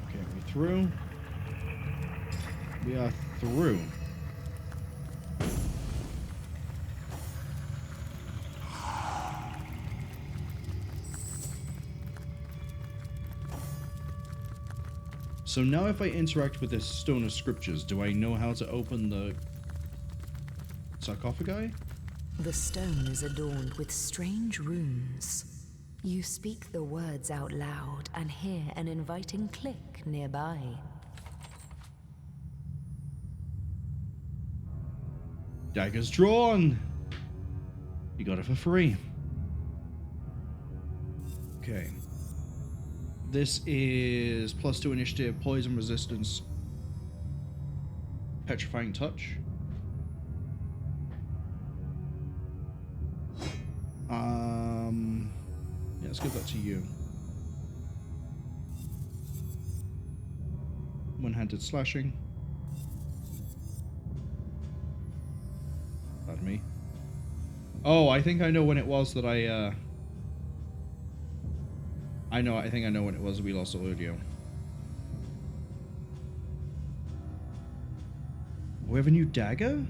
Okay, we're through. We are through. So now if I interact with this Stone of Scriptures, do I know how to open the sarcophagi?
The stone is adorned with strange runes. You speak the words out loud and hear an inviting click nearby.
Daggers drawn! You got it for free. Okay. This is +2 initiative, poison resistance, petrifying touch. Yeah, let's give that to you. One-handed slashing. Pardon me. Oh, I think I know when it was that I think I know when it was we lost audio. We have a new dagger?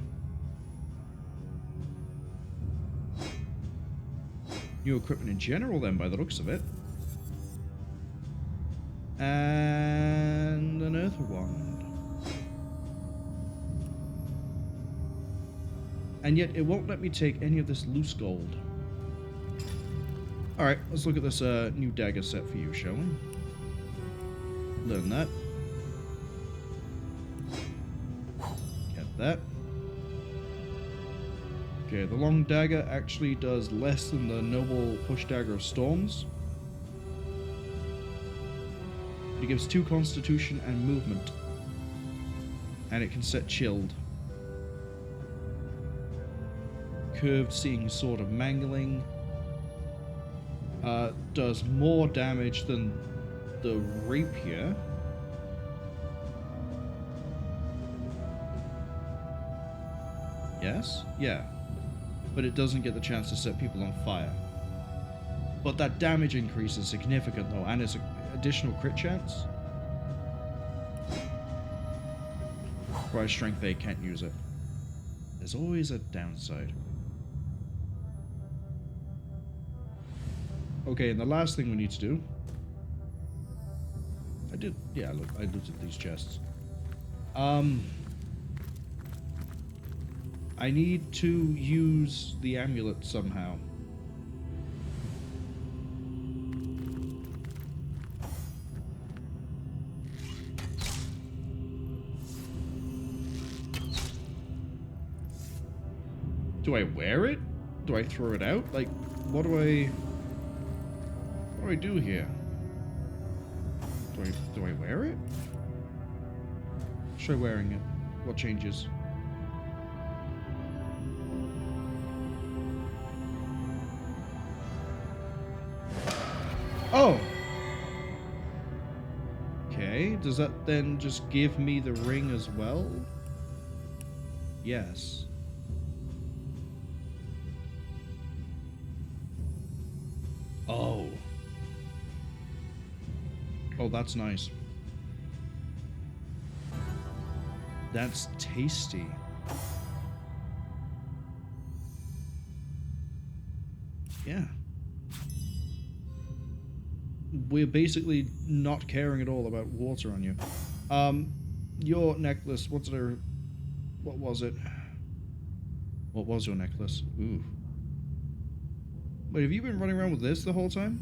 New equipment in general then, by the looks of it. And an earth wand. And yet it won't let me take any of this loose gold. Alright, let's look at this new dagger set for you, shall we? Learn that. Get that. Okay, the long dagger actually does less than the noble push dagger of storms. It gives 2 constitution and movement. And it can set chilled. Curved seeing sword of mangling. Does more damage than the rapier. Yes? Yeah. But it doesn't get the chance to set people on fire. But that damage increase is significant though, and it's an additional crit chance. Requires strength 8, can't use it. There's always a downside. Okay, and the last thing we need to do... I looted these chests. I need to use the amulet somehow. Do I wear it? Do I throw it out? Like, what do I do here? Do I wear it? Try wearing it. What changes? Oh! Okay, does that then just give me the ring as well? Yes. Oh. Oh, that's nice. That's tasty. Yeah. We're basically not caring at all about water on you. Your necklace, what was it? What was your necklace? Ooh. Wait, have you been running around with this the whole time?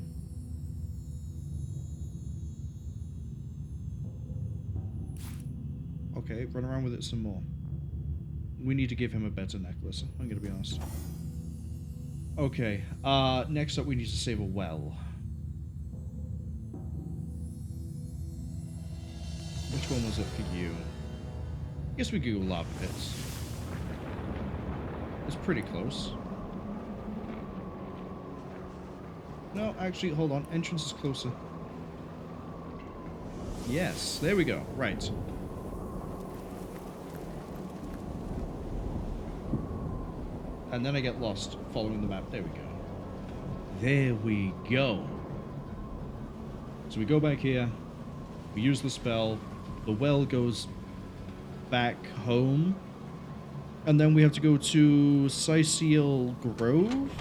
Okay, run around with it some more. We need to give him a better necklace, I'm gonna be honest. Okay, next up we need to save a well. Which one was it for you? I guess we Google lava pits. It's pretty close. No, actually, hold on. Entrance is closer. Yes, there we go. Right. And then I get lost following the map. There we go. There we go. So we go back here. We use the spell. The well goes back home. And then we have to go to Sicil Grove.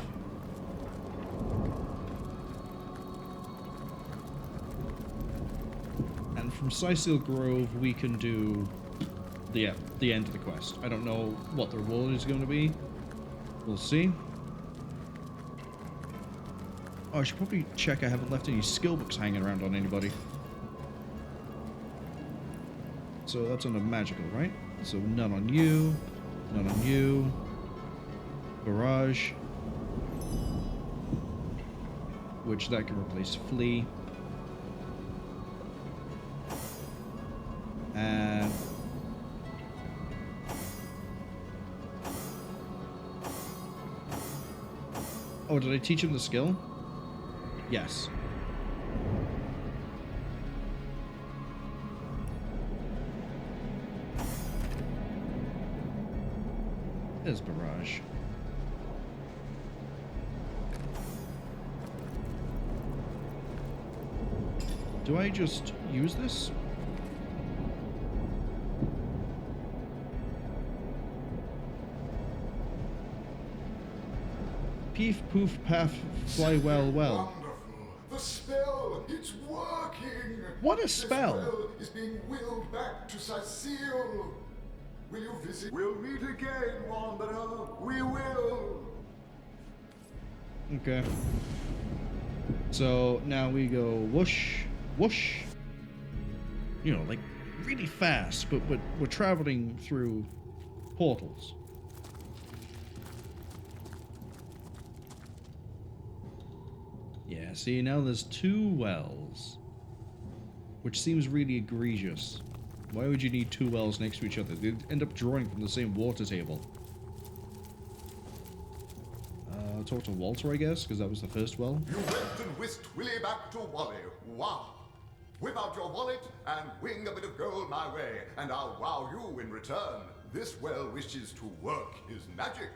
And from Sicil Grove, we can do the end of the quest. I don't know what the reward is going to be. We'll see. Oh, I should probably check I haven't left any skill books hanging around on anybody. So that's under magical, right? So none on you. None on you. Barrage. Which that can replace Flee. And... oh, did I teach him the skill? Yes. There's Barrage. Do I just use this? Peef, poof, paff, fly well, well.
Wonderful. The spell, it's working.
What a spell!
The spell is being willed back to Sicil. Will you visit? We'll meet again, Wanderer. We will.
Okay. So now we go whoosh, whoosh. You know, like really fast, but we're traveling through portals. Yeah, see, now there's 2 wells. Which seems really egregious. Why would you need 2 wells next to each other? They'd end up drawing from the same water table. Talk to Walter, I guess, because that was the first well.
You went and whisked Willie back to Wally. Wow. Whip out your wallet and wing a bit of gold my way, and I'll wow you in return. This well wishes to work his magic.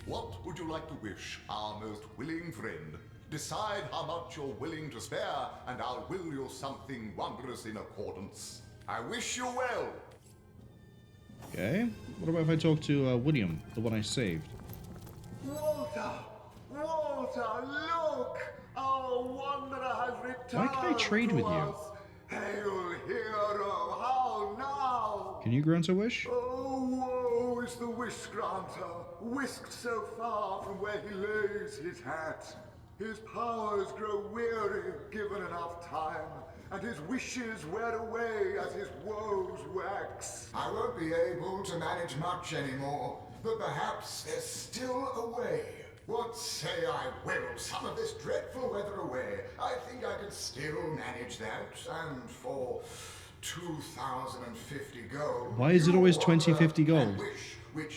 What would you like to wish, our most willing friend? Decide how much you're willing to spare, and I'll will you something wondrous in accordance. I wish you well.
Okay. What about if I talk to William, the one I saved?
Walter! Walter, look! Our wanderer has returned.
Why can I trade with you?
Hail, hero! How now?
Can you grant a wish?
Oh, woe is the wish granter, whisked so far from where he lays his hat. His powers grow weary, given enough time, and his wishes wear away as his woes wax. I won't be able to manage much anymore, but perhaps there's still a way. What say I will some of this dreadful weather away? I think I could still manage that, and for 2,050 gold.
Why is it always 2050 gold?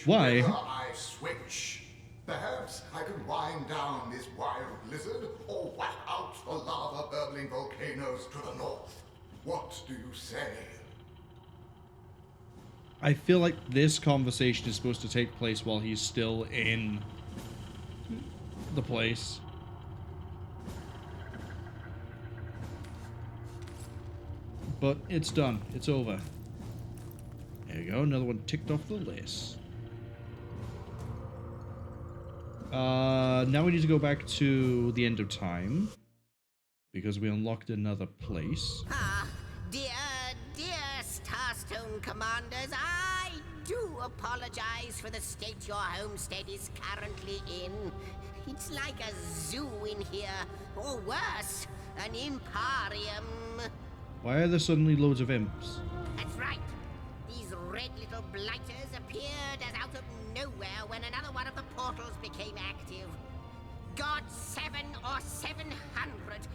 Why?
I switch. Perhaps I could wind down this wild blizzard, or wipe out the lava-burbling volcanoes to the north. What do you say?
I feel like this conversation is supposed to take place while he's still in the place. But it's done. It's over. There you go. Another one ticked off the list. Now we need to go back to the end of time, because we unlocked another place.
Ah, dear Starstone commanders, I do apologize for the state your homestead is currently in. It's like a zoo in here, or worse, an imparium.
Why are there suddenly loads of imps?
That's right. These red little blighters appeared as out of nowhere when another one of the portals became active. God 7 or 700.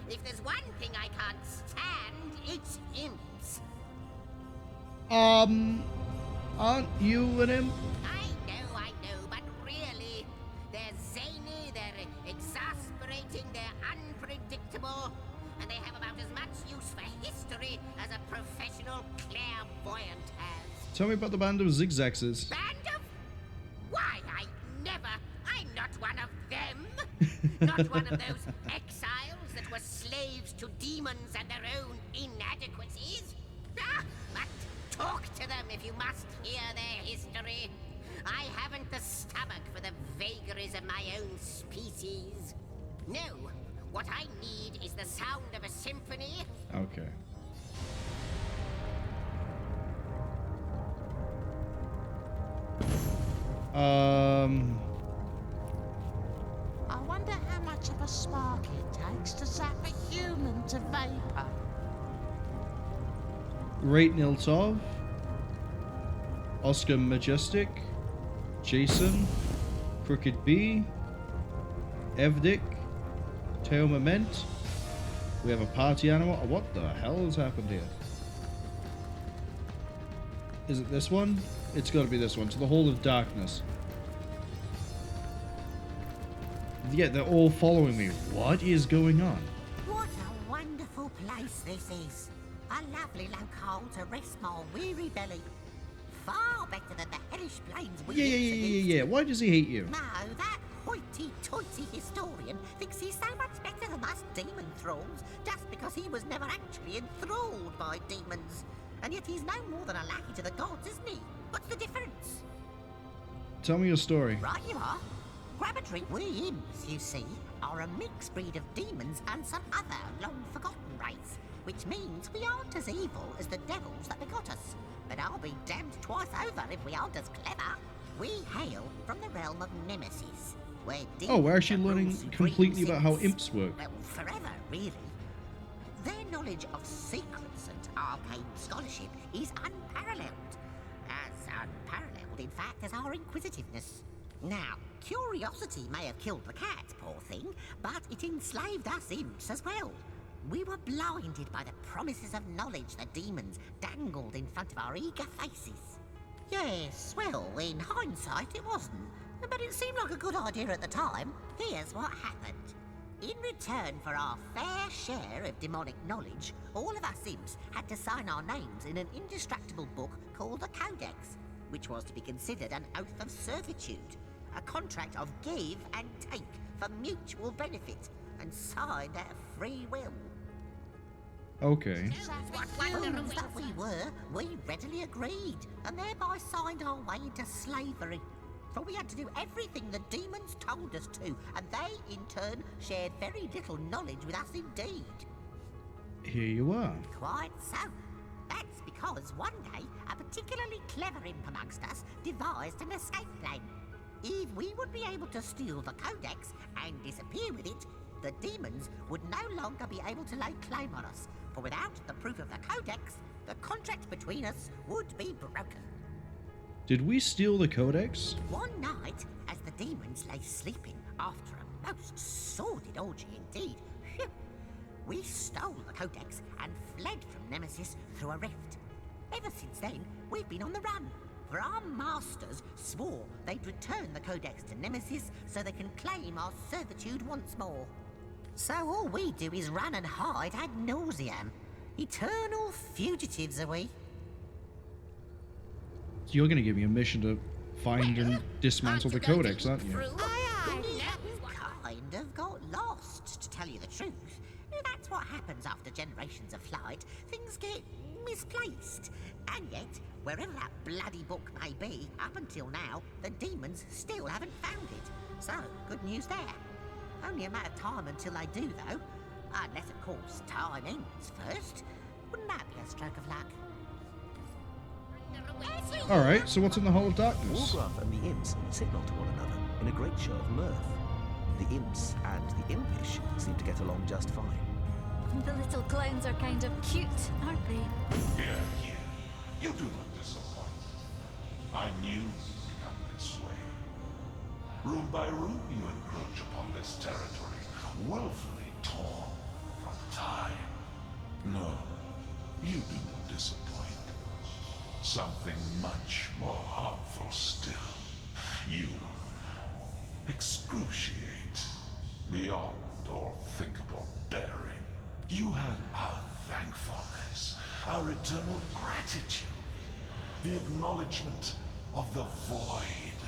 If there's one thing I can't stand, it's imps.
Aren't you an imp?
I know, but really, they're zany, they're exasperating, they're unpredictable, and they have about as much use for history as a professional clairvoyant has.
Tell me about the band of Zixzaxes.
Band of? Why, I'm not one of them. Not one of those exiles that were slaves to demons and their own inadequacies. But talk to them if you must hear their history. I haven't the stomach for the vagaries of my own species. No, what I need is the sound of a symphony.
Okay.
I wonder how much of a spark it takes to zap a human to vapor.
Great Niltov, Oscar Majestic, Jason, Crooked B, Evdic, Teo Moment. We have a party animal. Oh, what the hell has happened here? Is it this one? It's got to be this one. To the Hall of Darkness. Yeah, they're all following me. What is going on?
What a wonderful place this is. A lovely locale to rest my weary belly. Far better than the hellish plains we
Yeah. Why does he hate you?
No, that hoity-toity historian thinks he's so much better than us demon thralls just because he was never actually enthralled by demons. And yet he's no more than a lackey to the gods, isn't he? What's the difference?
Tell me your story.
Right you are. Grab a drink. We imps, you see, are a mixed breed of demons and some other long-forgotten race, which means we aren't as evil as the devils that begot us. But I'll be damned twice over if we aren't as clever. We hail from the realm of Nemesis, where demons
Oh, we're actually learning
rule
completely
supreme
about how
sins.
imps work.
Well, forever, really. Their knowledge of secrets and arcane scholarship is unparalleled. As unparalleled, in fact, as our inquisitiveness. Now, curiosity may have killed the cat, poor thing, but it enslaved us imps as well. We were blinded by the promises of knowledge the demons dangled in front of our eager faces. Yes, well, in hindsight it wasn't, but it seemed like a good idea at the time. Here's what happened. In return for our fair share of demonic knowledge, all of us imps had to sign our names in an indestructible book called a Codex, which was to be considered an oath of servitude, a contract of give and take for mutual benefit, and signed out of free will.
Okay.
Fools that we were, we readily agreed, and thereby signed our way into slavery. For we had to do everything the demons told us to, and they, in turn, shared very little knowledge with us indeed.
Here you are.
Quite so. That's because one day, a particularly clever imp amongst us devised an escape plan. If we would be able to steal the Codex and disappear with it, the demons would no longer be able to lay claim on us, for without the proof of the Codex, the contract between us would be broken.
Did we steal the Codex?
One night, as the demons lay sleeping after a most sordid orgy indeed, we stole the Codex and fled from Nemesis through a rift. Ever since then, we've been on the run, for our masters swore they'd return the Codex to Nemesis so they can claim our servitude once more. So all we do is run and hide ad nauseam. Eternal fugitives are we.
So you're going to give me a mission to find and dismantle the Codex, aren't you?
Kind of got lost, to tell you the truth. That's what happens after generations of flight. Things get misplaced. And yet, wherever that bloody book may be, up until now, the demons still haven't found it. So, good news there. Only a matter of time until they do, though. Unless, of course, time ends first. Wouldn't that be a stroke of luck?
Alright, so what's in the Hall of Darkness?
Wolgraff and the imps signal to one another in a great show of mirth. The imps and the impish seem to get along just fine.
The little clowns are kind of cute, aren't they?
Here, you do not disappoint. I knew you'd come this way. Room by room, you encroach upon this territory, woefully torn from time. No, you do not disappoint. something much more harmful still. You excruciate beyond all thinkable bearing. You have our thankfulness, our eternal gratitude, the acknowledgement of the void.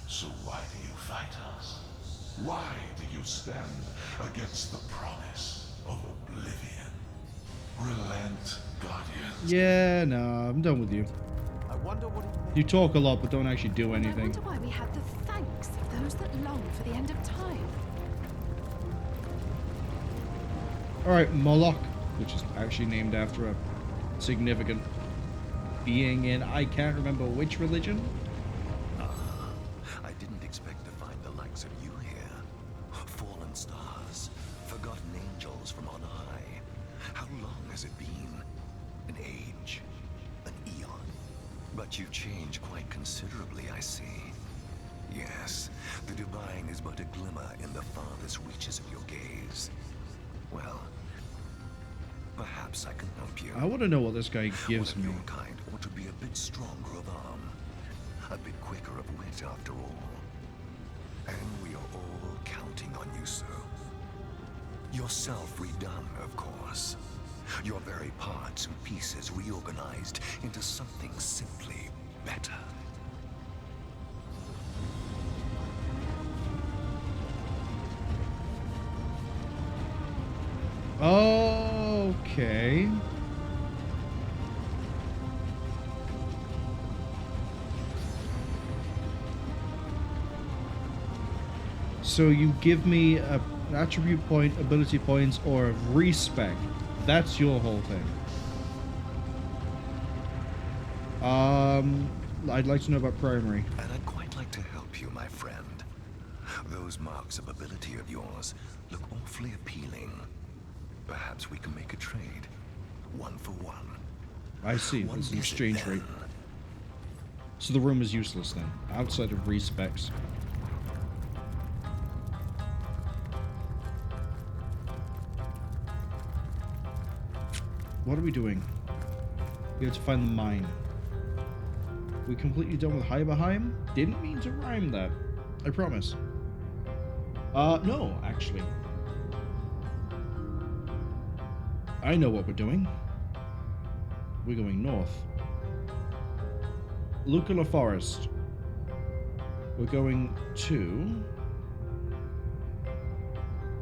So why do you fight us? Why do you stand against the promise of oblivion? Relent, Guardians.
Yeah, no, I'm done with you.
I wonder what
You talk a lot, but don't actually do anything.
I wonder why we have the thanks of those that long for the end of time.
Alright, Moloch, which is actually named after a significant being in I can't remember which religion.
I didn't expect to find the likes of you here. Fallen stars, forgotten angels from on high. How long has it been? An age? An eon? But you've changed quite considerably, I see. Yes, the divine is but a glimmer in the farthest reaches of your gaze. Well, perhaps I can help you.
I want to know what this guy gives me.
Your kind ought to be a bit stronger of arm, a bit quicker of wit after all. And we are all counting on you, sir. Yourself redone, of course. Your very parts and pieces reorganized into something simply better.
Okay. So you give me an attribute point, ability points, or a respec. That's your whole thing. I'd like to know about primary.
And I'd quite like to help you, my friend. Those marks of ability of yours look awfully appealing. Perhaps we can make a trade. 1 for 1.
I see. There's an exchange rate. So the room is useless then, outside of respecs. What are we doing? We have to find the mine. We completely done with Hiberheim? Didn't mean to rhyme that. I promise. No, actually. I know what we're doing. We're going north. Lucula Forest. We're going to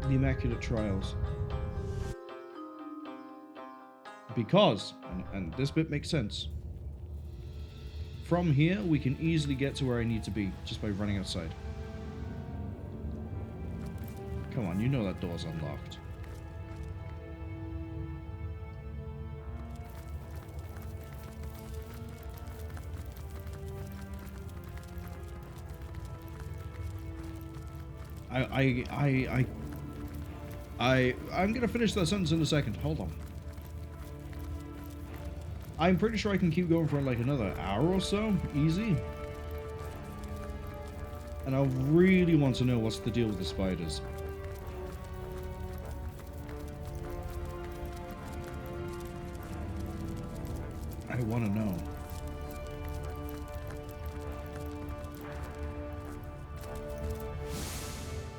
the Immaculate Trials. Because, and this bit makes sense, from here we can easily get to where I need to be just by running outside. Come on, you know that door's unlocked. I'm gonna finish that sentence in a second. Hold on. I'm pretty sure I can keep going for like another hour or so, easy. And I really want to know what's the deal with the spiders. I want to know.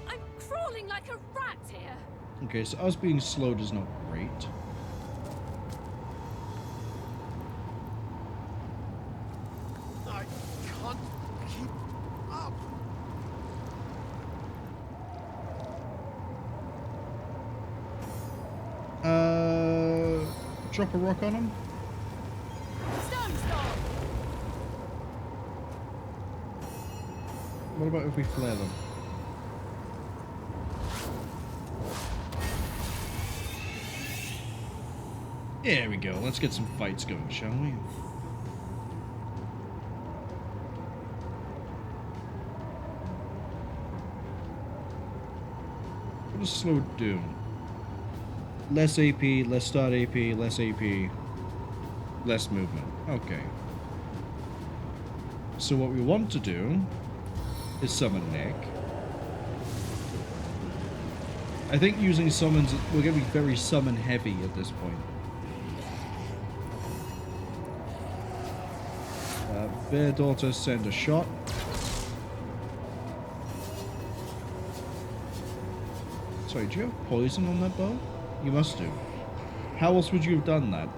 I'm crawling like a rat here.
Okay, so us being slowed is not great.
I can't keep up.
Drop a rock on them? What about if we flare them? There we go. Let's get some fights going, shall we? What does slow do? Less AP, less start AP, less AP, less movement. Okay. So what we want to do is summon Nick. I think using summons, we're going to be very summon heavy at this point. Bear Daughter send a shot. Sorry, do you have poison on that bow? You must do. How else would you have done that?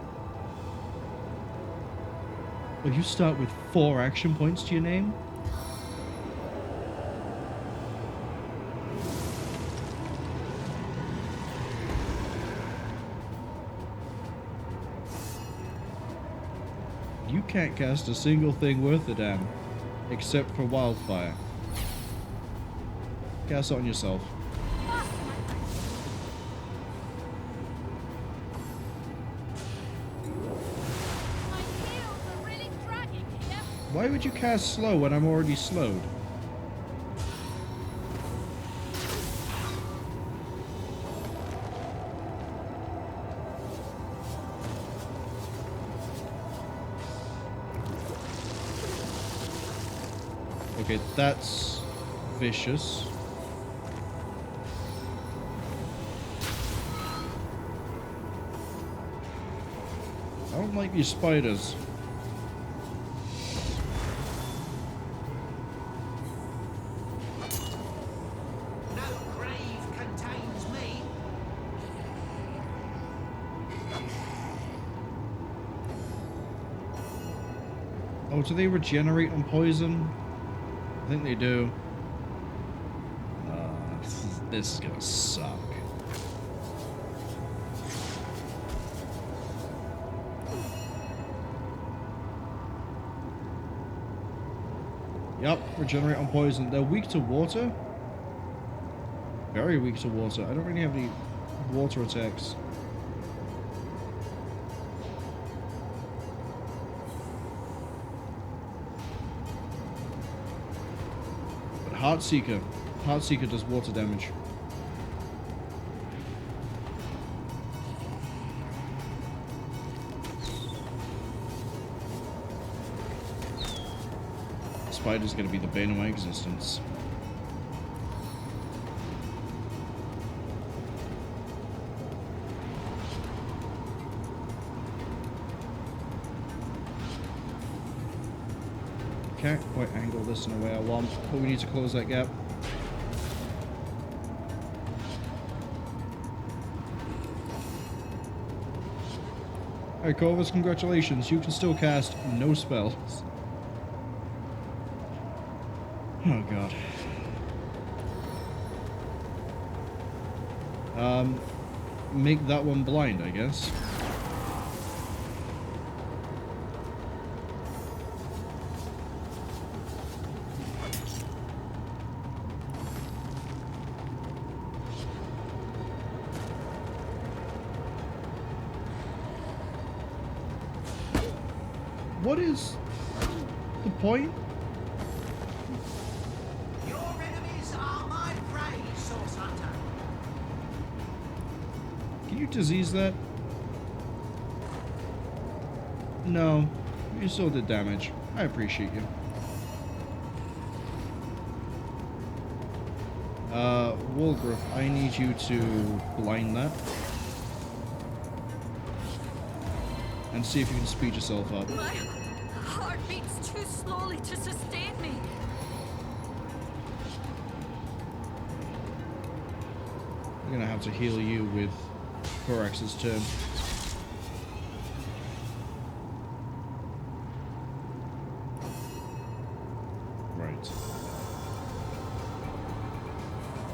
Well, you start with 4 action points to your name? You can't cast a single thing worth a damn, except for Wildfire. Cast it on yourself. Why would you cast slow when I'm already slowed? Okay, that's vicious. I don't like these spiders. Oh, do they regenerate on poison? I think they do. This is gonna suck. Yep, regenerate on poison. They're weak to water? Very weak to water. I don't really have any water attacks. Heartseeker. Heartseeker does water damage. Spider's gonna be the bane of my existence. Can't quite angle this in a way I want, but we need to close that gap. Alright, Corvus, congratulations. You can still cast no spells. Oh god. Make that one blind, I guess. What is the point?
Your enemies are my prey, Source Hunter.
Can you disease that? No. You still did damage. I appreciate you. Wolgraff, I need you to blind that. And see if you can speed yourself up.
My heart beats too slowly to sustain me.
I'm gonna have to heal you with Corax's turn. Right.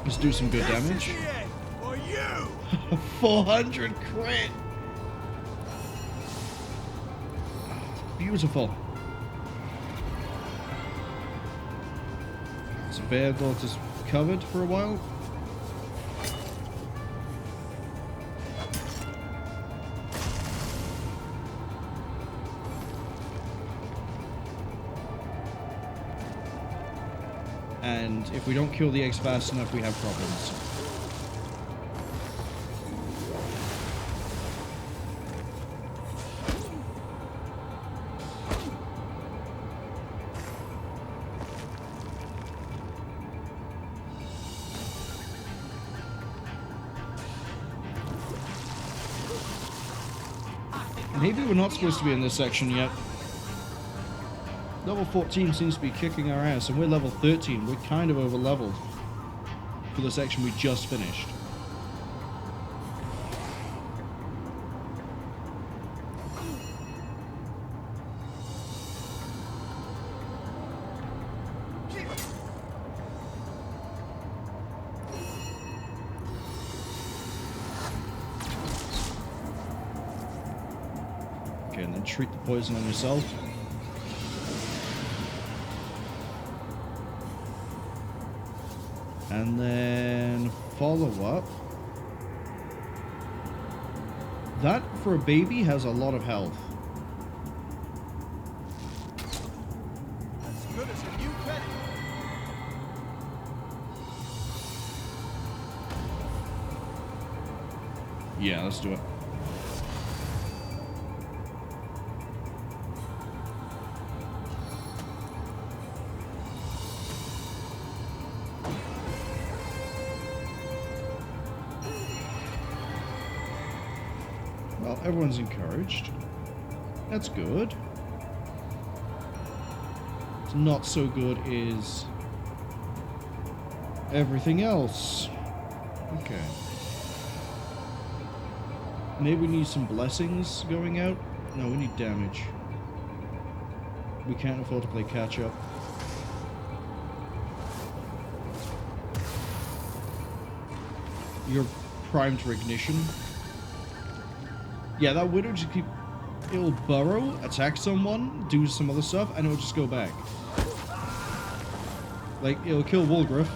Let's do some good damage.
For you!
400 crit! Beautiful. So Bear Daughter's covered for a while. And if we don't kill the eggs fast enough, we have problems. Maybe we're not supposed to be in this section yet. Level 14 seems to be kicking our ass, and we're level 13. We're kind of over-leveled for the section we just finished. Okay, and then treat the poison on yourself. And then follow up. That, for a baby, has a lot of health.
As good as a new penny.
Yeah, let's do it. Well, everyone's encouraged. That's good. What's not so good is everything else. Okay. Maybe we need some blessings going out. No, we need damage. We can't afford to play catch up. You're primed for ignition. Yeah, that widow just keep... It'll burrow, attack someone, do some other stuff, and it'll just go back. Like, it'll kill Wolgraff.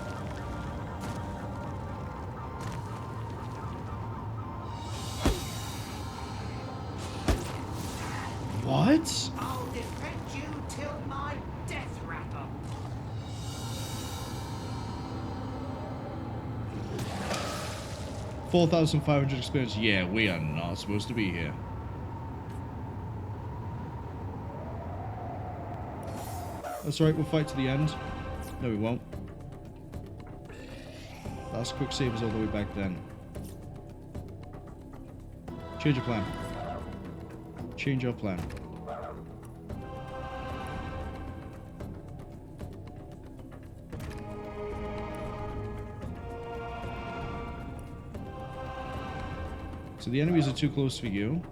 What?
I'll defend you till my death rattle.
4,500 experience. Yeah, we are not supposed to be here. That's right, we'll fight to the end. No, we won't. Last quick save is all the way back then. Change your plan. Change your plan. So the enemies are too close for you.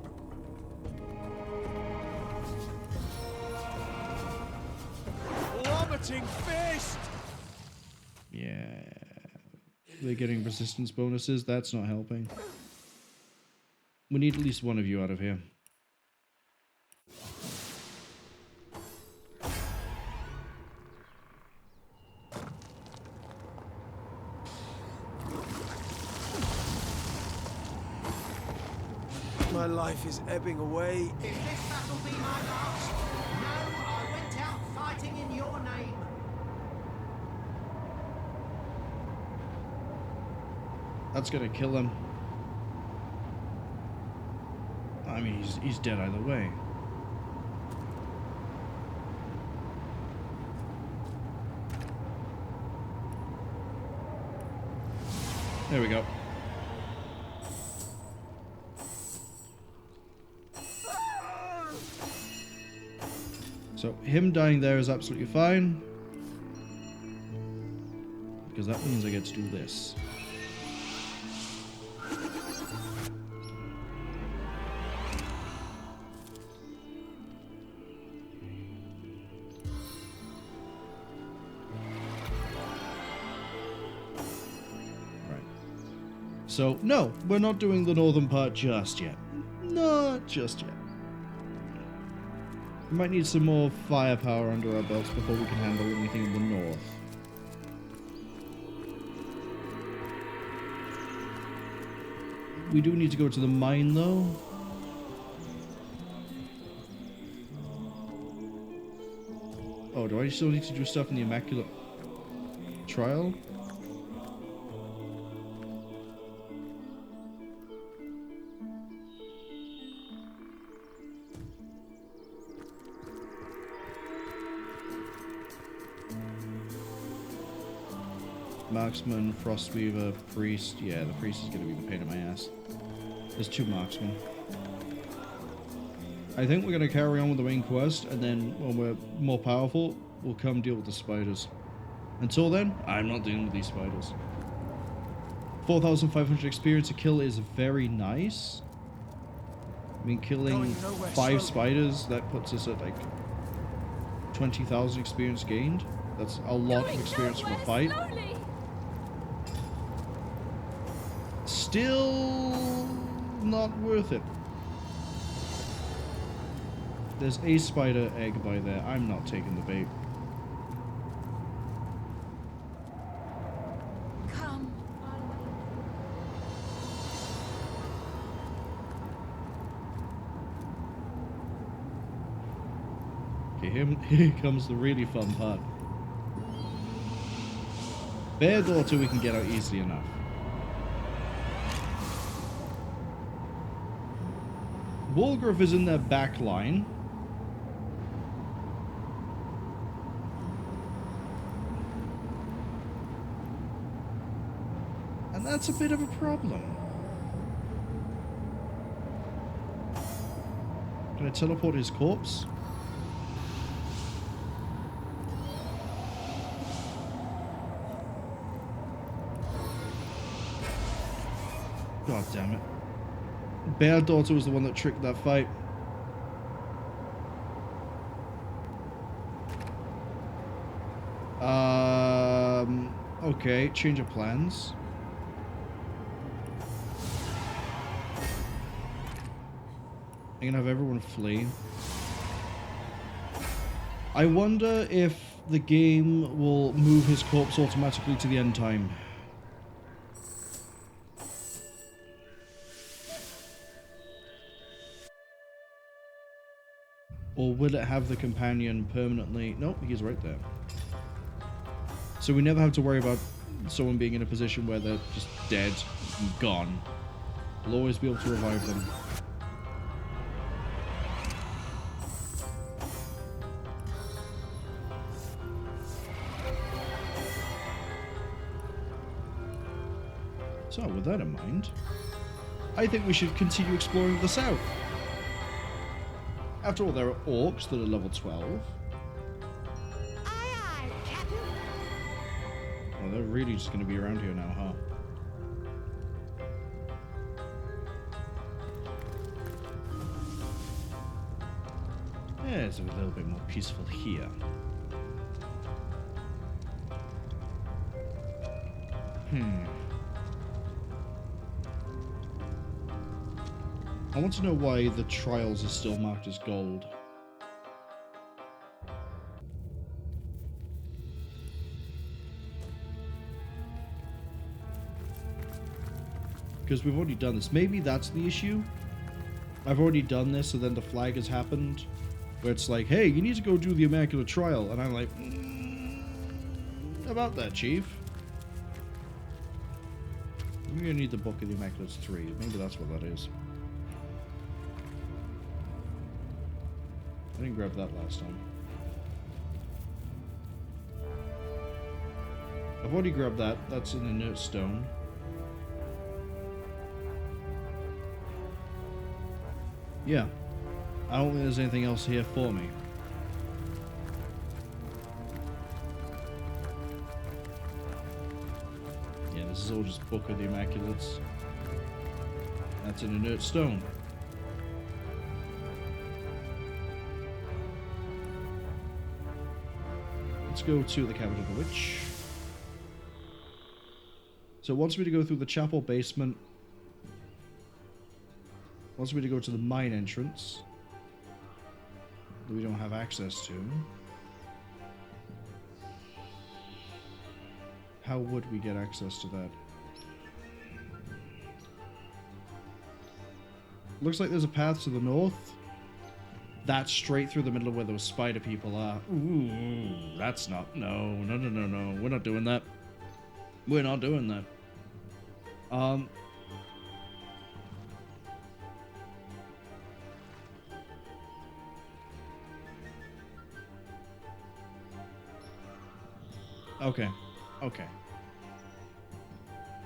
Plummeting fist!
Yeah. They're getting resistance bonuses. That's not helping. We need at least one of you out of here.
My life is ebbing away.
If this battle be my last, no, I went out fighting in your name.
That's gonna kill him. I mean, he's dead either way. There we go. So him dying there is absolutely fine, because that means I get to do this. So, no, we're not doing the northern part just yet. Not just yet. We might need some more firepower under our belts before we can handle anything in the north. We do need to go to the mine, though. Oh, do I still need to do stuff in the Immaculate Trial? Marksman, Frostweaver, Priest. Yeah, the Priest is going to be the pain in my ass. There's 2 Marksmen. I think we're going to carry on with the main quest, and then when we're more powerful, we'll come deal with the spiders. Until then, I'm not dealing with these spiders. 4,500 experience a kill is very nice. I mean, killing 5 spiders, that puts us at like 20,000 experience gained. That's a lot of experience from a fight. Still not worth it. There's a spider egg by there. I'm not taking the bait.
Come.
Okay, here comes the really fun part. Bear Daughter we can get out easily enough. Wolgraff is in their back line. And that's a bit of a problem. Can I teleport his corpse? God damn it. Bear Daughter was the one that tricked that fight. Okay, change of plans. I'm gonna have everyone flee. I wonder if the game will move his corpse automatically to the end time. Or will it have the companion permanently? Nope, he's right there. So we never have to worry about someone being in a position where they're just dead and gone. We'll always be able to revive them. So, with that in mind, I think we should continue exploring the south. After all, there are orcs that are level 12. Oh, they're really just going to be around here now, huh? Yeah, it's a little bit more peaceful here. I want to know why the trials are still marked as gold. Because we've already done this. Maybe that's the issue. I've already done this, and then the flag has happened. Where it's like, hey, you need to go do the Immaculate Trial. And I'm like, about that, Chief. We're going to need the Book of the Immaculates 3. Maybe that's what that is. I didn't grab that last time. I've already grabbed that. That's an inert stone. Yeah. I don't think there's anything else here for me. Yeah, this is all just Book of the Immaculates. That's an inert stone. Let's go to the Cabinet of the Witch. So it wants me to go through the chapel basement. Wants me to go to the mine entrance that we don't have access to. How would we get access to that? Looks like there's a path to the north. That's straight through the middle of where those spider people are. Ooh, that's not... No. We're not doing that. We're not doing that. Okay. Okay.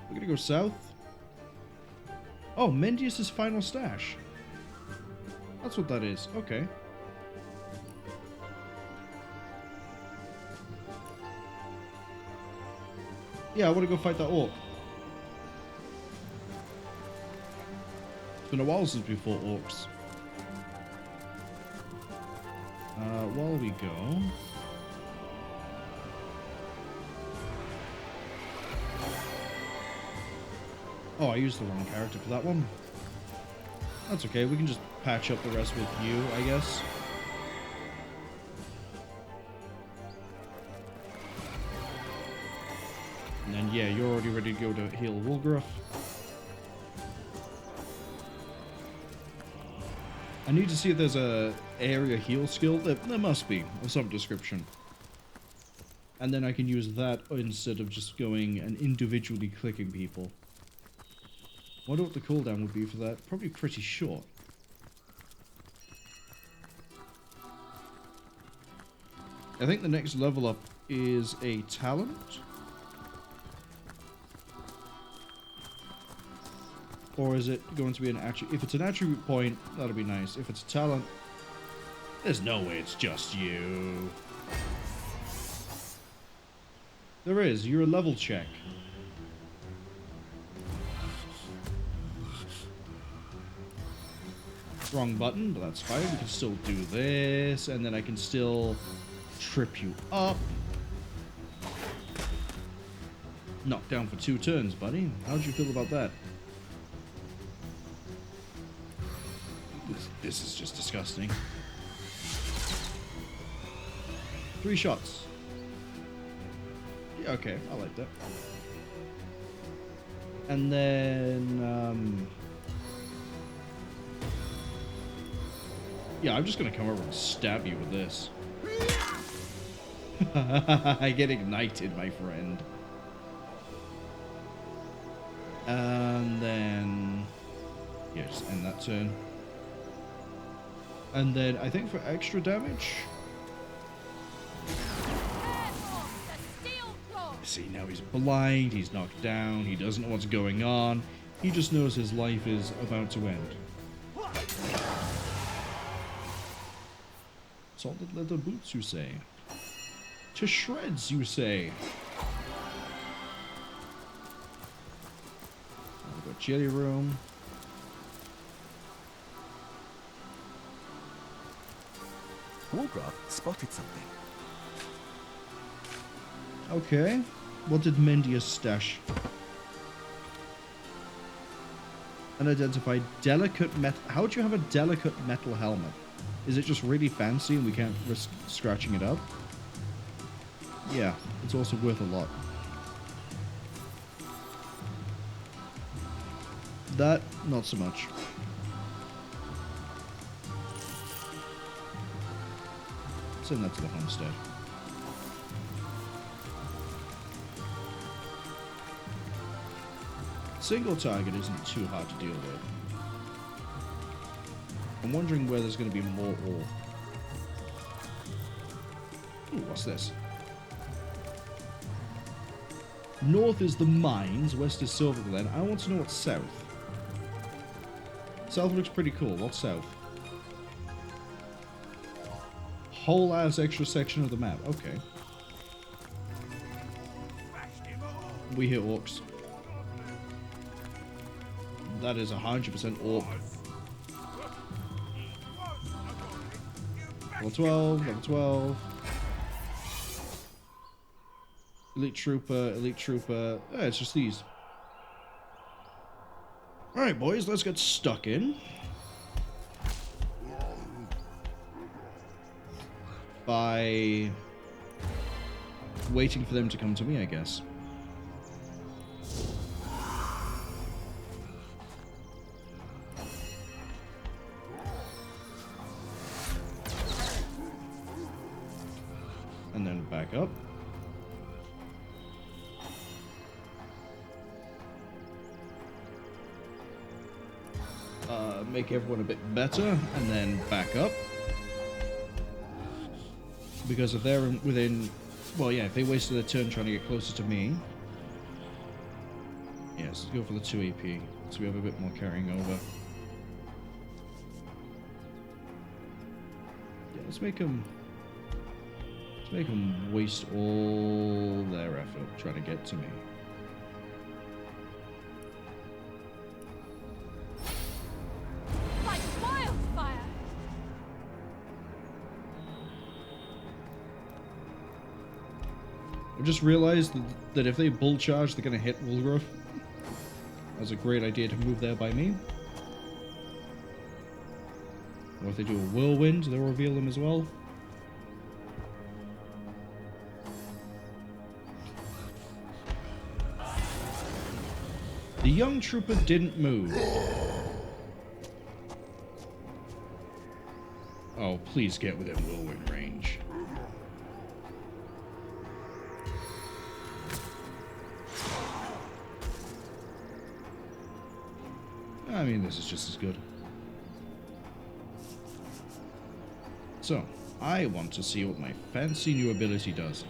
We're gonna go south. Oh, Mendius' final stash. That's what that is. Okay. Yeah, I want to go fight that orc. It's been a while since we fought orcs. While we go... Oh, I used the wrong character for that one. That's okay, we can just patch up the rest with you, I guess. And then, yeah, you're already ready to go to heal Wolgraff. I need to see if there's a area heal skill. There must be, of some description. And then I can use that instead of just going and individually clicking people. Wonder what the cooldown would be for that. Probably pretty short. I think the next level up is a talent. Or is it going to be an attribute? If it's an attribute point, that'll be nice. If it's a talent, there's no way it's just you. There is. You're a level check. Wrong button, but that's fine. We can still do this, and then I can still trip you up. Knocked down for 2 turns, buddy. How'd you feel about that? This is just disgusting. 3 shots. Yeah, okay, I like that. And then, yeah, I'm just gonna come over and stab you with this. I get ignited, my friend. And then... yeah, just end that turn. And then, I think for extra damage... see, now he's blind, he's knocked down, he doesn't know what's going on. He just knows his life is about to end. Salted leather boots, you say? To shreds, you say? I've got jelly room.
Wolgraff spotted something.
Okay. What did Mendius stash? Unidentified delicate metal. How would you have a delicate metal helmet? Is it just really fancy and we can't risk scratching it up? Yeah, it's also worth a lot. That, not so much. Send that to the homestead. Single target isn't too hard to deal with. I'm wondering where there's going to be more ore. Ooh, what's this? North is the mines, west is Silver Glen. I want to know what's south. South looks pretty cool. What's south? Whole ass extra section of the map. Okay. We hit orcs. That is 100% orc. Level 12, level 12. Elite Trooper, Elite Trooper. Yeah, it's just these. Alright, boys, let's get stuck in. By waiting for them to come to me, I guess. And then back up. Make everyone a bit better, and then back up. Because if they're within... well, yeah, if they wasted their turn trying to get closer to me... yeah, let's go for the 2 AP, so we have a bit more carrying over. Let's make them waste all their effort trying to get to me.
Like wildfire!
I just realized that if they bull charge, they're going to hit Wolgraff. That's a great idea to move there by me. Or if they do a whirlwind, they'll reveal them as well. The young trooper didn't move. Oh, please get within whirlwind range. I mean, this is just as good. So, I want to see what my fancy new ability does.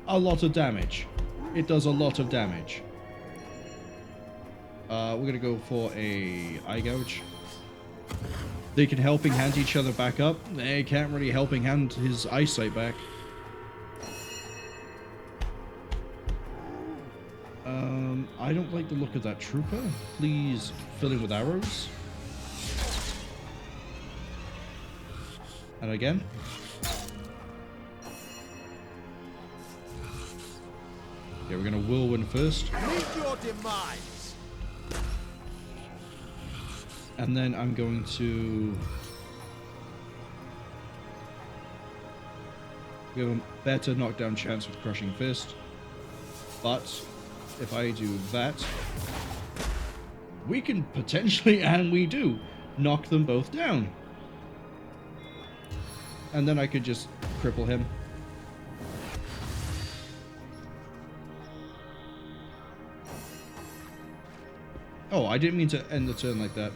A lot of damage. It does a lot of damage. We're gonna go for a eye gouge. They can helping hand each other back up. They can't really helping hand his eyesight back. I don't like the look of that trooper. Please fill him with arrows. And again. Okay, we're gonna whirlwind first.
Meet your demise.
And then I'm going to give him a better knockdown chance with Crushing Fist. But if I do that, we can potentially, and we do, knock them both down. And then I could just cripple him. Oh, I didn't mean to end the turn like that.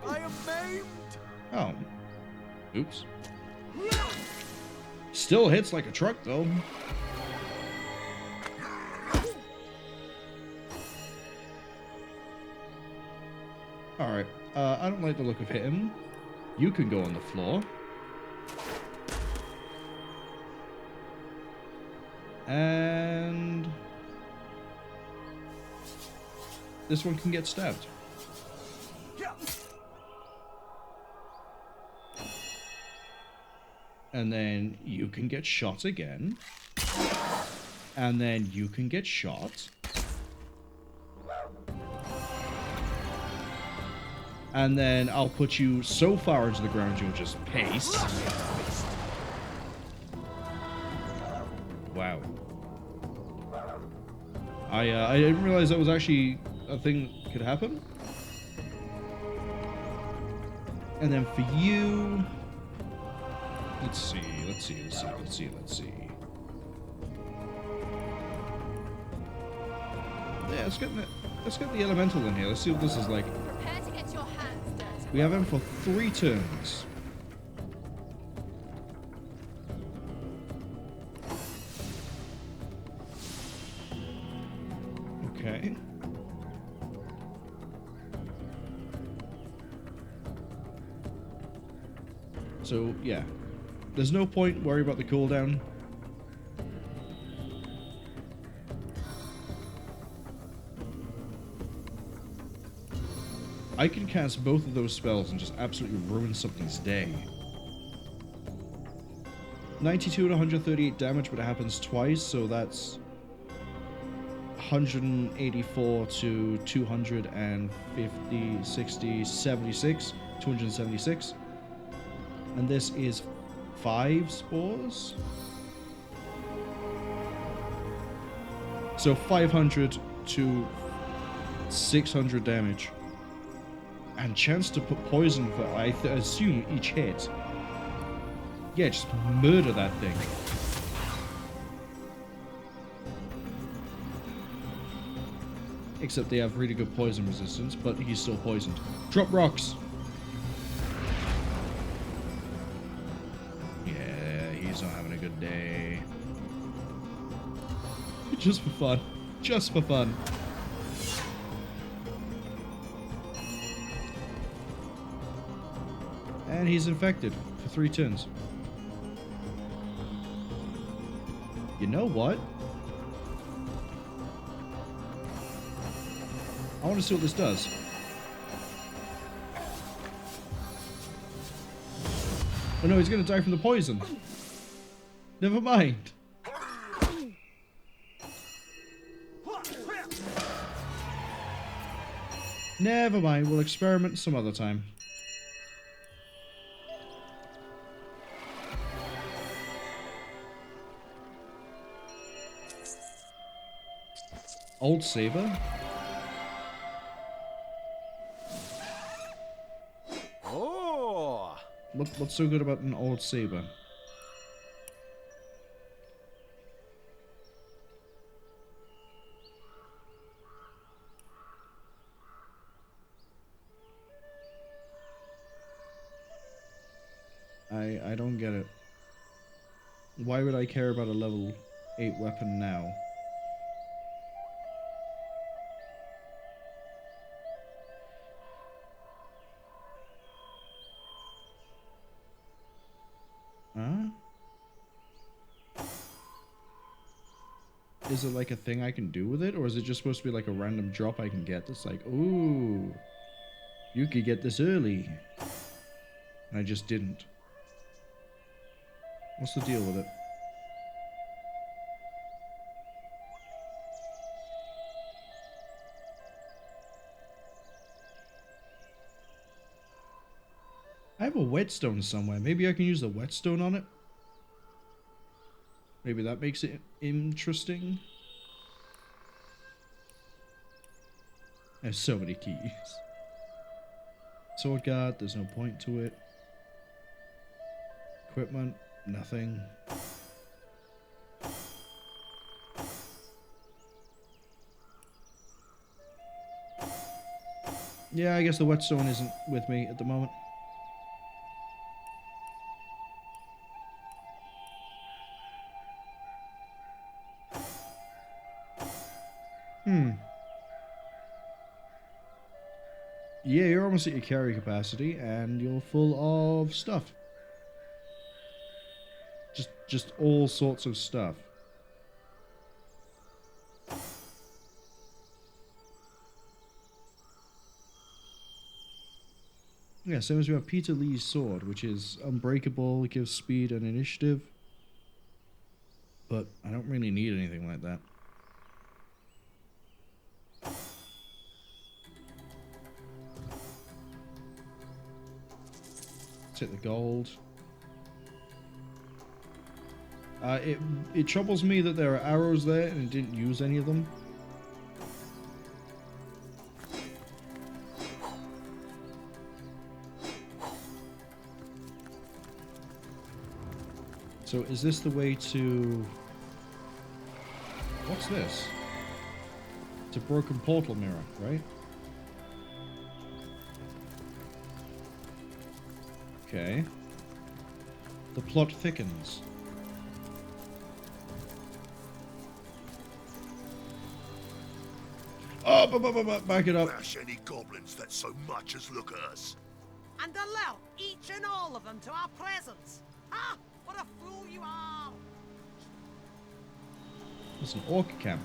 I am maimed.
Oh. Oops. Still hits like a truck, though. Alright. I don't like the look of him. You can go on the floor. And this one can get stabbed. And then you can get shot again. And then you can get shot. And then I'll put you so far into the ground you'll just pace. Wow. I didn't realize that was actually a thing that could happen. And then for you, let's see. Yeah, let's get the elemental in here. Let's see what this is like.
Prepare to get your hands dirty.
We have him for 3 turns. Okay. So, yeah. There's no point worrying about the cooldown. I can cast both of those spells and just absolutely ruin something's day. 92 and 138 damage, but it happens twice, so that's 184 to 250, 60, 76, 276. And this is 5 spores. So 500 to 600 damage. And chance to put poison for, I assume, each hit. Yeah, just murder that thing. Except they have really good poison resistance, but he's still poisoned. Drop rocks! Yeah, he's not having a good day. Just for fun. Just for fun. And he's infected for 3 turns. You know what? I want to see what this does. Oh no, he's going to die from the poison. Never mind. Never mind, we'll experiment some other time. Old Saber?
Oh!
What's so good about an Old Saber? I don't get it. Why would I care about a level 8 weapon now? Huh? Is it like a thing I can do with it? Or is it just supposed to be like a random drop I can get that's like, ooh, you could get this early. And I just didn't. What's the deal with it? I have a whetstone somewhere. Maybe I can use the whetstone on it? Maybe that makes it interesting? I have so many keys. Sword guard, there's no point to it. Equipment, nothing. Yeah, I guess the whetstone isn't with me at the moment. Yeah, you're almost at your carry capacity, and you're full of stuff. Just all sorts of stuff. Yeah, same as we have Peter Lee's sword, which is unbreakable, gives speed and initiative. But I don't really need anything like that. Take the gold. It troubles me that there are arrows there and it didn't use any of them. So is this the way to... What's this? It's a broken portal mirror, right? Okay. The plot thickens. Oh, back it up.
Bash any goblins that so much as look at us.
And allow each and all of them to our presence. Ah, what a fool you are!
It's an orc camp.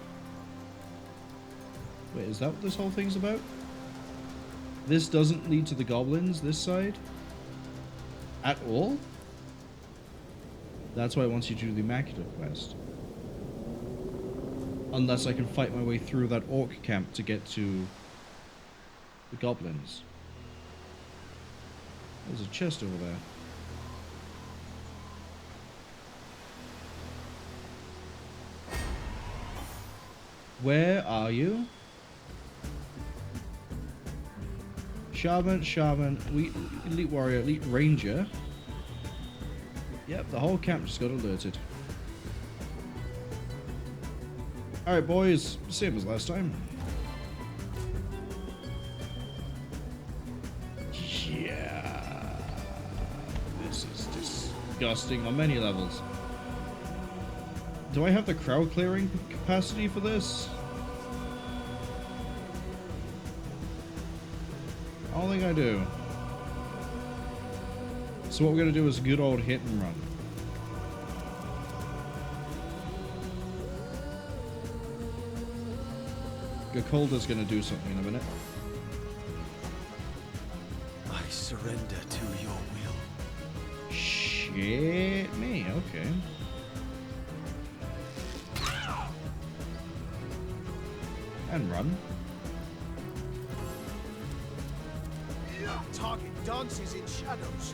Wait, is that what this whole thing's about? This doesn't lead to the goblins, this side? At all? That's why I want you to do the Immaculate quest. Unless I can fight my way through that orc camp to get to the goblins. There's a chest over there. Where are you? Shaman, elite warrior, elite ranger. Yep, the whole camp just got alerted. Alright boys, same as last time. Yeah. This is disgusting on many levels. Do I have the crowd clearing capacity for this? I don't think I do. So what we're going to do is a good old hit and run. Garkulda's going to do something in a minute.
I surrender to your will.
Shit me, okay. And run.
Target dances in shadows.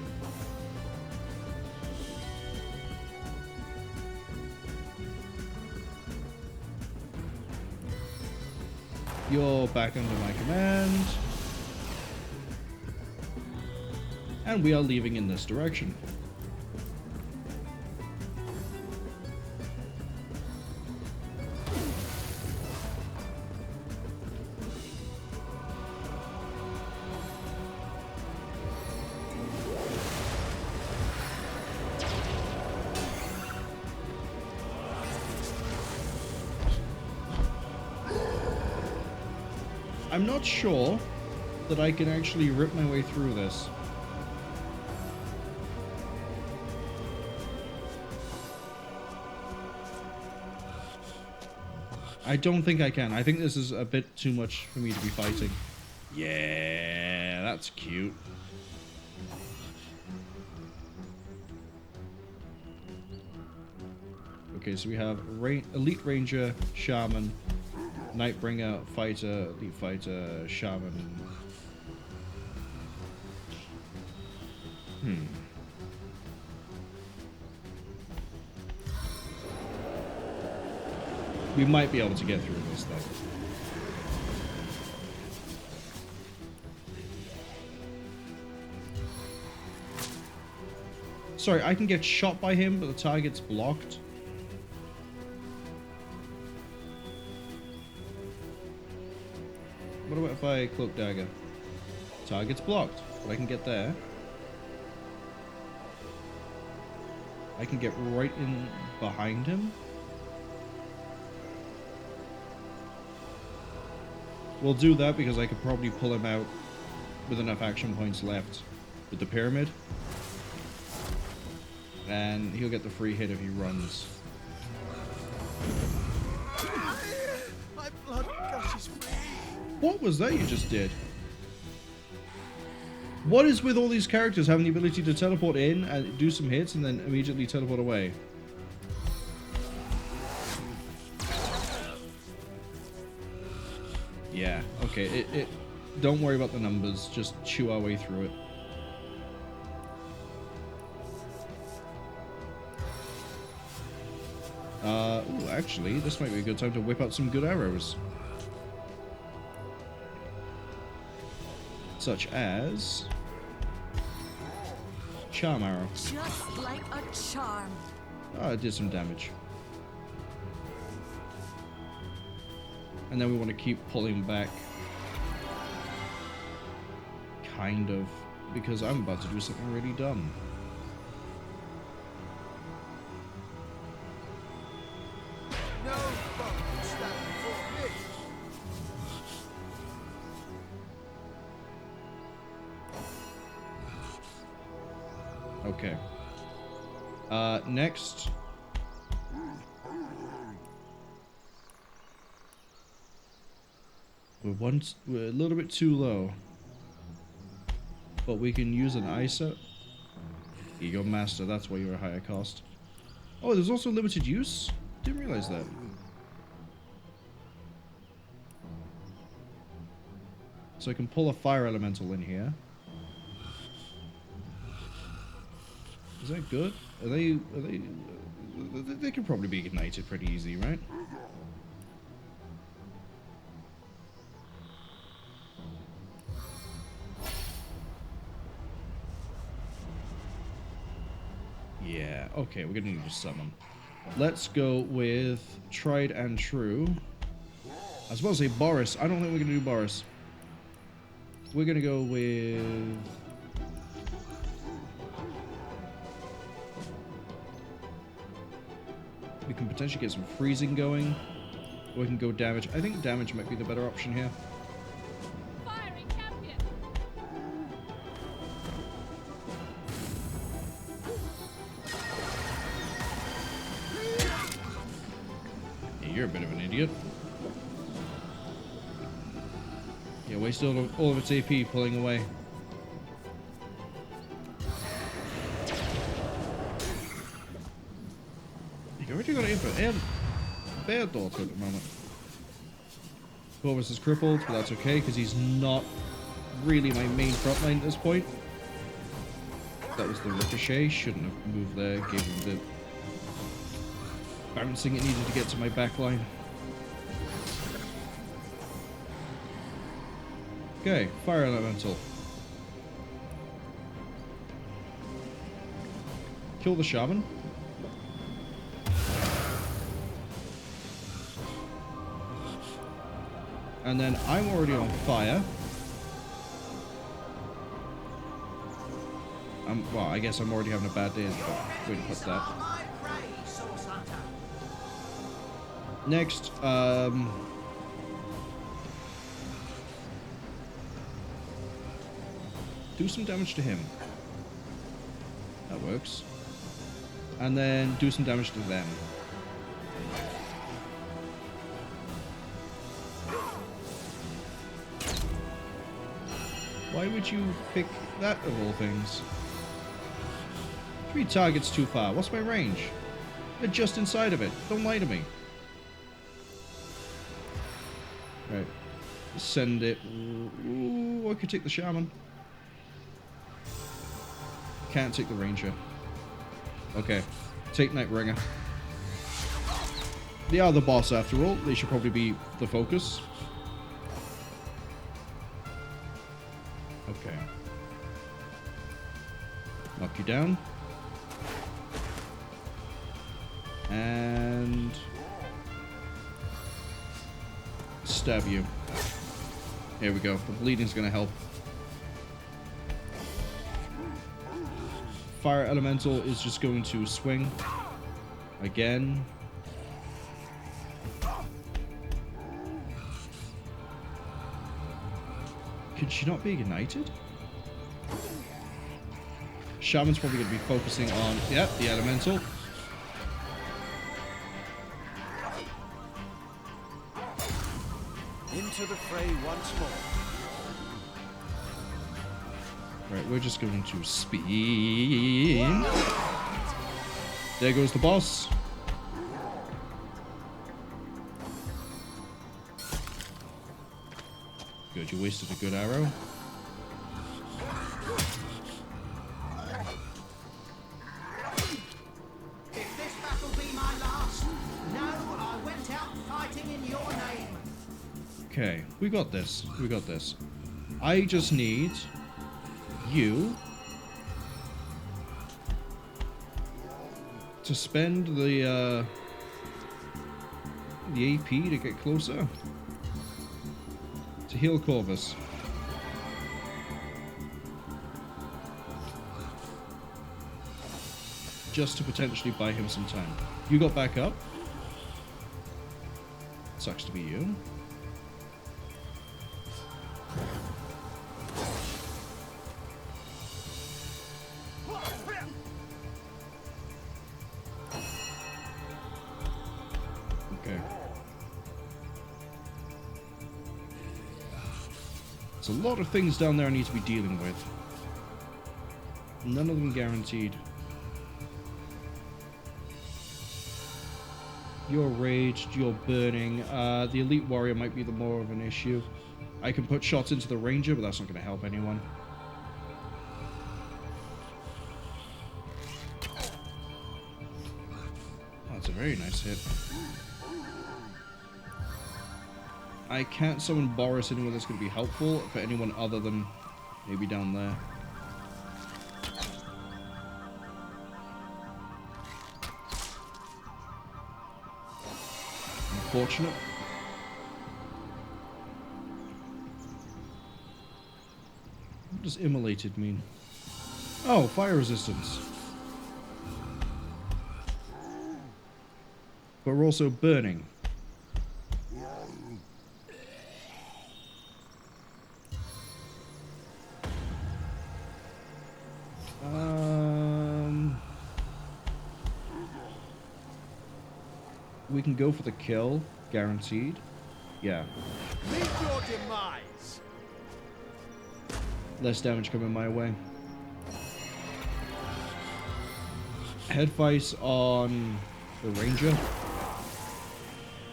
You're back under my command. And we are leaving in this direction. I'm not sure that I can actually rip my way through this. I don't think I can. I think this is a bit too much for me to be fighting. Yeah, that's cute. Okay, so we have Elite Ranger, Shaman, Nightbringer, Fighter, Elite Fighter, Shaman. We might be able to get through this though. Sorry, I can get shot by him, but the target's blocked. What about if I Cloak Dagger? Target's blocked, but I can get there. I can get right in behind him. We'll do that because I could probably pull him out with enough action points left with the pyramid. And he'll get the free hit if he runs.
My blood gushes free.
What was that you just did? What is with all these characters having the ability to teleport in and do some hits and then immediately teleport away? Yeah, okay, don't worry about the numbers, just chew our way through it. Ooh, actually, this might be a good time to whip out some good arrows. Such as... Charm Arrow.
Just like a charm.
Oh, it did some damage. And then we want to keep pulling back. Kind of. Because I'm about to do something really dumb.
No foe can stand before me.
Okay. Next. We're a little bit too low. But we can use an ISO. Ego Master, that's why you're a higher cost. Oh, there's also limited use? Didn't realize that. So I can pull a fire elemental in here. Is that good? They could probably be ignited pretty easy, right? Yeah, okay, we're gonna need to summon. Let's go with Tried and True. I was about to say Boreas. I don't think we're gonna do Boreas. We're gonna go with... We can potentially get some freezing going. Or we can go damage. I think damage might be the better option here.
Firing champion.
you're a bit of an idiot. Yeah, wasted all of its AP pulling away. You've already got an bear daughter at the moment. Corvus is crippled, but that's okay because he's not really my main frontline at this point. That was the ricochet. Shouldn't have moved there. Gave him the bouncing it needed to get to my backline. Okay, fire elemental. Kill the shaman. And then I'm already on fire. Well, I guess I'm already having a bad day. Way to put that. Next, do some damage to him. That works. And then do some damage to them. Why would you pick that of all things? 3 targets too far. What's my range? They're just inside of it. Don't lie to me. Right. Send it. Ooh, I could take the shaman. Can't take the ranger. Okay. Take Nightbringer. They are the boss after all. They should probably be the focus. Okay. Knock you down. And stab you. Here we go. The bleeding's gonna help. Fire elemental is just going to swing again. Could she not be ignited? Shaman's probably going to be focusing on, yep, the elemental.
Into the fray once more.
Right, we're just going to spin. There goes the boss. Good, you wasted a good arrow.
If this battle be my last, no, I went out fighting in your name.
Okay, we got this. We got this. I just need you to spend the AP to get closer to heal Corvus. Just to potentially buy him some time. You got back up. Sucks to be you. Okay. There's a lot of things down there I need to be dealing with. None of them guaranteed. You're raged, you're burning. The elite warrior might be the more of an issue. I can put shots into the ranger, but that's not going to help anyone. Oh, that's a very nice hit. I can't summon Boreas anywhere that's going to be helpful for anyone other than maybe down there. Unfortunate. What does immolated mean? Oh, fire resistance. But we're also burning. We can go for the kill, guaranteed. Yeah.
Meet your demise.
Less damage coming my way. Head fight on the Ranger.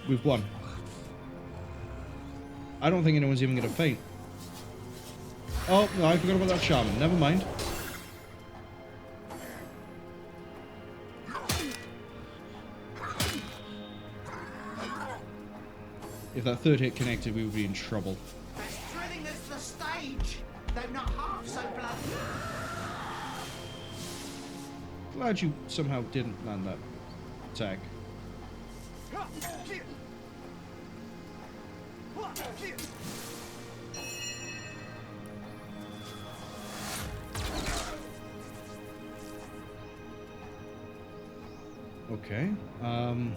We've won. I don't think anyone's even going to faint. Oh, no, I forgot about that Shaman. Never mind. If that third hit connected, we would be in trouble.
As thrilling as the stage, though not half so bloody.
Glad you somehow didn't land that attack. Okay. Can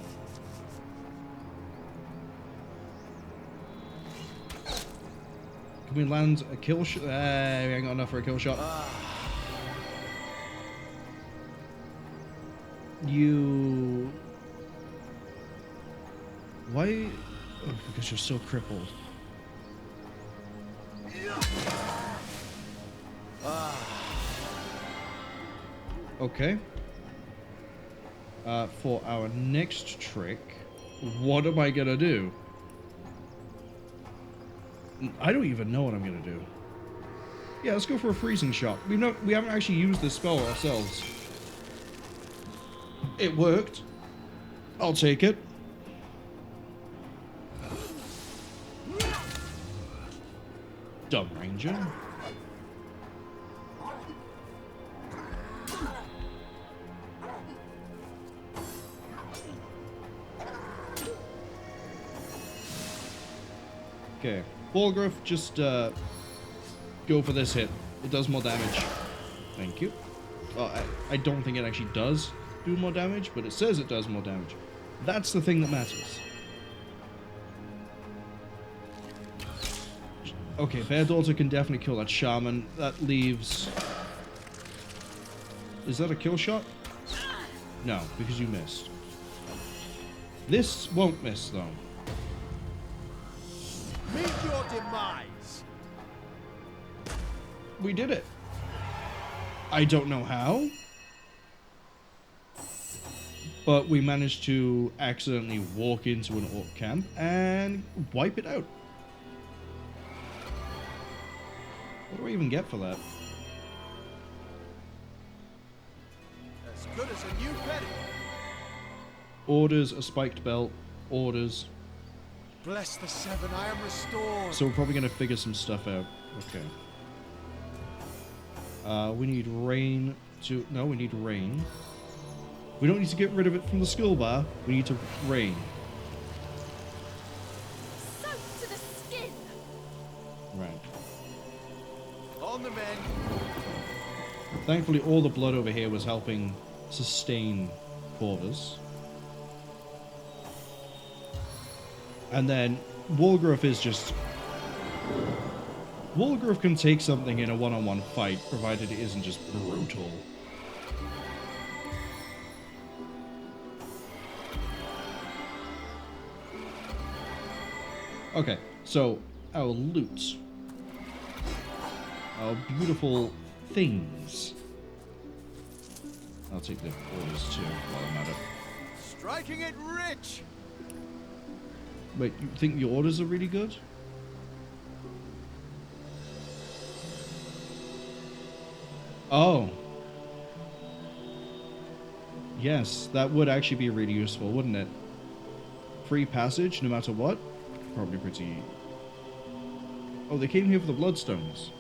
we land a kill shot? We ain't got enough for a kill shot. You... Why? Oh, because you're so crippled. Okay. For our next trick, what am I gonna do? I don't even know what I'm gonna do. Yeah, let's go for a freezing shot. We haven't actually used this spell ourselves. It worked. I'll take it. Dumb Ranger. Okay. Wolgraff, just go for this hit. It does more damage. Thank you. I don't think it actually does do more damage, but it says it does more damage. That's the thing that matters. Okay, Bear Daughter can definitely kill that Shaman. That leaves... Is that a kill shot? No, because you missed. This won't miss, though.
Meet your demise.
We did it. I don't know how, but we managed to accidentally walk into an orc camp and wipe it out. What do I even get for that?
As good as a new penny.
Orders, a spiked belt, orders.
Bless the seven, I am restored.
So we're probably going to figure some stuff out. Okay. We need rain to... No, we need rain. We don't need to get rid of it from the skill bar. We need to rain.
Soaked to the skin.
Right.
On the men.
Thankfully, all the blood over here was helping sustain Corvus. And then Wolgraff is just... Wolgraff can take something in a one-on-one fight, provided it isn't just brutal. Okay, so our loot. Our beautiful things. I'll take the orders too while I'm at it.
Striking it rich.
Wait, you think your orders are really good? Oh. Yes, that would actually be really useful, wouldn't it? Free passage, no matter what? Probably pretty... Oh, they came here for the Bloodstones.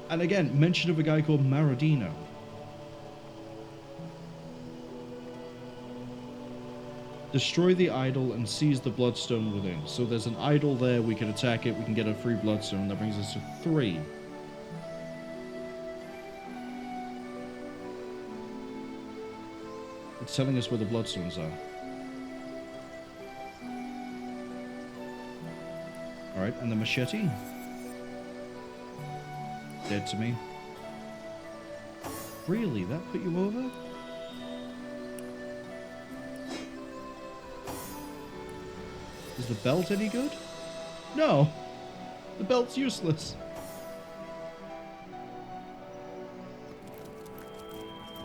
And again, mention of a guy called Maradino. Destroy the idol and seize the bloodstone within. So there's an idol there, we can attack it, we can get a free bloodstone. That brings us to 3. It's telling us where the bloodstones are. Alright, and the machete? Dead to me. Really? That put you over? Is the belt any good? No. The belt's useless.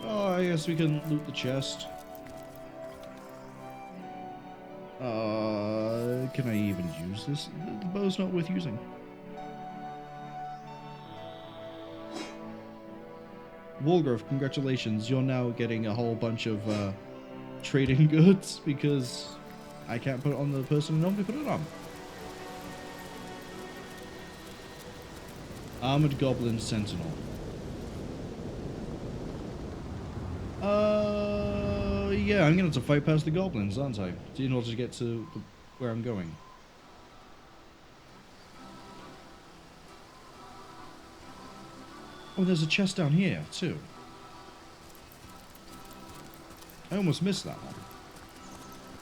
Oh, I guess we can loot the chest. Can I even use this? The bow's not worth using. Wolgraff, congratulations. You're now getting a whole bunch of trading goods because I can't put it on the person who normally put it on. Armored Goblin Sentinel. Yeah, I'm gonna have to fight past the goblins, aren't I? In order to get to where I'm going. Oh, there's a chest down here, too. I almost missed that one.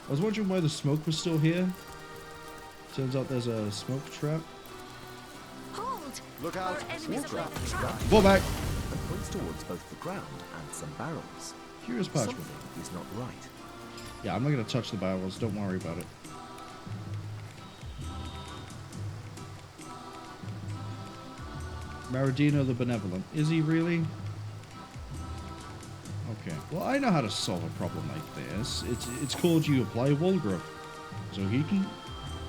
I was wondering why the smoke was still here. Turns out there's a smoke trap.
Hold!
Look out!
Fall back!
That points towards both the ground and some barrels.
Curious parchment.
Something is not right.
Yeah, I'm not going to touch the barrels. Don't worry about it. Maradino the Benevolent. Is he really? Okay. Well, I know how to solve a problem like this. It's called you apply Wolgraff. So he can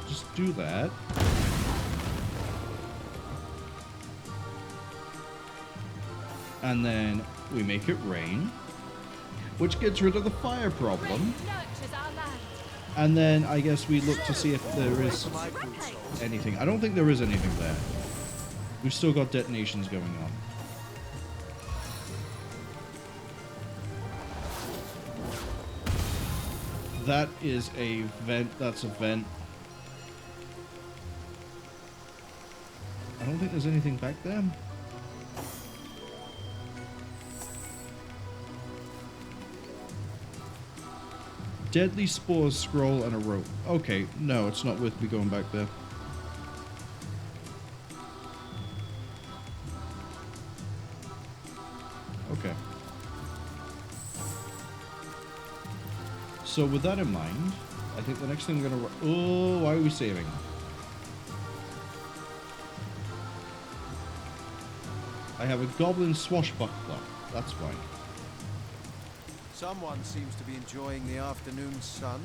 just do that. And then we make it rain, which gets rid of the fire problem. And then I guess we look to see if there is anything. I don't think there is anything there. We've still got detonations going on. That is a vent. That's a vent. I don't think there's anything back there. Deadly spores, scroll, and a rope. Okay, no, it's not worth me going back there. Okay. So with that in mind, I think the next thing we're gonna... Oh, why are we saving? I have a goblin swashbuckler. That's why.
Someone seems to be enjoying the afternoon sun.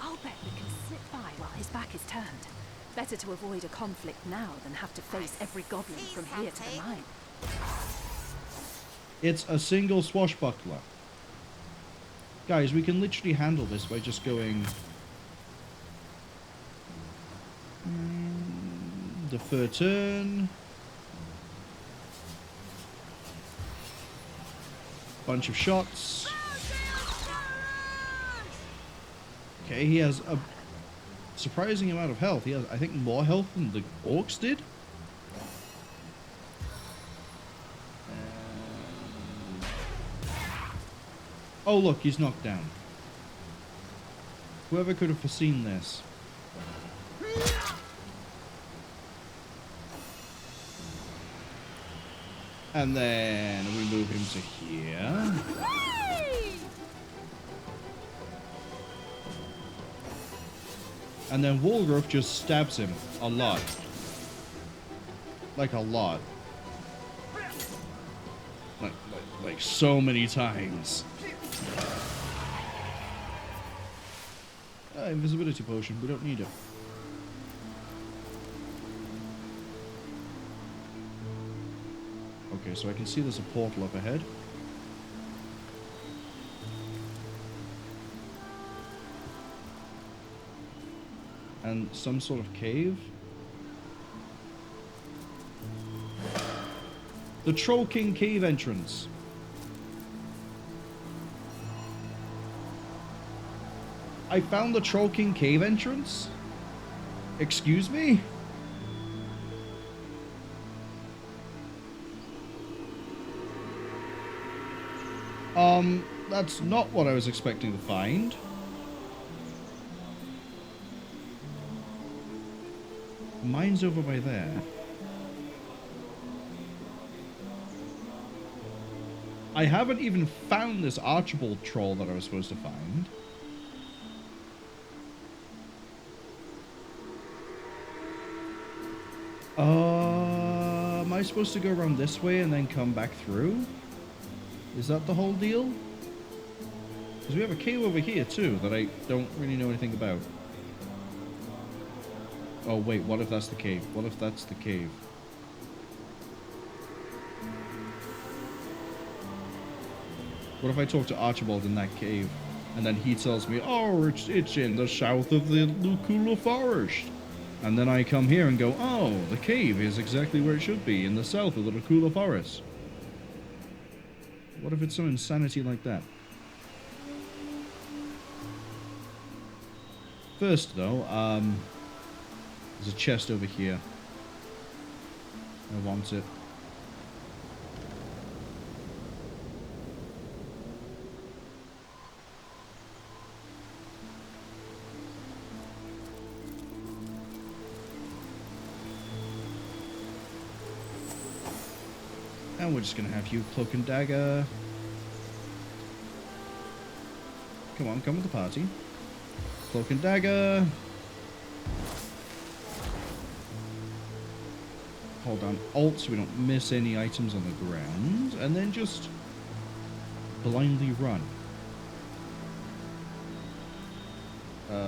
I'll bet we can slip by while his back is turned. Better to avoid a conflict now than have to face every goblin from here to the mine.
It's a single swashbuckler. Guys, we can literally handle this by just going... Defer turn. Bunch of shots. Okay, he has a surprising amount of health. He has, I think, more health than the orcs did. Oh, look, he's knocked down. Whoever could have foreseen this. And then we move him to here. And then Wolgraff just stabs him a lot. Like a lot. Like so many times. Invisibility potion, we don't need it. Okay, so I can see there's a portal up ahead. And some sort of cave. The Troll King cave entrance. I found the Troll King cave entrance? Excuse me? That's not what I was expecting to find. Mine's over by there. I haven't even found this Archibald troll that I was supposed to find. Am I supposed to go around this way and then come back through? Is that the whole deal? Because we have a cave over here too that I don't really know anything about. Oh wait, what if that's the cave? What if that's the cave? What if I talk to Archibald in that cave and then he tells me, oh, it's in the south of the Lucula Forest. And then I come here and go, oh, the cave is exactly where it should be, in the south of the Lucula Forest. What if it's some insanity like that? First, though, there's a chest over here. I want it. And we're just gonna have you cloak and dagger. Come on, come with the party. Cloak and dagger. Hold down Alt so we don't miss any items on the ground. And then just blindly run.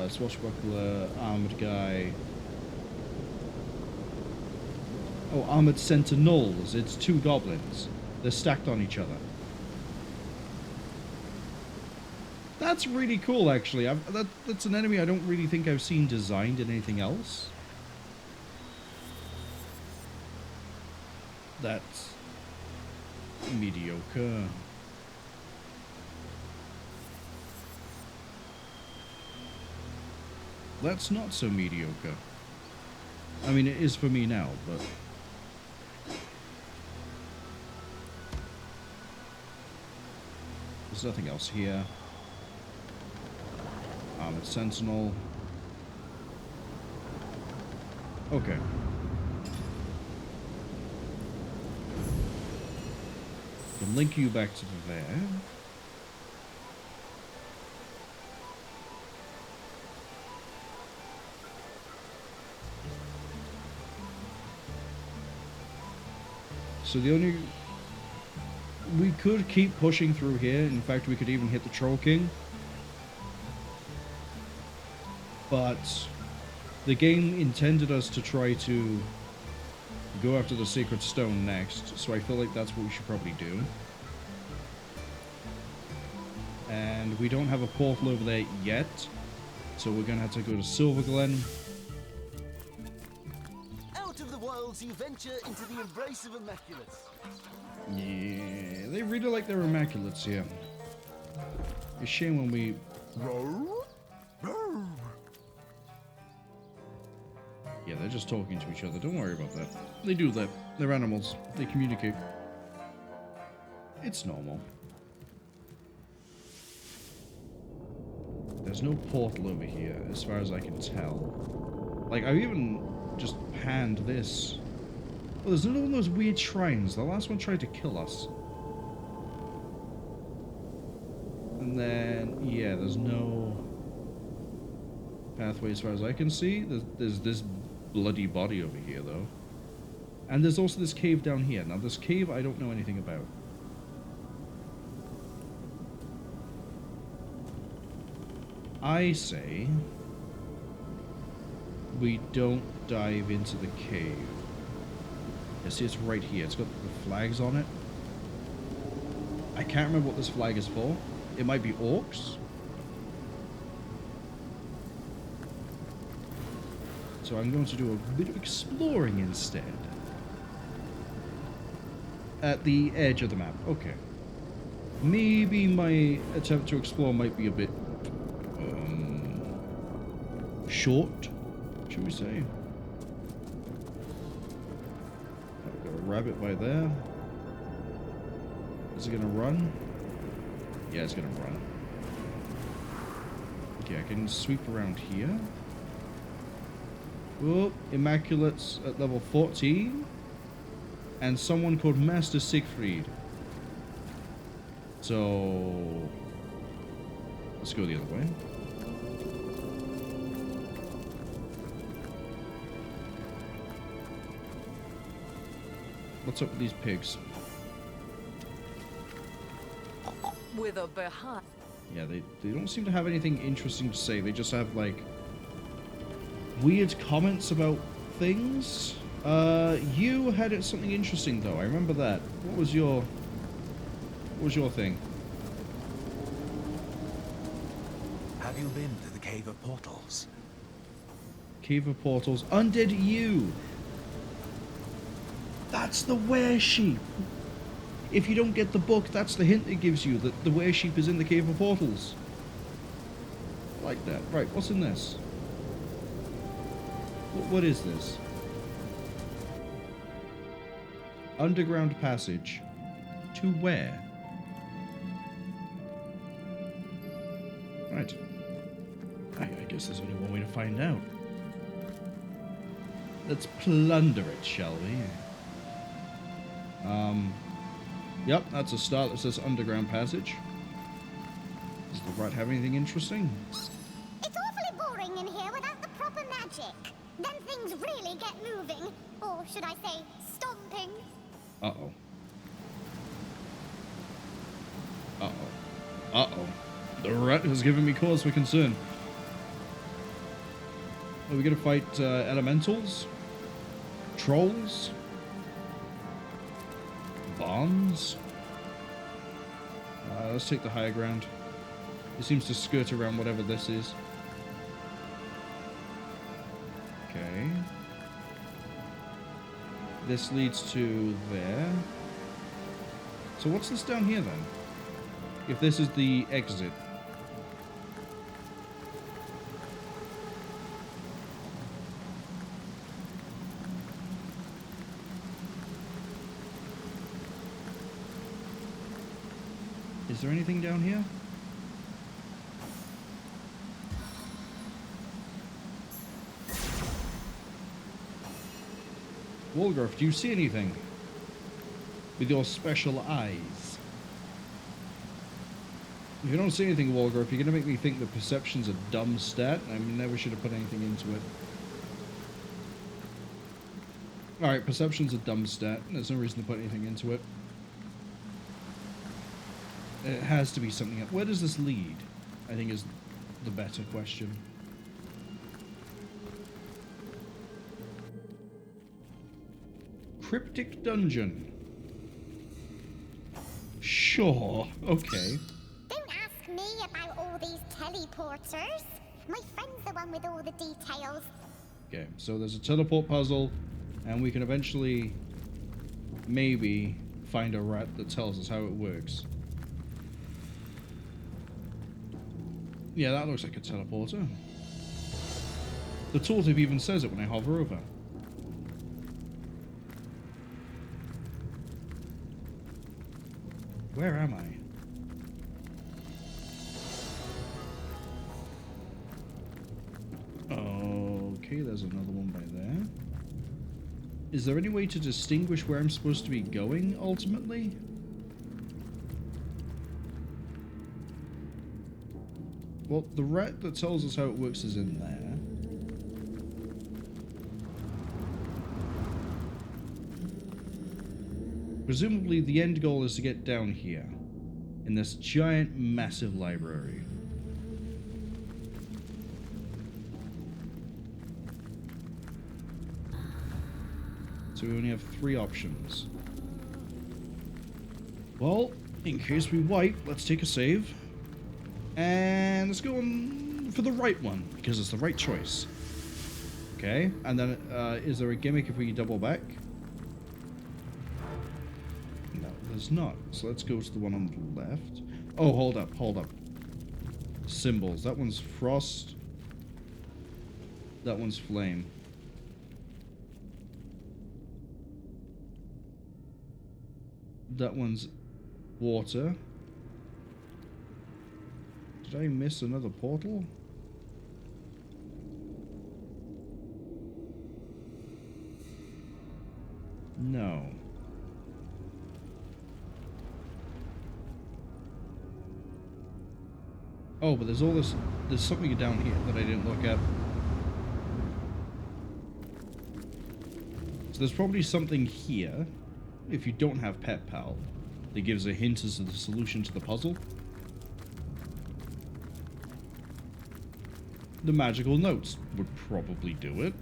Swashbuckler, armored guy. Oh, armored sentinels. It's 2 goblins. They're stacked on each other. That's really cool, actually. That's an enemy I don't really think I've seen designed in anything else. That's mediocre. That's not so mediocre. I mean, it is for me now, but... there's nothing else here. Armored Sentinel. Okay. Can link you back to there. So the only... we could keep pushing through here. In fact, we could even hit the Troll King. But the game intended us to try to go after the Sacred Stone next. So I feel like that's what we should probably do. And we don't have a portal over there yet. So we're going to have to go to Silverglen.
Out of the wilds you venture into the embrace of Immaculates.
Yeah, they really like their Immaculates here. It's a shame when we... Yeah, they're just talking to each other. Don't worry about that. They do that. They're animals. They communicate. It's normal. There's no portal over here, as far as I can tell. Like, I even just panned this. Oh, there's another one of those weird shrines. The last one tried to kill us. And then, yeah, there's no pathway as far as I can see. There's this bloody body over here, though. And there's also this cave down here. Now, this cave I don't know anything about. I say we don't dive into the cave. You see, it's right here. It's got the flags on it. I can't remember what this flag is for. It might be orcs. So I'm going to do a bit of exploring instead. At the edge of the map. Okay. Maybe my attempt to explore might be a bit short, should we say? I've got a rabbit by there. Is it gonna run? Yeah, it's gonna run. Okay, I can sweep around here. Oh, Immaculates at level 14. And someone called Master Siegfried. So let's go the other way. What's up with these pigs?
With a behind.
Yeah, they don't seem to have anything interesting to say. They just have, like, weird comments about things. You had something interesting, though. I remember that. What was your thing?
Have you been to the Cave of Portals?
Cave of Portals. Undead you! That's the were-sheep! If you don't get the book, that's the hint it gives you, that the were-sheep is in the Cave of Portals. I like that. Right, what's in this? What is this? Underground passage. To where? Right. I guess there's only one way to find out. Let's plunder it, shall we? Yep, that's a start that says underground passage. Does the rat have anything interesting?
It's awfully boring in here without the proper magic. Then things really get moving. Or should I say, stomping.
Uh-oh. Uh-oh. Uh-oh. The rat has given me cause for concern. Are we gonna fight elementals? Trolls? Barns? Let's take the higher ground. It seems to skirt around whatever this is. Okay. This leads to there. So what's this down here then? If this is the exit. Is there anything down here? Wolgraff, do you see anything? With your special eyes. If you don't see anything, Wolgraff, you're going to make me think that perception's a dumb stat. I never should have put anything into it. Alright, perception's a dumb stat. There's no reason to put anything into it. It has to be something else. Where does this lead? I think is the better question. Cryptic dungeon. Sure. Okay.
Don't ask me about all these teleporters. My friend's the one with all the details.
Okay, so there's a teleport puzzle, and we can eventually maybe find a rat that tells us how it works. Yeah, that looks like a teleporter. The tooltip even says it when I hover over. Where am I? Okay, there's another one by there. Is there any way to distinguish where I'm supposed to be going, ultimately? Well, the rat that tells us how it works is in there. Presumably the end goal is to get down here, in this giant, massive library. So we only have 3 options. Well, in case we wipe, let's take a save. And let's go on for the right one, because it's the right choice. Okay, and then is there a gimmick if we double back? No, there's not. So let's go to the one on the left. Oh, hold up, hold up. Symbols. That one's frost. That one's flame. That one's water. Did I miss another portal? No. Oh, but there's all this... There's something down here that I didn't look at. So there's probably something here. if you don't have Pet Pal, that gives a hint as to the solution to the puzzle. The magical notes would probably do it.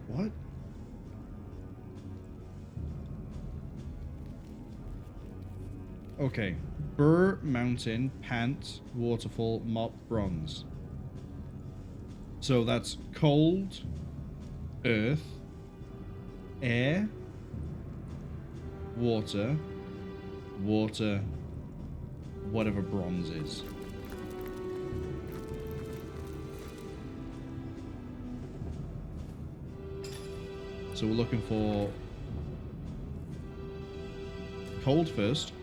What? Okay. Burr, mountain, pant, waterfall, mop, bronze. So that's cold, earth, air, water, water, whatever bronze is. So we're looking for cold first.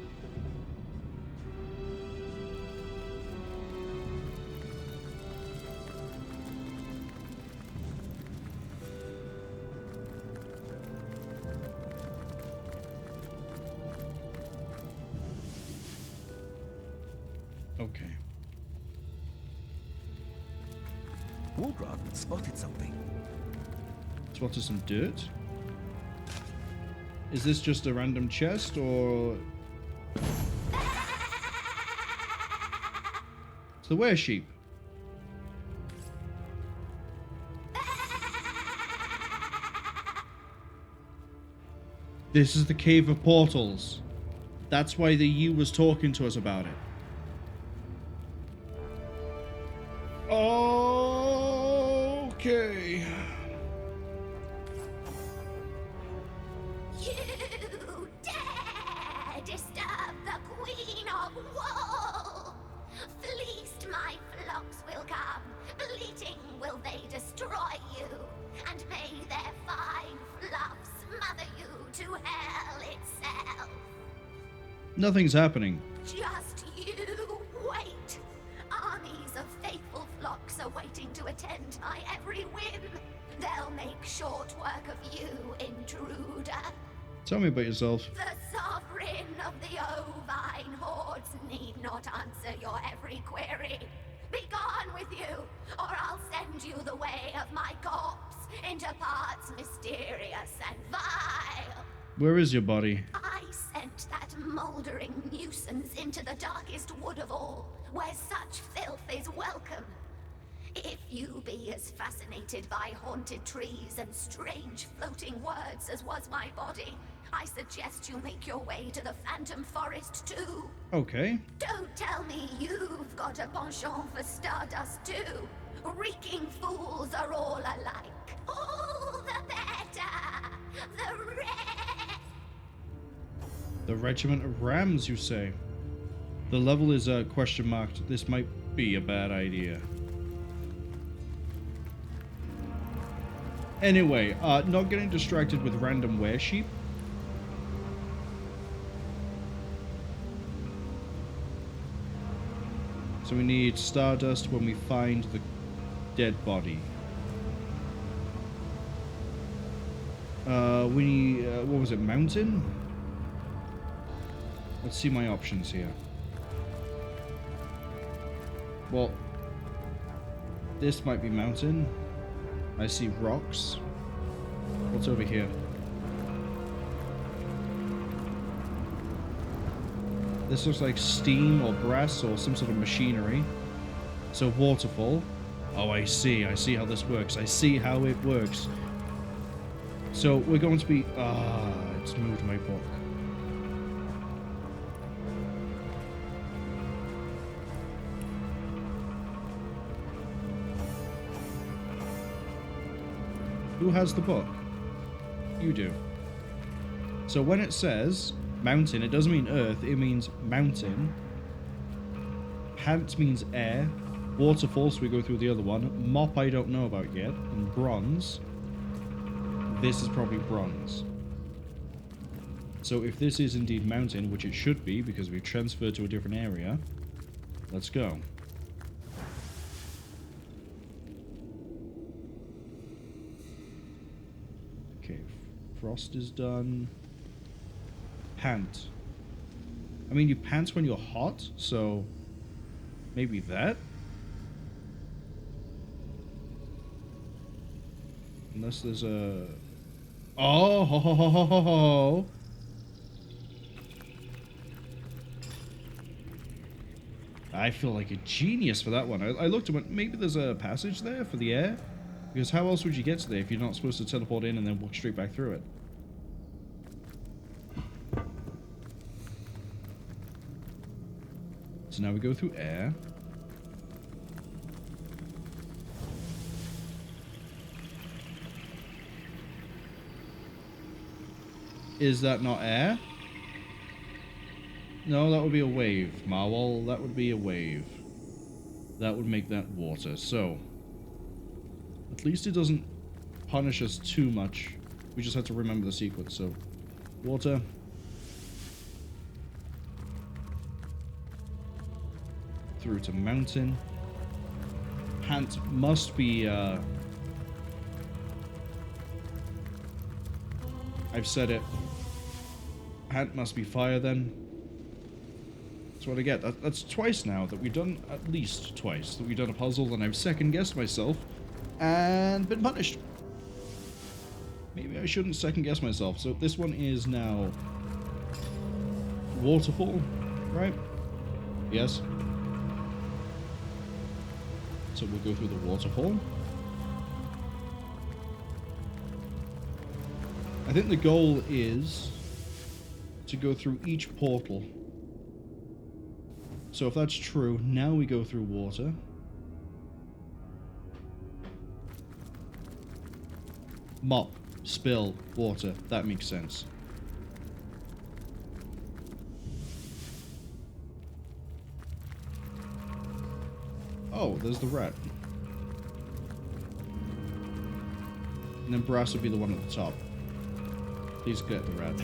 Okay.
Wolgraff spotted something.
Spotted some dirt. Is this just a random chest, or... It's the weresheep. This is the Cave of Portals. That's why the U was talking to us about it. Okay.
You dare disturb the Queen of Wool! Fleeced my flocks will come, bleating will they destroy you, and may their fine fluff smother you to hell itself.
Nothing's happening.
Just you wait. Armies of faithful flocks are waiting to attend my every whim. They'll make short work of you, intruder.
Tell me about yourself.
The sovereign of the Ovine hordes need not answer your every query. Be gone with you, or I'll send you the way of my corpse into parts mysterious and vile.
Where is your body?
I sent that mouldering nuisance into the darkest wood of all, where such filth is welcome. If you be as fascinated by haunted trees and strange floating words as was my body, I suggest you make your way to the Phantom Forest too.
Okay.
Don't tell me you've got a penchant for stardust too. Reeking fools are all alike. All the better. The
The Regiment of Rams, you say? The level is question marked. This might be a bad idea. Anyway, not getting distracted with random weresheep. So we need stardust when we find the dead body. We need, what was it, mountain? Let's see my options here. Well, this might be mountain. I see rocks. What's over here? This looks like steam or brass or some sort of machinery. So waterfall. Oh, I see how this works. I see how it works. So we're going to be... it's moved my book. Who has the book? You do. So when it says mountain, it doesn't mean earth, it means mountain. Pant means air. Waterfall, so we go through the other one. Mop I don't know about yet. And bronze. This is probably bronze. So if this is indeed mountain, which it should be because we've transferred to a different area, let's go. Frost is done. Pant. I mean, you pant when you're hot, so maybe that? Unless there's a... Oh, ho, ho, ho, ho, ho, ho. I feel like a genius for that one. I looked and went, maybe there's a passage there for the air? Because how else would you get to there if you're not supposed to teleport in and then walk straight back through it? So now we go through air. Is that not air? No, that would be a wave, Marwol. That would be a wave. That would make that water. So, at least it doesn't punish us too much. We just have to remember the sequence. So, water. Through to mountain. Pant must be, I've said it. Pant must be fire then. That's what I get. That's twice now that we've done, at least twice, that we've done a puzzle and I've second-guessed myself and been punished. Maybe I shouldn't second-guess myself. So this one is now waterfall, right? Yes. So we'll go through the waterfall. I think the goal is to go through each portal. So if that's true, now we go through water. Mop, spill, water. That makes sense. Oh, there's the rat. And then brass would be the one at the top. Please get the rat.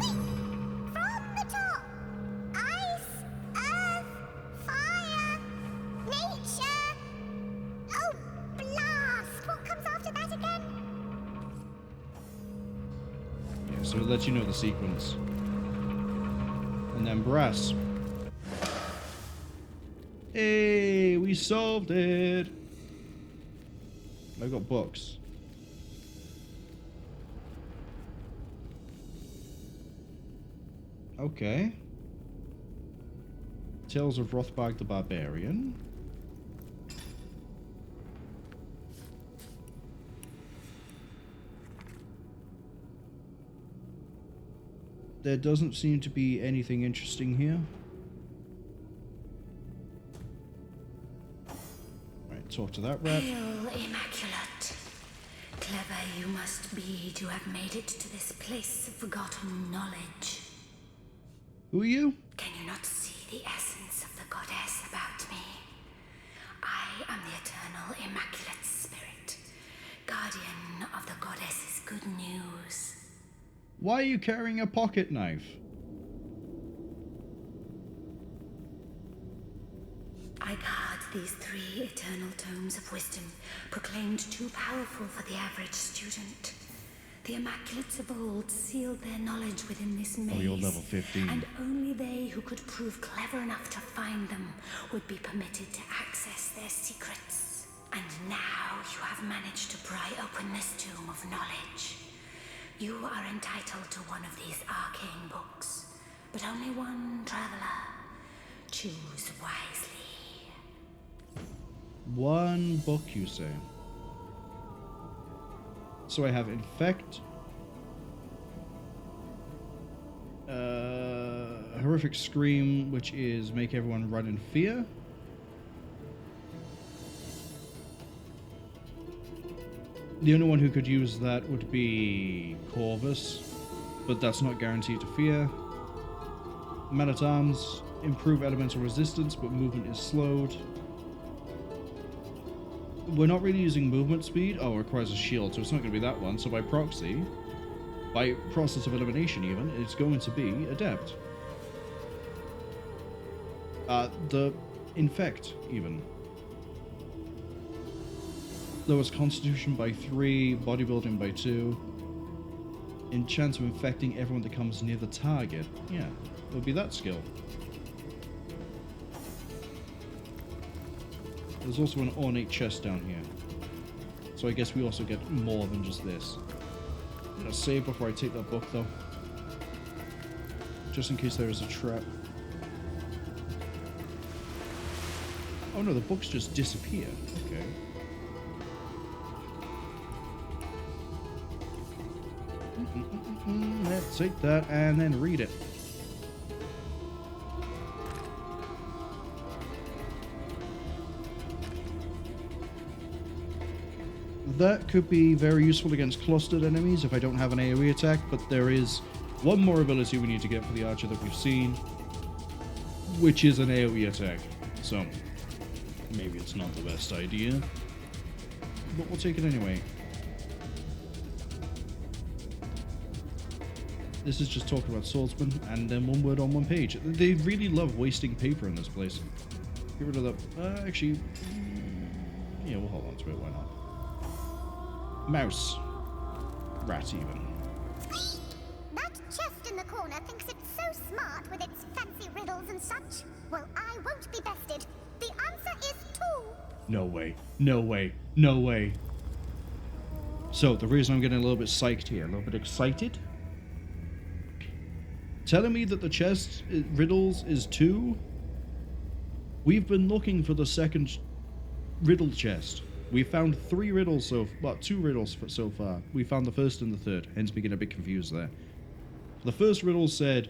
So it lets you know the sequence. And then brass. Hey, we solved it. I got books. Okay. Tales of Rothbard the Barbarian. There doesn't seem to be anything interesting here. Right, talk to that rat.
Hail, Immaculate. Clever you must be to have made it to this place of forgotten knowledge.
Who are you?
Can you not see the essence of the goddess about me? I am the eternal Immaculate Spirit, guardian of the goddess's good news.
Why are you carrying a pocket knife?
I guard these 3 eternal tomes of wisdom, proclaimed too powerful for the average student. The Immaculates of old sealed their knowledge within this maze.
Oh, you're level 15.
And only they who could prove clever enough to find them would be permitted to access their secrets. And now you have managed to pry open this tomb of knowledge. You are entitled to one of these arcane books, but only one traveler. Choose wisely.
One book, you say? So I have Infect, Horrific Scream, which is make everyone run in fear. The only one who could use that would be Corvus, but that's not guaranteed to fear. Man at Arms, improve elemental resistance, but movement is slowed. We're not really using movement speed. Oh, it requires a shield, so it's not going to be that one. So by proxy, by process of elimination even, it's going to be Adept. The Infect, even. Lowers Constitution by 3, Bodybuilding by 2. In chance of infecting everyone that comes near the target. Yeah, it would be that skill. There's also an ornate chest down here. So I guess we also get more than just this. I'm gonna save before I take that book though. Just in case there is a trap. Oh no, the books just disappear. Okay. Let's take that and then read it. That could be very useful against clustered enemies if I don't have an AoE attack, but there is one more ability we need to get for the archer that we've seen, which is an AoE attack. So, maybe it's not the best idea, but we'll take it anyway. This is just talking about swordsmen, and then one word on one page. They really love wasting paper in this place. Get rid of that. Actually, yeah, we'll hold on to it. Why not? Mouse. Rat, even.
That chest in the corner thinks it's so smart with its fancy riddles and such. Well, I won't be bested. The answer is 2.
No way. No way. No way. So, the reason I'm getting a little bit psyched here, a little bit excited, telling me that the chest riddles is 2? We've been looking for the second riddle chest. We found 3 riddles so well, 2 riddles so far. We found the first and the third, hence me getting a bit confused there. The first riddle said,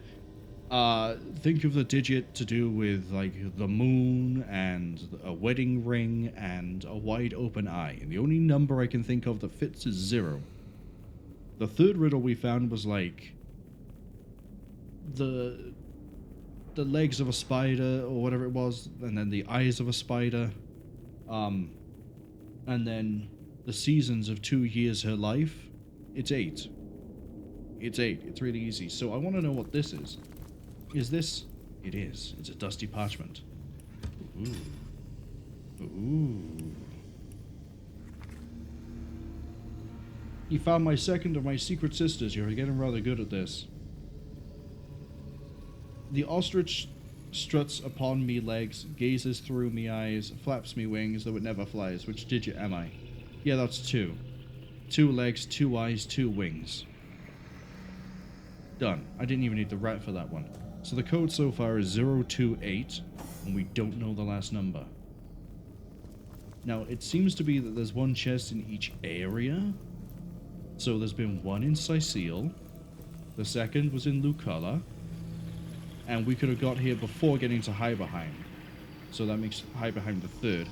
think of the digit to do with like the moon and a wedding ring and a wide open eye. And the only number I can think of that fits is 0. The third riddle we found was like the legs of a spider or whatever it was, and then the eyes of a spider, and then the seasons of 2 years her life. It's 8. It's 8. It's really easy. So I want to know what this is. Is this? It is. It's a dusty parchment. Ooh. Ooh. You found my second of my secret sisters. You're getting rather good at this. The ostrich struts upon me legs, gazes through me eyes, flaps me wings, though it never flies. Which digit am I? Yeah, that's 2. 2 legs, 2 eyes, 2 wings. Done. I didn't even need the rat for that one. So the code so far is 028, and we don't know the last number. Now, it seems to be that there's one chest in each area. So there's been one in Sicile, the second was in Luculla, and we could have got here before getting to Hiberheim. So that makes Hiberheim the third.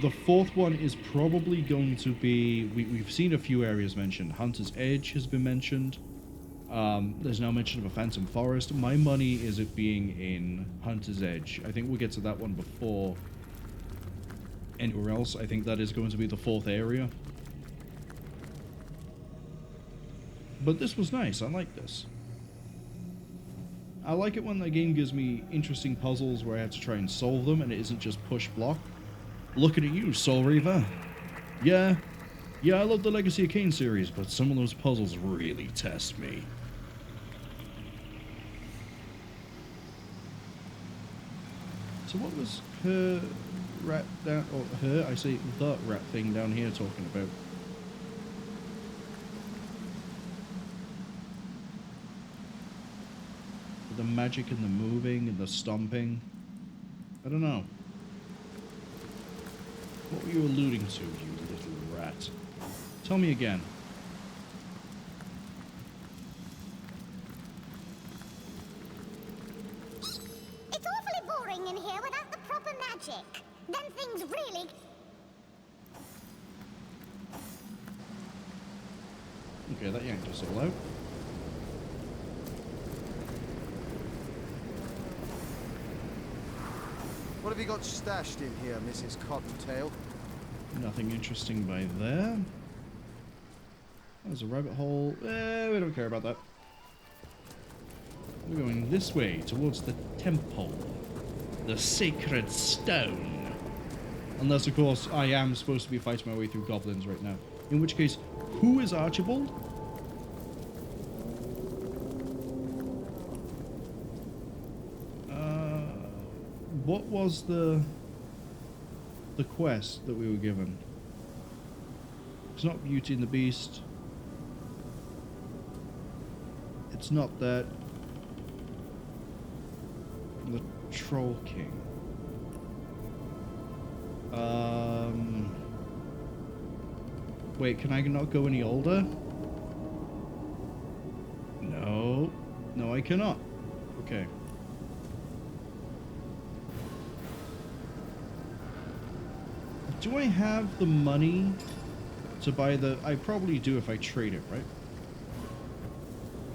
The fourth one is probably going to be... We've seen a few areas mentioned. Hunter's Edge has been mentioned. There's now mention of a Phantom Forest. My money is it being in Hunter's Edge. I think we'll get to that one before anywhere else. I think that is going to be the 4th area. But this was nice. I like this. I like it when the game gives me interesting puzzles where I have to try and solve them and it isn't just push block. Looking at you, Soul Reaver. Yeah, I love the Legacy of Kain series, but some of those puzzles really test me. So what was her rat down, or her, I say the rat thing down here talking about? The magic and the moving and the stomping. I don't know. What were you alluding to, you little rat? Tell me again.
It's awfully boring in here without the proper magic. Then things really...
Okay, that yanked us all out.
What have you got stashed in here, Mrs. Cottontail?
Nothing interesting by there. There's a rabbit hole. We don't care about that. We're going this way, towards the temple. The sacred stone. Unless, of course, I am supposed to be fighting my way through goblins right now. In which case, who is Archibald? What was the quest that we were given? It's not Beauty and the Beast. It's not that. The Troll King. Wait, can I not go any older? No. No, I cannot. Okay. Do I have the money to buy the... I probably do if I trade it, right?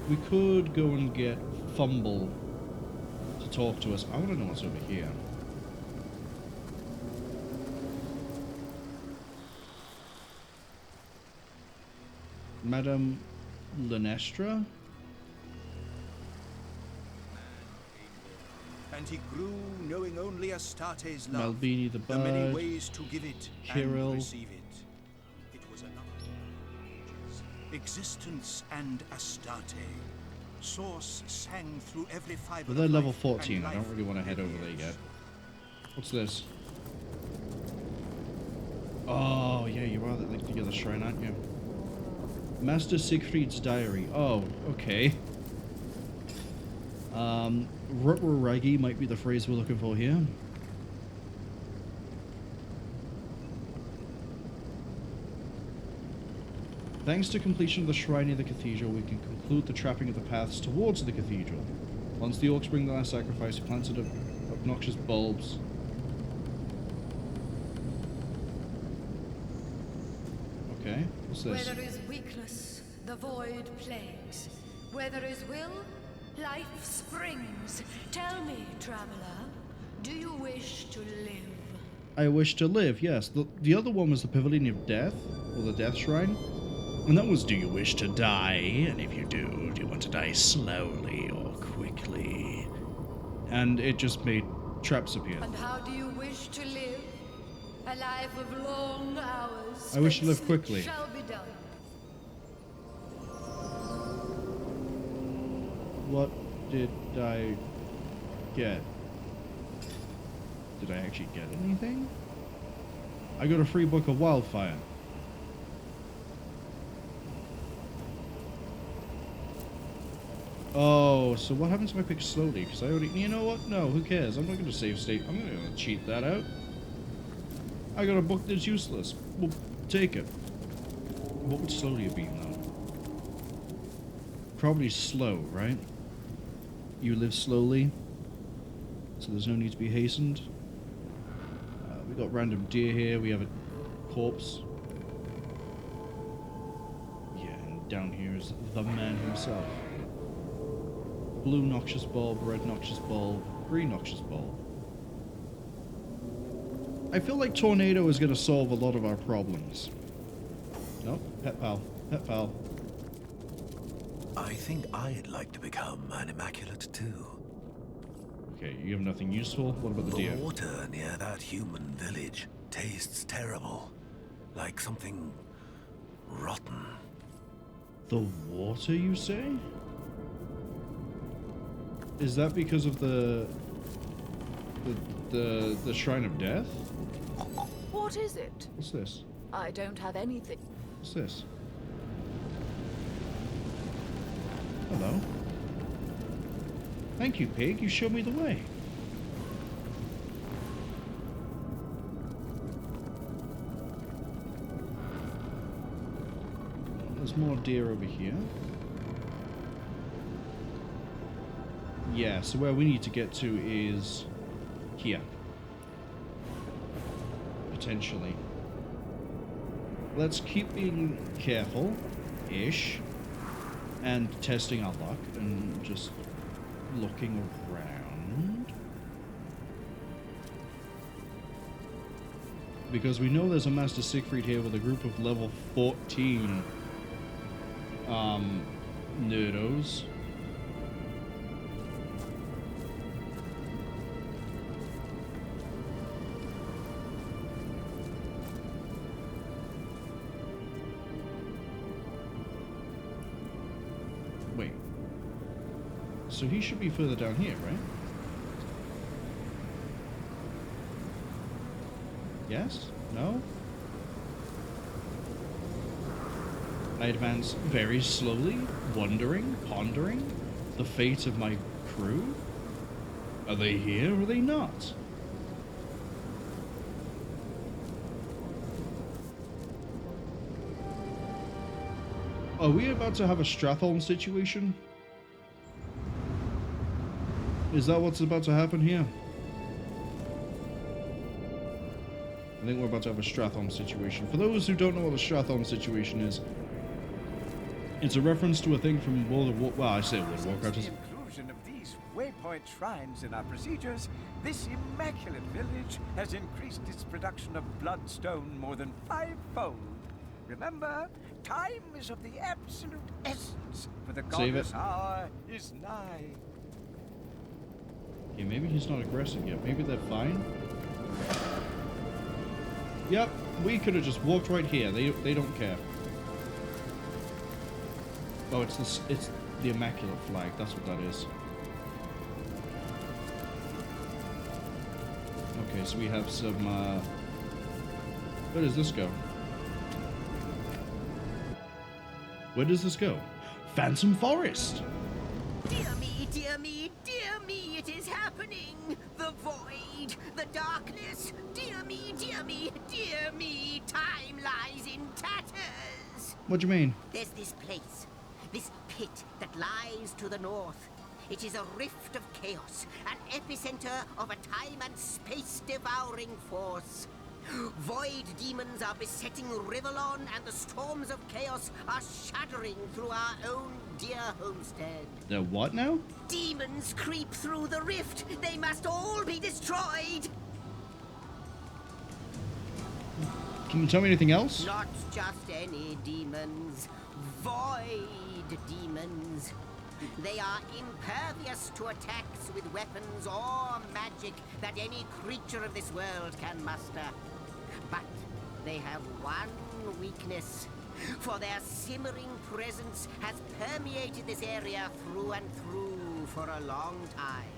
We could go and get Fumble to talk to us. I want to know what's over here. Madame Leandra?
And he grew, knowing only Astarte's love.
Malbini the
The many
bird.
ways to give it
Kirill.
and receive it. It was another. Existence and Astarte. Source sang through every fiber.
But they're
of
level
life
14.
and
I don't
life
really want to head over there yet. What's this? Oh, yeah, you are like the other shrine, aren't you? Master Siegfried's diary. Oh, okay. Rugwaragi might be the phrase we're looking for here. Thanks to completion of the shrine near the cathedral, we can conclude the trapping of the paths towards the cathedral. Once the orcs bring the last sacrifice, we planted obnoxious bulbs. Okay, what's this?
Where there is weakness, the void plagues. Where there is will, life springs. Tell me, traveler, do you wish to live?
I wish to live, yes. The other one was the Pavilion of Death, or the Death Shrine. And that was, do you wish to die? And if you do you want to die slowly or quickly? And it just made traps appear.
And how do you wish to live? A life of long hours.
I wish to live quickly.
Shall be done.
What did I get? Did I actually get anything? I got a free book of Wildfire. Oh, so what happens if I pick slowly? Because I already... You know what? No, who cares? I'm not going to save state. I'm not going to cheat that out. I got a book that's useless. Well, take it. What would slowly have been, though? Probably slow, right? You live slowly, so there's no need to be hastened. We got random deer here. We have a corpse. Yeah, and down here is the man himself. Blue noxious bulb, red noxious bulb, green noxious bulb. I feel like Tornado is going to solve a lot of our problems. No, pet pal, pet pal.
I think I'd like to become an Immaculate too.
Okay, you have nothing useful. What about the deer?
The water near that human village tastes terrible. Like something rotten.
The water, you say? Is that because of the Shrine of Death?
What is it?
What's this?
I don't have anything.
What's this? Hello. Thank you, pig. You showed me the way. There's more deer over here. Yeah, so where we need to get to is here. Potentially. Let's keep being careful-ish and testing our luck and just looking around. Because we know there's a Master Siegfried here with a group of level 14 nerdos. Wait. So he should be further down here, right? Yes? No? I advance very slowly, wondering, pondering the fate of my crew. Are they here or are they not? Are we about to have a Stratholm situation? Is that what's about to happen here? I think we're about to have a Stratholm situation. For those who don't know what a Stratholm situation is, it's a reference to a thing from World of War. Well, I say World of Warcraft.
Since the inclusion of these waypoint shrines in our procedures, this immaculate village has increased its production of bloodstone more than 5-fold. Remember, time is of the absolute essence, for the goddess hour is nigh.
Okay, maybe he's not aggressive yet. Maybe they're fine. Yep, we could have just walked right here. They don't care. Oh, it's the Immaculate flag. That's what that is. Okay, so we have some. Where does this go? Where does this go? Phantom Forest!
Dear me, dear me, dear me, it is happening! The void, the darkness, dear me, dear me, dear me, time lies in tatters!
What do you mean?
There's this place, this pit that lies to the north. It is a rift of chaos, an epicenter of a time and space-devouring force. Void demons are besetting Rivellon, and the storms of chaos are shattering through our own dear homestead.
The what now?
Demons creep through the rift. They must all be destroyed.
Can you tell me anything else?
Not just any demons. Void demons. They are impervious to attacks with weapons or magic that any creature of this world can muster. But they have one weakness, for their simmering presence has permeated this area through and through for a long time.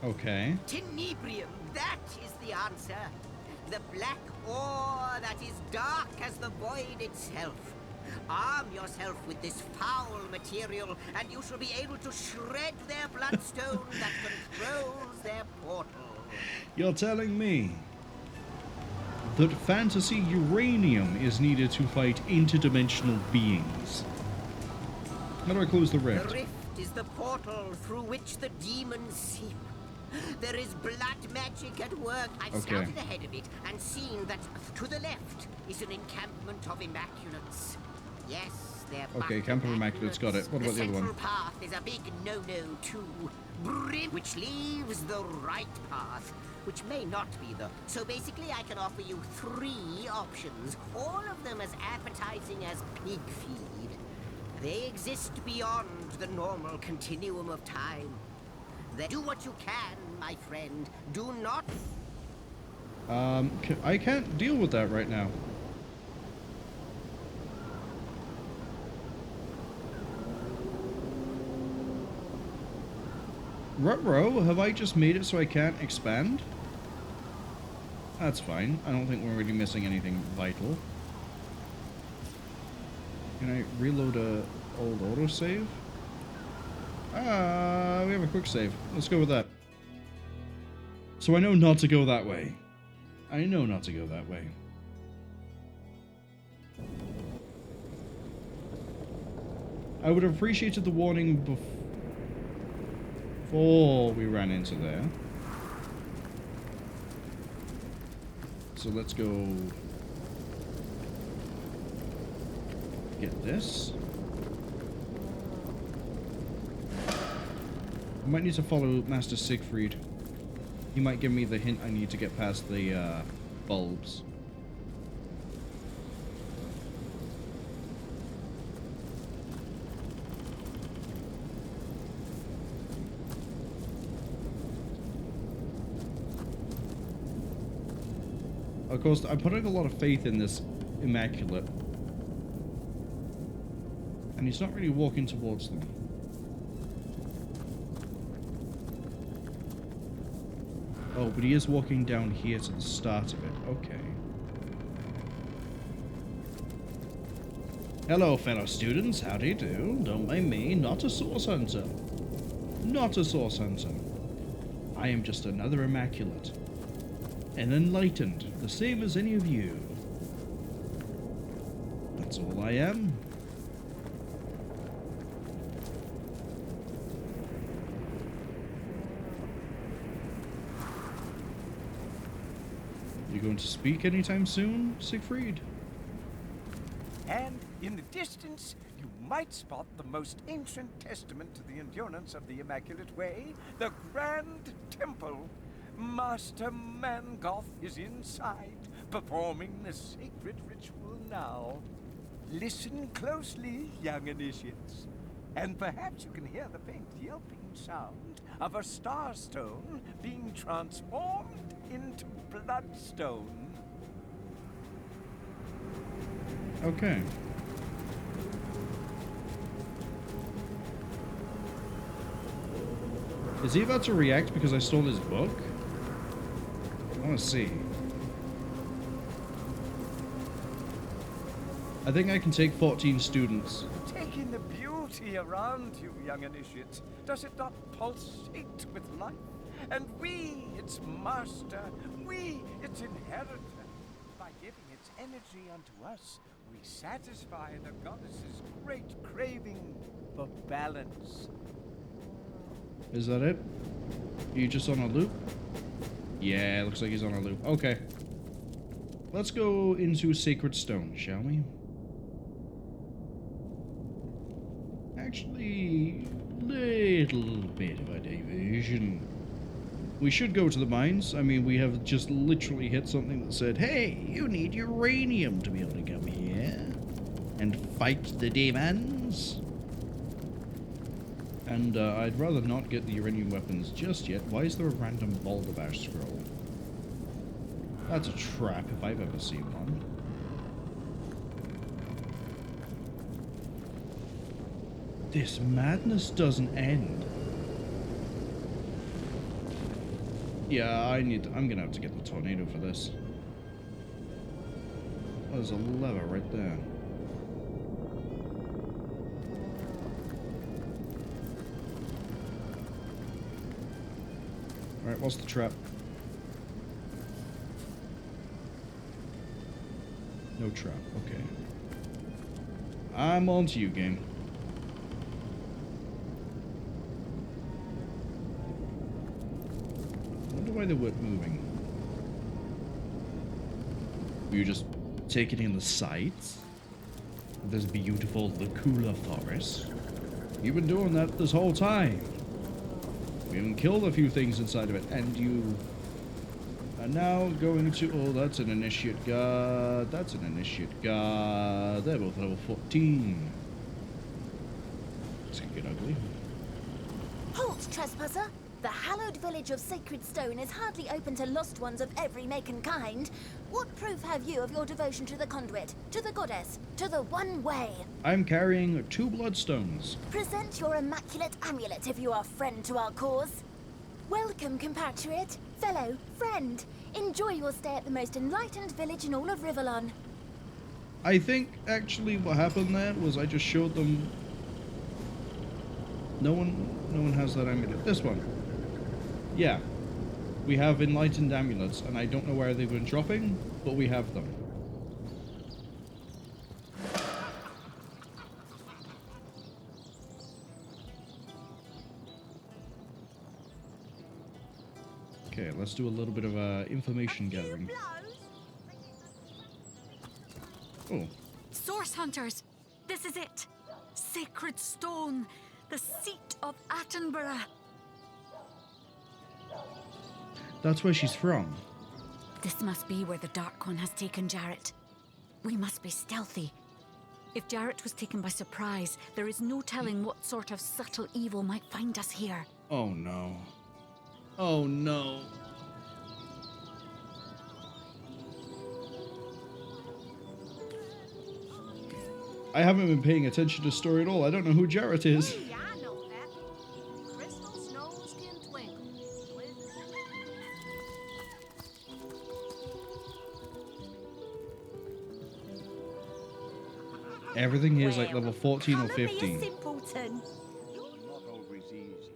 Okay.
Tenebrium, that is the answer. The black ore that is dark as the void itself. Arm yourself with this foul material, and you shall be able to shred their bloodstone that controls their portal.
You're telling me that fantasy uranium is needed to fight interdimensional beings. How do I close the rift?
The rift is the portal through which the demons seep. There is blood magic at work. I've scouted ahead of it and seen that to the left is an encampment of Immaculates. Yes, they're
okay, Camp of Immaculates, got it. What about the other one?
The central path is a big no-no too. Which leaves the right path, which may not be the... So basically I can offer you 3 options, all of them as appetizing as pig feed. They exist beyond the normal continuum of time. Do what you can, my friend. Do not...
I can't deal with that right now. Ruh-roh, have I just made it so I can't expand? That's fine. I don't think we're really missing anything vital. Can I reload a old autosave? We have a quick save. Let's go with that. So I know not to go that way. I know not to go that way. I would have appreciated the warning before we ran into there. So let's go get this. I might need to follow Master Siegfried. He might give me the hint I need to get past the bulbs. Of course, I'm putting a lot of faith in this Immaculate. And he's not really walking towards them. Oh, but he is walking down here to the start of it. Okay. Hello, fellow students. How do you do? Don't mind me. Not a source hunter. Not a source hunter. I am just another Immaculate. And enlightened, the same as any of you. That's all I am. You going to speak anytime soon, Siegfried?
And in the distance, you might spot the most ancient testament to the endurance of the Immaculate Way, the Grand Temple. Master Mangoth is inside, performing the sacred ritual now. Listen closely, young initiates, and perhaps you can hear the faint yelping sound of a starstone being transformed into bloodstone.
Okay. Is he about to react because I stole his book? I want to see. I think I can take 14 students.
Take in the beauty around you, young initiates. Does it not pulsate with life? And we, its master, we, its inheritor. By giving its energy unto us, we satisfy the goddess's great craving for balance.
Is that it? Are you just on a loop? Yeah, looks like he's on a loop. Okay. Let's go into Sacred Stone, shall we? Actually, little bit of a diversion. We should go to the mines. I mean, we have just literally hit something that said, hey, you need uranium to be able to come here and fight the demons. And I'd rather not get the uranium weapons just yet. Why is there a random Wolgraff scroll? That's a trap if I've ever seen one. This madness doesn't end. Yeah, I'm gonna have to get the tornado for this. Oh, there's a lever right there. Alright, what's the trap? No trap, okay. I'm on to you, game. I wonder why they weren't moving. Were you just taking in the sights? This beautiful Lacula forest? You've been doing that this whole time. We even killed a few things inside of it, and you are now going to... Oh, that's an initiate guard. That's an initiate guard. They're both level 14. It's gonna get ugly.
Halt, trespasser! The hallowed village of Sacred Stone is hardly open to lost ones of every make and kind. What proof have you of your devotion to the conduit, to the goddess, to the one way?
I'm carrying 2 bloodstones.
Present your immaculate amulet if you are friend to our cause. Welcome, compatriot, fellow, friend. Enjoy your stay at the most enlightened village in all of Rivellon.
I think, actually, what happened there was I just showed them... No one has that amulet. This one. Yeah. We have enlightened amulets, and I don't know where they've been dropping, but we have them. Okay, let's do a little bit of information gathering. Oh.
Source Hunters! This is it! Sacred Stone, the seat of Attenborough.
That's where she's from.
This must be where the Dark One has taken Jarrett. We must be stealthy. If Jarrett was taken by surprise, there is no telling what sort of subtle evil might find us here.
Oh no. Oh no. I haven't been paying attention to the story at all. I don't know who Jarrett is.
Hey, I know that. Crystal snows can twinkle.
Everything here is like level 14 or
Colour me a
15.
simpleton.
Not always easy.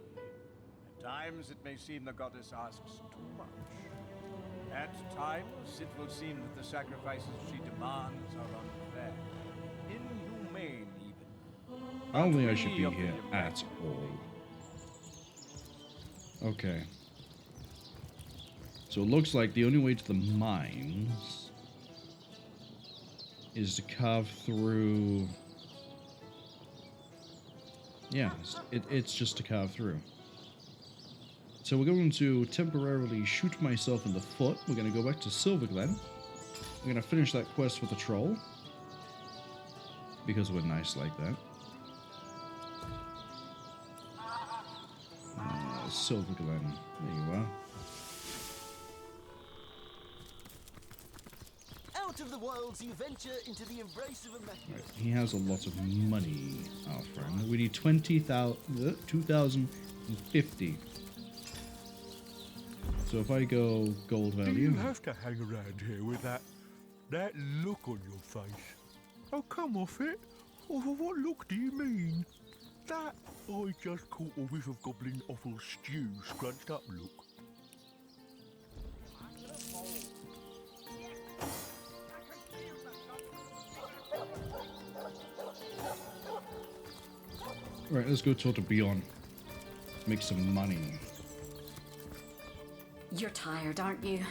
At times it may seem the goddess asks too much. At times it will seem that the sacrifices she demands are unfair. Inhumane, even.
I don't think I should be here at all. Okay. So it looks like the only way to the mines is to carve through... Yeah, it's just to carve through. So we're going to temporarily shoot myself in the foot. We're going to go back to Silverglen. We're going to finish that quest with the troll. Because we're nice like that. Silverglen. There you are.
Out of the wilds you venture into the embrace of Immaculate.
Right, he has a lot of money, our friend. We need 2,050. So if I go gold value...
Do you have to hang around here with that look on your face? Oh, come off it. Oh, what look do you mean? That I just caught a whiff of goblin offal stew scrunched up look.
Right, let's go talk to Beyond. Make some money.
You're tired, aren't you?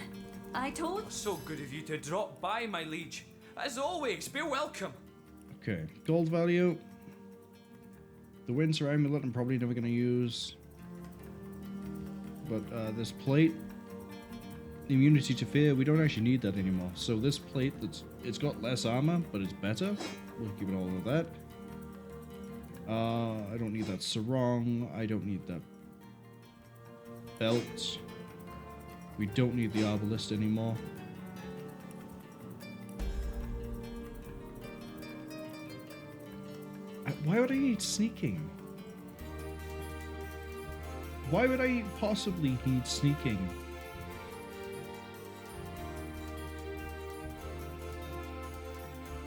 I told...
So good of you to drop by, my liege. As always, be welcome.
Okay, gold value. The Winter Amulet I'm probably never going to use. But this plate, immunity to fear, we don't actually need that anymore. So this plate, it's got less armor, but it's better. We'll keep it all of that. I don't need that sarong. I don't need that belt. We don't need the arbalist anymore. Why would I need sneaking? Why would I possibly need sneaking?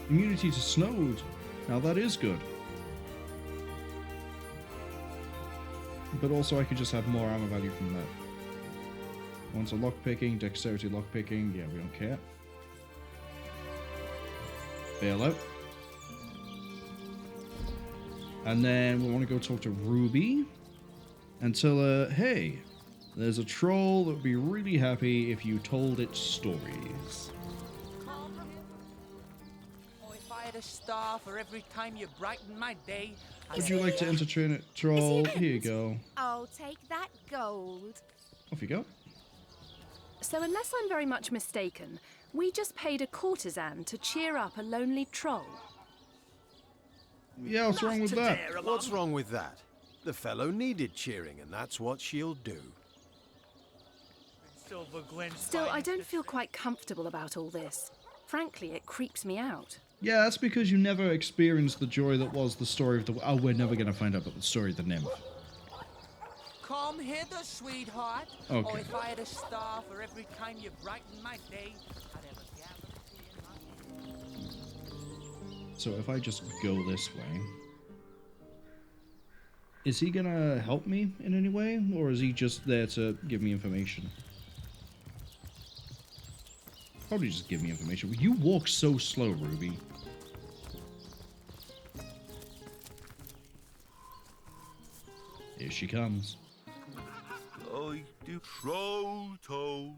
Immunity to snowed. Now that is good. But also I could just have more armor value from that. Once a lockpicking, dexterity lockpicking, yeah, we don't care. Bail out. And then we want to go talk to Ruby and tell her, hey, there's a troll that would be really happy if you told it stories.
Oh, if I had a star for every time you brighten my day.
Would you like to entertain it, troll? Here you go.
I'll take that gold.
Off you go.
So unless I'm very much mistaken, we just paid a courtesan to cheer up a lonely troll.
Yeah, what's wrong with that?
What's wrong with that? The fellow needed cheering, and that's what she'll do.
Still, I don't feel quite comfortable about all this. Frankly, it creeps me out.
Yeah, that's because you never experienced the joy that was the story of the... Oh, we're never going to find out about the story of the nymph.
Come hither, sweetheart.
Okay.
Oh, if I had a star for every time you brighten my day, I'd have a galaxy in my...
So if I just go this way... Is he going to help me in any way? Or is he just there to give me information? Probably just give me information. You walk so slow, Ruby. Here she comes.
I do troll told.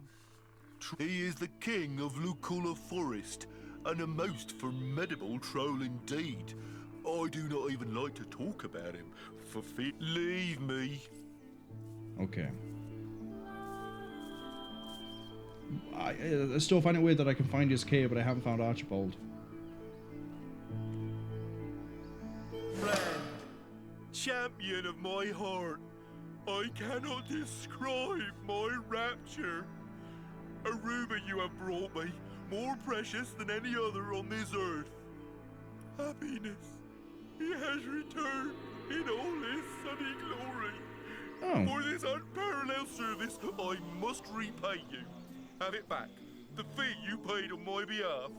He is the king of Lucula Forest, and a most formidable troll indeed. I do not even like to talk about him, for fear. Leave me.
Okay. I still find it weird that I can find his cave, but I haven't found Archibald.
Friend, champion of my heart, I cannot describe my rapture. A ruby you have brought me, more precious than any other on this earth. Happiness, he has returned in all his sunny glory.
Oh.
For this unparalleled service, I must repay you. Have it back. The fee you paid on my behalf.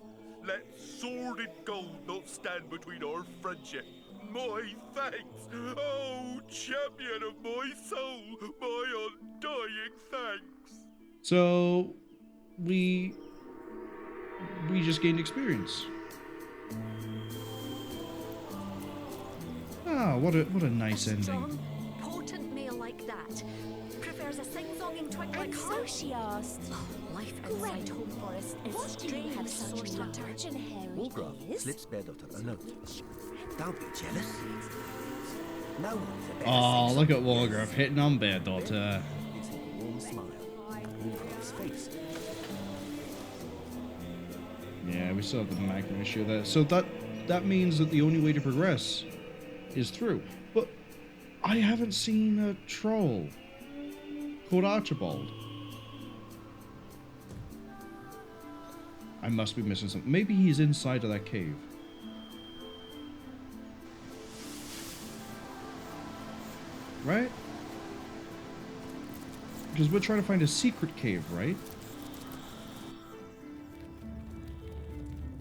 Let sword and gold not stand between our friendship. My thanks, oh champion of my soul, my undying thanks.
So we just gained experience. Ah, what a nice ending.
Strong, potent male like that prefers a sing-songing twig like her.
So she asked.
Life outside
Gwen,
home forest is
what do you
strange
have
such
such
a
large and hairy
Wolgraff
ears?
slips their daughter a note. Don't be jealous. No one's a better
Oh,
sex
look at
object.
Wolgraff hitting on Bear Daughter.
It's a warm smile. Wolgraff's face.
Yeah, we still have the Magma issue there. So that means that the only way to progress is through. But I haven't seen a troll called Archibald. I must be missing something. Maybe he's inside of that cave. Right? Because we're trying to find a secret cave, right?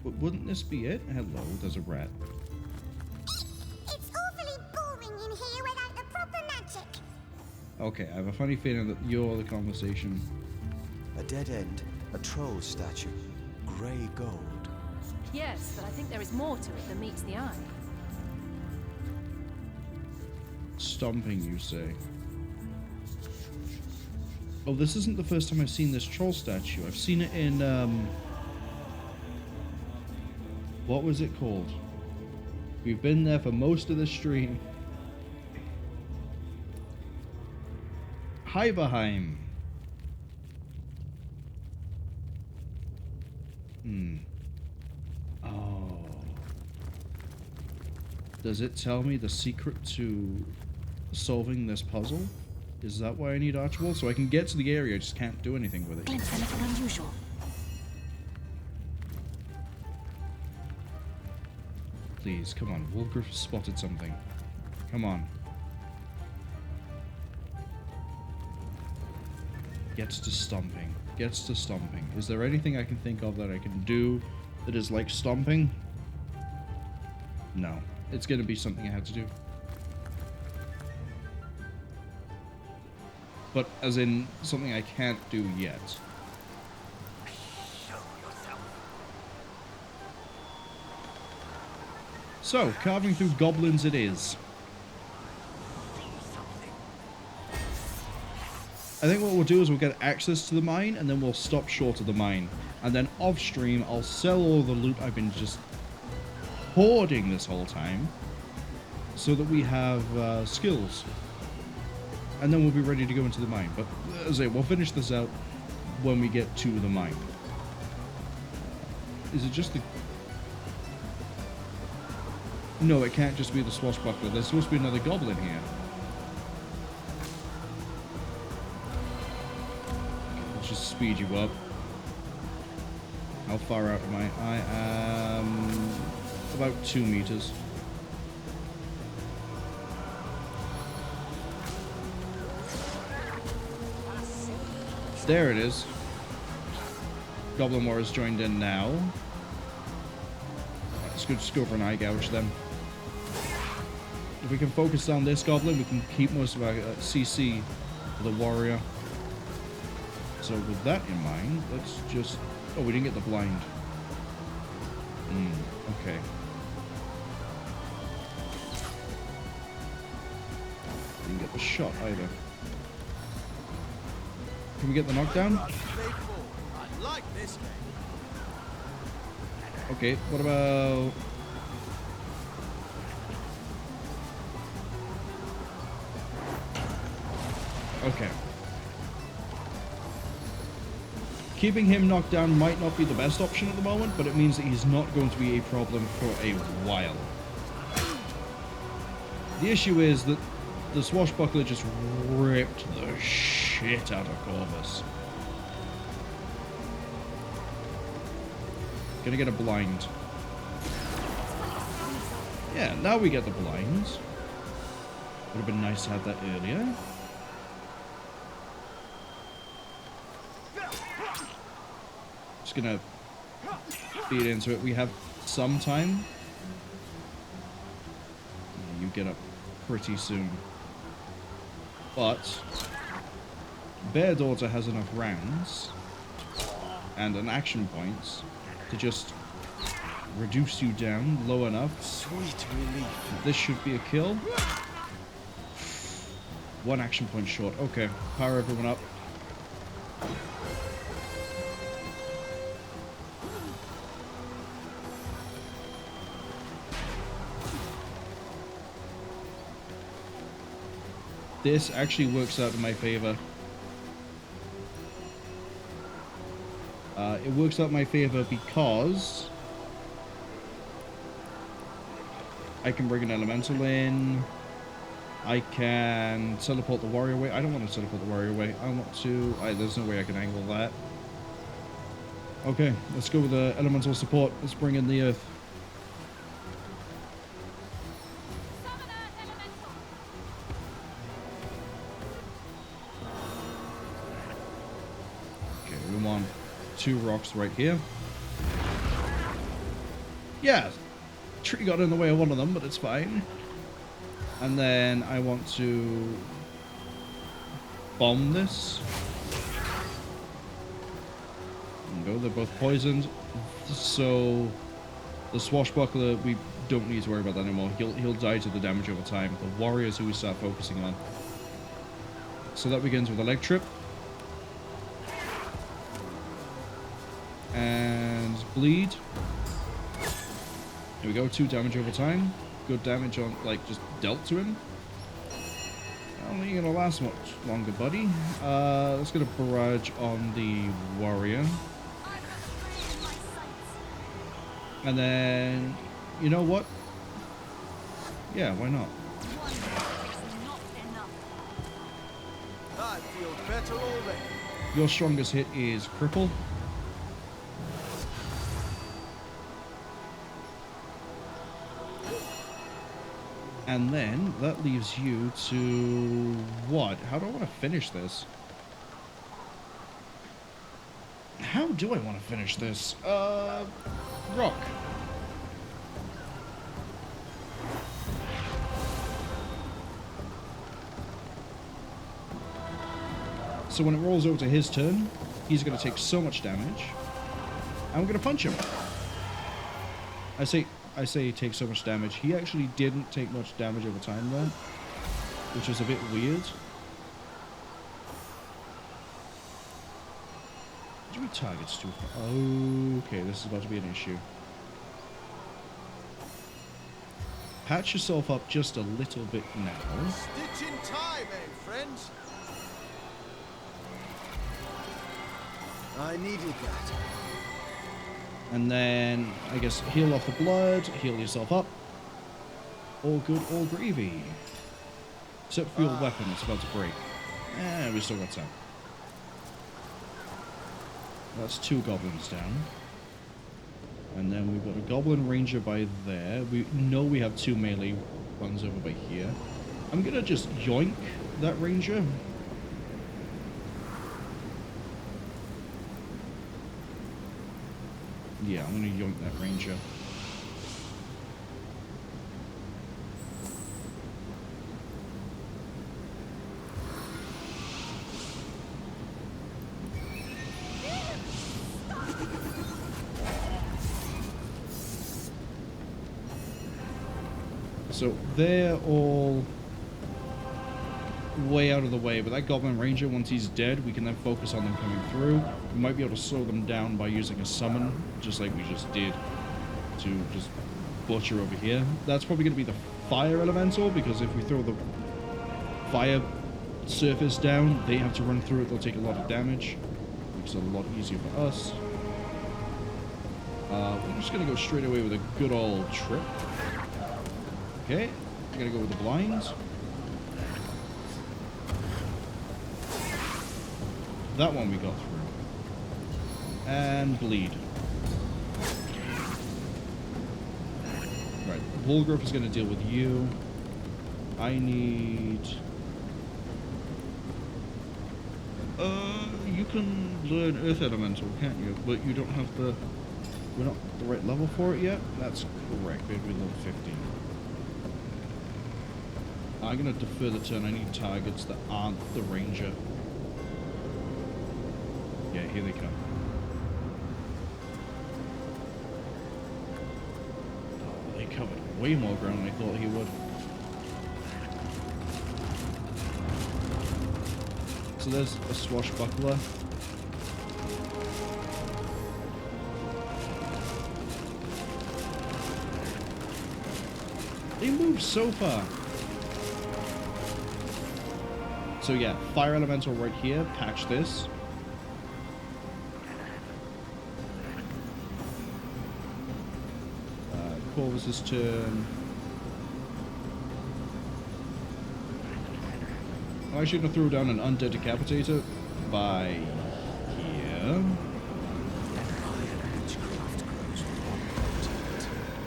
But wouldn't this be it? Hello, there's a rat.
It's awfully boring in here without the proper magic.
Okay, I have a funny feeling that you're the conversation.
A dead end, a troll statue, grey gold.
Yes, but I think there is more to it than meets the eye.
Stomping, you say? Oh, this isn't the first time I've seen this troll statue. I've seen it in, what was it called? We've been there for most of the stream. Hiberheim. Oh. Does it tell me the secret to solving this puzzle? Is that why I need Archibald? So I can get to the area, I just can't do anything with it.
Glimpse anything unusual.
Please, come on. Wolgraff spotted something. Come on. Gets to stomping. Gets to stomping. Is there anything I can think of that I can do that is like stomping? No. It's going to be something I have to do. But as in something I can't do yet. So, carving through goblins it is. I think what we'll do is we'll get access to the mine, and then we'll stop short of the mine. And then off-stream, I'll sell all the loot I've been just hoarding this whole time, so that we have skills. And then we'll be ready to go into the mine. But, as I say, we'll finish this out when we get to the mine. Is it just the... No, it can't just be the swashbuckler. There's supposed to be another goblin here. Okay, let's just speed you up. How far out am I? I am about 2 meters. There it is. Goblin War has joined in now. Let's just go for an eye gouge then. If we can focus on this goblin, we can keep most of our CC for the warrior. So with that in mind, let's just... Oh, we didn't get the blind. Okay. Didn't get the shot either. Can we get the knockdown?
I like this game.
Okay, what about... Okay. Keeping him knocked down might not be the best option at the moment, but it means that he's not going to be a problem for a while. The issue is that the swashbuckler just ripped the shit out of Corvus. Gonna get a blind. Yeah, now we get the blinds. Would have been nice to have that earlier. Just gonna feed into it. We have some time. You get up pretty soon. But Bear Daughter has enough rounds and an action points to just reduce you down low enough.
Sweet relief.
This should be a kill. 1 action point short. Okay, power everyone up. This actually works out in my favor. It works out in my favor because I can bring an elemental in. I can teleport the warrior away. I don't want to teleport the warrior away. I want to... there's no way I can angle that. Okay, let's go with the elemental support. Let's bring in the earth. Okay, we want 2 rocks right here. Yeah, tree got in the way of one of them, but it's fine. And then I want to bomb this. There you go, they're both poisoned. So the swashbuckler, we don't need to worry about that anymore. He'll die to the damage over time. The warriors who we start focusing on. So that begins with a leg trip. And bleed. There we go, 2 damage over time. Good damage on, like, just dealt to him. I don't think you're gonna last much longer, buddy. Let's get a barrage on the warrior. And then, you know what? Yeah, why not?
I feel better already.
Your strongest hit is cripple. And then that leaves you to what? How do I want to finish this? How do I want to finish this? Rock. So when it rolls over to his turn, he's going to take so much damage. And we're going to punch him. I say he takes so much damage. He actually didn't take much damage over time there, which is a bit weird. Do we targets too far? Okay, this is about to be an issue. Patch yourself up just a little bit now.
Stitch in time, eh, friends? I needed that.
And then, I guess, heal off the blood, heal yourself up. All good, all gravy. Except for your weapon, it's about to break. We still got time. That's 2 goblins down. And then we've got a goblin ranger by there. We know we have 2 melee ones over by here. I'm gonna just yoink that ranger. Yeah, I'm gonna yoink that ranger. So they're all way out of the way, but that goblin ranger, once he's dead, we can then focus on them coming through. We might be able to slow them down by using a summon, just like we just did, to just butcher over here. That's probably going to be the fire elemental, because if we throw the fire surface down, they have to run through it, they'll take a lot of damage. Makes it a lot easier for us. We're just going to go straight away with a good old trip. Okay, I'm going to go with the blinds. That one we got through. And bleed. Right, Wolgraff is going to deal with you. I need... you can learn Earth Elemental, can't you? But you don't have the We're not the right level for it yet? That's correct. We're level 15. I'm going to defer the turn. I need targets that aren't the ranger. Yeah, here they come. Oh, they covered way more ground than I thought he would. So there's a swashbuckler. They moved so far. So yeah, fire elemental right here. Patch this. Corvus's turn. I should have threw down an undead decapitator by here.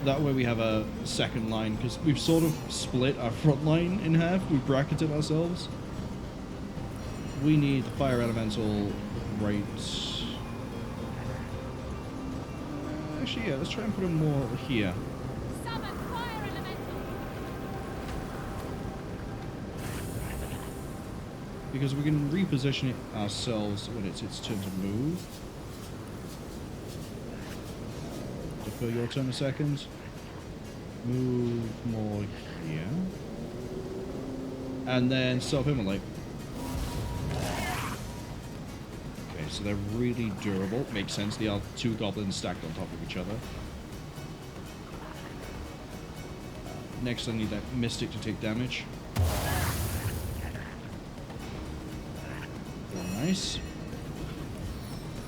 That way we have a second line, because we've sort of split our front line in half. We've bracketed ourselves. We need the fire elemental right. Actually, yeah, let's try and put him more over here.
Summon fire elemental.
Because we can reposition it ourselves when it's its turn to move. Defer your turn a second. Move more here. And then self-immolate. Okay, so they're really durable. Makes sense. They are two goblins stacked on top of each other. Next, I need that mystic to take damage. Very nice.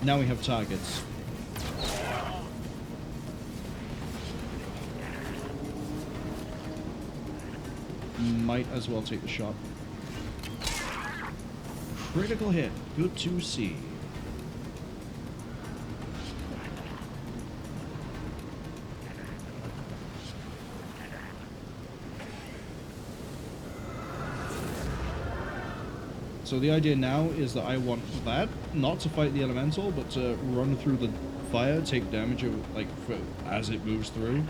Now we have targets. Might as well take the shot. Critical hit. Good to see. So the idea now is that I want that, not to fight the elemental, but to run through the fire, take damage like as it moves through,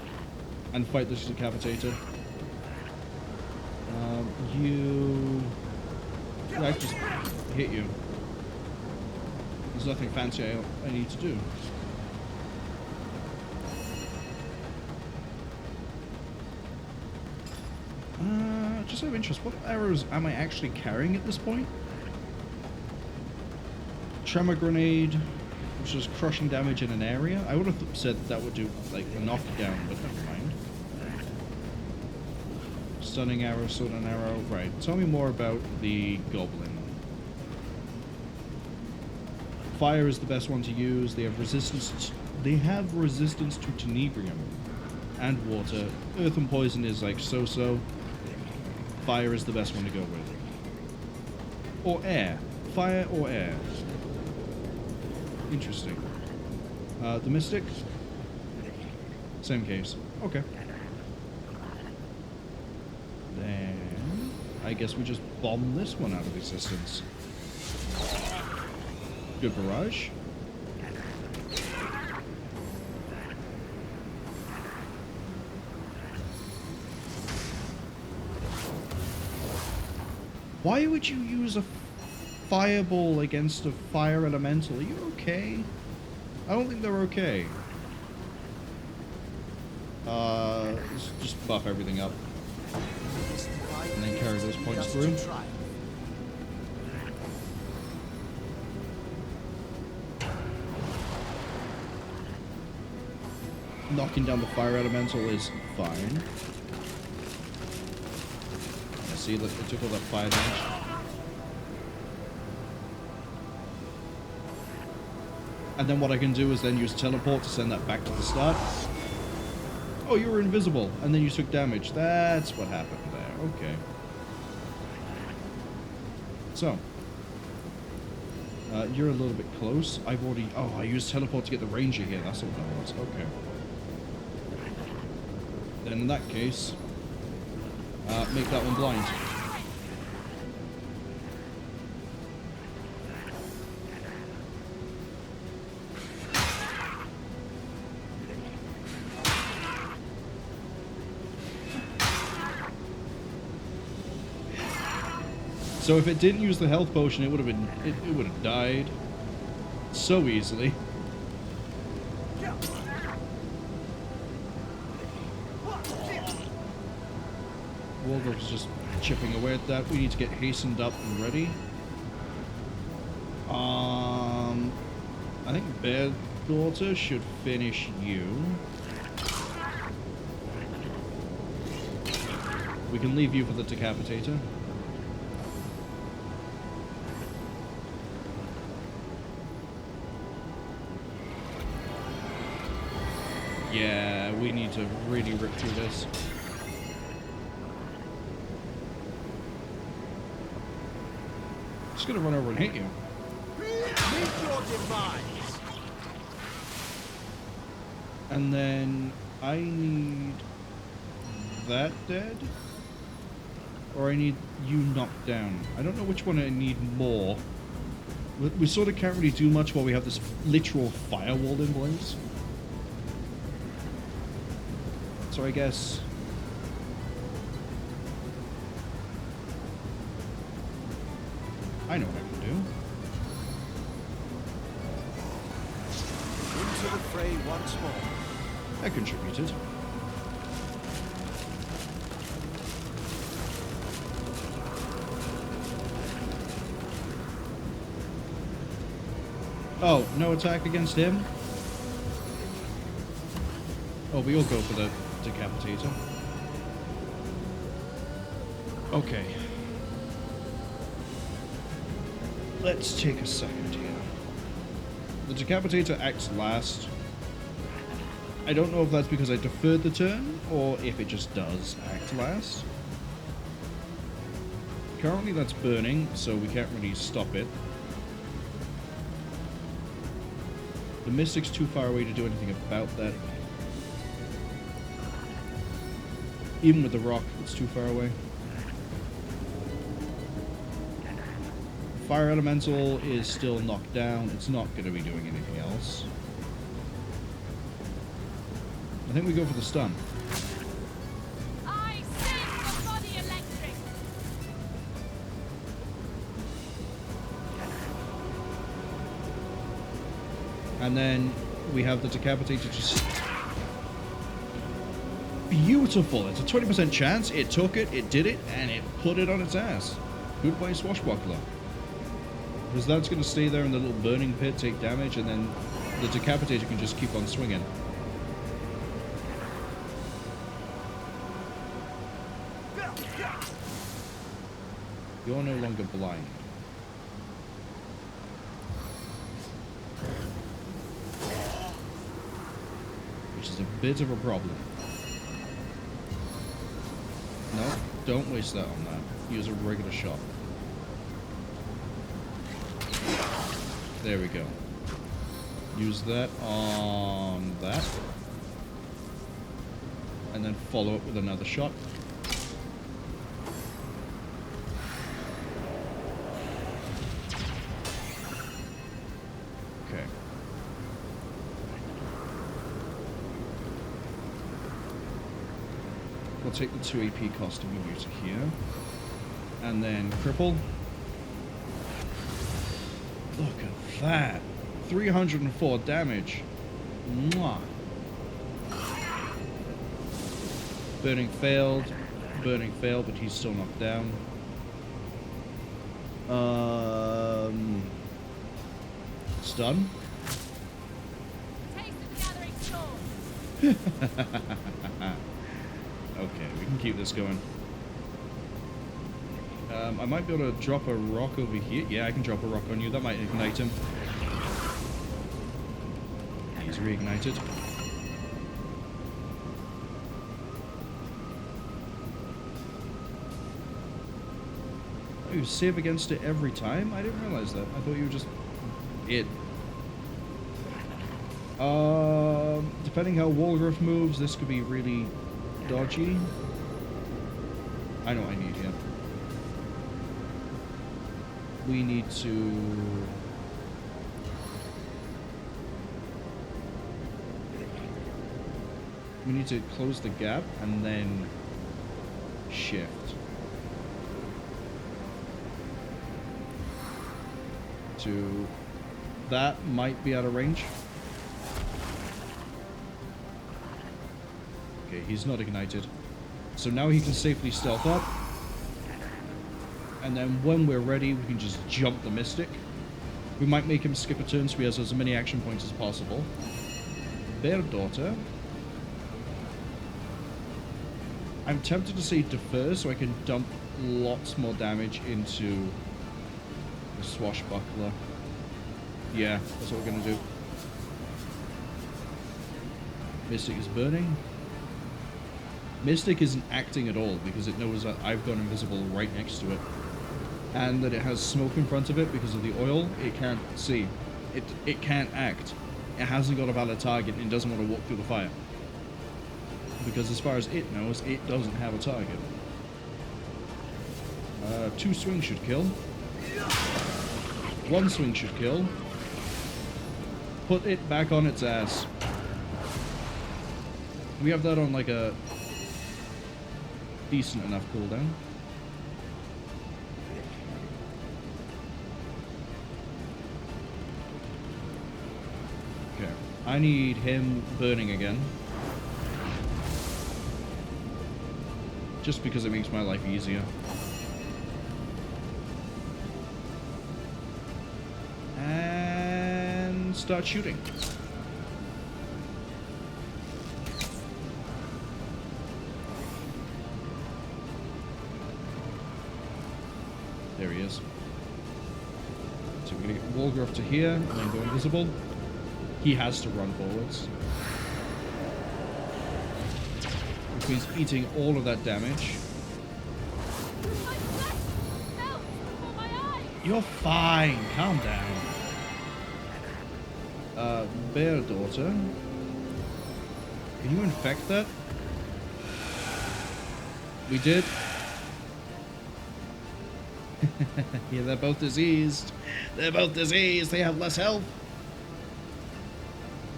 and fight this decapitator. Yeah, I just hit you. There's nothing fancy I need to do. Just out of interest, what arrows am I actually carrying at this point? Tremor grenade, which is crushing damage in an area. I would have said that would do like a knockdown, but never mind. Stunning arrow, stunning arrow. Right. Tell me more about the goblin. Fire is the best one to use. They have resistance. They have resistance to tenebrium and water. Earth and poison is like so-so. Fire is the best one to go with. Or air. Fire or air. Interesting. The mystic. Same case. Okay. Then I guess we just bomb this one out of existence. Good barrage. Why would you use a fireball against a fire elemental? Are you okay? I don't think they're okay. Let's just buff everything up. And then carry those points through. Knocking down the fire elemental is fine. Yeah, see, look, it took all that fire damage. And then what I can do is then use teleport to send that back to the start. Oh, you were invisible, and then you took damage. That's what happened there. Okay. So. You're a little bit close. I've already... Oh, I used teleport to get the ranger here. That's what that was. Okay. Then in that case, make that one blind. So if it didn't use the health potion, it would have been it would have died so easily. Wolgraff's just chipping away at that. We need to get hastened up and ready. I think Bear Daughter should finish you. We can leave you for the Decapitator. Yeah, we need to really rip through this. Just gonna run over and hit you.
Meet your demise.
And then I need that dead, or I need you knocked down. I don't know which one I need more. We sort of can't really do much while we have this literal firewall in place. So I guess I know what I can do.
Into the fray once more.
I contributed. Oh, no attack against him? Oh, we all go for the Decapitator. Okay. Let's take a second here. The Decapitator acts last. I don't know if that's because I deferred the turn, or if it just does act last. Currently that's burning, so we can't really stop it. The Mystic's too far away to do anything about that. Even with the rock, it's too far away. Fire Elemental is still knocked down. It's not going to be doing anything else. I think we go for the stun.
I sing the body electric.
And then we have the Decapitator just... Beautiful! It's a 20% chance. It took it, it did it, and it put it on its ass. Goodbye, Swashbuckler. Because that's going to stay there in the little burning pit, take damage, and then the Decapitator can just keep on swinging. You're no longer blind. Which is a bit of a problem. No, don't waste that on that. Use a regular shot. There we go. Use that on that. And then follow it with another shot. Okay. We'll take the 2 AP cost to move you to here. And then cripple. Look at that. 304 damage. Mwah. Burning failed. Burning failed, but he's still knocked down. Stun.
Taste of the gathering storm.
Okay, we can keep this going. I might be able to drop a rock over here. Yeah, I can drop a rock on you. That might ignite him. He's reignited. Oh, you save against it every time? I didn't realize that. I thought you were just... it. Depending how Wolgraff moves, this could be really dodgy. I know what I need here. We need to... we need to close the gap and then shift. to... That might be out of range. Okay, he's not ignited. So now he can safely stealth up. And then when we're ready, we can just jump the Mystic. We might make him skip a turn so he has as many action points as possible. Bear Daughter. I'm tempted to say defer so I can dump lots more damage into the Swashbuckler. Yeah, that's what we're going to do. Mystic is burning. Mystic isn't acting at all because it knows that I've gone invisible right next to it. And that it has smoke in front of it because of the oil. It can't see. It can't act. It hasn't got a valid target and it doesn't want to walk through the fire. Because as far as it knows, it doesn't have a target. 2 swings should kill. 1 swing should kill. Put it back on its ass. We have that on like a decent enough cooldown. Okay, I need him burning again. Just because it makes my life easier. And start shooting. There he is. So we're going to get Wolgraff to here and then go invisible. He has to run forwards. Which means eating all of that damage. You're fine. Calm down. Bear Daughter. Can you infect that? We did. Yeah, they're both diseased. They're both diseased. They have less health.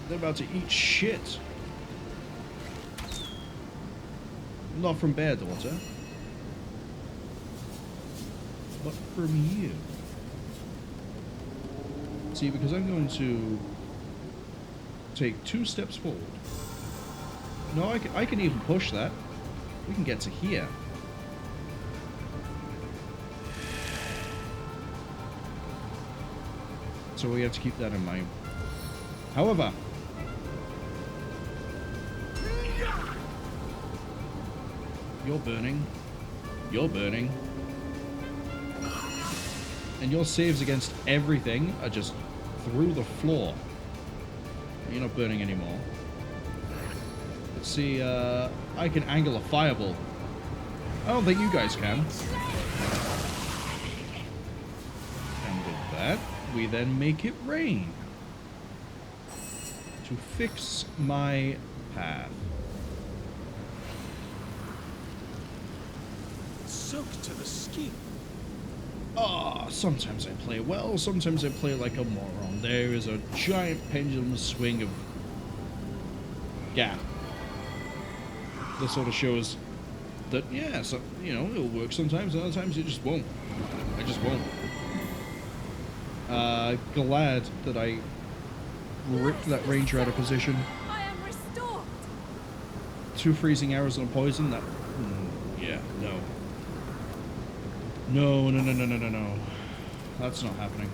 They're about to eat shit. Not from Bear Daughter. But from you. See, because I'm going to take 2 steps forward. No, I can even push that. We can get to here. So we have to keep that in mind. However, you're burning. You're burning. And your saves against everything are just through the floor. You're not burning anymore. Let's see, I can angle a fireball. I don't think you guys can. And with that, we then make it rain. To fix my path.
Soaked to the skin.
Ah, sometimes I play well, sometimes I play like a moron. There is a giant pendulum swing of gap. That sort of shows that, yeah, so, you know, it'll work sometimes, and other times it just won't. I just won't. Glad that I ripped that ranger out of position.
I am restored.
2 freezing arrows and a poison, that... yeah, no. No, no, no, no, no, no, no. That's not happening.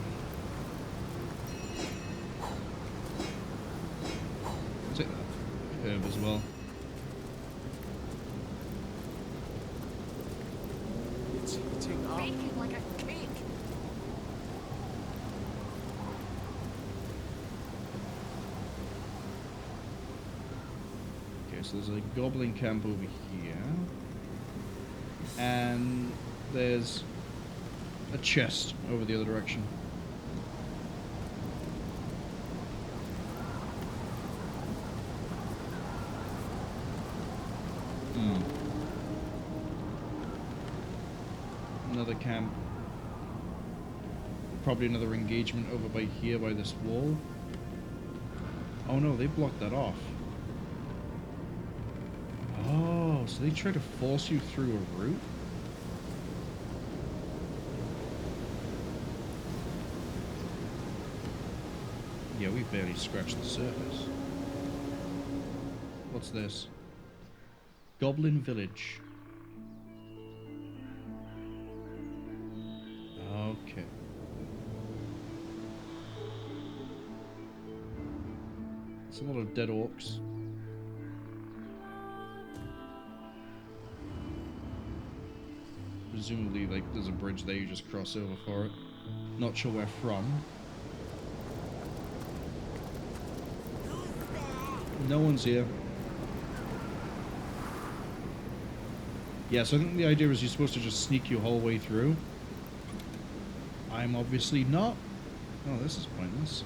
Take that herb as well.
It's heating up.
Baking like a cake.
Okay, so there's a goblin camp over here. And there's a chest over the other direction. Another camp. Probably another engagement over by here by this wall. Oh no, they blocked that off. Oh, so they try to force you through a route? Yeah, we barely scratched the surface. What's this? Goblin Village. Okay. It's a lot of dead orcs. Presumably, like, there's a bridge there, you just cross over for it. Not sure where from. No one's here. Yeah, so I think the idea is you're supposed to just sneak your whole way through. I'm obviously not. Oh, this is pointless.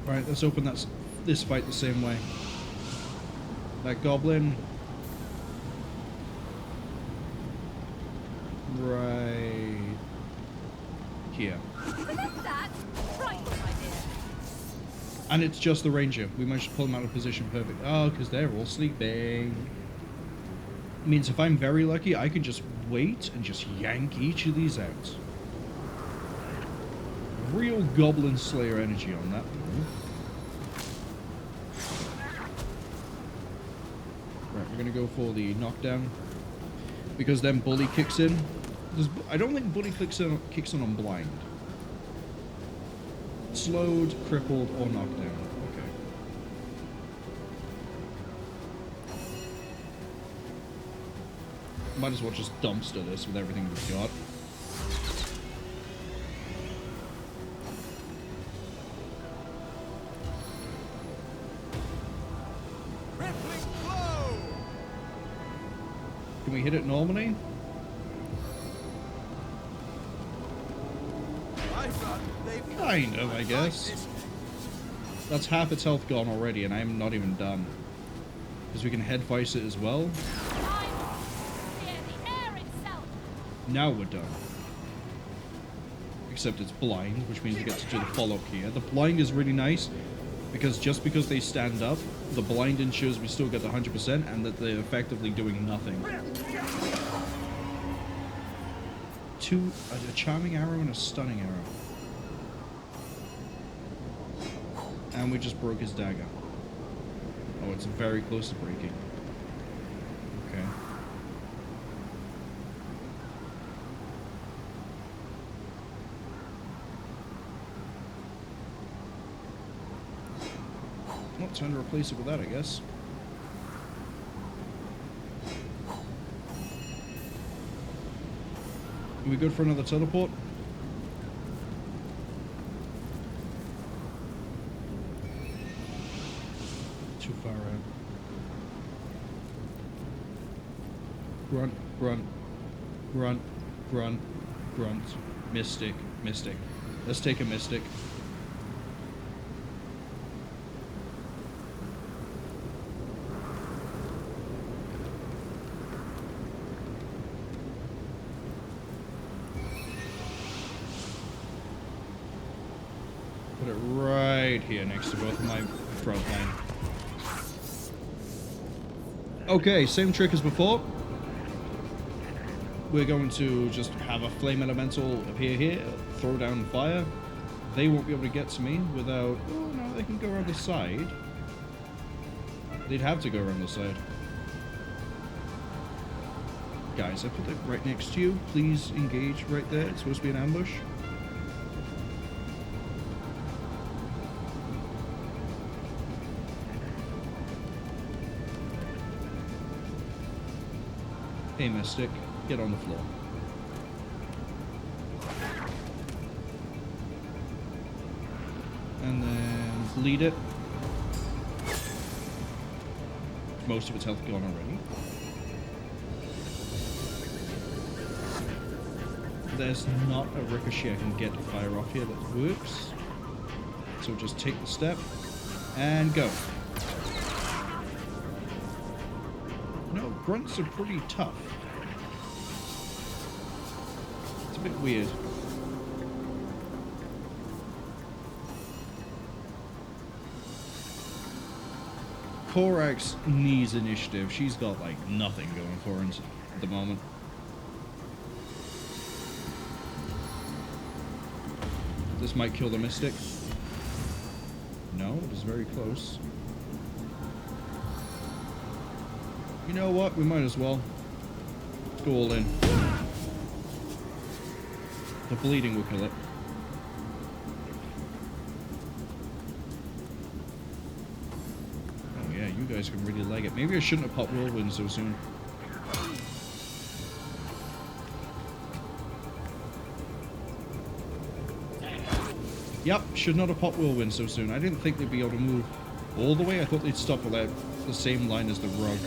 Alright, let's open this fight the same way. That goblin. Right here. And it's just the ranger. We managed to pull them out of position perfect. Oh, because they're all sleeping. Means if I'm very lucky, I can just wait and just yank each of these out. Real Goblin Slayer energy on that one. Right, we're going to go for the knockdown. Because then Bully kicks in. I don't think Bully kicks in on blind. Slowed, crippled, or knocked down. Okay. Might as well just dumpster this with everything we've got. Can we hit it normally? Kind of, I guess. That's half its health gone already, and I'm not even done. Because we can head vice it as well. Now we're done. Except it's blind, which means we get to do the follow-up here. The blind is really nice, because just because they stand up, the blind ensures we still get the 100% and that they're effectively doing nothing. A charming arrow and a stunning arrow. And we just broke his dagger. Oh, it's very close to breaking. Okay. Well, time to replace it with that, I guess. Are we good for another teleport? Too far out. Grunt, grunt, grunt, grunt, grunt. Mystic, mystic. Let's take a mystic. Put it right here next to both of my front line. Okay, same trick as before. We're going to just have a flame elemental appear here, throw down fire. They won't be able to get to me without... Oh, no, they can go around the side. They'd have to go around the side. Guys, I put it right next to you. Please engage right there. It's supposed to be an ambush. Hey, Mystic, get on the floor. And then bleed it. Most of its health gone already. There's not a ricochet I can get to fire off here that works. So just take the step and go. No, grunts are pretty tough. It's a bit weird. Korax needs initiative. She's got like nothing going for her at the moment. This might kill the Mystic. No, it was very close. You know what? We might as well. Let's go all in. The bleeding will kill it. Oh yeah, you guys can really leg it. Maybe I shouldn't have popped Whirlwind so soon. Yep, should not have popped Whirlwind so soon. I didn't think they'd be able to move all the way. I thought they'd stop at like the same line as the rug.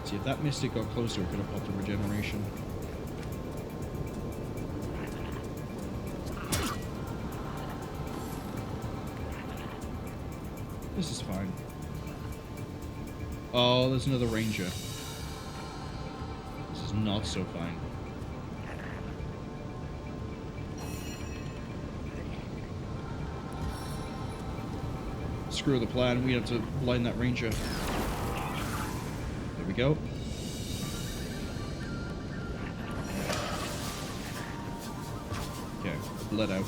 See, if that Mystic got closer, it could have popped a regeneration. This is fine. Oh, there's another Ranger. This is not so fine. Screw the plan, we have to blind that Ranger. There we go. Okay, let out.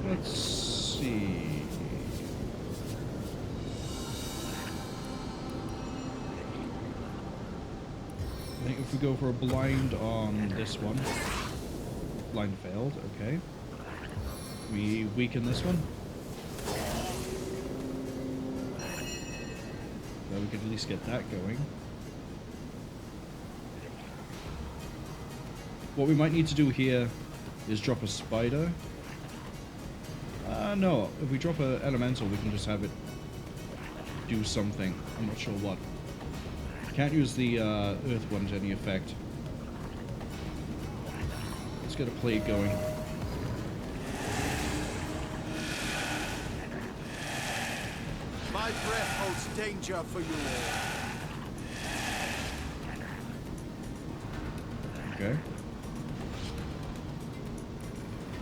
Let's see. I think if we go for a blind on this one, blind failed, okay. We weaken this one. So we could at least get that going. What we might need to do here is drop a spider. No, if we drop an elemental, we can just have it do something. I'm not sure what. Can't use the earth one to any effect. Let's get a plague going.
My breath holds danger for you all.
Okay.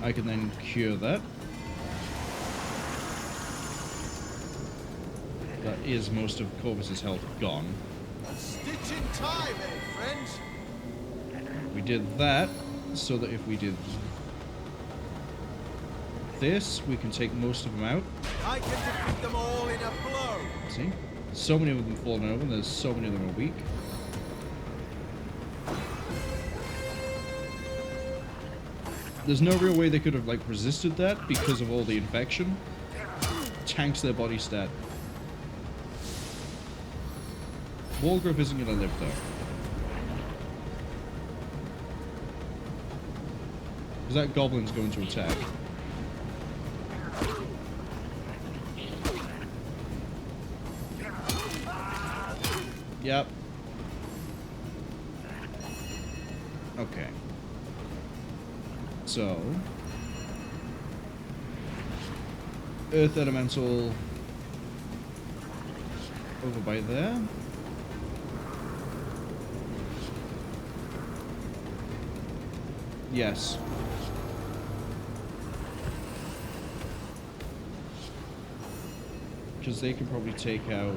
I can then cure that. That is most of Corvus's health gone.
A stitch in time, eh, friends?
We did that so that if we did this, we can take most of them out.
I can defeat them all in a blow.
See? So many of them falling over, and there's so many of them are weak. There's no real way they could have like resisted that because of all the infection. Tanks their body stat. Wolgraff isn't going to live, though. Because that goblin's going to attack. Yep. Okay. So... Earth Elemental... over by there. Yes. Because they can probably take out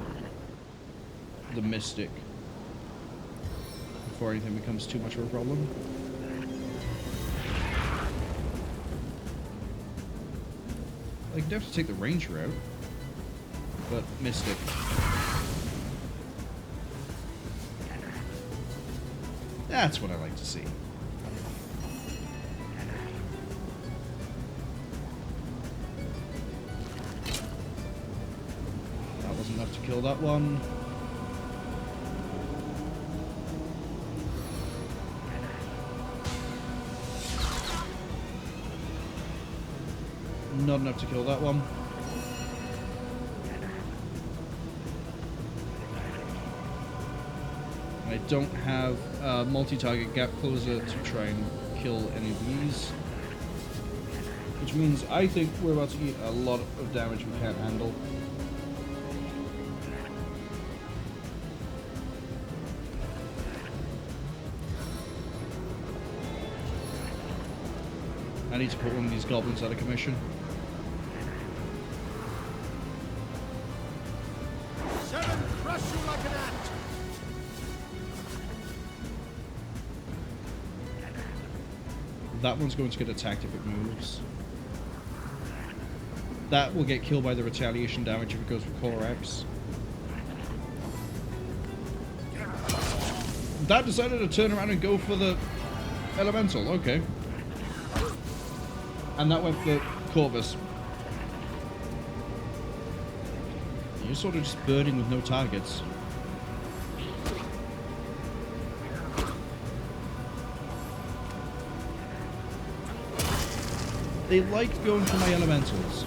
the Mystic before anything becomes too much of a problem. They can definitely take the Ranger out, but Mystic. That's what I like to see. Enough to kill that one. Not enough to kill that one. I don't have a multi-target gap closer to try and kill any of these. Which means I think we're about to eat a lot of damage we can't handle. I need to put one of these goblins out of commission.
Shaman, crush you like an ant!
That one's going to get attacked if it moves. That will get killed by the retaliation damage if it goes for Core X. That decided to turn around and go for the elemental. Okay. And that went for Corvus. You're sort of just burning with no targets. They like going for my elementals.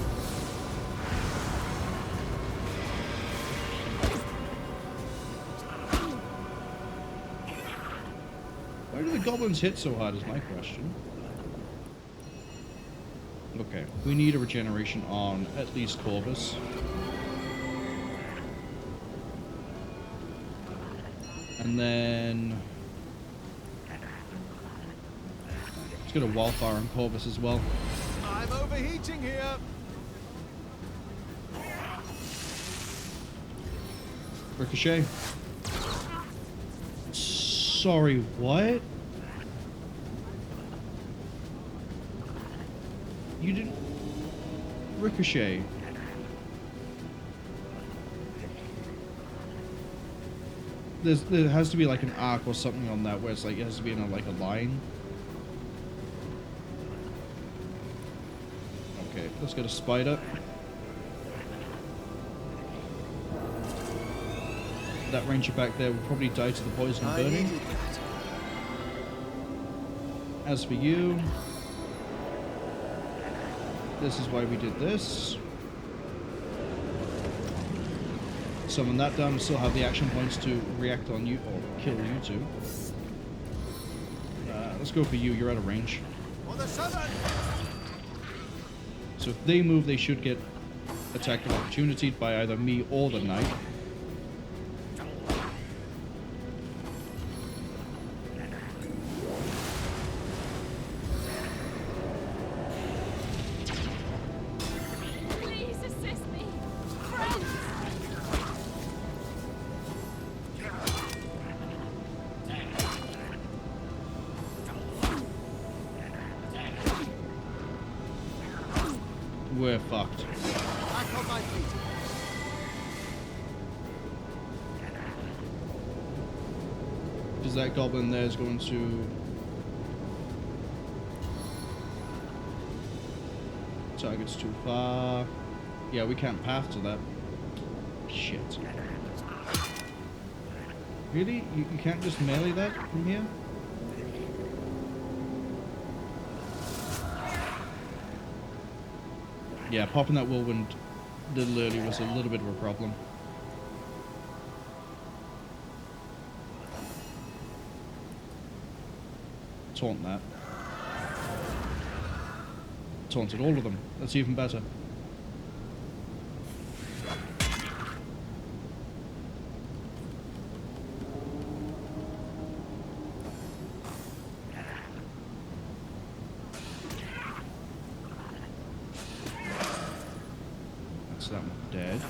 Why do the goblins hit so hard is my question. Okay, we need a regeneration on at least Corvus. And then let's get a wildfire on Corvus as well.
I'm overheating here.
Ricochet. Sorry, what? You didn't... Ricochet. There has to be like an arc or something on that where it's like it has to be in like a line. Okay, let's get a spider. That ranger back there will probably die to the poison and burning. As for you, this is why we did this. Summon that down and still have the action points to react on you or kill you two. Let's go for you. You're out of range. So if they move, they should get attack of opportunity by either me or the knight.
Please assist me, friends.
We're fucked.
Back on my feet.
Because that goblin there is going to... Target's too far. Yeah, we can't path to that. Shit. Really? You can't just melee that from here? Yeah, popping that whirlwind literally was a little bit of a problem. Taunt that. Taunted all of them. That's even better. That's that one dead.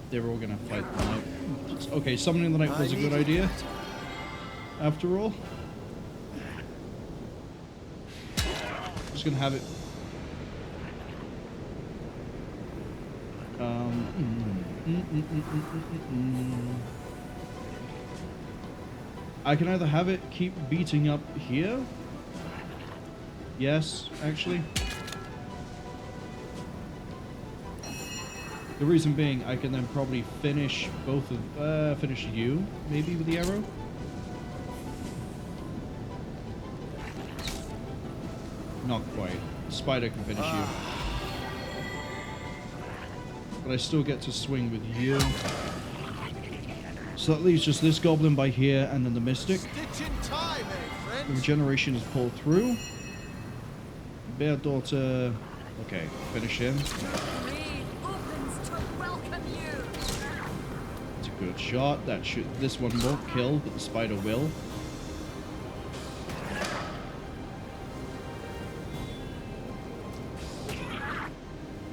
They were all gonna fight the knight. Okay, summoning the knight was a good idea. After all. Just gonna have it. I can either have it keep beating up here. Yes, actually. The reason being, I can then probably finish both of, finish you, maybe with the arrow. Not quite. Spider can finish you. But I still get to swing with you. So that leaves just this goblin by here and then the mystic. The regeneration is pulled through. Bear Daughter Okay, finish him.
Raid opens to welcome you.
It's a good shot. That should. This one won't kill, but the spider will.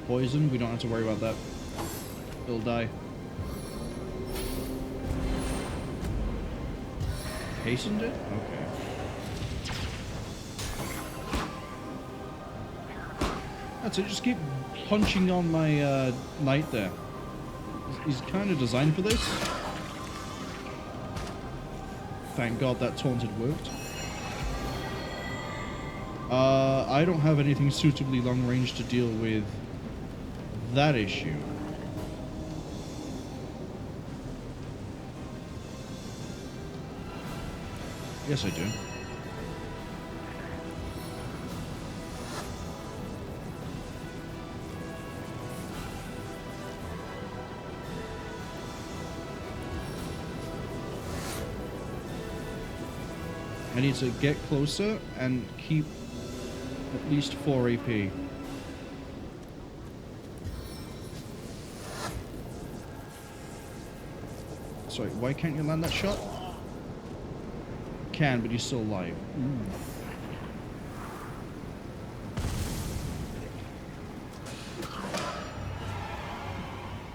Poison. We don't have to worry about that. He'll die. Hastened it? Okay. That's it. Just keep punching on my knight there. He's kind of designed for this. Thank God that taunted worked. I don't have anything suitably long range to deal with that issue. Yes, I do. I need to get closer and keep at least 4 AP. Sorry, why can't you land that shot? Can, but he's still alive.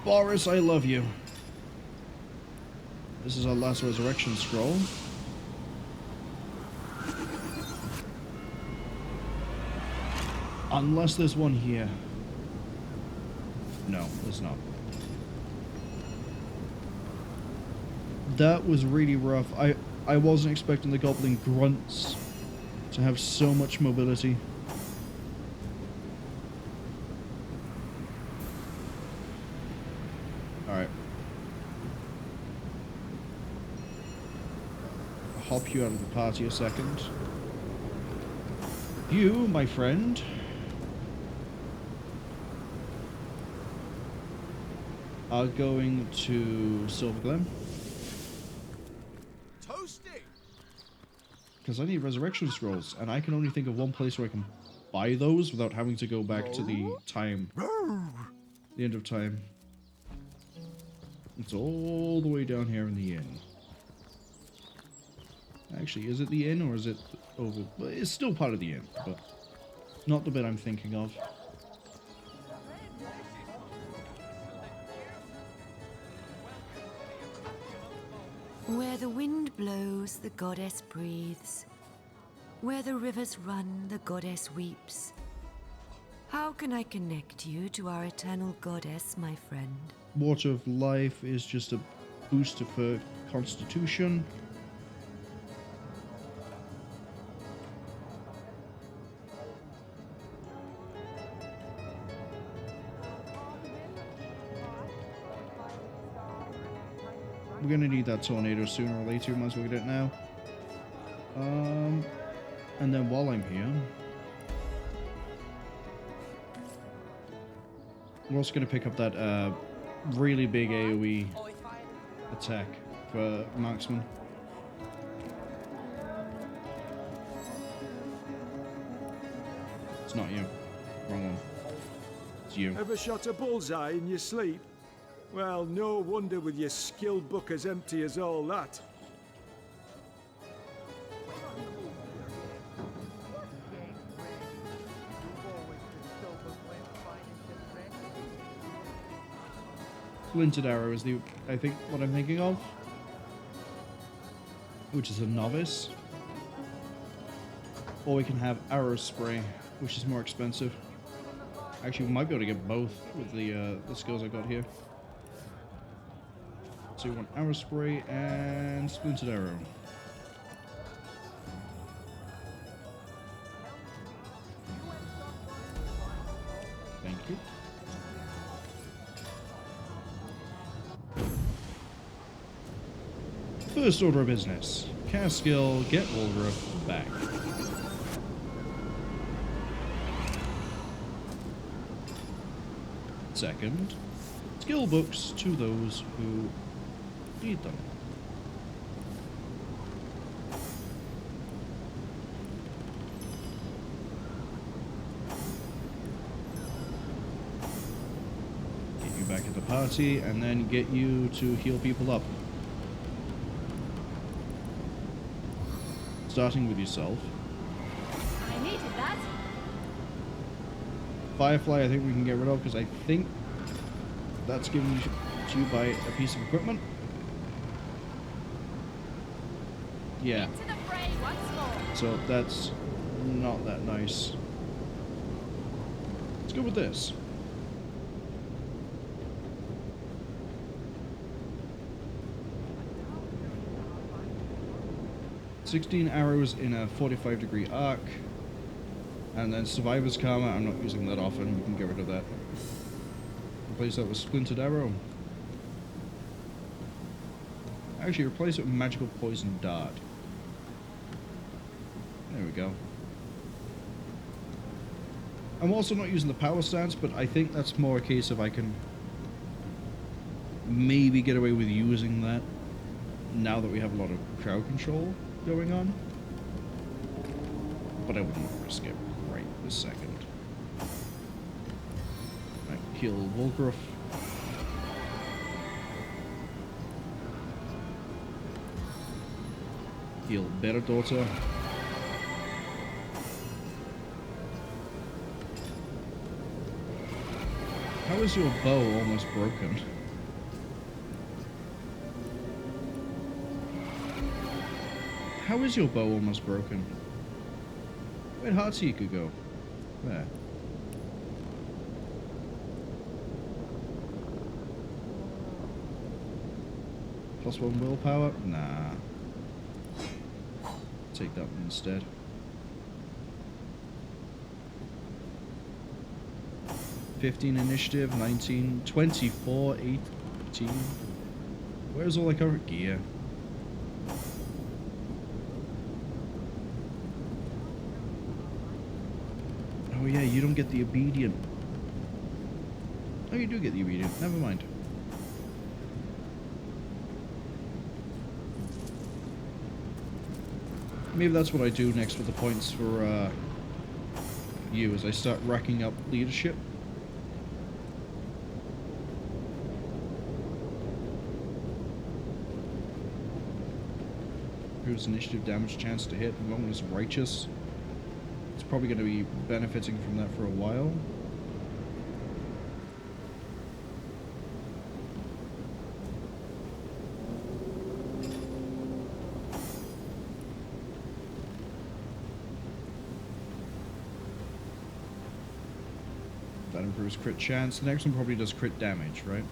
Boreas, I love you. This is our last resurrection scroll. Unless there's one here. No, there's not. That was really rough. I wasn't expecting the goblin grunts to have so much mobility. Alright. I'll hop you out of the party a second. You, my friend, are going to Silverglen. Because I need resurrection scrolls, and I can only think of one place where I can buy those without having to go back to the time. The end of time. It's all the way down here in the inn. Actually, is it the inn or is it over? Well, it's still part of the inn, but not the bit I'm thinking of.
Where the wind blows, the goddess breathes. Where the rivers run, the goddess weeps. How can I connect you to our eternal goddess, my friend?
Water of life is just a booster for constitution. We're gonna need that tornado sooner or later. Might as well get it now. And then while I'm here, we're also gonna pick up that really big AoE attack for marksman. It's not you. Wrong one. It's you.
Ever shot a bullseye in your sleep? Well, no wonder with your skill book as empty as all that.
Splintered Arrow is the, I think, what I'm thinking of. Which is a novice. Or we can have Arrow Spray, which is more expensive. Actually, we might be able to get both with the skills I got here. So you want Arrow Spray and Splintered Arrow. Thank you. First order of business. Cast skill, get Wolgraff back. Second, skill books to those who need them. back in the party, and then get you to heal people up. Starting with yourself.
I needed that.
Firefly I think we can get rid of, because I think that's given to you by a piece of equipment. Yeah.
Into the fray once more.
So that's not that nice. Let's go with this. "16 arrows in a 45-degree arc." And then Survivor's Karma, I'm not using that often, we can get rid of that. Replace that with Splintered Arrow. Actually, replace it with Magical Poison Dart. There we go. I'm also not using the Power Stance, but I think that's more a case of I can maybe get away with using that now that we have a lot of crowd control going on. But I wouldn't risk it right this second. Right, heal Wolgraff. Heal Better Daughter. How is your bow almost broken? How is your bow almost broken? Where'd Haizea go? There. +1 willpower? Nah. Take that one instead. "15 initiative, 19, 24, 18. Where's all the current gear? Oh yeah, you don't get the obedient. Oh, you do get the obedient. Never mind. Maybe that's what I do next with the points for you, as I start racking up leadership. Improves initiative damage chance to hit. One is righteous. It's probably going to be benefiting from that for a while. That improves crit chance. The next one probably does crit damage, right?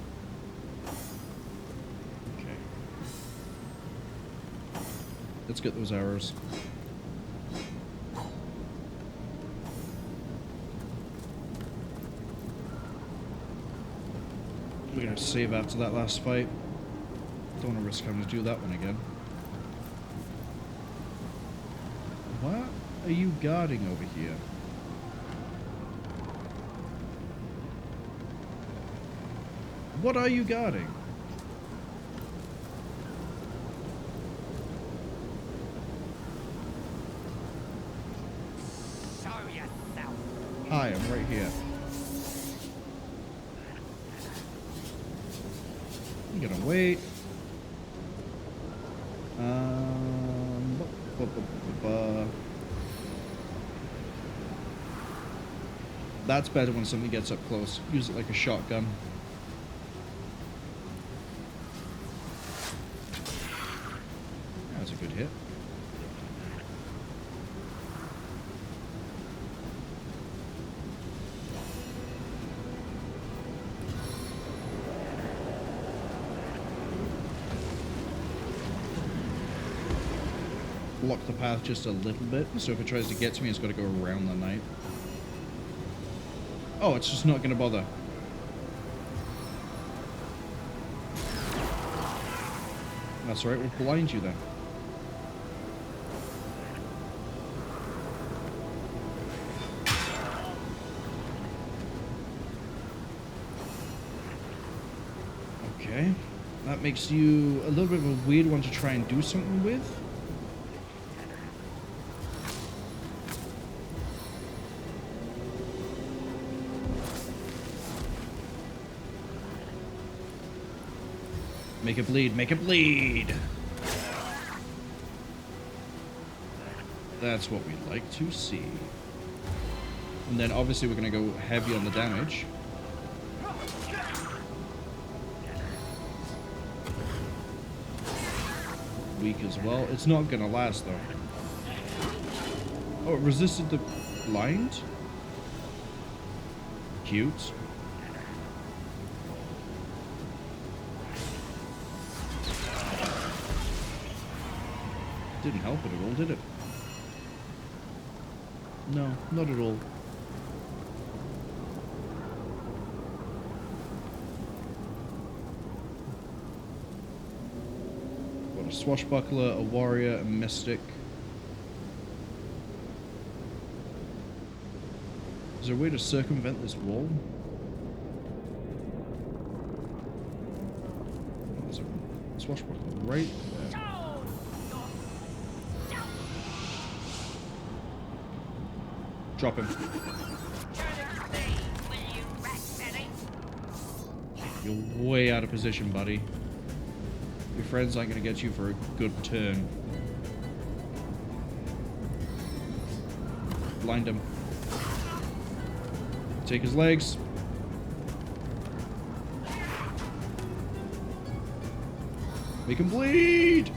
Okay. Let's get those arrows. We're gonna save after that last fight. Don't want to risk having to do that one again. What are you guarding over here? What are you guarding?
Show yourself.
Hi, I'm right here. I'm gonna wait. That's better when something gets up close. Use it like a shotgun. That's a good hit. Block the path just a little bit, so if it tries to get to me, it's got to go around the knight. Oh, it's just not going to bother. That's right, we'll blind you then. Okay. That makes you a little bit of a weird one to try and do something with. Make it bleed, make it bleed! That's what we'd like to see. And then obviously we're going to go heavy on the damage. Weak as well. It's not going to last though. Oh, it resisted the blind? Cute. Didn't help it at all, did it? No, not at all. Got a swashbuckler, a warrior, a mystic. Is there a way to circumvent this wall? There's a swashbuckler right there. Drop him. You're way out of position, buddy. Your friends aren't going to get you for a good turn. Blind him. Take his legs. Make him bleed!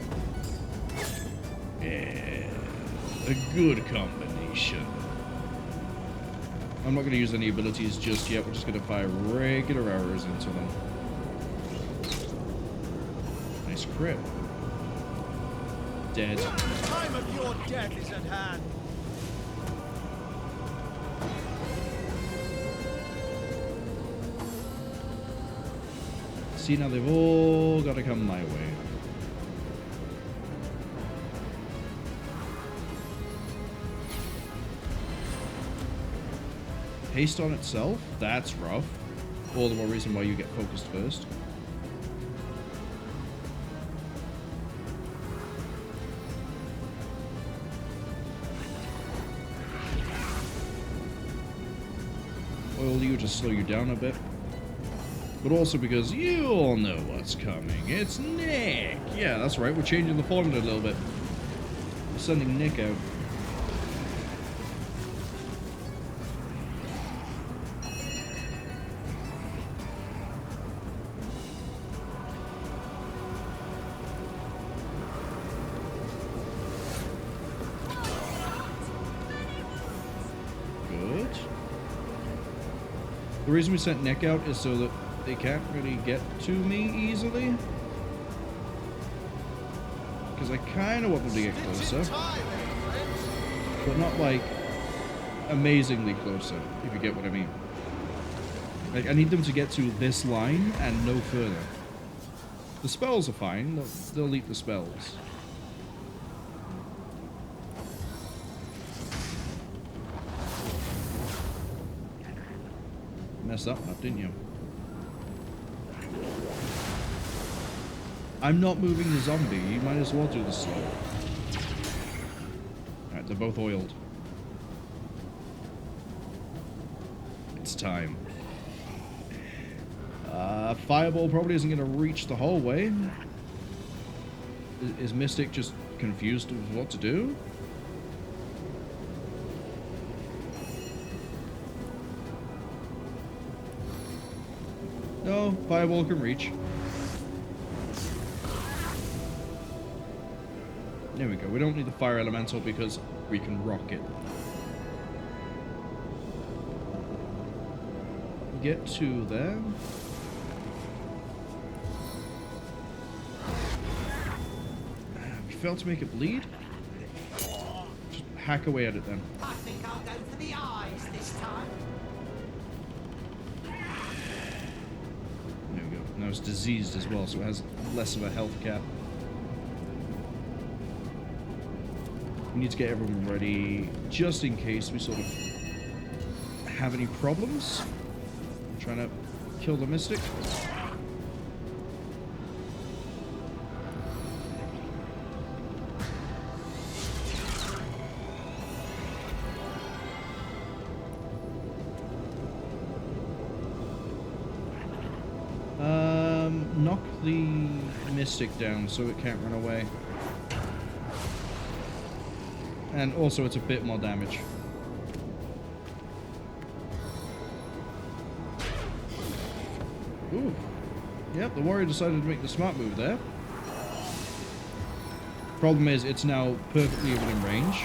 Yeah. A good combination. I'm not going to use any abilities just yet. We're just going to fire regular arrows into them. Nice crit. Dead.
The time of your death is at hand.
See, now they've all got to come my way. Haste on itself? That's rough. All the more reason why you get focused first. Oil you to slow you down a bit. But also because you all know what's coming. It's Nick! Yeah, that's right. We're changing the formula a little bit. We're sending Nick out. The reason we sent Nick out is so that they can't really get to me easily. Because I kind of want them to get closer. But not like amazingly closer, if you get what I mean. Like, I need them to get to this line and no further. The spells are fine. They'll eat the spells. Messed up, didn't you? I'm not moving the zombie. You might as well do the slow. Alright, they're both oiled. It's time. Fireball probably isn't going to reach the whole way. Is Mystic just confused with what to do? No, Fireball can reach. There we go. We don't need the Fire Elemental because we can rock it. Get to there. We failed to make it bleed. Just hack away at it then.
I think I'll go for the eyes this time.
There we go. Now it's diseased as well, so it has less of a health cap. We need to get everyone ready just in case we sort of have any problems. I'm trying to kill the Mystic. knock the Mystic down so it can't run away. And also it's a bit more damage. Ooh. Yep, the warrior decided to make the smart move there. Problem is, it's now perfectly within range.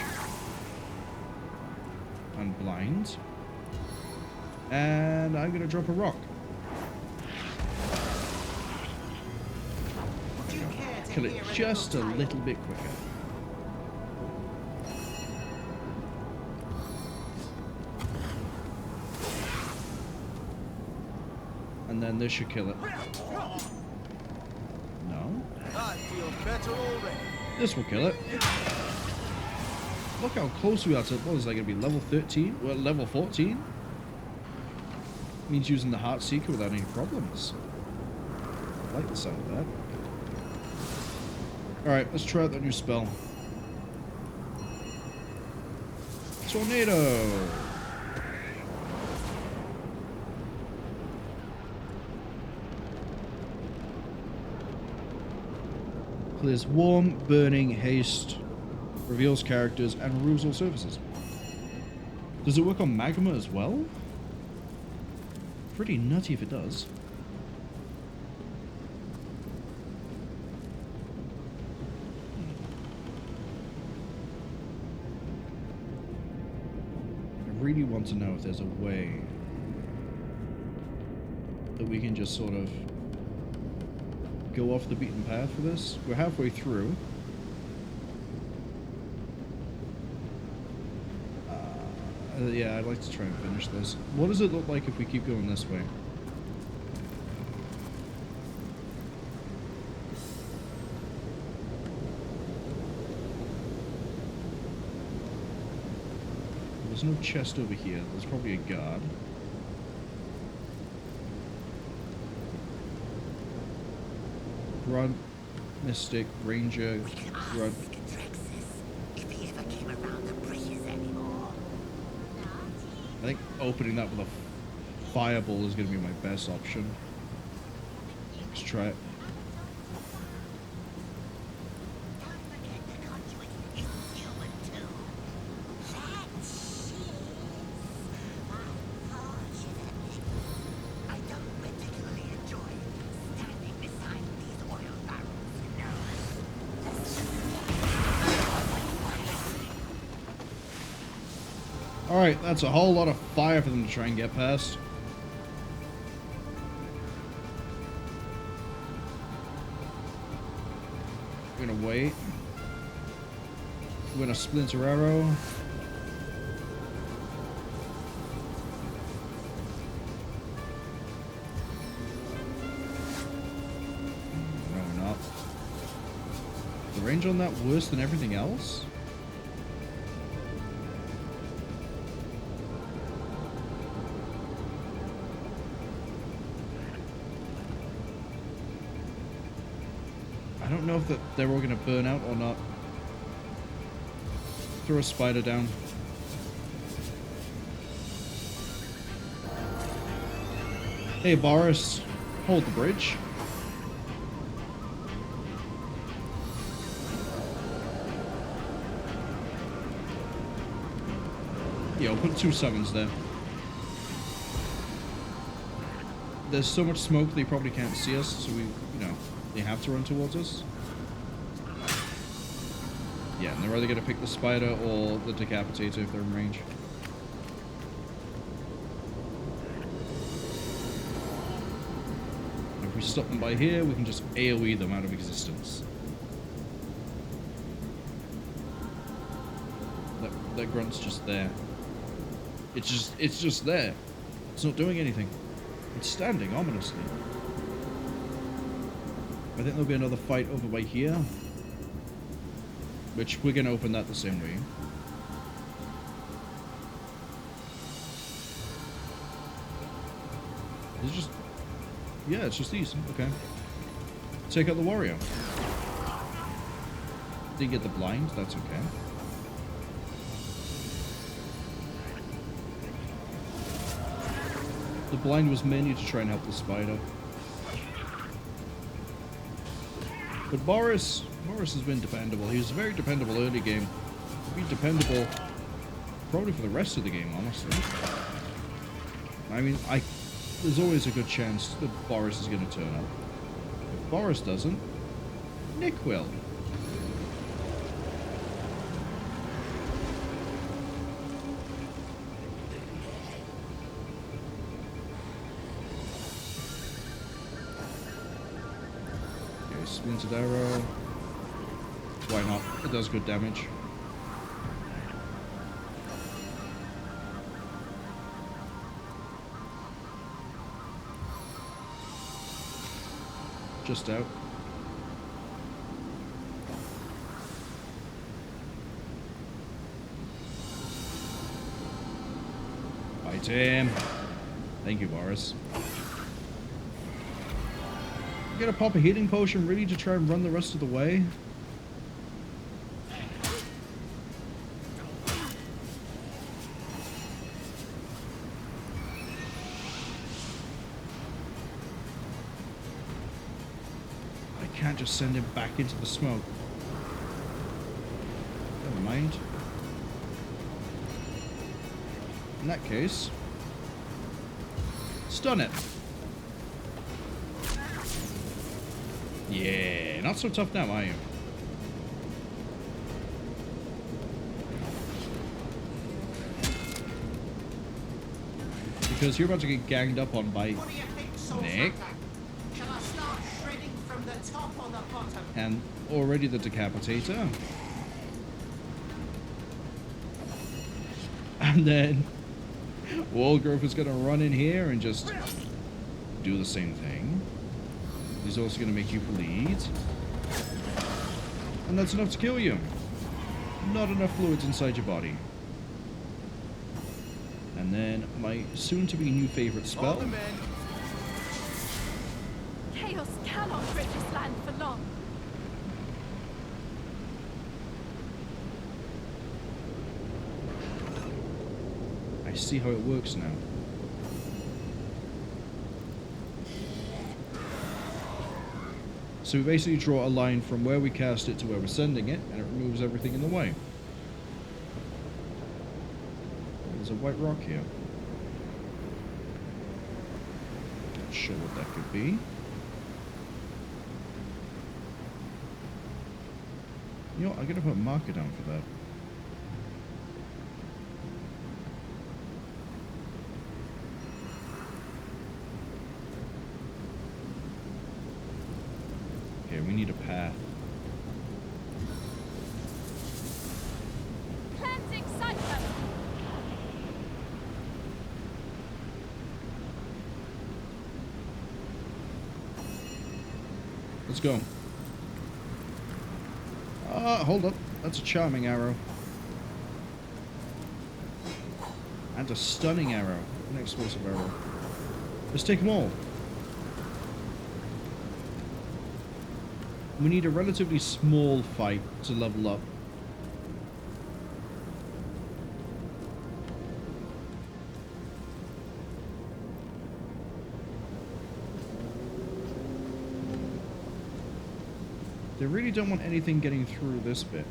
And blind. And I'm gonna drop a rock. Kill it just a little bit quicker. And then this should kill it. No.
I feel better already.
This will kill it. Look how close we are to, what is that going to be, level 13? Well, level 14? Means using the Heart Seeker without any problems. I like the sound of that. Alright, let's try out that new spell. Tornado! Clears warm, burning, haste, reveals characters, and removes all surfaces. Does it work on Magma as well? Pretty nutty if it does. I really want to know if there's a way that we can just sort of go off the beaten path for this. We're halfway through. Yeah, I'd like to try and finish this. What does it look like if we keep going this way? There's no chest over here. There's probably a guard. Grunt, Mystic, Ranger, Grunt. I think opening that with a fireball is going to be my best option. Let's try it. Alright, that's a whole lot of fire for them to try and get past. We're gonna wait. We're gonna splinter arrow. No, we're not. The range on that worse than everything else? I don't know if they're all going to burn out or not. Throw a spider down. Hey, Boreas, hold the bridge. Yeah, we'll put 2 summons there. There's so much smoke they probably can't see us, so we, they have to run towards us. Yeah, and they're either going to pick the spider or the decapitator if they're in range. And if we stop them by here, we can just AoE them out of existence. That grunt's just there. It's just there. It's not doing anything. It's standing ominously. I think there'll be another fight over by here. Which we're going to open that the same way. It's just... Yeah, it's just these. Okay. Take out the warrior. Didn't get the blind. That's okay. The blind was mainly to try and help the spider. But Boreas has been dependable. He was very dependable early game. He'll be dependable probably for the rest of the game, honestly. I mean, there's always a good chance that Boreas is going to turn up. If Boreas doesn't, Nick will. Okay, splintered arrow. Why not? It does good damage. Just out. Fight him. Thank you, Boreas. You gotta pop a healing potion really to try and run the rest of the way. Can't just send him back into the smoke. Never mind. In that case, stun it. Yeah, not so tough now, are you? Because you're about to get ganged up on by Nick. And already the Decapitator. And then Wolgraff is going to run in here and just do the same thing. He's also going to make you bleed. And that's enough to kill you. Not enough fluids inside your body. And then my soon-to-be new favorite spell.
Chaos cannot grip this land for long.
I see how it works now. So we basically draw a line from where we cast it to where we're sending it, and it removes everything in the way. There's a white rock here. Not sure what that could be. You know what, I'm gonna put a marker down for that. Okay, we need a path.
Cleansing cycle.
Let's go. Hold up. That's a charming arrow. And a stunning arrow. An explosive arrow. Let's take them all. We need a relatively small fight to level up. They really don't want anything getting through this bit.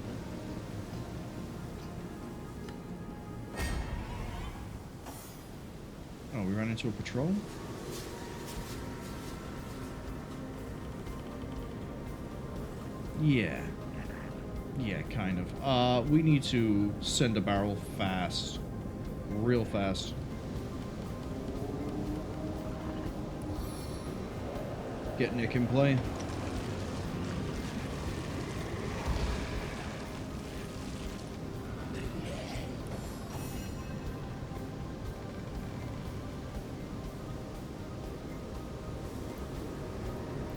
Oh, we ran into a patrol? Yeah. Yeah, kind of. We need to send a barrel fast. Real fast. Get Nick in play.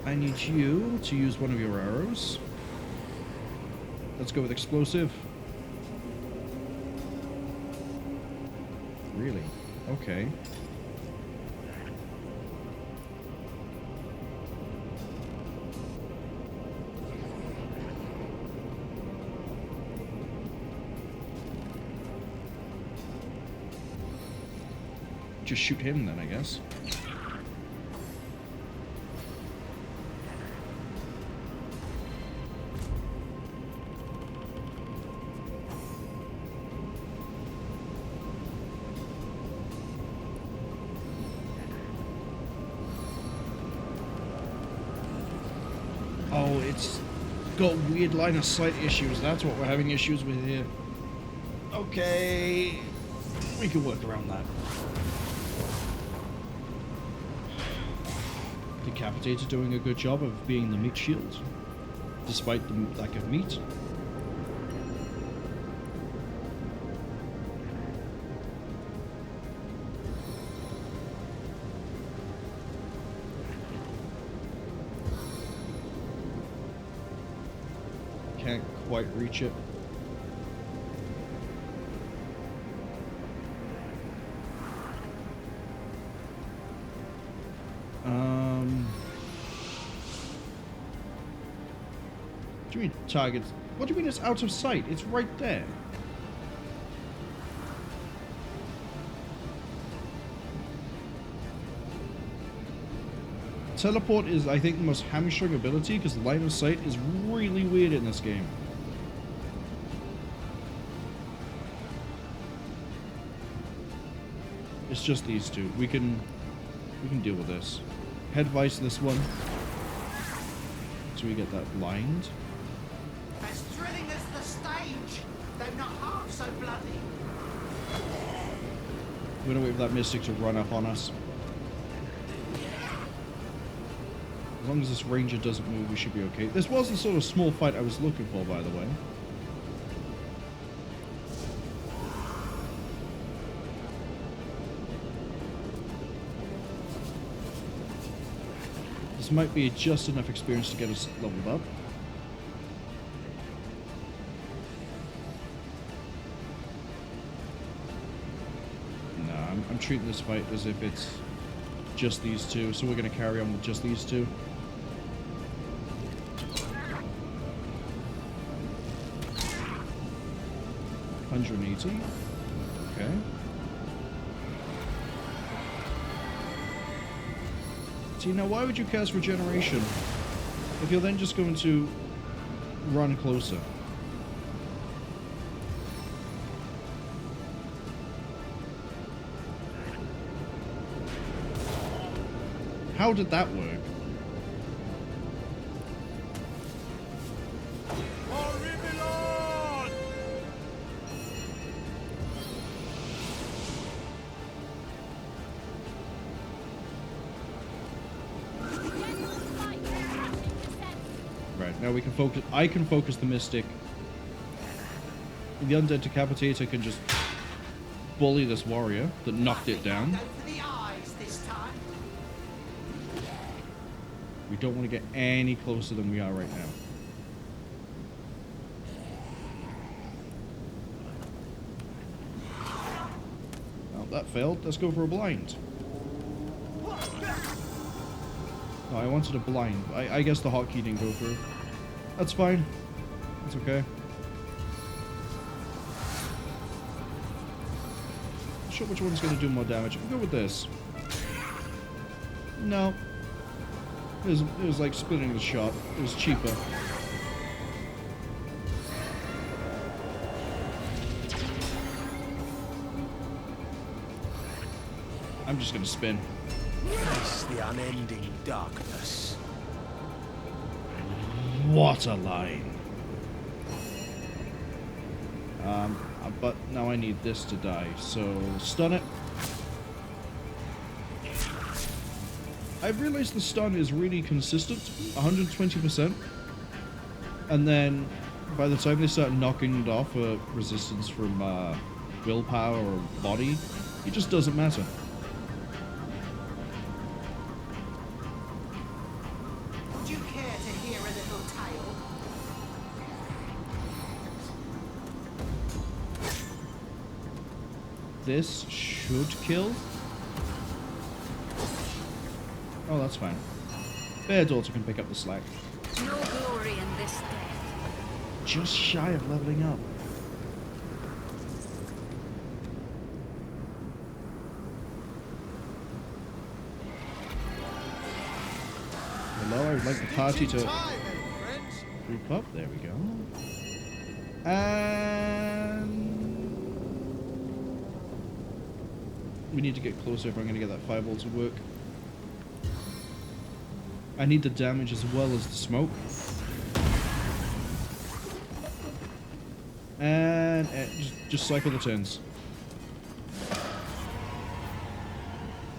I need you to use one of your arrows. Let's go with explosive. Really? Okay. Just shoot him then, I guess. Oh, it's got weird line of sight issues. That's what we're having issues with here. Okay, we can work around that. Decapitator doing a good job of being the meat shield, despite the lack of meat. Can't quite reach it. What do you mean target? What do you mean it's out of sight? It's right there. Teleport is, I think, the most hamstring ability because line of sight is really weird in this game. It's just these two. We can deal with this. Head vice this one. So we get that blind.
As thrilling as the stage, though not half so bloody.
We're gonna wait for that mystic to run up on us. As long as this ranger doesn't move, we should be okay. This was the sort of small fight I was looking for, by the way. This might be just enough experience to get us leveled up. No, I'm treating this fight as if it's just these two, so we're going to carry on with just these two. $180. Okay. See, now why would you cast regeneration if you're then just going to run closer? How did that work? Now we can focus. I can focus the mystic. The undead decapitator can just bully this warrior that knocked it down. We don't want to get any closer than we are right now. Well, that failed. Let's go for a blind. Oh, I wanted a blind. I guess the hotkey didn't go through. That's fine. It's okay. Not sure which one's going to do more damage. We'll go with this. No. It was like splitting the shot. It was cheaper. I'm just going to spin.
Face the unending darkness.
What a line. But now I need this to die, so stun it. I've realized the stun is really consistent, 120%. And then by the time they start knocking it off a resistance from willpower or body, it just doesn't matter.
Would you care to hear a little tale?
This should kill. Oh, that's fine. Bear Daughter can pick up the slack.
No glory in this death.
Just shy of leveling up. Hello, I would like the party to group up. There we go. And we need to get closer if I'm going to get that fireball to work. I need the damage as well as the smoke. And just cycle the turns.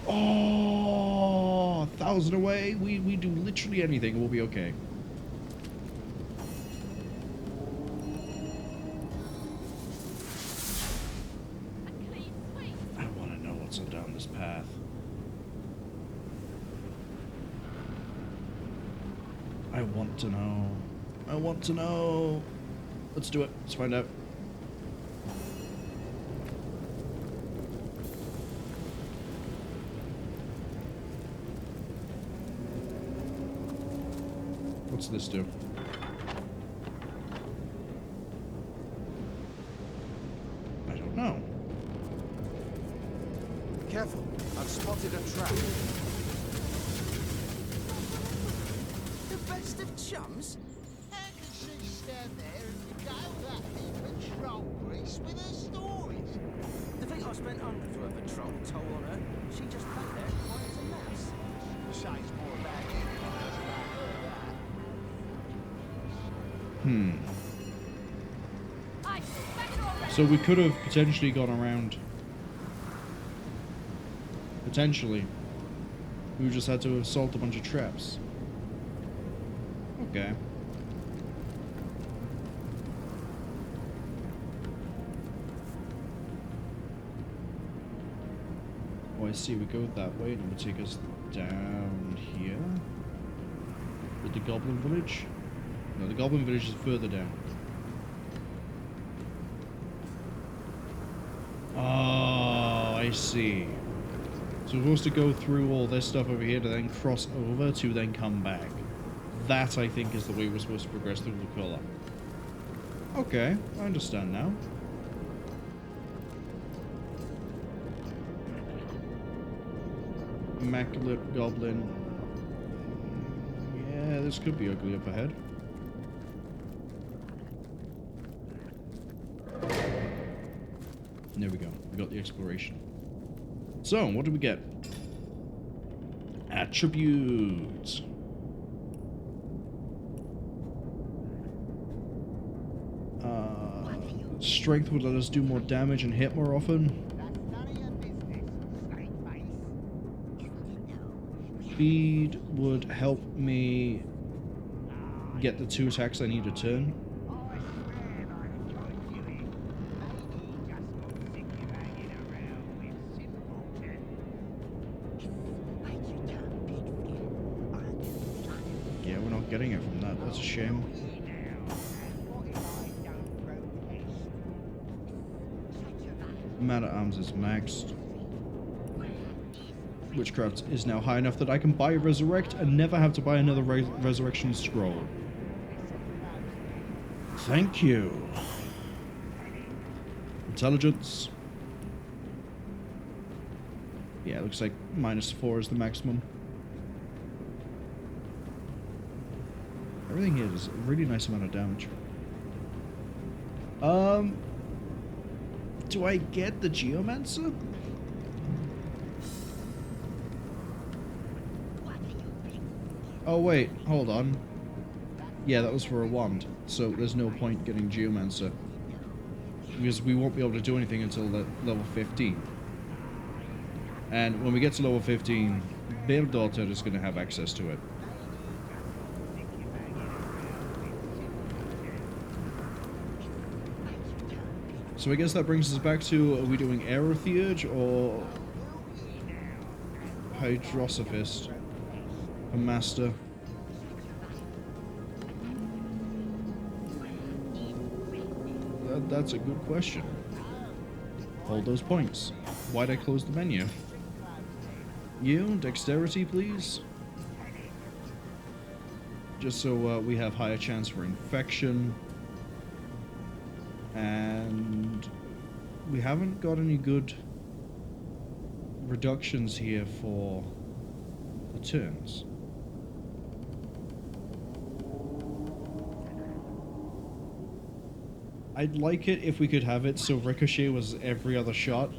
Oh, 1,000 away. We do literally anything. We'll be okay. I want to know what's on down this path. I want to know. I want to know. Let's do it. Let's find out. What's this do? I don't know.
Careful, I've spotted a trap.
The best of chums? How can she stand there and regale that heap of troll grease with her stories?
The thing I spent hundreds worth of troll toll on her, she just lay there quiet as a mouse.
Says more about him than it does about her, that.
So we could have potentially gone around. Potentially. We just had to assault a bunch of traps. Okay. Oh, I see. We go that way and it will take us down here. With the Goblin Village? No, the Goblin Village is further down. Oh, I see. So we're supposed to go through all this stuff over here to then cross over to then come back. That, I think, is the way we're supposed to progress through the color. Okay, I understand now. Immaculate Goblin. Yeah, this could be ugly up ahead. There we go. We got the exploration. So, what do we get? Attributes. Strength would let us do more damage and hit more often. Speed would help me get the 2 attacks I need a turn. Yeah, we're not getting it from that. That's a shame. Man-at-Arms is maxed. Witchcraft is now high enough that I can buy a Resurrect and never have to buy another Resurrection Scroll. Thank you. Intelligence. Yeah, it looks like -4 is the maximum. Everything here does a really nice amount of damage. Do I get the Geomancer? Oh wait, hold on. Yeah, that was for a wand, so there's no point getting Geomancer. Because we won't be able to do anything until level 15. And when we get to level 15, their daughter is going to have access to it. So I guess that brings us back to, are we doing Aerotheurge or Hydrosophist? A master. That's a good question. Hold those points. Why'd I close the menu? You, dexterity, please. Just so we have higher chance for infection. And we haven't got any good reductions here for the turns. I'd like it if we could have it so Ricochet was every other shot.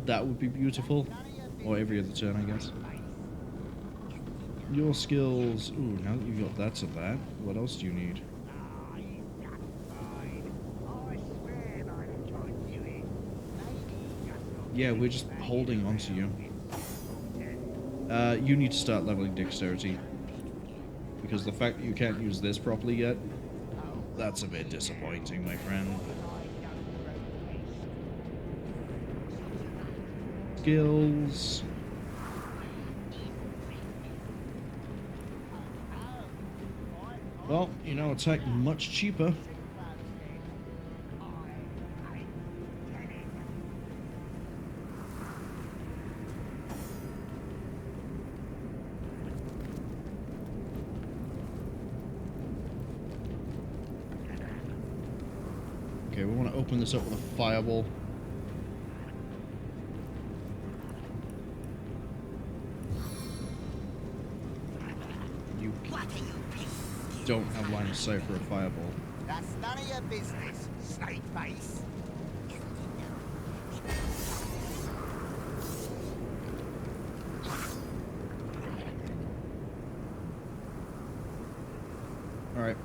That would be beautiful. Or every other turn, I guess. Your skills... Ooh, now that you've got that to that, what else do you need? Yeah, we're just holding onto you. You need to start leveling dexterity. Because the fact that you can't use this properly yet, that's a bit disappointing, my friend. Skills... Well, you know, attack much cheaper. Okay, we want to open this up with a fireball. You don't have line of sight for a fireball.
That's none of your business, snake face.
Alright.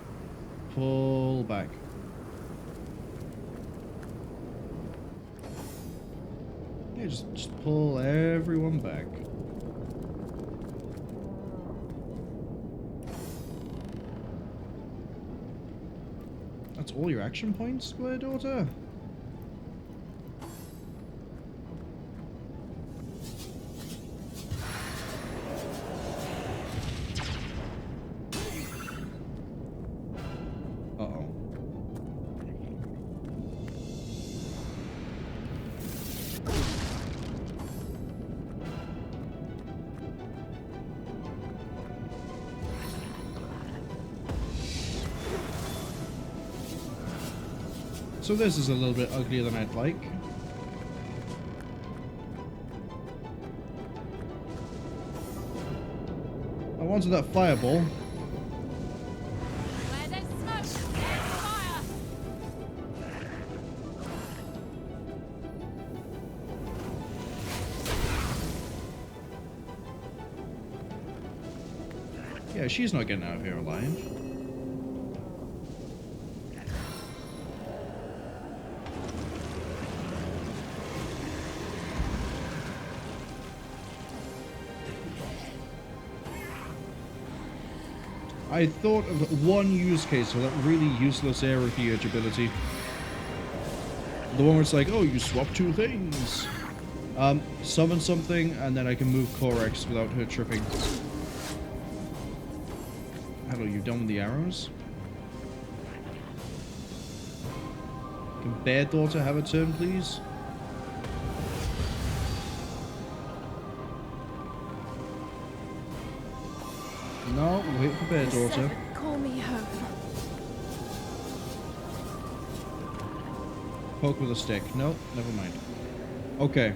Pull back. Yeah, just pull everyone back. That's all your action points, Square Daughter? Uh-oh. So this is a little bit uglier than I'd like. I wanted that fireball.
Where there's smoke, there's fire.
Yeah, she's not getting out of here alive. I thought of one use case for that really useless area theurge ability. The one where it's like, oh, you swap two things. Summon something, and then I can move Corex without her tripping. Hello, you done with the arrows? Can Bear Daughter have a turn, please? No, wait for Bear Daughter.
Call me home.
Poke with a stick. No, never mind. Okay.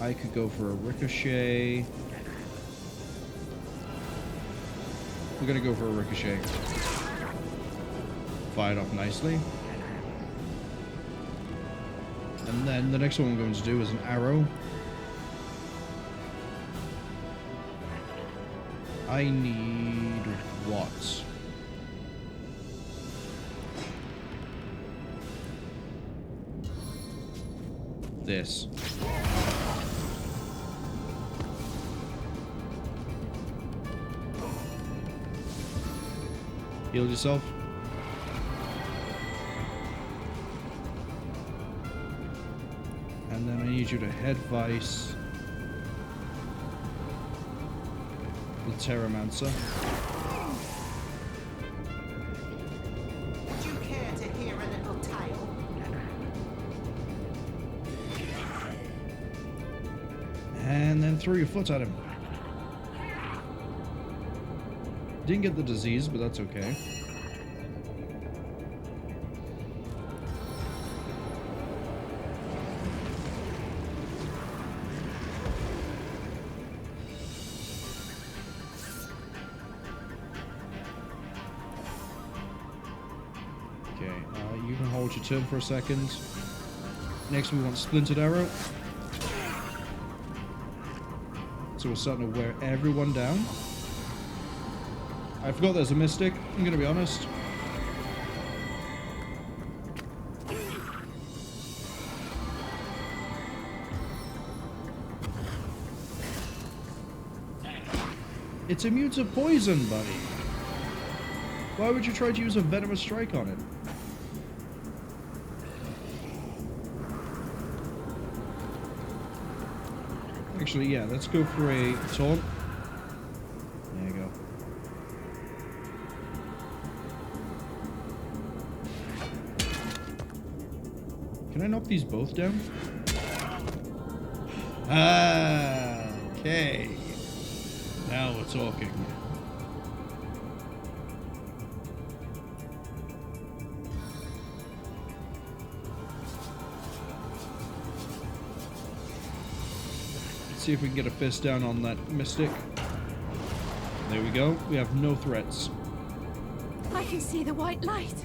I could go for a ricochet. We're gonna go for a ricochet. Fired off nicely. And then the next one I'm going to do is an arrow. I need what? This. Heal yourself. And then I need you to head vice the Terramancer.
Would you care to hear a little tale?
And then throw your foot at him. Didn't get the disease, but that's okay. You can hold your turn for a second. Next we want Splintered Arrow. So we're starting to wear everyone down. I forgot there's a Mystic, I'm gonna be honest. It's immune to poison, buddy. Why would you try to use a venomous strike on it? Actually, yeah, let's go for a taunt. There you go. Can I knock these both down? Ah, okay. Now we're talking. Let's see if we can get a fist down on that Mystic. There we go. We have no threats.
I can see the white light.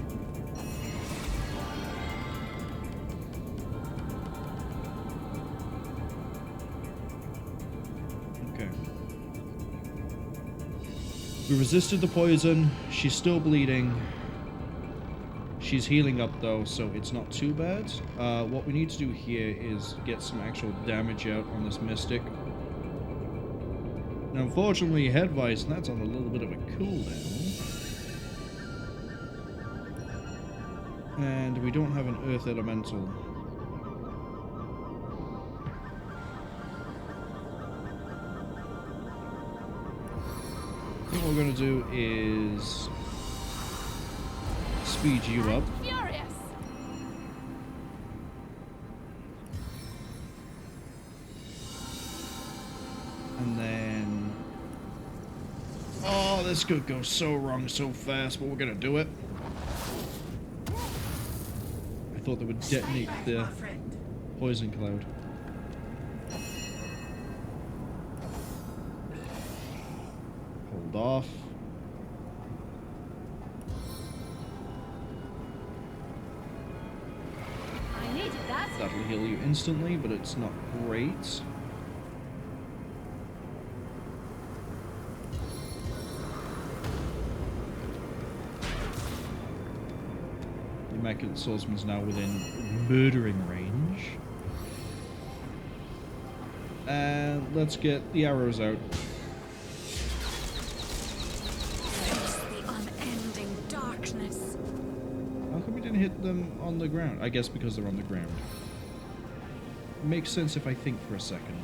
We resisted the poison. She's still bleeding. She's healing up though, so it's not too bad. What we need to do here is get some actual damage out on this Mystic. Now, unfortunately, Head Vice, and that's on a little bit of a cooldown. And we don't have an Earth Elemental. What we're going to do is speed you up.
Furious.
And then... Oh, this could go so wrong so fast, but we're going to do it. I thought they would detonate the poison cloud. Hold off.
I needed that.
That'll heal you instantly, but it's not great. The Immaculate Swordsman's now within murdering range. And let's get the arrows out. How come we didn't hit them on the ground? I guess because they're on the ground. Makes sense if I think for a second.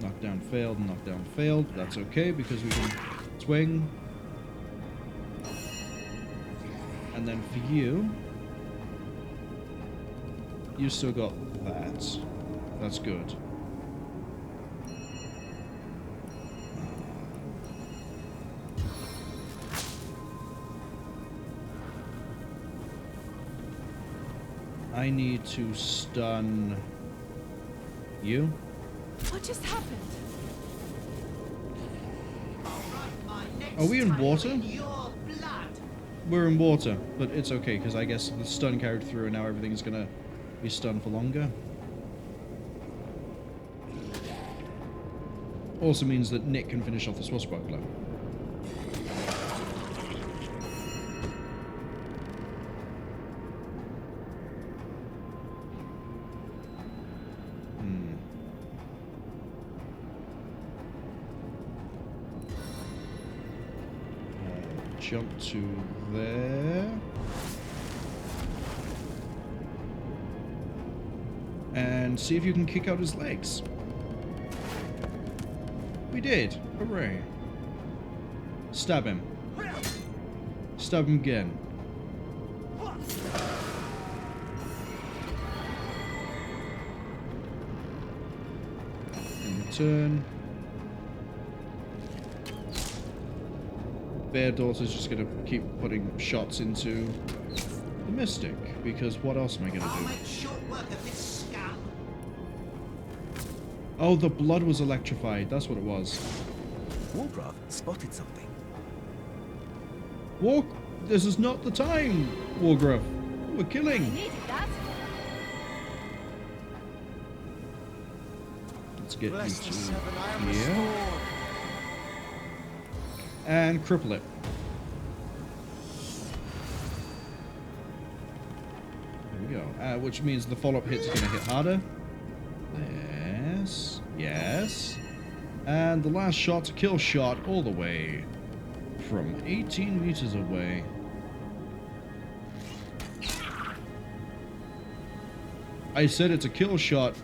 Knockdown failed, knockdown failed. That's okay because we can swing. And then for you, you still got that. That's good. I need to stun you.
What just happened?
Are we in water? We're in water, but it's okay because I guess the stun carried through and now everything's gonna be stunned for longer. Also means that Nick can finish off the swashbuckler. Jump to there. And see if you can kick out his legs. We did. Hooray. Stab him. Stab him again. In return. Bear Daughter's just gonna keep putting shots into the Mystic, because what else am I gonna do? Oh, the blood was electrified. That's what it was.
Wolgraff spotted something.
This is not the time, Wolgraff. We're killing. Let's get you to here. And cripple it. There we go. Which means the follow-up hit's going to hit harder. Yes. Yes. And the last shot's a kill shot all the way from 18 meters away. I said it's a kill shot.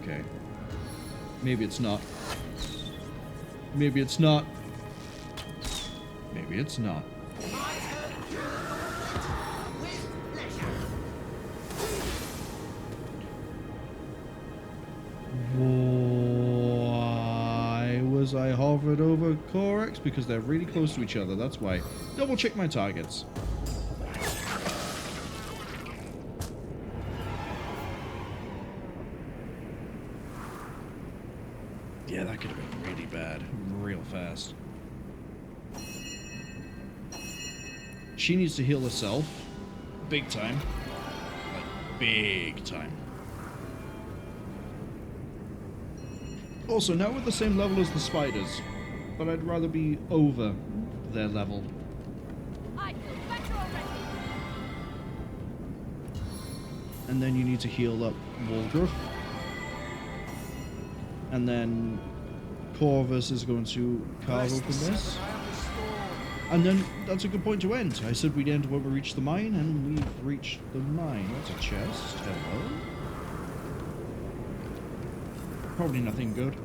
Okay. Maybe it's not. Maybe it's not. Maybe it's not. Why was I hovered over Corex? Because they're really close to each other, that's why. Double check my targets. Yeah, that could have been really bad. Real fast. She needs to heal herself. Big time. Like, big time. Also, now we're the same level as the spiders, but I'd rather be over their level. And then you need to heal up Wolgraff. And then Corvus is going to carve open this. And then that's a good point to end. I said we'd end when we reach the mine, and we've reached the mine. That's a chest. Hello. Probably nothing good.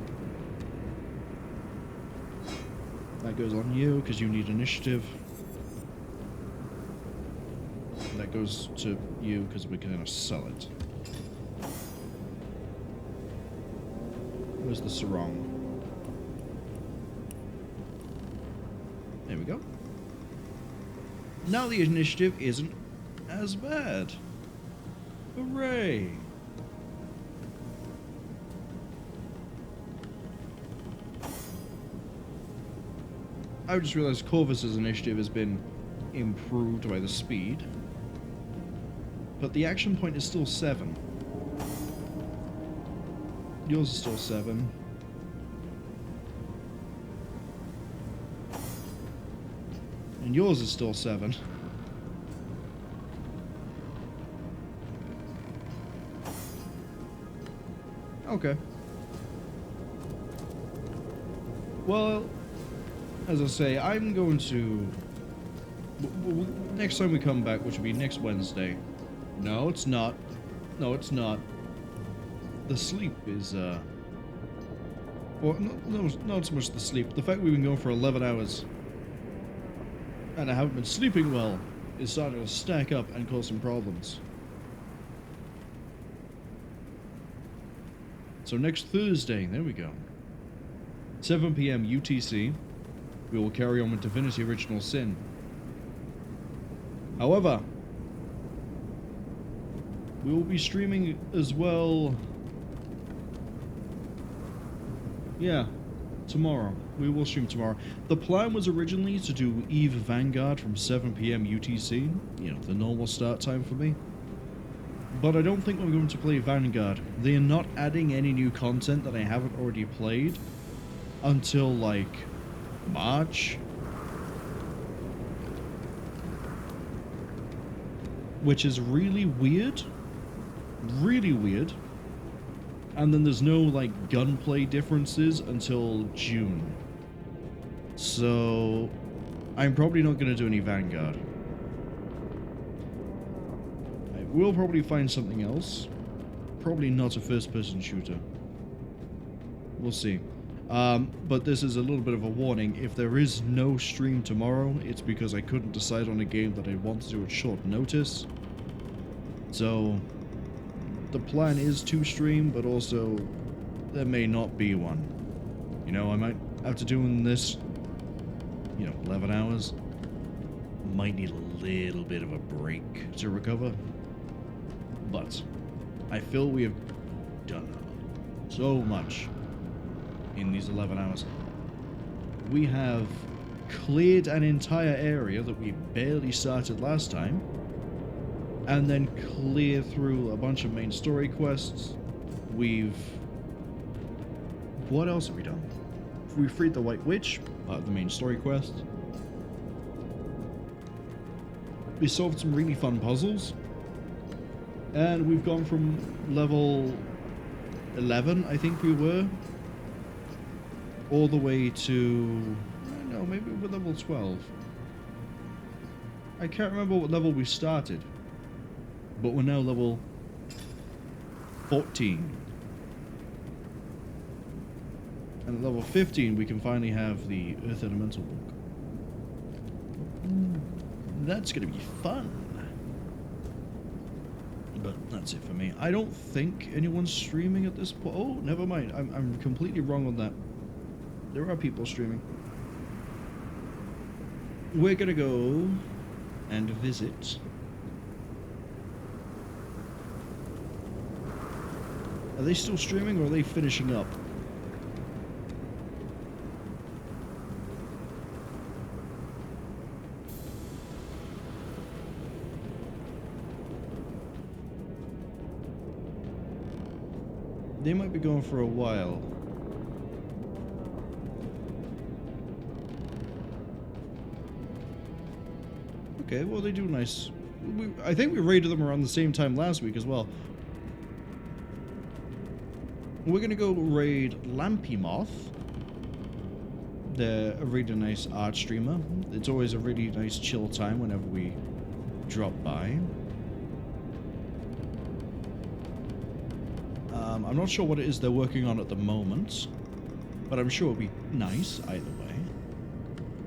That goes on you, because you need initiative. That goes to you, because we're going to sell it. Where's the sarong? There we go. Now the initiative isn't as bad. Hooray! I just realized Corvus's initiative has been improved by the speed. But the action point is still 7. Yours is still 7. And yours is still 7. Okay. Well, as I say, I'm going to... next time we come back, which will be next Wednesday. No, it's not. No, it's not. The sleep is, well, not so much the sleep. The fact we've been going for 11 hours and I haven't been sleeping well is starting to stack up and cause some problems. So next Thursday, there we go. 7 PM UTC, we will carry on with Divinity Original Sin. However, we will be streaming as well. Yeah, tomorrow. We will stream tomorrow. The plan was originally to do Eve Vanguard from 7 PM UTC, you know, the normal start time for me. But I don't think we're going to play Vanguard. They are not adding any new content that I haven't already played until, like, March. Which is really weird. Really weird. And then there's no, like, gunplay differences until June. So I'm probably not going to do any Vanguard. I will probably find something else. Probably not a first-person shooter. We'll see. But this is a little bit of a warning. If there is no stream tomorrow, it's because I couldn't decide on a game that I want to do at short notice. So the plan is to stream, but also there may not be one. You know, I might, after doing this, you know, 11 hours, might need a little bit of a break to recover. But I feel we have done so much in these 11 hours. We have cleared an entire area that we barely started last time.
and then clear through a bunch of main story quests. What else have we done? We freed the White Witch, part of the main story quest. We solved some really fun puzzles. And we've gone from level 11, I think we were, all the way to, I don't know, maybe we're level 12. I can't remember what level we started, but we're now level 14. And at level 15, we can finally have the Earth Elemental book. That's going to be fun. But that's it for me. I don't think anyone's streaming at this point. Oh, never mind. I'm completely wrong on that. There are people streaming. We're going to go and visit. Are they still streaming or are they finishing up? They might be going for a while. Okay, well they do nice. I think we raided them around the same time last week as well. We're gonna go raid Lampy Moth. They're a really nice art streamer. It's always a really nice chill time whenever we drop by. I'm not sure what it is they're working on at the moment, but I'm sure it'll be nice either way.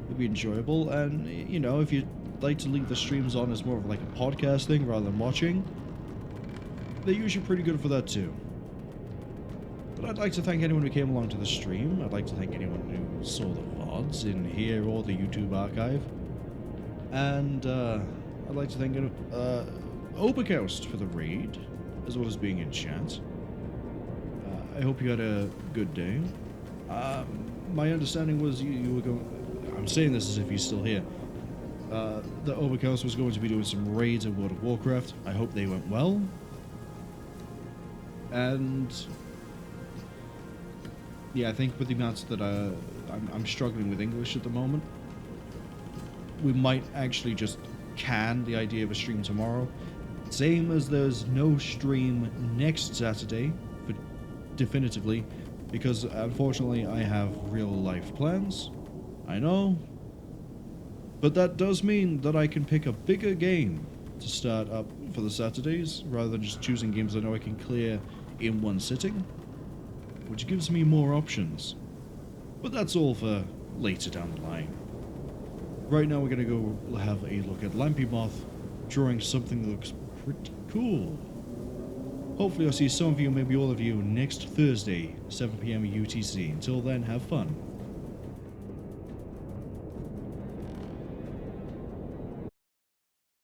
It'll be enjoyable, and you know, if you'd like to leave the streams on as more of like a podcast thing rather than watching, they're usually pretty good for that too. But I'd like to thank anyone who came along to the stream. I'd like to thank anyone who saw the VODs in here or the YouTube archive. And I'd like to thank Oberkaust for the raid, as well as being in chat. I hope you had a good day. My understanding was you were going... I'm saying this as if he's still here. The Oberkaust was going to be doing some raids in World of Warcraft. I hope they went well. And... yeah, I think with the amounts that I'm struggling with English at the moment, we might actually just can the idea of a stream tomorrow. Same as there's no stream next Saturday, for definitively, because unfortunately I have real life plans. I know. But that does mean that I can pick a bigger game to start up for the Saturdays, rather than just choosing games I know I can clear in one sitting, which gives me more options. But that's all for later down the line. Right now we're going to go have a look at Lampy Moth drawing something that looks pretty cool. Hopefully I'll see some of you, maybe all of you, next Thursday, 7 PM UTC. Until then, have fun.